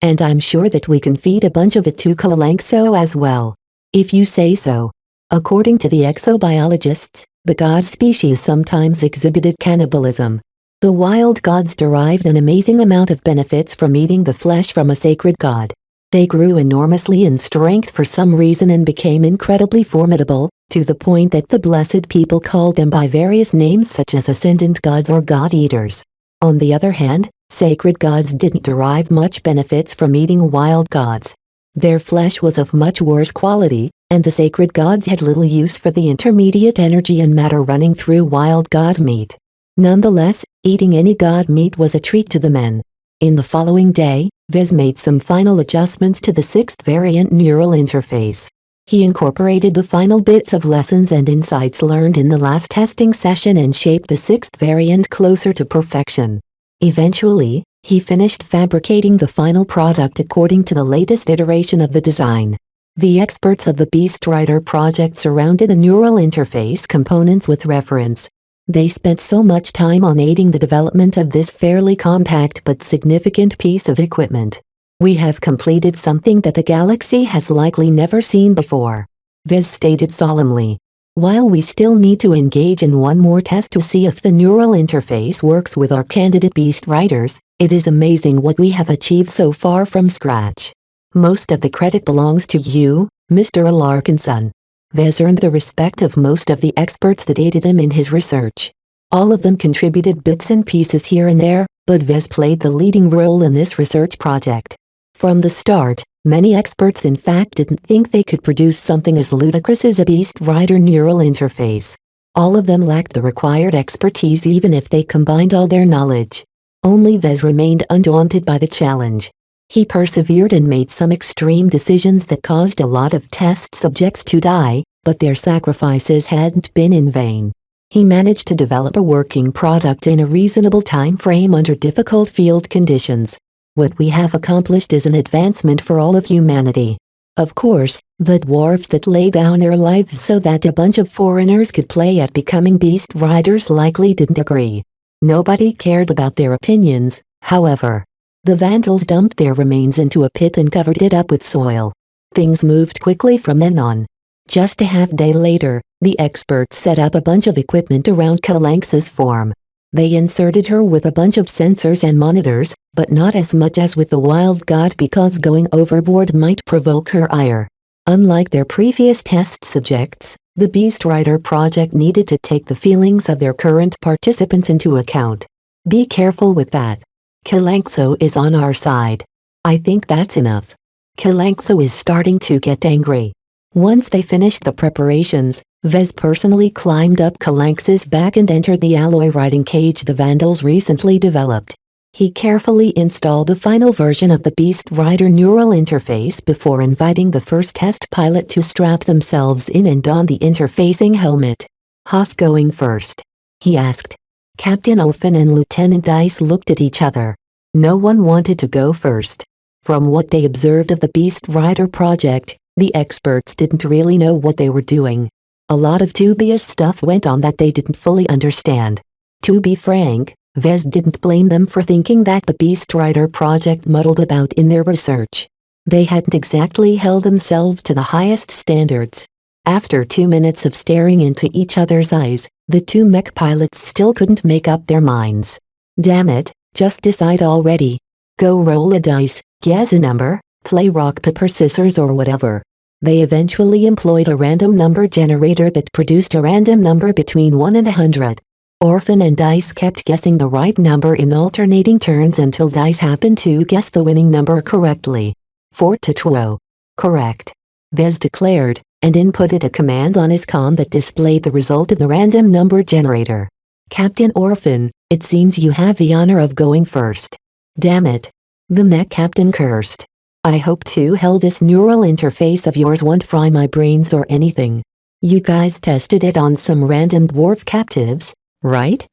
And I'm sure that we can feed a bunch of it to Kalanxo as well. If you say so. According to the exobiologists, the god species sometimes exhibited cannibalism. The wild gods derived an amazing amount of benefits from eating the flesh from a sacred god. They grew enormously in strength for some reason and became incredibly formidable, to the point that the blessed people called them by various names such as ascendant gods or god-eaters. On the other hand, sacred gods didn't derive much benefits from eating wild gods. Their flesh was of much worse quality, and the sacred gods had little use for the intermediate energy and matter running through wild god meat. Nonetheless, eating any god meat was a treat to the men. In the following day, Vez made some final adjustments to the 6th variant neural interface. He incorporated the final bits of lessons and insights learned in the last testing session and shaped the 6th variant closer to perfection. Eventually, he finished fabricating the final product according to the latest iteration of the design. The experts of the Beast Rider project surrounded the neural interface components with reference. They spent so much time on aiding the development of this fairly compact but significant piece of equipment. We have completed something that the galaxy has likely never seen before, Vez stated solemnly. While we still need to engage in one more test to see if the neural interface works with our candidate Beast Riders, it is amazing what we have achieved so far from scratch. Most of the credit belongs to you, Mr. Alarkinson. Vez earned the respect of most of the experts that aided him in his research. All of them contributed bits and pieces here and there, but Vez played the leading role in this research project. From the start, many experts in fact didn't think they could produce something as ludicrous as a Beast Rider neural interface. All of them lacked the required expertise even if they combined all their knowledge. Only Vez remained undaunted by the challenge. He persevered and made some extreme decisions that caused a lot of test subjects to die, but their sacrifices hadn't been in vain. He managed to develop a working product in a reasonable time frame under difficult field conditions. What we have accomplished is an advancement for all of humanity. Of course, the dwarves that lay down their lives so that a bunch of foreigners could play at becoming Beast Riders likely didn't agree. Nobody cared about their opinions, however. The Vandals dumped their remains into a pit and covered it up with soil. Things moved quickly from then on. Just a half-day later, the experts set up a bunch of equipment around Kalanx's form. They inserted her with a bunch of sensors and monitors, but not as much as with the wild god because going overboard might provoke her ire. Unlike their previous test subjects, the Beast Rider project needed to take the feelings of their current participants into account. Be careful with that. Kalanxo is on our side. I think that's enough. Kalanxo is starting to get angry. Once they finished the preparations, Vez personally climbed up Kalanx's back and entered the alloy riding cage the Vandals recently developed. He carefully installed the final version of the Beast Rider neural interface before inviting the first test pilot to strap themselves in and don the interfacing helmet. "Who's going first?" he asked. Captain Orphan and Lieutenant Dice looked at each other. No one wanted to go first. From what they observed of the Beast Rider project, the experts didn't really know what they were doing. A lot of dubious stuff went on that they didn't fully understand. To be frank, Vez didn't blame them for thinking that the Beast Rider project muddled about in their research. They hadn't exactly held themselves to the highest standards. After 2 minutes of staring into each other's eyes, the two mech pilots still couldn't make up their minds. "Damn it, just decide already. Go roll a dice, guess a number, play rock paper scissors or whatever." They eventually employed a random number generator that produced a random number between 1 and 100. Orphan and Dice kept guessing the right number in alternating turns until Dice happened to guess the winning number correctly. 4 to 2. "Correct," Vez declared, and inputted a command on his comm that displayed the result of the random number generator. "Captain Orphan, it seems you have the honor of going first." "Damn it," the mech captain cursed. "I hope to hell this neural interface of yours won't fry my brains or anything. You guys tested it on some random dwarf captives, right?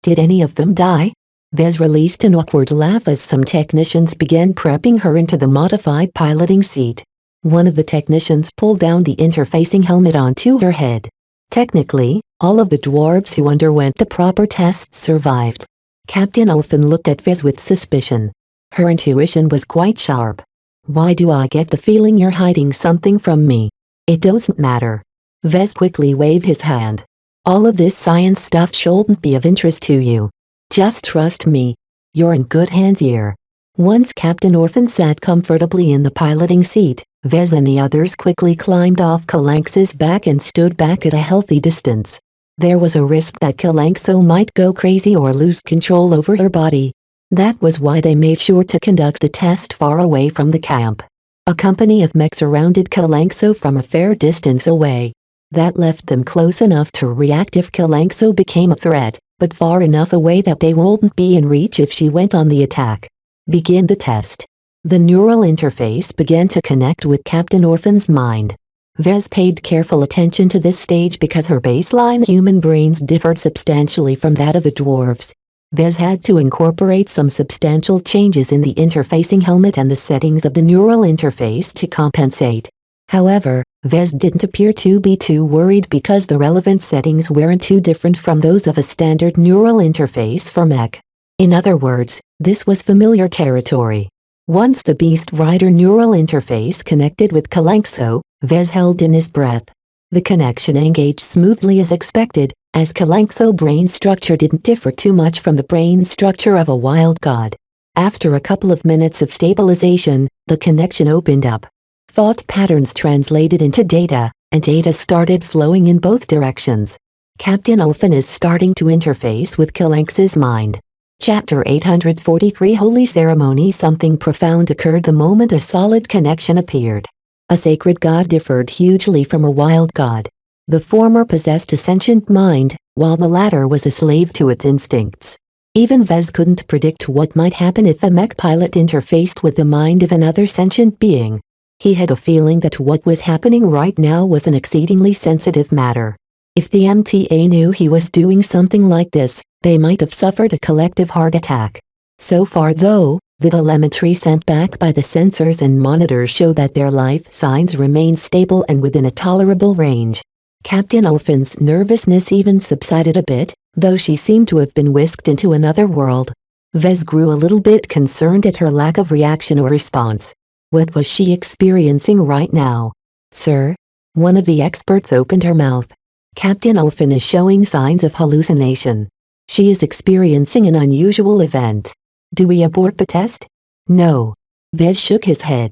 Did any of them die?" Vez released an awkward laugh as some technicians began prepping her into the modified piloting seat. One of the technicians pulled down the interfacing helmet onto her head. Technically, all of the dwarves who underwent the proper tests survived. Captain Orphan looked at Vez with suspicion. Her intuition was quite sharp. "Why do I get the feeling you're hiding something from me?" "It doesn't matter." Vez quickly waved his hand. "All of this science stuff shouldn't be of interest to you. Just trust me. You're in good hands here." Once Captain Orphan sat comfortably in the piloting seat, Vez and the others quickly climbed off Kalanx's back and stood back at a healthy distance. There was a risk that Kalanxo might go crazy or lose control over her body. That was why they made sure to conduct the test far away from the camp. A company of mechs surrounded Kalanxo from a fair distance away. That left them close enough to react if Kalanxo became a threat, but far enough away that they wouldn't be in reach if she went on the attack. "Begin the test." The neural interface began to connect with Captain Orphan's mind. Vez paid careful attention to this stage because her baseline human brains differed substantially from that of the dwarves. Vez had to incorporate some substantial changes in the interfacing helmet and the settings of the neural interface to compensate. However, Vez didn't appear to be too worried because the relevant settings weren't too different from those of a standard neural interface for mech. In other words, this was familiar territory. Once the Beast Rider neural interface connected with Kalanxo, Vez held in his breath. The connection engaged smoothly as expected, as Kalanxo brain structure didn't differ too much from the brain structure of a wild god. After a couple of minutes of stabilization, the connection opened up. Thought patterns translated into data, and data started flowing in both directions. Captain Orphan is starting to interface with Kalanx's mind. Chapter 843 Holy Ceremony. Something profound occurred the moment a solid connection appeared. A sacred god differed hugely from a wild god. The former possessed a sentient mind, while the latter was a slave to its instincts. Even Vez couldn't predict what might happen if a mech pilot interfaced with the mind of another sentient being. He had a feeling that what was happening right now was an exceedingly sensitive matter. If the MTA knew he was doing something like this, they might have suffered a collective heart attack. So far though, the telemetry sent back by the sensors and monitors show that their life signs remain stable and within a tolerable range. Captain Orphan's nervousness even subsided a bit, though she seemed to have been whisked into another world. Vez grew a little bit concerned at her lack of reaction or response. What was she experiencing right now? "Sir?" One of the experts opened her mouth. "Captain Orphan is showing signs of hallucination. She is experiencing an unusual event. Do we abort the test?" "No." Vez shook his head.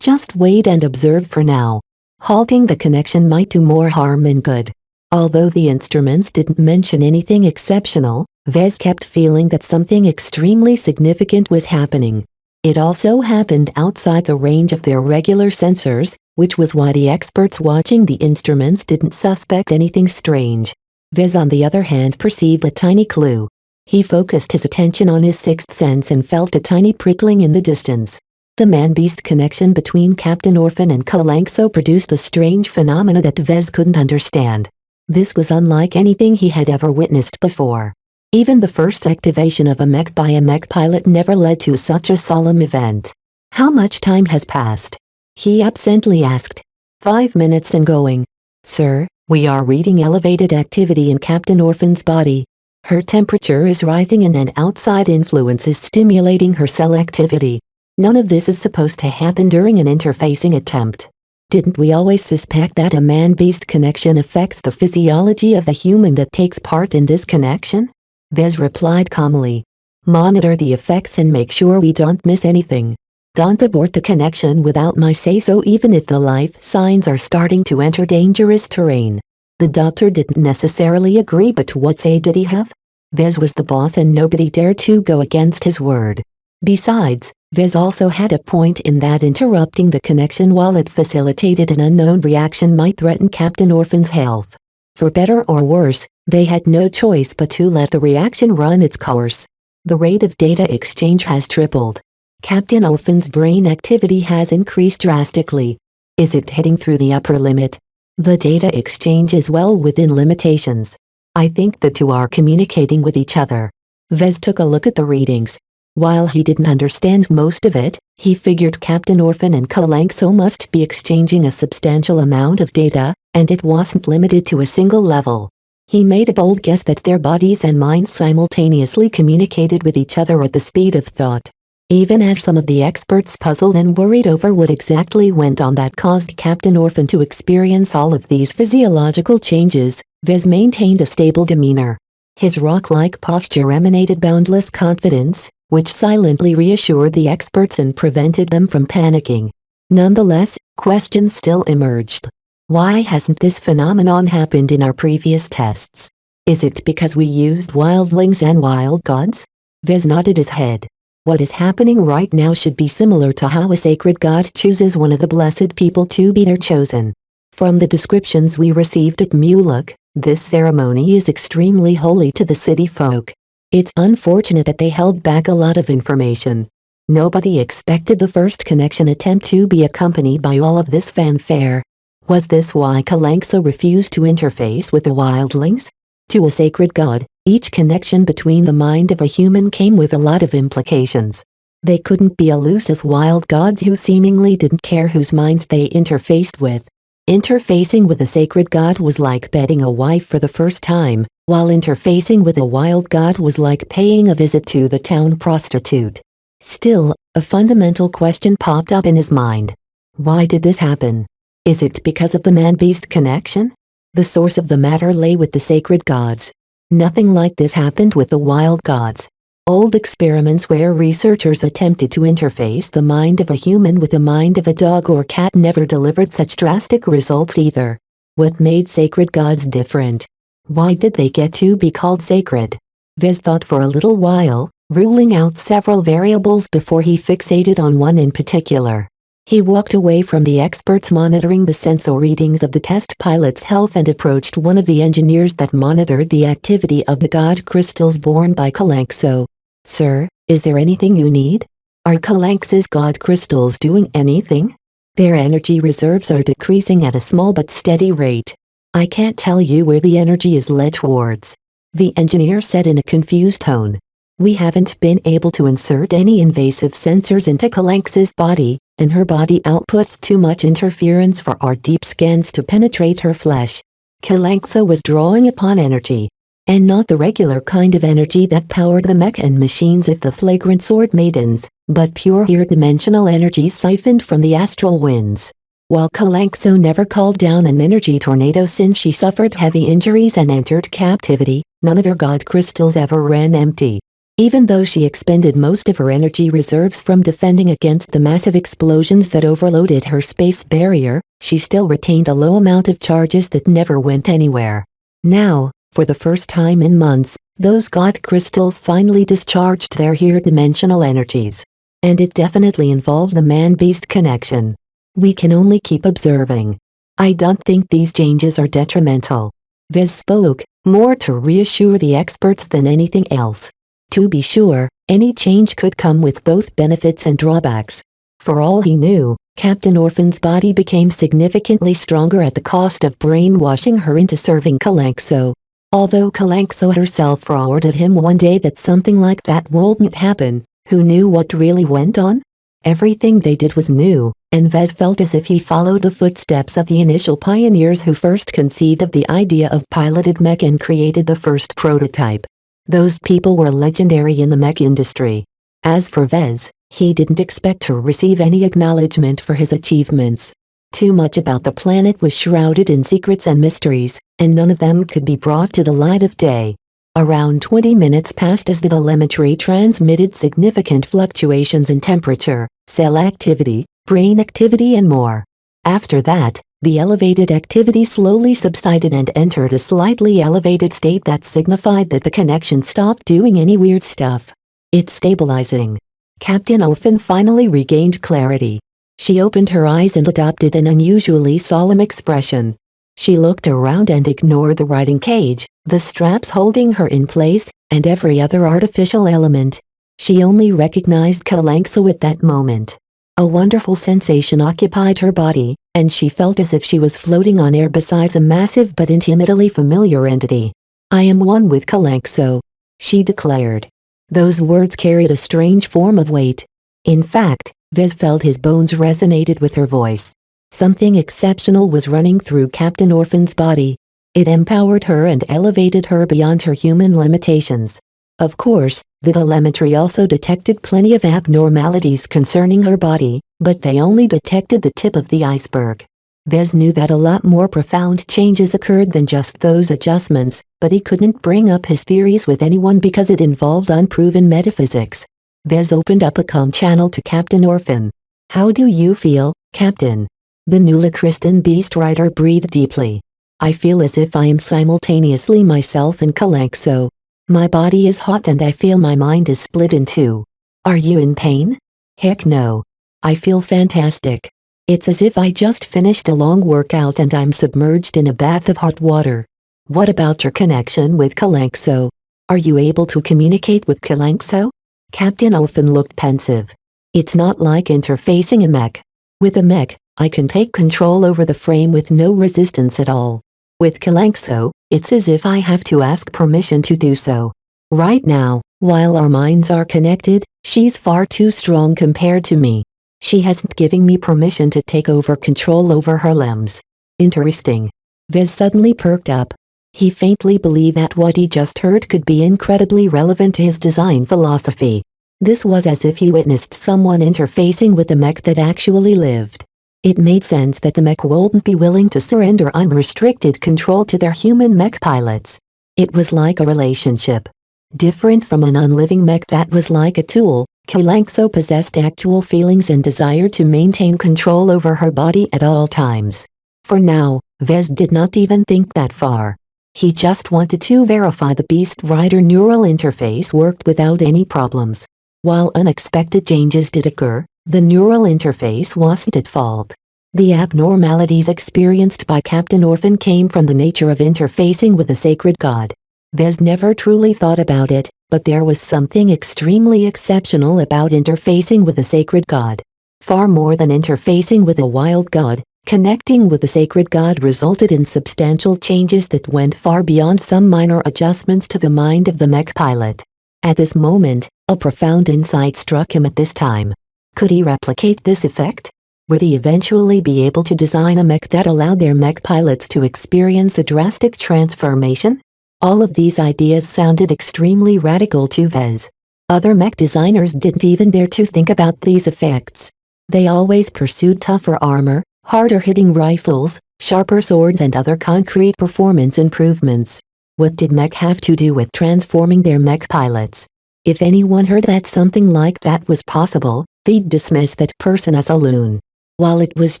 "Just wait and observe for now. Halting the connection might do more harm than good." Although the instruments didn't mention anything exceptional, Vez kept feeling that something extremely significant was happening. It also happened outside the range of their regular sensors, which was why the experts watching the instruments didn't suspect anything strange. Vez on the other hand perceived a tiny clue. He focused his attention on his sixth sense and felt a tiny prickling in the distance. The man-beast connection between Captain Orphan and Kalanxo produced a strange phenomena that Vez couldn't understand. This was unlike anything he had ever witnessed before. Even the first activation of a mech by a mech pilot never led to such a solemn event. "How much time has passed?" he absently asked. 5 minutes and going. "Sir, we are reading elevated activity in Captain Orphan's body. Her temperature is rising and an outside influence is stimulating her cell activity. None of this is supposed to happen during an interfacing attempt. Didn't we always suspect that a man-beast connection affects the physiology of the human that takes part in this connection?" Vez replied calmly. "Monitor the effects and make sure we don't miss anything. Don't abort the connection without my say-so even if the life signs are starting to enter dangerous terrain." The doctor didn't necessarily agree, but what say did he have? Vez was the boss and nobody dared to go against his word. Besides, Vez also had a point in that interrupting the connection while it facilitated an unknown reaction might threaten Captain Orphan's health. For better or worse, they had no choice but to let the reaction run its course. The rate of data exchange has tripled. Captain Orphan's brain activity has increased drastically. Is it heading through the upper limit? The data exchange is well within limitations. I think the two are communicating with each other. Vez took a look at the readings. While he didn't understand most of it, he figured Captain Orphan and Kalanxo must be exchanging a substantial amount of data, and it wasn't limited to a single level. He made a bold guess that their bodies and minds simultaneously communicated with each other at the speed of thought. Even as some of the experts puzzled and worried over what exactly went on that caused Captain Orphan to experience all of these physiological changes, Vez maintained a stable demeanor. His rock-like posture emanated boundless confidence, which silently reassured the experts and prevented them from panicking. Nonetheless, questions still emerged. Why hasn't this phenomenon happened in our previous tests? Is it because we used wildlings and wild gods? Vez nodded his head. What is happening right now should be similar to how a sacred god chooses one of the blessed people to be their chosen. From the descriptions we received at Mulek, this ceremony is extremely holy to the city folk. It's unfortunate that they held back a lot of information. Nobody expected the first connection attempt to be accompanied by all of this fanfare. Was this why Kalanxo refused to interface with the wildlings? To a sacred god, each connection between the mind of a human came with a lot of implications. They couldn't be elusive as wild gods who seemingly didn't care whose minds they interfaced with. Interfacing with a sacred god was like betting a wife for the first time, while interfacing with a wild god was like paying a visit to the town prostitute. Still, a fundamental question popped up in his mind. Why did this happen? Is it because of the man-beast connection? The source of the matter lay with the sacred gods. Nothing like this happened with the wild gods. Old experiments where researchers attempted to interface the mind of a human with the mind of a dog or cat never delivered such drastic results either. What made sacred gods different? Why did they get to be called sacred? Vez thought for a little while, ruling out several variables before he fixated on one in particular. He walked away from the experts monitoring the sensor readings of the test pilot's health and approached one of the engineers that monitored the activity of the god crystals born by Kalanxo. "Sir, is there anything you need? Are Kalanx's god crystals doing anything? Their energy reserves are decreasing at a small but steady rate. I can't tell you where the energy is led towards," the engineer said in a confused tone. "We haven't been able to insert any invasive sensors into Kalanx's body, and her body outputs too much interference for our deep scans to penetrate her flesh." Kalanxo was drawing upon energy. And not the regular kind of energy that powered the mech and machines of the flagrant sword maidens, but pure dimensional energy siphoned from the astral winds. While Kalanxo never called down an energy tornado since she suffered heavy injuries and entered captivity, none of her god crystals ever ran empty. Even though she expended most of her energy reserves from defending against the massive explosions that overloaded her space barrier, she still retained a low amount of charges that never went anywhere. Now, for the first time in months, those god crystals finally discharged their dimensional energies. And it definitely involved the man-beast connection. We can only keep observing. I don't think these changes are detrimental. Vez spoke, more to reassure the experts than anything else. To be sure, any change could come with both benefits and drawbacks. For all he knew, Captain Orphan's body became significantly stronger at the cost of brainwashing her into serving Kalanxo. Although Kalanxo herself forwarded him one day that something like that wouldn't happen, who knew what really went on? Everything they did was new, and Vez felt as if he followed the footsteps of the initial pioneers who first conceived of the idea of piloted mech and created the first prototype. Those people were legendary in the mech industry. As for Vez, he didn't expect to receive any acknowledgement for his achievements. Too much about the planet was shrouded in secrets and mysteries, and none of them could be brought to the light of day. Around 20 minutes passed as the telemetry transmitted significant fluctuations in temperature, cell activity, brain activity and more. After that, the elevated activity slowly subsided and entered a slightly elevated state that signified that the connection stopped doing any weird stuff. It's stabilizing. Captain Orphan finally regained clarity. She opened her eyes and adopted an unusually solemn expression. She looked around and ignored the riding cage, the straps holding her in place, and every other artificial element. She only recognized Kalanxo at that moment. A wonderful sensation occupied her body, and she felt as if she was floating on air beside a massive but intimately familiar entity. "I am one with Kalanxo," she declared. Those words carried a strange form of weight. In fact, Vez felt his bones resonated with her voice. Something exceptional was running through Captain Orphan's body. It empowered her and elevated her beyond her human limitations. Of course, the telemetry also detected plenty of abnormalities concerning her body, but they only detected the tip of the iceberg. Vez knew that a lot more profound changes occurred than just those adjustments, but he couldn't bring up his theories with anyone because it involved unproven metaphysics. Vez opened up a comm channel to Captain Orphan. "How do you feel, Captain?" The newly christened beast rider breathed deeply. "I feel as if I am simultaneously myself and Kalanxo. My body is hot and I feel my mind is split in two." "Are you in pain?" "Heck no. I feel fantastic. It's as if I just finished a long workout and I'm submerged in a bath of hot water." "What about your connection with Kalanxo? Are you able to communicate with Kalanxo?" Captain Orphan looked pensive. "It's not like interfacing a mech. With a mech, I can take control over the frame with no resistance at all. With Kalanxo, it's as if I have to ask permission to do so. Right now, while our minds are connected, she's far too strong compared to me. She hasn't given me permission to take over control over her limbs." "Interesting." Vez suddenly perked up. He faintly believed that what he just heard could be incredibly relevant to his design philosophy. This was as if he witnessed someone interfacing with a mech that actually lived. It made sense that the mech wouldn't be willing to surrender unrestricted control to their human mech pilots. It was like a relationship. Different from an unliving mech that was like a tool, Kalanxo possessed actual feelings and desired to maintain control over her body at all times. For now, Vez did not even think that far. He just wanted to verify the Beast Rider neural interface worked without any problems. While unexpected changes did occur, the neural interface wasn't at fault. The abnormalities experienced by Captain Orphan came from the nature of interfacing with a sacred god. Vez never truly thought about it, but there was something extremely exceptional about interfacing with a sacred god. Far more than interfacing with a wild god, connecting with the sacred god resulted in substantial changes that went far beyond some minor adjustments to the mind of the mech pilot. At this moment, a profound insight struck him at this time. Could he replicate this effect? Would he eventually be able to design a mech that allowed their mech pilots to experience a drastic transformation? All of these ideas sounded extremely radical to Vez. Other mech designers didn't even dare to think about these effects. They always pursued tougher armor, harder-hitting rifles, sharper swords and other concrete performance improvements. What did mech have to do with transforming their mech pilots? If anyone heard that something like that was possible, they'd dismiss that person as a loon. While it was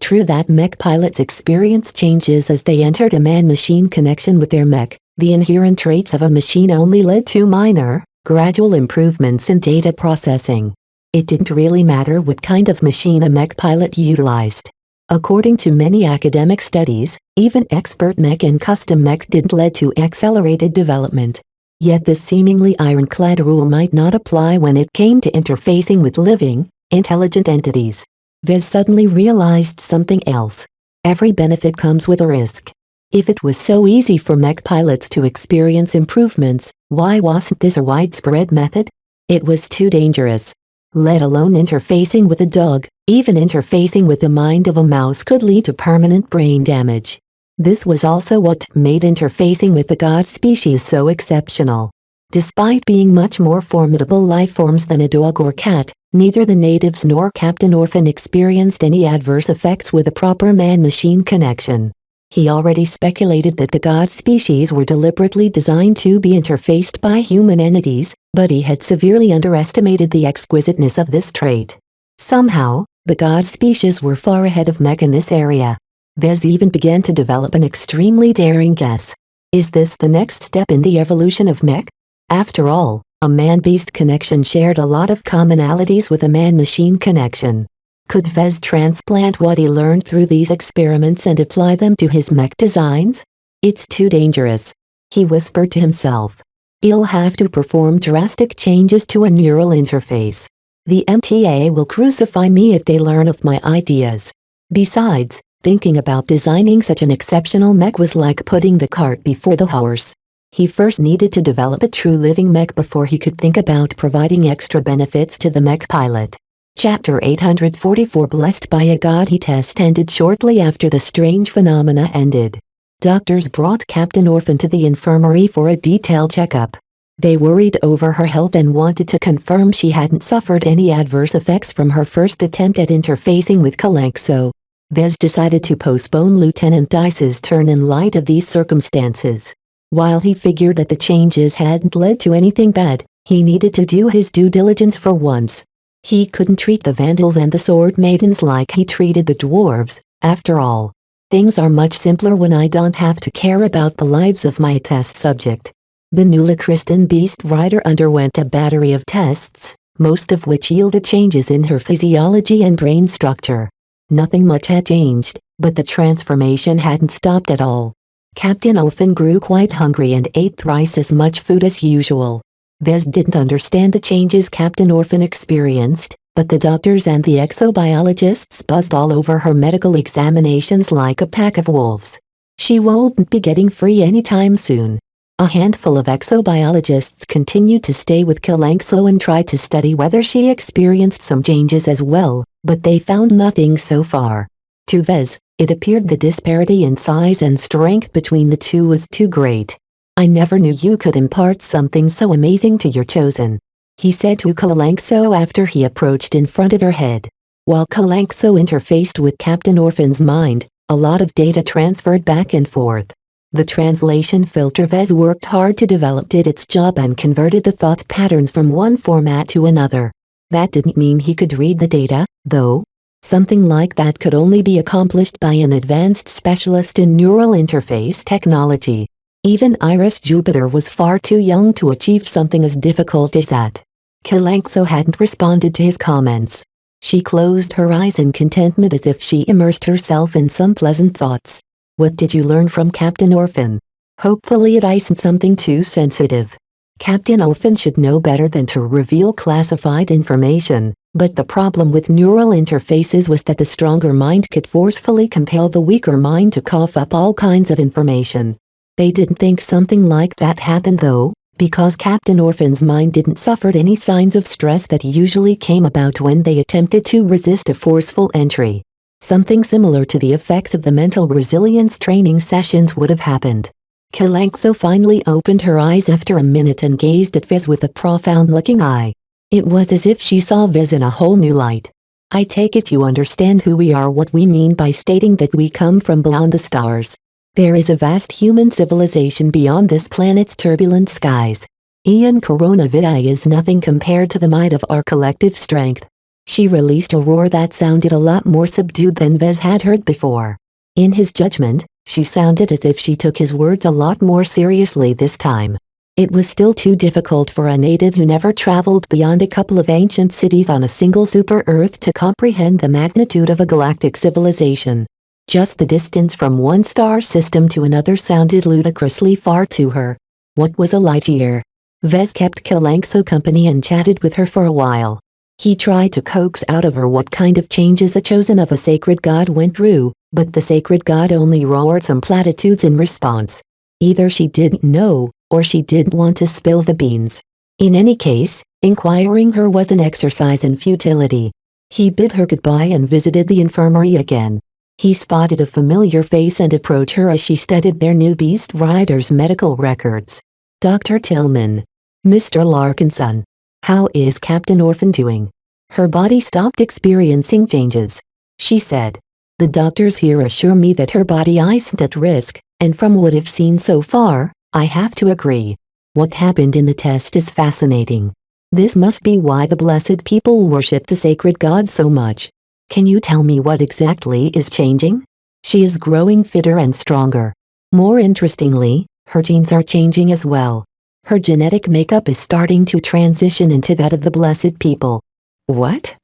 true that mech pilots experienced changes as they entered a man-machine connection with their mech, the inherent traits of a machine only led to minor, gradual improvements in data processing. It didn't really matter what kind of machine a mech pilot utilized. According to many academic studies, even expert mech and custom mech didn't lead to accelerated development. Yet this seemingly ironclad rule might not apply when it came to interfacing with living, intelligent entities. Vez suddenly realized something else. Every benefit comes with a risk. If it was so easy for mech pilots to experience improvements, why wasn't this a widespread method? It was too dangerous. Let alone interfacing with a dog, even interfacing with the mind of a mouse could lead to permanent brain damage. This was also what made interfacing with the god species so exceptional. Despite being much more formidable life forms than a dog or cat, neither the natives nor Captain Orphan experienced any adverse effects with a proper man-machine connection. He already speculated that the god species were deliberately designed to be interfaced by human entities, but he had severely underestimated the exquisiteness of this trait. Somehow, the god species were far ahead of mech in this area. Vez even began to develop an extremely daring guess. Is this the next step in the evolution of mech? After all, a man-beast connection shared a lot of commonalities with a man-machine connection. Could Vez transplant what he learned through these experiments and apply them to his mech designs? It's too dangerous. He whispered to himself. He'll have to perform drastic changes to a neural interface. The MTA will crucify me if they learn of my ideas. Besides, thinking about designing such an exceptional mech was like putting the cart before the horse. He first needed to develop a true living mech before he could think about providing extra benefits to the mech pilot. Chapter 844 Blessed by a God. Test ended shortly after the strange phenomena ended. Doctors brought Captain Orphan to the infirmary for a detailed checkup. They worried over her health and wanted to confirm she hadn't suffered any adverse effects from her first attempt at interfacing with Kalanxo. Vez decided to postpone Lieutenant Dice's turn in light of these circumstances. While he figured that the changes hadn't led to anything bad, he needed to do his due diligence for once. He couldn't treat the Vandals and the Sword Maidens like he treated the dwarves. After all, things are much simpler when I don't have to care about the lives of my test subject. The new Lacristan Beast Rider underwent a battery of tests, most of which yielded changes in her physiology and brain structure. Nothing much had changed, but the transformation hadn't stopped at all. Captain Orphan grew quite hungry and ate thrice as much food as usual. Vez didn't understand the changes Captain Orphan experienced, but the doctors and the exobiologists buzzed all over her medical examinations like a pack of wolves. She won't be getting free anytime soon. A handful of exobiologists continued to stay with Kalanxo and tried to study whether she experienced some changes as well, but they found nothing so far. To Vez, it appeared the disparity in size and strength between the two was too great. I never knew you could impart something so amazing to your chosen, he said to Kalanxo after he approached in front of her head. While Kalanxo interfaced with Captain Orphan's mind, a lot of data transferred back and forth. The translation filter Vez worked hard to develop did its job and converted the thought patterns from one format to another. That didn't mean he could read the data, though. Something like that could only be accomplished by an advanced specialist in neural interface technology. Even Iris Jupiter was far too young to achieve something as difficult as that. Kalanxo hadn't responded to his comments. She closed her eyes in contentment as if she immersed herself in some pleasant thoughts. What did you learn from Captain Orphan? Hopefully it isn't something too sensitive. Captain Orphan should know better than to reveal classified information, but the problem with neural interfaces was that the stronger mind could forcefully compel the weaker mind to cough up all kinds of information. They didn't think something like that happened though, because Captain Orphan's mind didn't suffer any signs of stress that usually came about when they attempted to resist a forceful entry. Something similar to the effects of the mental resilience training sessions would have happened. Kalanxo finally opened her eyes after a minute and gazed at Vez with a profound-looking eye. It was as if she saw Vez in a whole new light. I take it you understand who we are, what we mean by stating that we come from beyond the stars. There is a vast human civilization beyond this planet's turbulent skies. Ian Coronavidai is nothing compared to the might of our collective strength. She released a roar that sounded a lot more subdued than Vez had heard before. In his judgment, she sounded as if she took his words a lot more seriously this time. It was still too difficult for a native who never traveled beyond a couple of ancient cities on a single super-Earth to comprehend the magnitude of a galactic civilization. Just the distance from one star system to another sounded ludicrously far to her. What was a light year? Vez kept Kalanxo company and chatted with her for a while. He tried to coax out of her what kind of changes a chosen of a sacred god went through, but the sacred god only roared some platitudes in response. Either she didn't know, or she didn't want to spill the beans. In any case, inquiring her was an exercise in futility. He bid her goodbye and visited the infirmary again. He spotted a familiar face and approached her as she studied their new beast rider's medical records. "Dr. Tillman. Mr. Larkinson. How is Captain Orphan doing?" Her body stopped experiencing changes. She said. "The doctors here assure me that her body isn't at risk, and from what I've seen so far, I have to agree. What happened in the test is fascinating. This must be why the blessed people worship the sacred god so much. Can you tell me what exactly is changing?" She is growing fitter and stronger. More interestingly, her genes are changing as well. Her genetic makeup is starting to transition into that of the blessed people. What?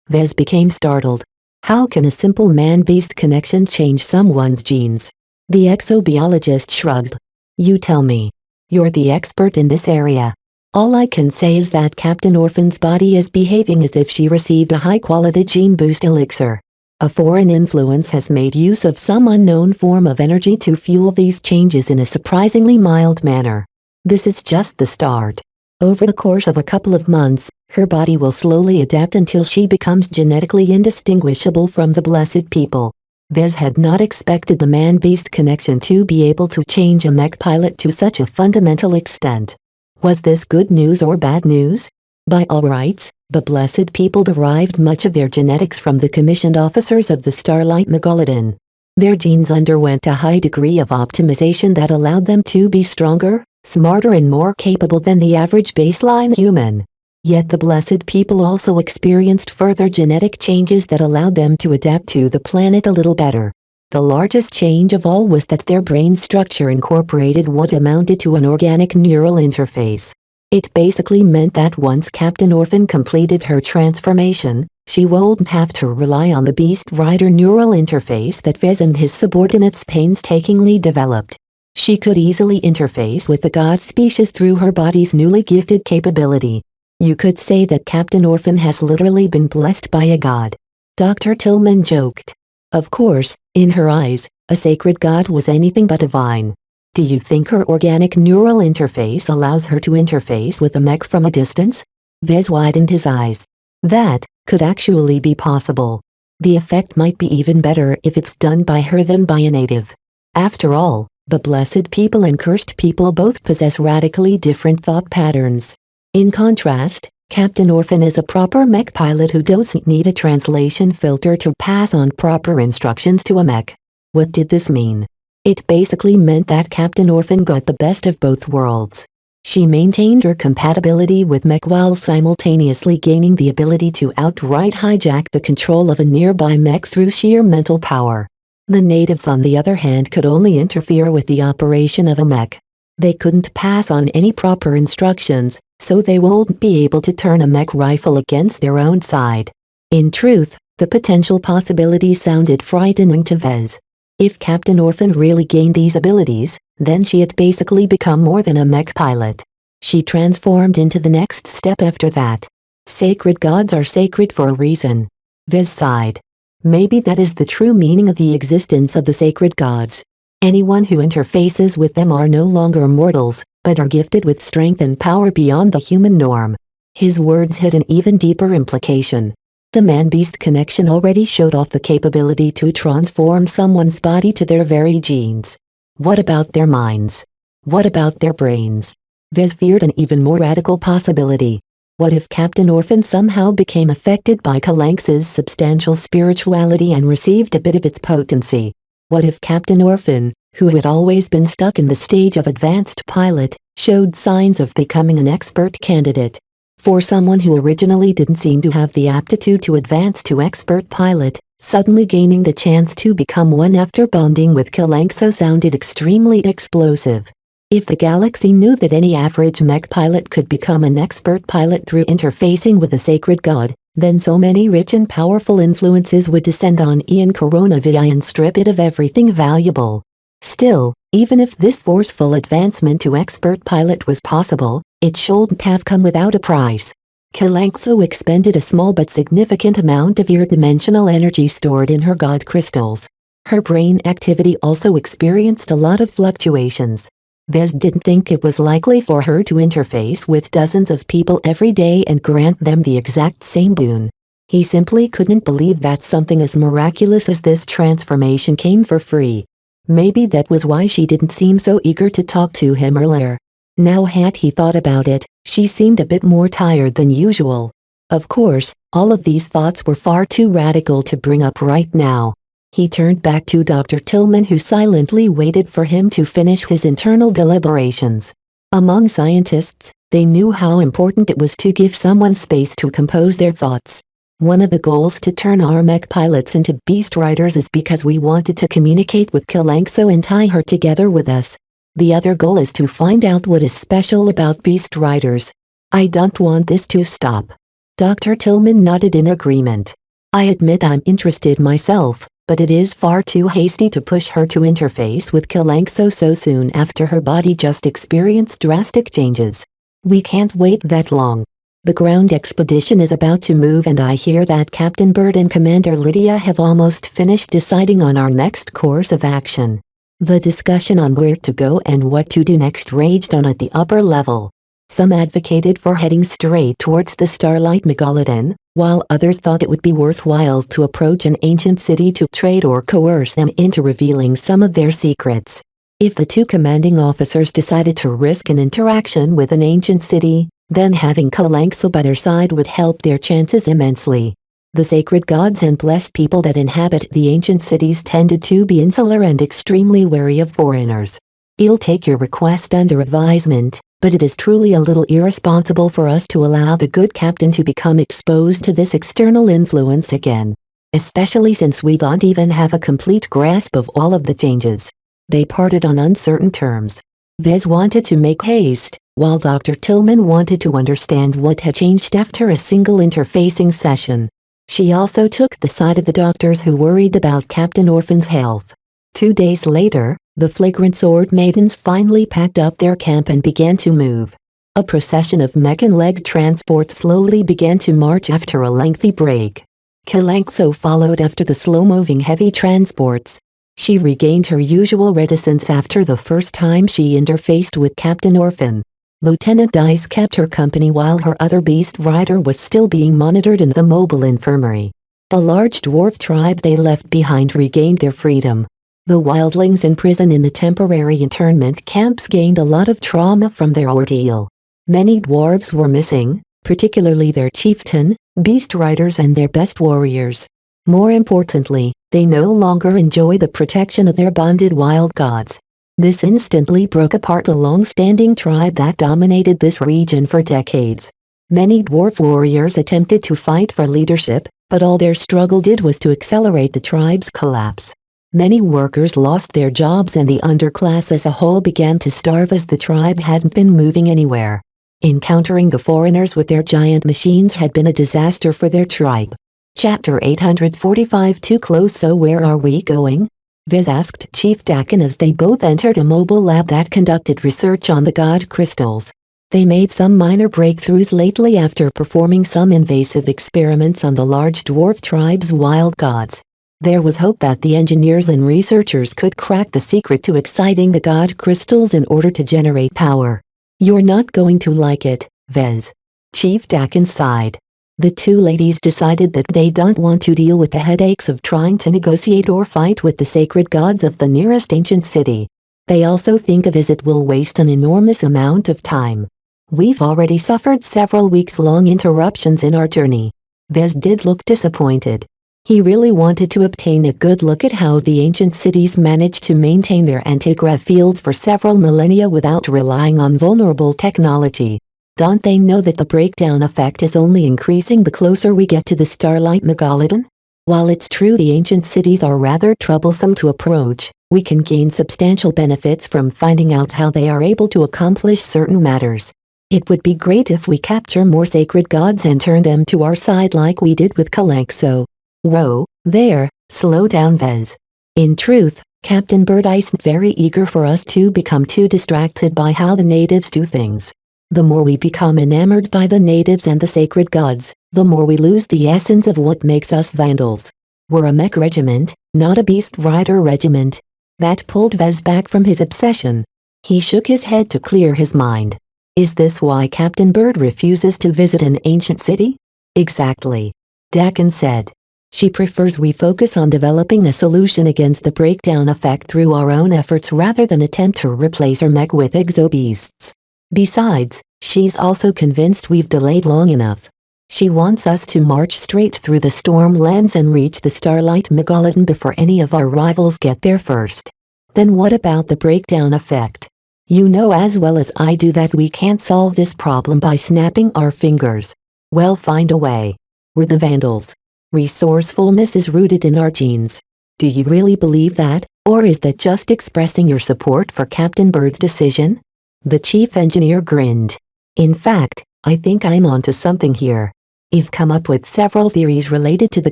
Vez became startled. How can a simple man-beast connection change someone's genes? The exobiologist shrugged. You tell me. You're the expert in this area. All I can say is that Captain Orphan's body is behaving as if she received a high-quality gene boost elixir. A foreign influence has made use of some unknown form of energy to fuel these changes in a surprisingly mild manner. This is just the start. Over the course of a couple of months, her body will slowly adapt until she becomes genetically indistinguishable from the blessed people. Vez had not expected the man-beast connection to be able to change a mech pilot to such a fundamental extent. Was this good news or bad news? By all rights, the blessed people derived much of their genetics from the commissioned officers of the Starlight Megalodon. Their genes underwent a high degree of optimization that allowed them to be stronger, smarter and more capable than the average baseline human. Yet the blessed people also experienced further genetic changes that allowed them to adapt to the planet a little better. The largest change of all was that their brain structure incorporated what amounted to an organic neural interface. It basically meant that once Captain Orphan completed her transformation, she wouldn't have to rely on the Beast Rider neural interface that Vez and his subordinates painstakingly developed. She could easily interface with the god species through her body's newly gifted capability. You could say that Captain Orphan has literally been blessed by a god. Dr. Tillman joked. Of course, in her eyes, a sacred god was anything but divine. Do you think her organic neural interface allows her to interface with a mech from a distance? Vez widened his eyes. That could actually be possible. The effect might be even better if it's done by her than by a native. After all, the blessed people and cursed people both possess radically different thought patterns. In contrast, Captain Orphan is a proper mech pilot who doesn't need a translation filter to pass on proper instructions to a mech. What did this mean? It basically meant that Captain Orphan got the best of both worlds. She maintained her compatibility with mech while simultaneously gaining the ability to outright hijack the control of a nearby mech through sheer mental power. The natives on the other hand could only interfere with the operation of a mech. They couldn't pass on any proper instructions, so they wouldn't be able to turn a mech rifle against their own side. In truth, the potential possibilities sounded frightening to Vez. If Captain Orphan really gained these abilities, then she had basically become more than a mech pilot. She transformed into the next step after that. Sacred gods are sacred for a reason. Vez sighed. Maybe that is the true meaning of the existence of the sacred gods. Anyone who interfaces with them are no longer mortals, but are gifted with strength and power beyond the human norm. His words had an even deeper implication. The man-beast connection already showed off the capability to transform someone's body to their very genes. What about their minds? What about their brains? Vez feared an even more radical possibility. What if Captain Orphan somehow became affected by Kalanx's substantial spirituality and received a bit of its potency? What if Captain Orphan, who had always been stuck in the stage of advanced pilot, showed signs of becoming an expert candidate? For someone who originally didn't seem to have the aptitude to advance to expert pilot, suddenly gaining the chance to become one after bonding with Kalanxo sounded extremely explosive. If the galaxy knew that any average mech pilot could become an expert pilot through interfacing with a sacred god, then so many rich and powerful influences would descend on Ian Coronavi and strip it of everything valuable. Still, even if this forceful advancement to expert pilot was possible, it shouldn't have come without a price. Kalanxo expended a small but significant amount of interdimensional energy stored in her god crystals. Her brain activity also experienced a lot of fluctuations. Vez didn't think it was likely for her to interface with dozens of people every day and grant them the exact same boon. He simply couldn't believe that something as miraculous as this transformation came for free. Maybe that was why she didn't seem so eager to talk to him earlier. Now had he thought about it, she seemed a bit more tired than usual. Of course, all of these thoughts were far too radical to bring up right now. He turned back to Dr. Tillman, who silently waited for him to finish his internal deliberations. Among scientists, they knew how important it was to give someone space to compose their thoughts. One of the goals to turn our mech pilots into beast riders is because we wanted to communicate with Kalanxo and tie her together with us. The other goal is to find out what is special about beast riders. I don't want this to stop. Dr. Tillman nodded in agreement. I admit I'm interested myself, but it is far too hasty to push her to interface with Kalanxo so soon after her body just experienced drastic changes. We can't wait that long. The ground expedition is about to move, and I hear that Captain Bird and Commander Lydia have almost finished deciding on our next course of action. The discussion on where to go and what to do next raged on at the upper level. Some advocated for heading straight towards the Starlight Megalodon, while others thought it would be worthwhile to approach an ancient city to trade or coerce them into revealing some of their secrets. If the two commanding officers decided to risk an interaction with an ancient city, then having Kalanxo by their side would help their chances immensely. The sacred gods and blessed people that inhabit the ancient cities tended to be insular and extremely wary of foreigners. I'll take your request under advisement, but it is truly a little irresponsible for us to allow the good captain to become exposed to this external influence again. Especially since we don't even have a complete grasp of all of the changes. They parted on uncertain terms. Vez wanted to make haste, while Dr. Tillman wanted to understand what had changed after a single interfacing session. She also took the side of the doctors who worried about Captain Orphan's health. 2 days later, the flagrant sword maidens finally packed up their camp and began to move. A procession of mech and leg transports slowly began to march after a lengthy break. Kalanxo followed after the slow-moving heavy transports. She regained her usual reticence after the first time she interfaced with Captain Orphan. Lieutenant Dice kept her company while her other beast rider was still being monitored in the mobile infirmary. The large dwarf tribe they left behind regained their freedom. The wildlings in prison in the temporary internment camps gained a lot of trauma from their ordeal. Many dwarves were missing, particularly their chieftain, beast riders and their best warriors. More importantly, they no longer enjoy the protection of their bonded wild gods. This instantly broke apart a long-standing tribe that dominated this region for decades. Many dwarf warriors attempted to fight for leadership, but all their struggle did was to accelerate the tribe's collapse. Many workers lost their jobs and the underclass as a whole began to starve as the tribe hadn't been moving anywhere. Encountering the foreigners with their giant machines had been a disaster for their tribe. Chapter 845. Too close, so where are we going? Vez asked Chief Dakin as they both entered a mobile lab that conducted research on the god crystals. They made some minor breakthroughs lately after performing some invasive experiments on the large dwarf tribe's wild gods. There was hope that the engineers and researchers could crack the secret to exciting the god crystals in order to generate power. You're not going to like it, Vez. Chief Dakin sighed. The two ladies decided that they don't want to deal with the headaches of trying to negotiate or fight with the sacred gods of the nearest ancient city. They also think a visit will waste an enormous amount of time. We've already suffered several weeks-long interruptions in our journey. Vez did look disappointed. He really wanted to obtain a good look at how the ancient cities managed to maintain their antigrav fields for several millennia without relying on vulnerable technology. Don't they know that the breakdown effect is only increasing the closer we get to the Starlight Megalodon? While it's true the ancient cities are rather troublesome to approach, we can gain substantial benefits from finding out how they are able to accomplish certain matters. It would be great if we capture more sacred gods and turn them to our side like we did with Kalanxo. Whoa, there, slow down, Vez. In truth, Captain Bird isn't very eager for us to become too distracted by how the natives do things. The more we become enamored by the natives and the sacred gods, the more we lose the essence of what makes us Vandals. We're a mech regiment, not a beast rider regiment. That pulled Vez back from his obsession. He shook his head to clear his mind. Is this why Captain Bird refuses to visit an ancient city? Exactly. Dakin said. She prefers we focus on developing a solution against the breakdown effect through our own efforts rather than attempt to replace her mech with exobeasts. Besides, she's also convinced we've delayed long enough. She wants us to march straight through the Stormlands and reach the Starlight Megalodon before any of our rivals get there first. Then what about the breakdown effect? You know as well as I do that we can't solve this problem by snapping our fingers. We'll find a way. We're the Vandals. Resourcefulness is rooted in our genes. Do you really believe that, or is that just expressing your support for Captain Bird's decision? The chief engineer grinned. In fact, I think I'm onto something here. I've come up with several theories related to the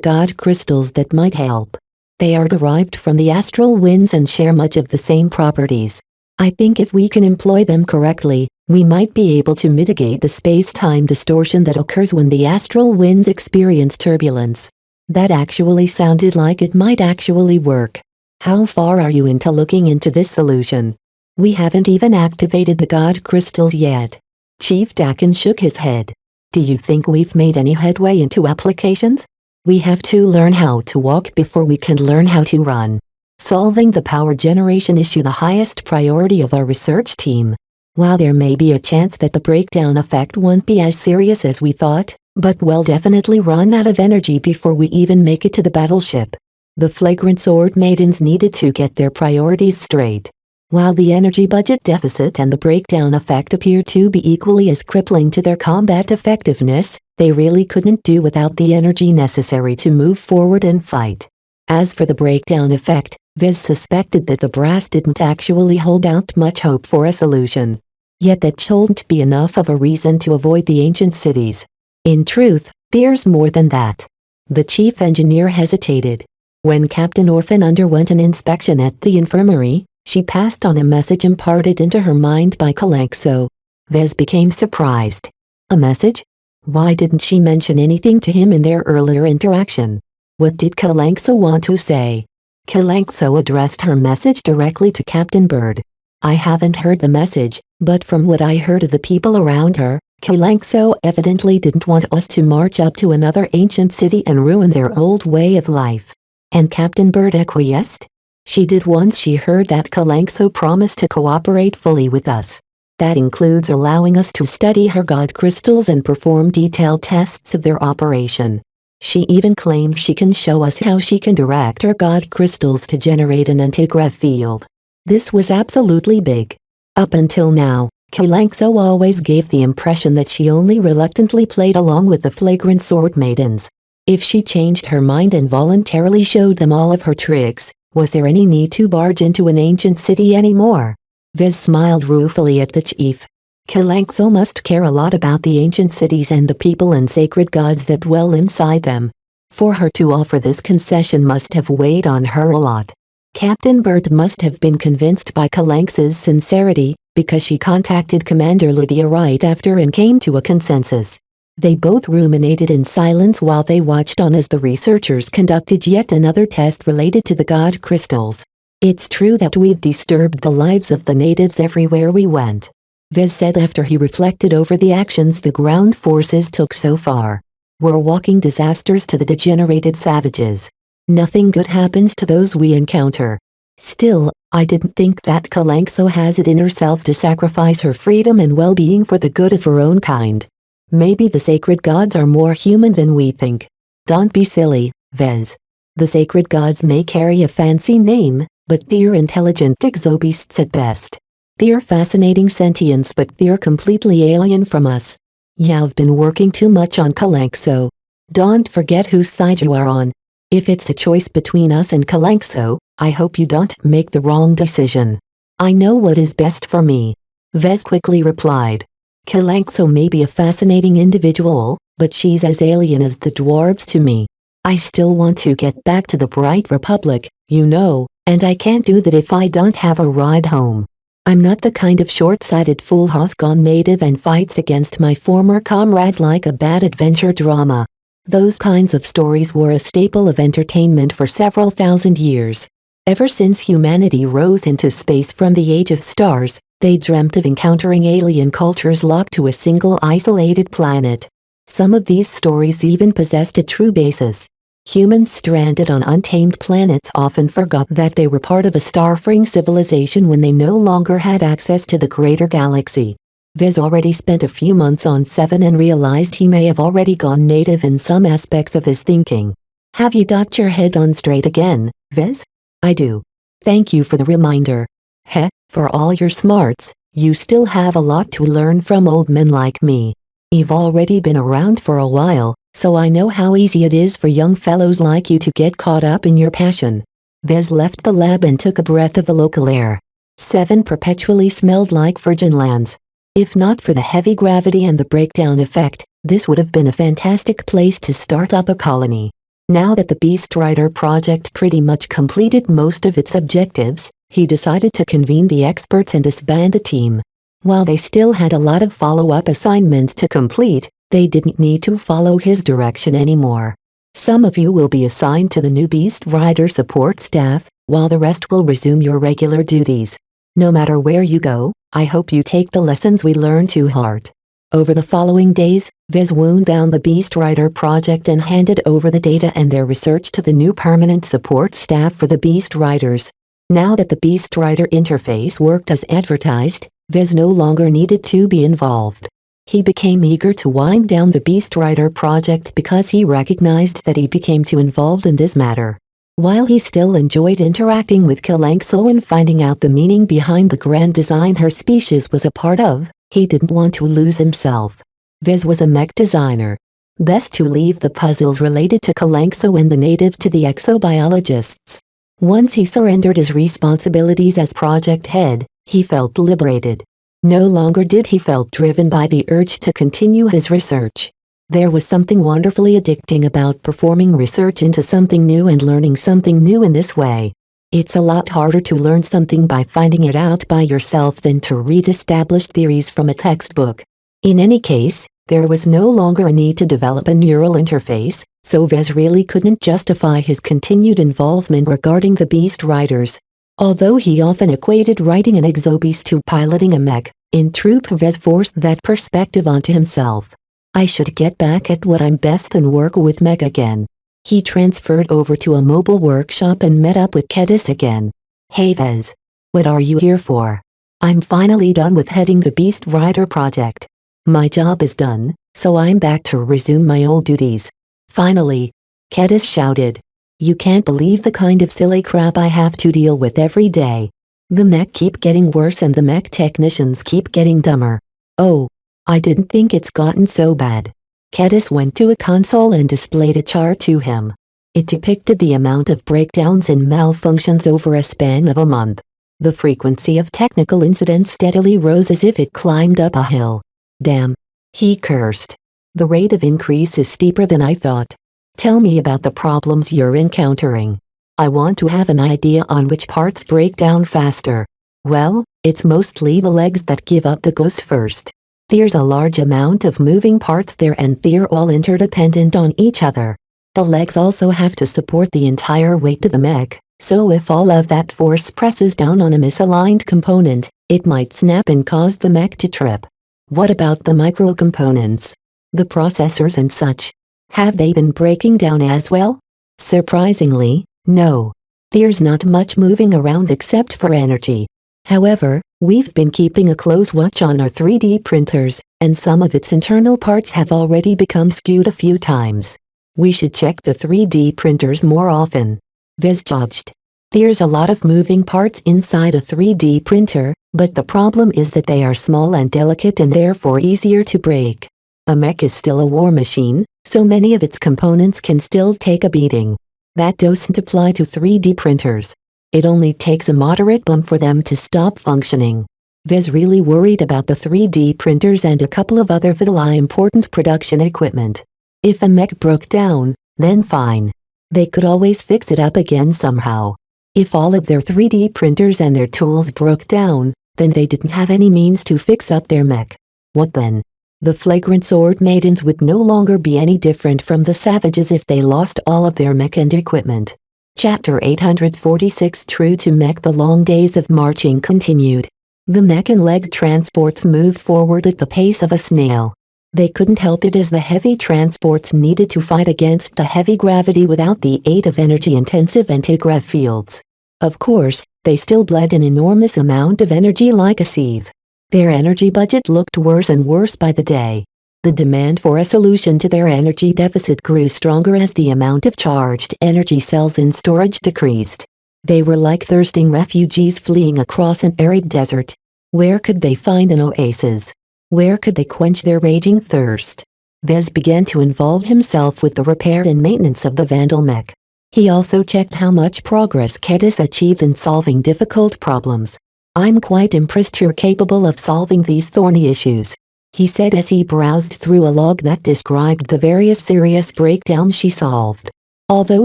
god crystals that might help. They are derived from the astral winds and share much of the same properties. I think if we can employ them correctly, we might be able to mitigate the space-time distortion that occurs when the astral winds experience turbulence. That actually sounded like it might actually work. How far are you into looking into this solution? We haven't even activated the god crystals yet. Chief Dakin shook his head. Do you think we've made any headway into applications? We have to learn how to walk before we can learn how to run. Solving the power generation issue the highest priority of our research team. While there may be a chance that the breakdown effect won't be as serious as we thought, but we'll definitely run out of energy before we even make it to the battleship. The flagrant sword maidens needed to get their priorities straight. While the energy budget deficit and the breakdown effect appear to be equally as crippling to their combat effectiveness, they really couldn't do without the energy necessary to move forward and fight. As for the breakdown effect, Vez suspected that the brass didn't actually hold out much hope for a solution. Yet that shouldn't be enough of a reason to avoid the ancient cities. In truth, there's more than that. The chief engineer hesitated. When Captain Orphan underwent an inspection at the infirmary, she passed on a message imparted into her mind by Kalanxo. Vez became surprised. A message? Why didn't she mention anything to him in their earlier interaction? What did Kalanxo want to say? Kalanxo addressed her message directly to Captain Bird. I haven't heard the message, but from what I heard of the people around her, Kalanxo evidently didn't want us to march up to another ancient city and ruin their old way of life. And Captain Bird acquiesced? She did once she heard that Kalanxo promised to cooperate fully with us. That includes allowing us to study her god crystals and perform detailed tests of their operation. She even claims she can show us how she can direct her god crystals to generate an antigrav field. This was absolutely big. Up until now, Kalanxo always gave the impression that she only reluctantly played along with the flagrant sword maidens. If she changed her mind and voluntarily showed them all of her tricks, was there any need to barge into an ancient city anymore? Vez smiled ruefully at the chief. Kalanxo must care a lot about the ancient cities and the people and sacred gods that dwell inside them. For her to offer this concession must have weighed on her a lot. Captain Bird must have been convinced by Kalanxo's sincerity, because she contacted Commander Lydia right after and came to a consensus. They both ruminated in silence while they watched on as the researchers conducted yet another test related to the god crystals. It's true that we've disturbed the lives of the natives everywhere we went, Vez said after he reflected over the actions the ground forces took so far. We're walking disasters to the degenerated savages. Nothing good happens to those we encounter. Still, I didn't think that Kalanxo has it in herself to sacrifice her freedom and well-being for the good of her own kind. Maybe the sacred gods are more human than we think. Don't be silly, Vez. The sacred gods may carry a fancy name, but they're intelligent exobeasts at best. They're fascinating sentients, but they're completely alien from us. You've been working too much on Kalanxo. Don't forget whose side you are on. If it's a choice between us and Kalanxo, I hope you don't make the wrong decision. I know what is best for me. Vez quickly replied. Kalanxo may be a fascinating individual, but she's as alien as the dwarves to me. I still want to get back to the Bright Republic, you know, and I can't do that if I don't have a ride home. I'm not the kind of short-sighted fool who's gone native and fights against my former comrades like a bad adventure drama. Those kinds of stories were a staple of entertainment for several thousand years. Ever since humanity rose into space from the age of stars, they dreamt of encountering alien cultures locked to a single isolated planet. Some of these stories even possessed a true basis. Humans stranded on untamed planets often forgot that they were part of a star-faring civilization when they no longer had access to the greater galaxy. Vez already spent a few months on Seven and realized he may have already gone native in some aspects of his thinking. Have you got your head on straight again, Vez? I do. Thank you for the reminder. Heh, for all your smarts, you still have a lot to learn from old men like me. You've already been around for a while, so I know how easy it is for young fellows like you to get caught up in your passion. Vez left the lab and took a breath of the local air. Seven perpetually smelled like virgin lands. If not for the heavy gravity and the breakdown effect, this would have been a fantastic place to start up a colony. Now that the Beast Rider project pretty much completed most of its objectives, he decided to convene the experts and disband the team. While they still had a lot of follow-up assignments to complete, they didn't need to follow his direction anymore. Some of you will be assigned to the new Beast Rider support staff, while the rest will resume your regular duties. No matter where you go, I hope you take the lessons we learned to heart. Over the following days, Vez wound down the Beast Rider project and handed over the data and their research to the new permanent support staff for the Beast Riders. Now that the Beast Rider interface worked as advertised, Vez no longer needed to be involved. He became eager to wind down the Beast Rider project because he recognized that he became too involved in this matter. While he still enjoyed interacting with Kalanxo and finding out the meaning behind the grand design her species was a part of, he didn't want to lose himself. Vez was a mech designer. Best to leave the puzzles related to Kalanxo and the natives to the exobiologists. Once he surrendered his responsibilities as project head, he felt liberated. No longer did he felt driven by the urge to continue his research. There was something wonderfully addicting about performing research into something new and learning something new in this way. It's a lot harder to learn something by finding it out by yourself than to read established theories from a textbook. In any case, there was no longer a need to develop a neural interface, so Vez really couldn't justify his continued involvement regarding the Beast Riders. Although he often equated writing an exobeast to piloting a mech, in truth Vez forced that perspective onto himself. I should get back at what I'm best and work with mech again. He transferred over to a mobile workshop and met up with Kedis again. Hey Vez. What are you here for? I'm finally done with heading the Beast Rider project. My job is done, so I'm back to resume my old duties. Finally. Kedis shouted. You can't believe the kind of silly crap I have to deal with every day. The mech keep getting worse and the mech technicians keep getting dumber. Oh. I didn't think it's gotten so bad. Kedis went to a console and displayed a chart to him. It depicted the amount of breakdowns and malfunctions over a span of a month. The frequency of technical incidents steadily rose as if it climbed up a hill. Damn. He cursed. The rate of increase is steeper than I thought. Tell me about the problems you're encountering. I want to have an idea on which parts break down faster. Well, it's mostly the legs that give up the ghost first. There's a large amount of moving parts there and they're all interdependent on each other. The legs also have to support the entire weight of the mech, so if all of that force presses down on a misaligned component, it might snap and cause the mech to trip. What about the micro-components? The processors and such? Have they been breaking down as well? Surprisingly, no. There's not much moving around except for energy. However, we've been keeping a close watch on our 3D printers, and some of its internal parts have already become skewed a few times. We should check the 3D printers more often. Vez judged. There's a lot of moving parts inside a 3D printer, but the problem is that they are small and delicate and therefore easier to break. A mech is still a war machine, so many of its components can still take a beating. That doesn't apply to 3D printers. It only takes a moderate bump for them to stop functioning. Vez really worried about the 3D printers and a couple of other vitally important production equipment. If a mech broke down, then fine. They could always fix it up again somehow. If all of their 3D printers and their tools broke down, Then they didn't have any means to fix up their mech. What then? The flagrant sword maidens would no longer be any different from the savages if they lost all of their mech and equipment. Chapter 846. True to mech, the long days of marching continued. The mech and legged transports moved forward at the pace of a snail. They couldn't help it as the heavy transports needed to fight against the heavy gravity without the aid of energy-intensive anti-grav fields. Of course, they still bled an enormous amount of energy like a sieve. Their energy budget looked worse and worse by the day. The demand for a solution to their energy deficit grew stronger as the amount of charged energy cells in storage decreased. They were like thirsting refugees fleeing across an arid desert. Where could they find an oasis? Where could they quench their raging thirst? Vez began to involve himself with the repair and maintenance of the Vandal mech. He also checked how much progress Kedis achieved in solving difficult problems. "I'm quite impressed you're capable of solving these thorny issues," he said as he browsed through a log that described the various serious breakdowns she solved. Although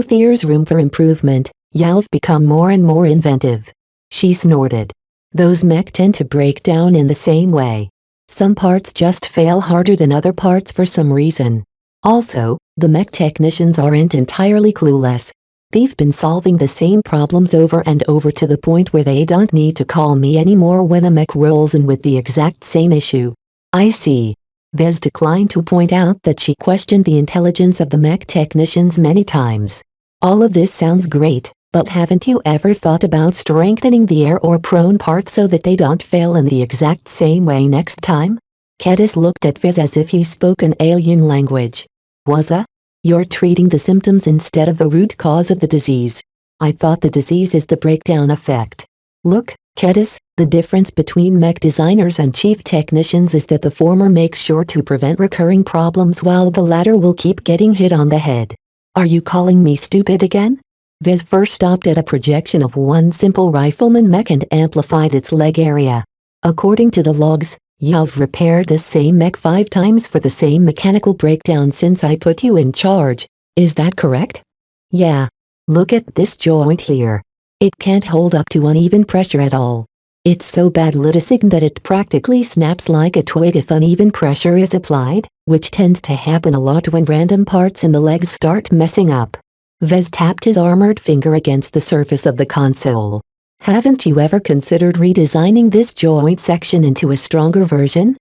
there's room for improvement, you've become more and more inventive. She snorted. Those mech tend to break down in the same way. Some parts just fail harder than other parts for some reason. Also, the mech technicians aren't entirely clueless. They've been solving the same problems over and over to the point where they don't need to call me anymore when a mech rolls in with the exact same issue. I see. Vez declined to point out that she questioned the intelligence of the mech technicians many times. All of this sounds great, but haven't you ever thought about strengthening the air or prone parts so that they don't fail in the exact same way next time? Kedis looked at Vez as if he spoke an alien language. Wazza? You're treating the symptoms instead of the root cause of the disease. I thought the disease is the breakdown effect. Look, Kedis, the difference between mech designers and chief technicians is that the former makes sure to prevent recurring problems while the latter will keep getting hit on the head. Are you calling me stupid again? Vez first stopped at a projection of one simple rifleman mech and amplified its leg area. According to the logs, you've repaired this same mech 5 times for the same mechanical breakdown since I put you in charge. Is that correct? Yeah. Look at this joint here. It can't hold up to uneven pressure at all. It's so bad litising that it practically snaps like a twig if uneven pressure is applied, which tends to happen a lot when random parts in the legs start messing up. Vez tapped his armored finger against the surface of the console. Haven't you ever considered redesigning this joint section into a stronger version?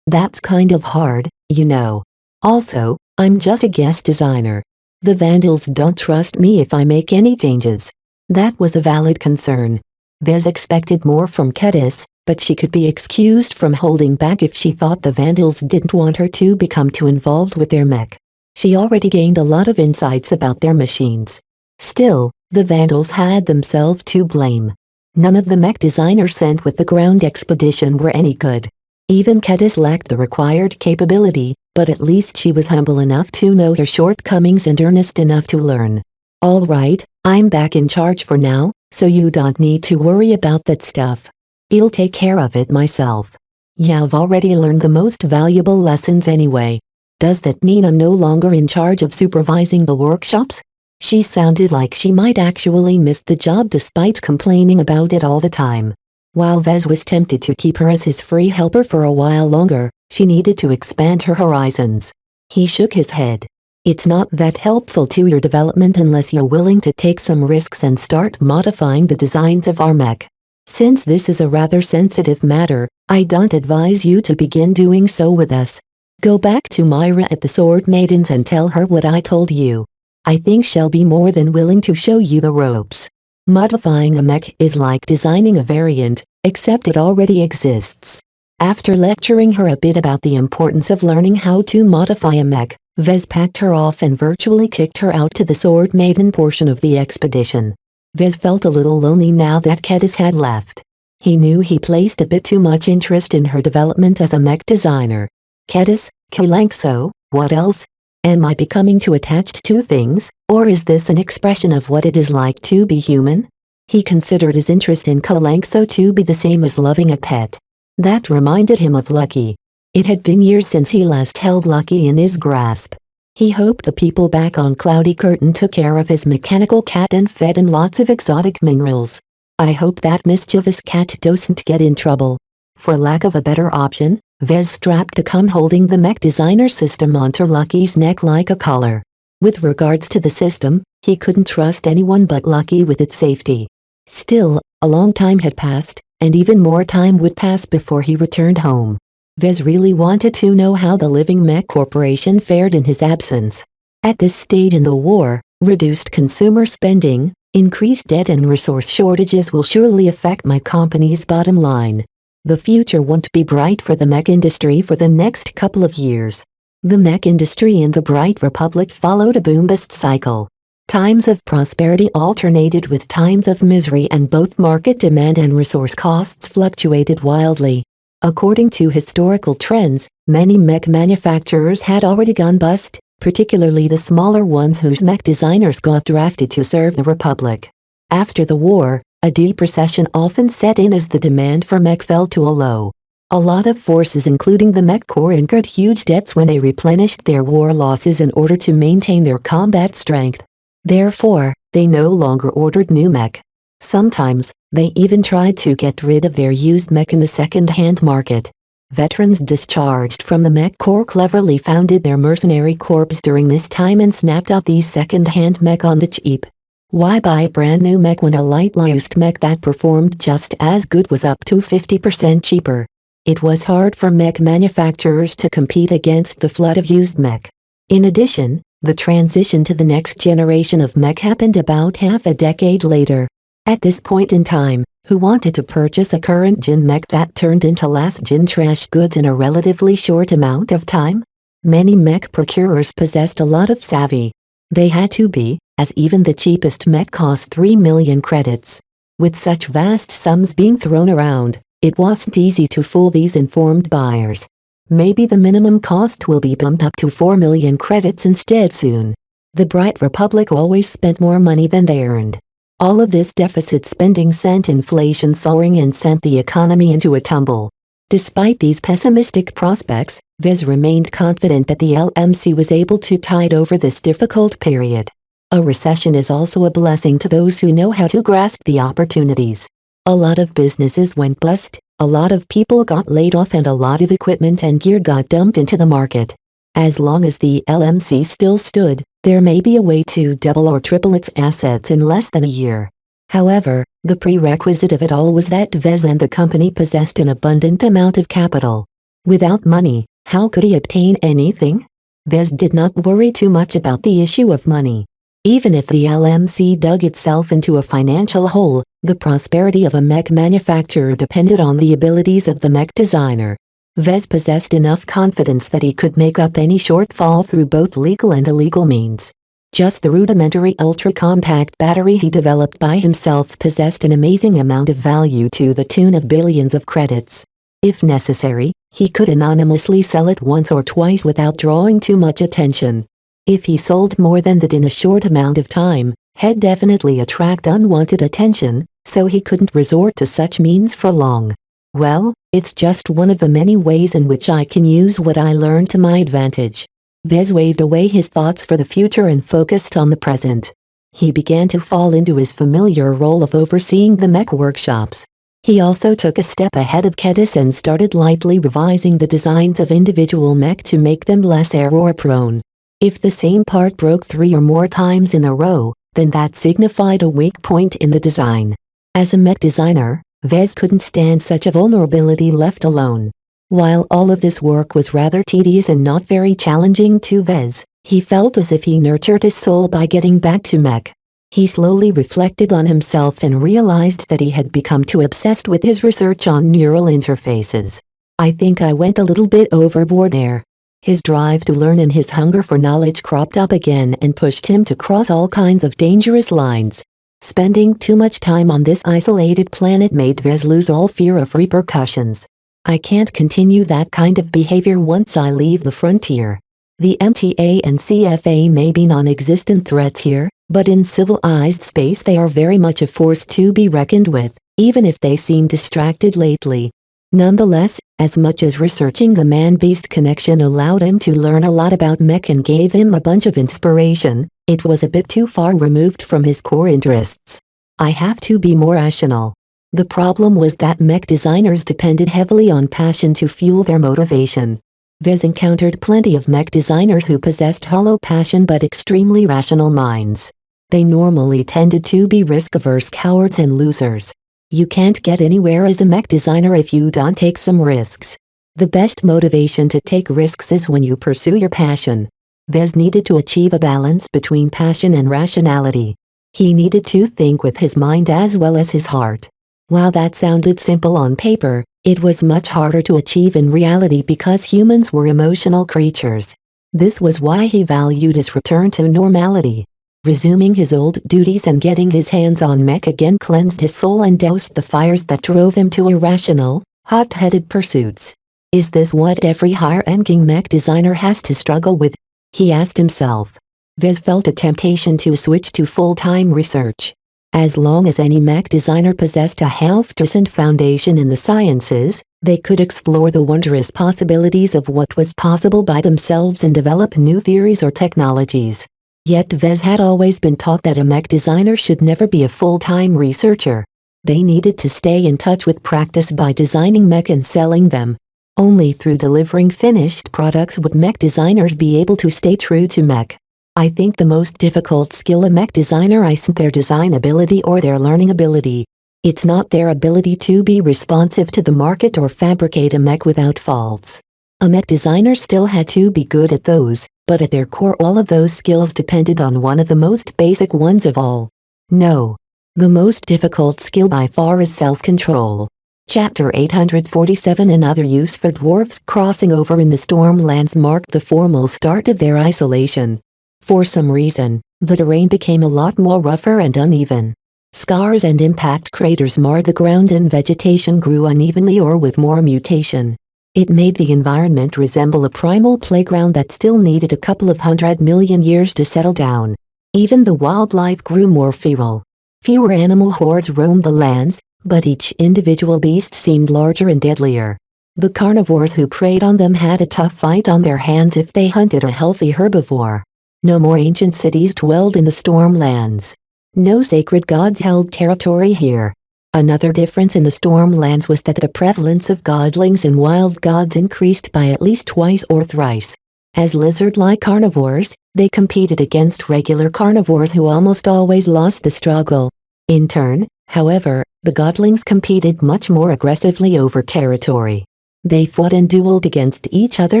That's kind of hard, you know. Also, I'm just a guest designer. The Vandals don't trust me if I make any changes. That was a valid concern. Vez expected more from Kedis, but she could be excused from holding back if she thought the Vandals didn't want her to become too involved with their mech. She already gained a lot of insights about their machines. Still, the Vandals had themselves to blame. None of the mech designers sent with the ground expedition were any good. Even Kedis lacked the required capability, but at least she was humble enough to know her shortcomings and earnest enough to learn. All right, I'm back in charge for now, so you don't need to worry about that stuff. I'll take care of it myself. You've already learned the most valuable lessons anyway. Does that mean I'm no longer in charge of supervising the workshops? She sounded like she might actually miss the job despite complaining about it all the time. While Vez was tempted to keep her as his free helper for a while longer, she needed to expand her horizons. He shook his head. It's not that helpful to your development unless you're willing to take some risks and start modifying the designs of our mech. Since this is a rather sensitive matter, I don't advise you to begin doing so with us. Go back to Myra at the Sword Maidens and tell her what I told you. I think she'll be more than willing to show you the ropes. Modifying a mech is like designing a variant, except it already exists. After lecturing her a bit about the importance of learning how to modify a mech, Vez packed her off and virtually kicked her out to the Sword Maiden portion of the expedition. Vez felt a little lonely now that Kedis had left. He knew he placed a bit too much interest in her development as a mech designer. Kedis, Kalanxo, what else? Am I becoming too attached to things, or is this an expression of what it is like to be human? He considered his interest in Kalanxo to be the same as loving a pet. That reminded him of Lucky. It had been years since he last held Lucky in his grasp. He hoped the people back on Cloudy Curtain took care of his mechanical cat and fed him lots of exotic minerals. I hope that mischievous cat doesn't get in trouble. For lack of a better option, Vez strapped a cum holding the Mech Designer system onto Lucky's neck like a collar. With regards to the system, he couldn't trust anyone but Lucky with its safety. Still, a long time had passed, and even more time would pass before he returned home. Vez really wanted to know how the living Mech Corporation fared in his absence. At this stage in the war, reduced consumer spending, increased debt and resource shortages will surely affect my company's bottom line. The future won't be bright for the mech industry for the next couple of years. The mech industry in the Bright Republic followed a boom-bust cycle. Times of prosperity alternated with times of misery, and both market demand and resource costs fluctuated wildly. According to historical trends, many mech manufacturers had already gone bust, particularly the smaller ones whose mech designers got drafted to serve the Republic. After the war, a deep recession often set in as the demand for mech fell to a low. A lot of forces including the Mech Corps incurred huge debts when they replenished their war losses in order to maintain their combat strength. Therefore, they no longer ordered new mech. Sometimes, they even tried to get rid of their used mech in the second-hand market. Veterans discharged from the Mech Corps cleverly founded their mercenary corps during this time and snapped up these second-hand mech on the cheap. Why buy a brand new mech when a lightly used mech that performed just as good was up to 50% cheaper? It was hard for mech manufacturers to compete against the flood of used mech. In addition, the transition to the next generation of mech happened about half a decade later. At this point in time, who wanted to purchase a current-gen mech that turned into last-gen trash goods in a relatively short amount of time? Many mech procurers possessed a lot of savvy. They had to be, as even the cheapest mech cost 3 million credits. With such vast sums being thrown around, it wasn't easy to fool these informed buyers. Maybe the minimum cost will be bumped up to 4 million credits instead soon. The Bright Republic always spent more money than they earned. All of this deficit spending sent inflation soaring and sent the economy into a tumble. Despite these pessimistic prospects, Vez remained confident that the LMC was able to tide over this difficult period. A recession is also a blessing to those who know how to grasp the opportunities. A lot of businesses went bust, a lot of people got laid off, and a lot of equipment and gear got dumped into the market. As long as the LMC still stood, there may be a way to double or triple its assets in less than a year. However, the prerequisite of it all was that Vez and the company possessed an abundant amount of capital. Without money, how could he obtain anything? Vez did not worry too much about the issue of money. Even if the LMC dug itself into a financial hole, the prosperity of a mech manufacturer depended on the abilities of the mech designer. Vez possessed enough confidence that he could make up any shortfall through both legal and illegal means. Just the rudimentary ultra-compact battery he developed by himself possessed an amazing amount of value to the tune of billions of credits. If necessary, he could anonymously sell it once or twice without drawing too much attention. If he sold more than that in a short amount of time, he'd definitely attract unwanted attention, so he couldn't resort to such means for long. Well, it's just one of the many ways in which I can use what I learned to my advantage. Vez waved away his thoughts for the future and focused on the present. He began to fall into his familiar role of overseeing the mech workshops. He also took a step ahead of Kedis and started lightly revising the designs of individual mech to make them less error-prone. If the same part broke 3 or more times in a row, then that signified a weak point in the design. As a mech designer, Vez couldn't stand such a vulnerability left alone. While all of this work was rather tedious and not very challenging to Vez, he felt as if he nurtured his soul by getting back to mech. He slowly reflected on himself and realized that he had become too obsessed with his research on neural interfaces. I think I went a little bit overboard there. His drive to learn and his hunger for knowledge cropped up again and pushed him to cross all kinds of dangerous lines. Spending too much time on this isolated planet made Vez lose all fear of repercussions. I can't continue that kind of behavior once I leave the frontier. The MTA and CFA may be non-existent threats here, but in civilized space they are very much a force to be reckoned with, even if they seem distracted lately. Nonetheless, as much as researching the man-beast connection allowed him to learn a lot about mech and gave him a bunch of inspiration, it was a bit too far removed from his core interests. I have to be more rational. The problem was that mech designers depended heavily on passion to fuel their motivation. Vez encountered plenty of mech designers who possessed hollow passion but extremely rational minds. They normally tended to be risk-averse cowards and losers. You can't get anywhere as a mech designer if you don't take some risks. The best motivation to take risks is when you pursue your passion. Vez needed to achieve a balance between passion and rationality. He needed to think with his mind as well as his heart. While that sounded simple on paper, it was much harder to achieve in reality because humans were emotional creatures. This was why he valued his return to normality. Resuming his old duties and getting his hands on mech again cleansed his soul and doused the fires that drove him to irrational, hot-headed pursuits. Is this what every higher-ranking mech designer has to struggle with? He asked himself. Vez felt a temptation to switch to full-time research. As long as any mech designer possessed a half-decent foundation in the sciences, they could explore the wondrous possibilities of what was possible by themselves and develop new theories or technologies. Yet Vez had always been taught that a mech designer should never be a full-time researcher. They needed to stay in touch with practice by designing mech and selling them. Only through delivering finished products would mech designers be able to stay true to mech. I think the most difficult skill a mech designer isn't their design ability or their learning ability. It's not their ability to be responsive to the market or fabricate a mech without faults. A mech designer still had to be good at those, but at their core all of those skills depended on one of the most basic ones of all. No. The most difficult skill by far is self-control. Chapter 847 Another use for dwarves crossing over in the Stormlands marked the formal start of their isolation. For some reason, the terrain became a lot more rougher and uneven. Scars and impact craters marred the ground and vegetation grew unevenly or with more mutation. It made the environment resemble a primal playground that still needed a couple of 100 million years to settle down. Even the wildlife grew more feral. Fewer animal hordes roamed the lands, but each individual beast seemed larger and deadlier. The carnivores who preyed on them had a tough fight on their hands if they hunted a healthy herbivore. No more ancient cities dwelled in the Stormlands. No sacred gods held territory here. Another difference in the Stormlands was that the prevalence of godlings and wild gods increased by at least twice or thrice. As lizard-like carnivores, they competed against regular carnivores who almost always lost the struggle. In turn, however, the godlings competed much more aggressively over territory. They fought and dueled against each other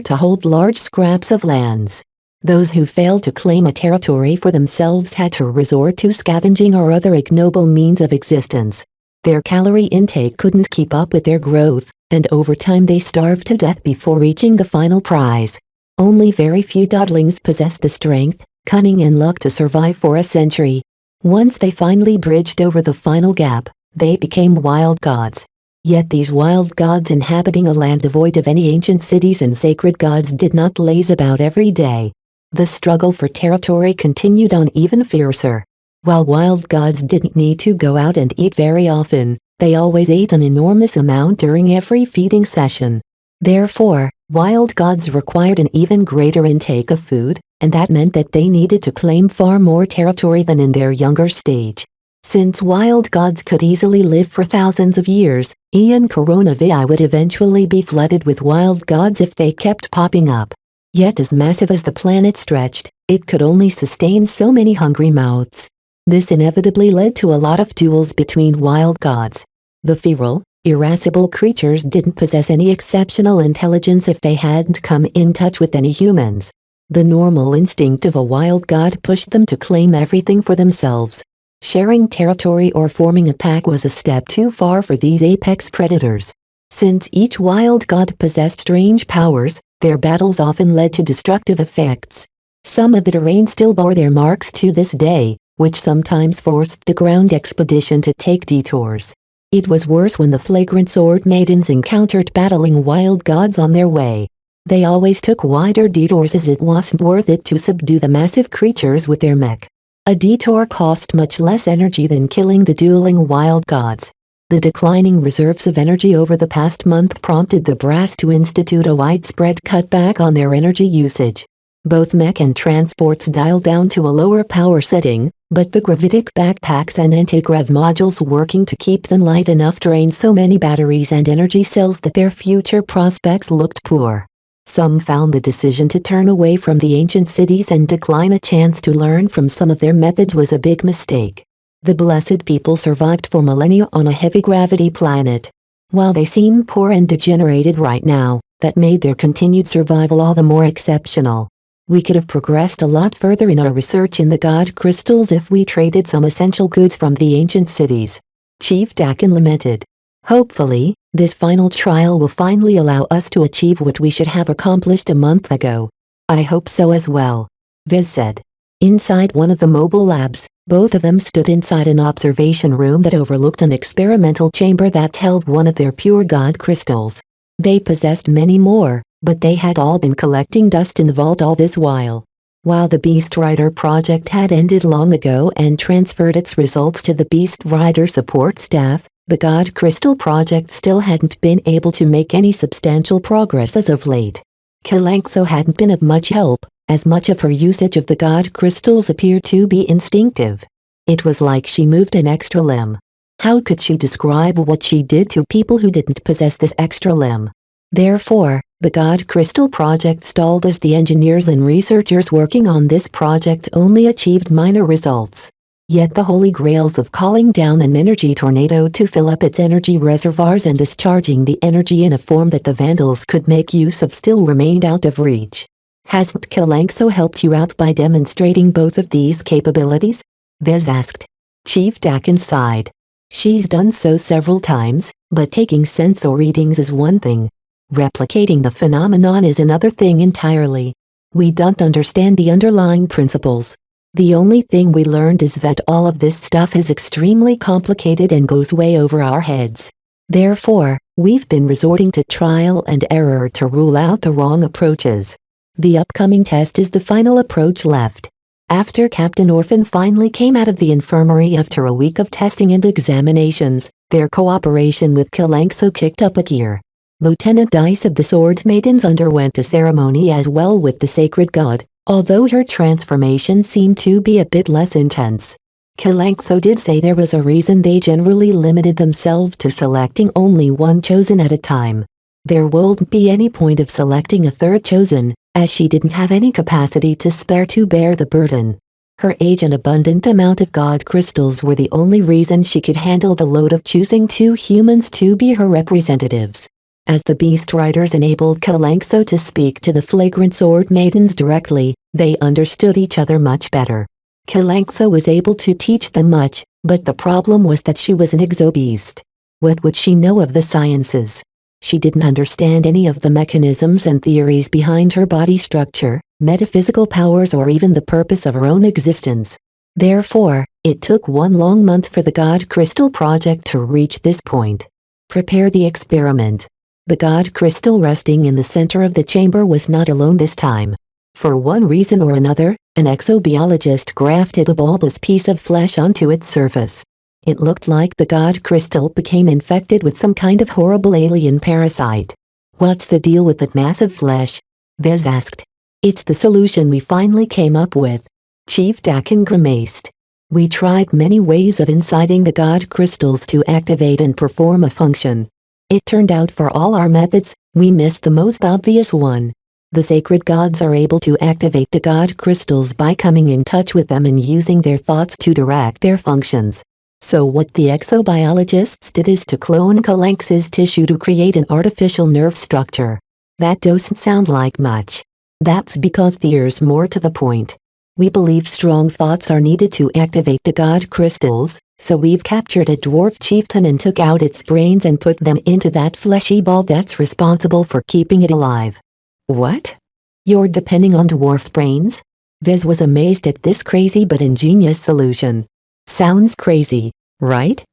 to hold large scraps of lands. Those who failed to claim a territory for themselves had to resort to scavenging or other ignoble means of existence. Their calorie intake couldn't keep up with their growth, and over time they starved to death before reaching the final prize. Only very few godlings possessed the strength, cunning and luck to survive for a century. Once they finally bridged over the final gap, they became wild gods. Yet these wild gods inhabiting a land devoid of any ancient cities and sacred gods did not laze about every day. The struggle for territory continued on even fiercer. While wild gods didn't need to go out and eat very often, they always ate an enormous amount during every feeding session. Therefore, wild gods required an even greater intake of food, and that meant that they needed to claim far more territory than in their younger stage. Since wild gods could easily live for thousands of years, Eon Coronavi would eventually be flooded with wild gods if they kept popping up. Yet as massive as the planet stretched, it could only sustain so many hungry mouths. This inevitably led to a lot of duels between wild gods. The feral, irascible creatures didn't possess any exceptional intelligence if they hadn't come in touch with any humans. The normal instinct of a wild god pushed them to claim everything for themselves. Sharing territory or forming a pack was a step too far for these apex predators. Since each wild god possessed strange powers, their battles often led to destructive effects. Some of the terrain still bore their marks to this day, which sometimes forced the ground expedition to take detours. It was worse when the flagrant sword maidens encountered battling wild gods on their way. They always took wider detours as it wasn't worth it to subdue the massive creatures with their mech. A detour cost much less energy than killing the dueling wild gods. The declining reserves of energy over the past month prompted the brass to institute a widespread cutback on their energy usage. Both mech and transports dialed down to a lower power setting, But the gravitic backpacks and anti-grav modules working to keep them light enough drained so many batteries and energy cells that their future prospects looked poor. Some found the decision to turn away from the ancient cities and decline a chance to learn from some of their methods was a big mistake. The blessed people survived for millennia on a heavy-gravity planet. While they seem poor and degenerated right now, that made their continued survival all the more exceptional. We could have progressed a lot further in our research in the God crystals if we traded some essential goods from the ancient cities. Chief Dakin lamented. Hopefully, this final trial will finally allow us to achieve what we should have accomplished a month ago. I hope so as well, Viz said. Inside one of the mobile labs, both of them stood inside an observation room that overlooked an experimental chamber that held one of their pure God crystals. They possessed many more, but they had all been collecting dust in the vault all this while. While the Beast Rider project had ended long ago and transferred its results to the Beast Rider support staff, the God Crystal project still hadn't been able to make any substantial progress as of late. Kalanxo hadn't been of much help, as much of her usage of the God Crystals appeared to be instinctive. It was like she moved an extra limb. How could she describe what she did to people who didn't possess this extra limb? Therefore, the God Crystal project stalled as the engineers and researchers working on this project only achieved minor results. Yet the holy grails of calling down an energy tornado to fill up its energy reservoirs and discharging the energy in a form that the Vandals could make use of still remained out of reach. Hasn't Kalanxo helped you out by demonstrating both of these capabilities? Vez asked. Chief Dakin sighed. She's done so several times, but taking sensor readings is one thing. Replicating the phenomenon is another thing entirely. We don't understand the underlying principles. The only thing we learned is that all of this stuff is extremely complicated and goes way over our heads. Therefore, we've been resorting to trial and error to rule out the wrong approaches. The upcoming test is the final approach left. After Captain Orphan finally came out of the infirmary after a week of testing and examinations, their cooperation with Kalanxo kicked up a gear. Lieutenant Dice of the Swords Maidens underwent a ceremony as well with the sacred god, although her transformation seemed to be a bit less intense. Kalanxo did say there was a reason they generally limited themselves to selecting only one chosen at a time. There wouldn't be any point of selecting a third chosen, as she didn't have any capacity to spare to bear the burden. Her age and abundant amount of God crystals were the only reason she could handle the load of choosing two humans to be her representatives. As the Beast Riders enabled Kalanxo to speak to the flagrant sword maidens directly, they understood each other much better. Kalanxo was able to teach them much, but the problem was that she was an exobeast. What would she know of the sciences? She didn't understand any of the mechanisms and theories behind her body structure, metaphysical powers or even the purpose of her own existence. Therefore, it took one long month for the God Crystal project to reach this point. Prepare the experiment. The God Crystal resting in the center of the chamber was not alone this time. For one reason or another, an exobiologist grafted a bulbous piece of flesh onto its surface. It looked like the God Crystal became infected with some kind of horrible alien parasite. What's the deal with that massive flesh? Vez asked. It's the solution we finally came up with. Chief Dakin grimaced. We tried many ways of inciting the God Crystals to activate and perform a function. It turned out for all our methods, we missed the most obvious one. The sacred gods are able to activate the God Crystals by coming in touch with them and using their thoughts to direct their functions. So what the exobiologists did is to clone Kalanx's tissue to create an artificial nerve structure. That doesn't sound like much. That's because there's more to the point. We believe strong thoughts are needed to activate the God Crystals, so we've captured a dwarf chieftain and took out its brains and put them into that fleshy ball that's responsible for keeping it alive. What? You're depending on dwarf brains? Vez was amazed at this crazy but ingenious solution. Sounds crazy, right?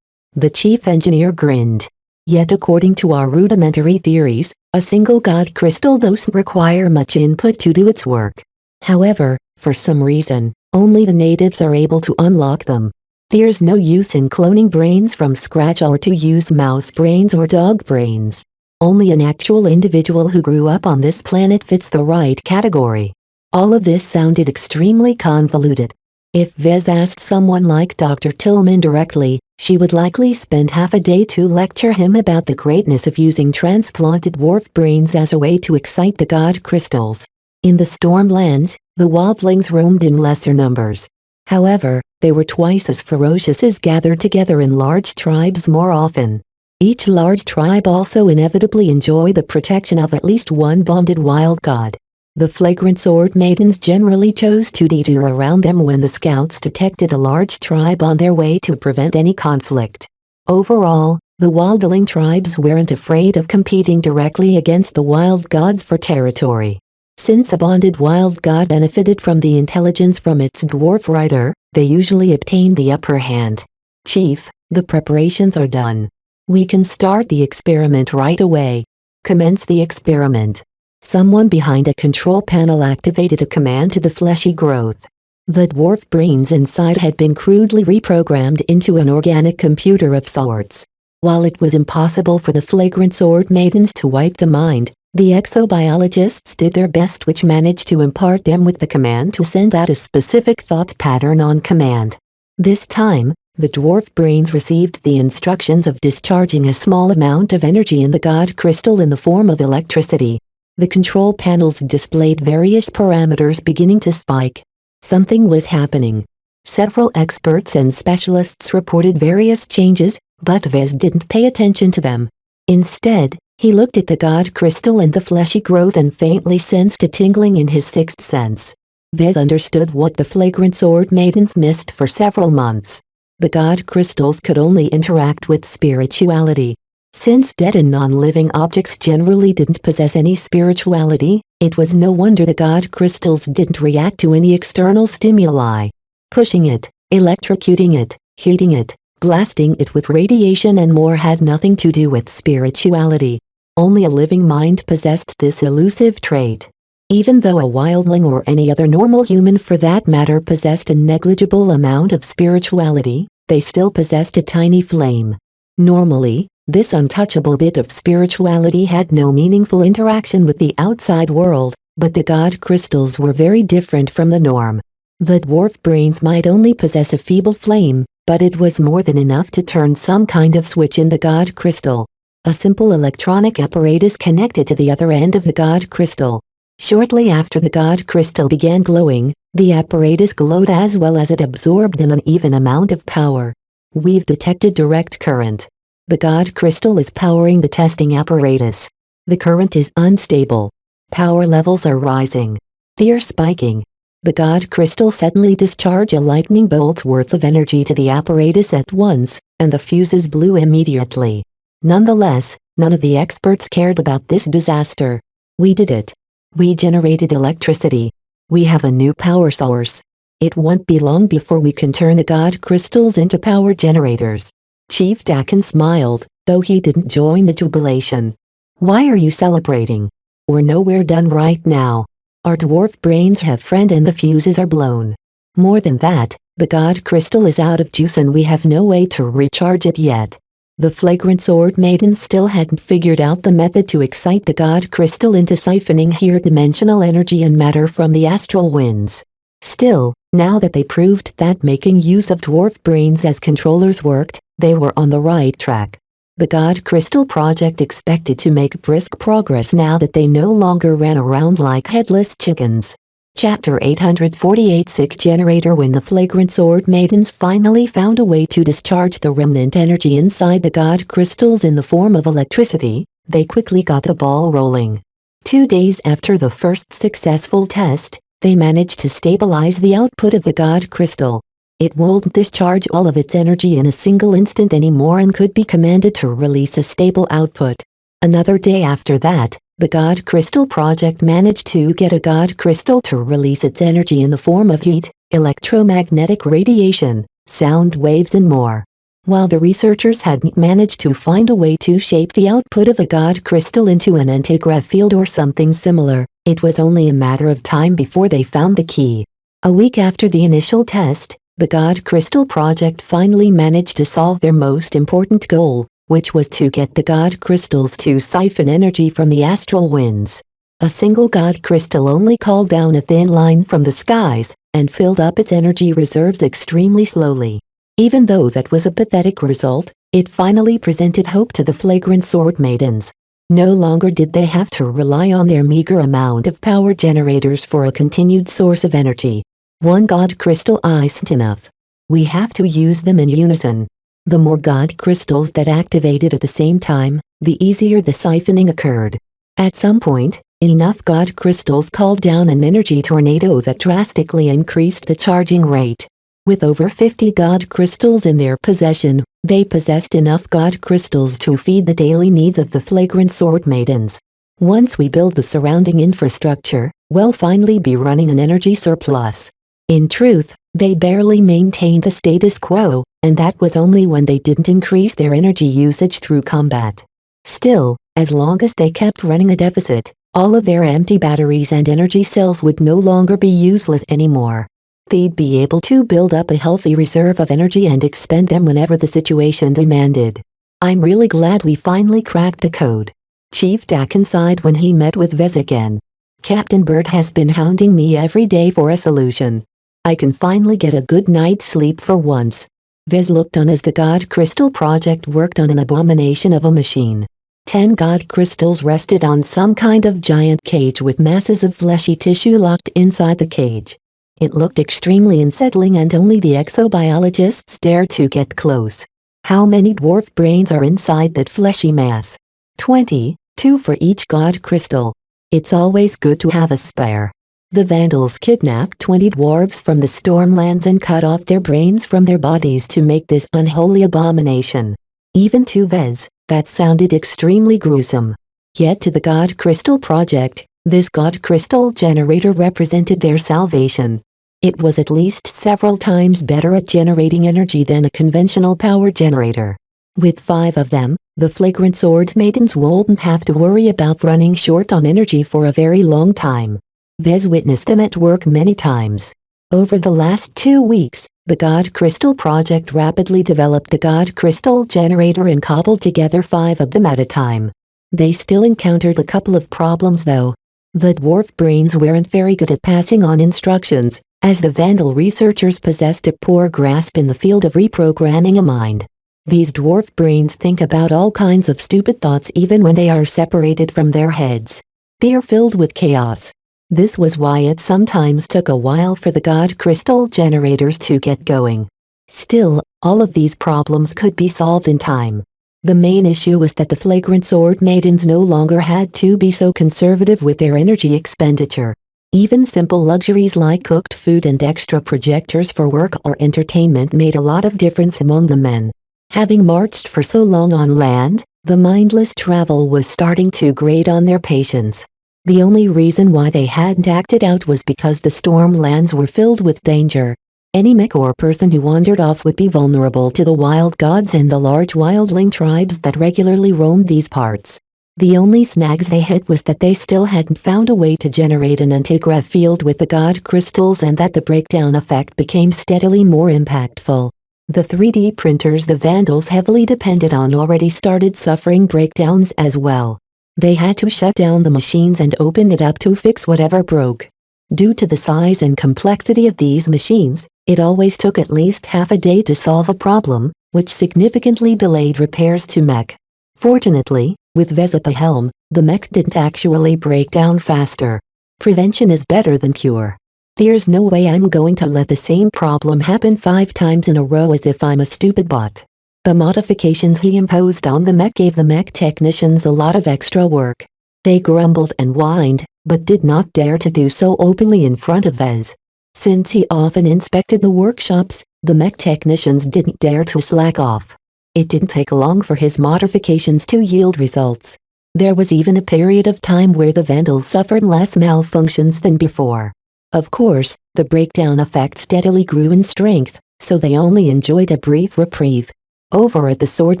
The chief engineer grinned. Yet according to our rudimentary theories, a single God crystal doesn't require much input to do its work. However, for some reason, only the natives are able to unlock them. There's no use in cloning brains from scratch or to use mouse brains or dog brains. Only an actual individual who grew up on this planet fits the right category. All of this sounded extremely convoluted. If Vez asked someone like Dr. Tillman directly, she would likely spend half a day to lecture him about the greatness of using transplanted dwarf brains as a way to excite the god crystals. In the Stormlands, the wildlings roamed in lesser numbers. However, they were twice as ferocious as gathered together in large tribes more often. Each large tribe also inevitably enjoyed the protection of at least one bonded wild god. The flagrant sword maidens generally chose to detour around them when the scouts detected a large tribe on their way to prevent any conflict. Overall, the wildling tribes weren't afraid of competing directly against the wild gods for territory. Since a bonded wild god benefited from the intelligence from its dwarf rider, they usually obtained the upper hand. Chief, the preparations are done. We can start the experiment right away. Commence the experiment. Someone behind a control panel activated a command to the fleshy growth. The dwarf brains inside had been crudely reprogrammed into an organic computer of sorts. While it was impossible for the flagrant sword maidens to wipe the mind, the exobiologists did their best, which managed to impart them with the command to send out a specific thought pattern on command. This time, the dwarf brains received the instructions of discharging a small amount of energy in the god crystal in the form of electricity. The control panels displayed various parameters beginning to spike. Something was happening. Several experts and specialists reported various changes, but Vez didn't pay attention to them. Instead, he looked at the god crystal and the fleshy growth and faintly sensed a tingling in his sixth sense. Vez understood what the flagrant sword maidens missed for several months. The god crystals could only interact with spirituality. Since dead and non-living objects generally didn't possess any spirituality, it was no wonder the god crystals didn't react to any external stimuli. Pushing it, electrocuting it, heating it, blasting it with radiation and more had nothing to do with spirituality. Only a living mind possessed this elusive trait. Even though a wildling or any other normal human for that matter possessed a negligible amount of spirituality, they still possessed a tiny flame. Normally, this untouchable bit of spirituality had no meaningful interaction with the outside world, but the god crystals were very different from the norm. The dwarf brains might only possess a feeble flame, but it was more than enough to turn some kind of switch in the god crystal. A simple electronic apparatus connected to the other end of the god crystal. Shortly after the god crystal began glowing, the apparatus glowed as well as it absorbed an uneven amount of power. We've detected direct current. The god crystal is powering the testing apparatus. The current is unstable. Power levels are rising. They're spiking. The god crystal suddenly discharged a lightning bolt's worth of energy to the apparatus at once, and the fuses blew immediately. Nonetheless, none of the experts cared about this disaster. We did it. We generated electricity. We have a new power source. It won't be long before we can turn the god crystals into power generators. Chief Dakin smiled, though he didn't join the jubilation. Why are you celebrating? We're nowhere done right now. Our dwarf brains have friend and the fuses are blown. More than that, the god crystal is out of juice and we have no way to recharge it yet. The flagrant sword maidens still hadn't figured out the method to excite the god crystal into siphoning here dimensional energy and matter from the astral winds. Still, now that they proved that making use of dwarf brains as controllers worked, they were on the right track. The God Crystal Project expected to make brisk progress now that they no longer ran around like headless chickens. Chapter 848 Sick Generator. When the flagrant sword maidens finally found a way to discharge the remnant energy inside the god crystals in the form of electricity, they quickly got the ball rolling. 2 days after the first successful test, they managed to stabilize the output of the god crystal. It won't discharge all of its energy in a single instant anymore and could be commanded to release a stable output. Another day after that, the God Crystal Project managed to get a God Crystal to release its energy in the form of heat, electromagnetic radiation, sound waves and more. While the researchers hadn't managed to find a way to shape the output of a God Crystal into an antigrav field or something similar, it was only a matter of time before they found the key. A week after the initial test, the God Crystal Project finally managed to solve their most important goal, which was to get the God Crystals to siphon energy from the astral winds. A single God Crystal only called down a thin line from the skies, and filled up its energy reserves extremely slowly. Even though that was a pathetic result, it finally presented hope to the flagrant sword maidens. No longer did they have to rely on their meager amount of power generators for a continued source of energy. One god crystal isn't enough. We have to use them in unison. The more god crystals that activated at the same time, the easier the siphoning occurred. At some point, enough god crystals called down an energy tornado that drastically increased the charging rate. With over 50 god crystals in their possession, they possessed enough god crystals to feed the daily needs of the flagrant sword maidens. Once we build the surrounding infrastructure, we'll finally be running an energy surplus. In truth, they barely maintained the status quo, and that was only when they didn't increase their energy usage through combat. Still, as long as they kept running a deficit, all of their empty batteries and energy cells would no longer be useless anymore. They'd be able to build up a healthy reserve of energy and expend them whenever the situation demanded. I'm really glad we finally cracked the code. Chief Dakin sighed when he met with Vez again. Captain Bird has been hounding me every day for a solution. I can finally get a good night's sleep for once. Vez looked on as the God Crystal project worked on an abomination of a machine. 10 God Crystals rested on some kind of giant cage with masses of fleshy tissue locked inside the cage. It looked extremely unsettling and only the exobiologists dared to get close. How many dwarf brains are inside that fleshy mass? 20, 2 for each God Crystal. It's always good to have a spare. The Vandals kidnapped 20 dwarves from the Stormlands and cut off their brains from their bodies to make this unholy abomination. Even to Vez, that sounded extremely gruesome. Yet to the God Crystal project, this God Crystal generator represented their salvation. It was at least several times better at generating energy than a conventional power generator. With 5 of them, the flagrant swords maidens wouldn't have to worry about running short on energy for a very long time. Vez witnessed them at work many times. Over the last 2 weeks, the God Crystal project rapidly developed the God Crystal generator and cobbled together 5 of them at a time. They still encountered a couple of problems though. The dwarf brains weren't very good at passing on instructions, as the Vandal researchers possessed a poor grasp in the field of reprogramming a mind. These dwarf brains think about all kinds of stupid thoughts even when they are separated from their heads. They are filled with chaos. This was why it sometimes took a while for the God Crystal generators to get going. Still, all of these problems could be solved in time. The main issue was that the flagrant sword maidens no longer had to be so conservative with their energy expenditure. Even simple luxuries like cooked food and extra projectors for work or entertainment made a lot of difference among the men. Having marched for so long on land, the mindless travel was starting to grate on their patience. The only reason why they hadn't acted out was because the Stormlands were filled with danger. Any mech or person who wandered off would be vulnerable to the wild gods and the large wildling tribes that regularly roamed these parts. The only snags they hit was that they still hadn't found a way to generate an antigrav field with the God Crystals and that the breakdown effect became steadily more impactful. The 3D printers the Vandals heavily depended on already started suffering breakdowns as well. They had to shut down the machines and open it up to fix whatever broke. Due to the size and complexity of these machines, it always took at least half a day to solve a problem, which significantly delayed repairs to mech. Fortunately, with Vez at the helm, the mech didn't actually break down faster. Prevention is better than cure. There's no way I'm going to let the same problem happen 5 times in a row as if I'm a stupid bot. The modifications he imposed on the mech gave the mech technicians a lot of extra work. They grumbled and whined, but did not dare to do so openly in front of Vez. Since he often inspected the workshops, the mech technicians didn't dare to slack off. It didn't take long for his modifications to yield results. There was even a period of time where the Vandals suffered less malfunctions than before. Of course, the breakdown effect steadily grew in strength, so they only enjoyed a brief reprieve. Over at the Sword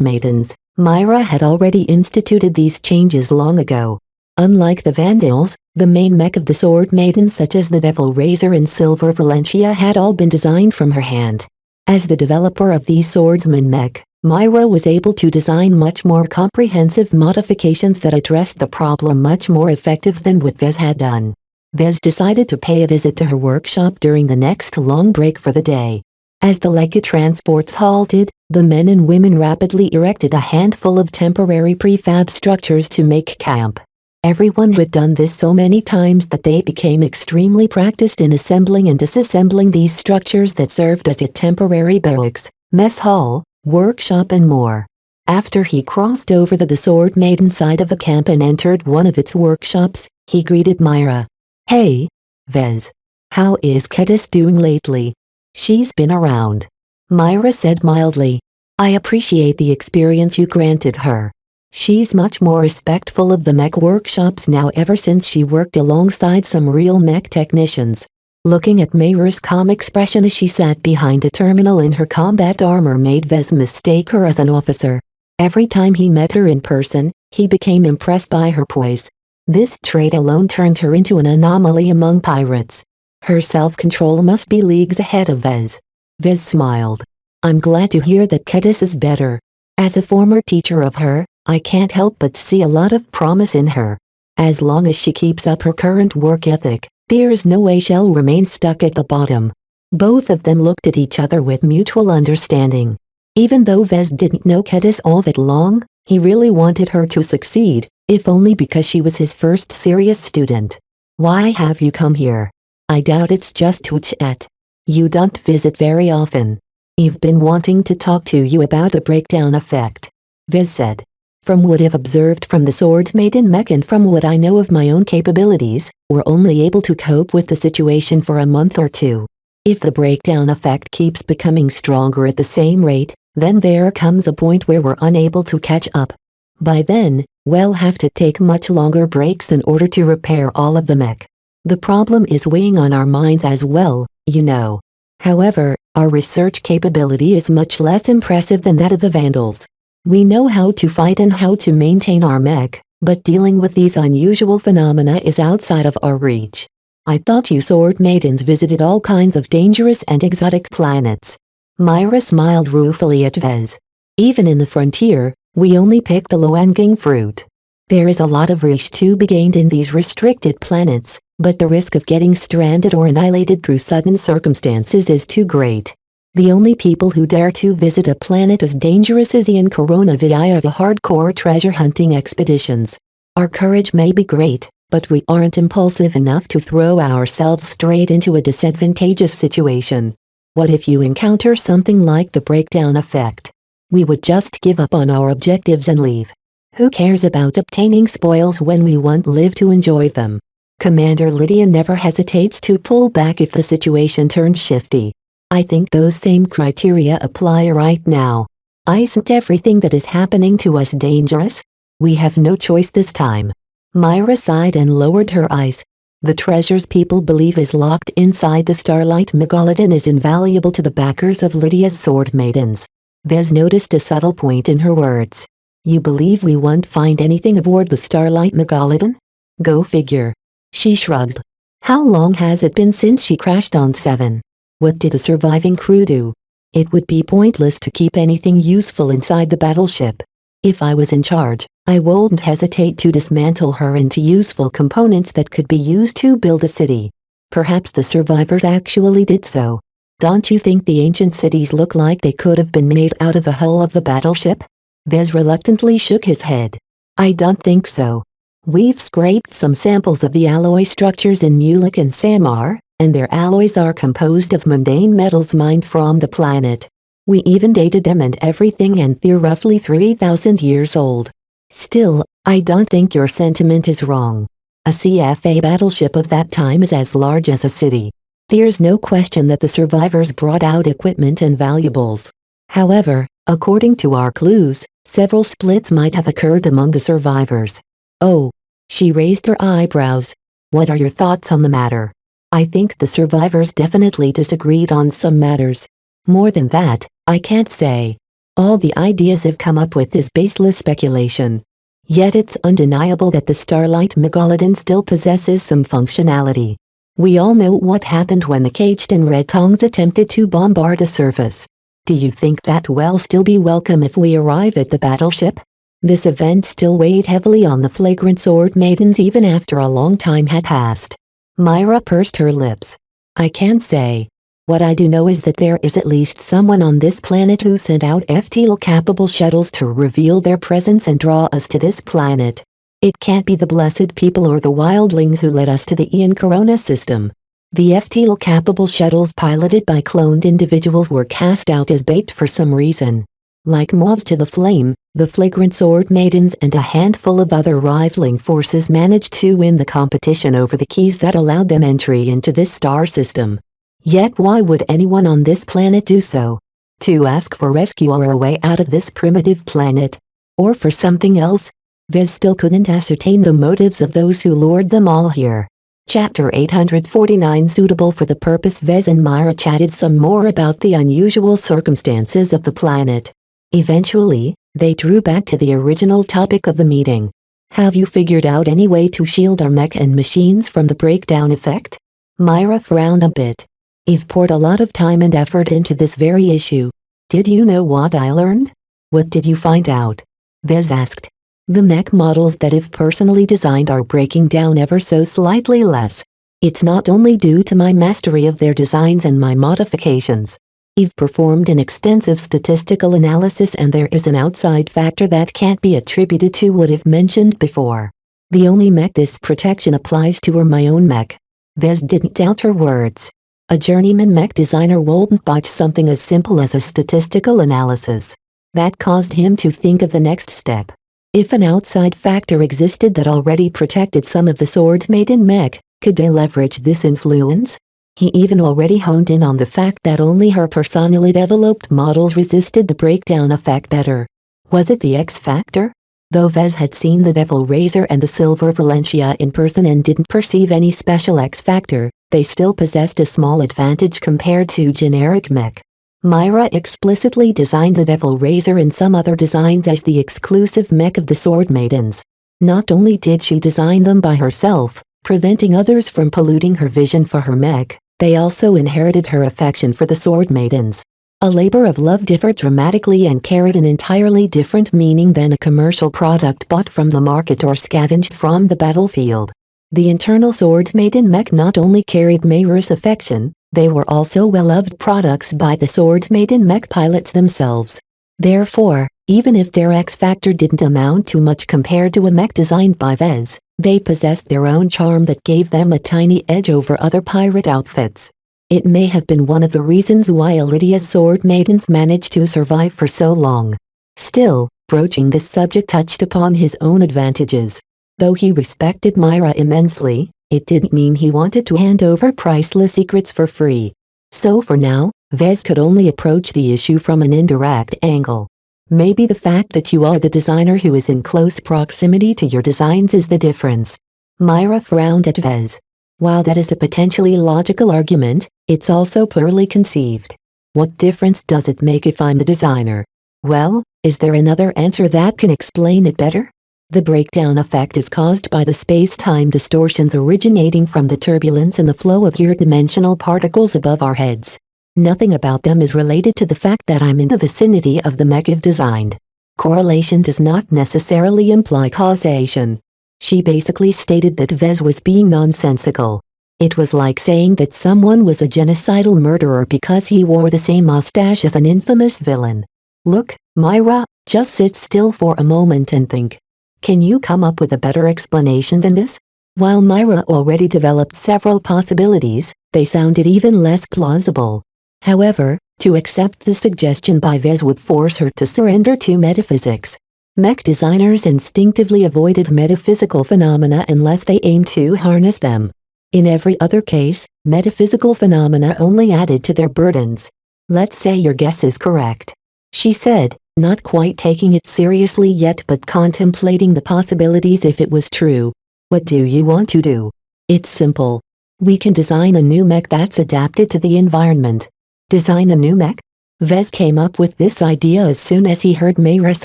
Maidens, Myra had already instituted these changes long ago. Unlike the Vandals, the main mech of the Sword Maidens such as the Devil Razor and Silver Valentia had all been designed from her hand. As the developer of these swordsman mech, Myra was able to design much more comprehensive modifications that addressed the problem much more effective than what Vez had done. Vez decided to pay a visit to her workshop during the next long break for the day. As the Lega transports halted, the men and women rapidly erected a handful of temporary prefab structures to make camp. Everyone had done this so many times that they became extremely practiced in assembling and disassembling these structures that served as a temporary barracks, mess hall, workshop and more. After he crossed over the Sword Maiden side of the camp and entered one of its workshops, he greeted Myra. "Hey, Vez. How is Kedis doing lately?" "She's been around," Myra said mildly. "I appreciate the experience you granted her. She's much more respectful of the mech workshops now ever since she worked alongside some real mech technicians." Looking at Myra's calm expression as she sat behind a terminal in her combat armor made Vez mistake her as an officer. Every time he met her in person, he became impressed by her poise. This trait alone turned her into an anomaly among pirates. Her self-control must be leagues ahead of Vez. Vez smiled. "I'm glad to hear that Kedis is better. As a former teacher of her, I can't help but see a lot of promise in her. As long as she keeps up her current work ethic, there's no way she'll remain stuck at the bottom." Both of them looked at each other with mutual understanding. Even though Vez didn't know Kedis all that long, he really wanted her to succeed, if only because she was his first serious student. "Why have you come here? I doubt it's just to chat. You don't visit very often. I've been wanting to talk to you about the breakdown effect," Vez said. "From what I've observed from the Sword Maiden mech and from what I know of my own capabilities, we're only able to cope with the situation for a month or two. If the breakdown effect keeps becoming stronger at the same rate, then there comes a point where we're unable to catch up. By then, we'll have to take much longer breaks in order to repair all of the mech. The problem is weighing on our minds as well, you know. However, our research capability is much less impressive than that of the Vandals. We know how to fight and how to maintain our mech, but dealing with these unusual phenomena is outside of our reach. I thought you Sword Maidens visited all kinds of dangerous and exotic planets." Myra smiled ruefully at Vez. "Even in the frontier, we only pick the low-hanging fruit. There is a lot of reach to be gained in these restricted planets, but the risk of getting stranded or annihilated through sudden circumstances is too great. The only people who dare to visit a planet as dangerous as Ian Coronavi are the hardcore treasure hunting expeditions. Our courage may be great, but we aren't impulsive enough to throw ourselves straight into a disadvantageous situation. What if you encounter something like the breakdown effect? We would just give up on our objectives and leave. Who cares about obtaining spoils when we won't live to enjoy them?" Commander Lydia never hesitates to pull back if the situation turns shifty. I think those same criteria apply right now. Isn't everything that is happening to us dangerous? We have no choice this time. Myra sighed and lowered her eyes. The treasures people believe is locked inside the Starlight Megalodon is invaluable to the backers of Lydia's Sword Maidens. Vez noticed a subtle point in her words. "You believe we won't find anything aboard the Starlight Megalodon?" "Go figure." She shrugged. "How long has it been since she crashed on 7? What did the surviving crew do? It would be pointless to keep anything useful inside the battleship. If I was in charge, I wouldn't hesitate to dismantle her into useful components that could be used to build a city. Perhaps the survivors actually did so. Don't you think the ancient cities look like they could have been made out of the hull of the battleship?" Vez reluctantly shook his head. "I don't think so. We've scraped some samples of the alloy structures in Mulek and Samar, and their alloys are composed of mundane metals mined from the planet. We even dated them and everything, and they're roughly 3,000 years old. Still, I don't think your sentiment is wrong. A CFA battleship of that time is as large as a city. There's no question that the survivors brought out equipment and valuables. However, according to our clues, several splits might have occurred among the survivors." "Oh." She raised her eyebrows. "What are your thoughts on the matter?" "I think the survivors definitely disagreed on some matters. More than that, I can't say. All the ideas I've come up with is baseless speculation. Yet it's undeniable that the Starlight Megalodon still possesses some functionality. We all know what happened when the caged and red tongues attempted to bombard the surface. Do you think that we'll still be welcome if we arrive at the battleship?" This event still weighed heavily on the flagrant Sword Maidens even after a long time had passed. Myra pursed her lips. I can't say. What I do know is that there is at least someone on this planet who sent out FTL-capable shuttles to reveal their presence and draw us to this planet. It can't be the blessed people or the wildlings who led us to the Ian Corona system. The FTL-capable shuttles piloted by cloned individuals were cast out as bait for some reason. Like moths to the flame, the flagrant sword maidens and a handful of other rivaling forces managed to win the competition over the keys that allowed them entry into this star system. Yet why would anyone on this planet do so? To ask for rescue or a way out of this primitive planet? Or for something else? Vez still couldn't ascertain the motives of those who lured them all here. Chapter 849 Suitable for the purpose. Vez and Myra chatted some more about the unusual circumstances of the planet. Eventually, they drew back to the original topic of the meeting. Have you figured out any way to shield our mech and machines from the breakdown effect? Myra frowned a bit. I've poured a lot of time and effort into this very issue. Did you know what I learned? What did you find out? Vez asked. The mech models that I've personally designed are breaking down ever so slightly less. It's not only due to my mastery of their designs and my modifications. I've performed an extensive statistical analysis and there is an outside factor that can't be attributed to what I've mentioned before. The only mech this protection applies to are my own mech. Vez didn't doubt her words. A journeyman mech designer wouldn't botch something as simple as a statistical analysis. That caused him to think of the next step. If an outside factor existed that already protected some of the Sword Maiden mech, could they leverage this influence? He even already honed in on the fact that only her personally developed models resisted the breakdown effect better. Was it the X factor? Though Vez had seen the Devil Razor and the Silver Valencia in person and didn't perceive any special X factor, they still possessed a small advantage compared to generic mech. Myra explicitly designed the Devil Razor and some other designs as the exclusive mech of the Sword Maidens. Not only did she design them by herself, preventing others from polluting her vision for her mech, they also inherited her affection for the Sword Maidens. A labor of love differed dramatically and carried an entirely different meaning than a commercial product bought from the market or scavenged from the battlefield. The internal Sword Maiden mech not only carried Myra's affection, they were also well-loved products by the Sword Maiden mech pilots themselves. Therefore, even if their X-factor didn't amount to much compared to a mech designed by Vez, they possessed their own charm that gave them a tiny edge over other pirate outfits. It may have been one of the reasons why Lydia's Sword Maidens managed to survive for so long. Still, broaching this subject touched upon his own advantages. Though he respected Myra immensely, it didn't mean he wanted to hand over priceless secrets for free. So for now, Vez could only approach the issue from an indirect angle. Maybe the fact that you are the designer who is in close proximity to your designs is the difference. Myra frowned at Vez. While that is a potentially logical argument, it's also poorly conceived. What difference does it make if I'm the designer? Well, is there another answer that can explain it better? The breakdown effect is caused by the space-time distortions originating from the turbulence in the flow of interdimensional particles above our heads. Nothing about them is related to the fact that I'm in the vicinity of the mech I've designed. Correlation does not necessarily imply causation. She basically stated that Vez was being nonsensical. It was like saying that someone was a genocidal murderer because he wore the same mustache as an infamous villain. Look, Myra, just sit still for a moment and think. Can you come up with a better explanation than this? While Myra already developed several possibilities, they sounded even less plausible. However, to accept the suggestion by Vez would force her to surrender to metaphysics. Mech designers instinctively avoided metaphysical phenomena unless they aimed to harness them. In every other case, metaphysical phenomena only added to their burdens. Let's say your guess is correct, she said, not quite taking it seriously yet but contemplating the possibilities if it was true. What do you want to do? It's simple. We can design a new mech that's adapted to the environment. Design a new mech? Vez came up with this idea as soon as he heard Myra's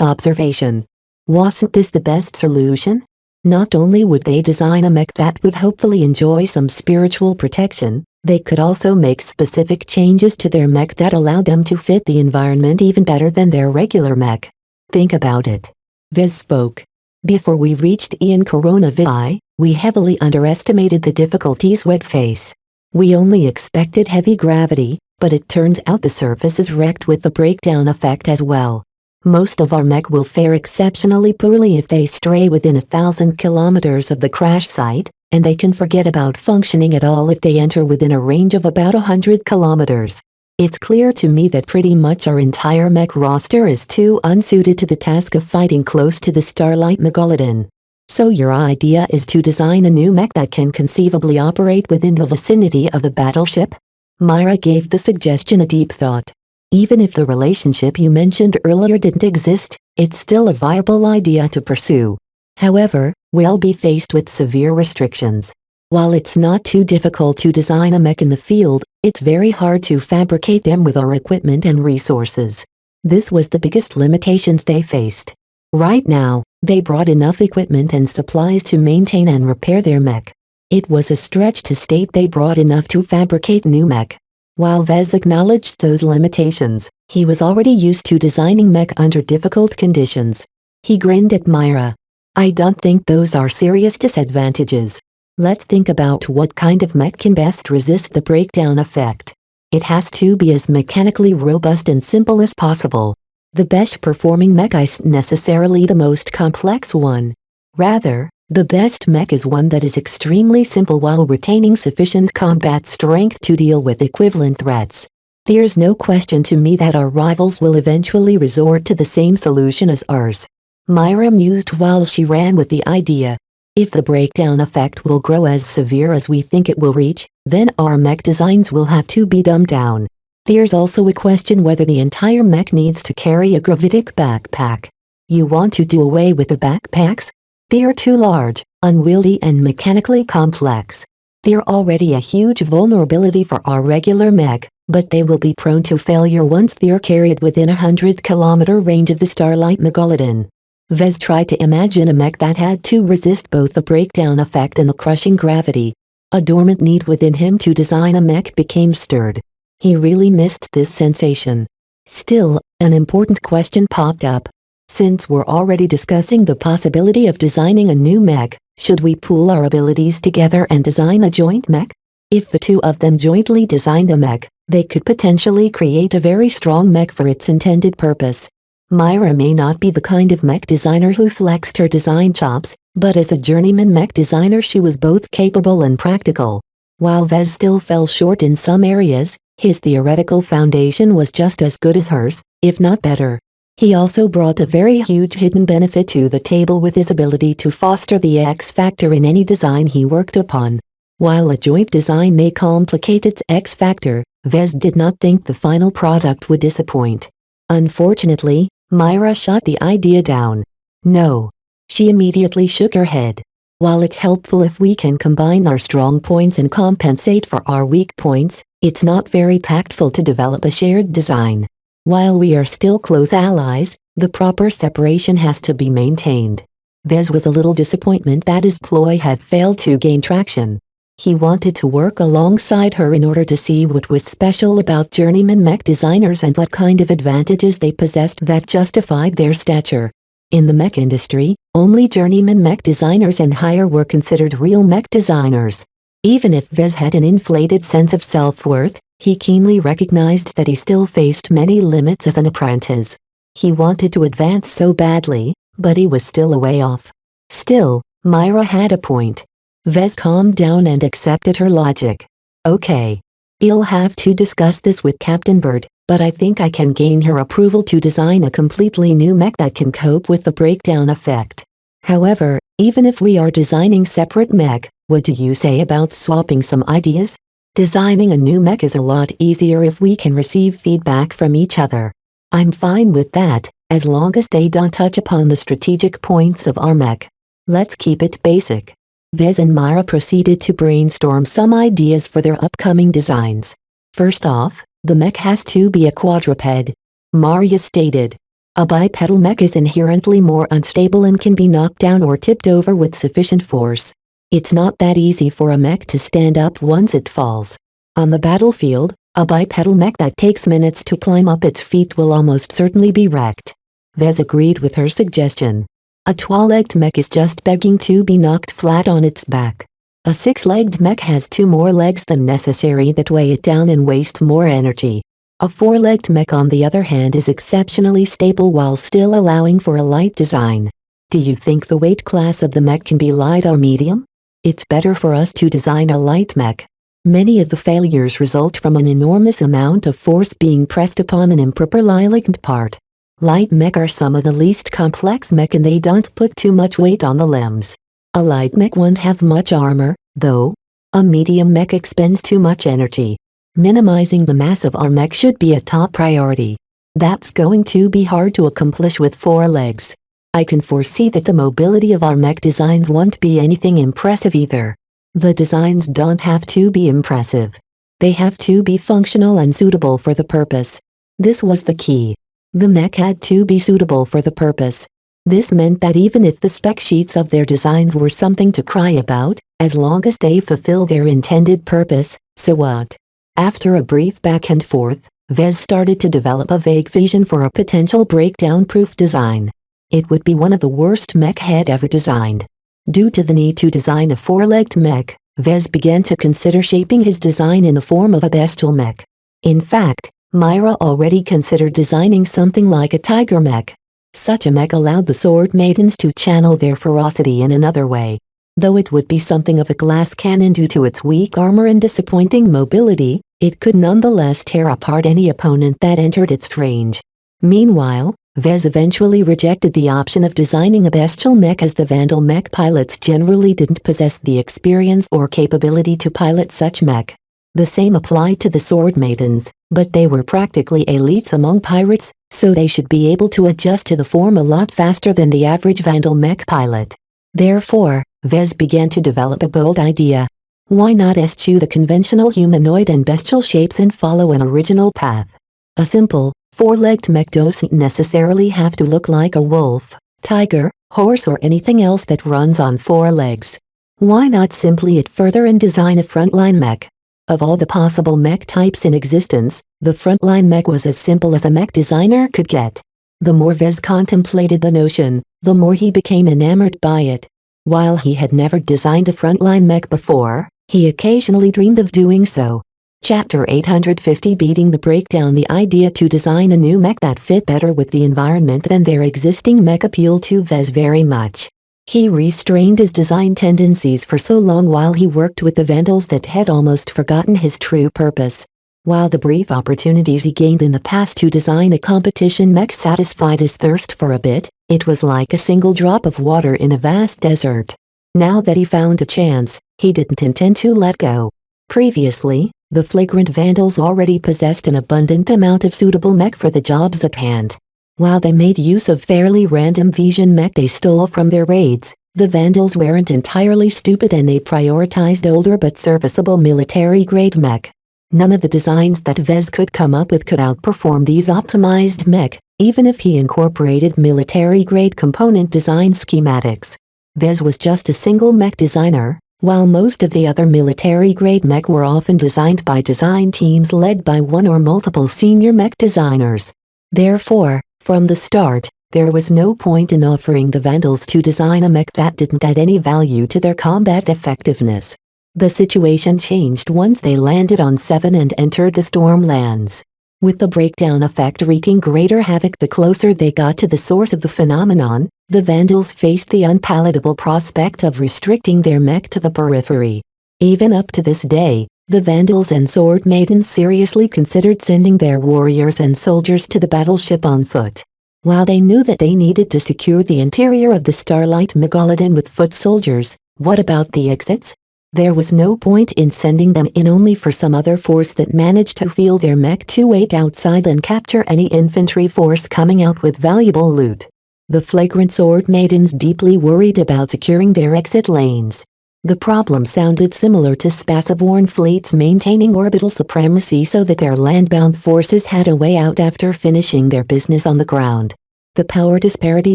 observation. Wasn't this the best solution? Not only would they design a mech that would hopefully enjoy some spiritual protection, they could also make specific changes to their mech that allowed them to fit the environment even better than their regular mech. Think about it. Vez spoke. Before we reached Ian Coronavi, We heavily underestimated the difficulties we'd face. We only expected heavy gravity, but it turns out the surface is wrecked with the breakdown effect as well. Most of our mech will fare exceptionally poorly if they stray within 1,000 kilometers of the crash site, and they can forget about functioning at all if they enter within a range of about 100 kilometers. It's clear to me that pretty much our entire mech roster is too unsuited to the task of fighting close to the Starlight Megalodon. So your idea is to design a new mech that can conceivably operate within the vicinity of the battleship? Myra gave the suggestion a deep thought. Even if the relationship you mentioned earlier didn't exist, it's still a viable idea to pursue. However, we'll be faced with severe restrictions. While it's not too difficult to design a mech in the field, it's very hard to fabricate them with our equipment and resources. This was the biggest limitations they faced. Right now, they brought enough equipment and supplies to maintain and repair their mech. It was a stretch to state they brought enough to fabricate new mech. While Vez acknowledged those limitations, he was already used to designing mech under difficult conditions. He grinned at Myra. I don't think those are serious disadvantages. Let's think about what kind of mech can best resist the breakdown effect. It has to be as mechanically robust and simple as possible. The best performing mech isn't necessarily the most complex one. Rather, the best mech is one that is extremely simple while retaining sufficient combat strength to deal with equivalent threats. There's no question to me that our rivals will eventually resort to the same solution as ours. Myra mused while she ran with the idea. If the breakdown effect will grow as severe as we think it will reach, then our mech designs will have to be dumbed down. There's also a question whether the entire mech needs to carry a gravitic backpack. You want to do away with the backpacks? They're too large, unwieldy and mechanically complex. They're already a huge vulnerability for our regular mech, but they will be prone to failure once they're carried within 100-kilometer range of the Starlight Megalodon. Vez tried to imagine a mech that had to resist both the breakdown effect and the crushing gravity. A dormant need within him to design a mech became stirred. He really missed this sensation. Still, an important question popped up. Since we're already discussing the possibility of designing a new mech, should we pool our abilities together and design a joint mech? If the two of them jointly designed a mech, they could potentially create a very strong mech for its intended purpose. Myra may not be the kind of mech designer who flexed her design chops, but as a journeyman mech designer she was both capable and practical. While Vez still fell short in some areas, his theoretical foundation was just as good as hers, if not better. He also brought a very huge hidden benefit to the table with his ability to foster the X factor in any design he worked upon. While a joint design may complicate its X factor, Vez did not think the final product would disappoint. Unfortunately, Myra shot the idea down. No. She immediately shook her head. While it's helpful if we can combine our strong points and compensate for our weak points, it's not very tactful to develop a shared design. While we are still close allies, the proper separation has to be maintained. Vez was a little disappointed that his ploy had failed to gain traction. He wanted to work alongside her in order to see what was special about journeyman mech designers and what kind of advantages they possessed that justified their stature. In the mech industry, only journeyman mech designers and higher were considered real mech designers. Even if Vez had an inflated sense of self-worth, he keenly recognized that he still faced many limits as an apprentice. He wanted to advance so badly, but he was still a way off. Still, Myra had a point. Vez calmed down and accepted her logic. Okay. I'll have to discuss this with Captain Bird, but I think I can gain her approval to design a completely new mech that can cope with the breakdown effect. However, even if we are designing separate mech, what do you say about swapping some ideas? Designing a new mech is a lot easier if we can receive feedback from each other. I'm fine with that, as long as they don't touch upon the strategic points of our mech. Let's keep it basic. Vez and Myra proceeded to brainstorm some ideas for their upcoming designs. First off, the mech has to be a quadruped. Marya stated. A bipedal mech is inherently more unstable and can be knocked down or tipped over with sufficient force. It's not that easy for a mech to stand up once it falls. On the battlefield, a bipedal mech that takes minutes to climb up its feet will almost certainly be wrecked. Vez agreed with her suggestion. A two-legged mech is just begging to be knocked flat on its back. A six-legged mech has two more legs than necessary that weigh it down and waste more energy. A four-legged mech on the other hand is exceptionally stable while still allowing for a light design. Do you think the weight class of the mech can be light or medium? It's better for us to design a light mech. Many of the failures result from an enormous amount of force being pressed upon an improperly aligned part. Light mech are some of the least complex mech and they don't put too much weight on the limbs. A light mech won't have much armor, though. A medium mech expends too much energy. Minimizing the mass of our mech should be a top priority. That's going to be hard to accomplish with 4 legs. I can foresee that the mobility of our mech designs won't be anything impressive either. The designs don't have to be impressive. They have to be functional and suitable for the purpose. This was the key. The mech had to be suitable for the purpose. This meant that even if the spec sheets of their designs were something to cry about, as long as they fulfill their intended purpose, so what? After a brief back and forth, Vez started to develop a vague vision for a potential breakdown-proof design. It would be one of the worst mech he'd ever designed. Due to the need to design a 4-legged mech, Vez began to consider shaping his design in the form of a bestial mech. In fact, Myra already considered designing something like a tiger mech. Such a mech allowed the sword maidens to channel their ferocity in another way. Though it would be something of a glass cannon due to its weak armor and disappointing mobility, it could nonetheless tear apart any opponent that entered its range. Meanwhile, Vez eventually rejected the option of designing a bestial mech as the Vandal mech pilots generally didn't possess the experience or capability to pilot such mech. The same applied to the sword maidens, but they were practically elites among pirates, so they should be able to adjust to the form a lot faster than the average Vandal mech pilot. Therefore, Vez began to develop a bold idea. Why not eschew the conventional humanoid and bestial shapes and follow an original path? A simple, 4-legged mech doesn't necessarily have to look like a wolf, tiger, horse or anything else that runs on 4 legs. Why not simply it further and design a frontline mech? Of all the possible mech types in existence, the frontline mech was as simple as a mech designer could get. The more Vez contemplated the notion, the more he became enamored by it. While he had never designed a frontline mech before, he occasionally dreamed of doing so. Chapter 850 Beating the Breakdown. The idea to design a new mech that fit better with the environment than their existing mech appealed to Vez very much. He restrained his design tendencies for so long while he worked with the Vandals that had almost forgotten his true purpose. While the brief opportunities he gained in the past to design a competition mech satisfied his thirst for a bit, it was like a single drop of water in a vast desert. Now that he found a chance, he didn't intend to let go. Previously, the flagrant Vandals already possessed an abundant amount of suitable mech for the jobs at hand. While they made use of fairly random Vision mech they stole from their raids, the Vandals weren't entirely stupid and they prioritized older but serviceable military-grade mech. None of the designs that Vez could come up with could outperform these optimized mech, even if he incorporated military-grade component design schematics. Vez was just a single mech designer, while most of the other military-grade mech were often designed by design teams led by one or multiple senior mech designers. Therefore, from the start, there was no point in offering the Vandals to design a mech that didn't add any value to their combat effectiveness. The situation changed once they landed on 7 and entered the Stormlands. With the breakdown effect wreaking greater havoc the closer they got to the source of the phenomenon, the Vandals faced the unpalatable prospect of restricting their mech to the periphery. Even up to this day, the Vandals and Sword Maidens seriously considered sending their warriors and soldiers to the battleship on foot. While they knew that they needed to secure the interior of the Starlight Megalodon with foot soldiers, what about the exits? There was no point in sending them in only for some other force that managed to feel their mech to wait outside and capture any infantry force coming out with valuable loot. The flagrant Sword Maidens deeply worried about securing their exit lanes. The problem sounded similar to Spaceborne fleets maintaining orbital supremacy so that their landbound forces had a way out after finishing their business on the ground. The power disparity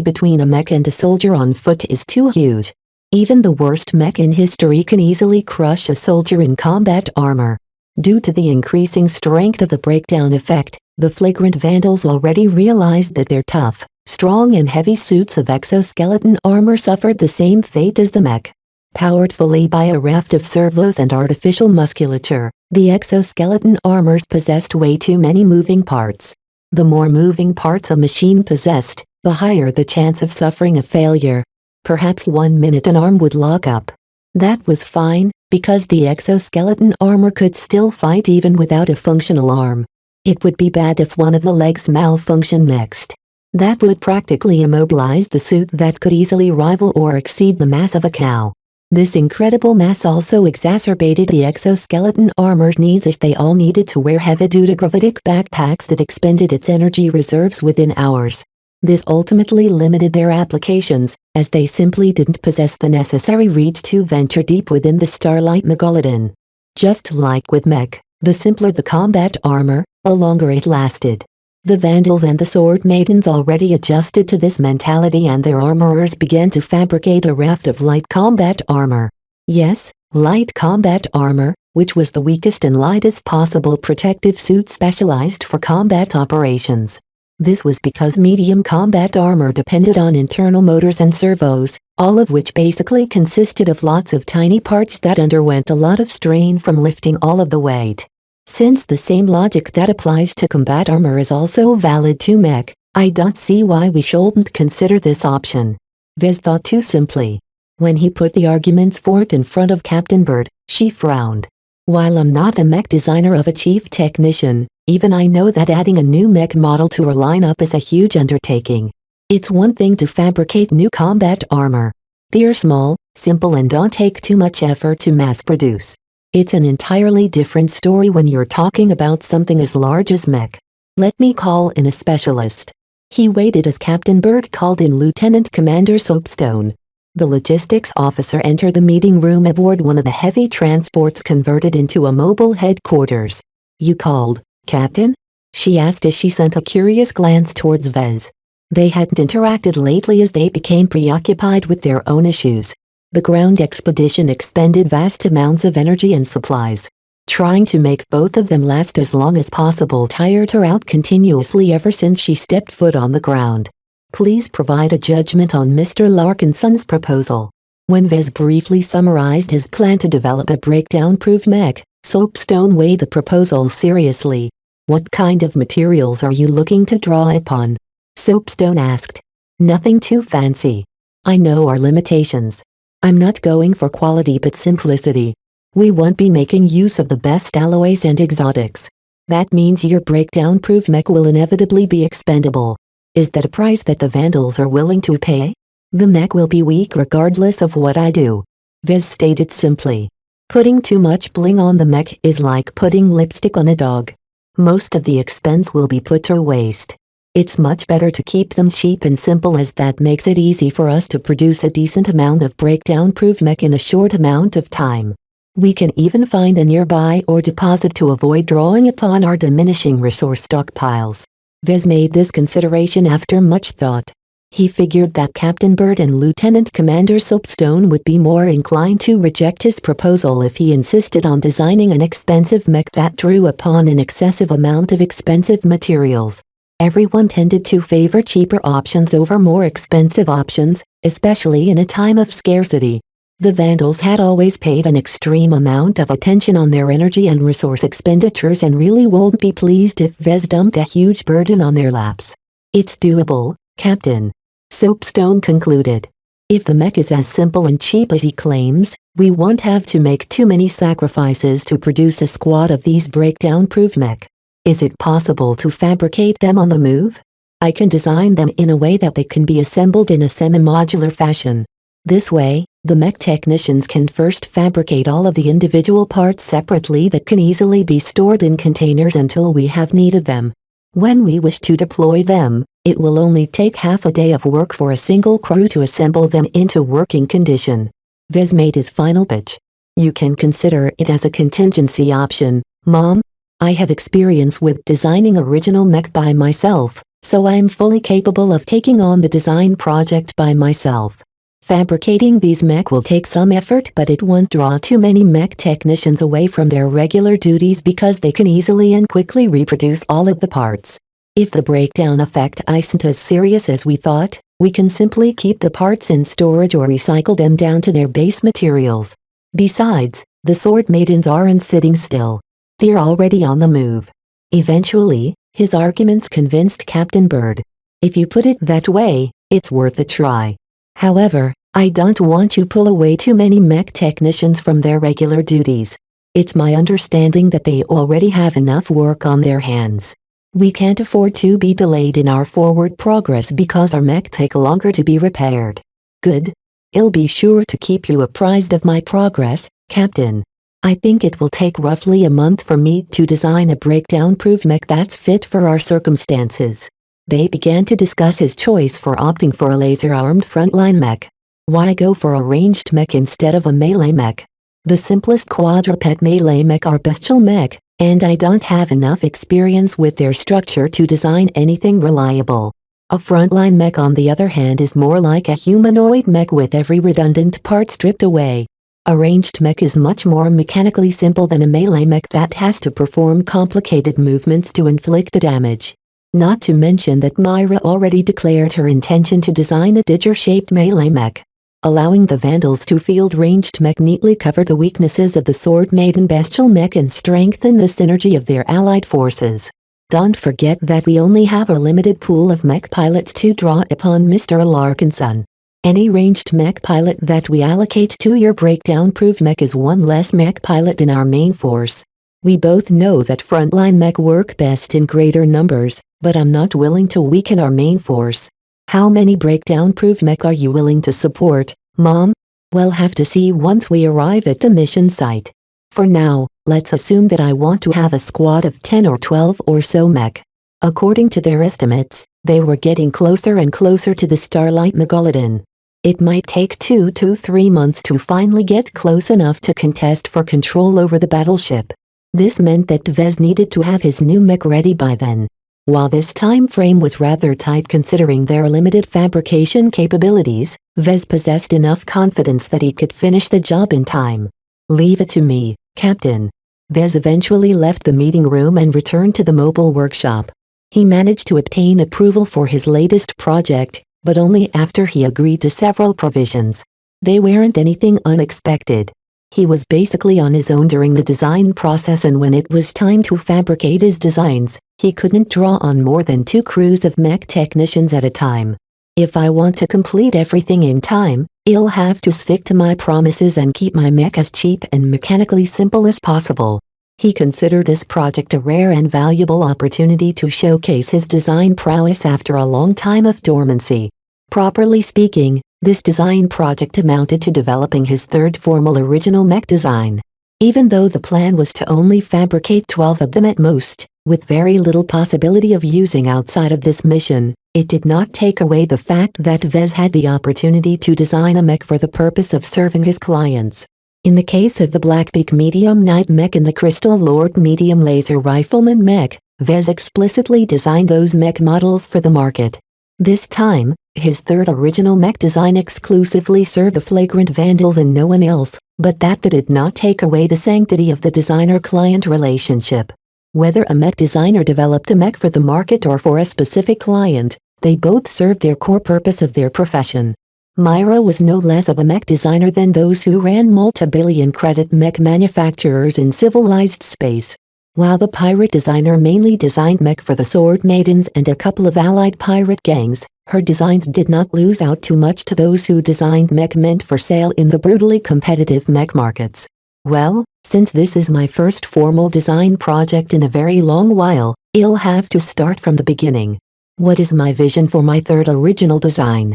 between a mech and a soldier on foot is too huge. Even the worst mech in history can easily crush a soldier in combat armor. Due to the increasing strength of the breakdown effect, the flagrant Vandals already realized that their tough, Strong and heavy suits of exoskeleton armor suffered the same fate as the mech. Powered fully by a raft of servos and artificial musculature, the exoskeleton armors possessed way too many moving parts. The more moving parts a machine possessed, the higher the chance of suffering a failure. Perhaps 1 minute an arm would lock up. That was fine, because the exoskeleton armor could still fight even without a functional arm. It would be bad if one of the legs malfunctioned next. That would practically immobilize the suit that could easily rival or exceed the mass of a cow. This incredible mass also exacerbated the exoskeleton armor's needs, as they all needed to wear heavy-duty gravitic backpacks that expended its energy reserves within hours. This ultimately limited their applications, as they simply didn't possess the necessary reach to venture deep within the starlight megalodon. Just like with mech, the simpler the combat armor, the longer it lasted. The Vandals and the Sword Maidens already adjusted to this mentality, and their armorers began to fabricate a raft of light combat armor. Yes, light combat armor, which was the weakest and lightest possible protective suit specialized for combat operations. This was because medium combat armor depended on internal motors and servos, all of which basically consisted of lots of tiny parts that underwent a lot of strain from lifting all of the weight. Since the same logic that applies to combat armor is also valid to mech, I don't see why we shouldn't consider this option. Vez thought too simply. When he put the arguments forth in front of Captain Bird, she frowned. While I'm not a mech designer of a chief technician, even I know that adding a new mech model to our lineup is a huge undertaking. It's one thing to fabricate new combat armor. They're small, simple, and don't take too much effort to mass produce. It's an entirely different story when you're talking about something as large as mech. Let me call in a specialist. He waited as Captain Bird called in Lieutenant Commander Soapstone. The logistics officer entered the meeting room aboard one of the heavy transports converted into a mobile headquarters. "You called, Captain?" she asked as she sent a curious glance towards Vez. They hadn't interacted lately as they became preoccupied with their own issues. The ground expedition expended vast amounts of energy and supplies. Trying to make both of them last as long as possible tired her out continuously ever since she stepped foot on the ground. "Please provide a judgment on Mr. Larkinson's proposal." When Vez briefly summarized his plan to develop a breakdown-proof mech, Soapstone weighed the proposal seriously. "What kind of materials are you looking to draw upon?" Soapstone asked. "Nothing too fancy. I know our limitations. I'm not going for quality but simplicity. We won't be making use of the best alloys and exotics. That means your breakdown-proof mech will inevitably be expendable. Is that a price that the Vandals are willing to pay? The mech will be weak regardless of what I do," Vez stated simply. Putting too much bling on the mech is like putting lipstick on a dog. Most of the expense will be put to waste. It's much better to keep them cheap and simple, as that makes it easy for us to produce a decent amount of breakdown-proof mech in a short amount of time. We can even find a nearby ore deposit to avoid drawing upon our diminishing resource stockpiles. Vez made this consideration after much thought. He figured that Captain Bird and Lieutenant Commander Soapstone would be more inclined to reject his proposal if he insisted on designing an expensive mech that drew upon an excessive amount of expensive materials. Everyone tended to favor cheaper options over more expensive options, especially in a time of scarcity. The Vandals had always paid an extreme amount of attention on their energy and resource expenditures and really won't be pleased if Vez dumped a huge burden on their laps. "It's doable, Captain," Soapstone concluded. "If the mech is as simple and cheap as he claims, we won't have to make too many sacrifices to produce a squad of these breakdown-proof mech. Is it possible to fabricate them on the move? I can design them in a way that they can be assembled in a semi-modular fashion. This way, the mech technicians can first fabricate all of the individual parts separately that can easily be stored in containers until we have need of them. When we wish to deploy them, it will only take half a day of work for a single crew to assemble them into working condition." Vez made his final pitch. "You can consider it as a contingency option, Mom. I have experience with designing original mech by myself, so I'm fully capable of taking on the design project by myself. Fabricating these mech will take some effort, but it won't draw too many mech technicians away from their regular duties because they can easily and quickly reproduce all of the parts. If the breakdown effect isn't as serious as we thought, we can simply keep the parts in storage or recycle them down to their base materials. Besides, the sword maidens aren't sitting still. They're already on the move. Eventually, his arguments convinced Captain Bird. If you put it that way, it's worth a try. However, I don't want to pull away too many mech technicians from their regular duties. It's my understanding that they already have enough work on their hands. We can't afford to be delayed in our forward progress because our mech take longer to be repaired. Good. I'll be sure to keep you apprised of my progress, Captain. I think it will take roughly a month for me to design a breakdown-proof mech that's fit for our circumstances. They began to discuss his choice for opting for a laser-armed frontline mech. Why go for a ranged mech instead of a melee mech? The simplest quadruped melee mech are bestial mech, and I don't have enough experience with their structure to design anything reliable. A frontline mech on the other hand is more like a humanoid mech with every redundant part stripped away. A ranged mech is much more mechanically simple than a melee mech that has to perform complicated movements to inflict the damage. Not to mention that Myra already declared her intention to design a didger-shaped melee mech. Allowing the Vandals to field ranged mech neatly cover the weaknesses of the Sword Maiden bestial mech and strengthen the synergy of their allied forces. Don't forget that we only have a limited pool of mech pilots to draw upon, Mr. Larkinson. Any ranged mech pilot that we allocate to your breakdown-proof mech is one less mech pilot in our main force. We both know that frontline mech work best in greater numbers, but I'm not willing to weaken our main force. How many breakdown-proof mech are you willing to support, Mom? We'll have to see once we arrive at the mission site. For now, let's assume that I want to have a squad of 10 or 12 or so mech. According to their estimates, they were getting closer and closer to the Starlight Megalodon. It might take 2 to 3 months to finally get close enough to contest for control over the battleship. This meant that Vez needed to have his new mech ready by then. While this time frame was rather tight considering their limited fabrication capabilities, Vez possessed enough confidence that he could finish the job in time. Leave it to me, Captain. Vez eventually left the meeting room and returned to the mobile workshop. He managed to obtain approval for his latest project, but only after he agreed to several provisions. They weren't anything unexpected. He was basically on his own during the design process, and when it was time to fabricate his designs, he couldn't draw on more than 2 crews of mech technicians at a time. If I want to complete everything in time, I'll have to stick to my promises and keep my mech as cheap and mechanically simple as possible. He considered this project a rare and valuable opportunity to showcase his design prowess after a long time of dormancy. Properly speaking, this design project amounted to developing his third formal original mech design. Even though the plan was to only fabricate 12 of them at most, with very little possibility of using outside of this mission, it did not take away the fact that Vez had the opportunity to design a mech for the purpose of serving his clients. In the case of the Blackbeak Medium Knight mech and the Crystal Lord Medium Laser Rifleman mech, Vez explicitly designed those mech models for the market. This time, his third original mech design exclusively served the flagrant Vandals and no one else, but that did not take away the sanctity of the designer-client relationship. Whether a mech designer developed a mech for the market or for a specific client, they both served their core purpose of their profession. Myra was no less of a mech designer than those who ran multi-billion credit mech manufacturers in civilized space. While the pirate designer mainly designed mech for the Sword Maidens and a couple of allied pirate gangs, her designs did not lose out too much to those who designed mech meant for sale in the brutally competitive mech markets. Well, since this is my first formal design project in a very long while, I'll have to start from the beginning. What is my vision for my third original design?